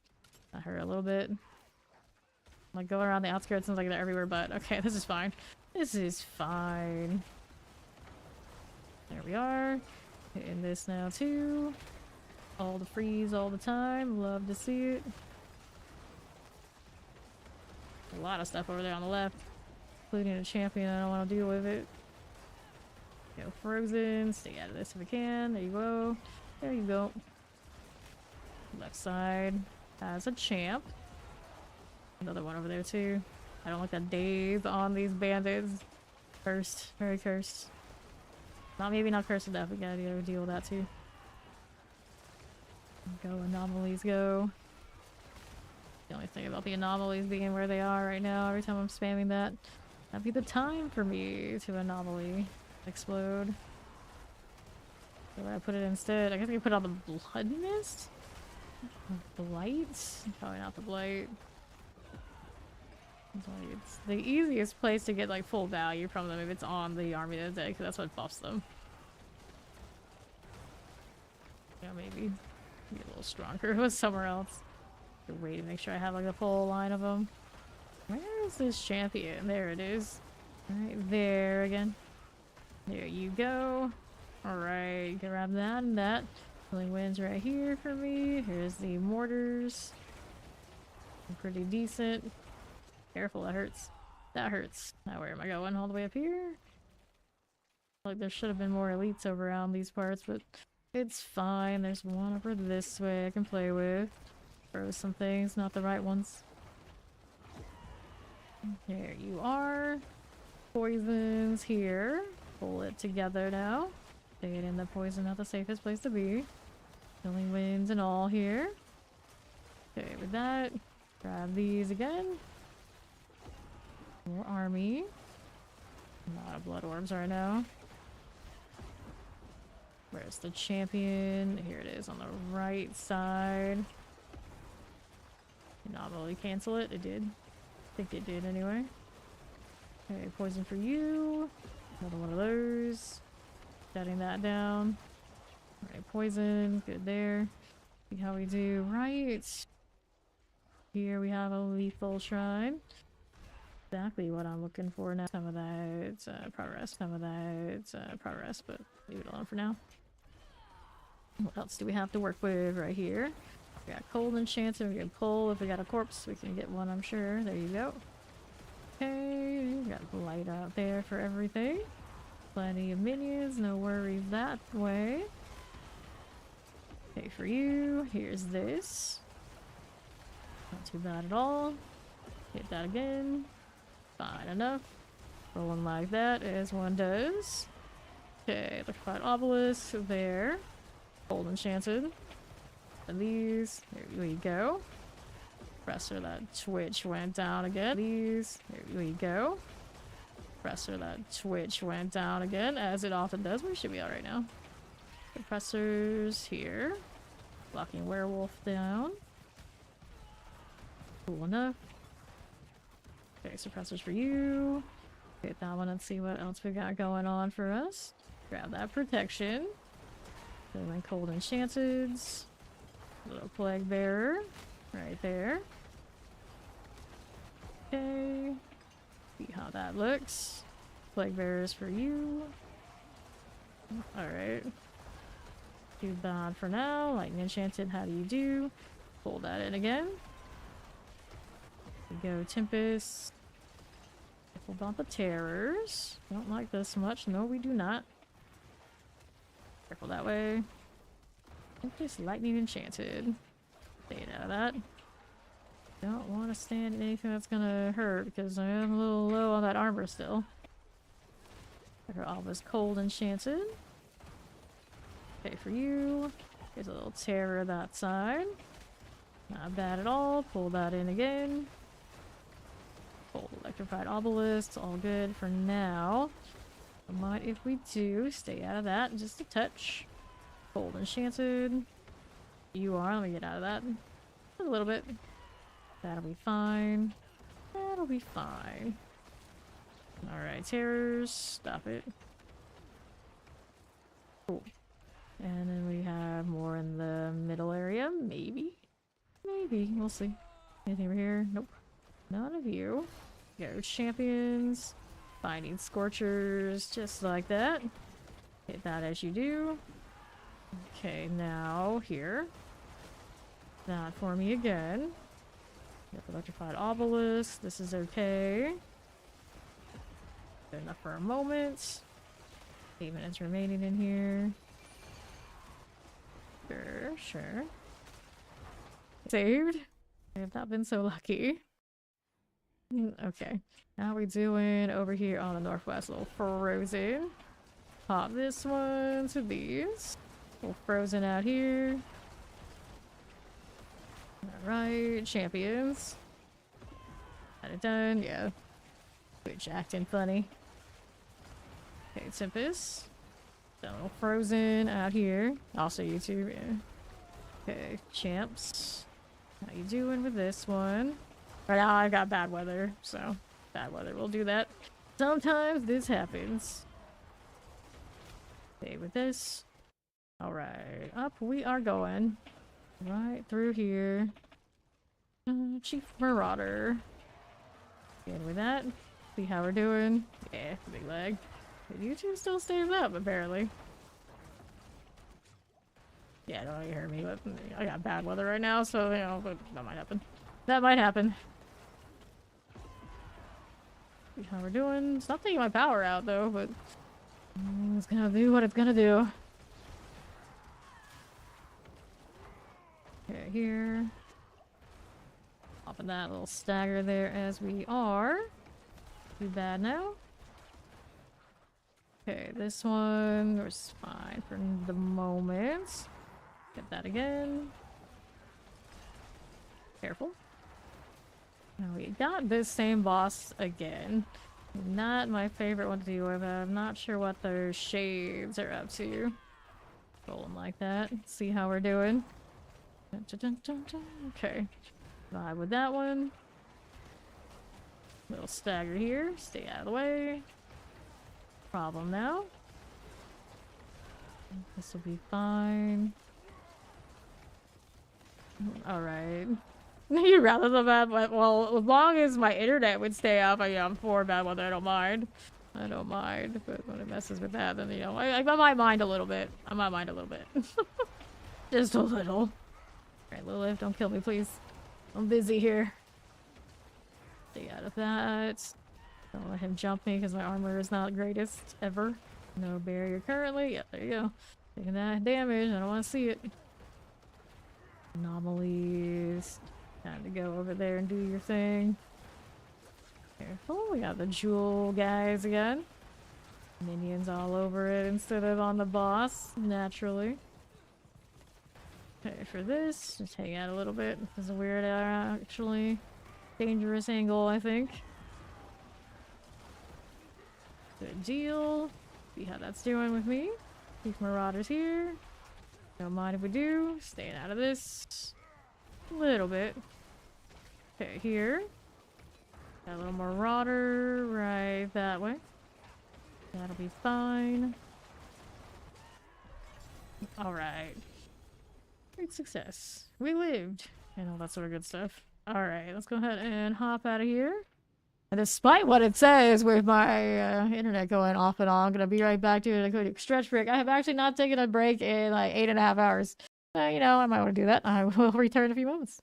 That hurt a little bit. Like, go around the outskirts, seems like they're everywhere, but okay, this is fine. This is fine. There we are. Hitting this now, too. All the freeze all the time. Love to see it. A lot of stuff over there on the left. Including a champion, I don't want to deal with it. Go frozen. Stay out of this if we can. There you go. There you go. Left side has a champ. Another one over there too. I don't like that daze on these bandits. Cursed. Very cursed. Maybe not cursed enough. We gotta deal with that too. Go anomalies go. The only thing about the anomalies being where they are right now, every time I'm spamming that, that'd be the time for me to anomaly explode. So I put it instead. I guess I can put on the blood mist? Blight? Probably not the blight. It's the easiest place to get like full value from them if it's on the army of the day, because that's what buffs them. Yeah, maybe get a little stronger with somewhere else. Wait to make sure I have like a full line of them. Where is this champion? There it is. Right there again. There you go. Alright, grab that and that. Killing winds right here for me. Here's the mortars. Pretty decent. Careful, that hurts. That hurts. Now where am I going? All the way up here? Like there should have been more elites over around these parts, but it's fine. There's one over this way I can play with. Throw some things, not the right ones. There you are. Poisons here. Pull it together now. Stay in the poison, not the safest place to be. Killing winds and all here. Okay, with that, grab these again. More army. A lot of blood orbs right now. Where's the champion? Here it is on the right side. Not really cancel it. It did. I think it did anyway. Okay, poison for you. Another one of those. Shutting that down. Alright, poison. Good there. See how we do. Right. Here we have a lethal shrine. Exactly what I'm looking for now. Some of that progress, some of that progress, but leave it alone for now. What else do we have to work with right here? We got cold enchanted, we can pull. If we got a corpse, we can get one, I'm sure. There you go. Okay, we got light out there for everything. Plenty of minions, no worries that way. Okay, for you, here's this. Not too bad at all. Hit that again. Fine enough. Rolling like that as one does. Okay, electrified obelisk there. Gold enchanted. And these, there we go. Presser, that twitch went down again. These, there we go. Presser, that twitch went down again, as it often does. We should be alright now. Suppressors here. Blocking werewolf down. Cool enough. Okay, suppressors for you. Hit that one and see what else we got going on for us. Grab that protection. And then cold enchanteds. Little plague bearer. Right there. Okay. See how that looks. Plague bearers for you. Alright. Too bad for now. Lightning enchanted, how do you do? Pull that in again. We go Tempest. Full bump of terrors. Don't like this much. No, we do not. Careful that way. Just lightning enchanted. Stay out of that. Don't want to stand anything that's gonna hurt because I am a little low on that armor still. Her always cold enchanted. Okay, for you. Here's a little terror that side. Not bad at all. Pull that in again. Cold electrified obelisk. All good for now. Might if we do. Stay out of that just a touch. Cold enchanted. You are. Let me get out of that. A little bit. That'll be fine. That'll be fine. Alright, terrors. Stop it. Cool. And then we have more in the middle area. Maybe. Maybe. We'll see. Anything over here? Nope. None of you. Go champions. Finding scorchers. Just like that. Hit that as you do. Okay, now here. That for me again. Yep, electrified obelisk. This is okay. Good enough for a moment. 8 minutes remaining in here. Sure, sure. Saved. I have not been so lucky. Okay. How we doing over here on the northwest? A little frozen. Pop this one to these. A little frozen out here. Alright, champions. Got it done, yeah. Which acting funny. Okay, Tempest. A little frozen out here. Also you two, yeah. Okay, champs. How you doing with this one? Right now I got bad weather, so bad weather will do that. Sometimes this happens. Okay, with this. Alright, up we are going. Right through here. Chief Marauder. Good with that. See how we're doing. Yeah, big leg. You two still staying up, apparently. Yeah, don't you hear me, but I got bad weather right now, so, you know, but that might happen. That might happen. See how we're doing. It's not taking my power out, though, but it's gonna do what it's gonna do. Okay, here. Popping that little stagger there as we are. Too bad now. Okay, this one was fine for the moment. Get that again. Careful. Now we got this same boss again. Not my favorite one to deal with. I'm not sure what their shades are up to. Roll them like that. See how we're doing. Dun, dun, dun, dun, dun. Okay. Vibe with that one. Little stagger here. Stay out of the way. Problem now. This will be fine. Alright. You'd rather the bad weather. Well, as long as my internet would stay up, I'm for bad weather. I don't mind. I don't mind. But when it messes with that, then, you know, I might mind a little bit. I might mind a little bit. Just a little. Alright, Lilith, don't kill me, please. I'm busy here. Stay out of that. Don't let him jump me because my armor is not the greatest ever. No barrier currently. Yeah, there you go. Taking that damage. I don't want to see it. Anomalies. Time to go over there and do your thing. Careful. We got the jewel guys again. Minions all over it instead of on the boss, naturally. Okay, for this, just hang out a little bit. This is a weird, actually dangerous angle, I think. Good deal. See how that's doing with me. These marauders here. Don't mind if we do. Staying out of this. A little bit. Okay, here. Got a little marauder right that way. That'll be fine. Alright. Great success. We lived. And all that sort of good stuff. Alright, let's go ahead and hop out of here. And despite what it says with my internet going off and on, I'm gonna be right back to a quick stretch break. I have actually not taken a break in like 8.5 hours. You know, I might want to do that. I will return in a few moments.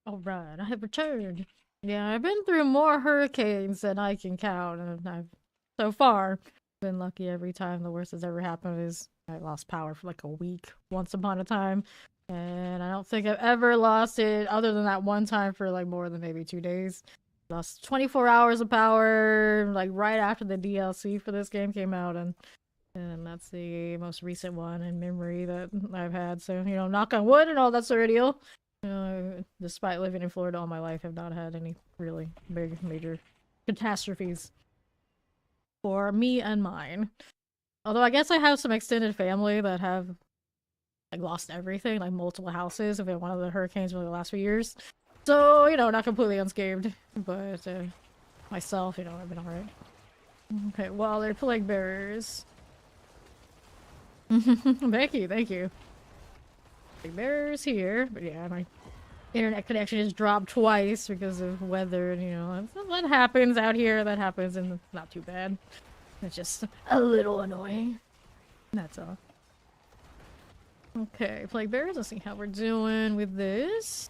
Alright, I have returned. Yeah, I've been through more hurricanes than I can count, and I've so far been lucky every time. The worst that's ever happened is I lost power for like a week once upon a time. And I don't think I've ever lost it other than that one time for like more than maybe 2 days. Lost 24 hours of power like right after the DLC for this game came out, and that's the most recent one in memory that I've had. So, you know, knock on wood and all that sort of deal. Despite living in Florida all my life, I've not had any really big, major catastrophes for me and mine. Although I guess I have some extended family that have like lost everything, like multiple houses if one of the hurricanes over the last few years. So, you know, not completely unscathed, but myself, you know, I've been alright. Okay, well, they're plague bearers. Thank you, thank you. Plague bearers here, but yeah, my internet connection has dropped twice because of weather, and you know, that happens out here, that happens, and it's not too bad. It's just a little annoying. That's all. Okay, plague bearers, let's see how we're doing with this.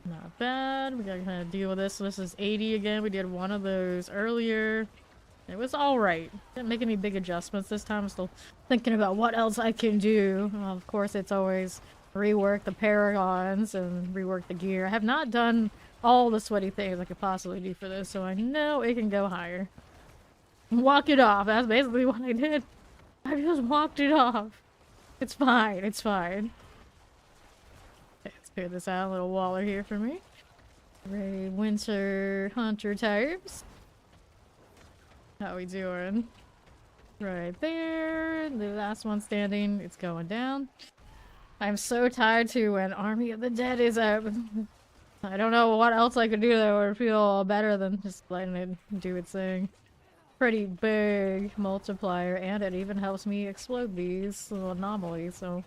Not bad. We gotta kind of deal with this. So this is 80 again. We did one of those earlier. It was alright. Didn't make any big adjustments this time. I'm still thinking about what else I can do. Well, of course, it's always rework the paragons and rework the gear. I have not done all the sweaty things I could possibly do for this, so I know it can go higher. Walk it off. That's basically what I did. I just walked it off. It's fine. It's fine. Okay, let's clear this out. A little waller here for me. Ray Winter Hunter types. How we doing? Right there. The last one standing. It's going down. I'm so tired too when Army of the Dead is up. I don't know what else I could do that would feel better than just letting it do its thing. Pretty big multiplier, and it even helps me explode these little anomalies, so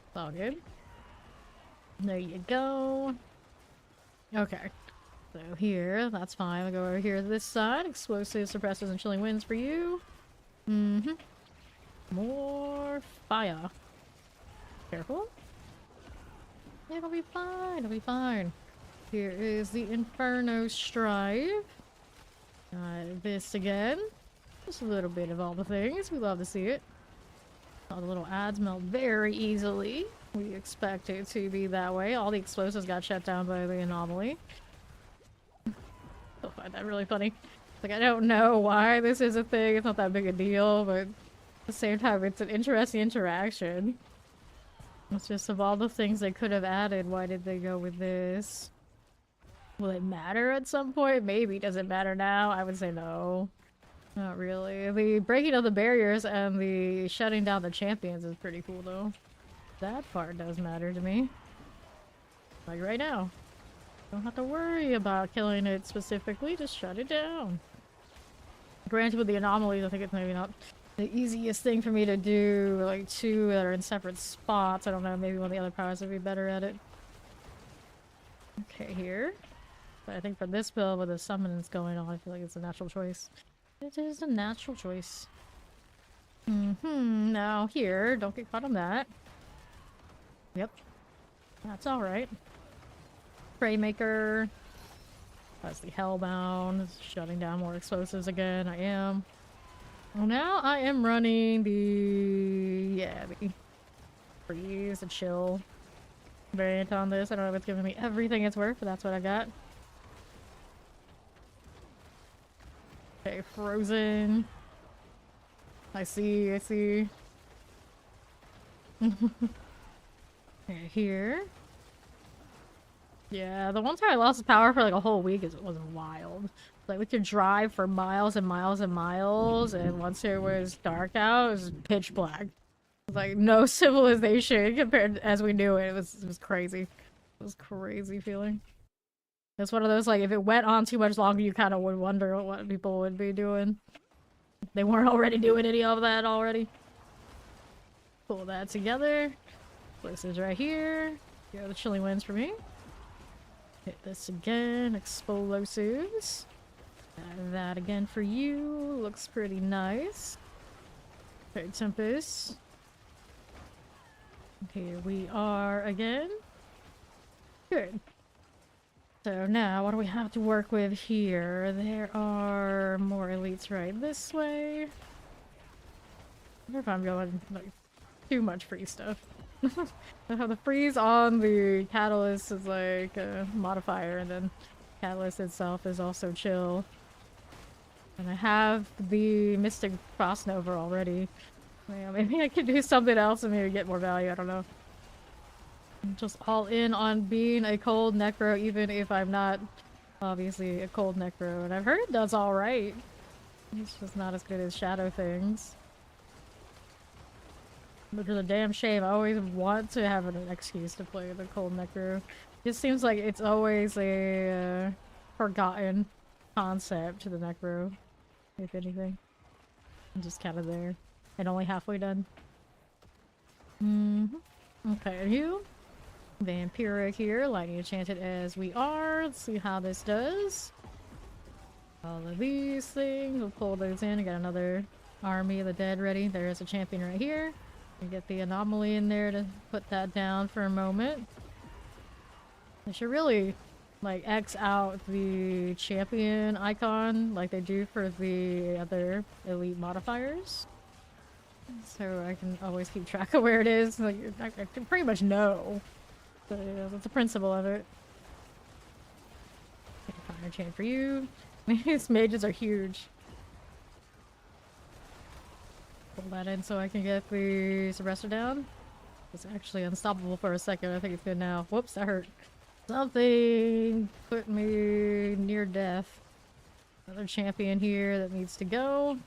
it's all good. There you go. Okay. So here, that's fine. I'll go over here to this side. Explosive suppressors and chilling winds for you. Mm-hmm. More fire. Careful. It'll be fine. It'll be fine. Here is the Inferno Strive. This again. Just a little bit of all the things. We love to see it. All the little ads melt very easily. We expect it to be that way. All the explosives got shut down by the anomaly. I find that really funny. Like, I don't know why this is a thing. It's not that big a deal, but at the same time, it's an interesting interaction. It's just of all the things they could have added, why did they go with this? Will it matter at some point? Maybe. Does it matter now? I would say no. Not really. The breaking of the barriers and the shutting down the champions is pretty cool, though. That part does matter to me. Like right now. Don't have to worry about killing it specifically, just shut it down. Granted, with the anomalies, I think it's maybe not the easiest thing for me to do. Like two that are in separate spots. I don't know, maybe one of the other powers would be better at it. Okay, here. But I think for this build with the summons going on, I feel like it's a natural choice. It is a natural choice. Now here, don't get caught on that. Yep. That's alright. Praymaker. That's the Hellbound. It's shutting down more explosives again. I am. Well, now I am running the... yeah, the freeze, the chill variant on this. I don't know if it's giving me everything it's worth, but that's what I got. Okay, frozen. I see, I see. Okay, here. Yeah, the one time I lost power for like a whole week was wild. Like, we could drive for miles and miles and miles, and once it was dark out, it was pitch black. It was like no civilization compared to, as we knew it. It was crazy. It was crazy feeling. It's one of those, like, if it went on too much longer, you kind of would wonder what people would be doing. They weren't already doing any of that already. Pull that together. This is right here. Go the chilling winds for me. Hit this again. Explosives. That again for you. Looks pretty nice. Okay, Tempest. Here we are again. Good. So now, what do we have to work with here? There are more elites right this way. I wonder if I'm going, like, too much free stuff. The freeze on the catalyst is like a modifier, and then catalyst itself is also chill. And I have the Mystic Frost Nova already. Yeah, maybe I could do something else and maybe get more value, I don't know. I'm just all in on being a cold necro, even if I'm not obviously a cold necro. And I've heard it does alright. It's just not as good as Shadow things. Which is a damn shame. I always want to have an excuse to play the cold necro. It just seems like it's always a forgotten concept to the necro, if anything. I'm just kind of there. And only halfway done. Okay, you? Vampiric here, lightning enchanted as we are. Let's see how this does. All of these things, we'll pull those in. I got another army of the dead ready. There's a champion right here. We get the anomaly in there to put that down for a moment. I should really, like, X out the champion icon like they do for the other elite modifiers. So I can always keep track of where it is. Like, I can pretty much know. So yeah, that's the principle of it. Take a fire chain for you. These mages are huge. Pull that in so I can get the suppressor down. It's actually unstoppable for a second. I think it's good now. Whoops, that hurt. Something put me near death. Another champion here that needs to go.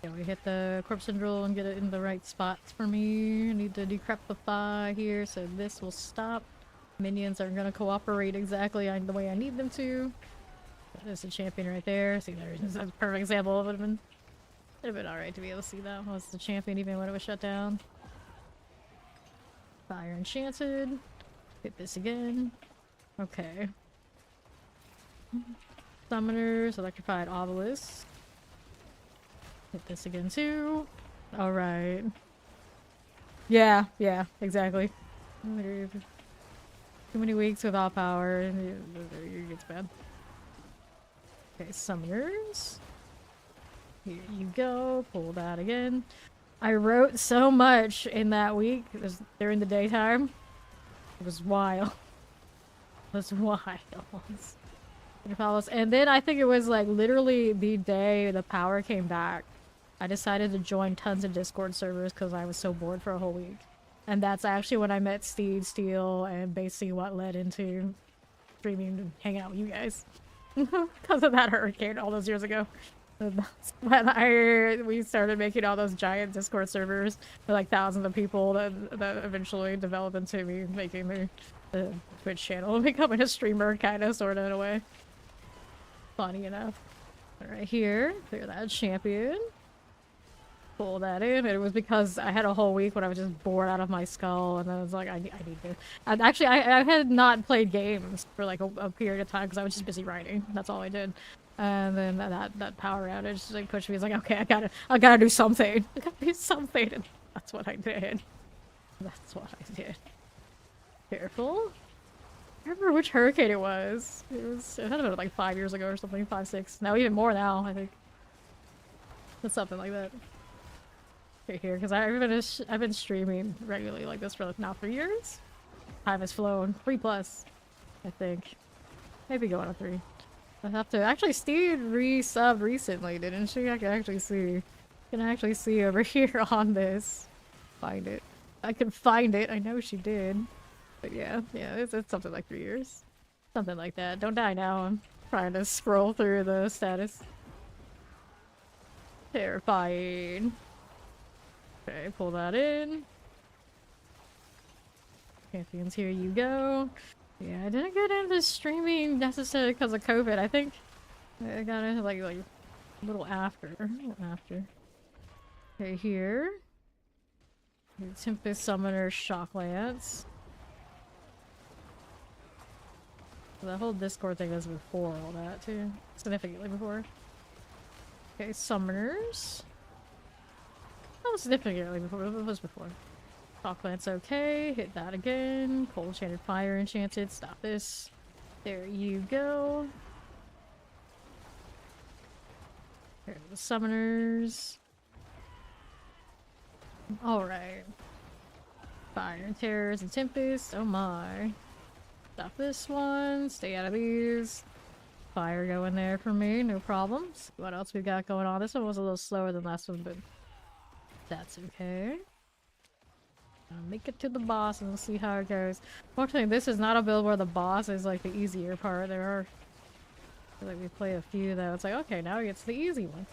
Yeah, we hit the corpse syndrome and get it in the right spots for me. I need to decrepify here so this will stop. Minions are gonna cooperate exactly the way I need them to. There's a champion right there. See, there's a perfect example. It would have been alright to be able to see that. Was the champion even when it was shut down? Fire enchanted. Hit this again. Okay. Summoners, electrified obelisk. Hit this again too. Alright. Yeah, exactly. Too many weeks without power, and it gets bad. Okay, summoners. Here you go. Pull that again. I wrote so much in that week. It was during the daytime. It was wild. It was wild. And then I think it was like literally the day the power came back. I decided to join tons of Discord servers because I was so bored for a whole week. And that's actually when I met Steve Steele and basically what led into streaming and hanging out with you guys. Because of that hurricane all those years ago. And that's when we started making all those giant Discord servers with like thousands of people that eventually developed into me making the Twitch channel and becoming a streamer, kind of, sort of, in a way. Funny enough. Right here, clear that champion. Pull that in. It was because I had a whole week when I was just bored out of my skull, and I was like, I need to. And actually, I had not played games for like a period of time because I was just busy writing. That's all I did. And then that power outage like pushed me. It's like, okay, I gotta do something. I gotta do something. And that's what I did. That's what I did. Careful. I remember which hurricane it was. It had been like 5 years ago or something. 5, 6. No, even more now, I think. It's something like that. Right here, because I've been streaming regularly like this for like now 3 years. Time has flown. 3+, I think. Maybe going on 3. I have to actually. Steve re-subbed recently, didn't she? I can actually see over here on this. Find it. I can find it. I know she did. But yeah, it's something like 3 years. Something like that. Don't die now. I'm trying to scroll through the status. Terrifying. Okay, pull that in. Champions, here you go. Yeah, I didn't get into streaming necessarily because of COVID. I think I got into like a little after. Okay, here. Tempest Summoner Shock Lance. The whole Discord thing was before all that too. Significantly before. Okay, Summoners. Oh, significantly before. It was before. Shock Lance, okay. Hit that again. Cold Enchanted Fire Enchanted. Stop this. There you go. There are the summoners. Alright. Fire and terrors and tempest. Oh my. Stop this one. Stay out of these. Fire going there for me. No problems. What else we got going on? This one was a little slower than last one, but that's okay. Make it to the boss and we'll see how it goes. Fortunately, this is not a build where the boss is like the easier part. There are, like, we played a few though. It's like, okay, now it gets the easy one.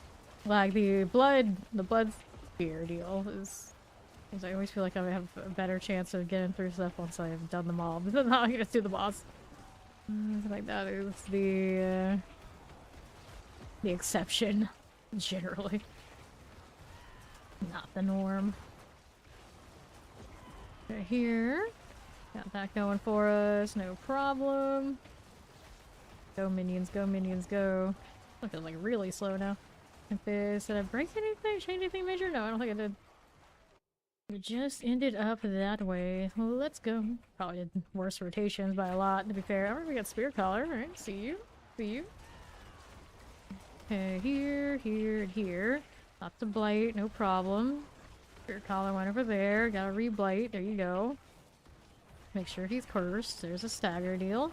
Like the blood spear deal is. I always feel like I have a better chance of getting through stuff once I've done them all. But now I get to do the boss. Like that is the exception, generally. Not the norm. Right here. Got that going for us, no problem. Go minions, go minions, go. I feel like really slow now. Did I break anything? Change anything major? No, I don't think I did. It just ended up that way. Well, let's go. Probably did worse rotations by a lot, to be fair. Alright, we got Spear Collar. Alright, see you. See you. Okay, here, here, and here. Lots of blight, no problem. Spear Collar went over there. Got a re-blight. There you go. Make sure he's cursed. There's a stagger deal.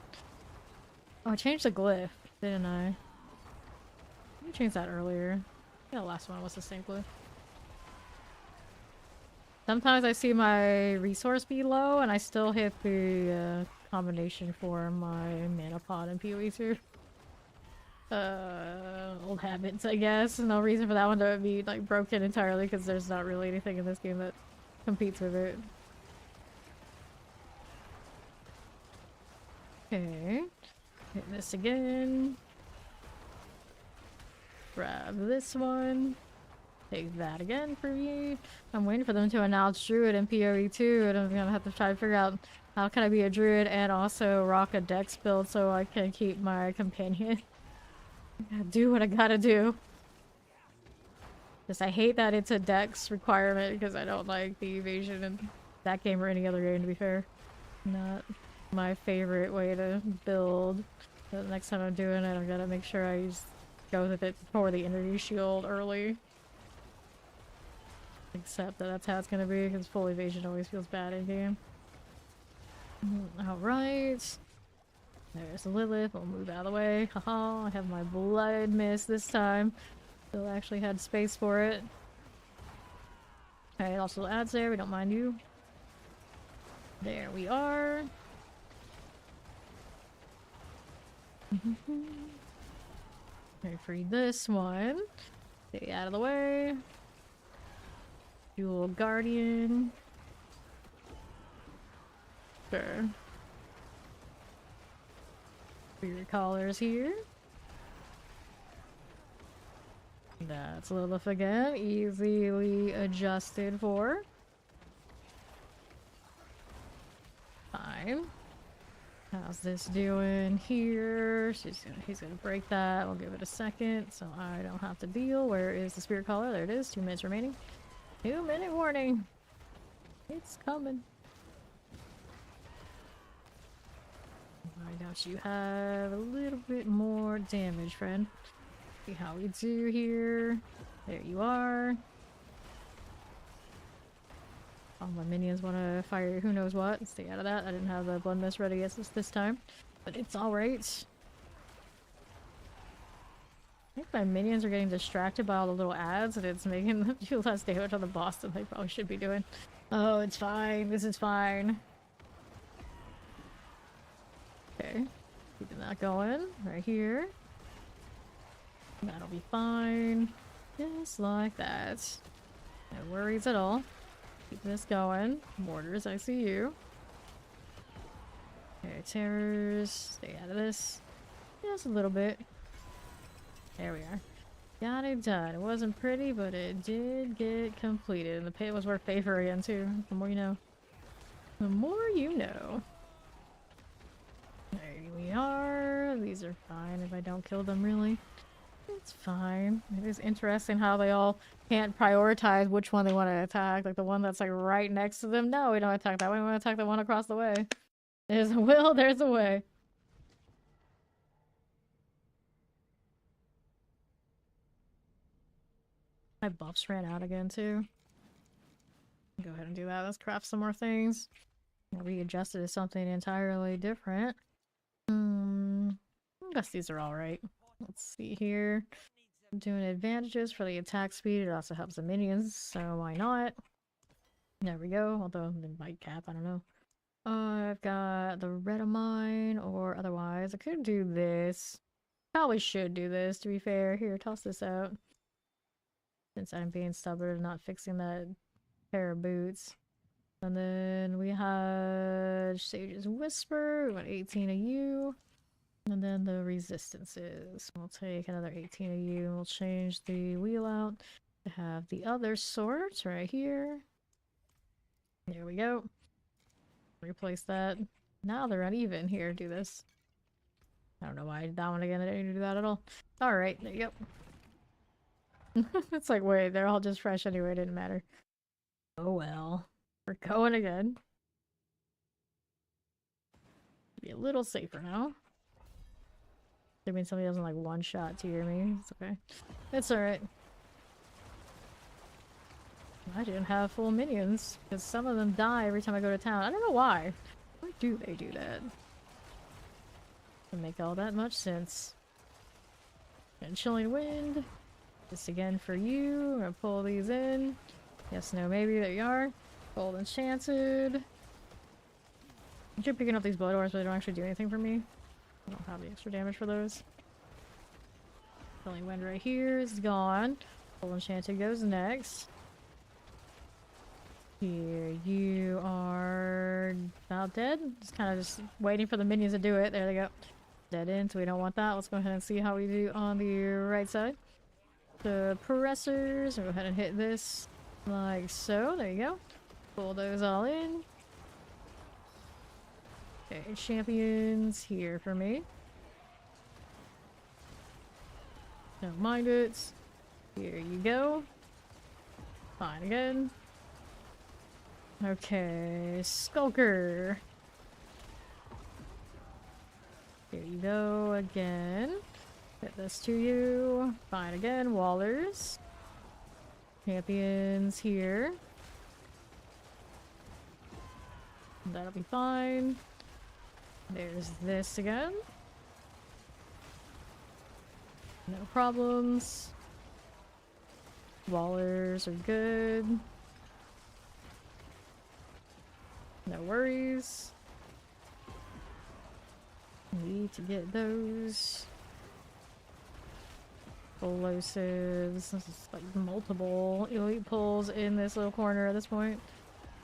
Oh, I changed the glyph, didn't I? I changed that earlier. Yeah, the last one was the same glyph. Sometimes I see my resource be low and I still hit the combination for my mana pod and PoE too. Old habits, I guess. No reason for that one to be like broken entirely because there's not really anything in this game that competes with it. Okay. Hit this again. Grab this one. Take that again for me. I'm waiting for them to announce Druid and PoE too, and I'm gonna have to try to figure out how can I be a Druid and also rock a Dex build so I can keep my companion. I gotta do what I gotta do. Because I hate that it's a Dex requirement because I don't like the evasion in that game or any other game, to be fair. Not my favorite way to build. The next time I'm doing it, I gotta make sure I just go with it for the energy shield early. Except that that's how it's gonna be, because full evasion always feels bad in game. Alright. There's Lilith. We'll move out of the way. Haha, I have my blood mist this time. Still actually had space for it. Alright, also adds there. We don't mind you. There we are. Alright, free this one. Stay out of the way. Dual Guardian. Sure. Your collars here. That's Lilith again. Easily adjusted for. Fine. How's this doing here? He's gonna break that. We'll give it a second so I don't have to deal. Where is the Spirit Collar? There it is. 2 minutes remaining. 2-minute warning. It's coming. Why don't you have a little bit more damage, friend? See how we do here. There you are. All my minions want to fire who knows what. Stay out of that. I didn't have the blood mist ready this time. But it's alright. I think my minions are getting distracted by all the little ads and it's making them do less damage on the boss than they probably should be doing. Oh, it's fine. This is fine. Okay. Keeping that going. Right here. That'll be fine. Just like that. No worries at all. Keep this going. Mortars, I see you. Okay, terrors. Stay out of this. Just a little bit. There we are. Got it done. It wasn't pretty, but it did get completed. And the pit was worth pay for again, too. The more you know. The more you know. There we are. These are fine if I don't kill them, really. It's fine. It is interesting how they all can't prioritize which one they want to attack. Like the one that's like right next to them. No, we don't attack that one. We want to attack the one across the way. There's a will, there's a way. My buffs ran out again too. Go ahead and do that. Let's craft some more things. Readjust it to something entirely different. I guess these are alright. Let's see here. I'm doing advantages for the attack speed. It also helps the minions, so why not? There we go. Although the bite cap, I don't know. I've got the red of mine, or otherwise I could do this. Probably should do this, to be fair. Here, toss this out. Since I'm being stubborn and not fixing that pair of boots. And then we had Sage's Whisper. We want 18 of you. And then the resistances. We'll take another 18 of you. We'll change the wheel out to have the other sorts right here. There we go. Replace that. Now they're uneven. Here, do this. I don't know why I did that one again. I didn't need to do that at all. Alright, there you go. It's like, wait, they're all just fresh anyway. It didn't matter. Oh well. We're going again. Be a little safer now. I mean, somebody doesn't like one shot to hear me. It's okay. It's alright. I didn't have full minions, because some of them die every time I go to town. I don't know why. Why do they do that? Doesn't make all that much sense. And Chilling Wind. This again for you. I'm gonna pull these in. Yes, no, maybe. There you are. Gold Enchanted. You're picking up these blood ores, but they don't actually do anything for me. I don't have the extra damage for those. Chilling Wind right here is gone. Gold Enchanted goes next. Here, you are about dead. Just kind of just waiting for the minions to do it. There they go. Dead end, so we don't want that. Let's go ahead and see how we do on the right side. The pressers, we'll go ahead and hit this like so. There you go. Pull those all in. Okay, champions here for me. Don't mind it. Here you go. Fine again. Okay, Skulker. Here you go again. Hit this to you. Fine again. Wallers. Champions here. That'll be fine. There's this again. No problems. Wallers are good. No worries. Need to get those explosives. This is like multiple elite pulls in this little corner at this point.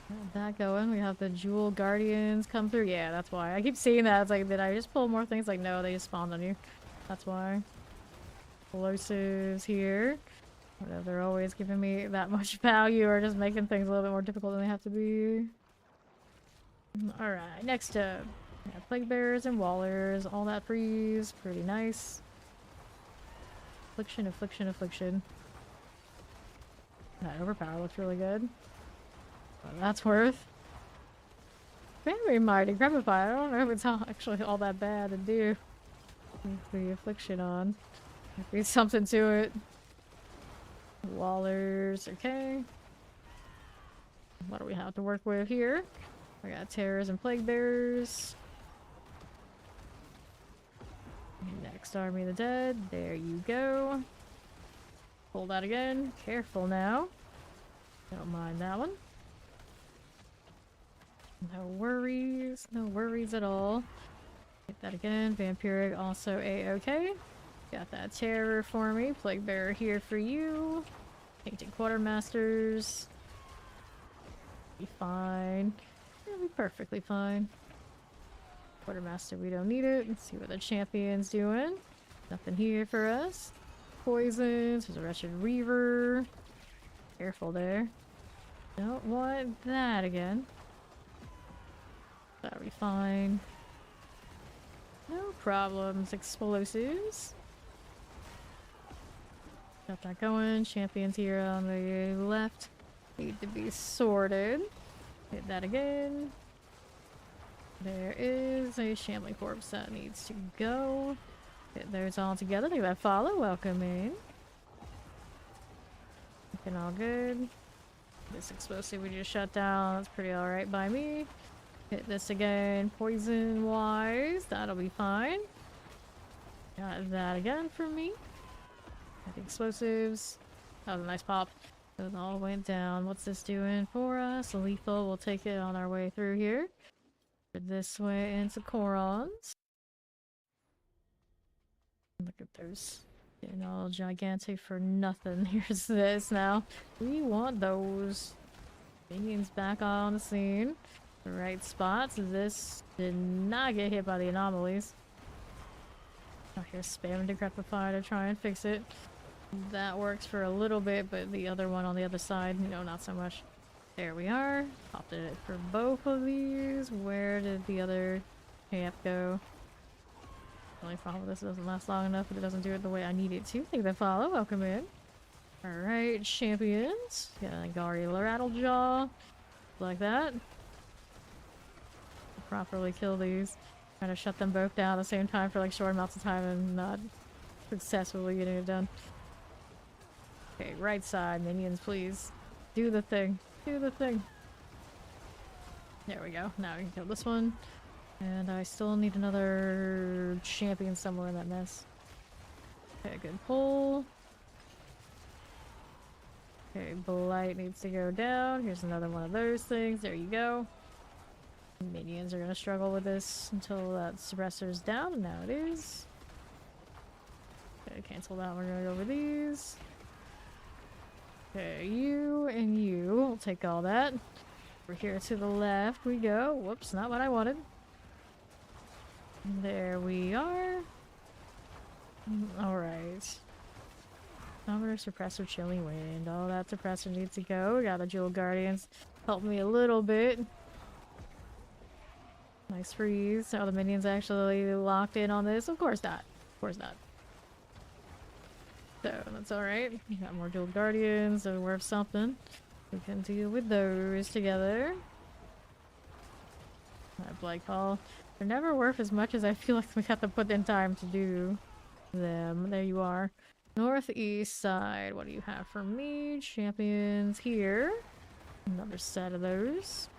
Got that going. We have the Jewel Guardians come through. Yeah, that's why. I keep seeing that. It's like, did I just pull more things? Like, no, they just spawned on you. That's why. Explosives here. Whatever, they're always giving me that much value or just making things a little bit more difficult than they have to be. Alright, next up. We have Plague Bearers and Wallers. All that freeze. Pretty nice. Affliction, Affliction, Affliction. That overpower looks really good. Well, that's worth. Very mighty Grapify. I don't know if it's actually all that bad to do. With the Affliction on. Might be something to it. Wallers, okay. What do we have to work with here? We got Terrors and Plague Bearers. Next, Army of the Dead. There you go. Pull that again. Careful now. Don't mind that one. No worries. No worries at all. Hit that again. Vampiric also A-okay. Got that Terror for me. Plague Bearer here for you. Painted Quartermasters. Be fine. It'll be perfectly fine. Quartermaster, we don't need it. Let's see what the champion's doing. Nothing here for us. Poisons. There's a Wretched Reaver. Careful there. Don't want that again. That'll be fine. No problems. Explosives. Got that going. Champions here on the left need to be sorted. Hit that again. There is a Shambling Corpse that needs to go. Hit those all together. Look at that follow. Welcome in. Looking all good. This explosive we just shut down. That's pretty alright by me. Hit this again, poison wise. That'll be fine. Got that again for me. Got the explosives. That was a nice pop. It all went down. What's this doing for us? Lethal. We'll take it on our way through here. This way into Korons. Look at those. Getting all gigantic for nothing. Here's this now. We want those. Minions back on the scene. The right spots. This did not get hit by the anomalies. Out here spamming Decrepify to try and fix it. That works for a little bit, but the other one on the other side, you know, not so much. There we are. Popped it for both of these. Where did the other camp go? The only problem with this doesn't last long enough, but it doesn't do it the way I need it to. Thank you, follow. Welcome in. Alright, champions. Got a Gari Rattlejaw. Like that. Properly kill these. Trying to shut them both down at the same time for like short amounts of time and not successfully getting it done. Okay, right side, minions, please. Do the thing. Do the thing. There we go. Now we can kill this one. And I still need another champion somewhere in that mess. Okay, good pull. Okay, Blight needs to go down. Here's another one of those things. There you go. Minions are gonna struggle with this until that suppressor's down, and now it is. Okay, cancel that. We're gonna go over these. Okay, you and you. We'll take all that. Over here to the left we go. Whoops, not what I wanted. There we are. Alright. Summoner, suppressor, chilling wind. All that suppressor needs to go. We got the Jewel Guardians. Help me a little bit. Nice freeze. Are the minions actually locked in on this? Of course not. Of course not. So, that's alright. We got more Jewel Guardians, so we're worth something. We can deal with those together. That Blight Call. They're never worth as much as I feel like we have to put in time to do them. There you are. Northeast side. What do you have for me? Champions here. Another set of those.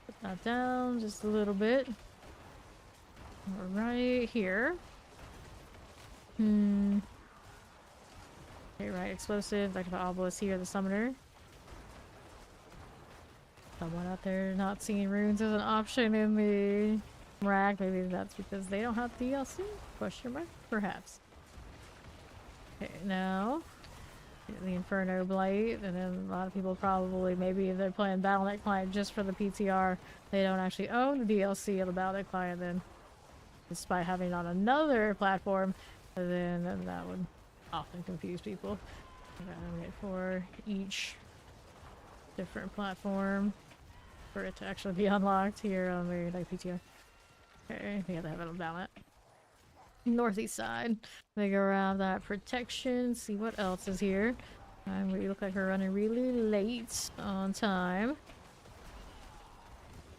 Put that down just a little bit. Right here. Okay, right. Explosive. Like the obelisk here, the summoner. Someone out there not seeing runes as an option in the rack. Maybe that's because they don't have DLC? Question mark? Perhaps. Okay, now the Inferno Blight, and then a lot of people probably, maybe if they're playing Battle.net Client just for the PTR, they don't actually own the DLC of the Battle.net Client, then despite having it on another platform, then that would often confuse people. Wait for each different platform for it to actually be unlocked here on the PTR. Okay, we have to have it on Battle.net. Northeast side. They go around that protection, see what else is here. And we look like we're running really late on time.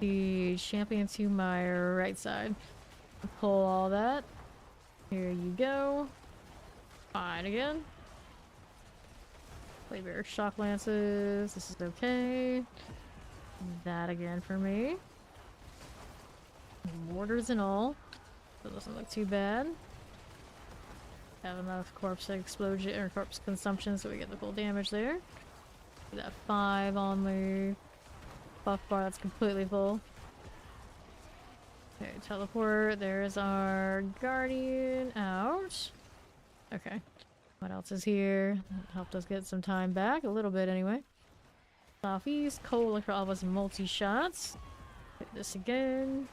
The champion to my right side. Pull all that. Here you go. Fine again. Flavor shock lances. This is okay. That again for me. Mortars and all. So it doesn't look too bad. Have enough corpse explosion or corpse consumption so we get the full damage there. We got 5 on the buff bar that's completely full. Okay, teleport. There's our guardian out. Okay. What else is here? That helped us get some time back. A little bit anyway. Southeast. Cold look for all of us multi-shots. Hit this again.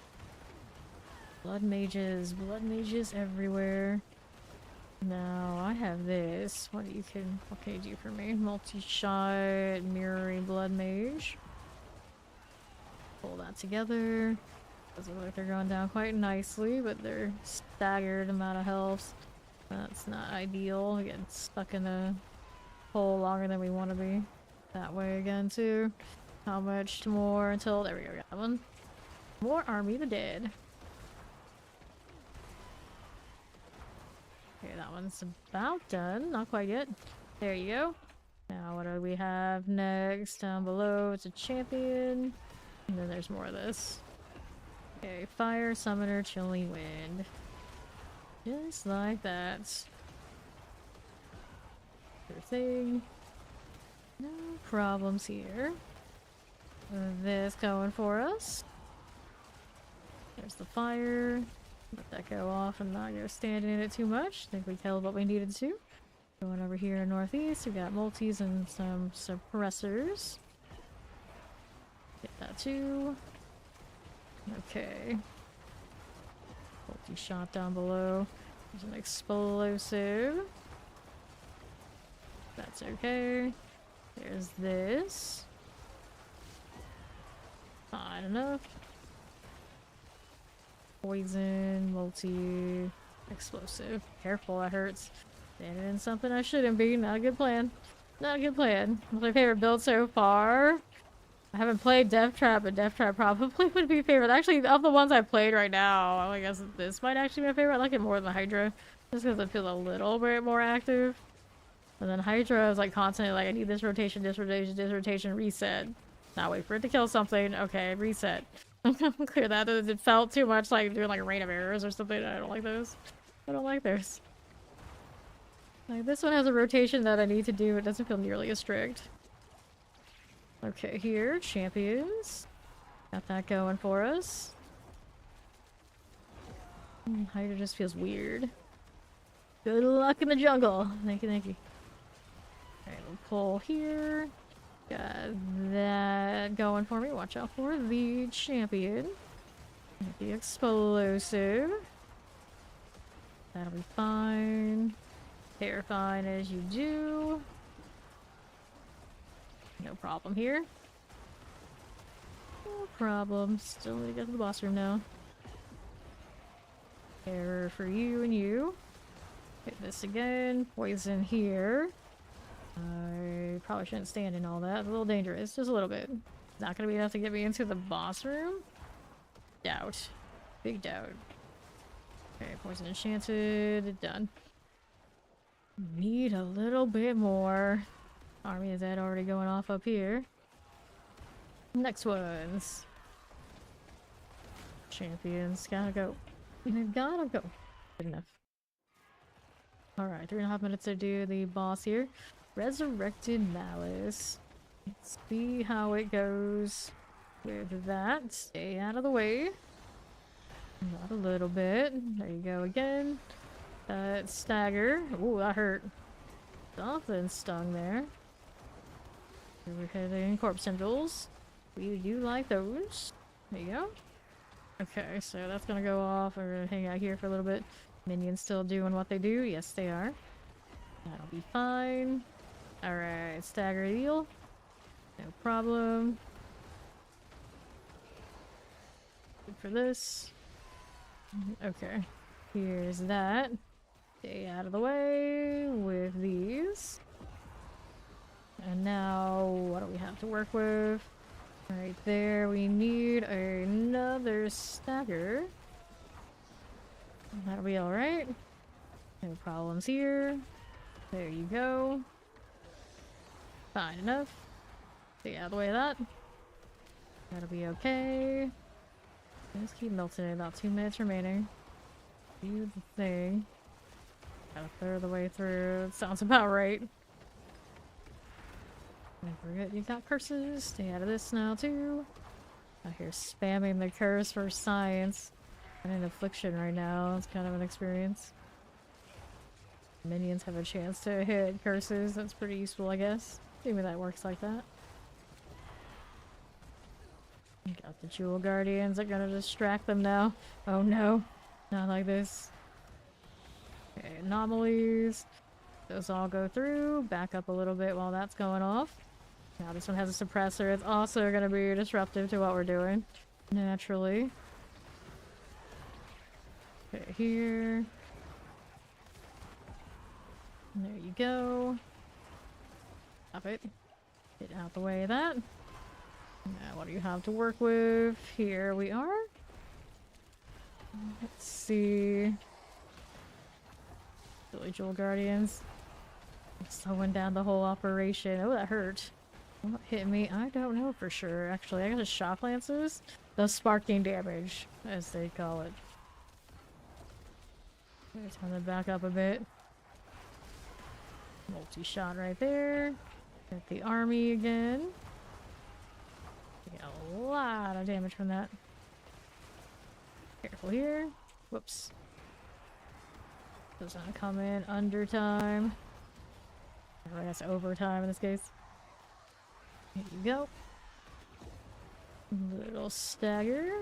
Blood mages everywhere. Now I have this. What can you do for me? Multi-shot mirroring blood mage. Pull that together. Doesn't look like they're going down quite nicely, but they're staggered amount of health. That's not ideal. We're getting stuck in a hole longer than we want to be. That way again too. How much more until there we go, got one. More Army of the Dead. Okay, that one's about done. Not quite yet. There you go. Now, what do we have next? Down below, it's a champion. And then there's more of this. Okay, fire, summoner, chilling wind. Just like that. Sure thing. No problems here. This going for us. There's the fire. Let that go off and not go standing in it too much. I think we killed what we needed to. Going over here in northeast, we got multis and some suppressors. Get that too. Okay. Multi shot down below. There's an explosive. That's okay. There's this. Fine enough. Poison, multi, explosive. Careful, that hurts. Standing in something I shouldn't be. Not a good plan. Not a good plan. What's my favorite build so far? I haven't played Death Trap, but Death Trap probably would be favorite. Actually, of the ones I've played right now, I guess this might actually be my favorite. I like it more than Hydra. Just because it feels a little bit more active. And then Hydra is like constantly like, I need this rotation, this rotation, reset. Now wait for it to kill something. Okay, reset. Clear that. It felt too much like doing like a rain of arrows or something. I don't like those. I don't like those. Like this one has a rotation that I need to do. It doesn't feel nearly as strict. Okay, here, champions. Got that going for us. Hydra just feels weird. Good luck in the jungle. Thank you, thank you. Alright, we'll pull here. Got that going for me. Watch out for the champion. The explosive. That'll be fine. Terrifying as you do. No problem here. No problem. Still need to get to the boss room now. Error for you and you. Hit this again. Poison here. I probably shouldn't stand in all that. It's a little dangerous. Just a little bit. It's not gonna be enough to get me into the boss room? Doubt. Big doubt. Okay, poison enchanted. Done. Need a little bit more. Army is that already going off up here. Next ones. Champions. Gotta go. They've gotta go. Good enough. Alright, 3.5 minutes to do the boss here. Resurrected Malice. Let's see how it goes with that. Stay out of the way. Not a little bit. There you go again. That stagger. Ooh, that hurt. Something stung there. We're hitting corpse tendrils. We do like those. There you go. Okay, so that's gonna go off. We're gonna hang out here for a little bit. Minions still doing what they do. Yes, they are. That'll be fine. Alright, stagger heal. No problem. Good for this. Okay. Here's that. Stay out of the way with these. And now, what do we have to work with? Right there, we need another stagger. That'll be alright. No problems here. There you go. Fine enough. Stay out of the way of that. That'll be okay. Just keep melting it. About 2 minutes remaining. Do the thing. About a third of the way through. Sounds about right. Don't forget you got curses. Stay out of this now too. Out here spamming the curse for science. I'm in affliction right now. It's kind of an experience. Minions have a chance to hit curses. That's pretty useful, I guess. Maybe that works like that. Got the Jewel Guardians. They're gonna distract them now. Oh no. Not like this. Okay, anomalies. Those all go through. Back up a little bit while that's going off. Now this one has a suppressor. It's also gonna be disruptive to what we're doing. Naturally. Okay, here. There you go. Stop it. Get out the way of that. Now, what do you have to work with? Here we are. Let's see. Silly Jewel Guardians. Slowing down the whole operation. Oh, that hurt. What hit me? I don't know for sure. Actually, I got the shock lances. The sparking damage, as they call it. Turn it back up a bit. Multi-shot right there. Hit the army again. Get a lot of damage from that. Careful here. Whoops. Does not come in under time. Or I guess overtime in this case. Here you go. Little stagger.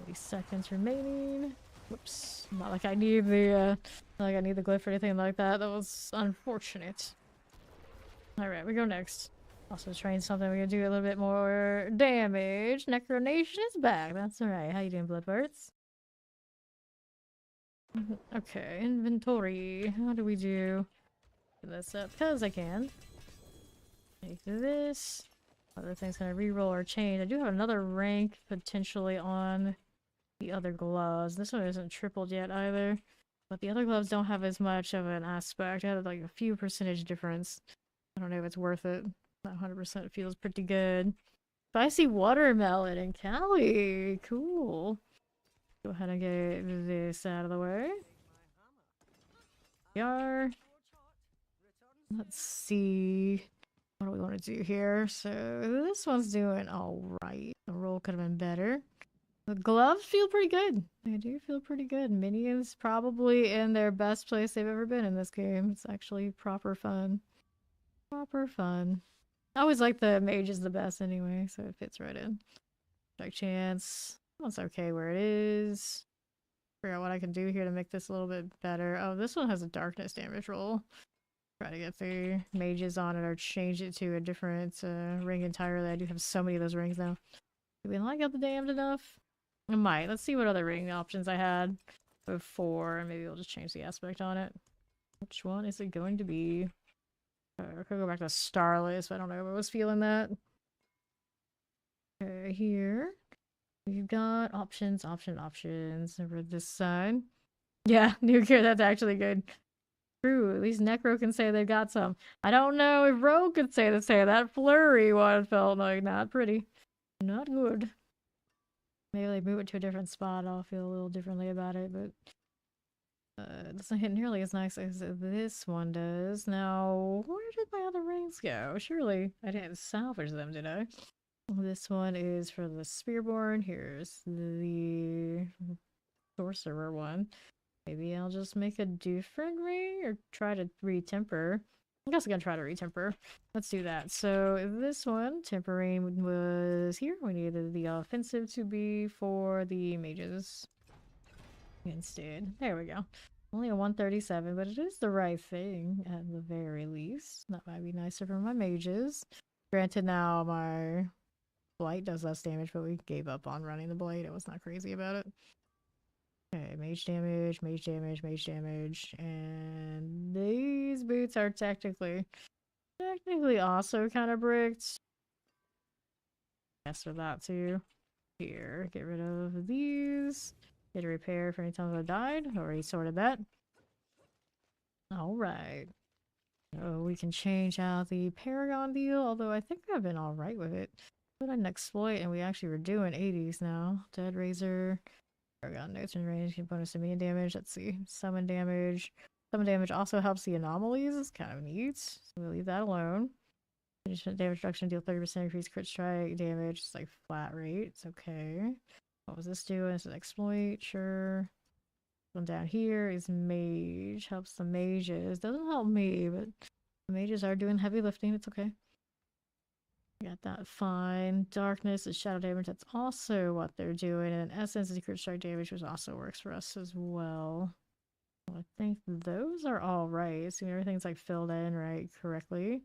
30 seconds remaining. Whoops. Not like I need the glyph or anything like that. That was unfortunate. Alright, we go next. Also train something we can do a little bit more damage. Necronation is back. That's alright. How you doing, Bloodbirds? Okay, inventory. How do we do this up? Because I can. Take this. Other thing's gonna reroll or change. I do have another rank potentially on the other gloves. This one isn't tripled yet either. But the other gloves don't have as much of an aspect. I had like a few percentage difference. I don't know if it's worth it. That 100% feels pretty good. Spicy watermelon and Cali. Cool. Go ahead and get this out of the way. We are. Let's see. What do we want to do here? So this one's doing alright. The roll could have been better. The gloves feel pretty good. They do feel pretty good. Minions probably in their best place they've ever been in this game. It's actually proper fun. Proper fun. I always like the mage is the best anyway, so it fits right in. Strike chance. That's okay where it is. Figure out what I can do here to make this a little bit better. Oh, this one has a darkness damage roll. Try to get the mages on it or change it to a different ring entirely. I do have so many of those rings now. Do we not get the damned enough? I might. Let's see what other ring options I had before, and maybe we'll just change the aspect on it. Which one is it going to be? I could go back to Starless, but I don't know if I was feeling that. Okay, here. We've got options over this side. Yeah, new gear, that's actually good. True, at least Necro can say they've got some. I don't know if Rogue could say the same. That flurry one felt like not pretty. Not good. Maybe they move it to a different spot, I'll feel a little differently about it, but it doesn't hit nearly as nice as this one does. Now, where did my other rings go? Surely I didn't salvage them, did I? This one is for the Spearborn. Here's the Sorcerer one. Maybe I'll just make a different ring or try to retemper. I guess I'm gonna try to retemper. Let's do that. So this one, tempering was here. We needed the offensive to be for the mages instead. There we go. Only a 137, but it is the right thing at the very least. That might be nicer for my mages. Granted, now my blight does less damage, but we gave up on running the blight. I was not crazy about it. Okay, mage damage, mage damage, mage damage, and these boots are technically also kind of bricked. Yes, for that too. Here, get rid of these. Get a repair for any time I died. Already sorted that. Alright. Oh, we can change out the Paragon deal, although I think I've been alright with it. Put an exploit, and we actually were doing 80s now. Dead Razor. Paragon notes and range, get bonus to minion damage. Let's see. Summon damage. Summon damage also helps the anomalies. It's kind of neat. So we'll leave that alone. Damage reduction, deal 30% increase crit strike damage. It's like flat rate. It's okay. What was this doing? It's an exploit. Sure. One down here is mage. Helps the mages. Doesn't help me, but the mages are doing heavy lifting. It's okay. Got that fine. Darkness is shadow damage. That's also what they're doing. And essence is crit strike damage, which also works for us as well. I think those are all right. Assuming everything's like filled in right correctly.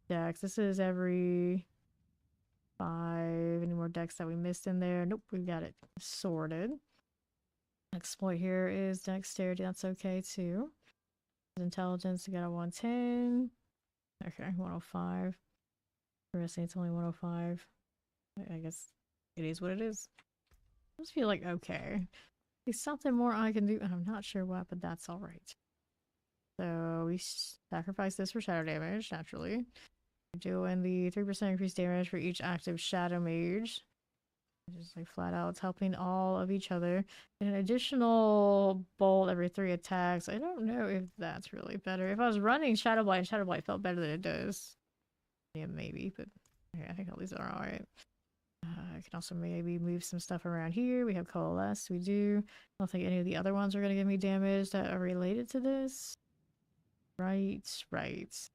Dex. This is every 5. Any more decks that we missed in there? Nope, we got it sorted. Exploit here is dexterity. That's okay too. Intelligence, we got a 110. Okay, 105. Interesting, it's only 105. I guess it is what it is. I just feel like okay. There's something more I can do, and I'm not sure what, but that's alright. So we sacrifice this for shadow damage, naturally. We're doing the 3% increased damage for each active shadow mage. Just like flat out, it's helping all of each other. And an additional bolt every 3 attacks. I don't know if that's really better. If I was running Shadow Blight, Shadow Blight felt better than it does. Yeah, maybe, but okay, I think all these are alright. I can also maybe move some stuff around here. We have Coalesce, we do. I don't think any of the other ones are going to give me damage that are related to this. Right,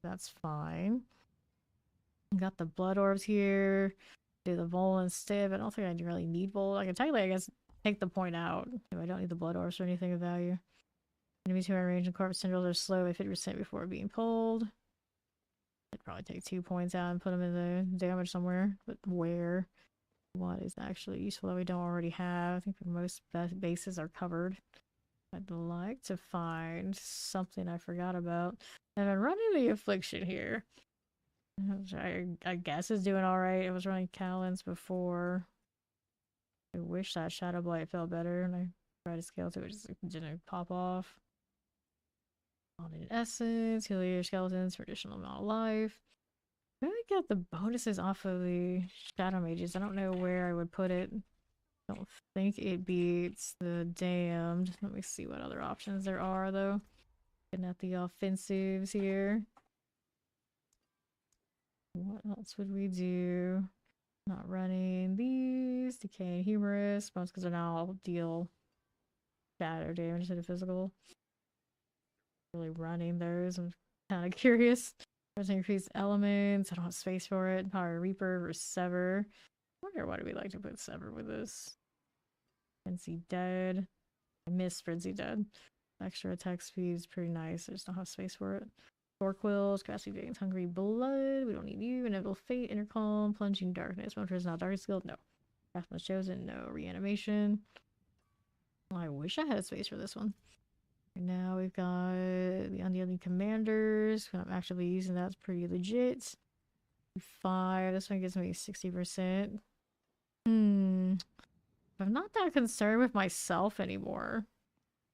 that's fine. Got the Blood Orbs here. Do the Vol instead, but I don't think I really need Vol. I can technically, I guess, take the point out. I don't need the Blood Orbs or anything of value. Enemies who are in range and corpse tendrils are slow by 50% before being pulled. I'd probably take 2 points out and put them in the damage somewhere, but where? What is actually useful that we don't already have? I think most bases are covered. I'd like to find something I forgot about. And I'm running the Affliction here. Which I guess is doing alright. I was running Callan's before. I wish that Shadow Blight felt better, and I tried to scale to it, just didn't pop off. Haunted Essence, heal your skeletons for additional amount of life. I really get the bonuses off of the Shadow Mages. I don't know where I would put it. I don't think it beats the Damned. Let me see what other options there are, though. Looking at the offensives here. What else would we do? Not running these. Decaying Humorous. Most because they're now all deal shadow damage to the physical. Really running those. I'm kind of curious. There's increased elements. I don't have space for it. Power Reaper or Sever. I wonder why do we like to put Sever with this? Frenzy Dead. I miss Frenzy Dead. Extra attack speed is pretty nice. I just don't have space for it. Quills, Grassy Veins, Hungry Blood. We don't need you. Inevitable Fate, Intercalm, Plunging Darkness. Motor is not Dark Skill. No. Craftsman's Chosen. No. Reanimation. Oh, I wish I had space for this one. Now we've got the Unyielding Commanders. I'm actively using that. It's pretty legit. Fire. This one gives me 60%. I'm not that concerned with myself anymore.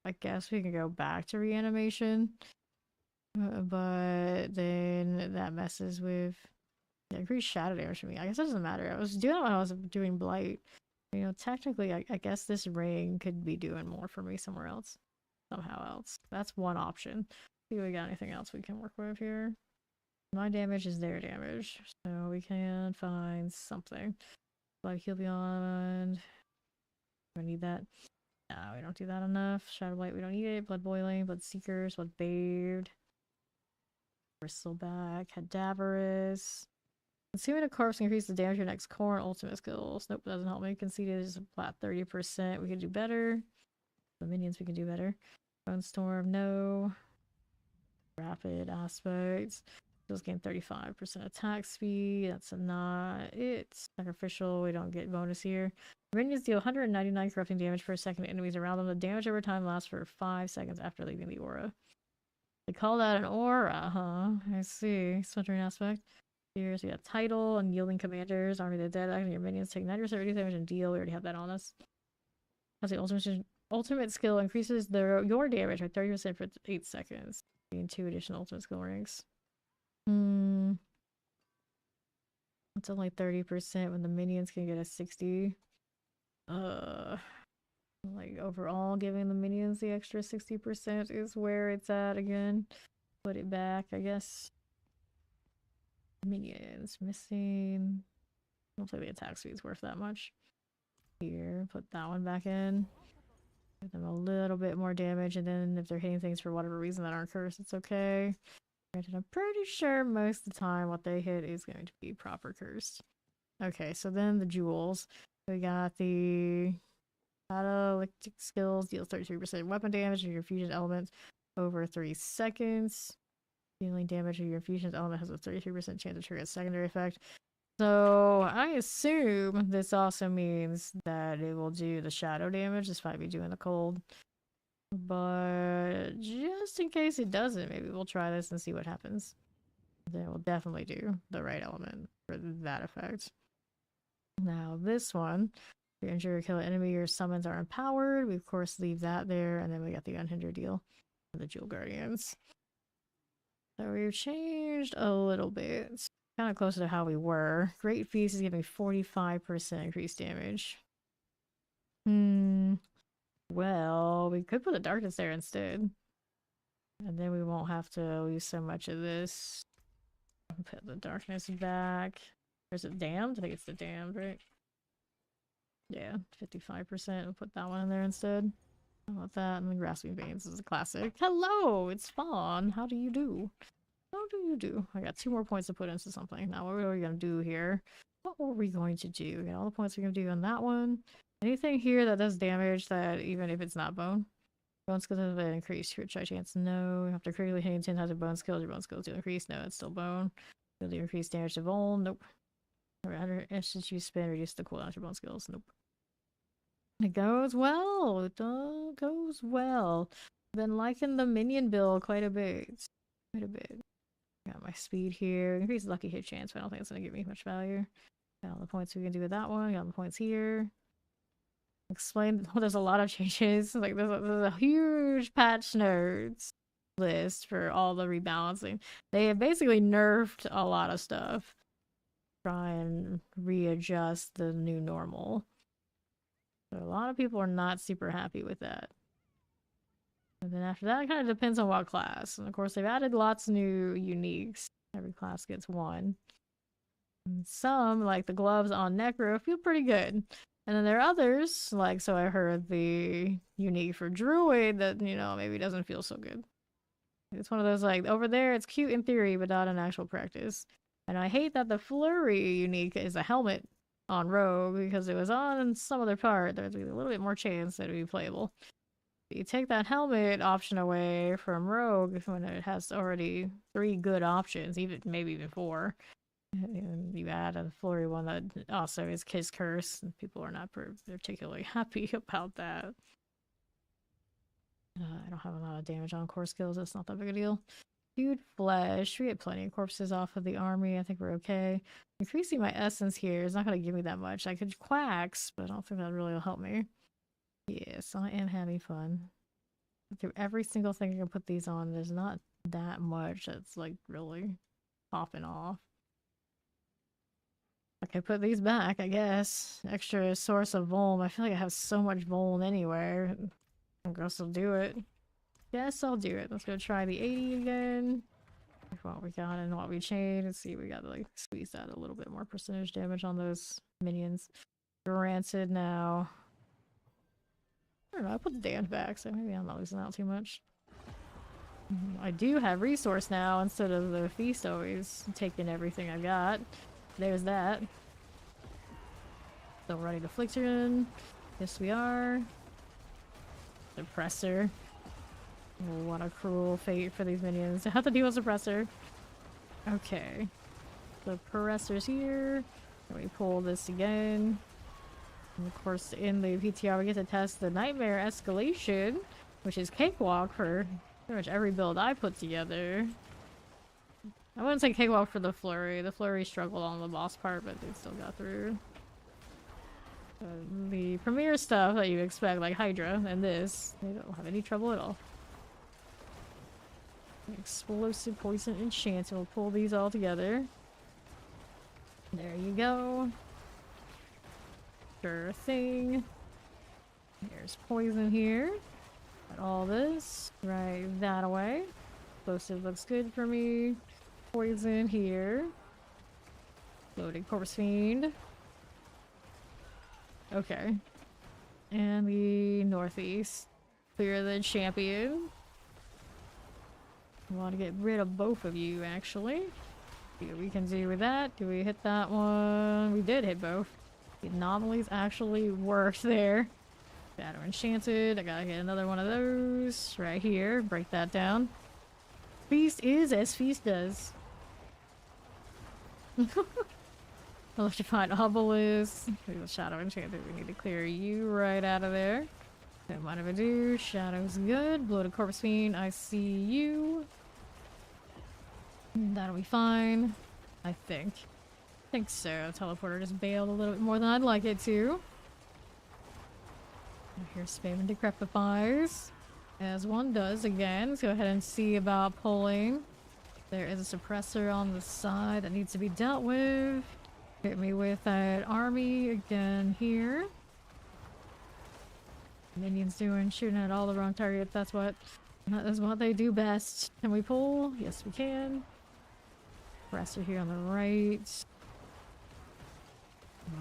I guess we can go back to reanimation. But then that messes with increased shadow damage for me. I guess it doesn't matter. I was doing it when I was doing Blight. You know, technically, I guess this ring could be doing more for me somewhere else. Somehow else. That's one option. See if we got anything else we can work with here. My damage is their damage. So we can find something. Blood Heal Beyond. Do I need that? No, we don't do that enough. Shadow Blight, we don't need it. Blood Boiling, Blood Seekers, Blood Bathed. Bristleback, Cadaverous. Consuming a corpse increases the damage of your next core and ultimate skills. Nope, doesn't help me. Conceded is a flat 30%. We can do better. The minions we can do better. Bone Storm, no. Rapid Aspects. Skills gain 35% attack speed. That's not it. Sacrificial, we don't get bonus here. Minions deal 199 corrupting damage per second to enemies around them. The damage over time lasts for 5 seconds after leaving the aura. They call that an aura, huh? I see. Splintering Aspect. Here's we got Title, Unyielding Commanders, Army of the Dead. Acting your minions take 90% reduced damage and deal. We already have that on us. That's the ultimate skill increases your damage by 30% for 8 seconds. Getting 2 additional ultimate skill ranks. It's only 30% when the minions can get a 60. Like overall giving the minions the extra 60% is where it's at again. Put it back, I guess. Minions missing. I don't think the attack speed's worth that much. Here, put that one back in. Give them a little bit more damage, and then if they're hitting things for whatever reason that aren't cursed, it's okay. Granted, I'm pretty sure most of the time what they hit is going to be proper cursed. Okay, so then the jewels. We got the Catalytic Skills, deals 33% weapon damage to your fusion elements over 3 seconds. Dealing damage to your fusion element has a 33% chance to trigger a secondary effect. So I assume this also means that it will do the shadow damage despite me doing the cold. But just in case it doesn't, maybe we'll try this and see what happens. Then we'll definitely do the right element for that effect. Now this one, If you injure or kill an enemy, your summons are empowered. We, of course, leave that there. And then we got the unhindered deal for the Jewel Guardians. So we've changed a little bit. Kind of closer to how we were. Great Feast is giving 45% increased damage. Well, we could put the Darkness there instead. And then we won't have to lose so much of this. Put the Darkness back. Or is it Damned? I think it's the Damned, right? Yeah, 55%. We'll put that one in there instead. How about that? And the Grasping Veins is a classic. Hello! It's Fawn! How do you do? How do you do? I got 2 more points to put into something. Now, what are we going to do here? What were we going to do? We got all the points we're going to do on that one. Anything here that does damage that, even if it's not bone? Bone skills have been increased. Crit try chance, no. After critically hitting 10 times of bone skills, your bone skills do increase. No, it's still bone. Will do increased damage to bone. Nope. 100 instance you spend, reduce the cooldown of your bone skills. Nope. It goes well. It goes well. I've been liking the minion build quite a bit. Got my speed here. Increase lucky hit chance, but I don't think it's going to give me much value. Got all the points we can do with that one. Got the points here. Explain. Oh, there's a lot of changes. Like there's a huge patch notes list for all the rebalancing. They have basically nerfed a lot of stuff. Try and readjust the new normal. So a lot of people are not super happy with that. And then after that, it kind of depends on what class. And of course, they've added lots of new uniques. Every class gets one. And some, like the gloves on Necro, feel pretty good. And then there are others, like, so I heard the unique for Druid that, you know, maybe doesn't feel so good. It's one of those, like, over there, it's cute in theory, but not in actual practice. And I hate that the Flurry unique is a helmet on Rogue, because it was on some other part. There's a little bit more chance that it would be playable. You take that helmet option away from Rogue when it has already 3 good options, maybe even 4. And you add a Flurry one that also is Kiss Curse, and people are not particularly happy about that. I don't have a lot of damage on core skills, that's not that big a deal. Hued Flesh, we get plenty of corpses off of the army, I think we're okay. Increasing my essence here is not going to give me that much. I could Quacks, but I don't think that really will help me. Yes, I am having fun. Through every single thing I can put these on, there's not that much that's like really popping off. Okay, put these back, I guess. Extra source of Vuln. I feel like I have so much Vuln anywhere. I guess I'll do it. Yes, I'll do it. Let's go try the 80 again. What we got and what we changed. Let's see, we gotta like squeeze out a little bit more percentage damage on those minions. Granted now. I don't know, I put the damage back, so maybe I'm not losing out too much. I do have resource now instead of the feast always taking everything I got. There's that. Still running Affliction. Yes, we are. Suppressor. Oh, what a cruel fate for these minions. I have to deal with Suppressor. Okay. The Suppressor's here. And we pull this again. And of course, in the PTR, we get to test the Nightmare Escalation, which is cakewalk for pretty much every build I put together. I wouldn't say cakewalk for the Flurry. The Flurry struggled on the boss part, but they still got through. The premier stuff that you expect, like Hydra and this, they don't have any trouble at all. Explosive Poison Enchant, we'll pull these all together. There you go. Sure thing. There's poison here. Got all this. Right that away. Explosive looks good for me. Poison here. Loading Corpse Fiend. Okay. And the northeast. Clear the champion. I want to get rid of both of you, actually. See what we can do with that. Do we hit that one? We did hit both. The anomalies actually worked there. Shadow Enchanted. I gotta get another one of those right here. Break that down. Feast is as Feast does. Electrified Obelisk. Shadow Enchanted. We need to clear you right out of there. Don't mind if I do. Shadow's good. Bloated Corpse Fiend. I see you. That'll be fine. I think so. Teleporter just bailed a little bit more than I'd like it to. Here's Spam and Decrepifies. As one does again. Let's go ahead and see about pulling. There is a suppressor on the side that needs to be dealt with. Hit me with that army again here. Minions shooting at all the wrong targets. That is what they do best. Can we pull? Yes, we can. Suppressor here on the right.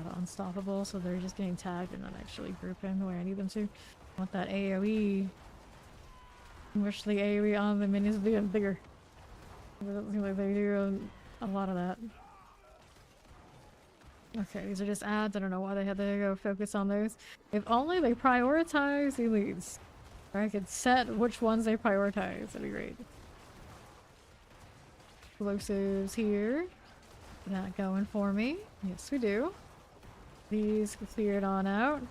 Not unstoppable, so they're just getting tagged and not actually grouping the way I need them to. I want that AoE. I wish the AoE on the minions would be bigger. It doesn't seem like they do a lot of that. Okay, these are just ads. I don't know why they had to go focus on those. If only they prioritize elites. Or I could set which ones they prioritize. That'd be great. Explosives here. Not going for me. Yes, we do. These cleared on out.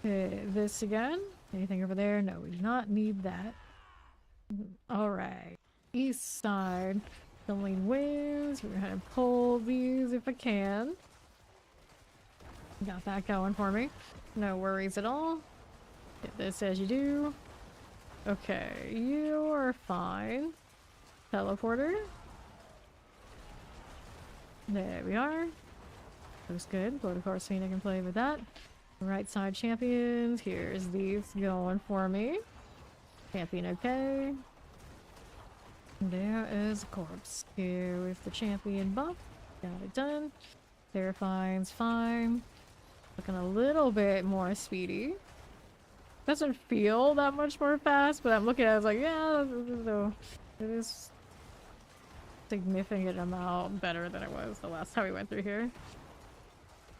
Okay, this again. Anything over there? No, we do not need that. Alright. East side. Filling wings. We're gonna pull these if I can. Got that going for me. No worries at all. Hit this as you do. Okay, you are fine. Teleporter. There we are. Looks good. Blood of course, I can play with that. Right side champions. Here's these going for me. Champion okay. There is a corpse. Here with the champion buff. Got it done. Terrifying's fine. Looking a little bit more speedy. Doesn't feel that much more fast, but I'm looking at it, I was like, yeah, it is significant amount better than it was the last time we went through here.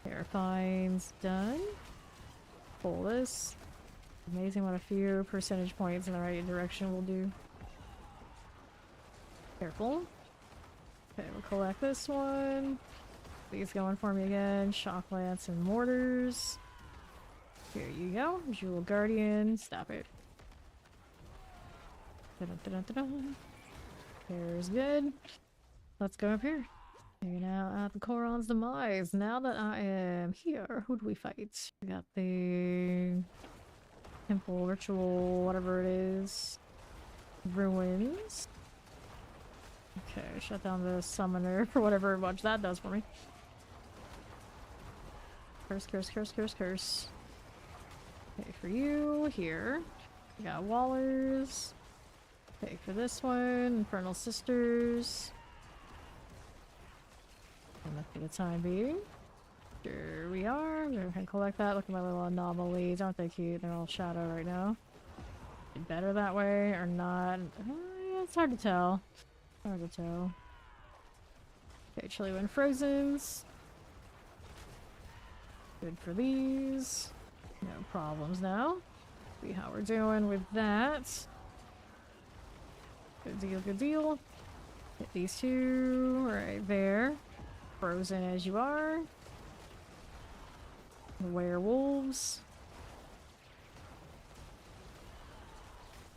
Terrifying's done. Pull this. Amazing what a few percentage points in the right direction will do. Careful. Okay, we'll collect this one. These going for me again. Shock Lance and Mortars. Here you go. Jewel Guardian. Stop it. There's good. Let's go up here. Hanging out at the Koron's Demise. Now that I am here, who do we fight? We got the Temple Ritual, whatever it is. Ruins. Okay, shut down the Summoner for whatever much that does for me. Curse, curse, curse, curse, curse. Okay, for you, here. We got Wallers. Okay, for this one, Infernal Sisters. Enough for the time being. Here we are. We're gonna collect that. Look at my little anomalies. Aren't they cute? They're all shadow right now. Better that way or not? Yeah, it's hard to tell. Hard to tell. Okay, Chilly Wind Frozens. Good for these. No problems now. See how we're doing with that. Good deal, good deal. Hit these two right there. Frozen as you are. Werewolves.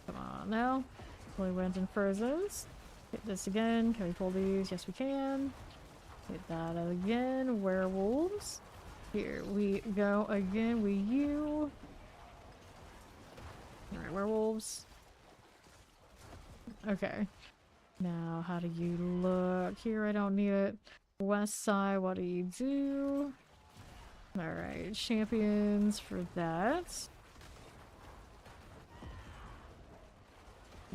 Come on now. Chilly Winds and Frozens. Hit this again. Can we pull these? Yes, we can. Hit that again. Werewolves. Here we go again with you. Alright, werewolves. Okay. Now, how do you look? Here, I don't need it. West side, what do you do? Alright, champions for that.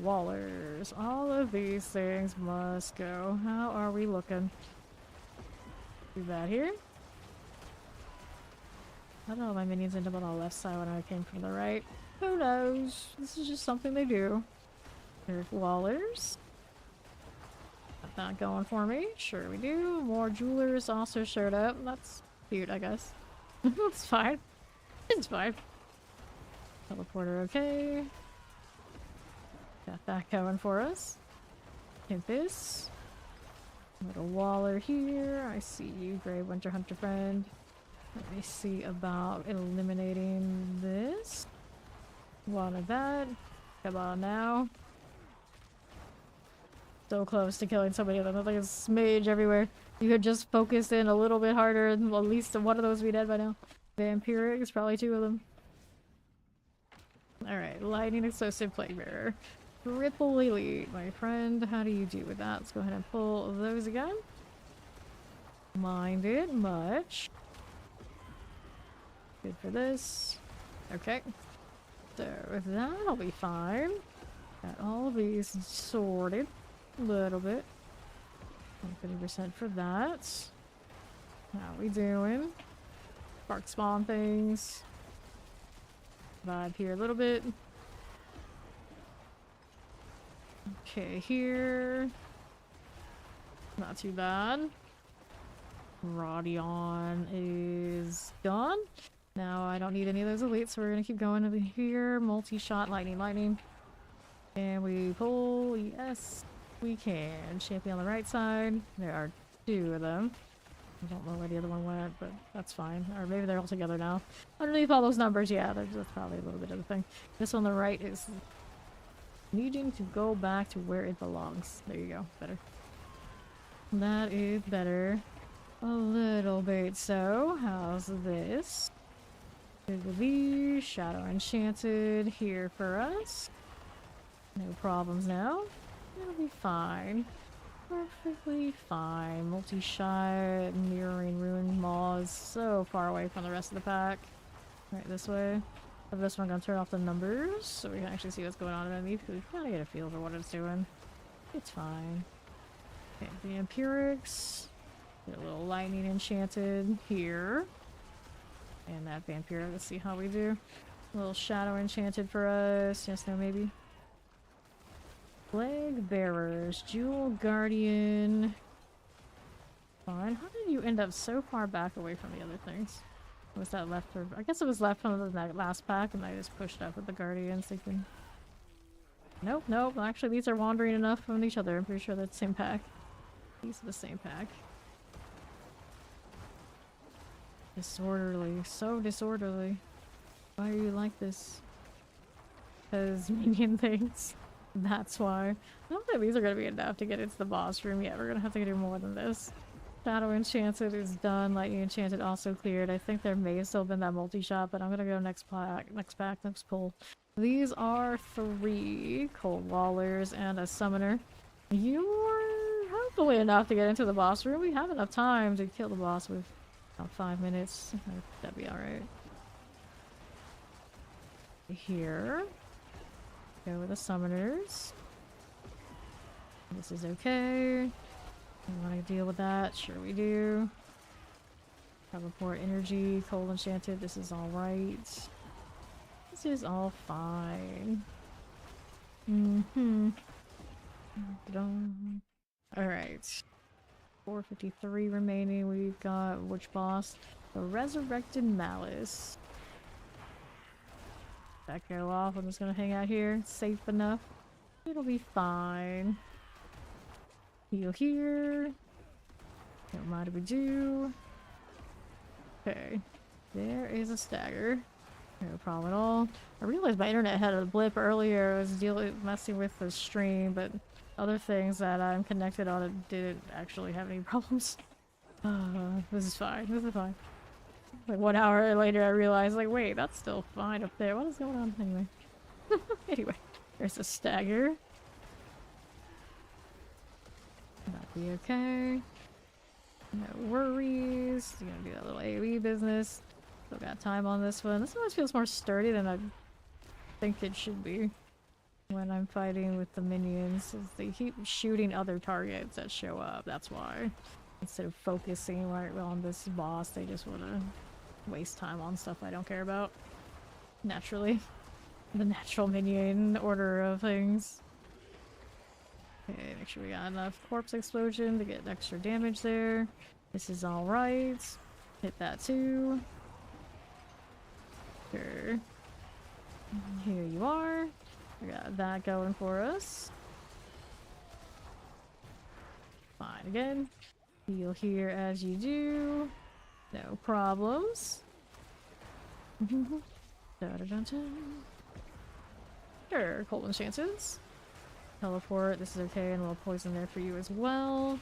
Wallers. All of these things must go. How are we looking? Do that here. I don't know if my minions end up on the left side when I came from the right. Who knows? This is just something they do. There's Wallers. Got that going for me. Sure we do. More Jewelers also showed up. That's cute, I guess. It's fine. It's fine. Teleporter okay. Got that going for us. Hit this. Little Waller here. I see you, Grey Winter Hunter friend. Let me see about eliminating this. One of that. Come on now. So close to killing somebody. There's like a smidge everywhere. You could just focus in a little bit harder and at least one of those would be dead by now. Vampiric is probably two of them. Alright, lightning explosive plague bearer. Triple elite, my friend. How do you do with that? Let's go ahead and pull those again. Mind it much. Good for this. Okay. So with that, I'll be fine. Got all of these sorted. A little bit. 50% for that. How we doing? Spark spawn things. Vibe here a little bit. Okay, here. Not too bad. Rodion is gone. Now I don't need any of those elites, so we're gonna keep going over here. Multi-shot, lightning. And we pull, yes, we can. Champion on the right side. There are 2 of them. I don't know where the other one went, but that's fine. Or maybe they're all together now. Underneath all those numbers, yeah, that's probably a little bit of a thing. This on the right is needing to go back to where it belongs. There you go. Better. That is better. A little bit so. How's this? Good Shadow Enchanted here for us. No problems now. It'll be fine. Perfectly fine. Multi-shot, mirroring ruin maws, so far away from the rest of the pack. Right this way. For this one, I'm gonna turn off the numbers so we can actually see what's going on underneath. We gotta get a feel for what it's doing. It's fine. Okay, the Empirics. Get a little lightning enchanted here. And that vampire, let's see how we do. A little shadow enchanted for us. Yes, no, maybe. Plague Bearers, Jewel Guardian. Fine. How did you end up so far back away from the other things? Was that left or I guess it was left from the last pack and I just pushed up with the Guardians thinking. Nope. Actually these are wandering enough from each other. I'm pretty sure that's the same pack. These are the same pack. Disorderly. So disorderly. Why are you like this? Because minion things. That's why. I don't think these are going to be enough to get into the boss room yet. We're going to have to do more than this. Shadow Enchanted is done. Lightning Enchanted also cleared. I think there may have still been that multi-shot, but I'm going to go next pull. These are 3 Cold Wallers and a Summoner. You're hopefully enough to get into the boss room. We have enough time to kill the boss with about 5 minutes. That'd be alright. Here. Go with the Summoners. This is okay. We want to deal with that? Sure we do. Teleport Energy, Cold Enchanted, this is alright. This is all fine. Alright. 453 remaining. We've got which boss? The Resurrected Malice. That go off. I'm just gonna hang out here. Safe enough. It'll be fine. Heal here. What might we do? Okay. There is a stagger. No problem at all. I realized my internet had a blip earlier. I was messing with the stream, but other things that I'm connected on it didn't actually have any problems. This is fine. This is fine. Like 1 hour later I realized, like, wait, that's still fine up there. What is going on anyway? Anyway, there's a stagger. That'll be okay. No worries. You're gonna do that little AoE business. Still got time on this one. This one feels more sturdy than I think it should be when I'm fighting with the minions. They keep shooting other targets that show up. That's why. Instead of focusing right on this boss, they just want to waste time on stuff I don't care about. Naturally. The natural minion order of things. Okay, make sure we got enough corpse explosion to get extra damage there. This is alright. Hit that too. Sure. Here you are. We got that going for us. Fine again. Heal here as you do. No problems. Sure, Cold Enchanted. Teleport, this is okay, and a little poison there for you as well.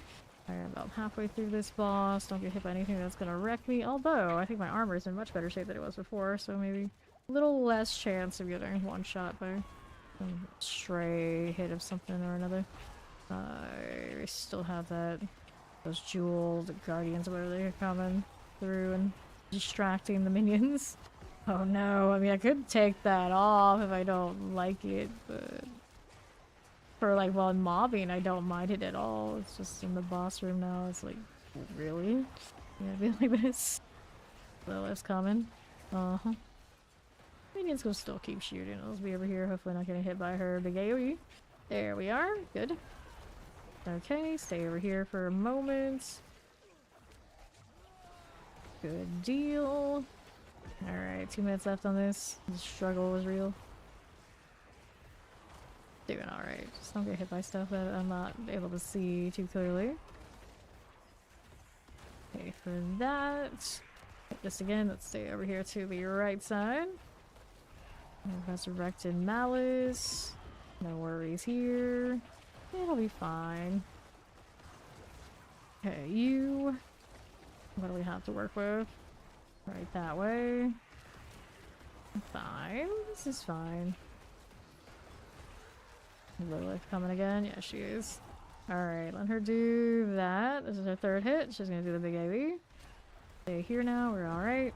Alright, about halfway through this boss. Don't get hit by anything that's gonna wreck me, although I think my armor is in much better shape than it was before, so maybe a little less chance of getting one shot by some stray hit of something or another. I still have those jeweled guardians or whatever they're coming through and distracting the minions. Oh no, I mean I could take that off if I don't like it, but for like while mobbing I don't mind it at all. It's just in the boss room now, it's like, really? Yeah, be like this. Lilith's coming. Uh-huh. Minions will still keep shooting. I'll be over here, hopefully not getting hit by her big AoE. There we are, good. Okay, stay over here for a moment. Good deal. Alright, 2 minutes left on this. The struggle was real. Doing alright. Just don't get hit by stuff that I'm not able to see too clearly. Okay, for that. Hit this again. Let's stay over here to the right side. Resurrected Malice. No worries here. It'll be fine. Okay, you. What do we have to work with? Right that way. Fine. This is fine. Lilith coming again? Yeah, she is. Alright, let her do that. This is her third hit. She's gonna do the big AoE. Stay here now. We're alright.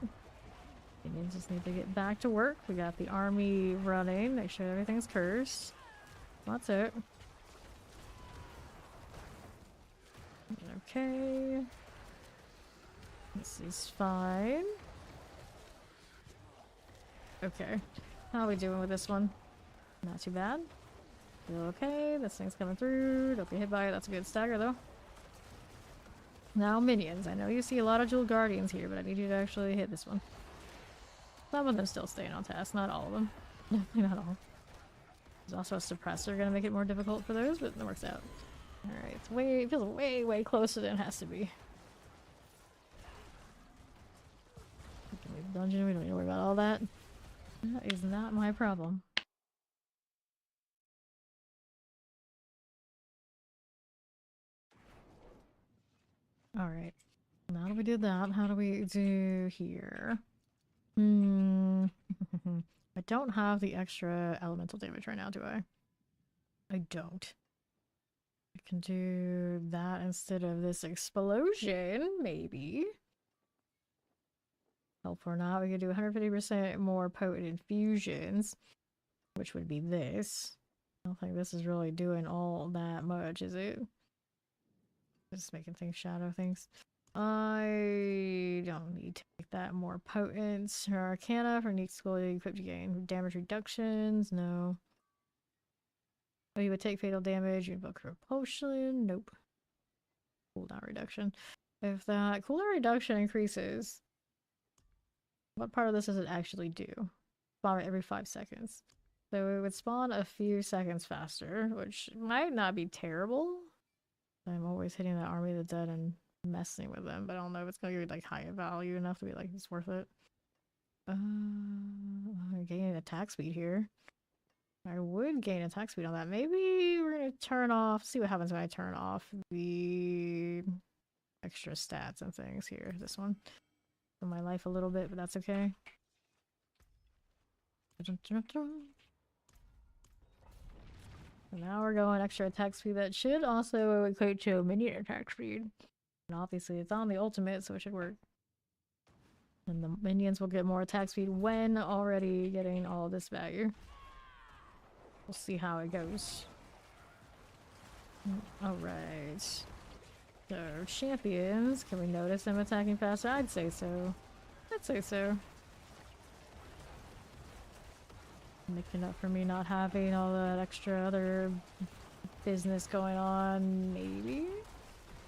Minions just need to get back to work. We got the army running. Make sure everything's cursed. That's it. Okay. This is fine. Okay. How are we doing with this one? Not too bad. Feel okay. This thing's coming through. Don't get hit by it. That's a good stagger though. Now minions. I know you see a lot of jewel guardians here, but I need you to actually hit this one. Some of them still staying on task. Not all of them. Definitely not all. There's also a suppressor gonna make it more difficult for those, but it works out. Alright, it feels way closer than it has to be. We can leave the dungeon, we don't need to worry about all that. That is not my problem. Alright. Now that we did that, how do we do here? I don't have the extra elemental damage right now, do I? I don't. I can do that instead of this explosion, maybe. Helpful or not, we could do 150% more potent infusions, which would be this. I don't think this is really doing all that much, is it? Just making things shadow things. I don't need to make that more potent. Her Arcana for neat skill equipped to gain damage reductions. No. Oh, you would take fatal damage. You invoke repulsion. Nope. Cooldown reduction. If that cooldown reduction increases, what part of this does it actually do? Spawn it every 5 seconds. So it would spawn a few seconds faster, which might not be terrible. I'm always hitting that army of the dead and messing with them, but I don't know if it's gonna be like high value enough to be like it's worth it. I'm gaining attack speed here. I would gain attack speed on that. Maybe we're gonna turn off, see what happens when I turn off the extra stats and things here. This one. For my life a little bit, but that's okay. So now we're going extra attack speed. That should also equate to minion attack speed. And obviously it's on the ultimate, so it should work. And the minions will get more attack speed when already getting all this value. We'll see how it goes. Alright. So, champions, can we notice them attacking faster? I'd say so. I'd say so. Making up for me not having all that extra other business going on, maybe?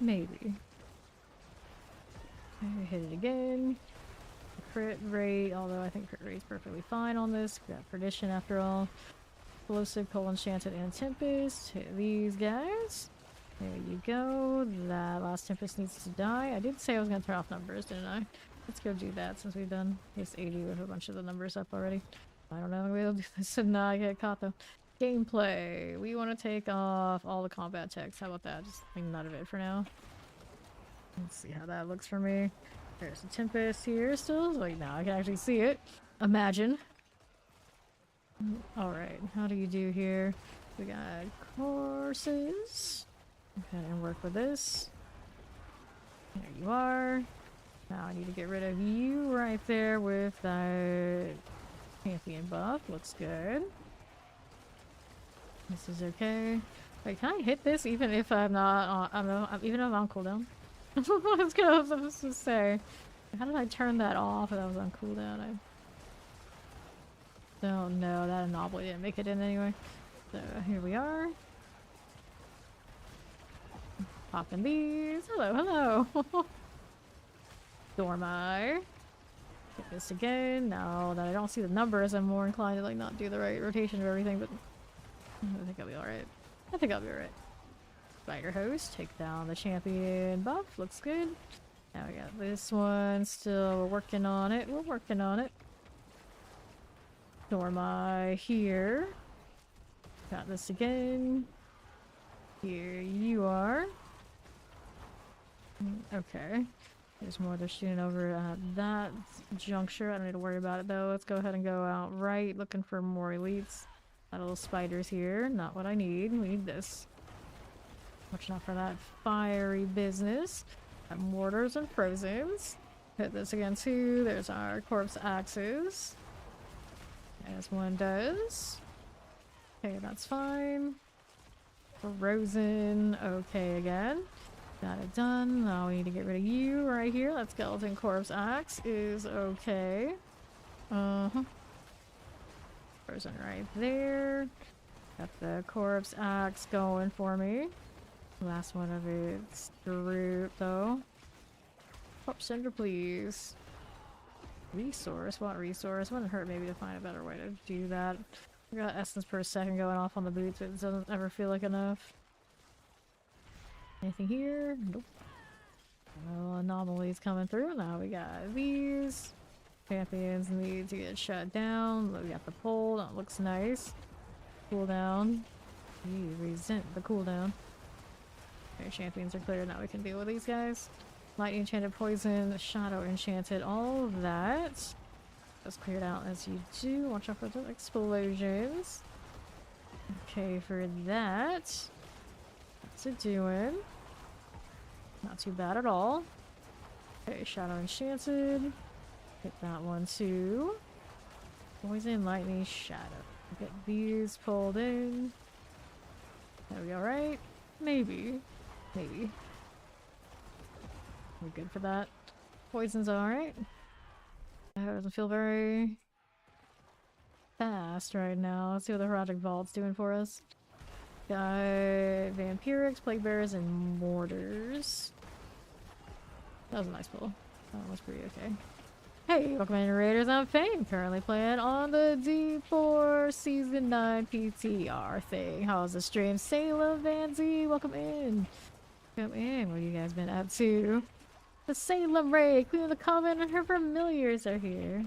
Maybe. Okay, hit it again. Crit rate, although I think crit rate's perfectly fine on this. We got Perdition after all. Explosive, Cold Enchanted, and Tempest. Hit these guys. There you go. That last Tempest needs to die. I did say I was going to turn off numbers, didn't I? Let's go do that since we've done this 80 with a bunch of the numbers up already. I don't know if we'll do this and not get caught though. Gameplay. We want to take off all the combat text. How about that? Just like none of it for now. Let's see how that looks for me. There's a Tempest here still. Like now I can actually see it. Imagine. Alright, how do you do here? We got courses. Okay, and work with this. There you are. Now I need to get rid of you right there with that champion buff. Looks good. This is okay. Wait, can I hit this even if I'm not on, even if I'm on cooldown? Let's go, I was supposed to say. How did I turn that off if that was on cooldown? I don't know. That anomaly didn't make it in anyway. So here we are. Popping these. Hello, hello. Dormai. Get this again. Now that I don't see the numbers, I'm more inclined to like not do the right rotation of everything, but I think I'll be alright. I think I'll be alright. Spider host. Take down the champion buff. Looks good. Now we got this one. Still, we're working on it. We're working on it. Dormai here. Got this again. Here you are. Okay. There's more they're shooting over at that juncture. I don't need to worry about it though. Let's go ahead and go out right. Looking for more elites. Got little spiders here. Not what I need. We need this. Watch out for that fiery business. Got mortars and frozens. Hit this again too. There's our corpse axes. As one does. Okay, that's fine. Frozen. Okay, again. Got it done. Now we need to get rid of you right here. That skeleton corpse axe is okay. Frozen right there. Got the corpse axe going for me. Last one of its group though. Corpse center, please. Resource? What resource? Wouldn't hurt maybe to find a better way to do that. I got essence per second going off on the boots, but it doesn't ever feel like enough. Anything here? Nope. No anomalies coming through. Now we got these. Champions need to get shut down. We got the pole. That looks nice. Cooldown. We resent the cooldown. Okay, champions are clear. Now we can deal with these guys. Lightning enchanted, poison, shadow enchanted, all of that. Just cleared out as you do. Watch out for the explosions. Okay, for that. What's it doing? Not too bad at all. Okay, shadow enchanted. Hit that one too. Poison, lightning, shadow. Get these pulled in. Are we alright? Maybe. Maybe. We're good for that. Poison's alright. Doesn't feel very fast right now. Let's see what the Project Vault's doing for us. Got Vampirics, Plague Bearers, and Mortars. That was a nice pull. That was pretty okay. Hey, welcome in Raiders on Fame. Currently playing on the D4 Season 9 PTR thing. How's the stream? Salem, Vanzy, welcome in. Come in. What have you guys been up to? The Salem Raid, Queen of the Coven, and her familiars are here.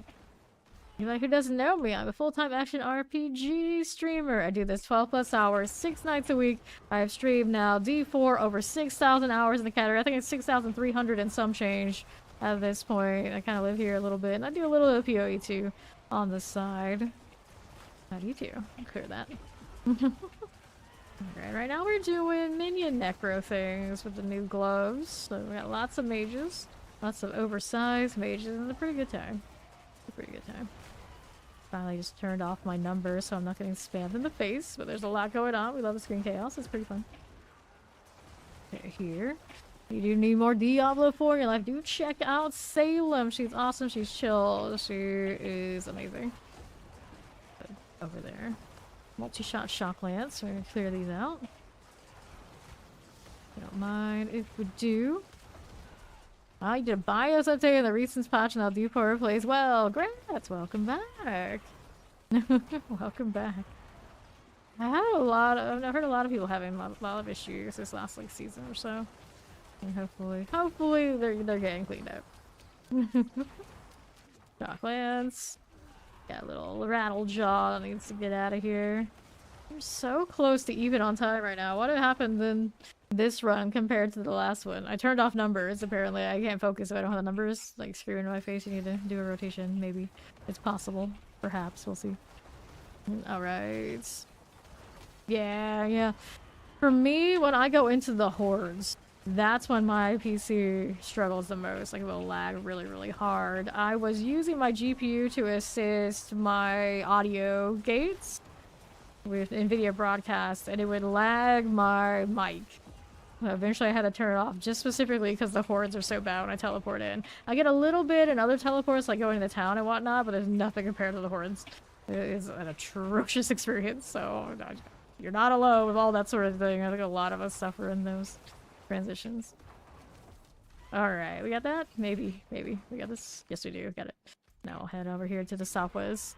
Anybody who doesn't know me, I'm a full-time action RPG streamer. I do this 12 plus hours, 6 nights a week. I have streamed now D4 over 6,000 hours in the category. I think it's 6,300 and some change at this point. I kind of live here a little bit, and I do a little bit of PoE too on the side. How do you do? I'll clear that. Alright, right now we're doing Minion Necro things with the new gloves. So we got lots of mages, lots of oversized mages, and it's a pretty good time. It's a pretty good time. Finally just turned off my numbers so I'm not getting spammed in the face, but there's a lot going on. We love the screen chaos. It's pretty fun. Okay, here. You do need more Diablo 4 in your life. Do check out Salem. She's awesome. She's chill. She is amazing. But over there. Multi-shot shock lance. We're gonna clear these out. I don't mind if we do. Oh, you did a bios update in the recent patch now D4 plays well. Grats, welcome back. Welcome back. I've heard a lot of people having a lot of issues this last like season or so. And hopefully they're getting cleaned up. Shock lance. Got a little rattle jaw that needs to get out of here. I'm so close to even on time right now. What happened in this run compared to the last one? I turned off numbers, apparently. I can't focus if I don't have the numbers like screwing in my face. You need to do a rotation, maybe. It's possible. Perhaps. We'll see. Alright. Yeah. For me, when I go into the hordes, that's when my PC struggles the most. Like, it will lag really, really hard. I was using my GPU to assist my audio gates with NVIDIA Broadcast, and it would lag my mic. Eventually I had to turn it off, just specifically because the hordes are so bad when I teleport in. I get a little bit in other teleports, like going to town and whatnot, but there's nothing compared to the hordes. It is an atrocious experience, so you're not alone with all that sort of thing. I think a lot of us suffer in those transitions. Alright, we got that? Maybe. We got this? Yes, we do. Got it. Now I'll head over here to the southwest.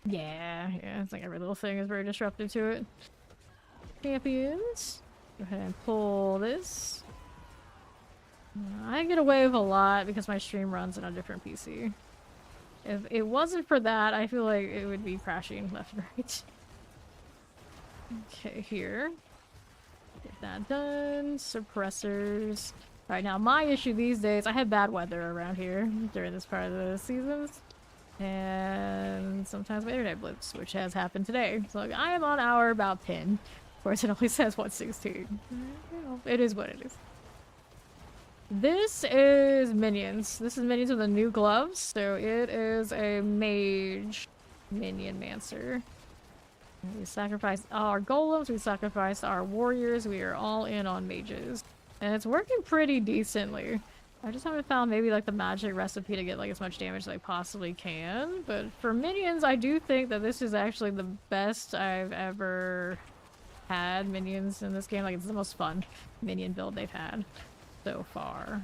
Yeah, it's like every little thing is very disruptive to it. Champions. Go ahead and pull this. I get away with a lot because my stream runs on a different PC. If it wasn't for that, I feel like it would be crashing left and right. Okay, here. Get that done. Suppressors. Alright, now my issue these days, I have bad weather around here during this part of the seasons. And sometimes my internet blips, which has happened today. So I am on hour about 10. Of course, it only says 116. It is what it is. This is Minions. This is Minions with the new gloves. So it is a mage Minionmancer. We sacrificed our golems, we sacrificed our warriors, we are all in on mages. And it's working pretty decently. I just haven't found maybe like the magic recipe to get like as much damage as I possibly can. But for minions, I do think that this is actually the best I've ever had minions in this game. Like, it's the most fun minion build they've had so far.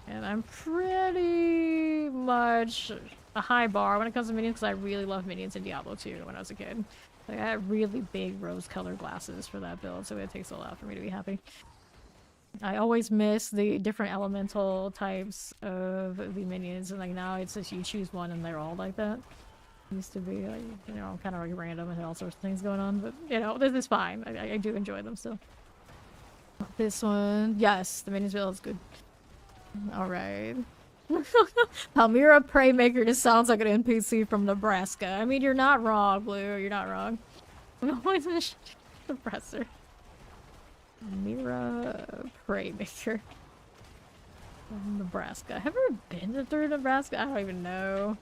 And I'm pretty much a high bar when it comes to minions because I really loved minions in Diablo 2 when I was a kid. Like, I had really big rose-colored glasses for that build, so it takes a lot for me to be happy. I always miss the different elemental types of the minions, and like now it's just you choose one and they're all like that. It used to be like, you know, kind of like random and all sorts of things going on, but you know, this is fine. I do enjoy them still. This one, yes, the minions build is good. Alright. Palmyra Praymaker just sounds like an NPC from Nebraska. I mean, you're not wrong, Blue, you're not wrong. Always a suppressor. Mira Praymaker. Nebraska. Have I ever been through Nebraska? I don't even know.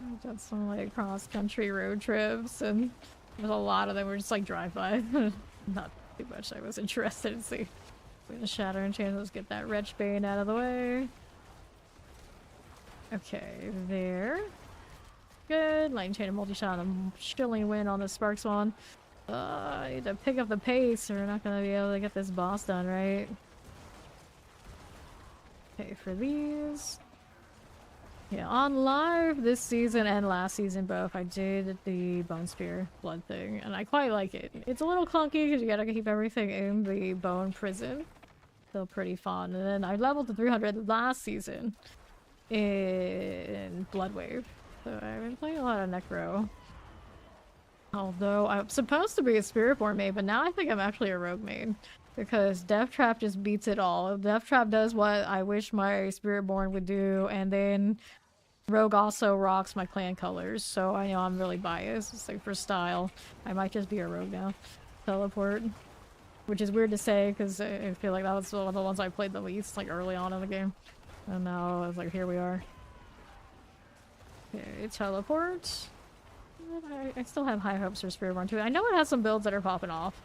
I've done some like cross-country road trips, and there's a lot of them were just like drive-by. Not too much I was interested in seeing. We're gonna shatter and change. Let's get that Wretch Bane out of the way. Okay, there. Good. Lightning Chain and multi-shot on the Shilling Wind on the Spark Swan. I need to pick up the pace or we're not gonna be able to get this boss done, right? Okay, for these. Yeah, on live this season and last season both, I did the Bone Spear blood thing, and I quite like it. It's a little clunky because you gotta keep everything in the bone prison. Still pretty fun. And then I leveled to 300 last season in Blood Wave. So I've been playing a lot of Necro. Although I'm supposed to be a Spiritborn main, but now I think I'm actually a Rogue main. Because Death Trap just beats it all. Death Trap does what I wish my Spiritborn would do, and then Rogue also rocks my clan colors, so I know I'm really biased. It's like for style. I might just be a Rogue now. Teleport. Which is weird to say, because I feel like that was one of the ones I played the least, like early on in the game. And now it's like, here we are. Okay, teleport. I still have high hopes for Spiritborn too. I know it has some builds that are popping off.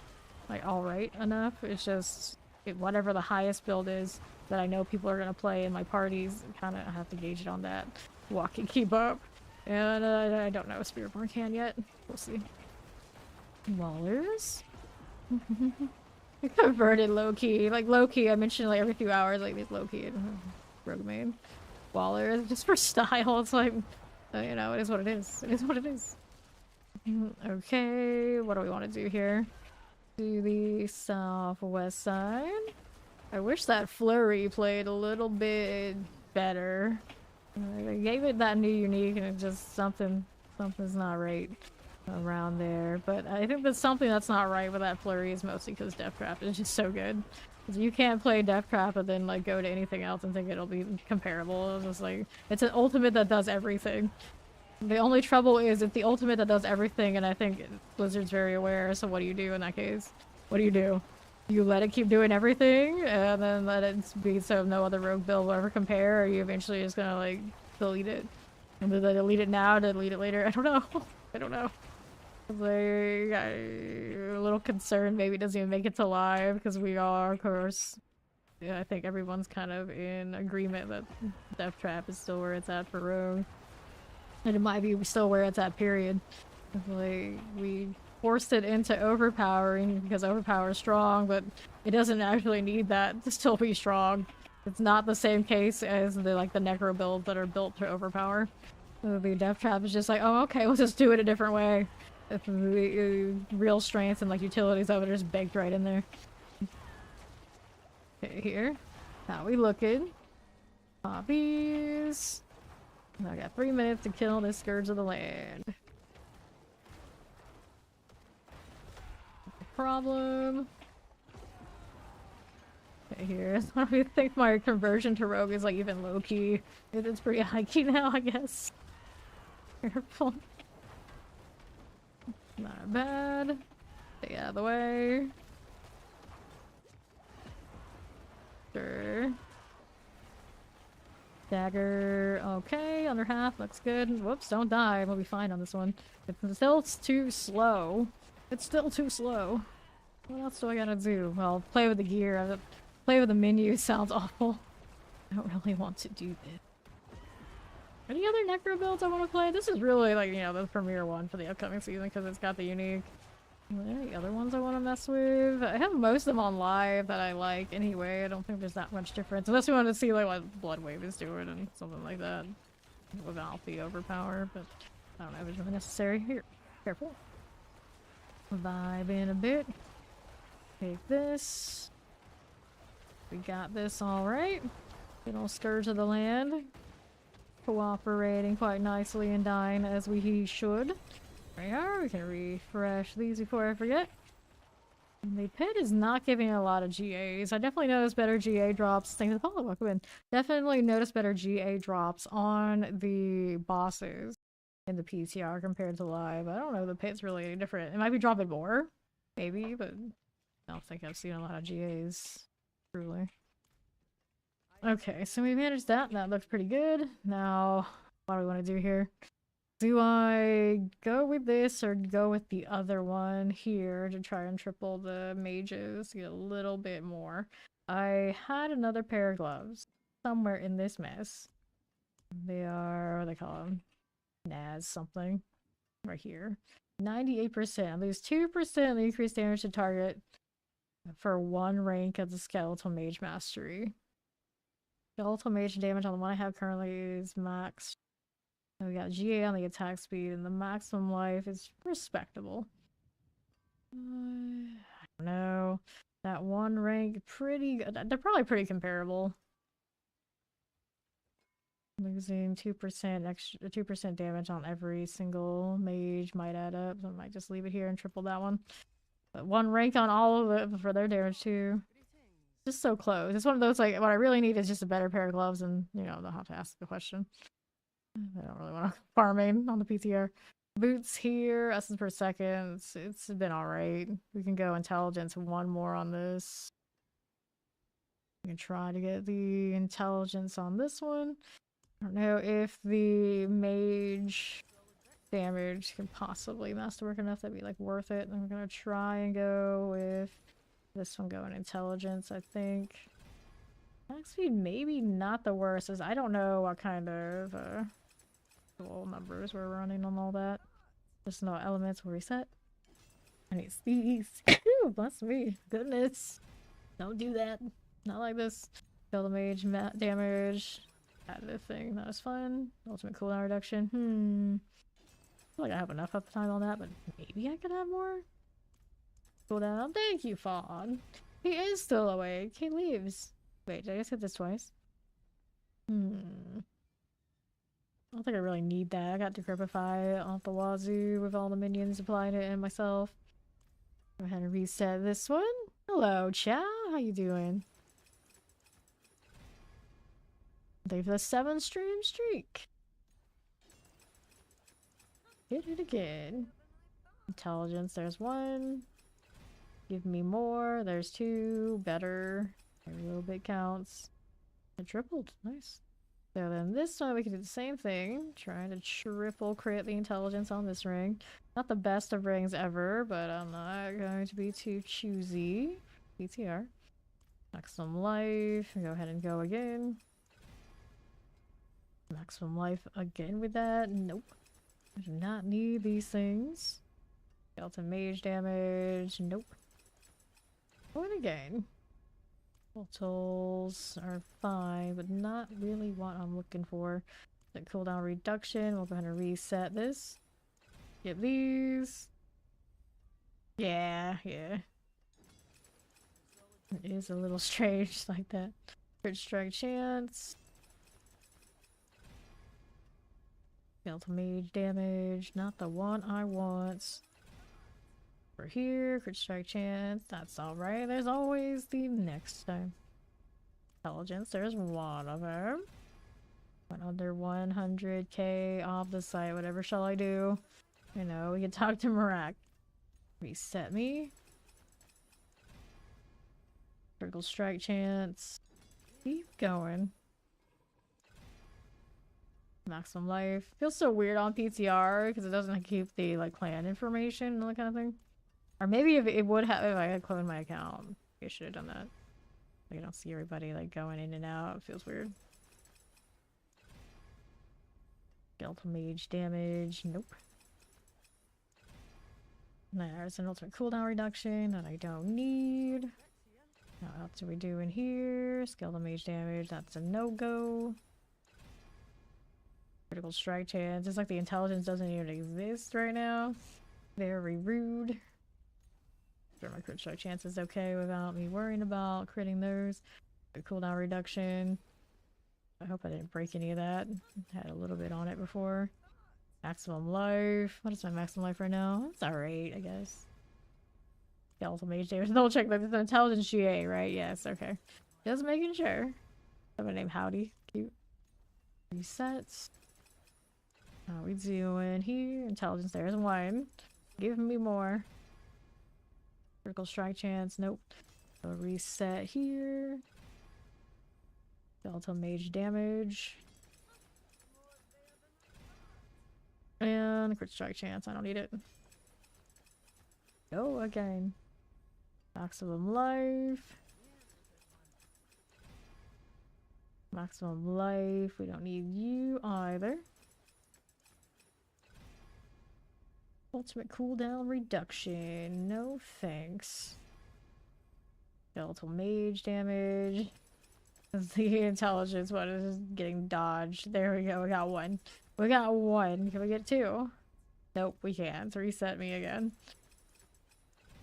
Like, alright enough. It's just, whatever the highest build is that I know people are going to play in my parties, kind of have to gauge it on that. Walk and keep up. And I don't know if Spiritborn can yet. We'll see. Wallers? Converted low-key. Like, low-key, I mentioned like every few hours, like, these low-key Rogue main. Wallers, just for style, it's like, you know, it is what it is. It is what it is. Okay, what do we want to do here? Do the southwest side. I wish that flurry played a little bit better. They gave it that new unique and it just something's not right around there. But I think that something that's not right with that flurry is mostly because Death Trap is just so good. Because you can't play Death Trap and then like go to anything else and think it'll be comparable. It's just like, it's an ultimate that does everything. The only trouble is it's the ultimate that does everything, and I think Blizzard's very aware, so what do you do in that case? What do you do? You let it keep doing everything, and then let it be so no other rogue build will ever compare, or are you eventually just gonna, like, delete it? And did they delete it now, delete it later? I don't know. I don't know. Like, I'm a little concerned maybe it doesn't even make it to live, because we are, of course... Yeah, I think everyone's kind of in agreement that Death Trap is still where it's at for Rogue. And it might be still where it's at, period. Like, we forced it into overpowering because overpower is strong, but it doesn't actually need that to still be strong. It's not the same case as the necro builds that are built to overpower. So the Death Trap is just like, oh, okay, we'll just do it a different way. If the real strengths and like utilities of it are just baked right in there. Okay, here. How we looking? Hobbies. I got 3 minutes to kill this Scourge of the Land. No problem. Okay, here. I think my conversion to Rogue is like even low-key. It's pretty high-key now, I guess. Careful. Not bad. Stay out of the way. Sure. Dagger, okay, under half, looks good. Whoops, don't die, we'll be fine on this one. It's still too slow. It's still too slow. What else do I gotta do? Well, play with the gear. Play with the menu sounds awful. I don't really want to do this. Any other Necro builds I want to play? This is really like, you know, the premier one for the upcoming season because it's got the unique. Are there any other ones I want to mess with? I have most of them on live that I like anyway. I don't think there's that much difference. Unless we want to see like what Blood Wave is doing and something like that. Without the overpower, but I don't know if it's really necessary. Here, careful. Vibe in a bit. Take this. We got this alright. Good old Scourge of the Land. Cooperating quite nicely and dying as we should. There we are. We can refresh these before I forget. The pit is not giving a lot of GAs. I definitely noticed better GA drops. Thanks for the follow. Welcome in. Definitely noticed better GA drops on the bosses in the PTR compared to live. I don't know if the pit's really any different. It might be dropping more, maybe, but I don't think I've seen a lot of GAs. Truly. Okay, so we managed that. That looks pretty good. Now, what do we want to do here? Do I go with this or go with the other one here to try and triple the mages, get a little bit more? I had another pair of gloves somewhere in this mess. They are, what do they call them? Naz something. Right here. 98%. Lose 2% increased damage to target for 1 rank of the Skeletal Mage Mastery. Skeletal Mage damage on the one I have currently is max. And we got GA on the attack speed, and the maximum life is respectable. I don't know. That 1 rank, pretty good. They're probably pretty comparable. Losing 2% extra, 2% damage on every single mage might add up. So I might just leave it here and triple that one. But 1 rank on all of it for their damage too. Just so close. It's one of those, like, what I really need is just a better pair of gloves, and, you know, they'll have to ask the question. I don't really want to farming on the PTR. Boots here, essence per second. It's been alright. We can go intelligence 1 more on this. We can try to get the intelligence on this one. I don't know if the mage damage can possibly masterwork enough that'd be like worth it. I'm gonna try and go with this one going intelligence, I think. Max speed maybe not the worst, as I don't know what kind of numbers we're running on all that. Just know elements will reset. I need these. Ooh, bless me. Goodness. Don't do that. Not like this. Kill the mage damage. Additive thing. That was fun. Ultimate cooldown reduction. I feel like I have enough at the time on that, but maybe I could have more. Cooldown. Thank you, Fawn. He is still awake. He leaves. Wait, did I just hit this twice? I don't think I really need that. I got Decrepify off the wazoo with all the minions applying it and myself. Go ahead and reset this one. Hello, Chow. How you doing? Thank you for the 7 stream streak. Hit it again. Intelligence, there's one. Give me more. There's two. Better. Every little bit counts. It tripled. Nice. So then this time we can do the same thing. Trying to triple crit the intelligence on this ring. Not the best of rings ever, but I'm not going to be too choosy. PTR. Maximum life. Go ahead and go again. Maximum life again with that. Nope. I do not need these things. Delta mage damage. Nope. Going again. Tools are fine, but not really what I'm looking for. The cooldown reduction. We'll go ahead and reset this. Get these. Yeah. It is a little strange like that. Crit strike chance. Delta mage damage. Not the one I want. Over here, crit strike chance. That's alright. There's always the next time. Intelligence, there's one of them. Went under 100k off the site. Whatever shall I do? You know, we can talk to Marak. Reset me. Critical strike chance. Keep going. Maximum life. Feels so weird on PTR because it doesn't keep the like clan information and that kind of thing. Or maybe if it would have if I had cloned my account. I should have done that. Like, I don't see everybody like going in and out. It feels weird. Delta mage damage. Nope. There's an ultimate cooldown reduction that I don't need. Now, what else are we doing here? Skeletal mage damage. That's a no-go. Critical strike chance. It's like the intelligence doesn't even exist right now. Very rude. Sure, my crit strike chance is okay without me worrying about critting those. The cooldown reduction. I hope I didn't break any of that. Had a little bit on it before. Maximum life. What is my maximum life right now? That's alright, I guess. Skeletal mage damage. Double check that it's an intelligence GA, right? Yes, okay. Just making sure. I have a name Howdy. Cute. Resets. How we doing here? Intelligence, there's one. Give me more. Critical strike chance, nope. So reset here. Delta mage damage. And crit strike chance, I don't need it. Go again. Maximum life. Maximum life, we don't need you either. Ultimate cooldown reduction. No thanks. Skeletal mage damage. The intelligence one is just getting dodged. There we go. We got one. We got one. Can we get two? Nope, we can't. Reset me again.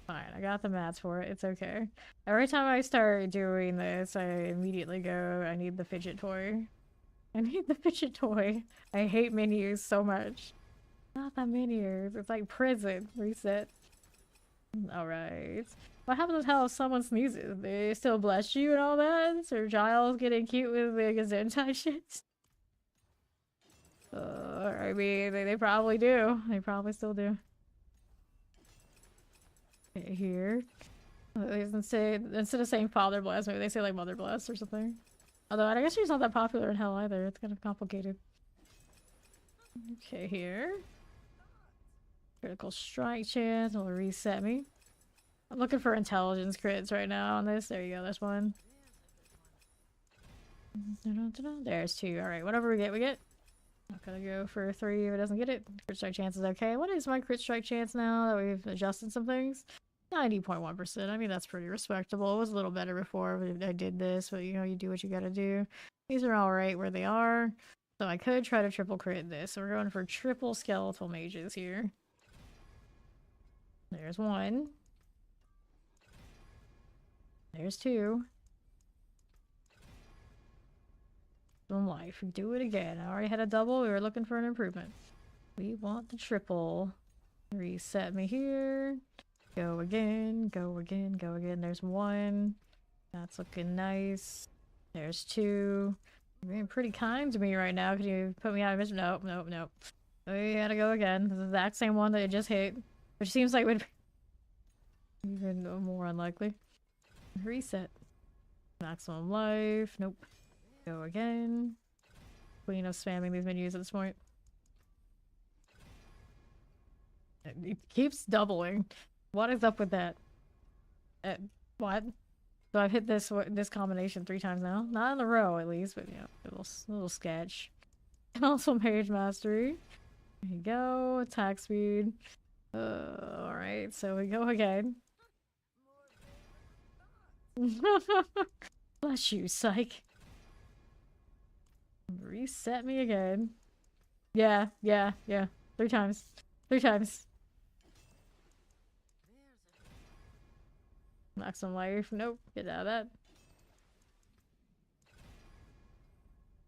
Fine, I got the mats for it. It's okay. Every time I start doing this, I immediately go, I need the fidget toy. I need the fidget toy. I hate menus so much. Not that many years. It's like prison. Reset. Alright. What happens with how someone sneezes? They still bless you and all that? Sir Giles getting cute with the Gesundheit shit? I mean, they probably do. They probably still do. Okay, here. Instead of saying Father Bless, maybe they say like Mother Bless or something. Although I guess she's not that popular in hell either. It's kind of complicated. Okay, here. Critical strike chance will reset me. I'm looking for intelligence crits right now on this. There you go, there's one. There's two. Alright, whatever we get, we get. I'm gonna go for 3 if it doesn't get it. Crit strike chance is okay. What is my crit strike chance now that we've adjusted some things? 90.1%. I mean, that's pretty respectable. It was a little better before I did this, but you know, you do what you gotta do. These are alright where they are. So I could try to triple crit this. So we're going for triple skeletal mages here. There's one. There's two. One life. Do it again. I already had a double. We were looking for an improvement. We want the triple. Reset me here. Go again. Go again. Go again. There's one. That's looking nice. There's two. You're being pretty kind to me right now. Could you put me out of mission? Nope, nope, nope. We gotta go again. The exact same one that it just hit. Which seems like would be even more unlikely. Reset. Maximum life. Nope. Go again. Queen of spamming these menus at this point. It keeps doubling. What is up with that? What? So I've hit this combination 3 times now. Not in a row, at least, but you know, a little sketch. And also Mage Mastery. There you go. Attack speed. Alright, so we go again. Bless you, psych. Reset me again. Yeah. 3 times. 3 times. Maximum life. Nope. Get out of that.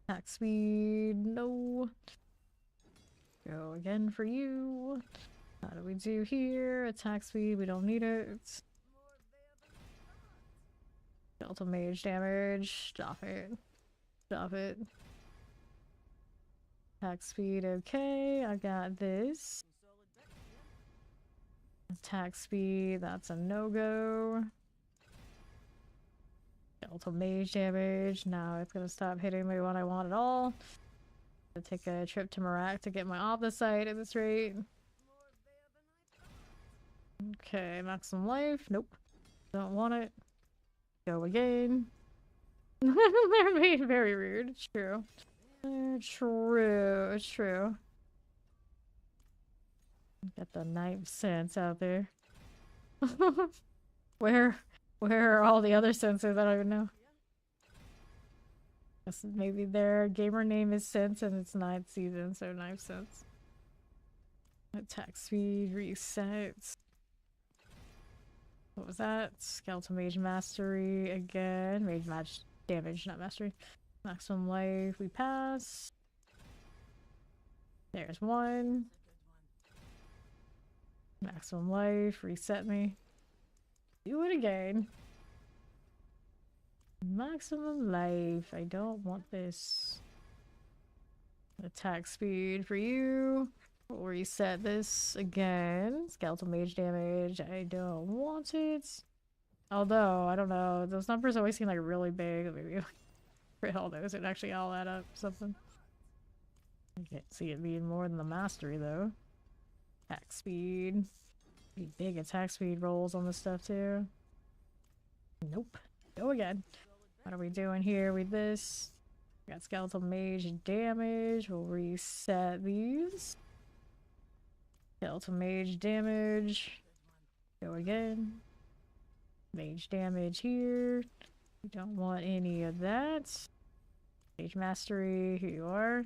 Attack speed. No. Go again for you. How do we do here? Attack speed. We don't need it. Delta mage damage. Stop it. Stop it. Attack speed. Okay. I got this. Attack speed. That's a no-go. Delta mage damage. Now it's gonna stop hitting me when I want it all. I'll take a trip to Marak to get my Omnisite at this rate. Okay, maximum life. Nope. Don't want it. Go again. They're being very rude. It's true. True. It's true. Got the knife sense out there. Where are all the other senses? I don't even know. Guess maybe their gamer name is Sense and it's 9th season, so knife sense. Attack speed resets. What was that? Skeletal Mage Mastery again. Mage Match damage, not mastery. Maximum life, we pass. There's one. Maximum life, reset me. Do it again. Maximum life. I don't want this. Attack speed for you. We'll reset this again. Skeletal mage damage. I don't want it. Although, I don't know. Those numbers always seem like really big. Maybe for hell knows it actually all add up something. I can't see it being more than the mastery though. Attack speed. Big attack speed rolls on this stuff too. Nope. Go again. What are we doing here with this? Got skeletal mage damage. We'll reset these. Skeletal mage damage. Go again. Mage damage here. We don't want any of that. Mage mastery, here you are.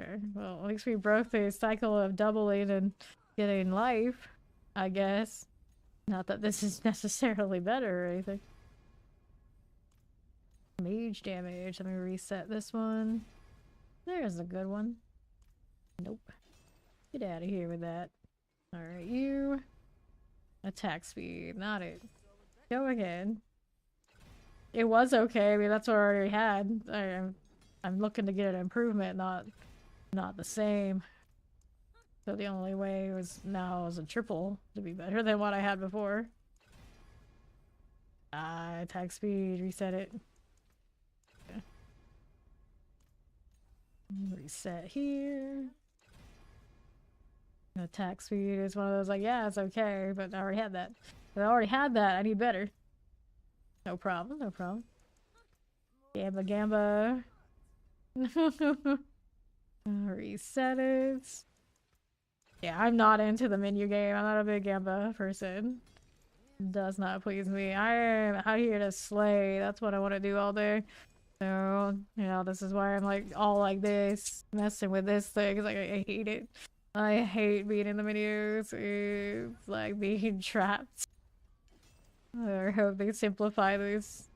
Okay, well, at least we broke the cycle of doubling and getting life, I guess. Not that this is necessarily better or anything. Mage damage. Let me reset this one. There's a good one. Nope. Get out of here with that. Alright, you. Attack speed. Not it. Go again. It was okay. I mean, that's what I already had. I'm looking to get an improvement, not the same. So the only way was now is a triple to be better than what I had before. Attack speed. Reset it. Okay. Reset here. Attack speed is one of those like, yeah, it's okay, but I already had that. If I already had that, I need better. No problem, no problem. Gamba Gamba. Reset it. Yeah, I'm not into the menu game. I'm not a big Gamba person. Does not please me. I am out here to slay. That's what I want to do all day. So, you know, this is why I'm like all like this, messing with this thing. Cause like I hate it. I hate being in the menus. It's like being trapped. I hope they simplify this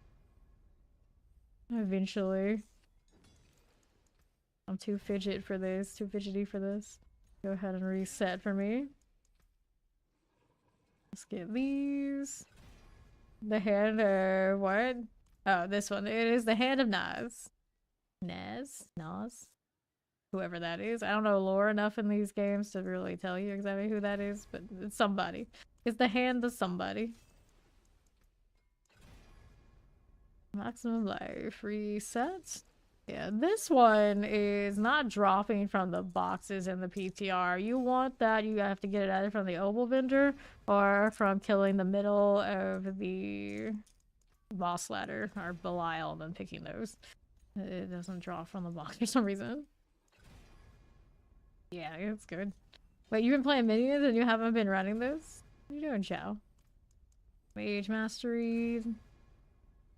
eventually. I'm too fidgety for this. Go ahead and reset for me. Let's get these. The hand of what? Oh, this one. It is the hand of Nas. Nas? whoever that is. I don't know lore enough in these games to really tell you exactly who that is, but it's somebody. It's the hand of somebody. Maximum life reset. Yeah, this one is not dropping from the boxes in the PTR. You want that, you have to get it either from the Opal vendor or from killing the middle of the boss ladder or Belial and then picking those. It doesn't drop from the box for some reason. Yeah, it's good. Wait, you've been playing Minions and you haven't been running this? What are you doing, Chow? Mage Mastery.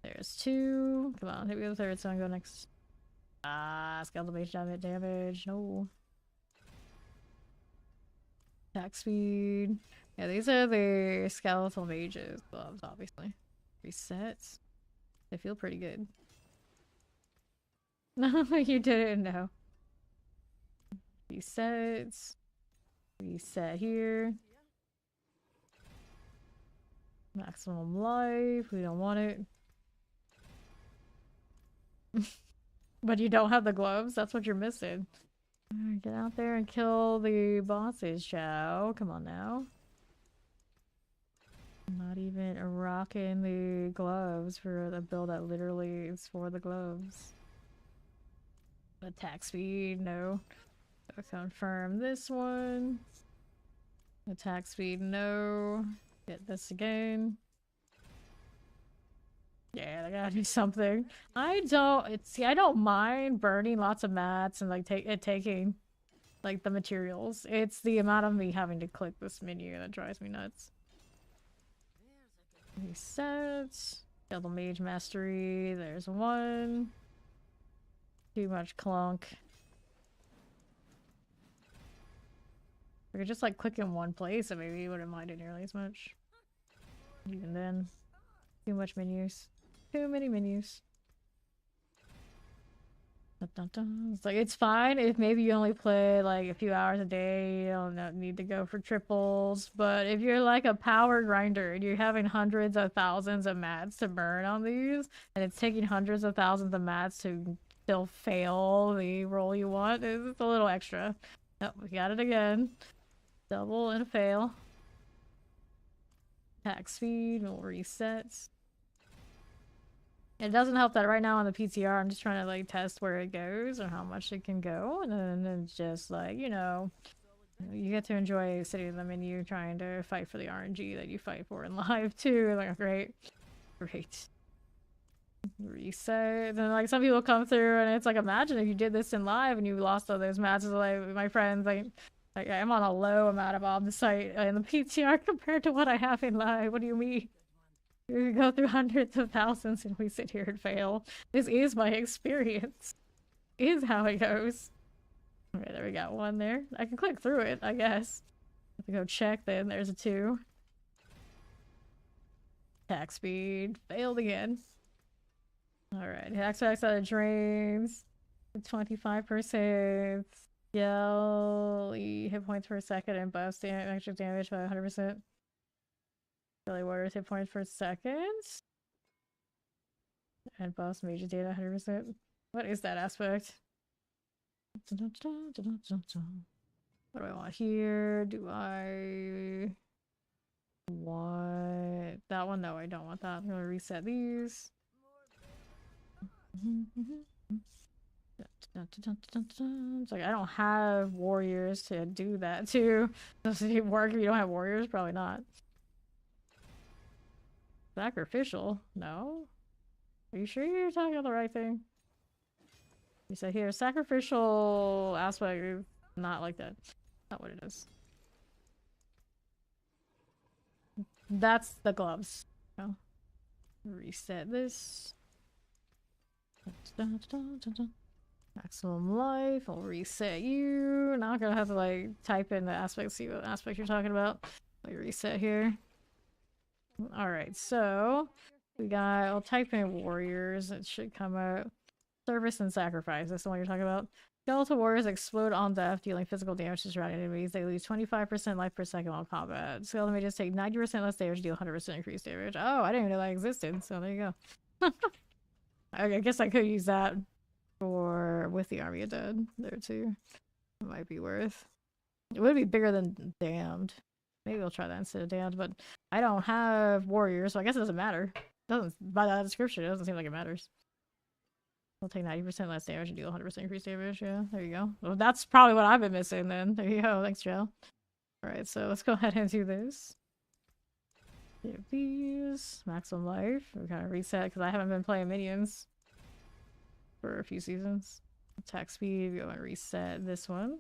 There's 2. Come on, hit me with the third, so I can go next. Ah, skeletal mage damage. No. Attack speed. Yeah, these are the skeletal mages gloves, obviously. Resets. They feel pretty good. No, you didn't know. Resets. Reset here. Maximum life. We don't want it. But you don't have the gloves? That's what you're missing. Get out there and kill the bosses, Chow. Come on now. I'm not even rocking the gloves for the build that literally is for the gloves. Attack speed, no. So confirm this one. Attack speed, no. Get this again. Yeah, they gotta do something. I don't mind burning lots of mats and like taking like the materials. It's the amount of me having to click this menu that drives me nuts. Reset. Double Mage Mastery. There's 1. Too much clunk. I could just like click in one place and maybe you wouldn't mind it nearly as much. Even then. Too much menus. Too many menus. Dun, dun, dun. It's like, it's fine if maybe you only play like a few hours a day, you don't need to go for triples, but if you're like a power grinder and you're having hundreds of thousands of mats to burn on these, and it's taking hundreds of thousands of mats to still fail the roll you want, it's a little extra. Oh, we got it again. Double and fail. Attack speed will reset. It doesn't help that right now on the PTR, I'm just trying to like test where it goes or how much it can go, and then it's just like, you get to enjoy sitting in the menu trying to fight for the RNG that you fight for in live too. Like, great. Reset. And like some people come through and it's like, imagine if you did this in live and you lost all those matches. Like my friends, like I'm on a low amount of Omnisite in the PTR compared to what I have in live. What do you mean? We go through hundreds of thousands and we sit here and fail. This is my experience. Is how it goes. Okay, there we got 1 there. I can click through it, I guess. Have to go check then. There's a 2. Attack speed. Failed again. Alright, hacks out of drains. 25%. Yell hit points per second and buffs extra damage by 100%. Belly waters hit points per second. And buffs major data 100%. What is that aspect? What do I want here? Do I want that one? No, I don't want that. I'm gonna reset these. It's like I don't have warriors to do that too. Does it work if you don't have warriors? Probably not. Sacrificial? No? Are you sure you're talking about the right thing? You said here, sacrificial aspect is not like that. Not what it is. That's the gloves. Oh. Reset this. Maximum life. I'll reset you. Now I'm gonna have to like type in the aspect, see what aspect you're talking about. Let me reset here. Alright, so we got, I'll type in warriors. It should come out. Service and sacrifice. That's the one you're talking about. Skeletal warriors explode on death, dealing physical damage to surrounding enemies. They lose 25% life per second while combat. Skeletal mages take 90% less damage, deal 100% increased damage. Oh, I didn't even know that existed, so there you go. I guess I could use that. Or with the Army of Dead there too. It might be worth. It would be bigger than Damned. Maybe we'll try that instead of Damned, but I don't have warriors, so I guess it doesn't matter. Doesn't by that description, it doesn't seem like it matters. We'll take 90% less damage and deal 100% increased damage. Yeah, there you go. Well, that's probably what I've been missing then. There you go. Thanks, Joe. Alright, so let's go ahead and do this. Give these maximum life. We kind of reset because I haven't been playing minions for a few seasons. Attack speed. We go and reset this one.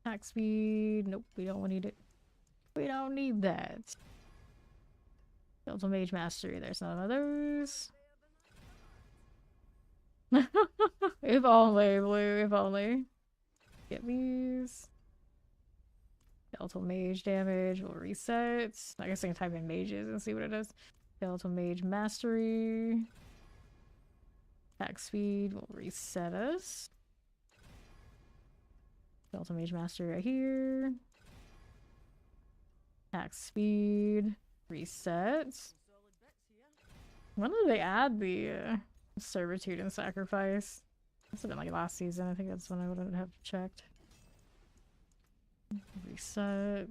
Attack speed. Nope, we don't need it. We don't need that. Skeletal Mage Mastery. There's none of those. If only, Blue. If only. Get these. Skeletal Mage damage will reset. I guess I can type in mages and see what it does. Skeletal Mage Mastery. Attack speed will reset us. Skeletal Mage Mastery right here. Attack speed. Reset. When did they add the servitude and sacrifice? Must have been like last season. I think that's when I would have checked. Reset.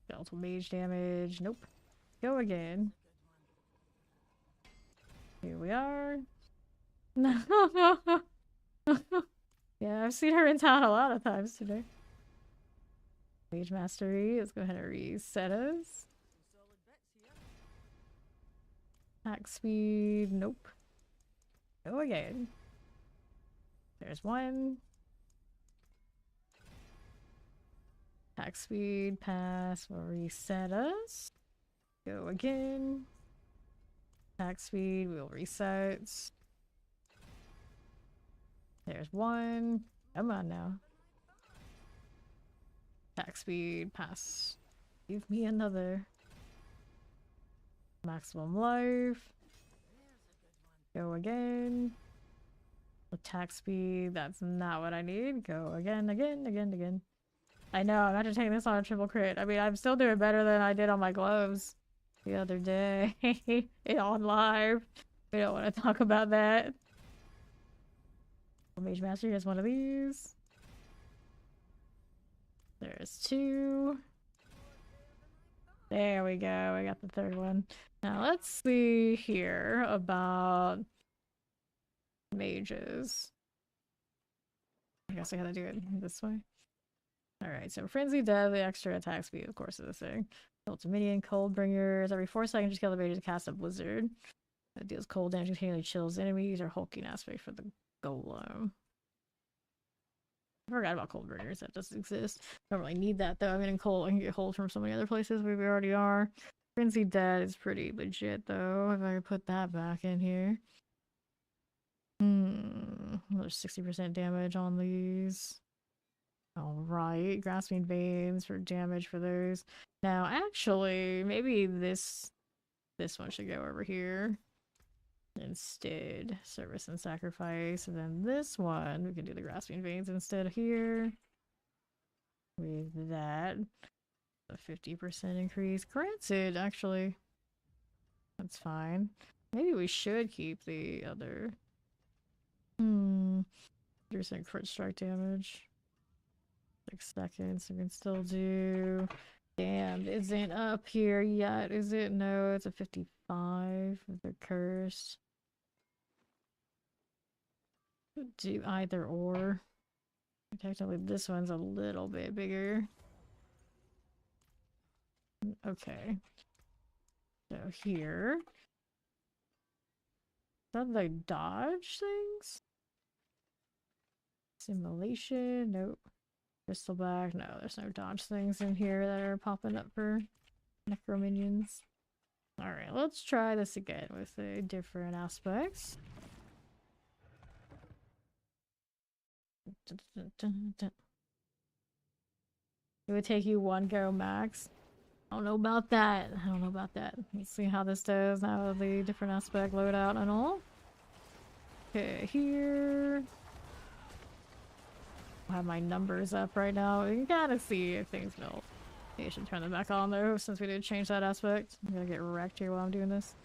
Skeletal Mage damage. Nope. Go again. Here we are. Yeah, I've seen her in town a lot of times today. Mage Mastery. Let's go ahead and reset us. Attack speed. Nope. Go again. There's one. Attack speed. Pass. Will reset us. Go again. Attack speed. We'll reset. There's one. Come on now. Attack speed. Pass. Give me another. Maximum life. Go again. Attack speed. That's not what I need. Go again, again. I know, I'm actually taking this on a triple crit. I mean, I'm still doing better than I did on my gloves the other day. On live. We don't want to talk about that. Mage Master has one of these. There's two. There we go. I got the third one. Now let's see here about mages. I guess I gotta do it this way. Alright, so Frenzy, Deadly, extra attack speed, of course, is the thing. Ultimate Minion, Cold Bringers. Every 4 seconds, just kill the mage to cast a blizzard. That deals cold damage, continually chills enemies, or hulking aspect for the golem. I forgot about Cold Bringers, that doesn't exist. Don't really need that though. I'm getting cold. I can get hold from so many other places where we already are. Frenzy Dead is pretty legit though, if I could put that back in here. Another 60% damage on these. Alright, Grasping Veins for damage for those. Now, actually, maybe this one should go over here. Instead, Service and Sacrifice. And then this one, we can do the Grasping Veins instead here. With that. A 50% increase. Granted, actually. That's fine. Maybe we should keep the other. There's some crit strike damage. 6 seconds. We can still do. Damn, isn't up here yet, is it? No, it's a 55 with the curse. Could do either or. Technically, this one's a little bit bigger. Okay. So here. Is that like dodge things? Simulation? Nope. Crystal back? No, there's no dodge things in here that are popping up for Necrominions. Alright, let's try this again with the different aspects. It would take you 1 go max. I don't know about that. I don't know about that. Let's see how this does now with the different aspect loadout and all. Okay, here. I have my numbers up right now. You can kind of see if things I should turn them back on though, since we did change that aspect. I'm gonna get wrecked here while I'm doing this.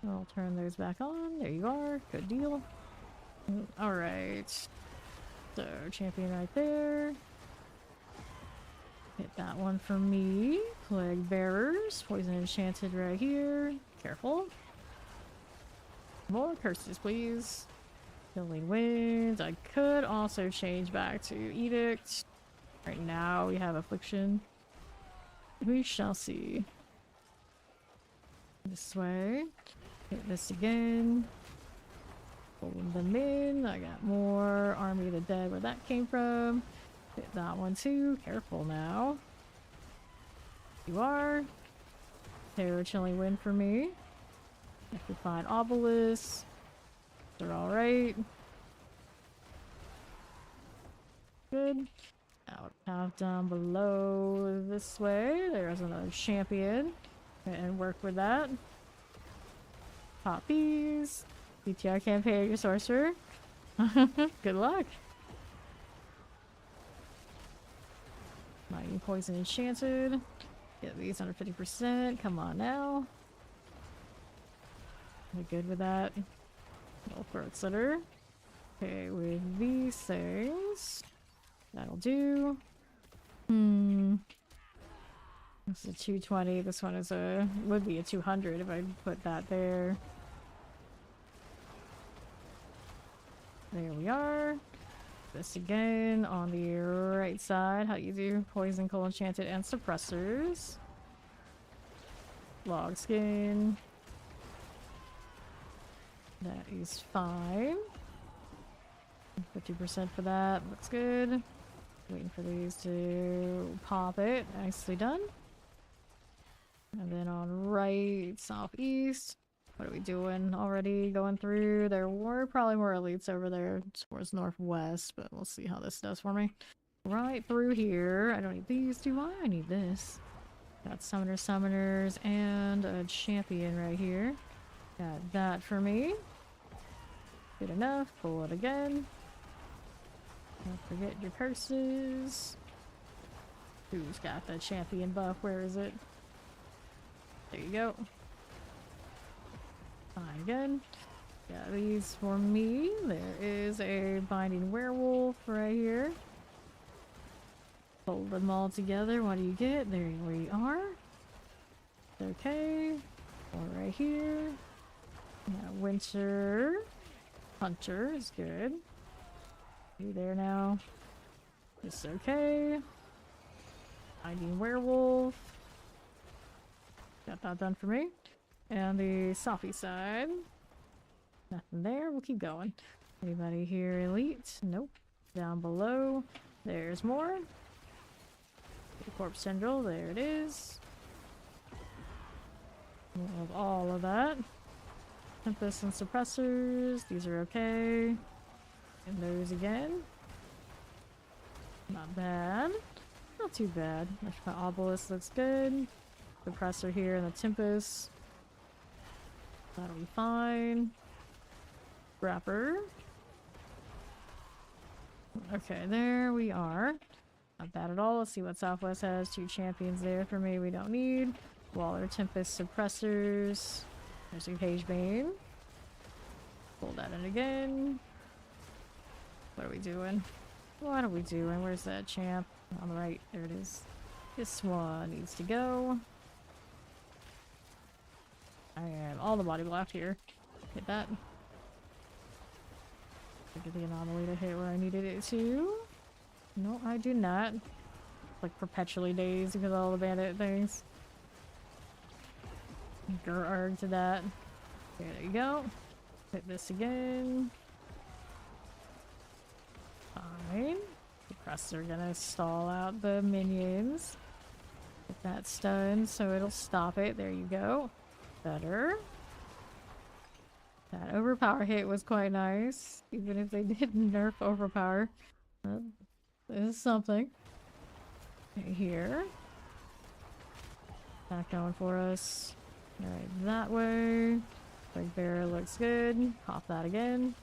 I'll turn those back on. There you are. Good deal. Alright. So, champion right there. Hit that one for me. Plague Bearers. Poison Enchanted right here. Careful. More curses, please. Killing Winds. I could also change back to Edict. Right now we have Affliction. We shall see. This way. Hit this again. Pulling them in. I got more Army of the Dead where that came from. Hit that one too. Careful now. You are. Terror Chilling Wind for me. If we find Obelisks, they're alright. Good. Now have down below this way. There's another champion. And work with that. Poppies. PTR campaign, your sorcerer. Good luck. Mighty Poison Enchanted. Get these under 50%. Come on now. We're good with that. Little throat slitter. Okay, with these things. That'll do. This is a 220. This one is would be a 200 if I put that there. There we are. This again on the right side. How do you do? Poison, Cold Enchanted, and Suppressors. Log Skin. That is fine. 50% for that. Looks good. Waiting for these to pop it. Nicely done. And then on right, southeast. What are we doing already? Going through. There were probably more elites over there towards northwest, but we'll see how this does for me. Right through here. I don't need these, do I? I need this. Got summoners, and a champion right here. Got that for me. Good enough. Pull it again. Don't forget your curses. Who's got the champion buff? Where is it? There you go. Fine again. Got these for me. There is a binding werewolf right here. Hold them all together. What do you get? There we are. Okay. One right here. Winter Hunter is good. You there now? It's okay. Binding werewolf. Got that done for me. And the Sophie side. Nothing there. We'll keep going. Anybody here elite? Nope. Down below. There's more. The Corpse Tendril. There it is. More of all of that. Tempest and Suppressors. These are okay. And those again. Not bad. Not too bad. My Obelisk looks good. Suppressor here and the Tempest. That'll be fine. Grapper. Okay, there we are. Not bad at all. Let's see what Southwest has. Two champions there for me we don't need. Waller, Tempest, Suppressors. There's your Page Bane. Pull that in again. What are we doing? What are we doing? Where's that champ? On the right. There it is. This one needs to go. I have all the body block here. Hit that. Get the anomaly to hit where I needed it to. No, I do not. Like perpetually dazed because of all the bandit things. Grr to that. Okay, there you go. Hit this again. Fine. Suppressor gonna stall out the minions. Get that stunned so it'll stop it. There you go. Better. That overpower hit was quite nice, even if they didn't nerf overpower. This is something. Okay, here. Not going for us. Alright, that way. Big bear looks good. Pop that again.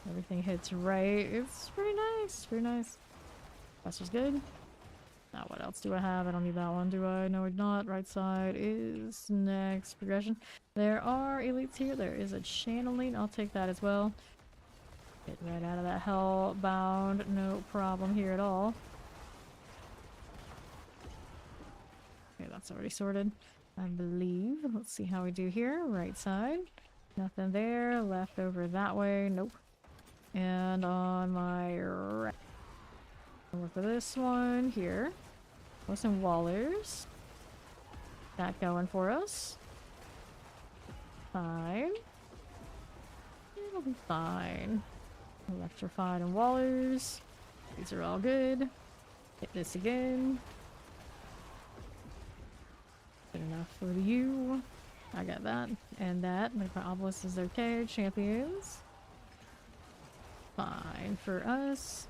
Everything hits right. It's pretty nice. Pretty nice. That's just good. Now what else do I have? I don't need that one, do I? No, I do not. Right side is next progression. There are elites here. There is a channeling. I'll take that as well. Get right out of that hellbound. No problem here at all. Okay, that's already sorted, I believe. Let's see how we do here. Right side. Nothing there. Left over that way. Nope. And on my right. Look for this one here. With some wallers. That going for us. Fine. It'll be fine. Electrified and wallers. These are all good. Hit this again. Good enough for you. I got that and that. My obelisk is okay. Champions. Fine for us.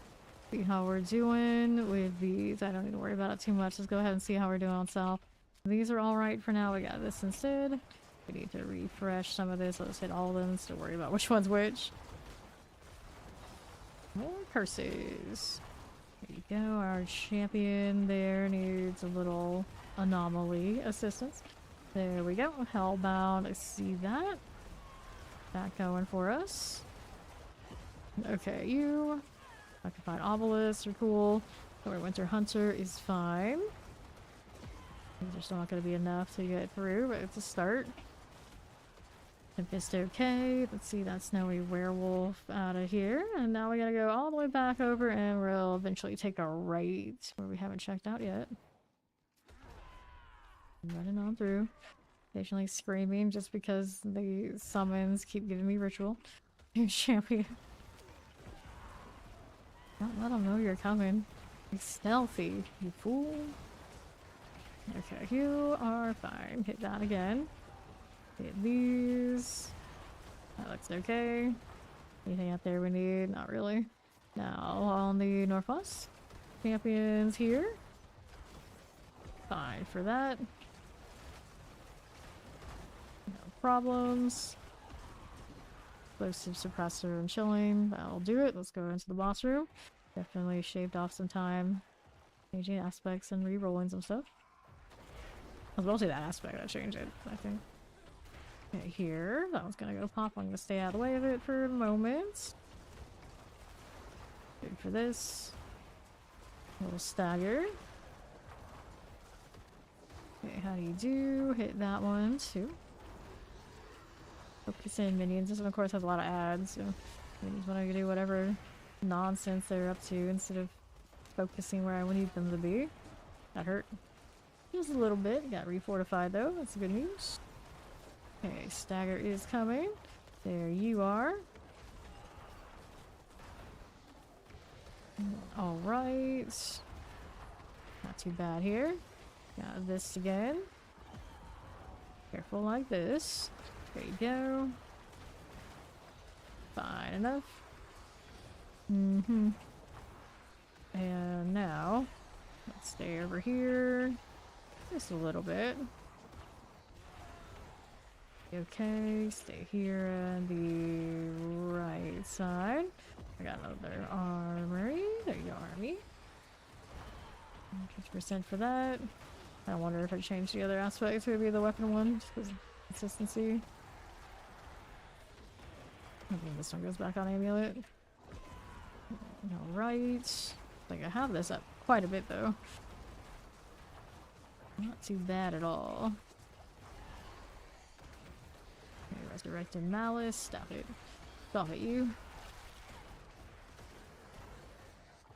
See how we're doing with these. I don't need to worry about it too much. Let's go ahead and see how we're doing on south. These are all right for now. We got this instead. We need to refresh some of this. Let's hit all of them to worry about which one's which. More curses. There you go. Our champion there needs a little anomaly assistance. There we go. Hellbound. I see that. That going for us. Okay, you. I can find obelisks are cool. Or Winter Hunter is fine. These are still not going to be enough to get through, but it's a start. Tempest okay. Let's see that snowy werewolf out of here. And now we gotta go all the way back over and we'll eventually take a right where we haven't checked out yet. Running on through. Occasionally screaming just because the summons keep giving me ritual. New champion. Don't let them know you're coming. Be stealthy, you fool. Okay, you are fine. Hit that again. Hit these. That looks okay. Anything out there we need? Not really. Now on the northwest. Champions here. Fine for that. No problems. Explosive suppressor and chilling. That'll do it. Let's go into the boss room. Definitely shaved off some time changing aspects and re-rolling some stuff. It was mostly that aspect that changed it, I think. Okay, here. That one's gonna go pop. I'm gonna stay out of the way of it for a moment. Good for this. A little stagger. Okay, how do you do? Hit that one too. Focus in minions. This one of course has a lot of ads, so minions want to do whatever nonsense they're up to instead of focusing where I would need them to be. That hurt. Just a little bit. Got refortified though. That's good news. Okay, stagger is coming. There you are. Alright. Not too bad here. Got this again. Careful like this. There you go. Fine enough. And now, let's stay over here. Just a little bit. Okay, stay here on the right side. I got another armory. There you go, army. 50% for that. I wonder if I change the other aspects, maybe the weapon one, just because of consistency. I think this one goes back on amulet. Alright. Like I have this up quite a bit though. Not too bad at all. Okay, resurrected malice. Stop it. Stop it, you.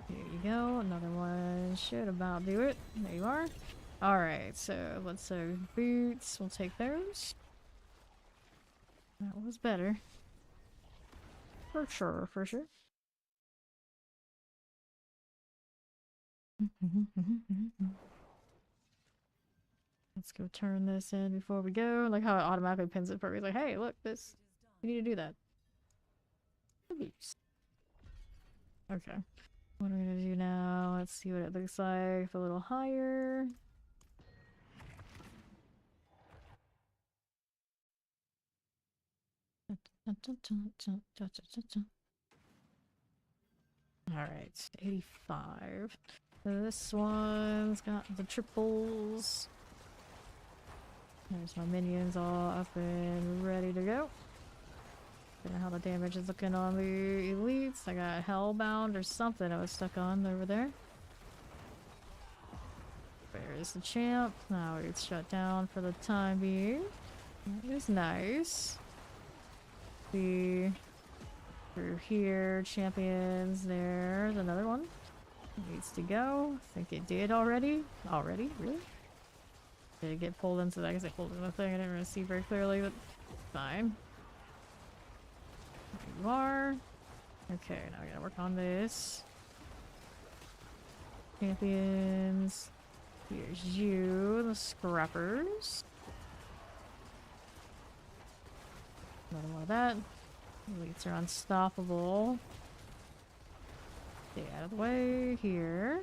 Here you go. Another one should about do it. There you are. Alright, so let's boots. We'll take those. That was better. For sure, for sure. Let's go turn this in before we go. Like how it automatically pins it for me. It's like, hey, look, this. You need to do that. Oops. Okay. What are we gonna do now? Let's see what it looks like. A little higher. Alright, 85. This one's got the triples. There's my minions all up and ready to go. Don't know how the damage is looking on the elites. I got Hellbound or something I was stuck on over there. Where's the champ? Now it's shut down for the time being. That is nice. See through here, champions. There's another one. Needs to go. I think it did already. Already? Really? Did it get pulled into that? I guess it pulled into the thing. I didn't really see very clearly, but fine. There you are. Okay, now we gotta work on this. Champions. Here's you, the scrappers. Another one of that. Elites are unstoppable. Stay out of the way here.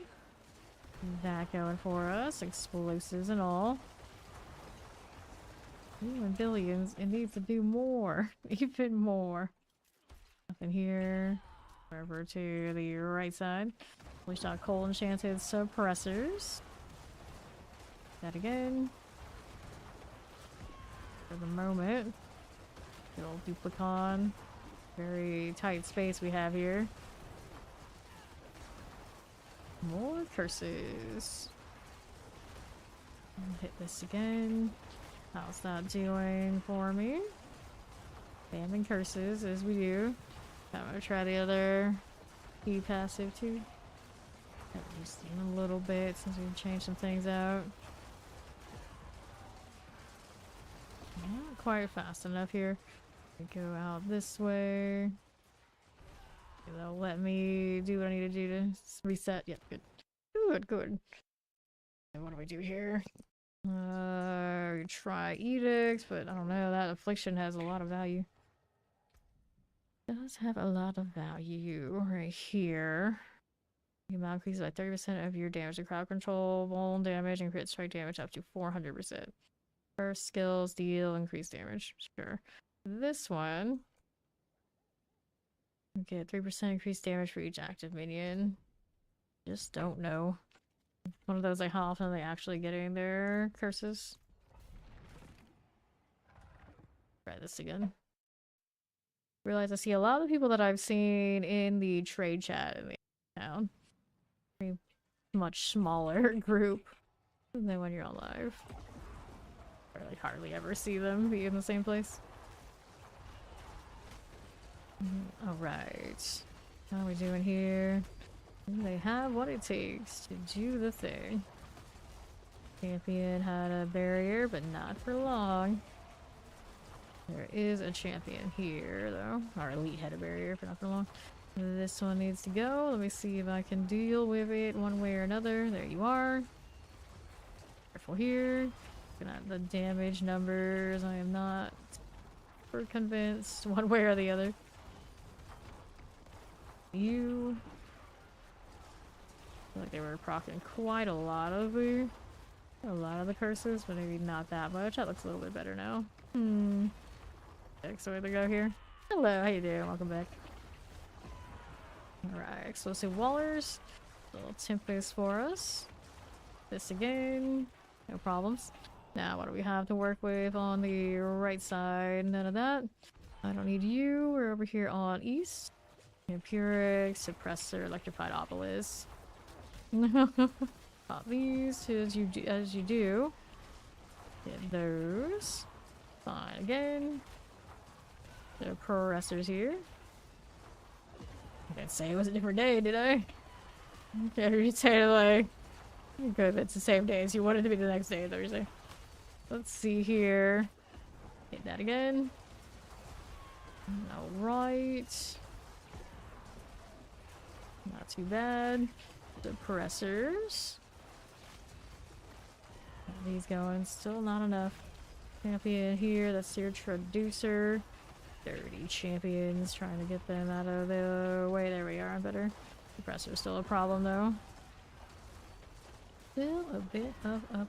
That going for us. Explosives and all. Ooh, and billions. It needs to do more. Even more. Nothing here. Over to the right side. We shot coal enchanted suppressors. That again. For the moment. Little duplicon. Very tight space we have here. More curses. Hit this again. How's that doing for me? Spamming curses as we do. I'm gonna try the other key passive too. Just a little bit since we've changed some things out. Not quite fast enough here. We go out this way. They'll let me do what I need to do to reset. Yep, good. Good, good. And what do we do here? We try edicts, but I don't know. That affliction has a lot of value. Does have a lot of value right here. The amount increases by 30% of your damage to crowd control, bone damage, and crit strike damage up to 400%. First skills deal increased damage. Sure. This one. Get 3% increased damage for each active minion. Just don't know. One of those, like, how often are they actually getting their curses? Try this again. Realize I see a lot of people that I've seen in the trade chat in the town. Pretty much smaller group than when you're on live. I like hardly ever see them be in the same place. Alright. How are we doing here? They have what it takes to do the thing. Champion had a barrier, but not for long. There is a champion here, though. Our elite had a barrier, but not for long. This one needs to go. Let me see if I can deal with it one way or another. There you are. Careful here. Looking at the damage numbers. I am not super convinced one way or the other. You. I feel like they were proccing quite a lot of the curses, but maybe not that much. That looks a little bit better now. Next way to go here. Hello, how you doing? Welcome back. Alright, explosive wallers. A little tempest for us. This again. No problems. Now, what do we have to work with on the right side? None of that. I don't need you. We're over here on east. Empiric, suppressor, electrified obelisk. Pop these as you do. Get those. Fine again. The progressors here. I didn't say it was a different day, did I? Okay, you'd say like, okay, if it's the same day as you wanted to be the next day, Thursday. Let's see here. Hit that again. Alright. Not too bad. Suppressors. These going, still not enough. Champion here, that's your traducer. Dirty champions, trying to get them out of the way. There we are, better. Suppressor's still a problem though. Still a bit of a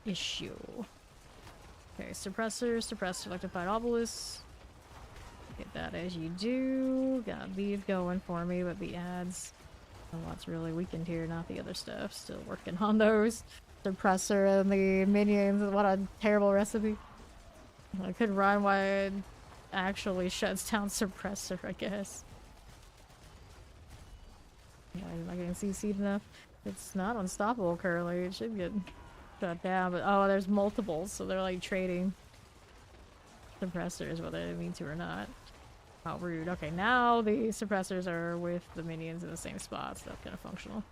issue. Okay, suppressor, electrified obelisk. Get that as you do. Got these going for me, but the ads What's really weakened here, not the other stuff. Still working on those. Suppressor and the minions. What a terrible recipe. I could run why it actually shuts down suppressor, I guess. Yeah, I'm not getting CC'd enough. It's not unstoppable currently. It should get shut down, but oh, there's multiples, so they're like trading suppressors, whether they mean to or not. Oh, rude. Okay, now the suppressors are with the minions in the same spot, so that's kind of functional.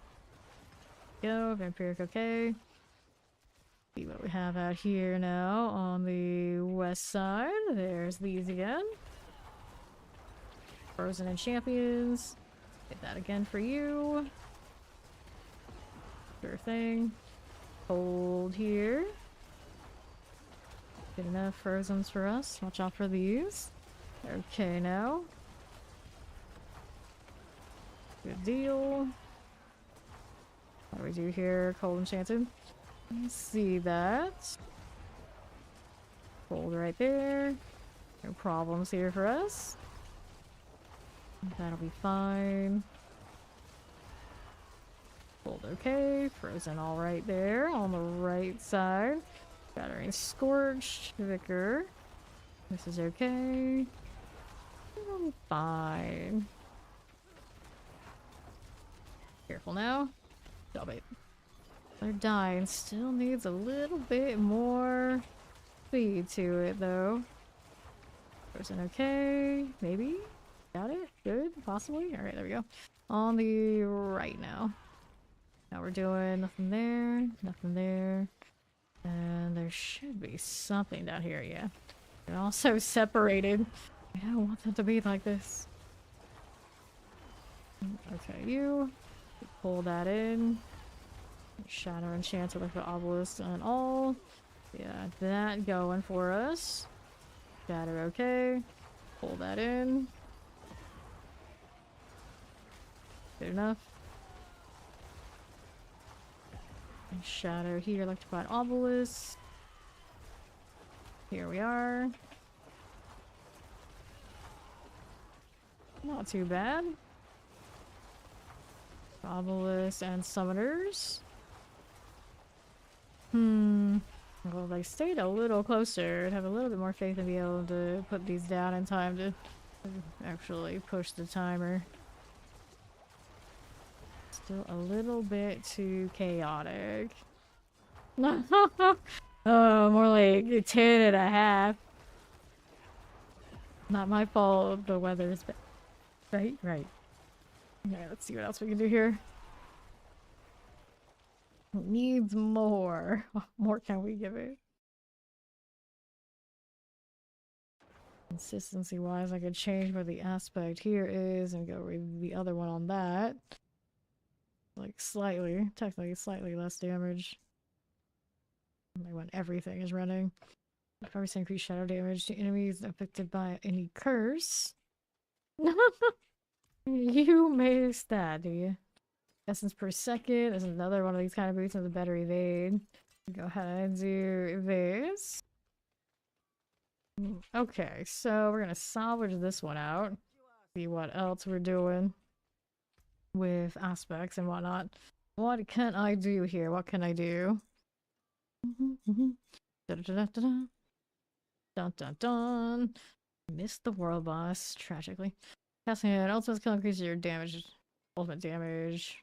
Go, vampiric, okay. See what we have out here now on the west side. There's these again. Frozen and champions. Get that again for you. Sure thing. Hold here. Good enough frozens for us. Watch out for these. Okay, now. Good deal. What do we do here? Cold enchanted. Let's see that. Cold right there. No problems here for us. That'll be fine. Cold okay. Frozen all right there on the right side. Shattering Scorch. Vicar. This is okay. It'll be fine. Careful now. Stop it. They're dying. Still needs a little bit more speed to it though. Frozen okay. Maybe? Got it? Good? Possibly? Alright, there we go. On the right now. Now we're doing nothing there. Nothing there. And there should be something down here, yeah. They're also separated. I don't want them to be like this. Okay, you. Pull that in. Shadow Enchanter with the obelisk and all. Yeah, that going for us. Shadow okay. Pull that in. Good enough. And shadow here, electrified obelisk. Here we are. Not too bad. Obelisk and summoners. Well, they stayed a little closer. I'd have a little bit more faith in being able to put these down in time to actually push the timer. Still a little bit too chaotic. Oh, more like 10.5. Not my fault. The weather's bad. Right, right. Okay, let's see what else we can do here. It needs more. What more can we give it? Consistency wise, I could change where the aspect here is and go with the other one on that. Like slightly, technically slightly less damage. Like when everything is running. 5% increased shadow damage to enemies affected by any curse. You missed that, do you? Essence per second. There's another one of these kind of boots with a better evade. Go ahead and do this. Okay, so we're gonna salvage this one out. See what else we're doing with aspects and whatnot. What can I do here? What can I do? Da -da -da -da -da. Dun dun dun. Missed the world boss, tragically. Casting an ultimate skill increases your damage. Ultimate damage.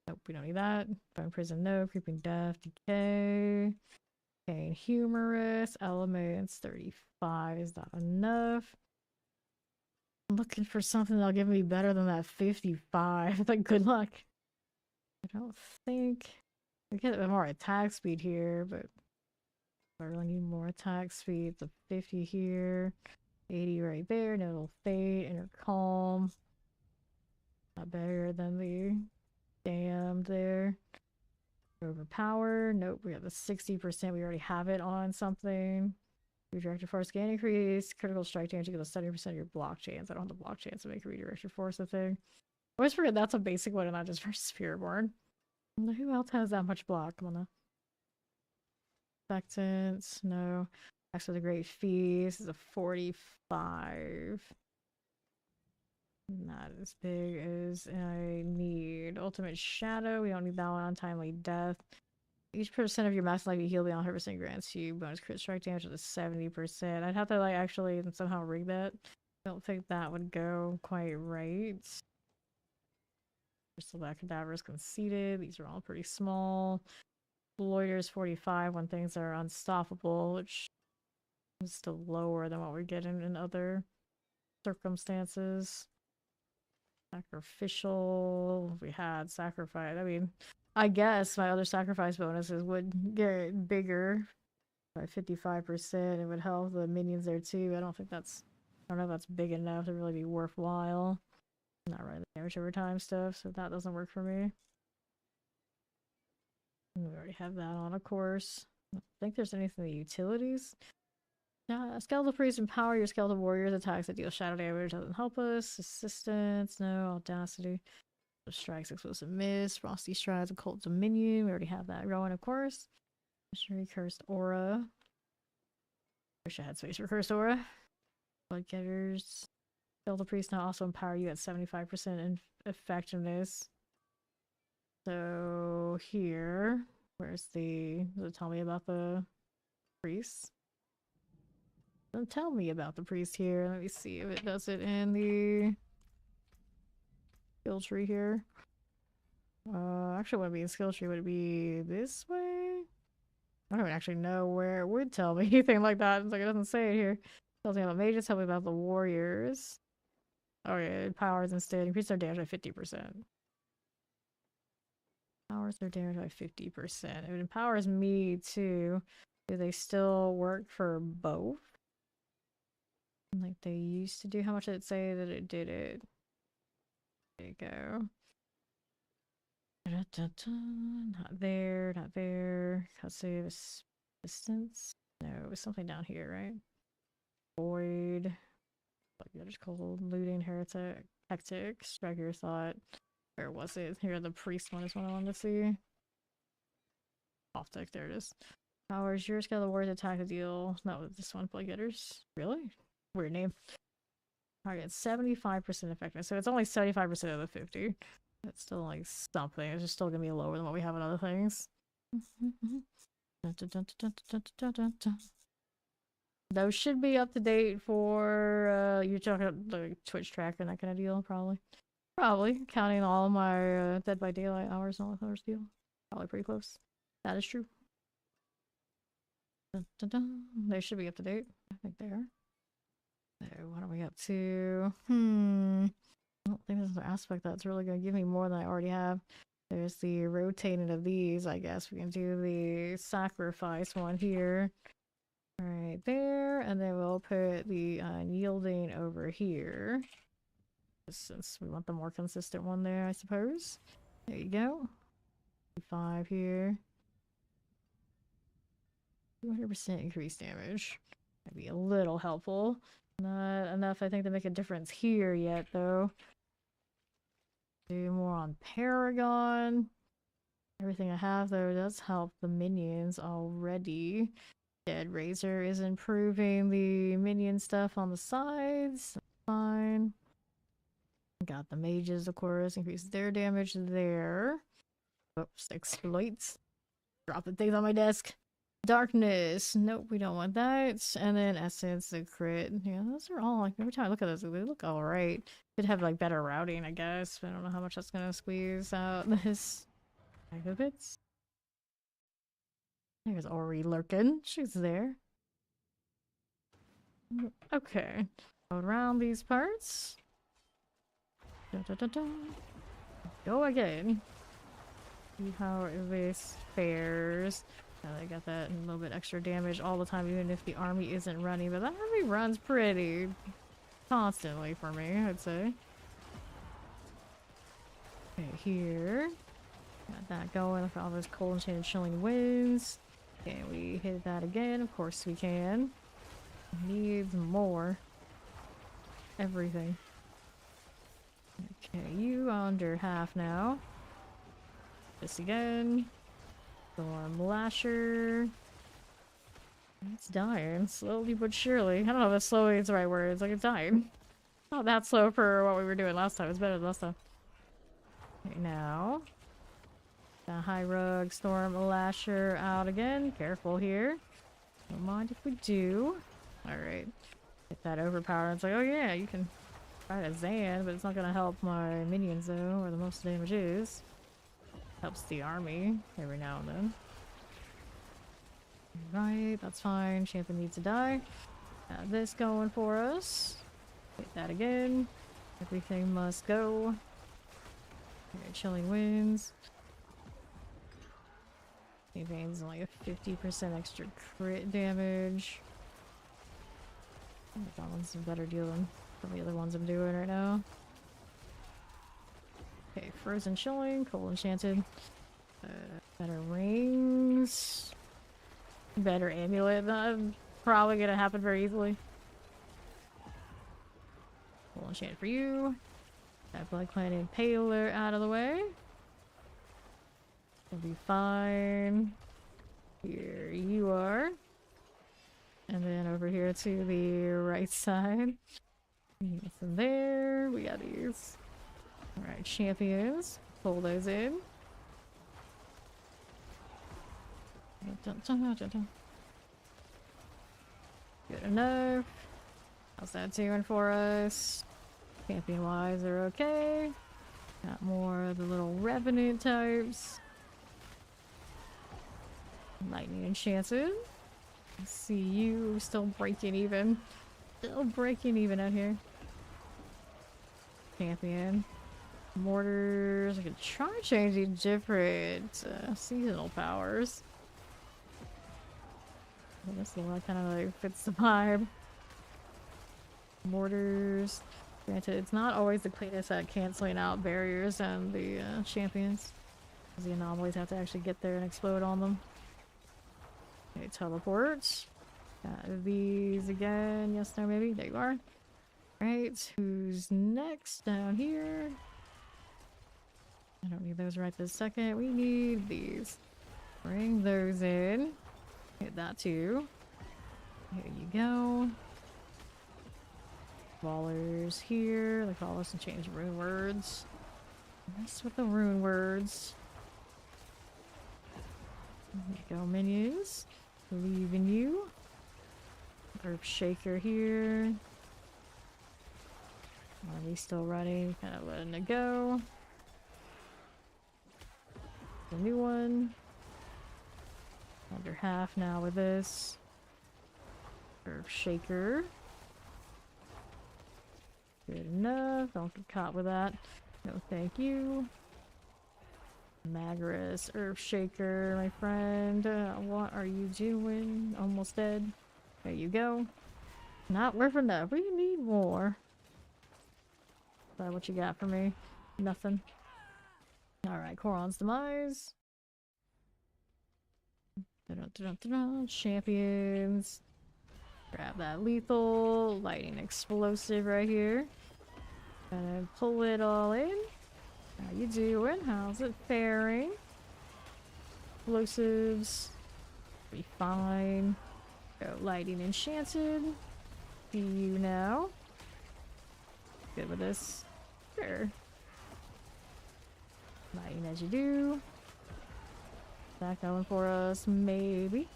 Nope, we don't need that. Bone prison, no. Creeping death, decay. Okay, humorous. Elements, 35. Is that enough? I'm looking for something that'll give me better than that 55. Like, good luck. I don't think... We get a bit more attack speed here, but... I really need more attack speed. It's a 50 here. 80 right there. No fade. Inner calm. Not better than the damned there. Overpower. Nope. We have the 60%. We already have it on something. Redirected force gain increase. Critical strike damage equals 70% of your block chance. I don't have the block chance to make redirected force a thing. I always forget that's a basic one and not just for Spiritborn. Who else has that much block? Come on now. Expectance. No. Actually, the Great Feast is a 45. Not as big as I need. Ultimate Shadow, we don't need that one. Untimely Death. Each percent of your max life you heal beyond 100% grants you bonus crit strike damage to 70%. I'd have to like actually somehow rig that. I don't think that would go quite right. Crystal Black Cadavers conceded. These are all pretty small. Loiter's 45 when things are unstoppable, which is still lower than what we're getting in other circumstances. Sacrificial. We had sacrifice. I mean, I guess my other sacrifice bonuses would get bigger by 55%. It would help the minions there too. I don't know if that's big enough to really be worthwhile. Not really damage over time stuff, so that doesn't work for me. We already have that on, of course. I don't think there's anything in the utilities. Skeletal Priest, empower your skeletal warriors. Attacks that deal shadow damage doesn't help us. Assistance, no. Audacity. Strikes, explosive miss. Frosty strides, occult dominion. We already have that going, of course. Missionary cursed aura. Wish I had space for cursed aura. Bloodgetters. Skeletal Priest now also empower you at 75% in effectiveness. So here, where's the? Does it tell me about the priest? Don't tell me about the priest here. Let me see if it does it in the skill tree here. Actually, would it be in skill tree? Would it be this way? I don't actually know where it would tell me anything like that. It's like it doesn't say it here. It tells me about mages. Tell me about the warriors. Oh yeah, it powers instead. Increase their damage by 50%. Powers their damage by 50%. It empowers me too. Do they still work for both? Like they used to do. How much did it say that it did it? There you go. Not there, not there. Can't save assistance. No, it was something down here, right? Void. Like that is called looting, heretic, hectic, strike your thought. Where was it? Here, the priest one is what I wanted to see. Off deck, there it is. Powers your skeletal warriors attack a deal. No, this one, play getters. Really? Weird name. Target 75% effectiveness. So it's only 75% of the 50. That's still like something. It's just still gonna be lower than what we have in other things. Those should be up to date for you're talking about the Twitch tracker and that kind of deal, probably. Probably, counting all my Dead by Daylight hours and all that other deal. Probably pretty close. That is true. They should be up to date. I think they are. So what are we up to? I don't think there's an aspect that's really going to give me more than I already have. There's the rotating of these, I guess. We can do the sacrifice one here. Right there. And then we'll put the unyielding over here. Since we want the more consistent one there, I suppose. There you go. 5 here. 200% increased damage. That'd be a little helpful. Not enough, I think, to make a difference here yet, though. Do more on Paragon. Everything I have, though, does help the minions already. Dead Razor is improving the minion stuff on the sides. That's fine. Got the mages, of course. Increase their damage there. Oops, exploits. Dropping things on my desk. Darkness. Nope, we don't want that. And then Essence, the crit. Yeah, those are all, like, every time I look at those, they look alright. Could have, like, better routing, I guess. But I don't know how much that's gonna squeeze out this megabits. There's Ori lurking. She's there. Okay. Around these parts. Go again. See how this fares. I got that and a little bit extra damage all the time, even if the army isn't running. But that army runs pretty constantly for me, I'd say. Okay, here. Got that going for all those cold enchanted chilling winds. Can we hit that again? Of course we can. Needs more. Everything. Okay, you under half now. This again. Storm Lasher. It's dying, slowly but surely. I don't know if slowly is the right word. It's like it's dying. Not that slow for what we were doing last time. It's better than last time. Okay, now. The High Rug, Storm, Lasher out again. Careful here. Don't mind if we do. Alright. Get that overpower. It's like, oh yeah, you can try to Zan, but it's not gonna help my minions though, where the most damage is. Helps the army every now and then. Right, that's fine. Champion needs to die. Got this going for us. Hit that again. Everything must go. Okay, Chilling Winds. Evades only a 50% extra crit damage. I think that one's a better deal than some of the other ones I'm doing right now. Okay, Frozen Chilling, Cold Enchanted. Better rings. Better amulet. That's probably gonna happen very easily. Cold Enchant for you. That Black Planet Impaler out of the way. We'll be fine. Here you are. And then over here to the right side. Nothing there. We got these. Alright, champions. Pull those in. Good enough. How's that doing for us? Champion wise are okay. Got more of the little revenant types. Lightning Enchanted. See you still breaking even. Still breaking even out here. Champion. Mortars. I could try changing different seasonal powers. This is the one that kind of like fits the vibe. Mortars. Granted, it's not always the cleanest at canceling out barriers and the champions. Because the anomalies have to actually get there and explode on them. Okay, teleports. Got these again. Yes, no, maybe. There you are. Right, who's next down here? I don't need those right this second. We need these. Bring those in. Hit that too. Here you go. Ballers here. They call us and change rune words. Mess with the rune words. There you go, minions. Believe in you. Earth Shaker here. Are we still running? Kind of letting it go. The new one. Under half now with this. Earth Shaker. Good enough. Don't get caught with that. No, thank you. Magris, Earth Shaker, my friend. What are you doing? Almost dead. There you go. Not worth enough. We need more. Is that what you got for me? Nothing. Alright, Koron's Demise. Champions. Grab that lethal. Lightning explosive right here. Gonna pull it all in. How you doing? How's it faring? Explosives. Be fine. Go Lightning Enchanted. See you now. Good with this. Sure. Lightning as you do. That going for us, maybe.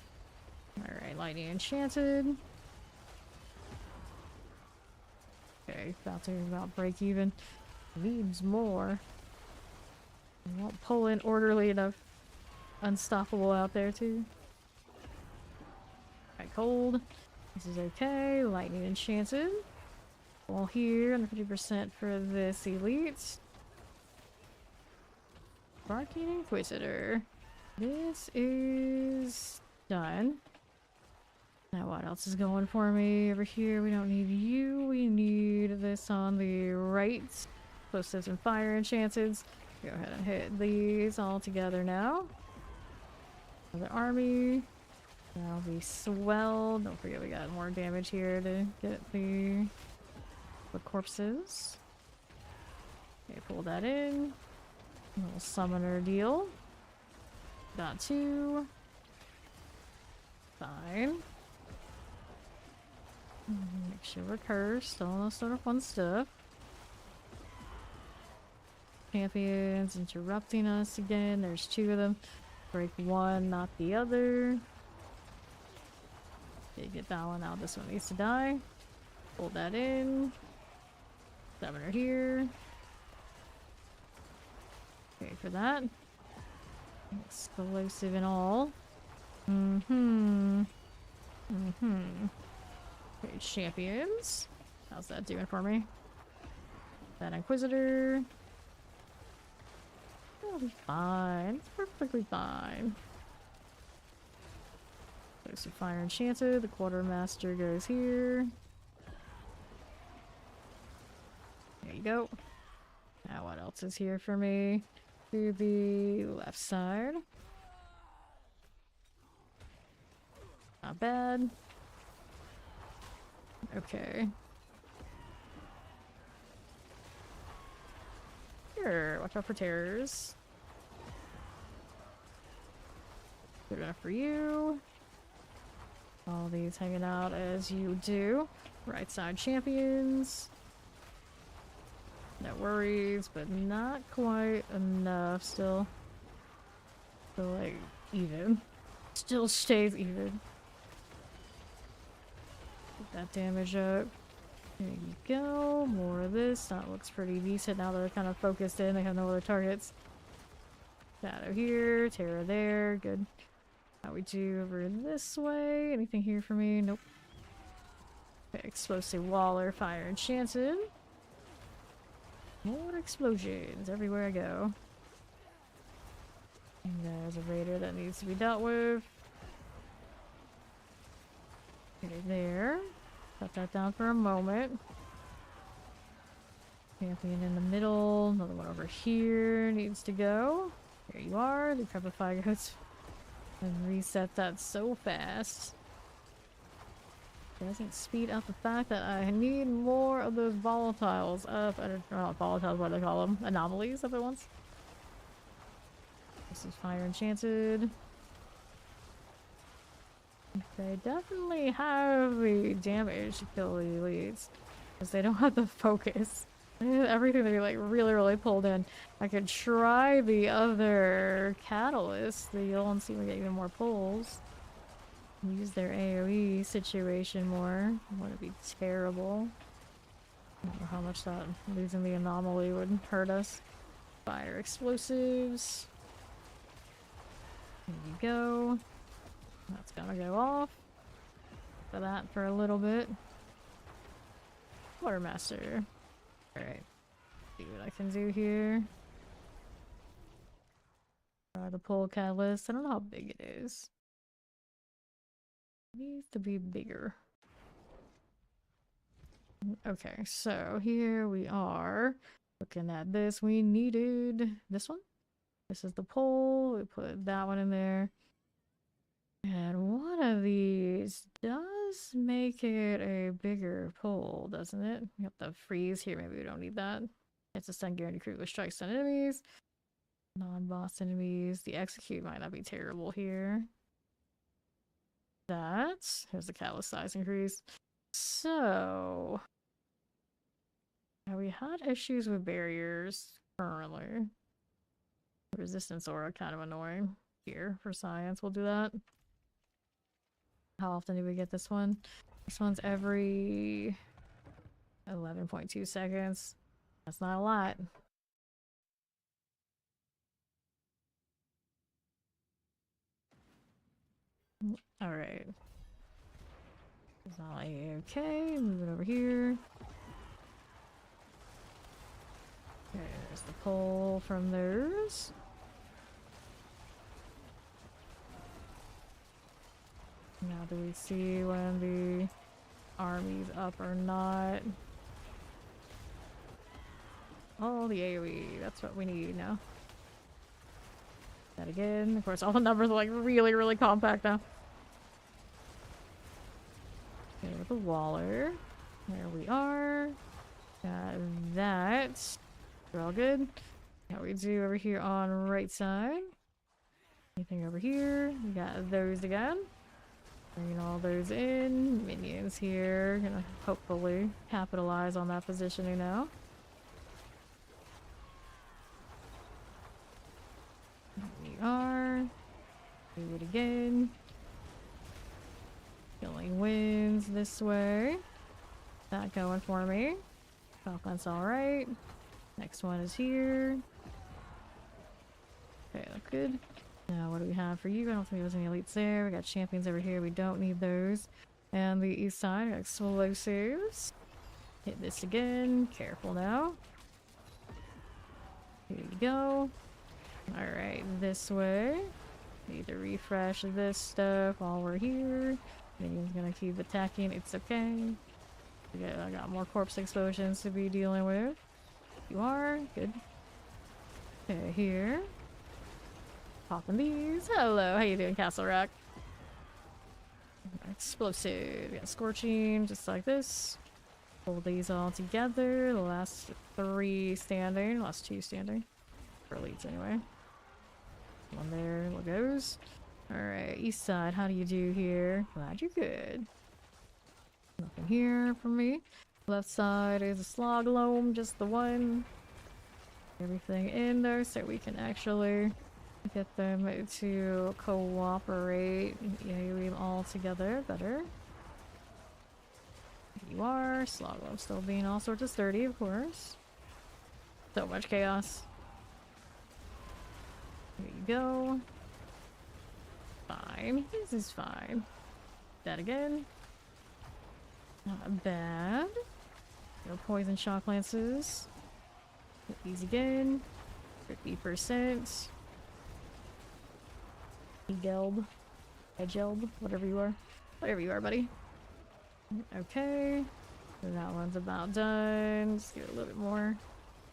Alright, Lightning Enchanted. Okay, about break even. Needs more. I won't pull in orderly enough. Unstoppable out there too. Alright, cold. This is okay. Lightning Enchanted. Well here, under 50% for this elite. Barking Inquisitor. This is done. Now what else is going for me over here? We don't need you. We need this on the right. Explosives and fire enchanteds. Go ahead and hit these all together now. Another army. Now we swell. Don't forget we got more damage here to get the corpses. Okay, pull that in. Little summoner deal. Got two. Fine. Make sure we're cursed, all that sort of fun stuff. Champions interrupting us again. There's two of them. Break one, not the other. Okay, get that one out. This one needs to die. Hold that in. Summoner here. Okay, for that. Explosive and all. Okay, champions. How's that doing for me? That Inquisitor. It'll be fine. It's perfectly fine. Explosive Fire Enchanted. The Quartermaster goes here. There you go. Now what else is here for me? To the left side. Not bad. Okay. Sure, watch out for terrors. Good enough for you. All these hanging out as you do. Right side champions. No worries, but not quite enough still. So like even. Still stays even. Get that damage up. There you go. More of this. That looks pretty decent now that they're kind of focused in. They have no other targets. Shadow here. Terra there. Good. How we do over this way? Anything here for me? Nope. Okay, Explosive Waller. Fire Enchanted. More explosions everywhere I go. And there's a raider that needs to be dealt with. Okay, there. Cut that down for a moment. Champion in the middle. Another one over here needs to go. There you are. The Crepify goes and reset that so fast. Doesn't speed up the fact that I need more of those volatiles up. I don't know, volatiles, what do they call them? Anomalies up at once. This is Fire Enchanted. They definitely have the damage to kill the elites. Because they don't have the focus. Everything they like really pulled in. I could try the other catalyst. You'll see we get even more pulls. Use their AoE situation more. Would it be terrible? I don't know how much that losing the anomaly would hurt us. Fire explosives. There you go. That's gonna go off. For that for a little bit. Quartermaster. Alright. See what I can do here. The pull catalyst. I don't know how big it is. It needs to be bigger. Okay, so here we are. Looking at this, we needed this one. This is the pole. We put that one in there. And one of these does make it a bigger pole, doesn't it? We have the freeze here. Maybe we don't need that. It's a stun guarantee critical strikes on enemies. Non-boss enemies. The execute might not be terrible here. Here's the catalyst size increase. So we had issues with barriers currently. Resistance aura kind of annoying. Here for science, we'll do that. How often do we get this one? This one's every 11.2 seconds. That's not a lot. Alright. It's not like okay, move it over here. Okay, there's the pull from theirs. Now do we see when the army's up or not? Oh, the AoE, that's what we need now. That again. Of course, all the numbers are like really compact now. Okay, with the Waller. There we are. Got that. We're all good. How we do over here on right side? Anything over here? We got those again. Bring all those in. Minions here. Gonna hopefully capitalize on that positioning now. Here we are. Do it again. Killing winds this way. That going for me. Falcon's alright. Next one is here. Okay, that's good. Now, what do we have for you? I don't think there's any elites there. We got champions over here. We don't need those. And the east side, got explosives. Hit this again. Careful now. Here we go. Alright, this way. Need to refresh this stuff while we're here. Minion's gonna keep attacking. It's okay. Yeah, I got more corpse explosions to be dealing with. You are. Good. Okay, here. Popping these. Hello, how you doing, Castle Rock? Explosive. Yeah, scorching, just like this. Pull these all together. The last 3 standing. Last 2 standing. For elites, anyway. One there. What goes? Alright, east side. How do you do here? Glad you're good. Nothing here for me. Left side is a slog loam, just the one. Everything in there so we can actually get them to cooperate. Yeah, we all together better. Here you are. Slog loam still being all sorts of sturdy, of course. So much chaos. Here you go. Fine. This is fine. That again. Not bad. No poison shock lances. Hit these again. 50%. Gelb. Gelb. Whatever you are. Whatever you are, buddy. Okay. So that one's about done. Just give it a little bit more.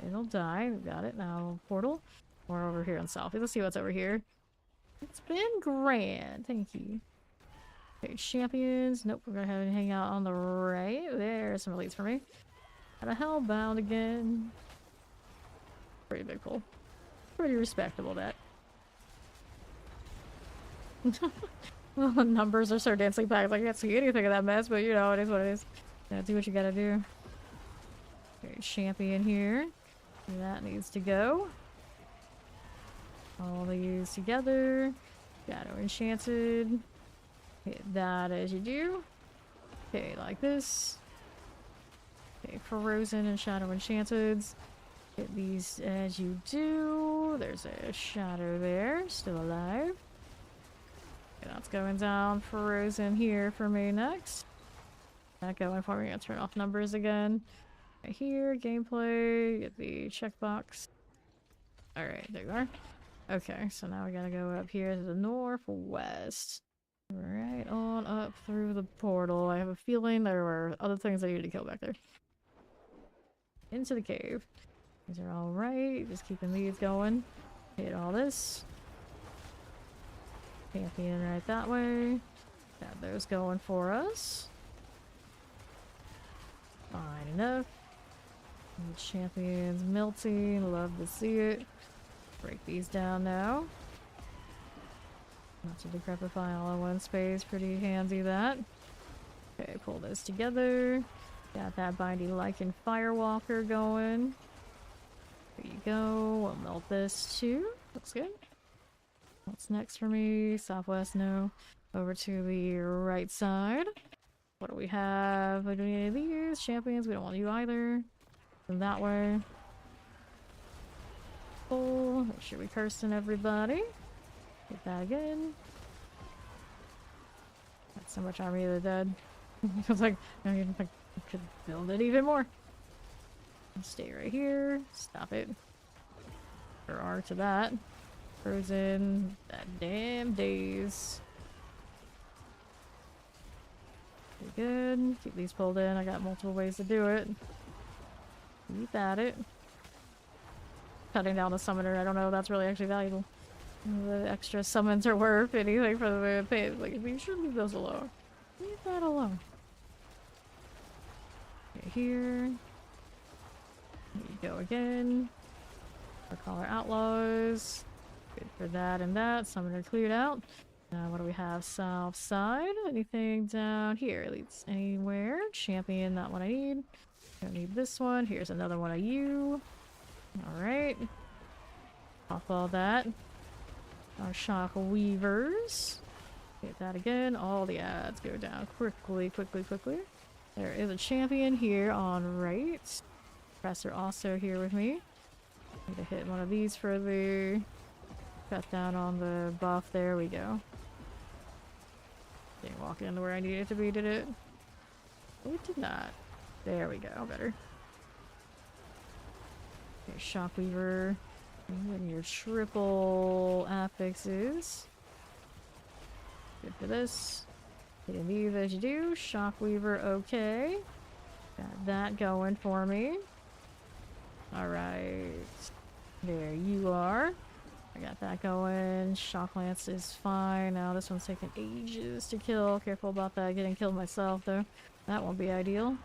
It'll die. We got it. Now, portal. We're over here on south. Let's see what's over here. It's been grand. Thank you. Okay, champions. Nope, we're gonna have to hang out on the right. There's some elites for me. Got a hellbound again. Pretty big pull. Pretty respectable, that. Well, the numbers are so densely packed. I can't see anything of that mess, but you know, it is what it is. Yeah, do what you gotta do. Okay, champion here. That needs to go. All these together. Shadow enchanted. Hit that as you do. Okay, like this. Okay, frozen and shadow enchanted. Hit these as you do. There's a shadow there, still alive. Okay, that's going down. Frozen here for me next. That going for me. I'm gonna turn off numbers again. Right here, gameplay. Get the checkbox. Alright, there you are. Okay, so now we gotta go up here to the northwest. Right on up through the portal. I have a feeling there were other things I needed to kill back there. Into the cave. These are alright. Just keeping these going. Hit all this. Champion right that way. Got those going for us. Fine enough. And champions melting. Love to see it. Break these down now. Not to decrepify all in one space. Pretty handy, that. Okay, pull those together. Got that binding lichen firewalker going. There you go. We'll melt this too. Looks good. What's next for me? Southwest, no. Over to the right side. What do we have? Do we need any of these? Champions? We don't want you either. And that way. Cool. Make sure we cursing everybody. Get that again. Got so much army of the dead. I was like, I could build it even more. Stay right here. Stop it. Or R to that. Frozen. That damn days. Pretty good. Keep these pulled in. I got multiple ways to do it. Keep at it. Cutting down the summoner. I don't know if that's really actually valuable. The extra summons are worth anything for the pay. Like, we should leave those alone. Leave that alone. Okay, here. Here you go again. Our collar outlaws. Good for that and that. Summoner cleared out. What do we have? South side? Anything down here? Leads anywhere? Champion, not what I need. Don't need this one. Here's another one of you. Alright. Pop all that. Our shock weavers. Get that again. All the ads go down quickly, quickly, quickly. There is a champion here on right. Professor also here with me. Need to hit one of these further. Cut down on the buff. There we go. Didn't walk into where I needed to be, did it? Oh, it did not. There we go. Better. Okay, Shockweaver. And your triple affixes. Good for this. Hitting these as you do. Shockweaver, okay. Got that going for me. Alright. There you are. I got that going. Shock Lance is fine. Now this one's taking ages to kill. Careful about that. Getting killed myself though. That won't be ideal.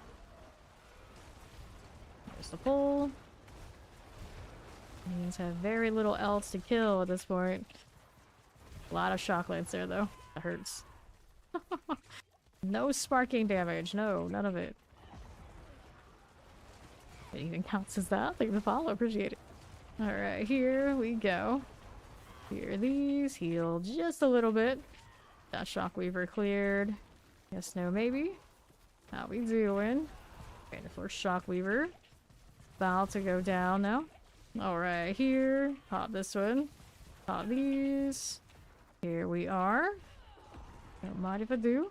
There's the pull. Minions have very little else to kill at this point. A lot of Shock Lance there though. That hurts. No sparking damage. No, none of it. It even counts as that. Thank you for the follow. Appreciate it. Alright, here we go. Here these. Heal just a little bit. That Shockweaver cleared. Yes, no, maybe. How we doing? Okay, the first Shockweaver. About to go down now. Alright, here. Pop this one. Pop these. Here we are. Don't mind if I do.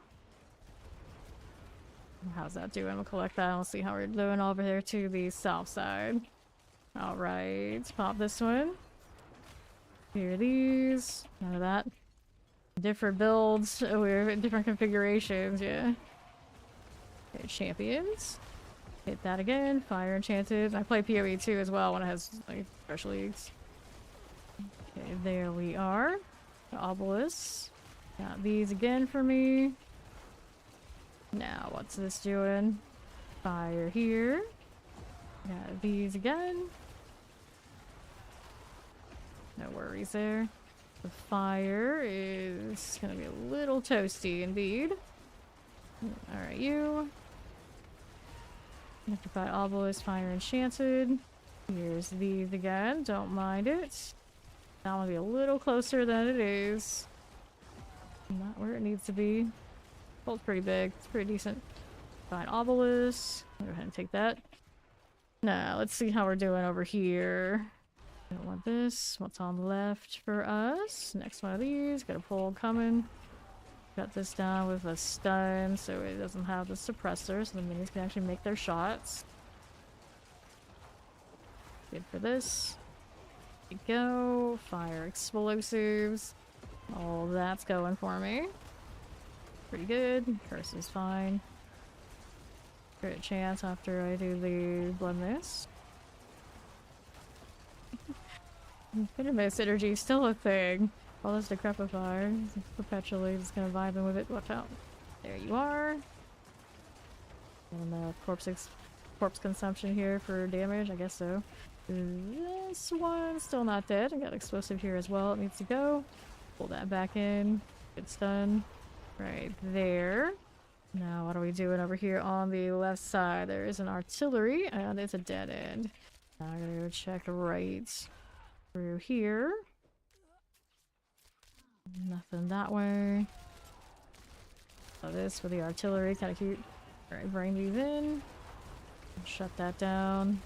How's that doing? We'll collect that. We'll see how we're doing over there to the south side. Alright, pop this one. Here are these. None of that. Different builds. We're different configurations, yeah. Okay, champions. Hit that again. Fire enchanted. I play PoE too as well when it has like special leagues. Okay, there we are. The obelisks. Got these again for me. Now, what's this doing? Fire here. Got these again. No worries there. The fire is gonna be a little toasty indeed. Alright, you. Electrified obelisk, fire enchanted. Here's these again. Don't mind it. That one will be a little closer than it is. Not where it needs to be. Holds pretty big. It's pretty decent. Fine obelisk. Go ahead and take that. Now, let's see how we're doing over here. Don't want this. What's on the left for us? Next one of these. Got a pull coming. Got this down with a stun so it doesn't have the suppressor, so the minions can actually make their shots. Good for this. There you go. Fire explosives. All that's going for me. Pretty good. Curse is fine. Crit chance after I do the blood mist. Venomous energy is still a thing. All this decrepify. Perpetually just gonna vibe in with it. Watch out. There you are. And corpse consumption here for damage, I guess so. This one's still not dead. I got explosive here as well. It needs to go. Pull that back in. Good stun. Right there. Now what are we doing over here on the left side? There is an artillery and it's a dead end. Now I gotta go check right through here. Nothing that way. So this for the artillery, kind of cute. Alright, bring these in. Shut that down.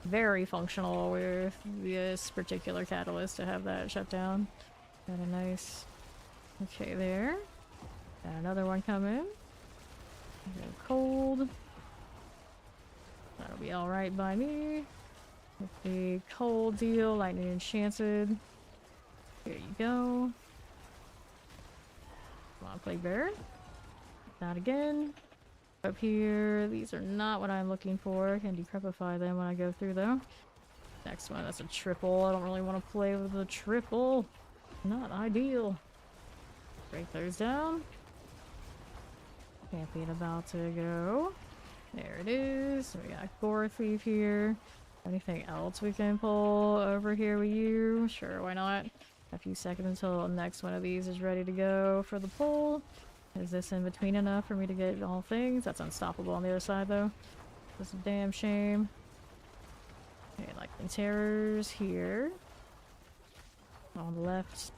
Very functional with this particular catalyst to have that shut down. Kinda nice. Okay, there. Got another one coming. Go cold. That'll be alright by me. With the cold deal, lightning enchanted. Here you go. Come on, Plague Bear. That again. Up here, these are not what I'm looking for. I can decrepify them when I go through though. Next one, that's a triple. I don't really want to play with the triple. Not ideal. Break those down. Champion about to go. There it is. We got Gore Thief here. Anything else we can pull over here with you? Sure, why not? A few seconds until the next one of these is ready to go for the pull. Is this in between enough for me to get all things? That's unstoppable on the other side, though. That's a damn shame. Okay, like the terrors here. On the left.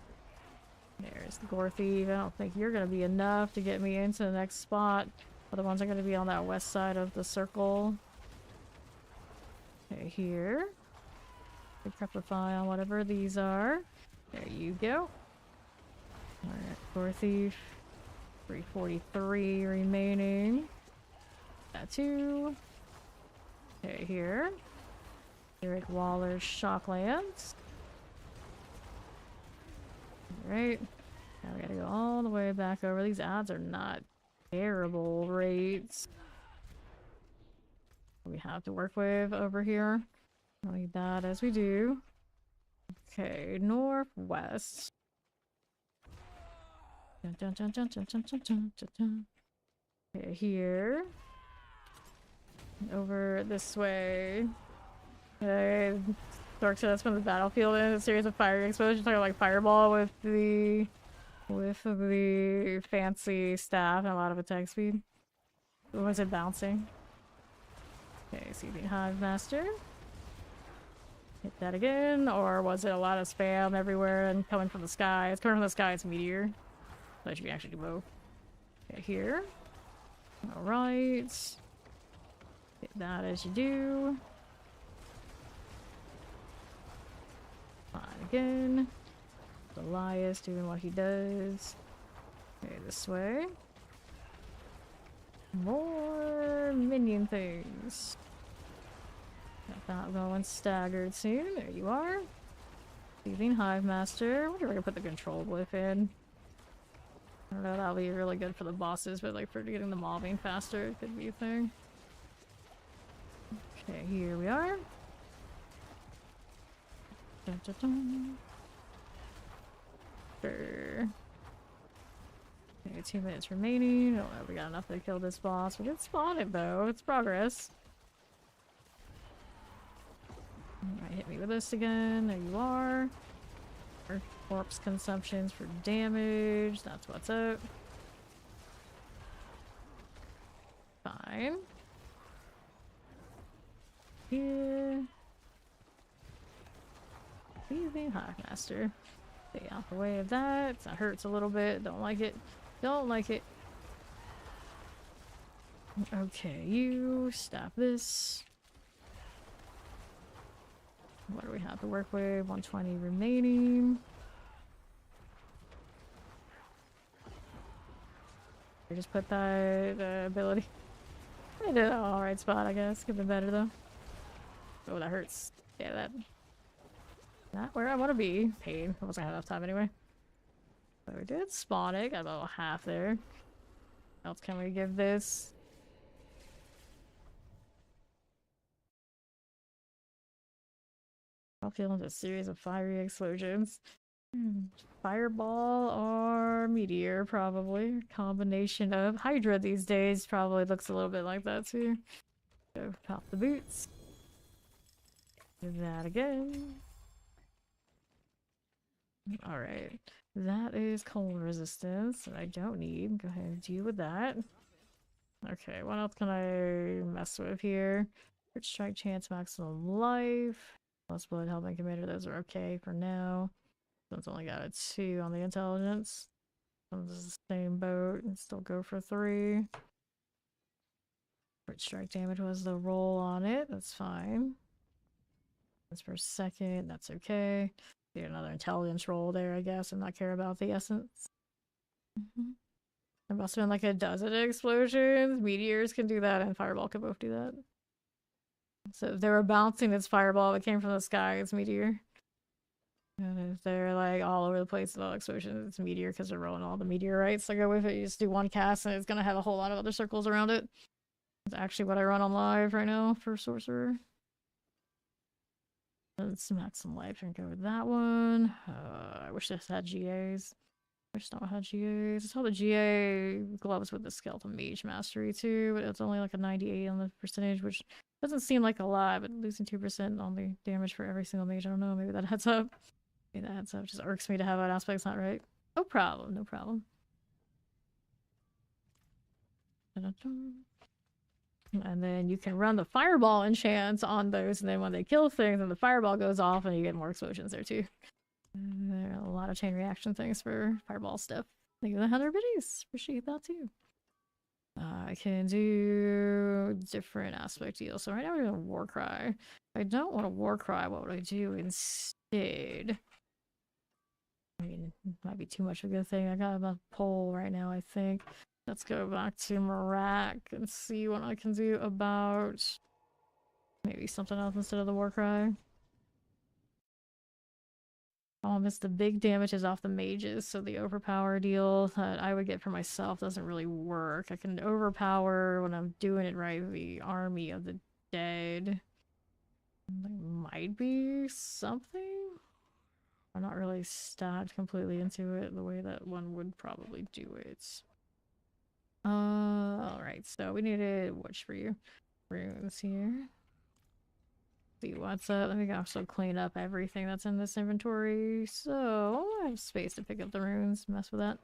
There's the Gore Thief. I don't think you're going to be enough to get me into the next spot. Other ones are going to be on that west side of the circle. Okay, here. Decrepify on whatever these are. There you go. Alright, Gore Thief. 343 remaining. That too. Okay, here. Eric Waller's Shocklands. Alright. Now we gotta go all the way back over. These odds are not terrible rates. We have to work with over here. I'll need that as we do. Okay, northwest. Dun, dun, dun, dun, dun, dun, dun, dun, dun, dun. Okay, here. Over this way. Okay, Dark said that's from the battlefield in a series of fire explosions. Talking like fireball with the fancy staff and a lot of attack speed. Or was it bouncing? Okay, Seething Hive Master. Hit that again, or was it a lot of spam everywhere and coming from the sky? It's coming from the sky, it's Meteor. So I should actually do both. Okay, here. Alright. Hit that as you do. Fine again. Elias doing what he does. Okay, this way. More minion things. Got that going staggered soon. There you are. Leaving Hive Master. I wonder if I can put the control glyph in. I don't know, that'll be really good for the bosses, but like for getting the mobbing faster, it could be a thing. Okay, here we are. Dun, dun, dun. Sure. Okay, 2 minutes remaining. I don't know if we got enough to kill this boss. We did spawn it though. It's progress. Alright, hit me with this again. There you are. Corpse consumptions for damage. That's what's up. Fine. Here. Easy Hive Master. Stay out the way of that. That hurts a little bit. Don't like it. Don't like it. Okay, you stop this. What do we have to work with? 120 remaining. I just put that ability. I did it all right spot, I guess. Could have been better though. Oh, that hurts. Yeah, that. Not where I want to be. Pain. I wasn't gonna have enough time anyway. So we did spawn it. Got about half there. What else can we give this? I'll feel into a series of fiery explosions. Fireball or meteor, probably. Combination of Hydra these days probably looks a little bit like that too. So pop the boots. Do that again. Alright. That is cold resistance that I don't need. Go ahead and deal with that. Okay, what else can I mess with here? Crit strike chance, maximum life. Plus blood, helping commander, those are okay for now. One's only got a 2 on the intelligence. One's the same boat and still go for 3. Crit strike damage was the roll on it, that's fine. That's per second, that's okay. Get another intelligence roll there, I guess, and not care about the essence. There must have been like a dozen explosions. Meteors can do that, and Fireball can both do that. So if they were bouncing, it's Fireball. It came from the sky, it's Meteor. And if they're like all over the place with all explosions, it's Meteor because they're rolling all the meteorites that go with it. You just do one cast, and it's gonna have a whole lot of other circles around it. It's actually what I run on live right now for Sorcerer. Let's max some life and go with that one. I wish this had GAs. I wish not had GAs. I saw the GA gloves with the Skeleton Mage Mastery too, but it's only like a 98 on the percentage, which doesn't seem like a lot, but losing 2% on the damage for every single mage, I don't know, maybe that adds up. Okay, that heads up just irks me to have that aspect's not right. No problem, no problem. And then you can run the fireball enchants on those, and then when they kill things, and the fireball goes off, and you get more explosions there too. There are a lot of chain reaction things for fireball stuff. Thank you for the 100 biddies. Appreciate that too. I can do different aspect deals. So right now we're doing a war cry. If I don't want a war cry, what would I do instead? I mean, it might be too much of a good thing. I got a poll right now, I think. Let's go back to Marak and see what I can do about maybe something else instead of the war cry. Oh, I missed the big damages off the mages, so the overpower deal that I would get for myself doesn't really work. I can overpower when I'm doing it right with the army of the dead. There might be something. I'm not really stacked completely into it the way that one would probably do it. Alright, so we needed which for you? Runes here. See what's up. Let me also clean up everything that's in this inventory. So I have space to pick up the runes. Mess with that.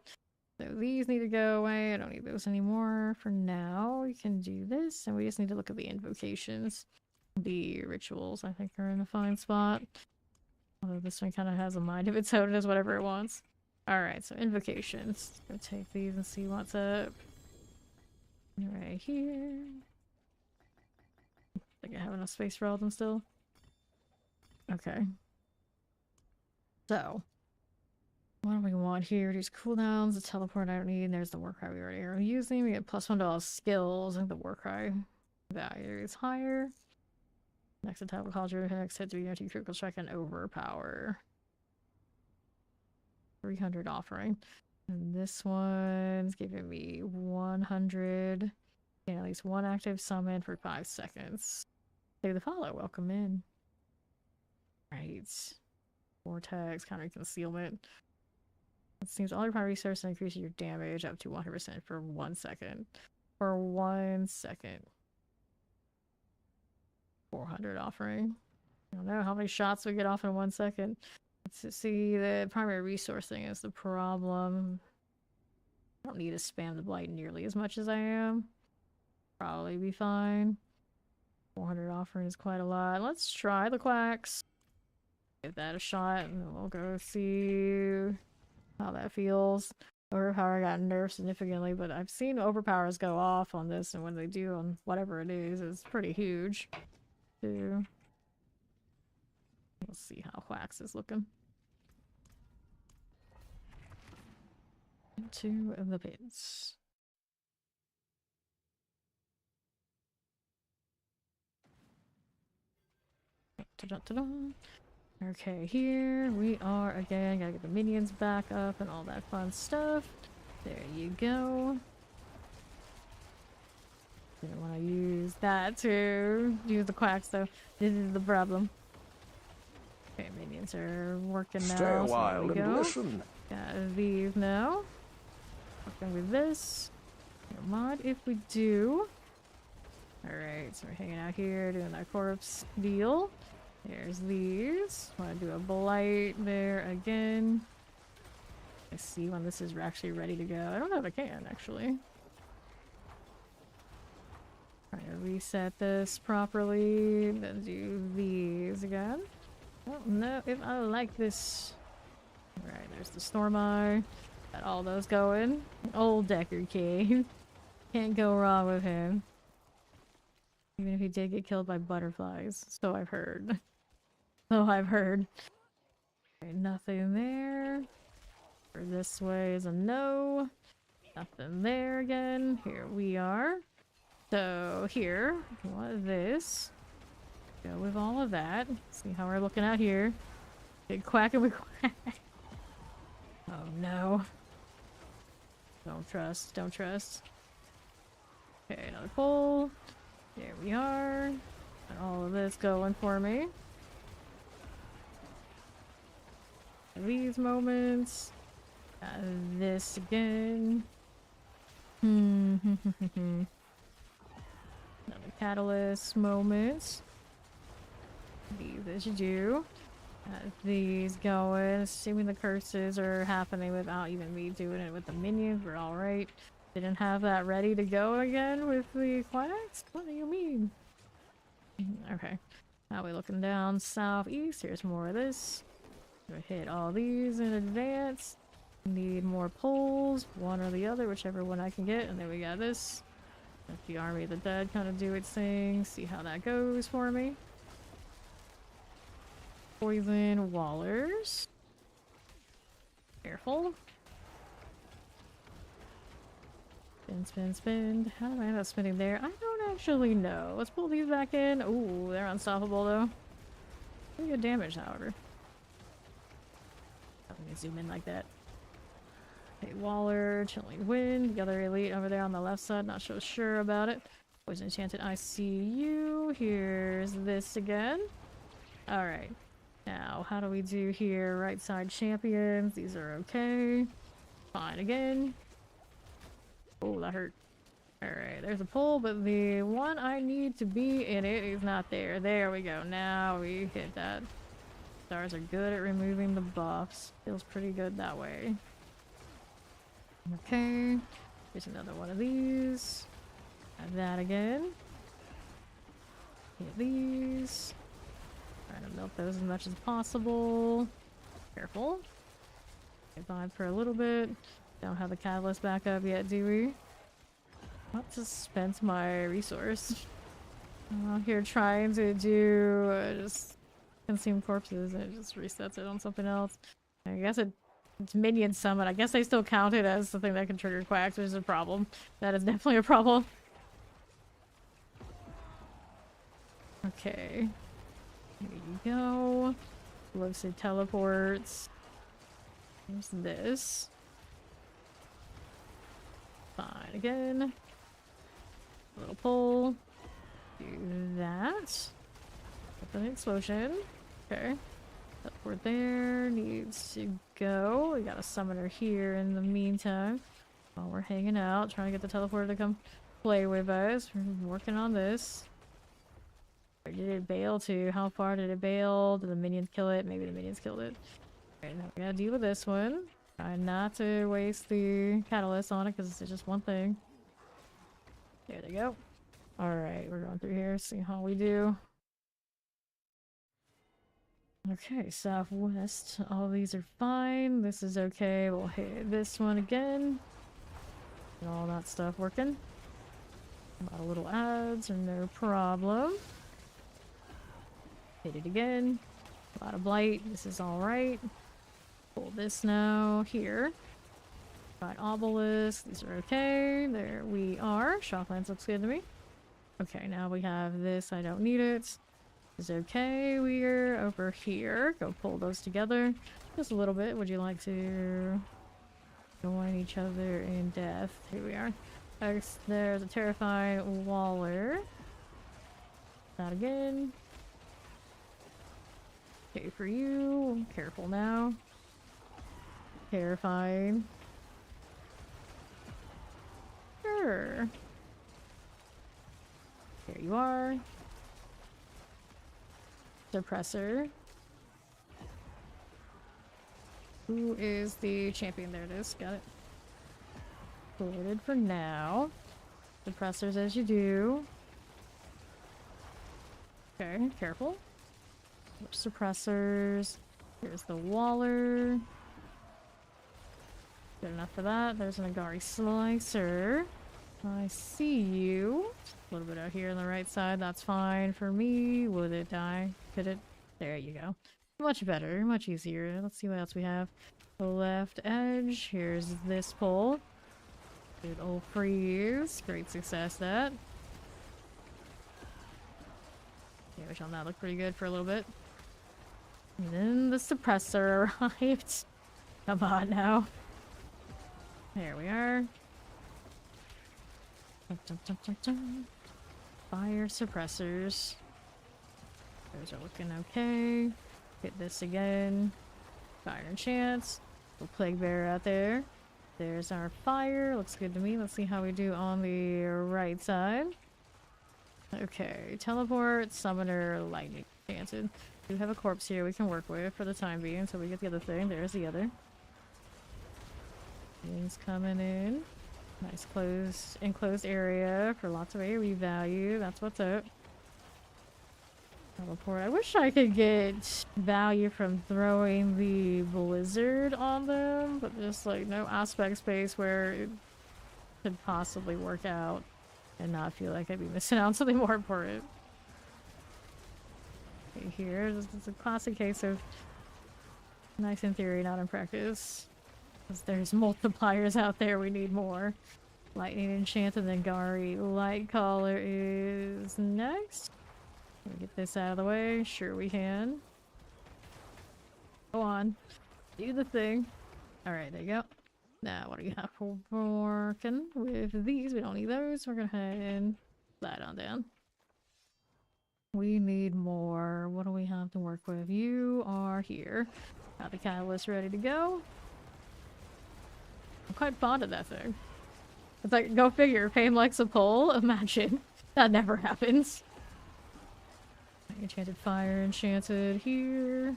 So these need to go away. I don't need those anymore for now. We can do this, and we just need to look at the invocations. The rituals, I think, are in a fine spot. Although this one kind of has a mind of its own, it does whatever it wants. Alright, so invocations. Let's go take these and see what's up. Right here. I think I have enough space for all of them still. Okay. So, what do we want here? These cooldowns, the teleport I don't need, and there's the Warcry we already are using. We get +1 to all skills. I think the Warcry value is higher. Next attack will cause your next hit to be guaranteed critical strike and overpower. 300 offering. And this one's giving me 100. And at least one active summon for 5 seconds. Save the follow. Welcome in. Right. Vortex, counter concealment. It seems all your power resource increases your damage up to 100% for 1 second. For 1 second. 400 offering. I don't know how many shots we get off in 1 second. Let's see, the primary resource thing is the problem. I don't need to spam the blight nearly as much as I am. Probably be fine. 400 offering is quite a lot. Let's try the quacks. Give that a shot, and then we'll go see how that feels. Overpower got nerfed significantly, but I've seen overpowers go off on this, and when they do on whatever it is, it's pretty huge. Too. We'll see how Wax is looking. Into the pits. Okay, here we are again. Gotta get the minions back up and all that fun stuff. There you go. Didn't want to use that to use the quacks, though. This is the problem. Okay, minions are working now. Stay a while and listen. Got these now. Working with this. No mod if we do. Alright, so we're hanging out here doing that corpse deal. There's these. Want to do a blight there again. I see when this is actually ready to go. I don't know if I can, actually. Try to reset this properly, then do these again. I don't know if I like this. Alright, there's the Storm Eye. Got all those going. Old Decker Cave. Can't go wrong with him. Even if he did get killed by butterflies. So I've heard. So I've heard. Okay, nothing there. Or this way is a no. Nothing there again. Here we are. So here, what is this? Go with all of that. See how we're looking out here. Big quacking with quack. Oh no. Don't trust, don't trust. Okay, another pull. There we are. Got all of this going for me. These moments. This again. Another catalyst moment. These as you do. Got these going. Assuming the curses are happening without even me doing it with the minions, we're alright. Didn't have that ready to go again with the quest? What do you mean? Okay. Now we're looking down southeast. Here's more of this. Gonna hit all these in advance. Need more poles, one or the other, whichever one I can get. And then we got this. Let the Army of the Dead kind of do its thing. See how that goes for me. Poison wallers. Careful. Spin, spin, spin. How do I end up spinning there? I don't actually know. Let's pull these back in. Ooh, they're unstoppable though. Pretty good damage, however. I'm gonna zoom in like that. Okay, Waller, Chilling Wind, the other elite over there on the left side, not so sure about it. Poison Enchanted, I see you. Here's this again. Alright. Now, how do we do here? Right side champions, these are okay. Fine again. Oh, that hurt. Alright, there's a pull, but the one I need to be in it is not there. There we go. Now we hit that. Stars are good at removing the buffs. Feels pretty good that way. Okay. Here's another one of these. Add that again. Hit these. Trying to milk those as much as possible. Careful. Get by for a little bit. Don't have the catalyst back up yet, do we? Not to spend my resource. I'm out here trying to do just consume corpses and it just resets it on something else. I guess it's minion summon. I guess they still count it as something that can trigger quacks, which is a problem. That is definitely a problem. Okay. Here you go. Looks at teleports. There's this. Fine again. Little pull. Do that. Open an explosion. Okay. Teleport there. Needs to go. We got a summoner here in the meantime. While we're hanging out, trying to get the teleporter to come play with us. We're working on this. Where did it bail to? How far did it bail? Did the minions kill it? Maybe the minions killed it. Alright, now we gotta deal with this one. Try not to waste the catalyst on it because it's just one thing. There they go. Alright, we're going through here, see how we do. Okay, southwest. All these are fine. This is okay. We'll hit this one again. And all that stuff working. A lot of little ads are no problem. Hit it again. A lot of blight. This is alright. Pull this now. Here. Got obelisk. These are okay. There we are. Shocklands looks good to me. Okay, now we have this. I don't need it. This is okay. We're over here. Go pull those together. Just a little bit. Would you like to join each other in death? Here we are. There's a terrifying Waller. That again. Okay, for you. Careful now. Terrifying. Sure. There you are. Suppressor. Who is the champion? There it is. Got it. Sorted for now. Suppressors as you do. Okay, careful. Suppressors. Here's the Waller. Good enough for that. There's an Agari Slicer. I see you. A little bit out here on the right side. That's fine for me. Would it die? Could it? There you go. Much better. Much easier. Let's see what else we have. The left edge. Here's this pole. Good old freeze. Great success, that. Damage on that looked pretty good for a little bit. And then the suppressor arrived. Come on now. There we are. Dun, dun, dun, dun, dun. Fire suppressors. Those are looking okay. Hit this again. Fire and chance. Little plague bearer out there. There's our fire. Looks good to me. Let's see how we do on the right side. Okay. Teleport, summoner, lightning enchanted. We do have a corpse here we can work with for the time being until we get the other thing. There's the other. Minions coming in. Nice closed, enclosed area for lots of AoE value. That's what's up. Teleport. I wish I could get value from throwing the blizzard on them, but there's like no aspect space where it could possibly work out and not feel like I'd be missing out on something more important. Okay, here, this is a classic case of nice in theory, not in practice. Because there's multipliers out there, we need more. Lightning Enchant and then Gari Lightcaller is next. Can we get this out of the way? Sure we can. Go on. Do the thing. Alright, there you go. Now, what do you have for working with these? We don't need those. We're gonna head and slide on down. We need more. What do we have to work with? You are here. Got the catalyst ready to go. I'm quite fond of that thing. It's like, go figure, Fame likes a pole? Imagine. That never happens. Enchanted Fire, Enchanted here. Is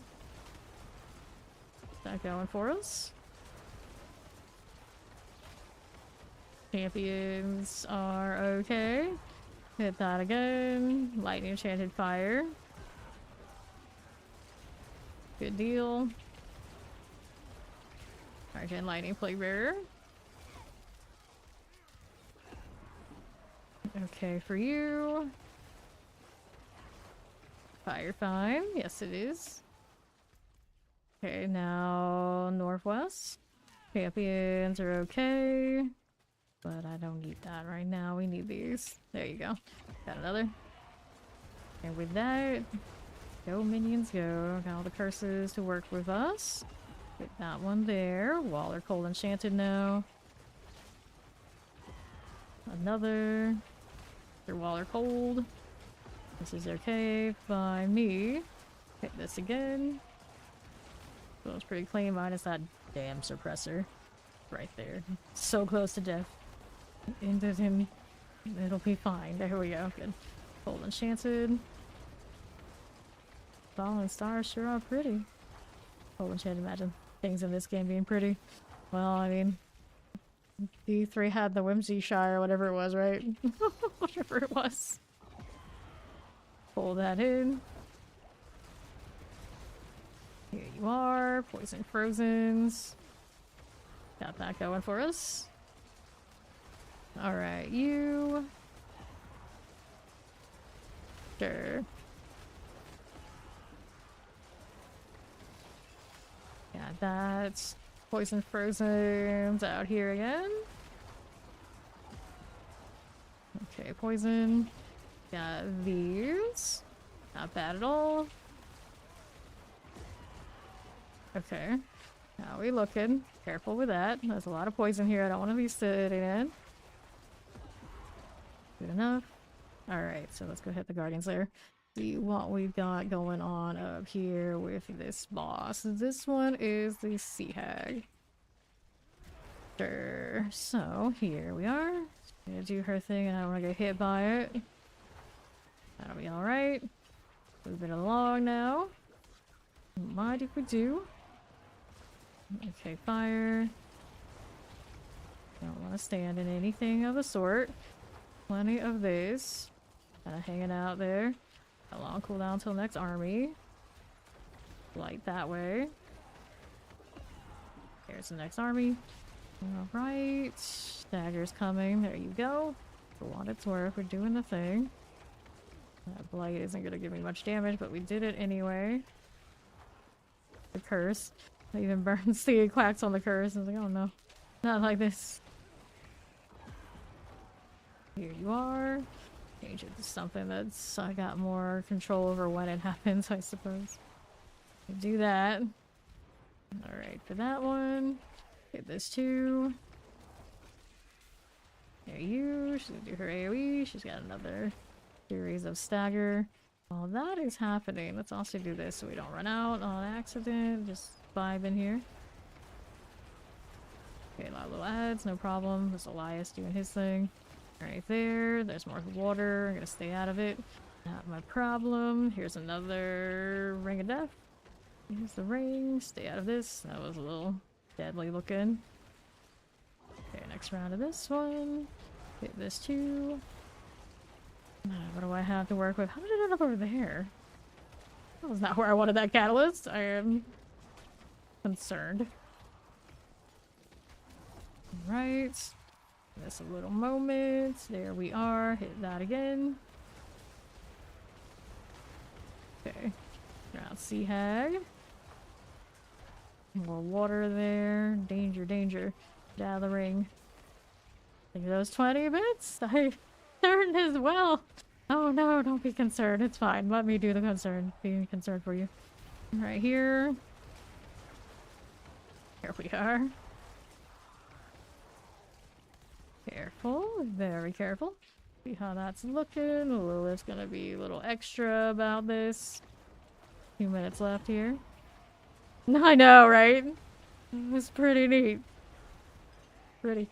that going for us? Champions are okay. Hit that again. Lightning Enchanted Fire. Good deal. Again, Lightning Plague Bearer. Okay, for you. Fire fine. Yes, it is. Okay, now Northwest. Champions are okay. But I don't need that right now. We need these. There you go. Got another. And with that, go minions go. Got all the curses to work with us. Get that one there. Waller Cold Enchanted now. Another. They're Waller Cold. This is okay by me. Hit this again. Feels pretty clean, minus that damn suppressor. Right there. So close to death. Into him. It'll be fine. There we go. Good. Cold Enchanted. Falling stars sure are pretty. Cold Enchanted, imagine things in this game being pretty. Well, I mean, D3 had the Whimsy Shire, whatever it was, right? Whatever it was. Pull that in. Here you are. Poison Frozens. Got that going for us. Alright, you. Sure. Got that. Poison Frozens out here again. Okay, poison. Got these. Not bad at all. Okay. How are we looking? Careful with that. There's a lot of poison here. I don't want to be sitting in. Good enough. Alright, so let's go hit the Guardians there. See what we've got going on up here with this boss. This one is the Sea Hag. Sure. So, here we are. She's gonna do her thing and I don't want to get hit by it. That'll be alright. Moving along now. Don't mind if we do. Okay, fire. Don't want to stand in anything of the sort. Plenty of this. Kind of hanging out there. A long cooldown until next army. Light that way. Here's the next army. Alright. Dagger's coming. There you go. For what it's worth, we're doing the thing. That blight isn't going to give me much damage, but we did it anyway. The curse. It even burns the quacks on the curse. I was like, oh no. Not like this. Here you are. Change it to something that's I got more control over when it happens, I suppose. Do that. Alright, for that one. Get this too. There you. She's gonna do her AoE. She's got another series of stagger. While that is happening, let's also do this so we don't run out on accident. Just vibe in here. Okay, a lot of little ads, no problem. There's Elias doing his thing. Right there. There's more water. I'm gonna stay out of it. Not my problem. Here's another ring of death. Here's the ring. Stay out of this. That was a little deadly looking. Okay, next round of this one. Hit this too. What do I have to work with? How did it end up over there? That was not where I wanted that catalyst. I am concerned. Right. This a little moment. There we are. Hit that again. Okay. Round Sea Hag. More water there. Danger, danger. Get out of the ring. I think those 20 bits? I turned as well. Oh no, don't be concerned. It's fine. Let me do the concern. Being concerned for you. Right here. Here we are. Careful. Very careful. See how that's looking. Lilith's gonna be a little extra about this. 2 minutes left here. I know, right? It was pretty neat. Pretty.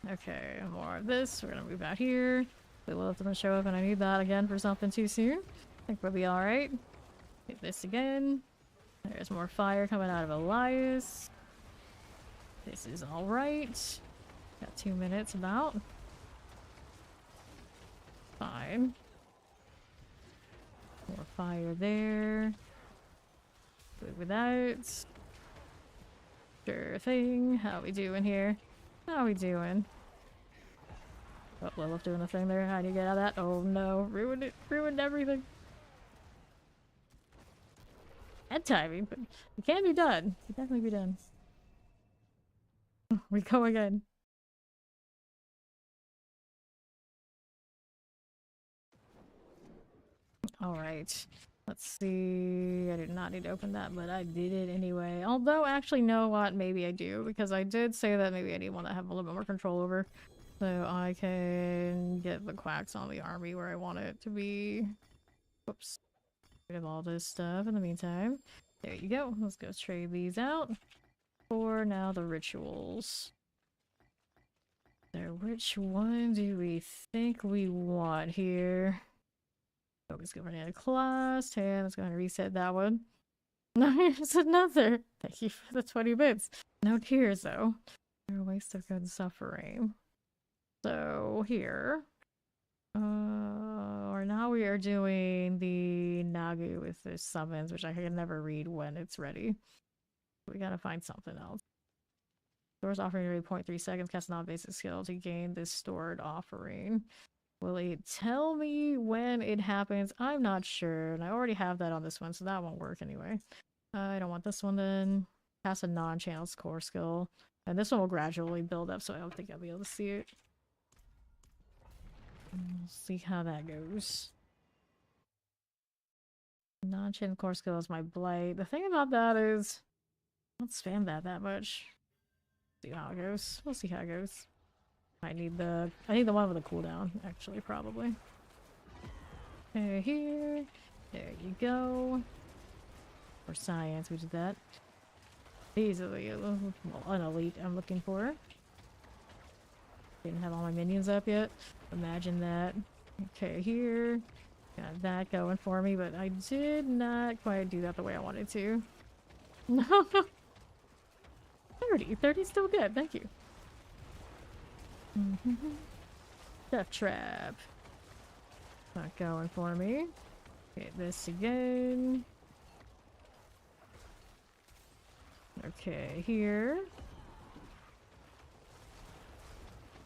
Okay, more of this. We're gonna move out here. Lilith doesn't show up and I need that again for something too soon. I think we'll be alright. Hit this again. There's more fire coming out of Elias. This is alright. Got 2 minutes about. Fine. More fire there. Good with that. Sure thing. How we doing here? How we doing? Oh, Lilith doing the thing there. How do you get out of that? Oh no. Ruined it. Ruined everything. Bad timing, but it can be done. It can definitely be done. We go again. Alright. Let's see. I did not need to open that, but I did it anyway. Although, actually, know what? Maybe I do, because I did say that maybe I need one that I have a little bit more control over. So I can get the quacks on the army where I want it to be. Whoops. Get all this stuff in the meantime. There you go. Let's go trade these out. For now, the rituals. So which one do we think we want here? Focus governing class. Hey, let's go ahead and reset that one. No, here's another. Thank you for the 20 bits. No tears though. A waste of good suffering. So here. Or now we are doing the Nagu with the summons, which I can never read when it's ready. We gotta find something else. Stores offering every 0.3 seconds. Cast a non-basic skill to gain this stored offering. Will it tell me when it happens? I'm not sure. And I already have that on this one, so that won't work anyway. I don't want this one then. Cast a non-channeled core skill. And this one will gradually build up, so I don't think I'll be able to see it. We'll see how that goes. Non-channeled core skill is my blight. The thing about that is, I don't spam that much. See how it goes. We'll see how it goes. I need the one with the cooldown, actually, probably. Okay, here. There you go. For science, we did that. These are the an elite I'm looking for. Didn't have all my minions up yet. Imagine that. Okay, here. Got that going for me, but I did not quite do that the way I wanted to. No. 30 still good, thank you. Death trap. Not going for me. Hit this again. Okay, here.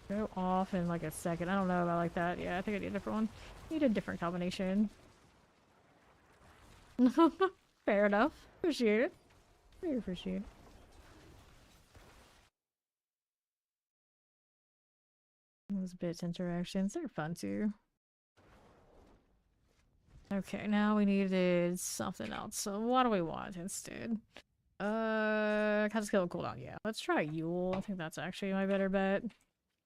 Go off in like a second. I don't know about like that. Yeah, I think I need a different one. Need a different combination. Fair enough. Appreciate it. Very appreciate it. Those bits interactions, they're fun too. Okay, now we needed something else. So what do we want instead? Cast skill cooldown, yeah. Let's try Yule. I think that's actually my better bet.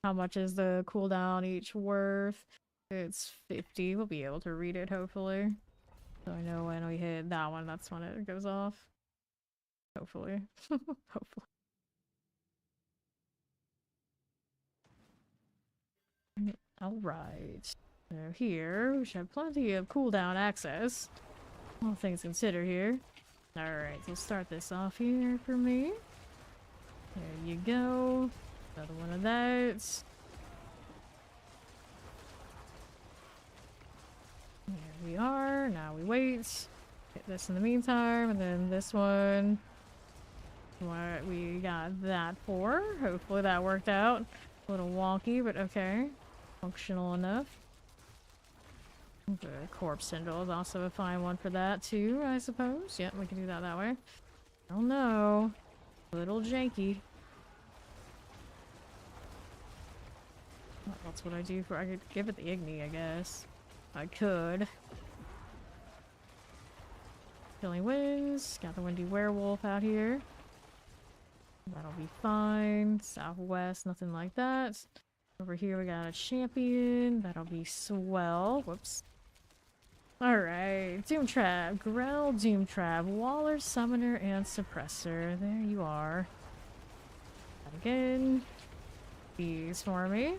How much is the cooldown each worth? It's 50. We'll be able to read it hopefully. So I know when we hit that one, that's when it goes off. Hopefully. Hopefully. Alright. So here, we should have plenty of cooldown access. All things considered here. Alright, so start this off here for me. There you go. Another one of those. There we are. Now we wait. Get this in the meantime, and then this one. What we got that for. Hopefully that worked out. A little wonky, but okay. Functional enough. The corpse symbol is also a fine one for that too, I suppose. Yep, we can do that way. Oh no. A little janky. That's what I do for. I could give it the Igni, I guess. I could. Killing Winds. Got the Windy Werewolf out here. That'll be fine. Southwest, nothing like that. Over here we got a champion. That'll be swell. Whoops. Alright. Doom Trap. Growl, Doom Trap. Waller, Summoner, and Suppressor. There you are. That again. These for me.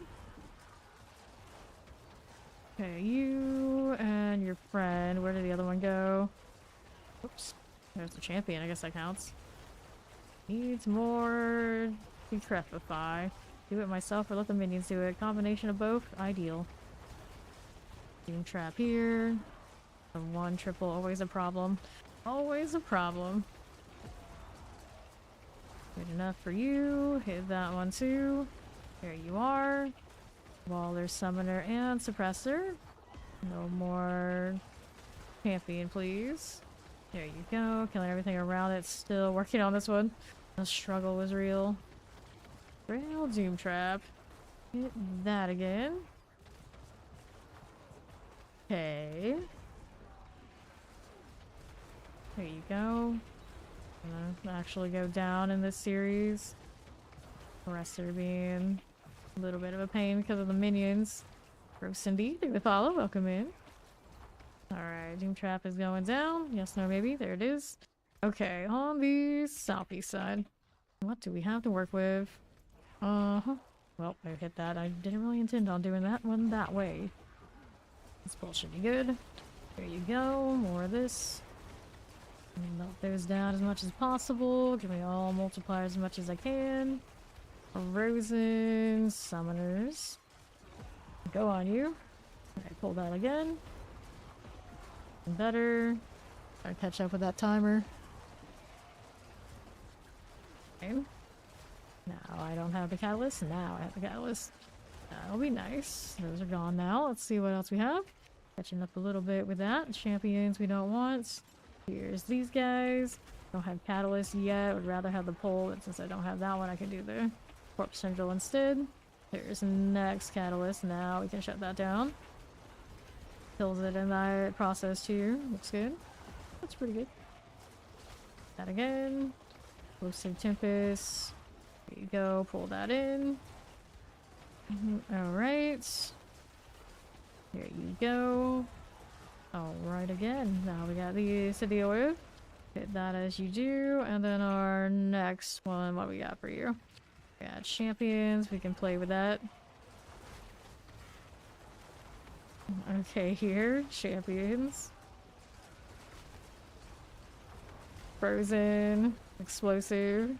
Okay, you and your friend. Where did the other one go? Oops. There's the champion. I guess that counts. Needs more Decrepify. Do it myself or let the minions do it. Combination of both. Ideal. Doom Trap here. The 1 triple. Always a problem. Always a problem. Good enough for you. Hit that one too. There you are. Waller, Summoner, and Suppressor. No more champion, please. There you go. Killing everything around it. Still working on this one. The struggle was real. Grail Doom Trap. Hit that again. Okay. There you go. I'm gonna actually go down in this series. The rest are being a little bit of a pain because of the minions. Gross indeed. Thank you for the follow. Welcome in. Alright, Doom Trap is going down. Yes, no, maybe. There it is. Okay, on the southeast side. What do we have to work with? Uh-huh. Well, I hit that. I didn't really intend on doing that one that way. This ball should be good. There you go. More of this. Melt those down as much as possible. Give me all multipliers as much as I can. Frozen Summoners. Go on you. Alright, pull that again. Better. Try to catch up with that timer. Okay. Now I don't have the catalyst. Now I have the catalyst. That'll be nice. Those are gone now. Let's see what else we have. Catching up a little bit with that. Champions we don't want. Here's these guys. Don't have catalyst yet. Would rather have the pole, but since I don't have that one, I can do the corpse central instead. Here's the next catalyst. Now we can shut that down. Kills it in that process too. Looks good. That's pretty good. That again. Explosive Tempest. There you go. Pull that in. Alright. There you go. Alright again. Now we got these to deal with. Hit that as you do. And then our next one, what we got for you? We got champions. We can play with that. Okay, here. Champions. Frozen. Explosive.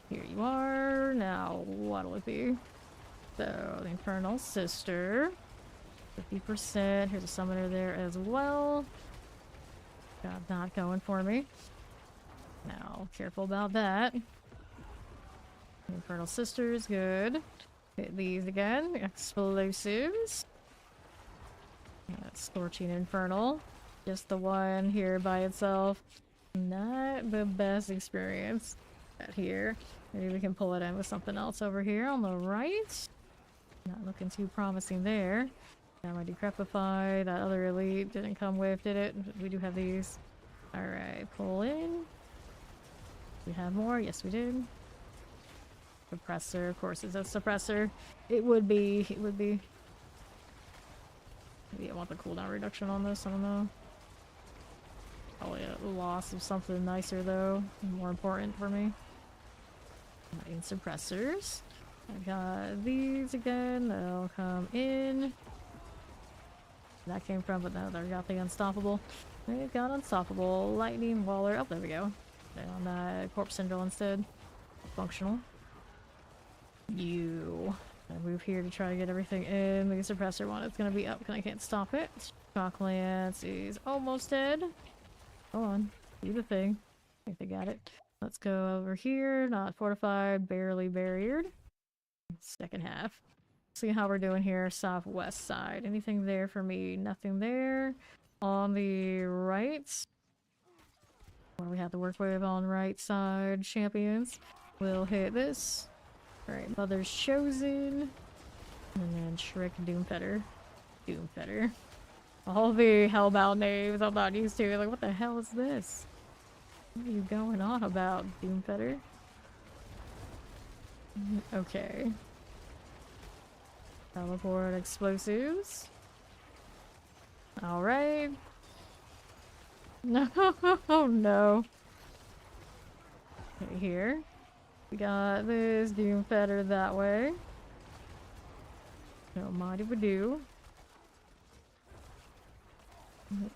Here you are. Now, what'll it be? So, the Infernal Sister. 50%. Here's a summoner there as well. Got that going for me. Now, careful about that. Infernal Sisters, good. Hit these again. Explosives. That's Scorching Infernal. Just the one here by itself. Not the best experience. That here. Maybe we can pull it in with something else over here on the right. Not looking too promising there. Got my Decrepify. That other elite didn't come with, did it? We do have these. Alright, pull in. We have more? Yes, we did. Suppressor, of course, it's a suppressor. It would be. It would be. Maybe I want the cooldown reduction on this. I don't know. Probably a loss of something nicer, though. More important for me. In suppressors. I got these again. They'll come in. That came from, but no, they got the unstoppable. We've got unstoppable. Lightning Waller. Oh, there we go. On that Corpse Syndrome instead. Functional. You. I move here to try to get everything in. The suppressor one is gonna be up because I can't stop it. Shock Lance is almost dead. Go on. Do the thing. I think they got it. Let's go over here. Not fortified. Barely barriered. Second half. See how we're doing here. Southwest side. Anything there for me? Nothing there. On the right. What do we have to work with on right side? Champions. We'll hit this. Alright, Mother's Chosen. And then Shrek Doomfetter. Doomfetter. All the Hellbound names I'm not used to. Like, what the hell is this? What are you going on about, Doomfetter? Okay. Teleport explosives. Alright. No, oh no. Okay, here. We got this Doomfetter that way. Don't mind if we do.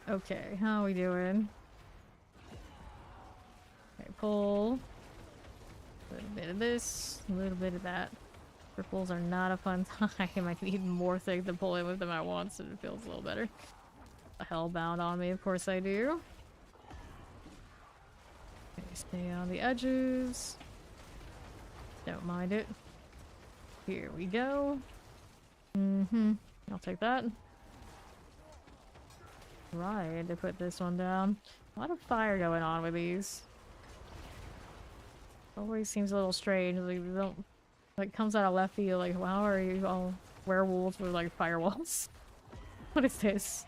Okay, how are we doing? Okay, pull. A little bit of this, a little bit of that. Ripples are not a fun time. I need more things to pull in with them at once and it feels a little better. A Hellbound on me, of course I do. Okay, stay on the edges. Don't mind it. Here we go. I'll take that. Right, to put this one down. A lot of fire going on with these. Always seems a little strange. Like, they don't, like, comes out of left field. Like, wow, are you all werewolves with like firewalls? What is this?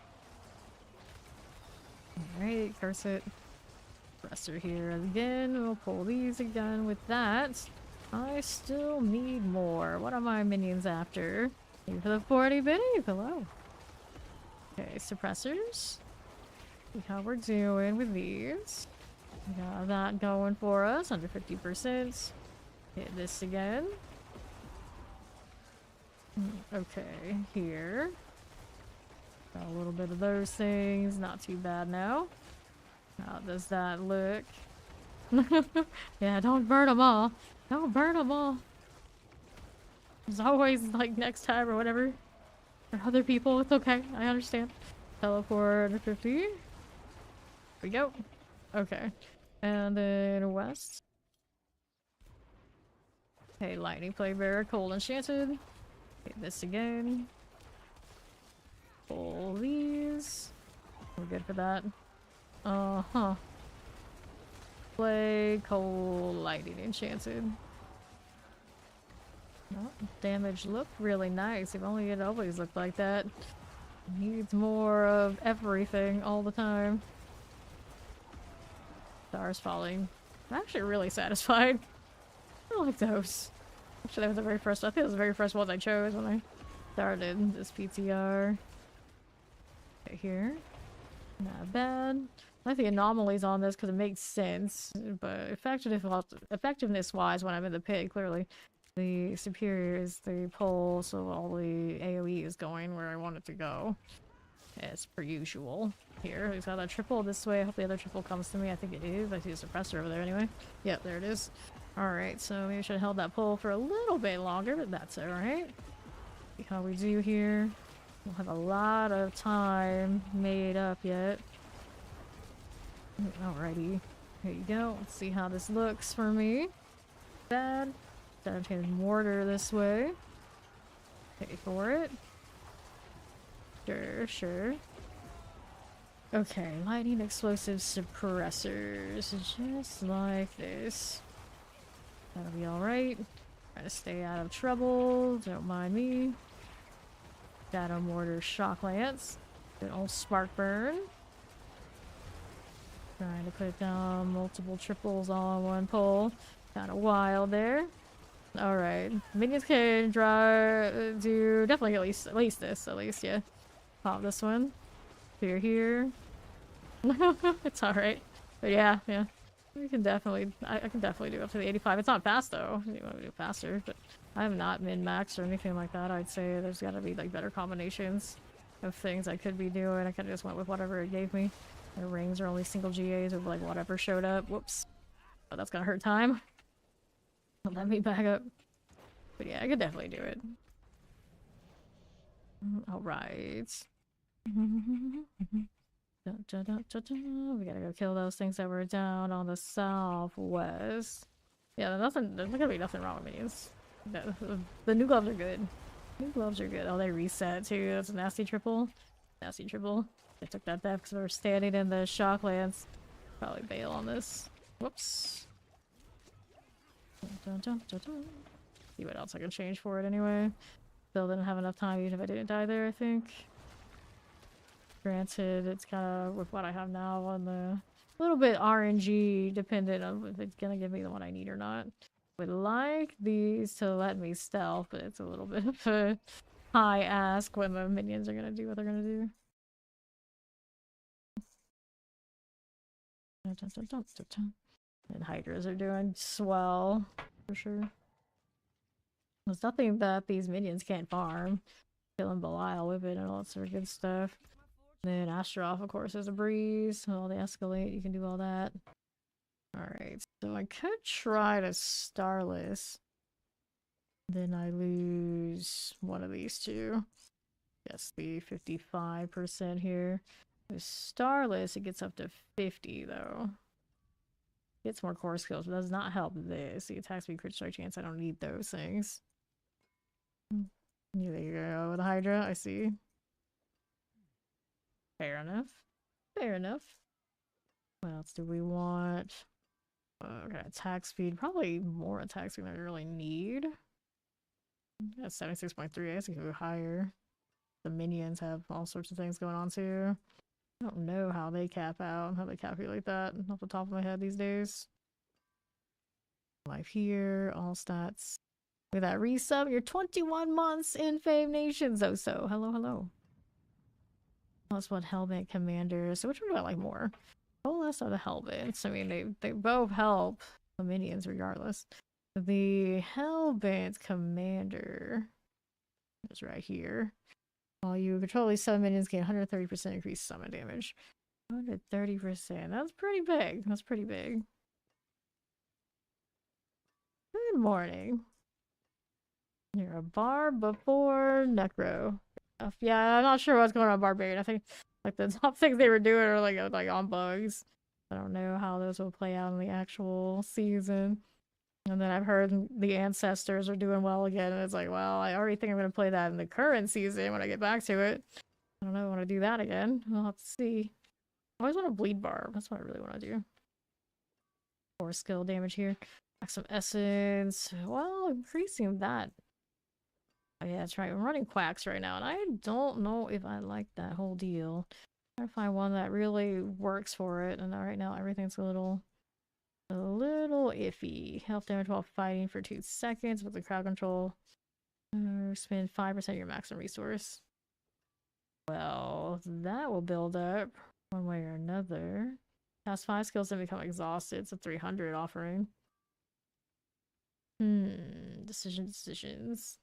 Alright, curse it. Presser here again. We'll pull these again with that. I still need more. What are my minions after? Need for the 40 bitties. Hello. Okay, suppressors. See how we're doing with these. We got that going for us. Under 50%. Hit this again. Okay, here. Got a little bit of those things. Not too bad now. How does that look? Yeah, don't burn them all. Don't burn them all. There's always, like, next time or whatever. For other people, it's okay. I understand. Teleport to 50. Here we go. Okay. And then west. Okay, Lightning Plague Bearer, Cold Enchanted. Okay, this again. Pull these. We're good for that. Uh-huh. Play Cold Lightning Enchanted. Oh, damage looked really nice. If only it always looked like that. Needs more of everything all the time. Stars falling. I'm actually really satisfied. I like those. Actually, that was the very first. I think it was the very first one I chose when I started this PTR. Okay, here. Not bad. I like the anomalies on this because it makes sense, but effectiveness-wise, when I'm in the pit, clearly the superior is the pull, so all the AoE is going where I want it to go, as per usual. Here, he's got that triple this way. I hope the other triple comes to me. I think it is. I see a suppressor over there anyway. Yep, there it is. Alright, so maybe I should have held that pull for a little bit longer, but that's alright. See how we do here. We'll have a lot of time made up yet. Alrighty. Here you go. Let's see how this looks for me. Bad. Dedicated mortar this way. Pay for it. Sure, sure. Okay, lightning explosive suppressors. Just like this. That'll be alright. Try to stay out of trouble. Don't mind me. Shadow Mortar Shock Lance. Good old Spark Burn. Trying to put down multiple triples all on one pull. Kind of wild there. Alright. Minions can do definitely at least this, yeah. Pop this one. Here. It's alright. But yeah. We can definitely, I can definitely do up to the 85. It's not fast though. You want to do faster, but I have not min-maxed or anything like that. I'd say there's got to be like better combinations of things I could be doing. I kind of just went with whatever it gave me. The rings are only single GAs of like whatever showed up. Whoops. Oh, that's gonna hurt time. Let me back up. But yeah, I could definitely do it. Alright. We gotta go kill those things that were down on the southwest. Yeah, there's not gonna be nothing wrong with minions. The new gloves are good. New gloves are good. Oh, they reset too. That's a nasty triple. Nasty triple. They took that death because we were standing in the shocklands. Probably bail on this. Whoops. See what else I can change for it anyway. Still didn't have enough time even if I didn't die there, I think. Granted, it's kind of with what I have now on the little bit RNG dependent on if it's gonna give me the one I need or not. Would like these to let me stealth, but it's a little bit of a high ask when the minions are gonna do what they're gonna do. And hydras are doing swell for sure. There's nothing that these minions can't farm. Killing Belial with it and all that sort of good stuff. Then Astaroth, of course, is a breeze. All the escalate, you can do all that. Alright, so I could try to Starless. Then I lose one of these two. Yes, the 55% here. With Starless, it gets up to 50 though. Gets more core skills, but does not help this. The attack speed, crit strike chance, I don't need those things. There you go with Hydra, I see. Fair enough. Fair enough. What else do we want? Okay, attack speed. Probably more attack speed than I really need. Yeah, 76.3. I guess I could go higher. The minions have all sorts of things going on too. I don't know how they cap out, how they calculate that off the top of my head these days. Life here, all stats. Look at that resub. You're 21 months in Fave Nations. So hello, hello. Plus one Hellbent Commander. So which one do I like more? Oh, less of the Hellbents. I mean, they both help the minions regardless. The Hellbent Commander is right here. While you control these summon minions, gain 130% increased summon damage. 130%. That's pretty big. That's pretty big. Good morning. You're a barb before Necro. Yeah, I'm not sure what's going on with Barbarian. I think like the top things they were doing are like on bugs. I don't know how those will play out in the actual season. And then I've heard the ancestors are doing well again, and it's like, well, I already think I'm gonna play that in the current season when I get back to it. I don't know, I want to do that again. We'll have to see. I always want to bleed barb. That's what I really want to do. Or skill damage here. Back some essence. Well, increasing that. Oh yeah, that's right. I'm running quacks right now, and I don't know if I like that whole deal. I'm trying to find one that really works for it, and right now everything's a little iffy. Health damage while fighting for 2 seconds with the crowd control. Spend 5% of your maximum resource. Well, that will build up one way or another. Past 5 skills then become exhausted. It's a 300 offering. Decisions.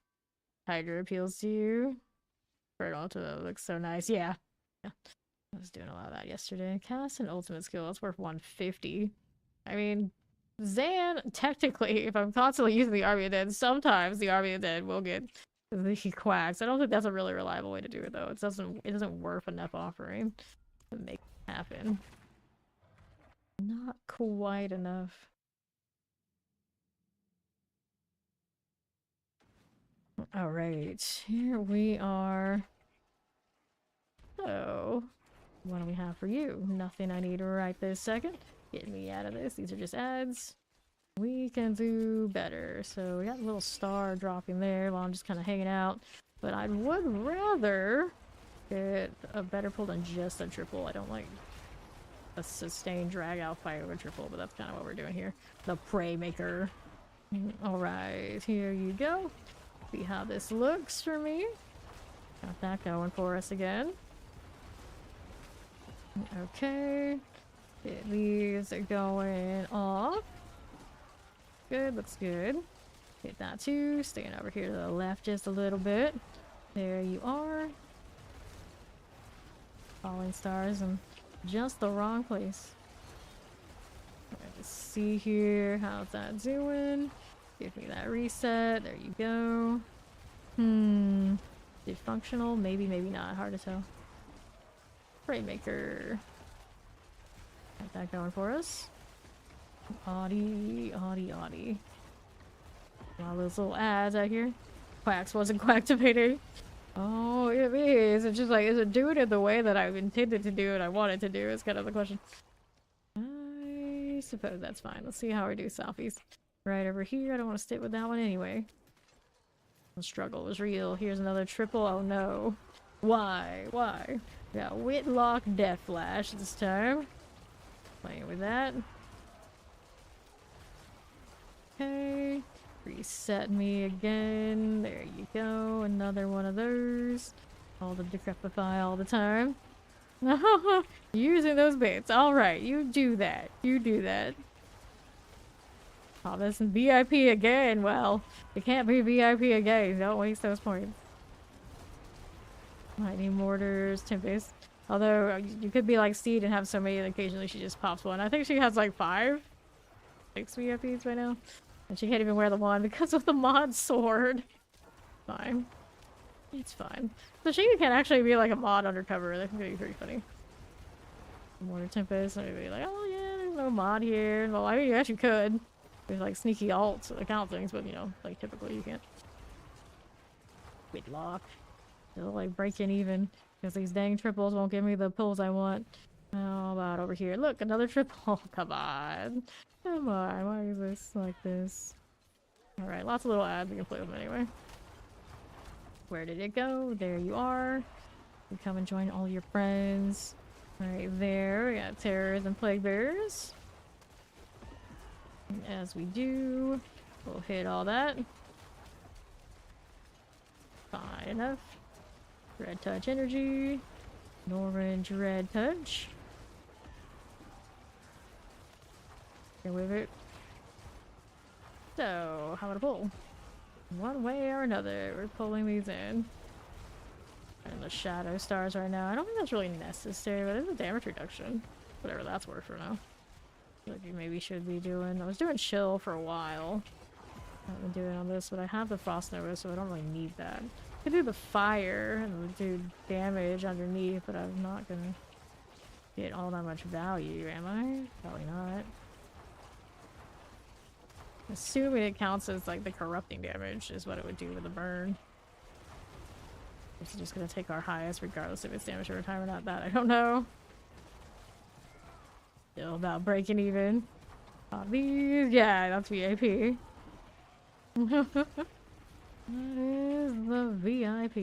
Hydra appeals to you. Fertile looks so nice. Yeah. I was doing a lot of that yesterday. Cast an ultimate skill. That's worth 150. I mean, Zan, technically, if I'm constantly using the Army of Dead, sometimes the Army of Dead will get the quacks. I don't think that's a really reliable way to do it, though. It doesn't worth enough offering to make it happen. Not quite enough. Alright, here we are. So, what do we have for you? Nothing I need right this second. Get me out of this. These are just ads. We can do better. So we got a little star dropping there while I'm just kind of hanging out. But I would rather get a better pull than just a triple. I don't like a sustained drag out fight over triple, but that's kind of what we're doing here. The Prey Maker. Alright, here you go. See how this looks for me. Got that going for us again. Okay. Get these are going off. Good, looks good. Hit that too. Staying over here to the left just a little bit. There you are. Falling stars in just the wrong place. Let's see here. How's that doing? Give me that reset. There you go. Is it functional? Maybe, maybe not. Hard to tell. Rainmaker. Got that going for us. Audie. All those little ads out here. Quacks wasn't quactivating. Oh, it is. It's just like, is it doing it the way that I intended to do it? I wanted to do? It's kind of the question. I suppose that's fine. Let's see how we do southeast. Right over here. I don't want to stick with that one anyway. The struggle was real. Here's another triple. Oh no. Why? Why? We got Whitlock Death Flash this time. Playing with that. Okay. Reset me again. There you go. Another one of those. All the decrepify all the time. Using those bits. Alright, you do that. You do that. Oh, this is VIP again. Well, it can't be VIP again. Don't waste those points. Lightning mortars, Tempest. Although, you could be like Steed and have so many that occasionally she just pops one. I think she has like 5, 6 VIPs right now. And she can't even wear the wand because of the mod sword. Fine. It's fine. So she can actually be like a mod undercover. That can be pretty funny. Mortar Tempest. And be like, oh yeah, there's no mod here. Well, I mean, you actually could. There's like sneaky alt account things, but you know, like typically you can't. Whitlock. They'll like breaking even because these dang triples won't give me the pulls I want. How about over here? Look, another triple. Come on. Come on. Why is this like this? Alright, lots of little ads. We can play with them anyway. Where did it go? There you are. You come and join all your friends. Right there. We got terrors and plague bearers. And as we do, we'll hit all that. Fine enough. Red touch energy. Orange red touch. Get with it. So, how about a pull? One way or another, we're pulling these in. And the shadow stars right now. I don't think that's really necessary, but it's a damage reduction. Whatever that's worth for now. Like you maybe should be doing. I was doing chill for a while. I haven't been doing on this, but I have the frost nova, so I don't really need that. I could do the fire and do damage underneath, but I'm not gonna get all that much value, am I? Probably not. Assuming it counts as like the corrupting damage is what it would do with the burn. It's just gonna take our highest regardless if it's damage over time or not. That I don't know. Still about breaking even. These, yeah, that's VIP. That is the VIP.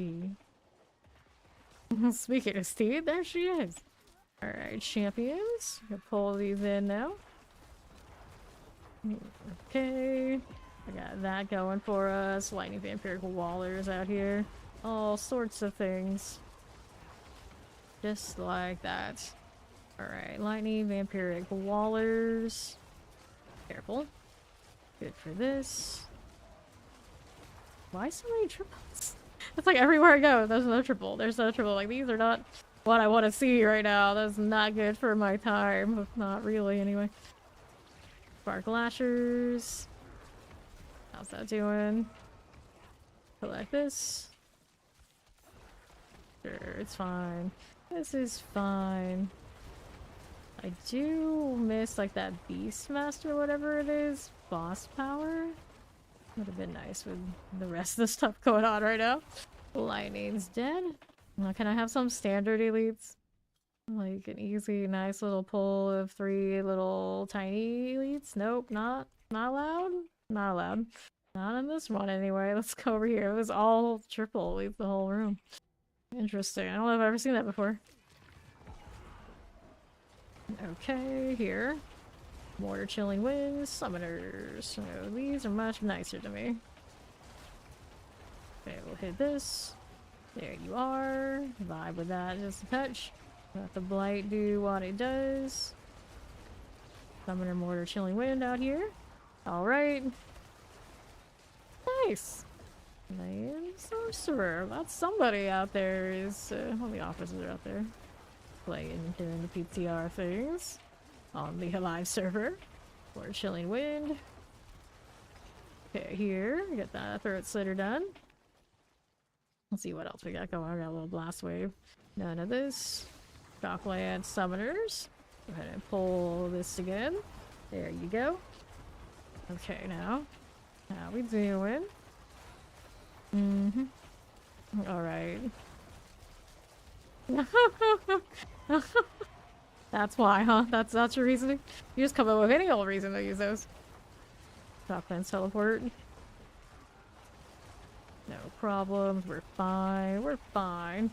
Speaking of Steve, there she is. Alright, champions. Gonna pull these in now. Okay. I got that going for us. Lightning vampiric wallers out here. All sorts of things. Just like that. Alright, lightning vampiric wallers. Careful. Good for this. Why so many triples? It's like everywhere I go, there's another triple. There's another triple. Like, these are not what I want to see right now. That's not good for my time. Not really, anyway. Spark lashers. How's that doing? Collect this. Sure, it's fine. This is fine. I do miss like that Beastmaster or whatever it is. Boss power. Would have been nice with the rest of the stuff going on right now. Lightning's dead. Now, can I have some standard elites? Like an easy, nice little pull of 3 little tiny elites? Nope, not allowed. Not allowed. Not in this one anyway. Let's go over here. It was all triple elites the whole room. Interesting. I don't know if I've ever seen that before. Okay, here. Mortar chilling winds, summoners. So these are much nicer to me. Okay, we'll hit this. There you are. Vibe with that just a touch. Let the blight do what it does. Summoner Mortar Chilling Wind out here. Alright. Nice! Land Sorcerer. That's somebody out there is, all the officers are out there. Playing, doing the PTR things. On the live server. For Chilling Wind. Okay, here. We got that Throat Slitter done. Let's see what else we got going. I got a little Blast Wave. None of this. Shockland Summoners. Go ahead and pull this again. There you go. Okay, now. How we doing? Alright. That's why, huh? That's your reasoning? You just come up with any old reason to use those. Shocklands Teleport. No problems. We're fine. We're fine.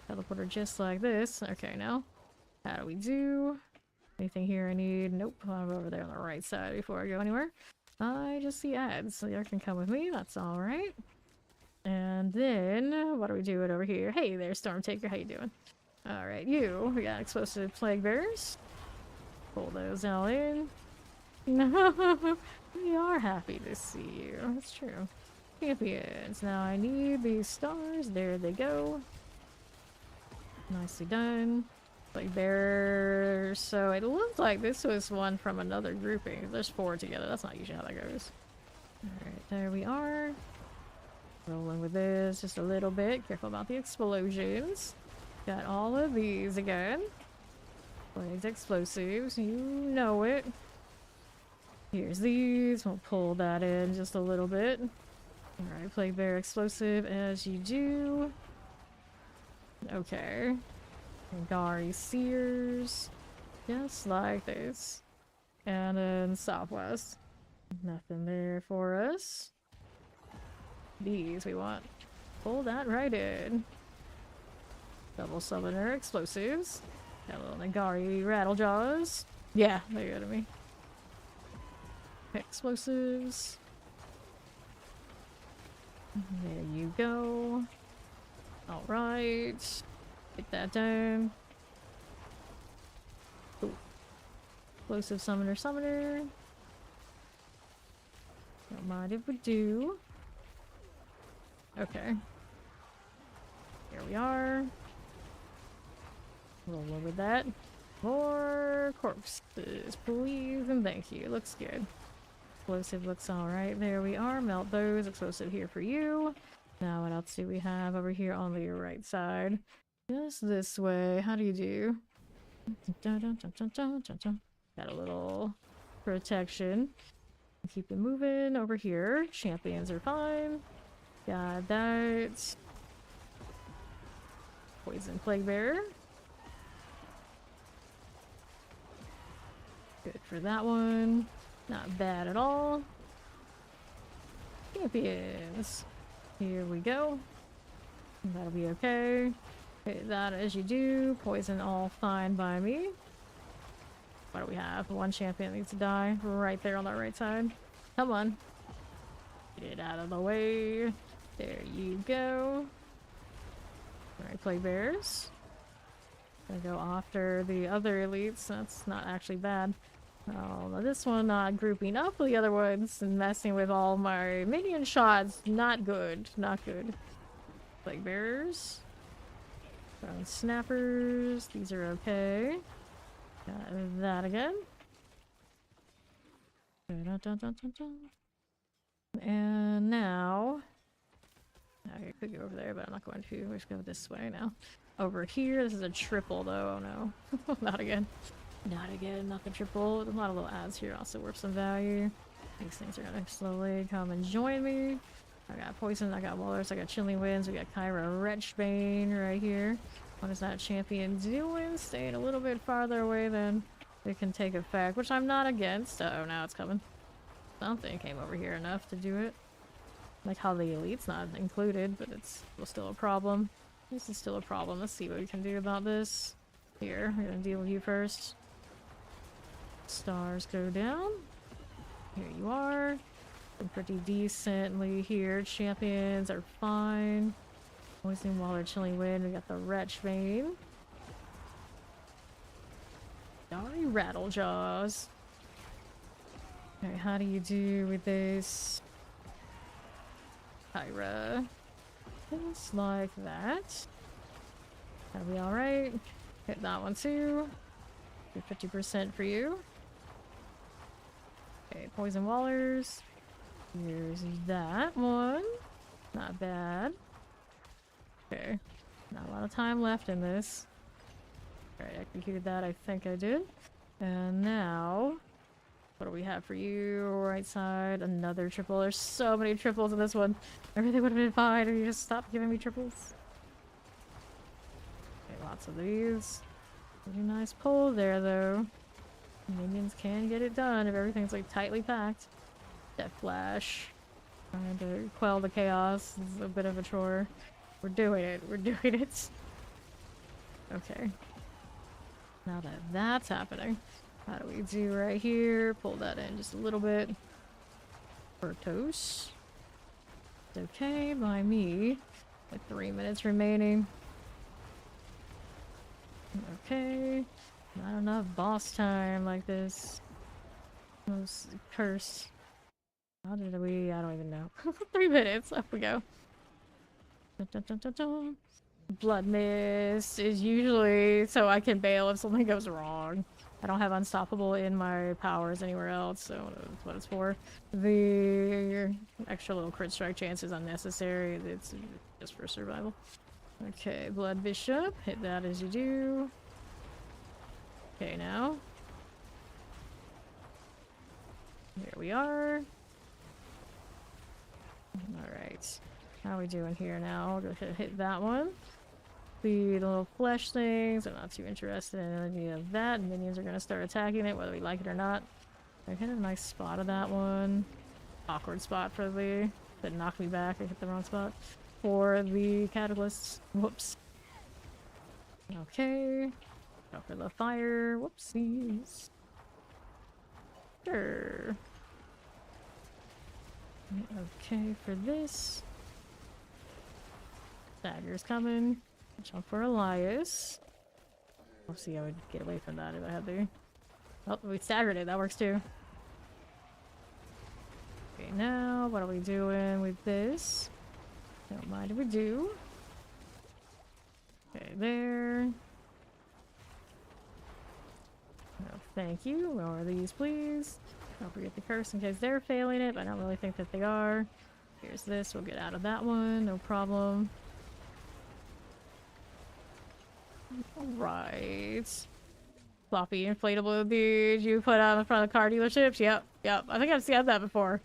Teleporter just like this. Okay, now. How do we do? Anything here I need? Nope. I'll go over there on the right side before I go anywhere. I just see ads, so you can come with me. That's alright. And then, what are we doing over here? Hey there, Stormtaker. How you doing? Alright, you. We got Explosive Plague Bearers. Pull those all in. We are happy to see you. That's true. Champions. Now I need these stars. There they go. Nicely done. Plague Bearer. So it looks like this was one from another grouping. There's 4 together. That's not usually how that goes. Alright, there we are. Rolling with this just a little bit. Careful about the explosions. Got all of these again. Plagued explosives. You know it. Here's these. We'll pull that in just a little bit. Alright, Plague Bear explosive as you do. Okay. Gari Sears. Just like this. And then Southwest. Nothing there for us. These we want. Pull that right in. Double Summoner explosives. Got a little Nagari Rattlejaws. Yeah, they go to me. Explosives. There you go. Alright. Get that down. Ooh. Explosive Summoner. Don't mind if we do. Okay. Here we are. Roll over that. More corpses, please, and thank you. Looks good. Explosive looks alright. There we are. Melt those. Explosive here for you. Now what else do we have over here on the right side? Just this way. How do you do? Got a little protection. Keep it moving over here. Champions are fine. Got that. Poison Plague Bearer. Good for that one. Not bad at all. Champions. Here we go. That'll be okay. Okay, that as you do. Poison all fine by me. What do we have? One champion needs to die right there on that right side. Come on. Get it out of the way. There you go. Alright, Plague Bears. Gonna go after the other elites. That's not actually bad. Oh, this one not grouping up with the other ones and messing with all my minion shots. Not good. Not good. Plague Bearers. Bone Snappers. These are okay. Got that again. And now I could go over there, but I'm not going to. We're just go this way now. Over here, this is a triple though. Oh no. Not again. Not again, not the triple. There's a lot of little ads here also worth some value. These things are gonna slowly come and join me. I got Poison, I got Wallers, I got Chilling Winds, we got Kyra Wretchbane right here. What is that champion doing? Staying a little bit farther away than it can take effect, which I'm not against. Uh oh, now it's coming. Something came over here enough to do it. Like how the elite's not included, but it's still a problem. This is still a problem. Let's see what we can do about this. Here, we're gonna deal with you first. Stars go down. Here you are. Been pretty decently here. Champions are fine. Poison Waller, Chilling Wind. We got the Wretchbane. Dari Rattlejaws. Alright, how do you do with this? Kyra. Just like that. That'll be alright. Hit that one too. Do 50% for you. Okay, poison wallers. Here's that one. Not bad. Okay. Not a lot of time left in this. Alright, executed that. I think I did. And now, what do we have for you? Right side, another triple. There's so many triples in this one. Everything would have been fine if you just stopped giving me triples. Okay, lots of these. Pretty nice pull there, though. Minions can get it done if everything's like tightly packed. Death Flash. Trying to quell the chaos is a bit of a chore. We're doing it. We're doing it. Okay. Now that that's happening, how do we do right here? Pull that in just a little bit. Bertos. It's okay by me. Like 3 minutes remaining. Okay. Not enough boss time like this. Most cursed. How did we? I don't even know. 3 minutes. Up we go. Dun, dun, dun, dun, dun. Blood mist is usually so I can bail if something goes wrong. I don't have unstoppable in my powers anywhere else, so that's what it's for. The extra little crit strike chance is unnecessary. It's just for survival. Okay, Blood Bishop. Hit that as you do. Okay, now. Here we are. Alright. How are we doing here now? I'll go ahead and hit that one. The little flesh things, I'm not too interested in any of that. Minions are going to start attacking it, whether we like it or not. I hit a nice spot of that one. Awkward spot for the... that knocked me back. I hit the wrong spot. For the catalysts. Whoops. Okay. Go for the fire. Whoopsies. Sure. Okay, for this. Dagger's coming. Jump for Elias. We'll see how I would get away from that if I had to. Oh, we staggered it. That works too. Okay, now what are we doing with this? Don't mind if we do. Okay, there. No, thank you. Lower these, please. Don't forget the curse in case they're failing it, but I don't really think that they are. Here's this. We'll get out of that one. No problem. Alright. Floppy inflatable dude you put out in front of car dealerships? Yep, yep. I think I've seen that before.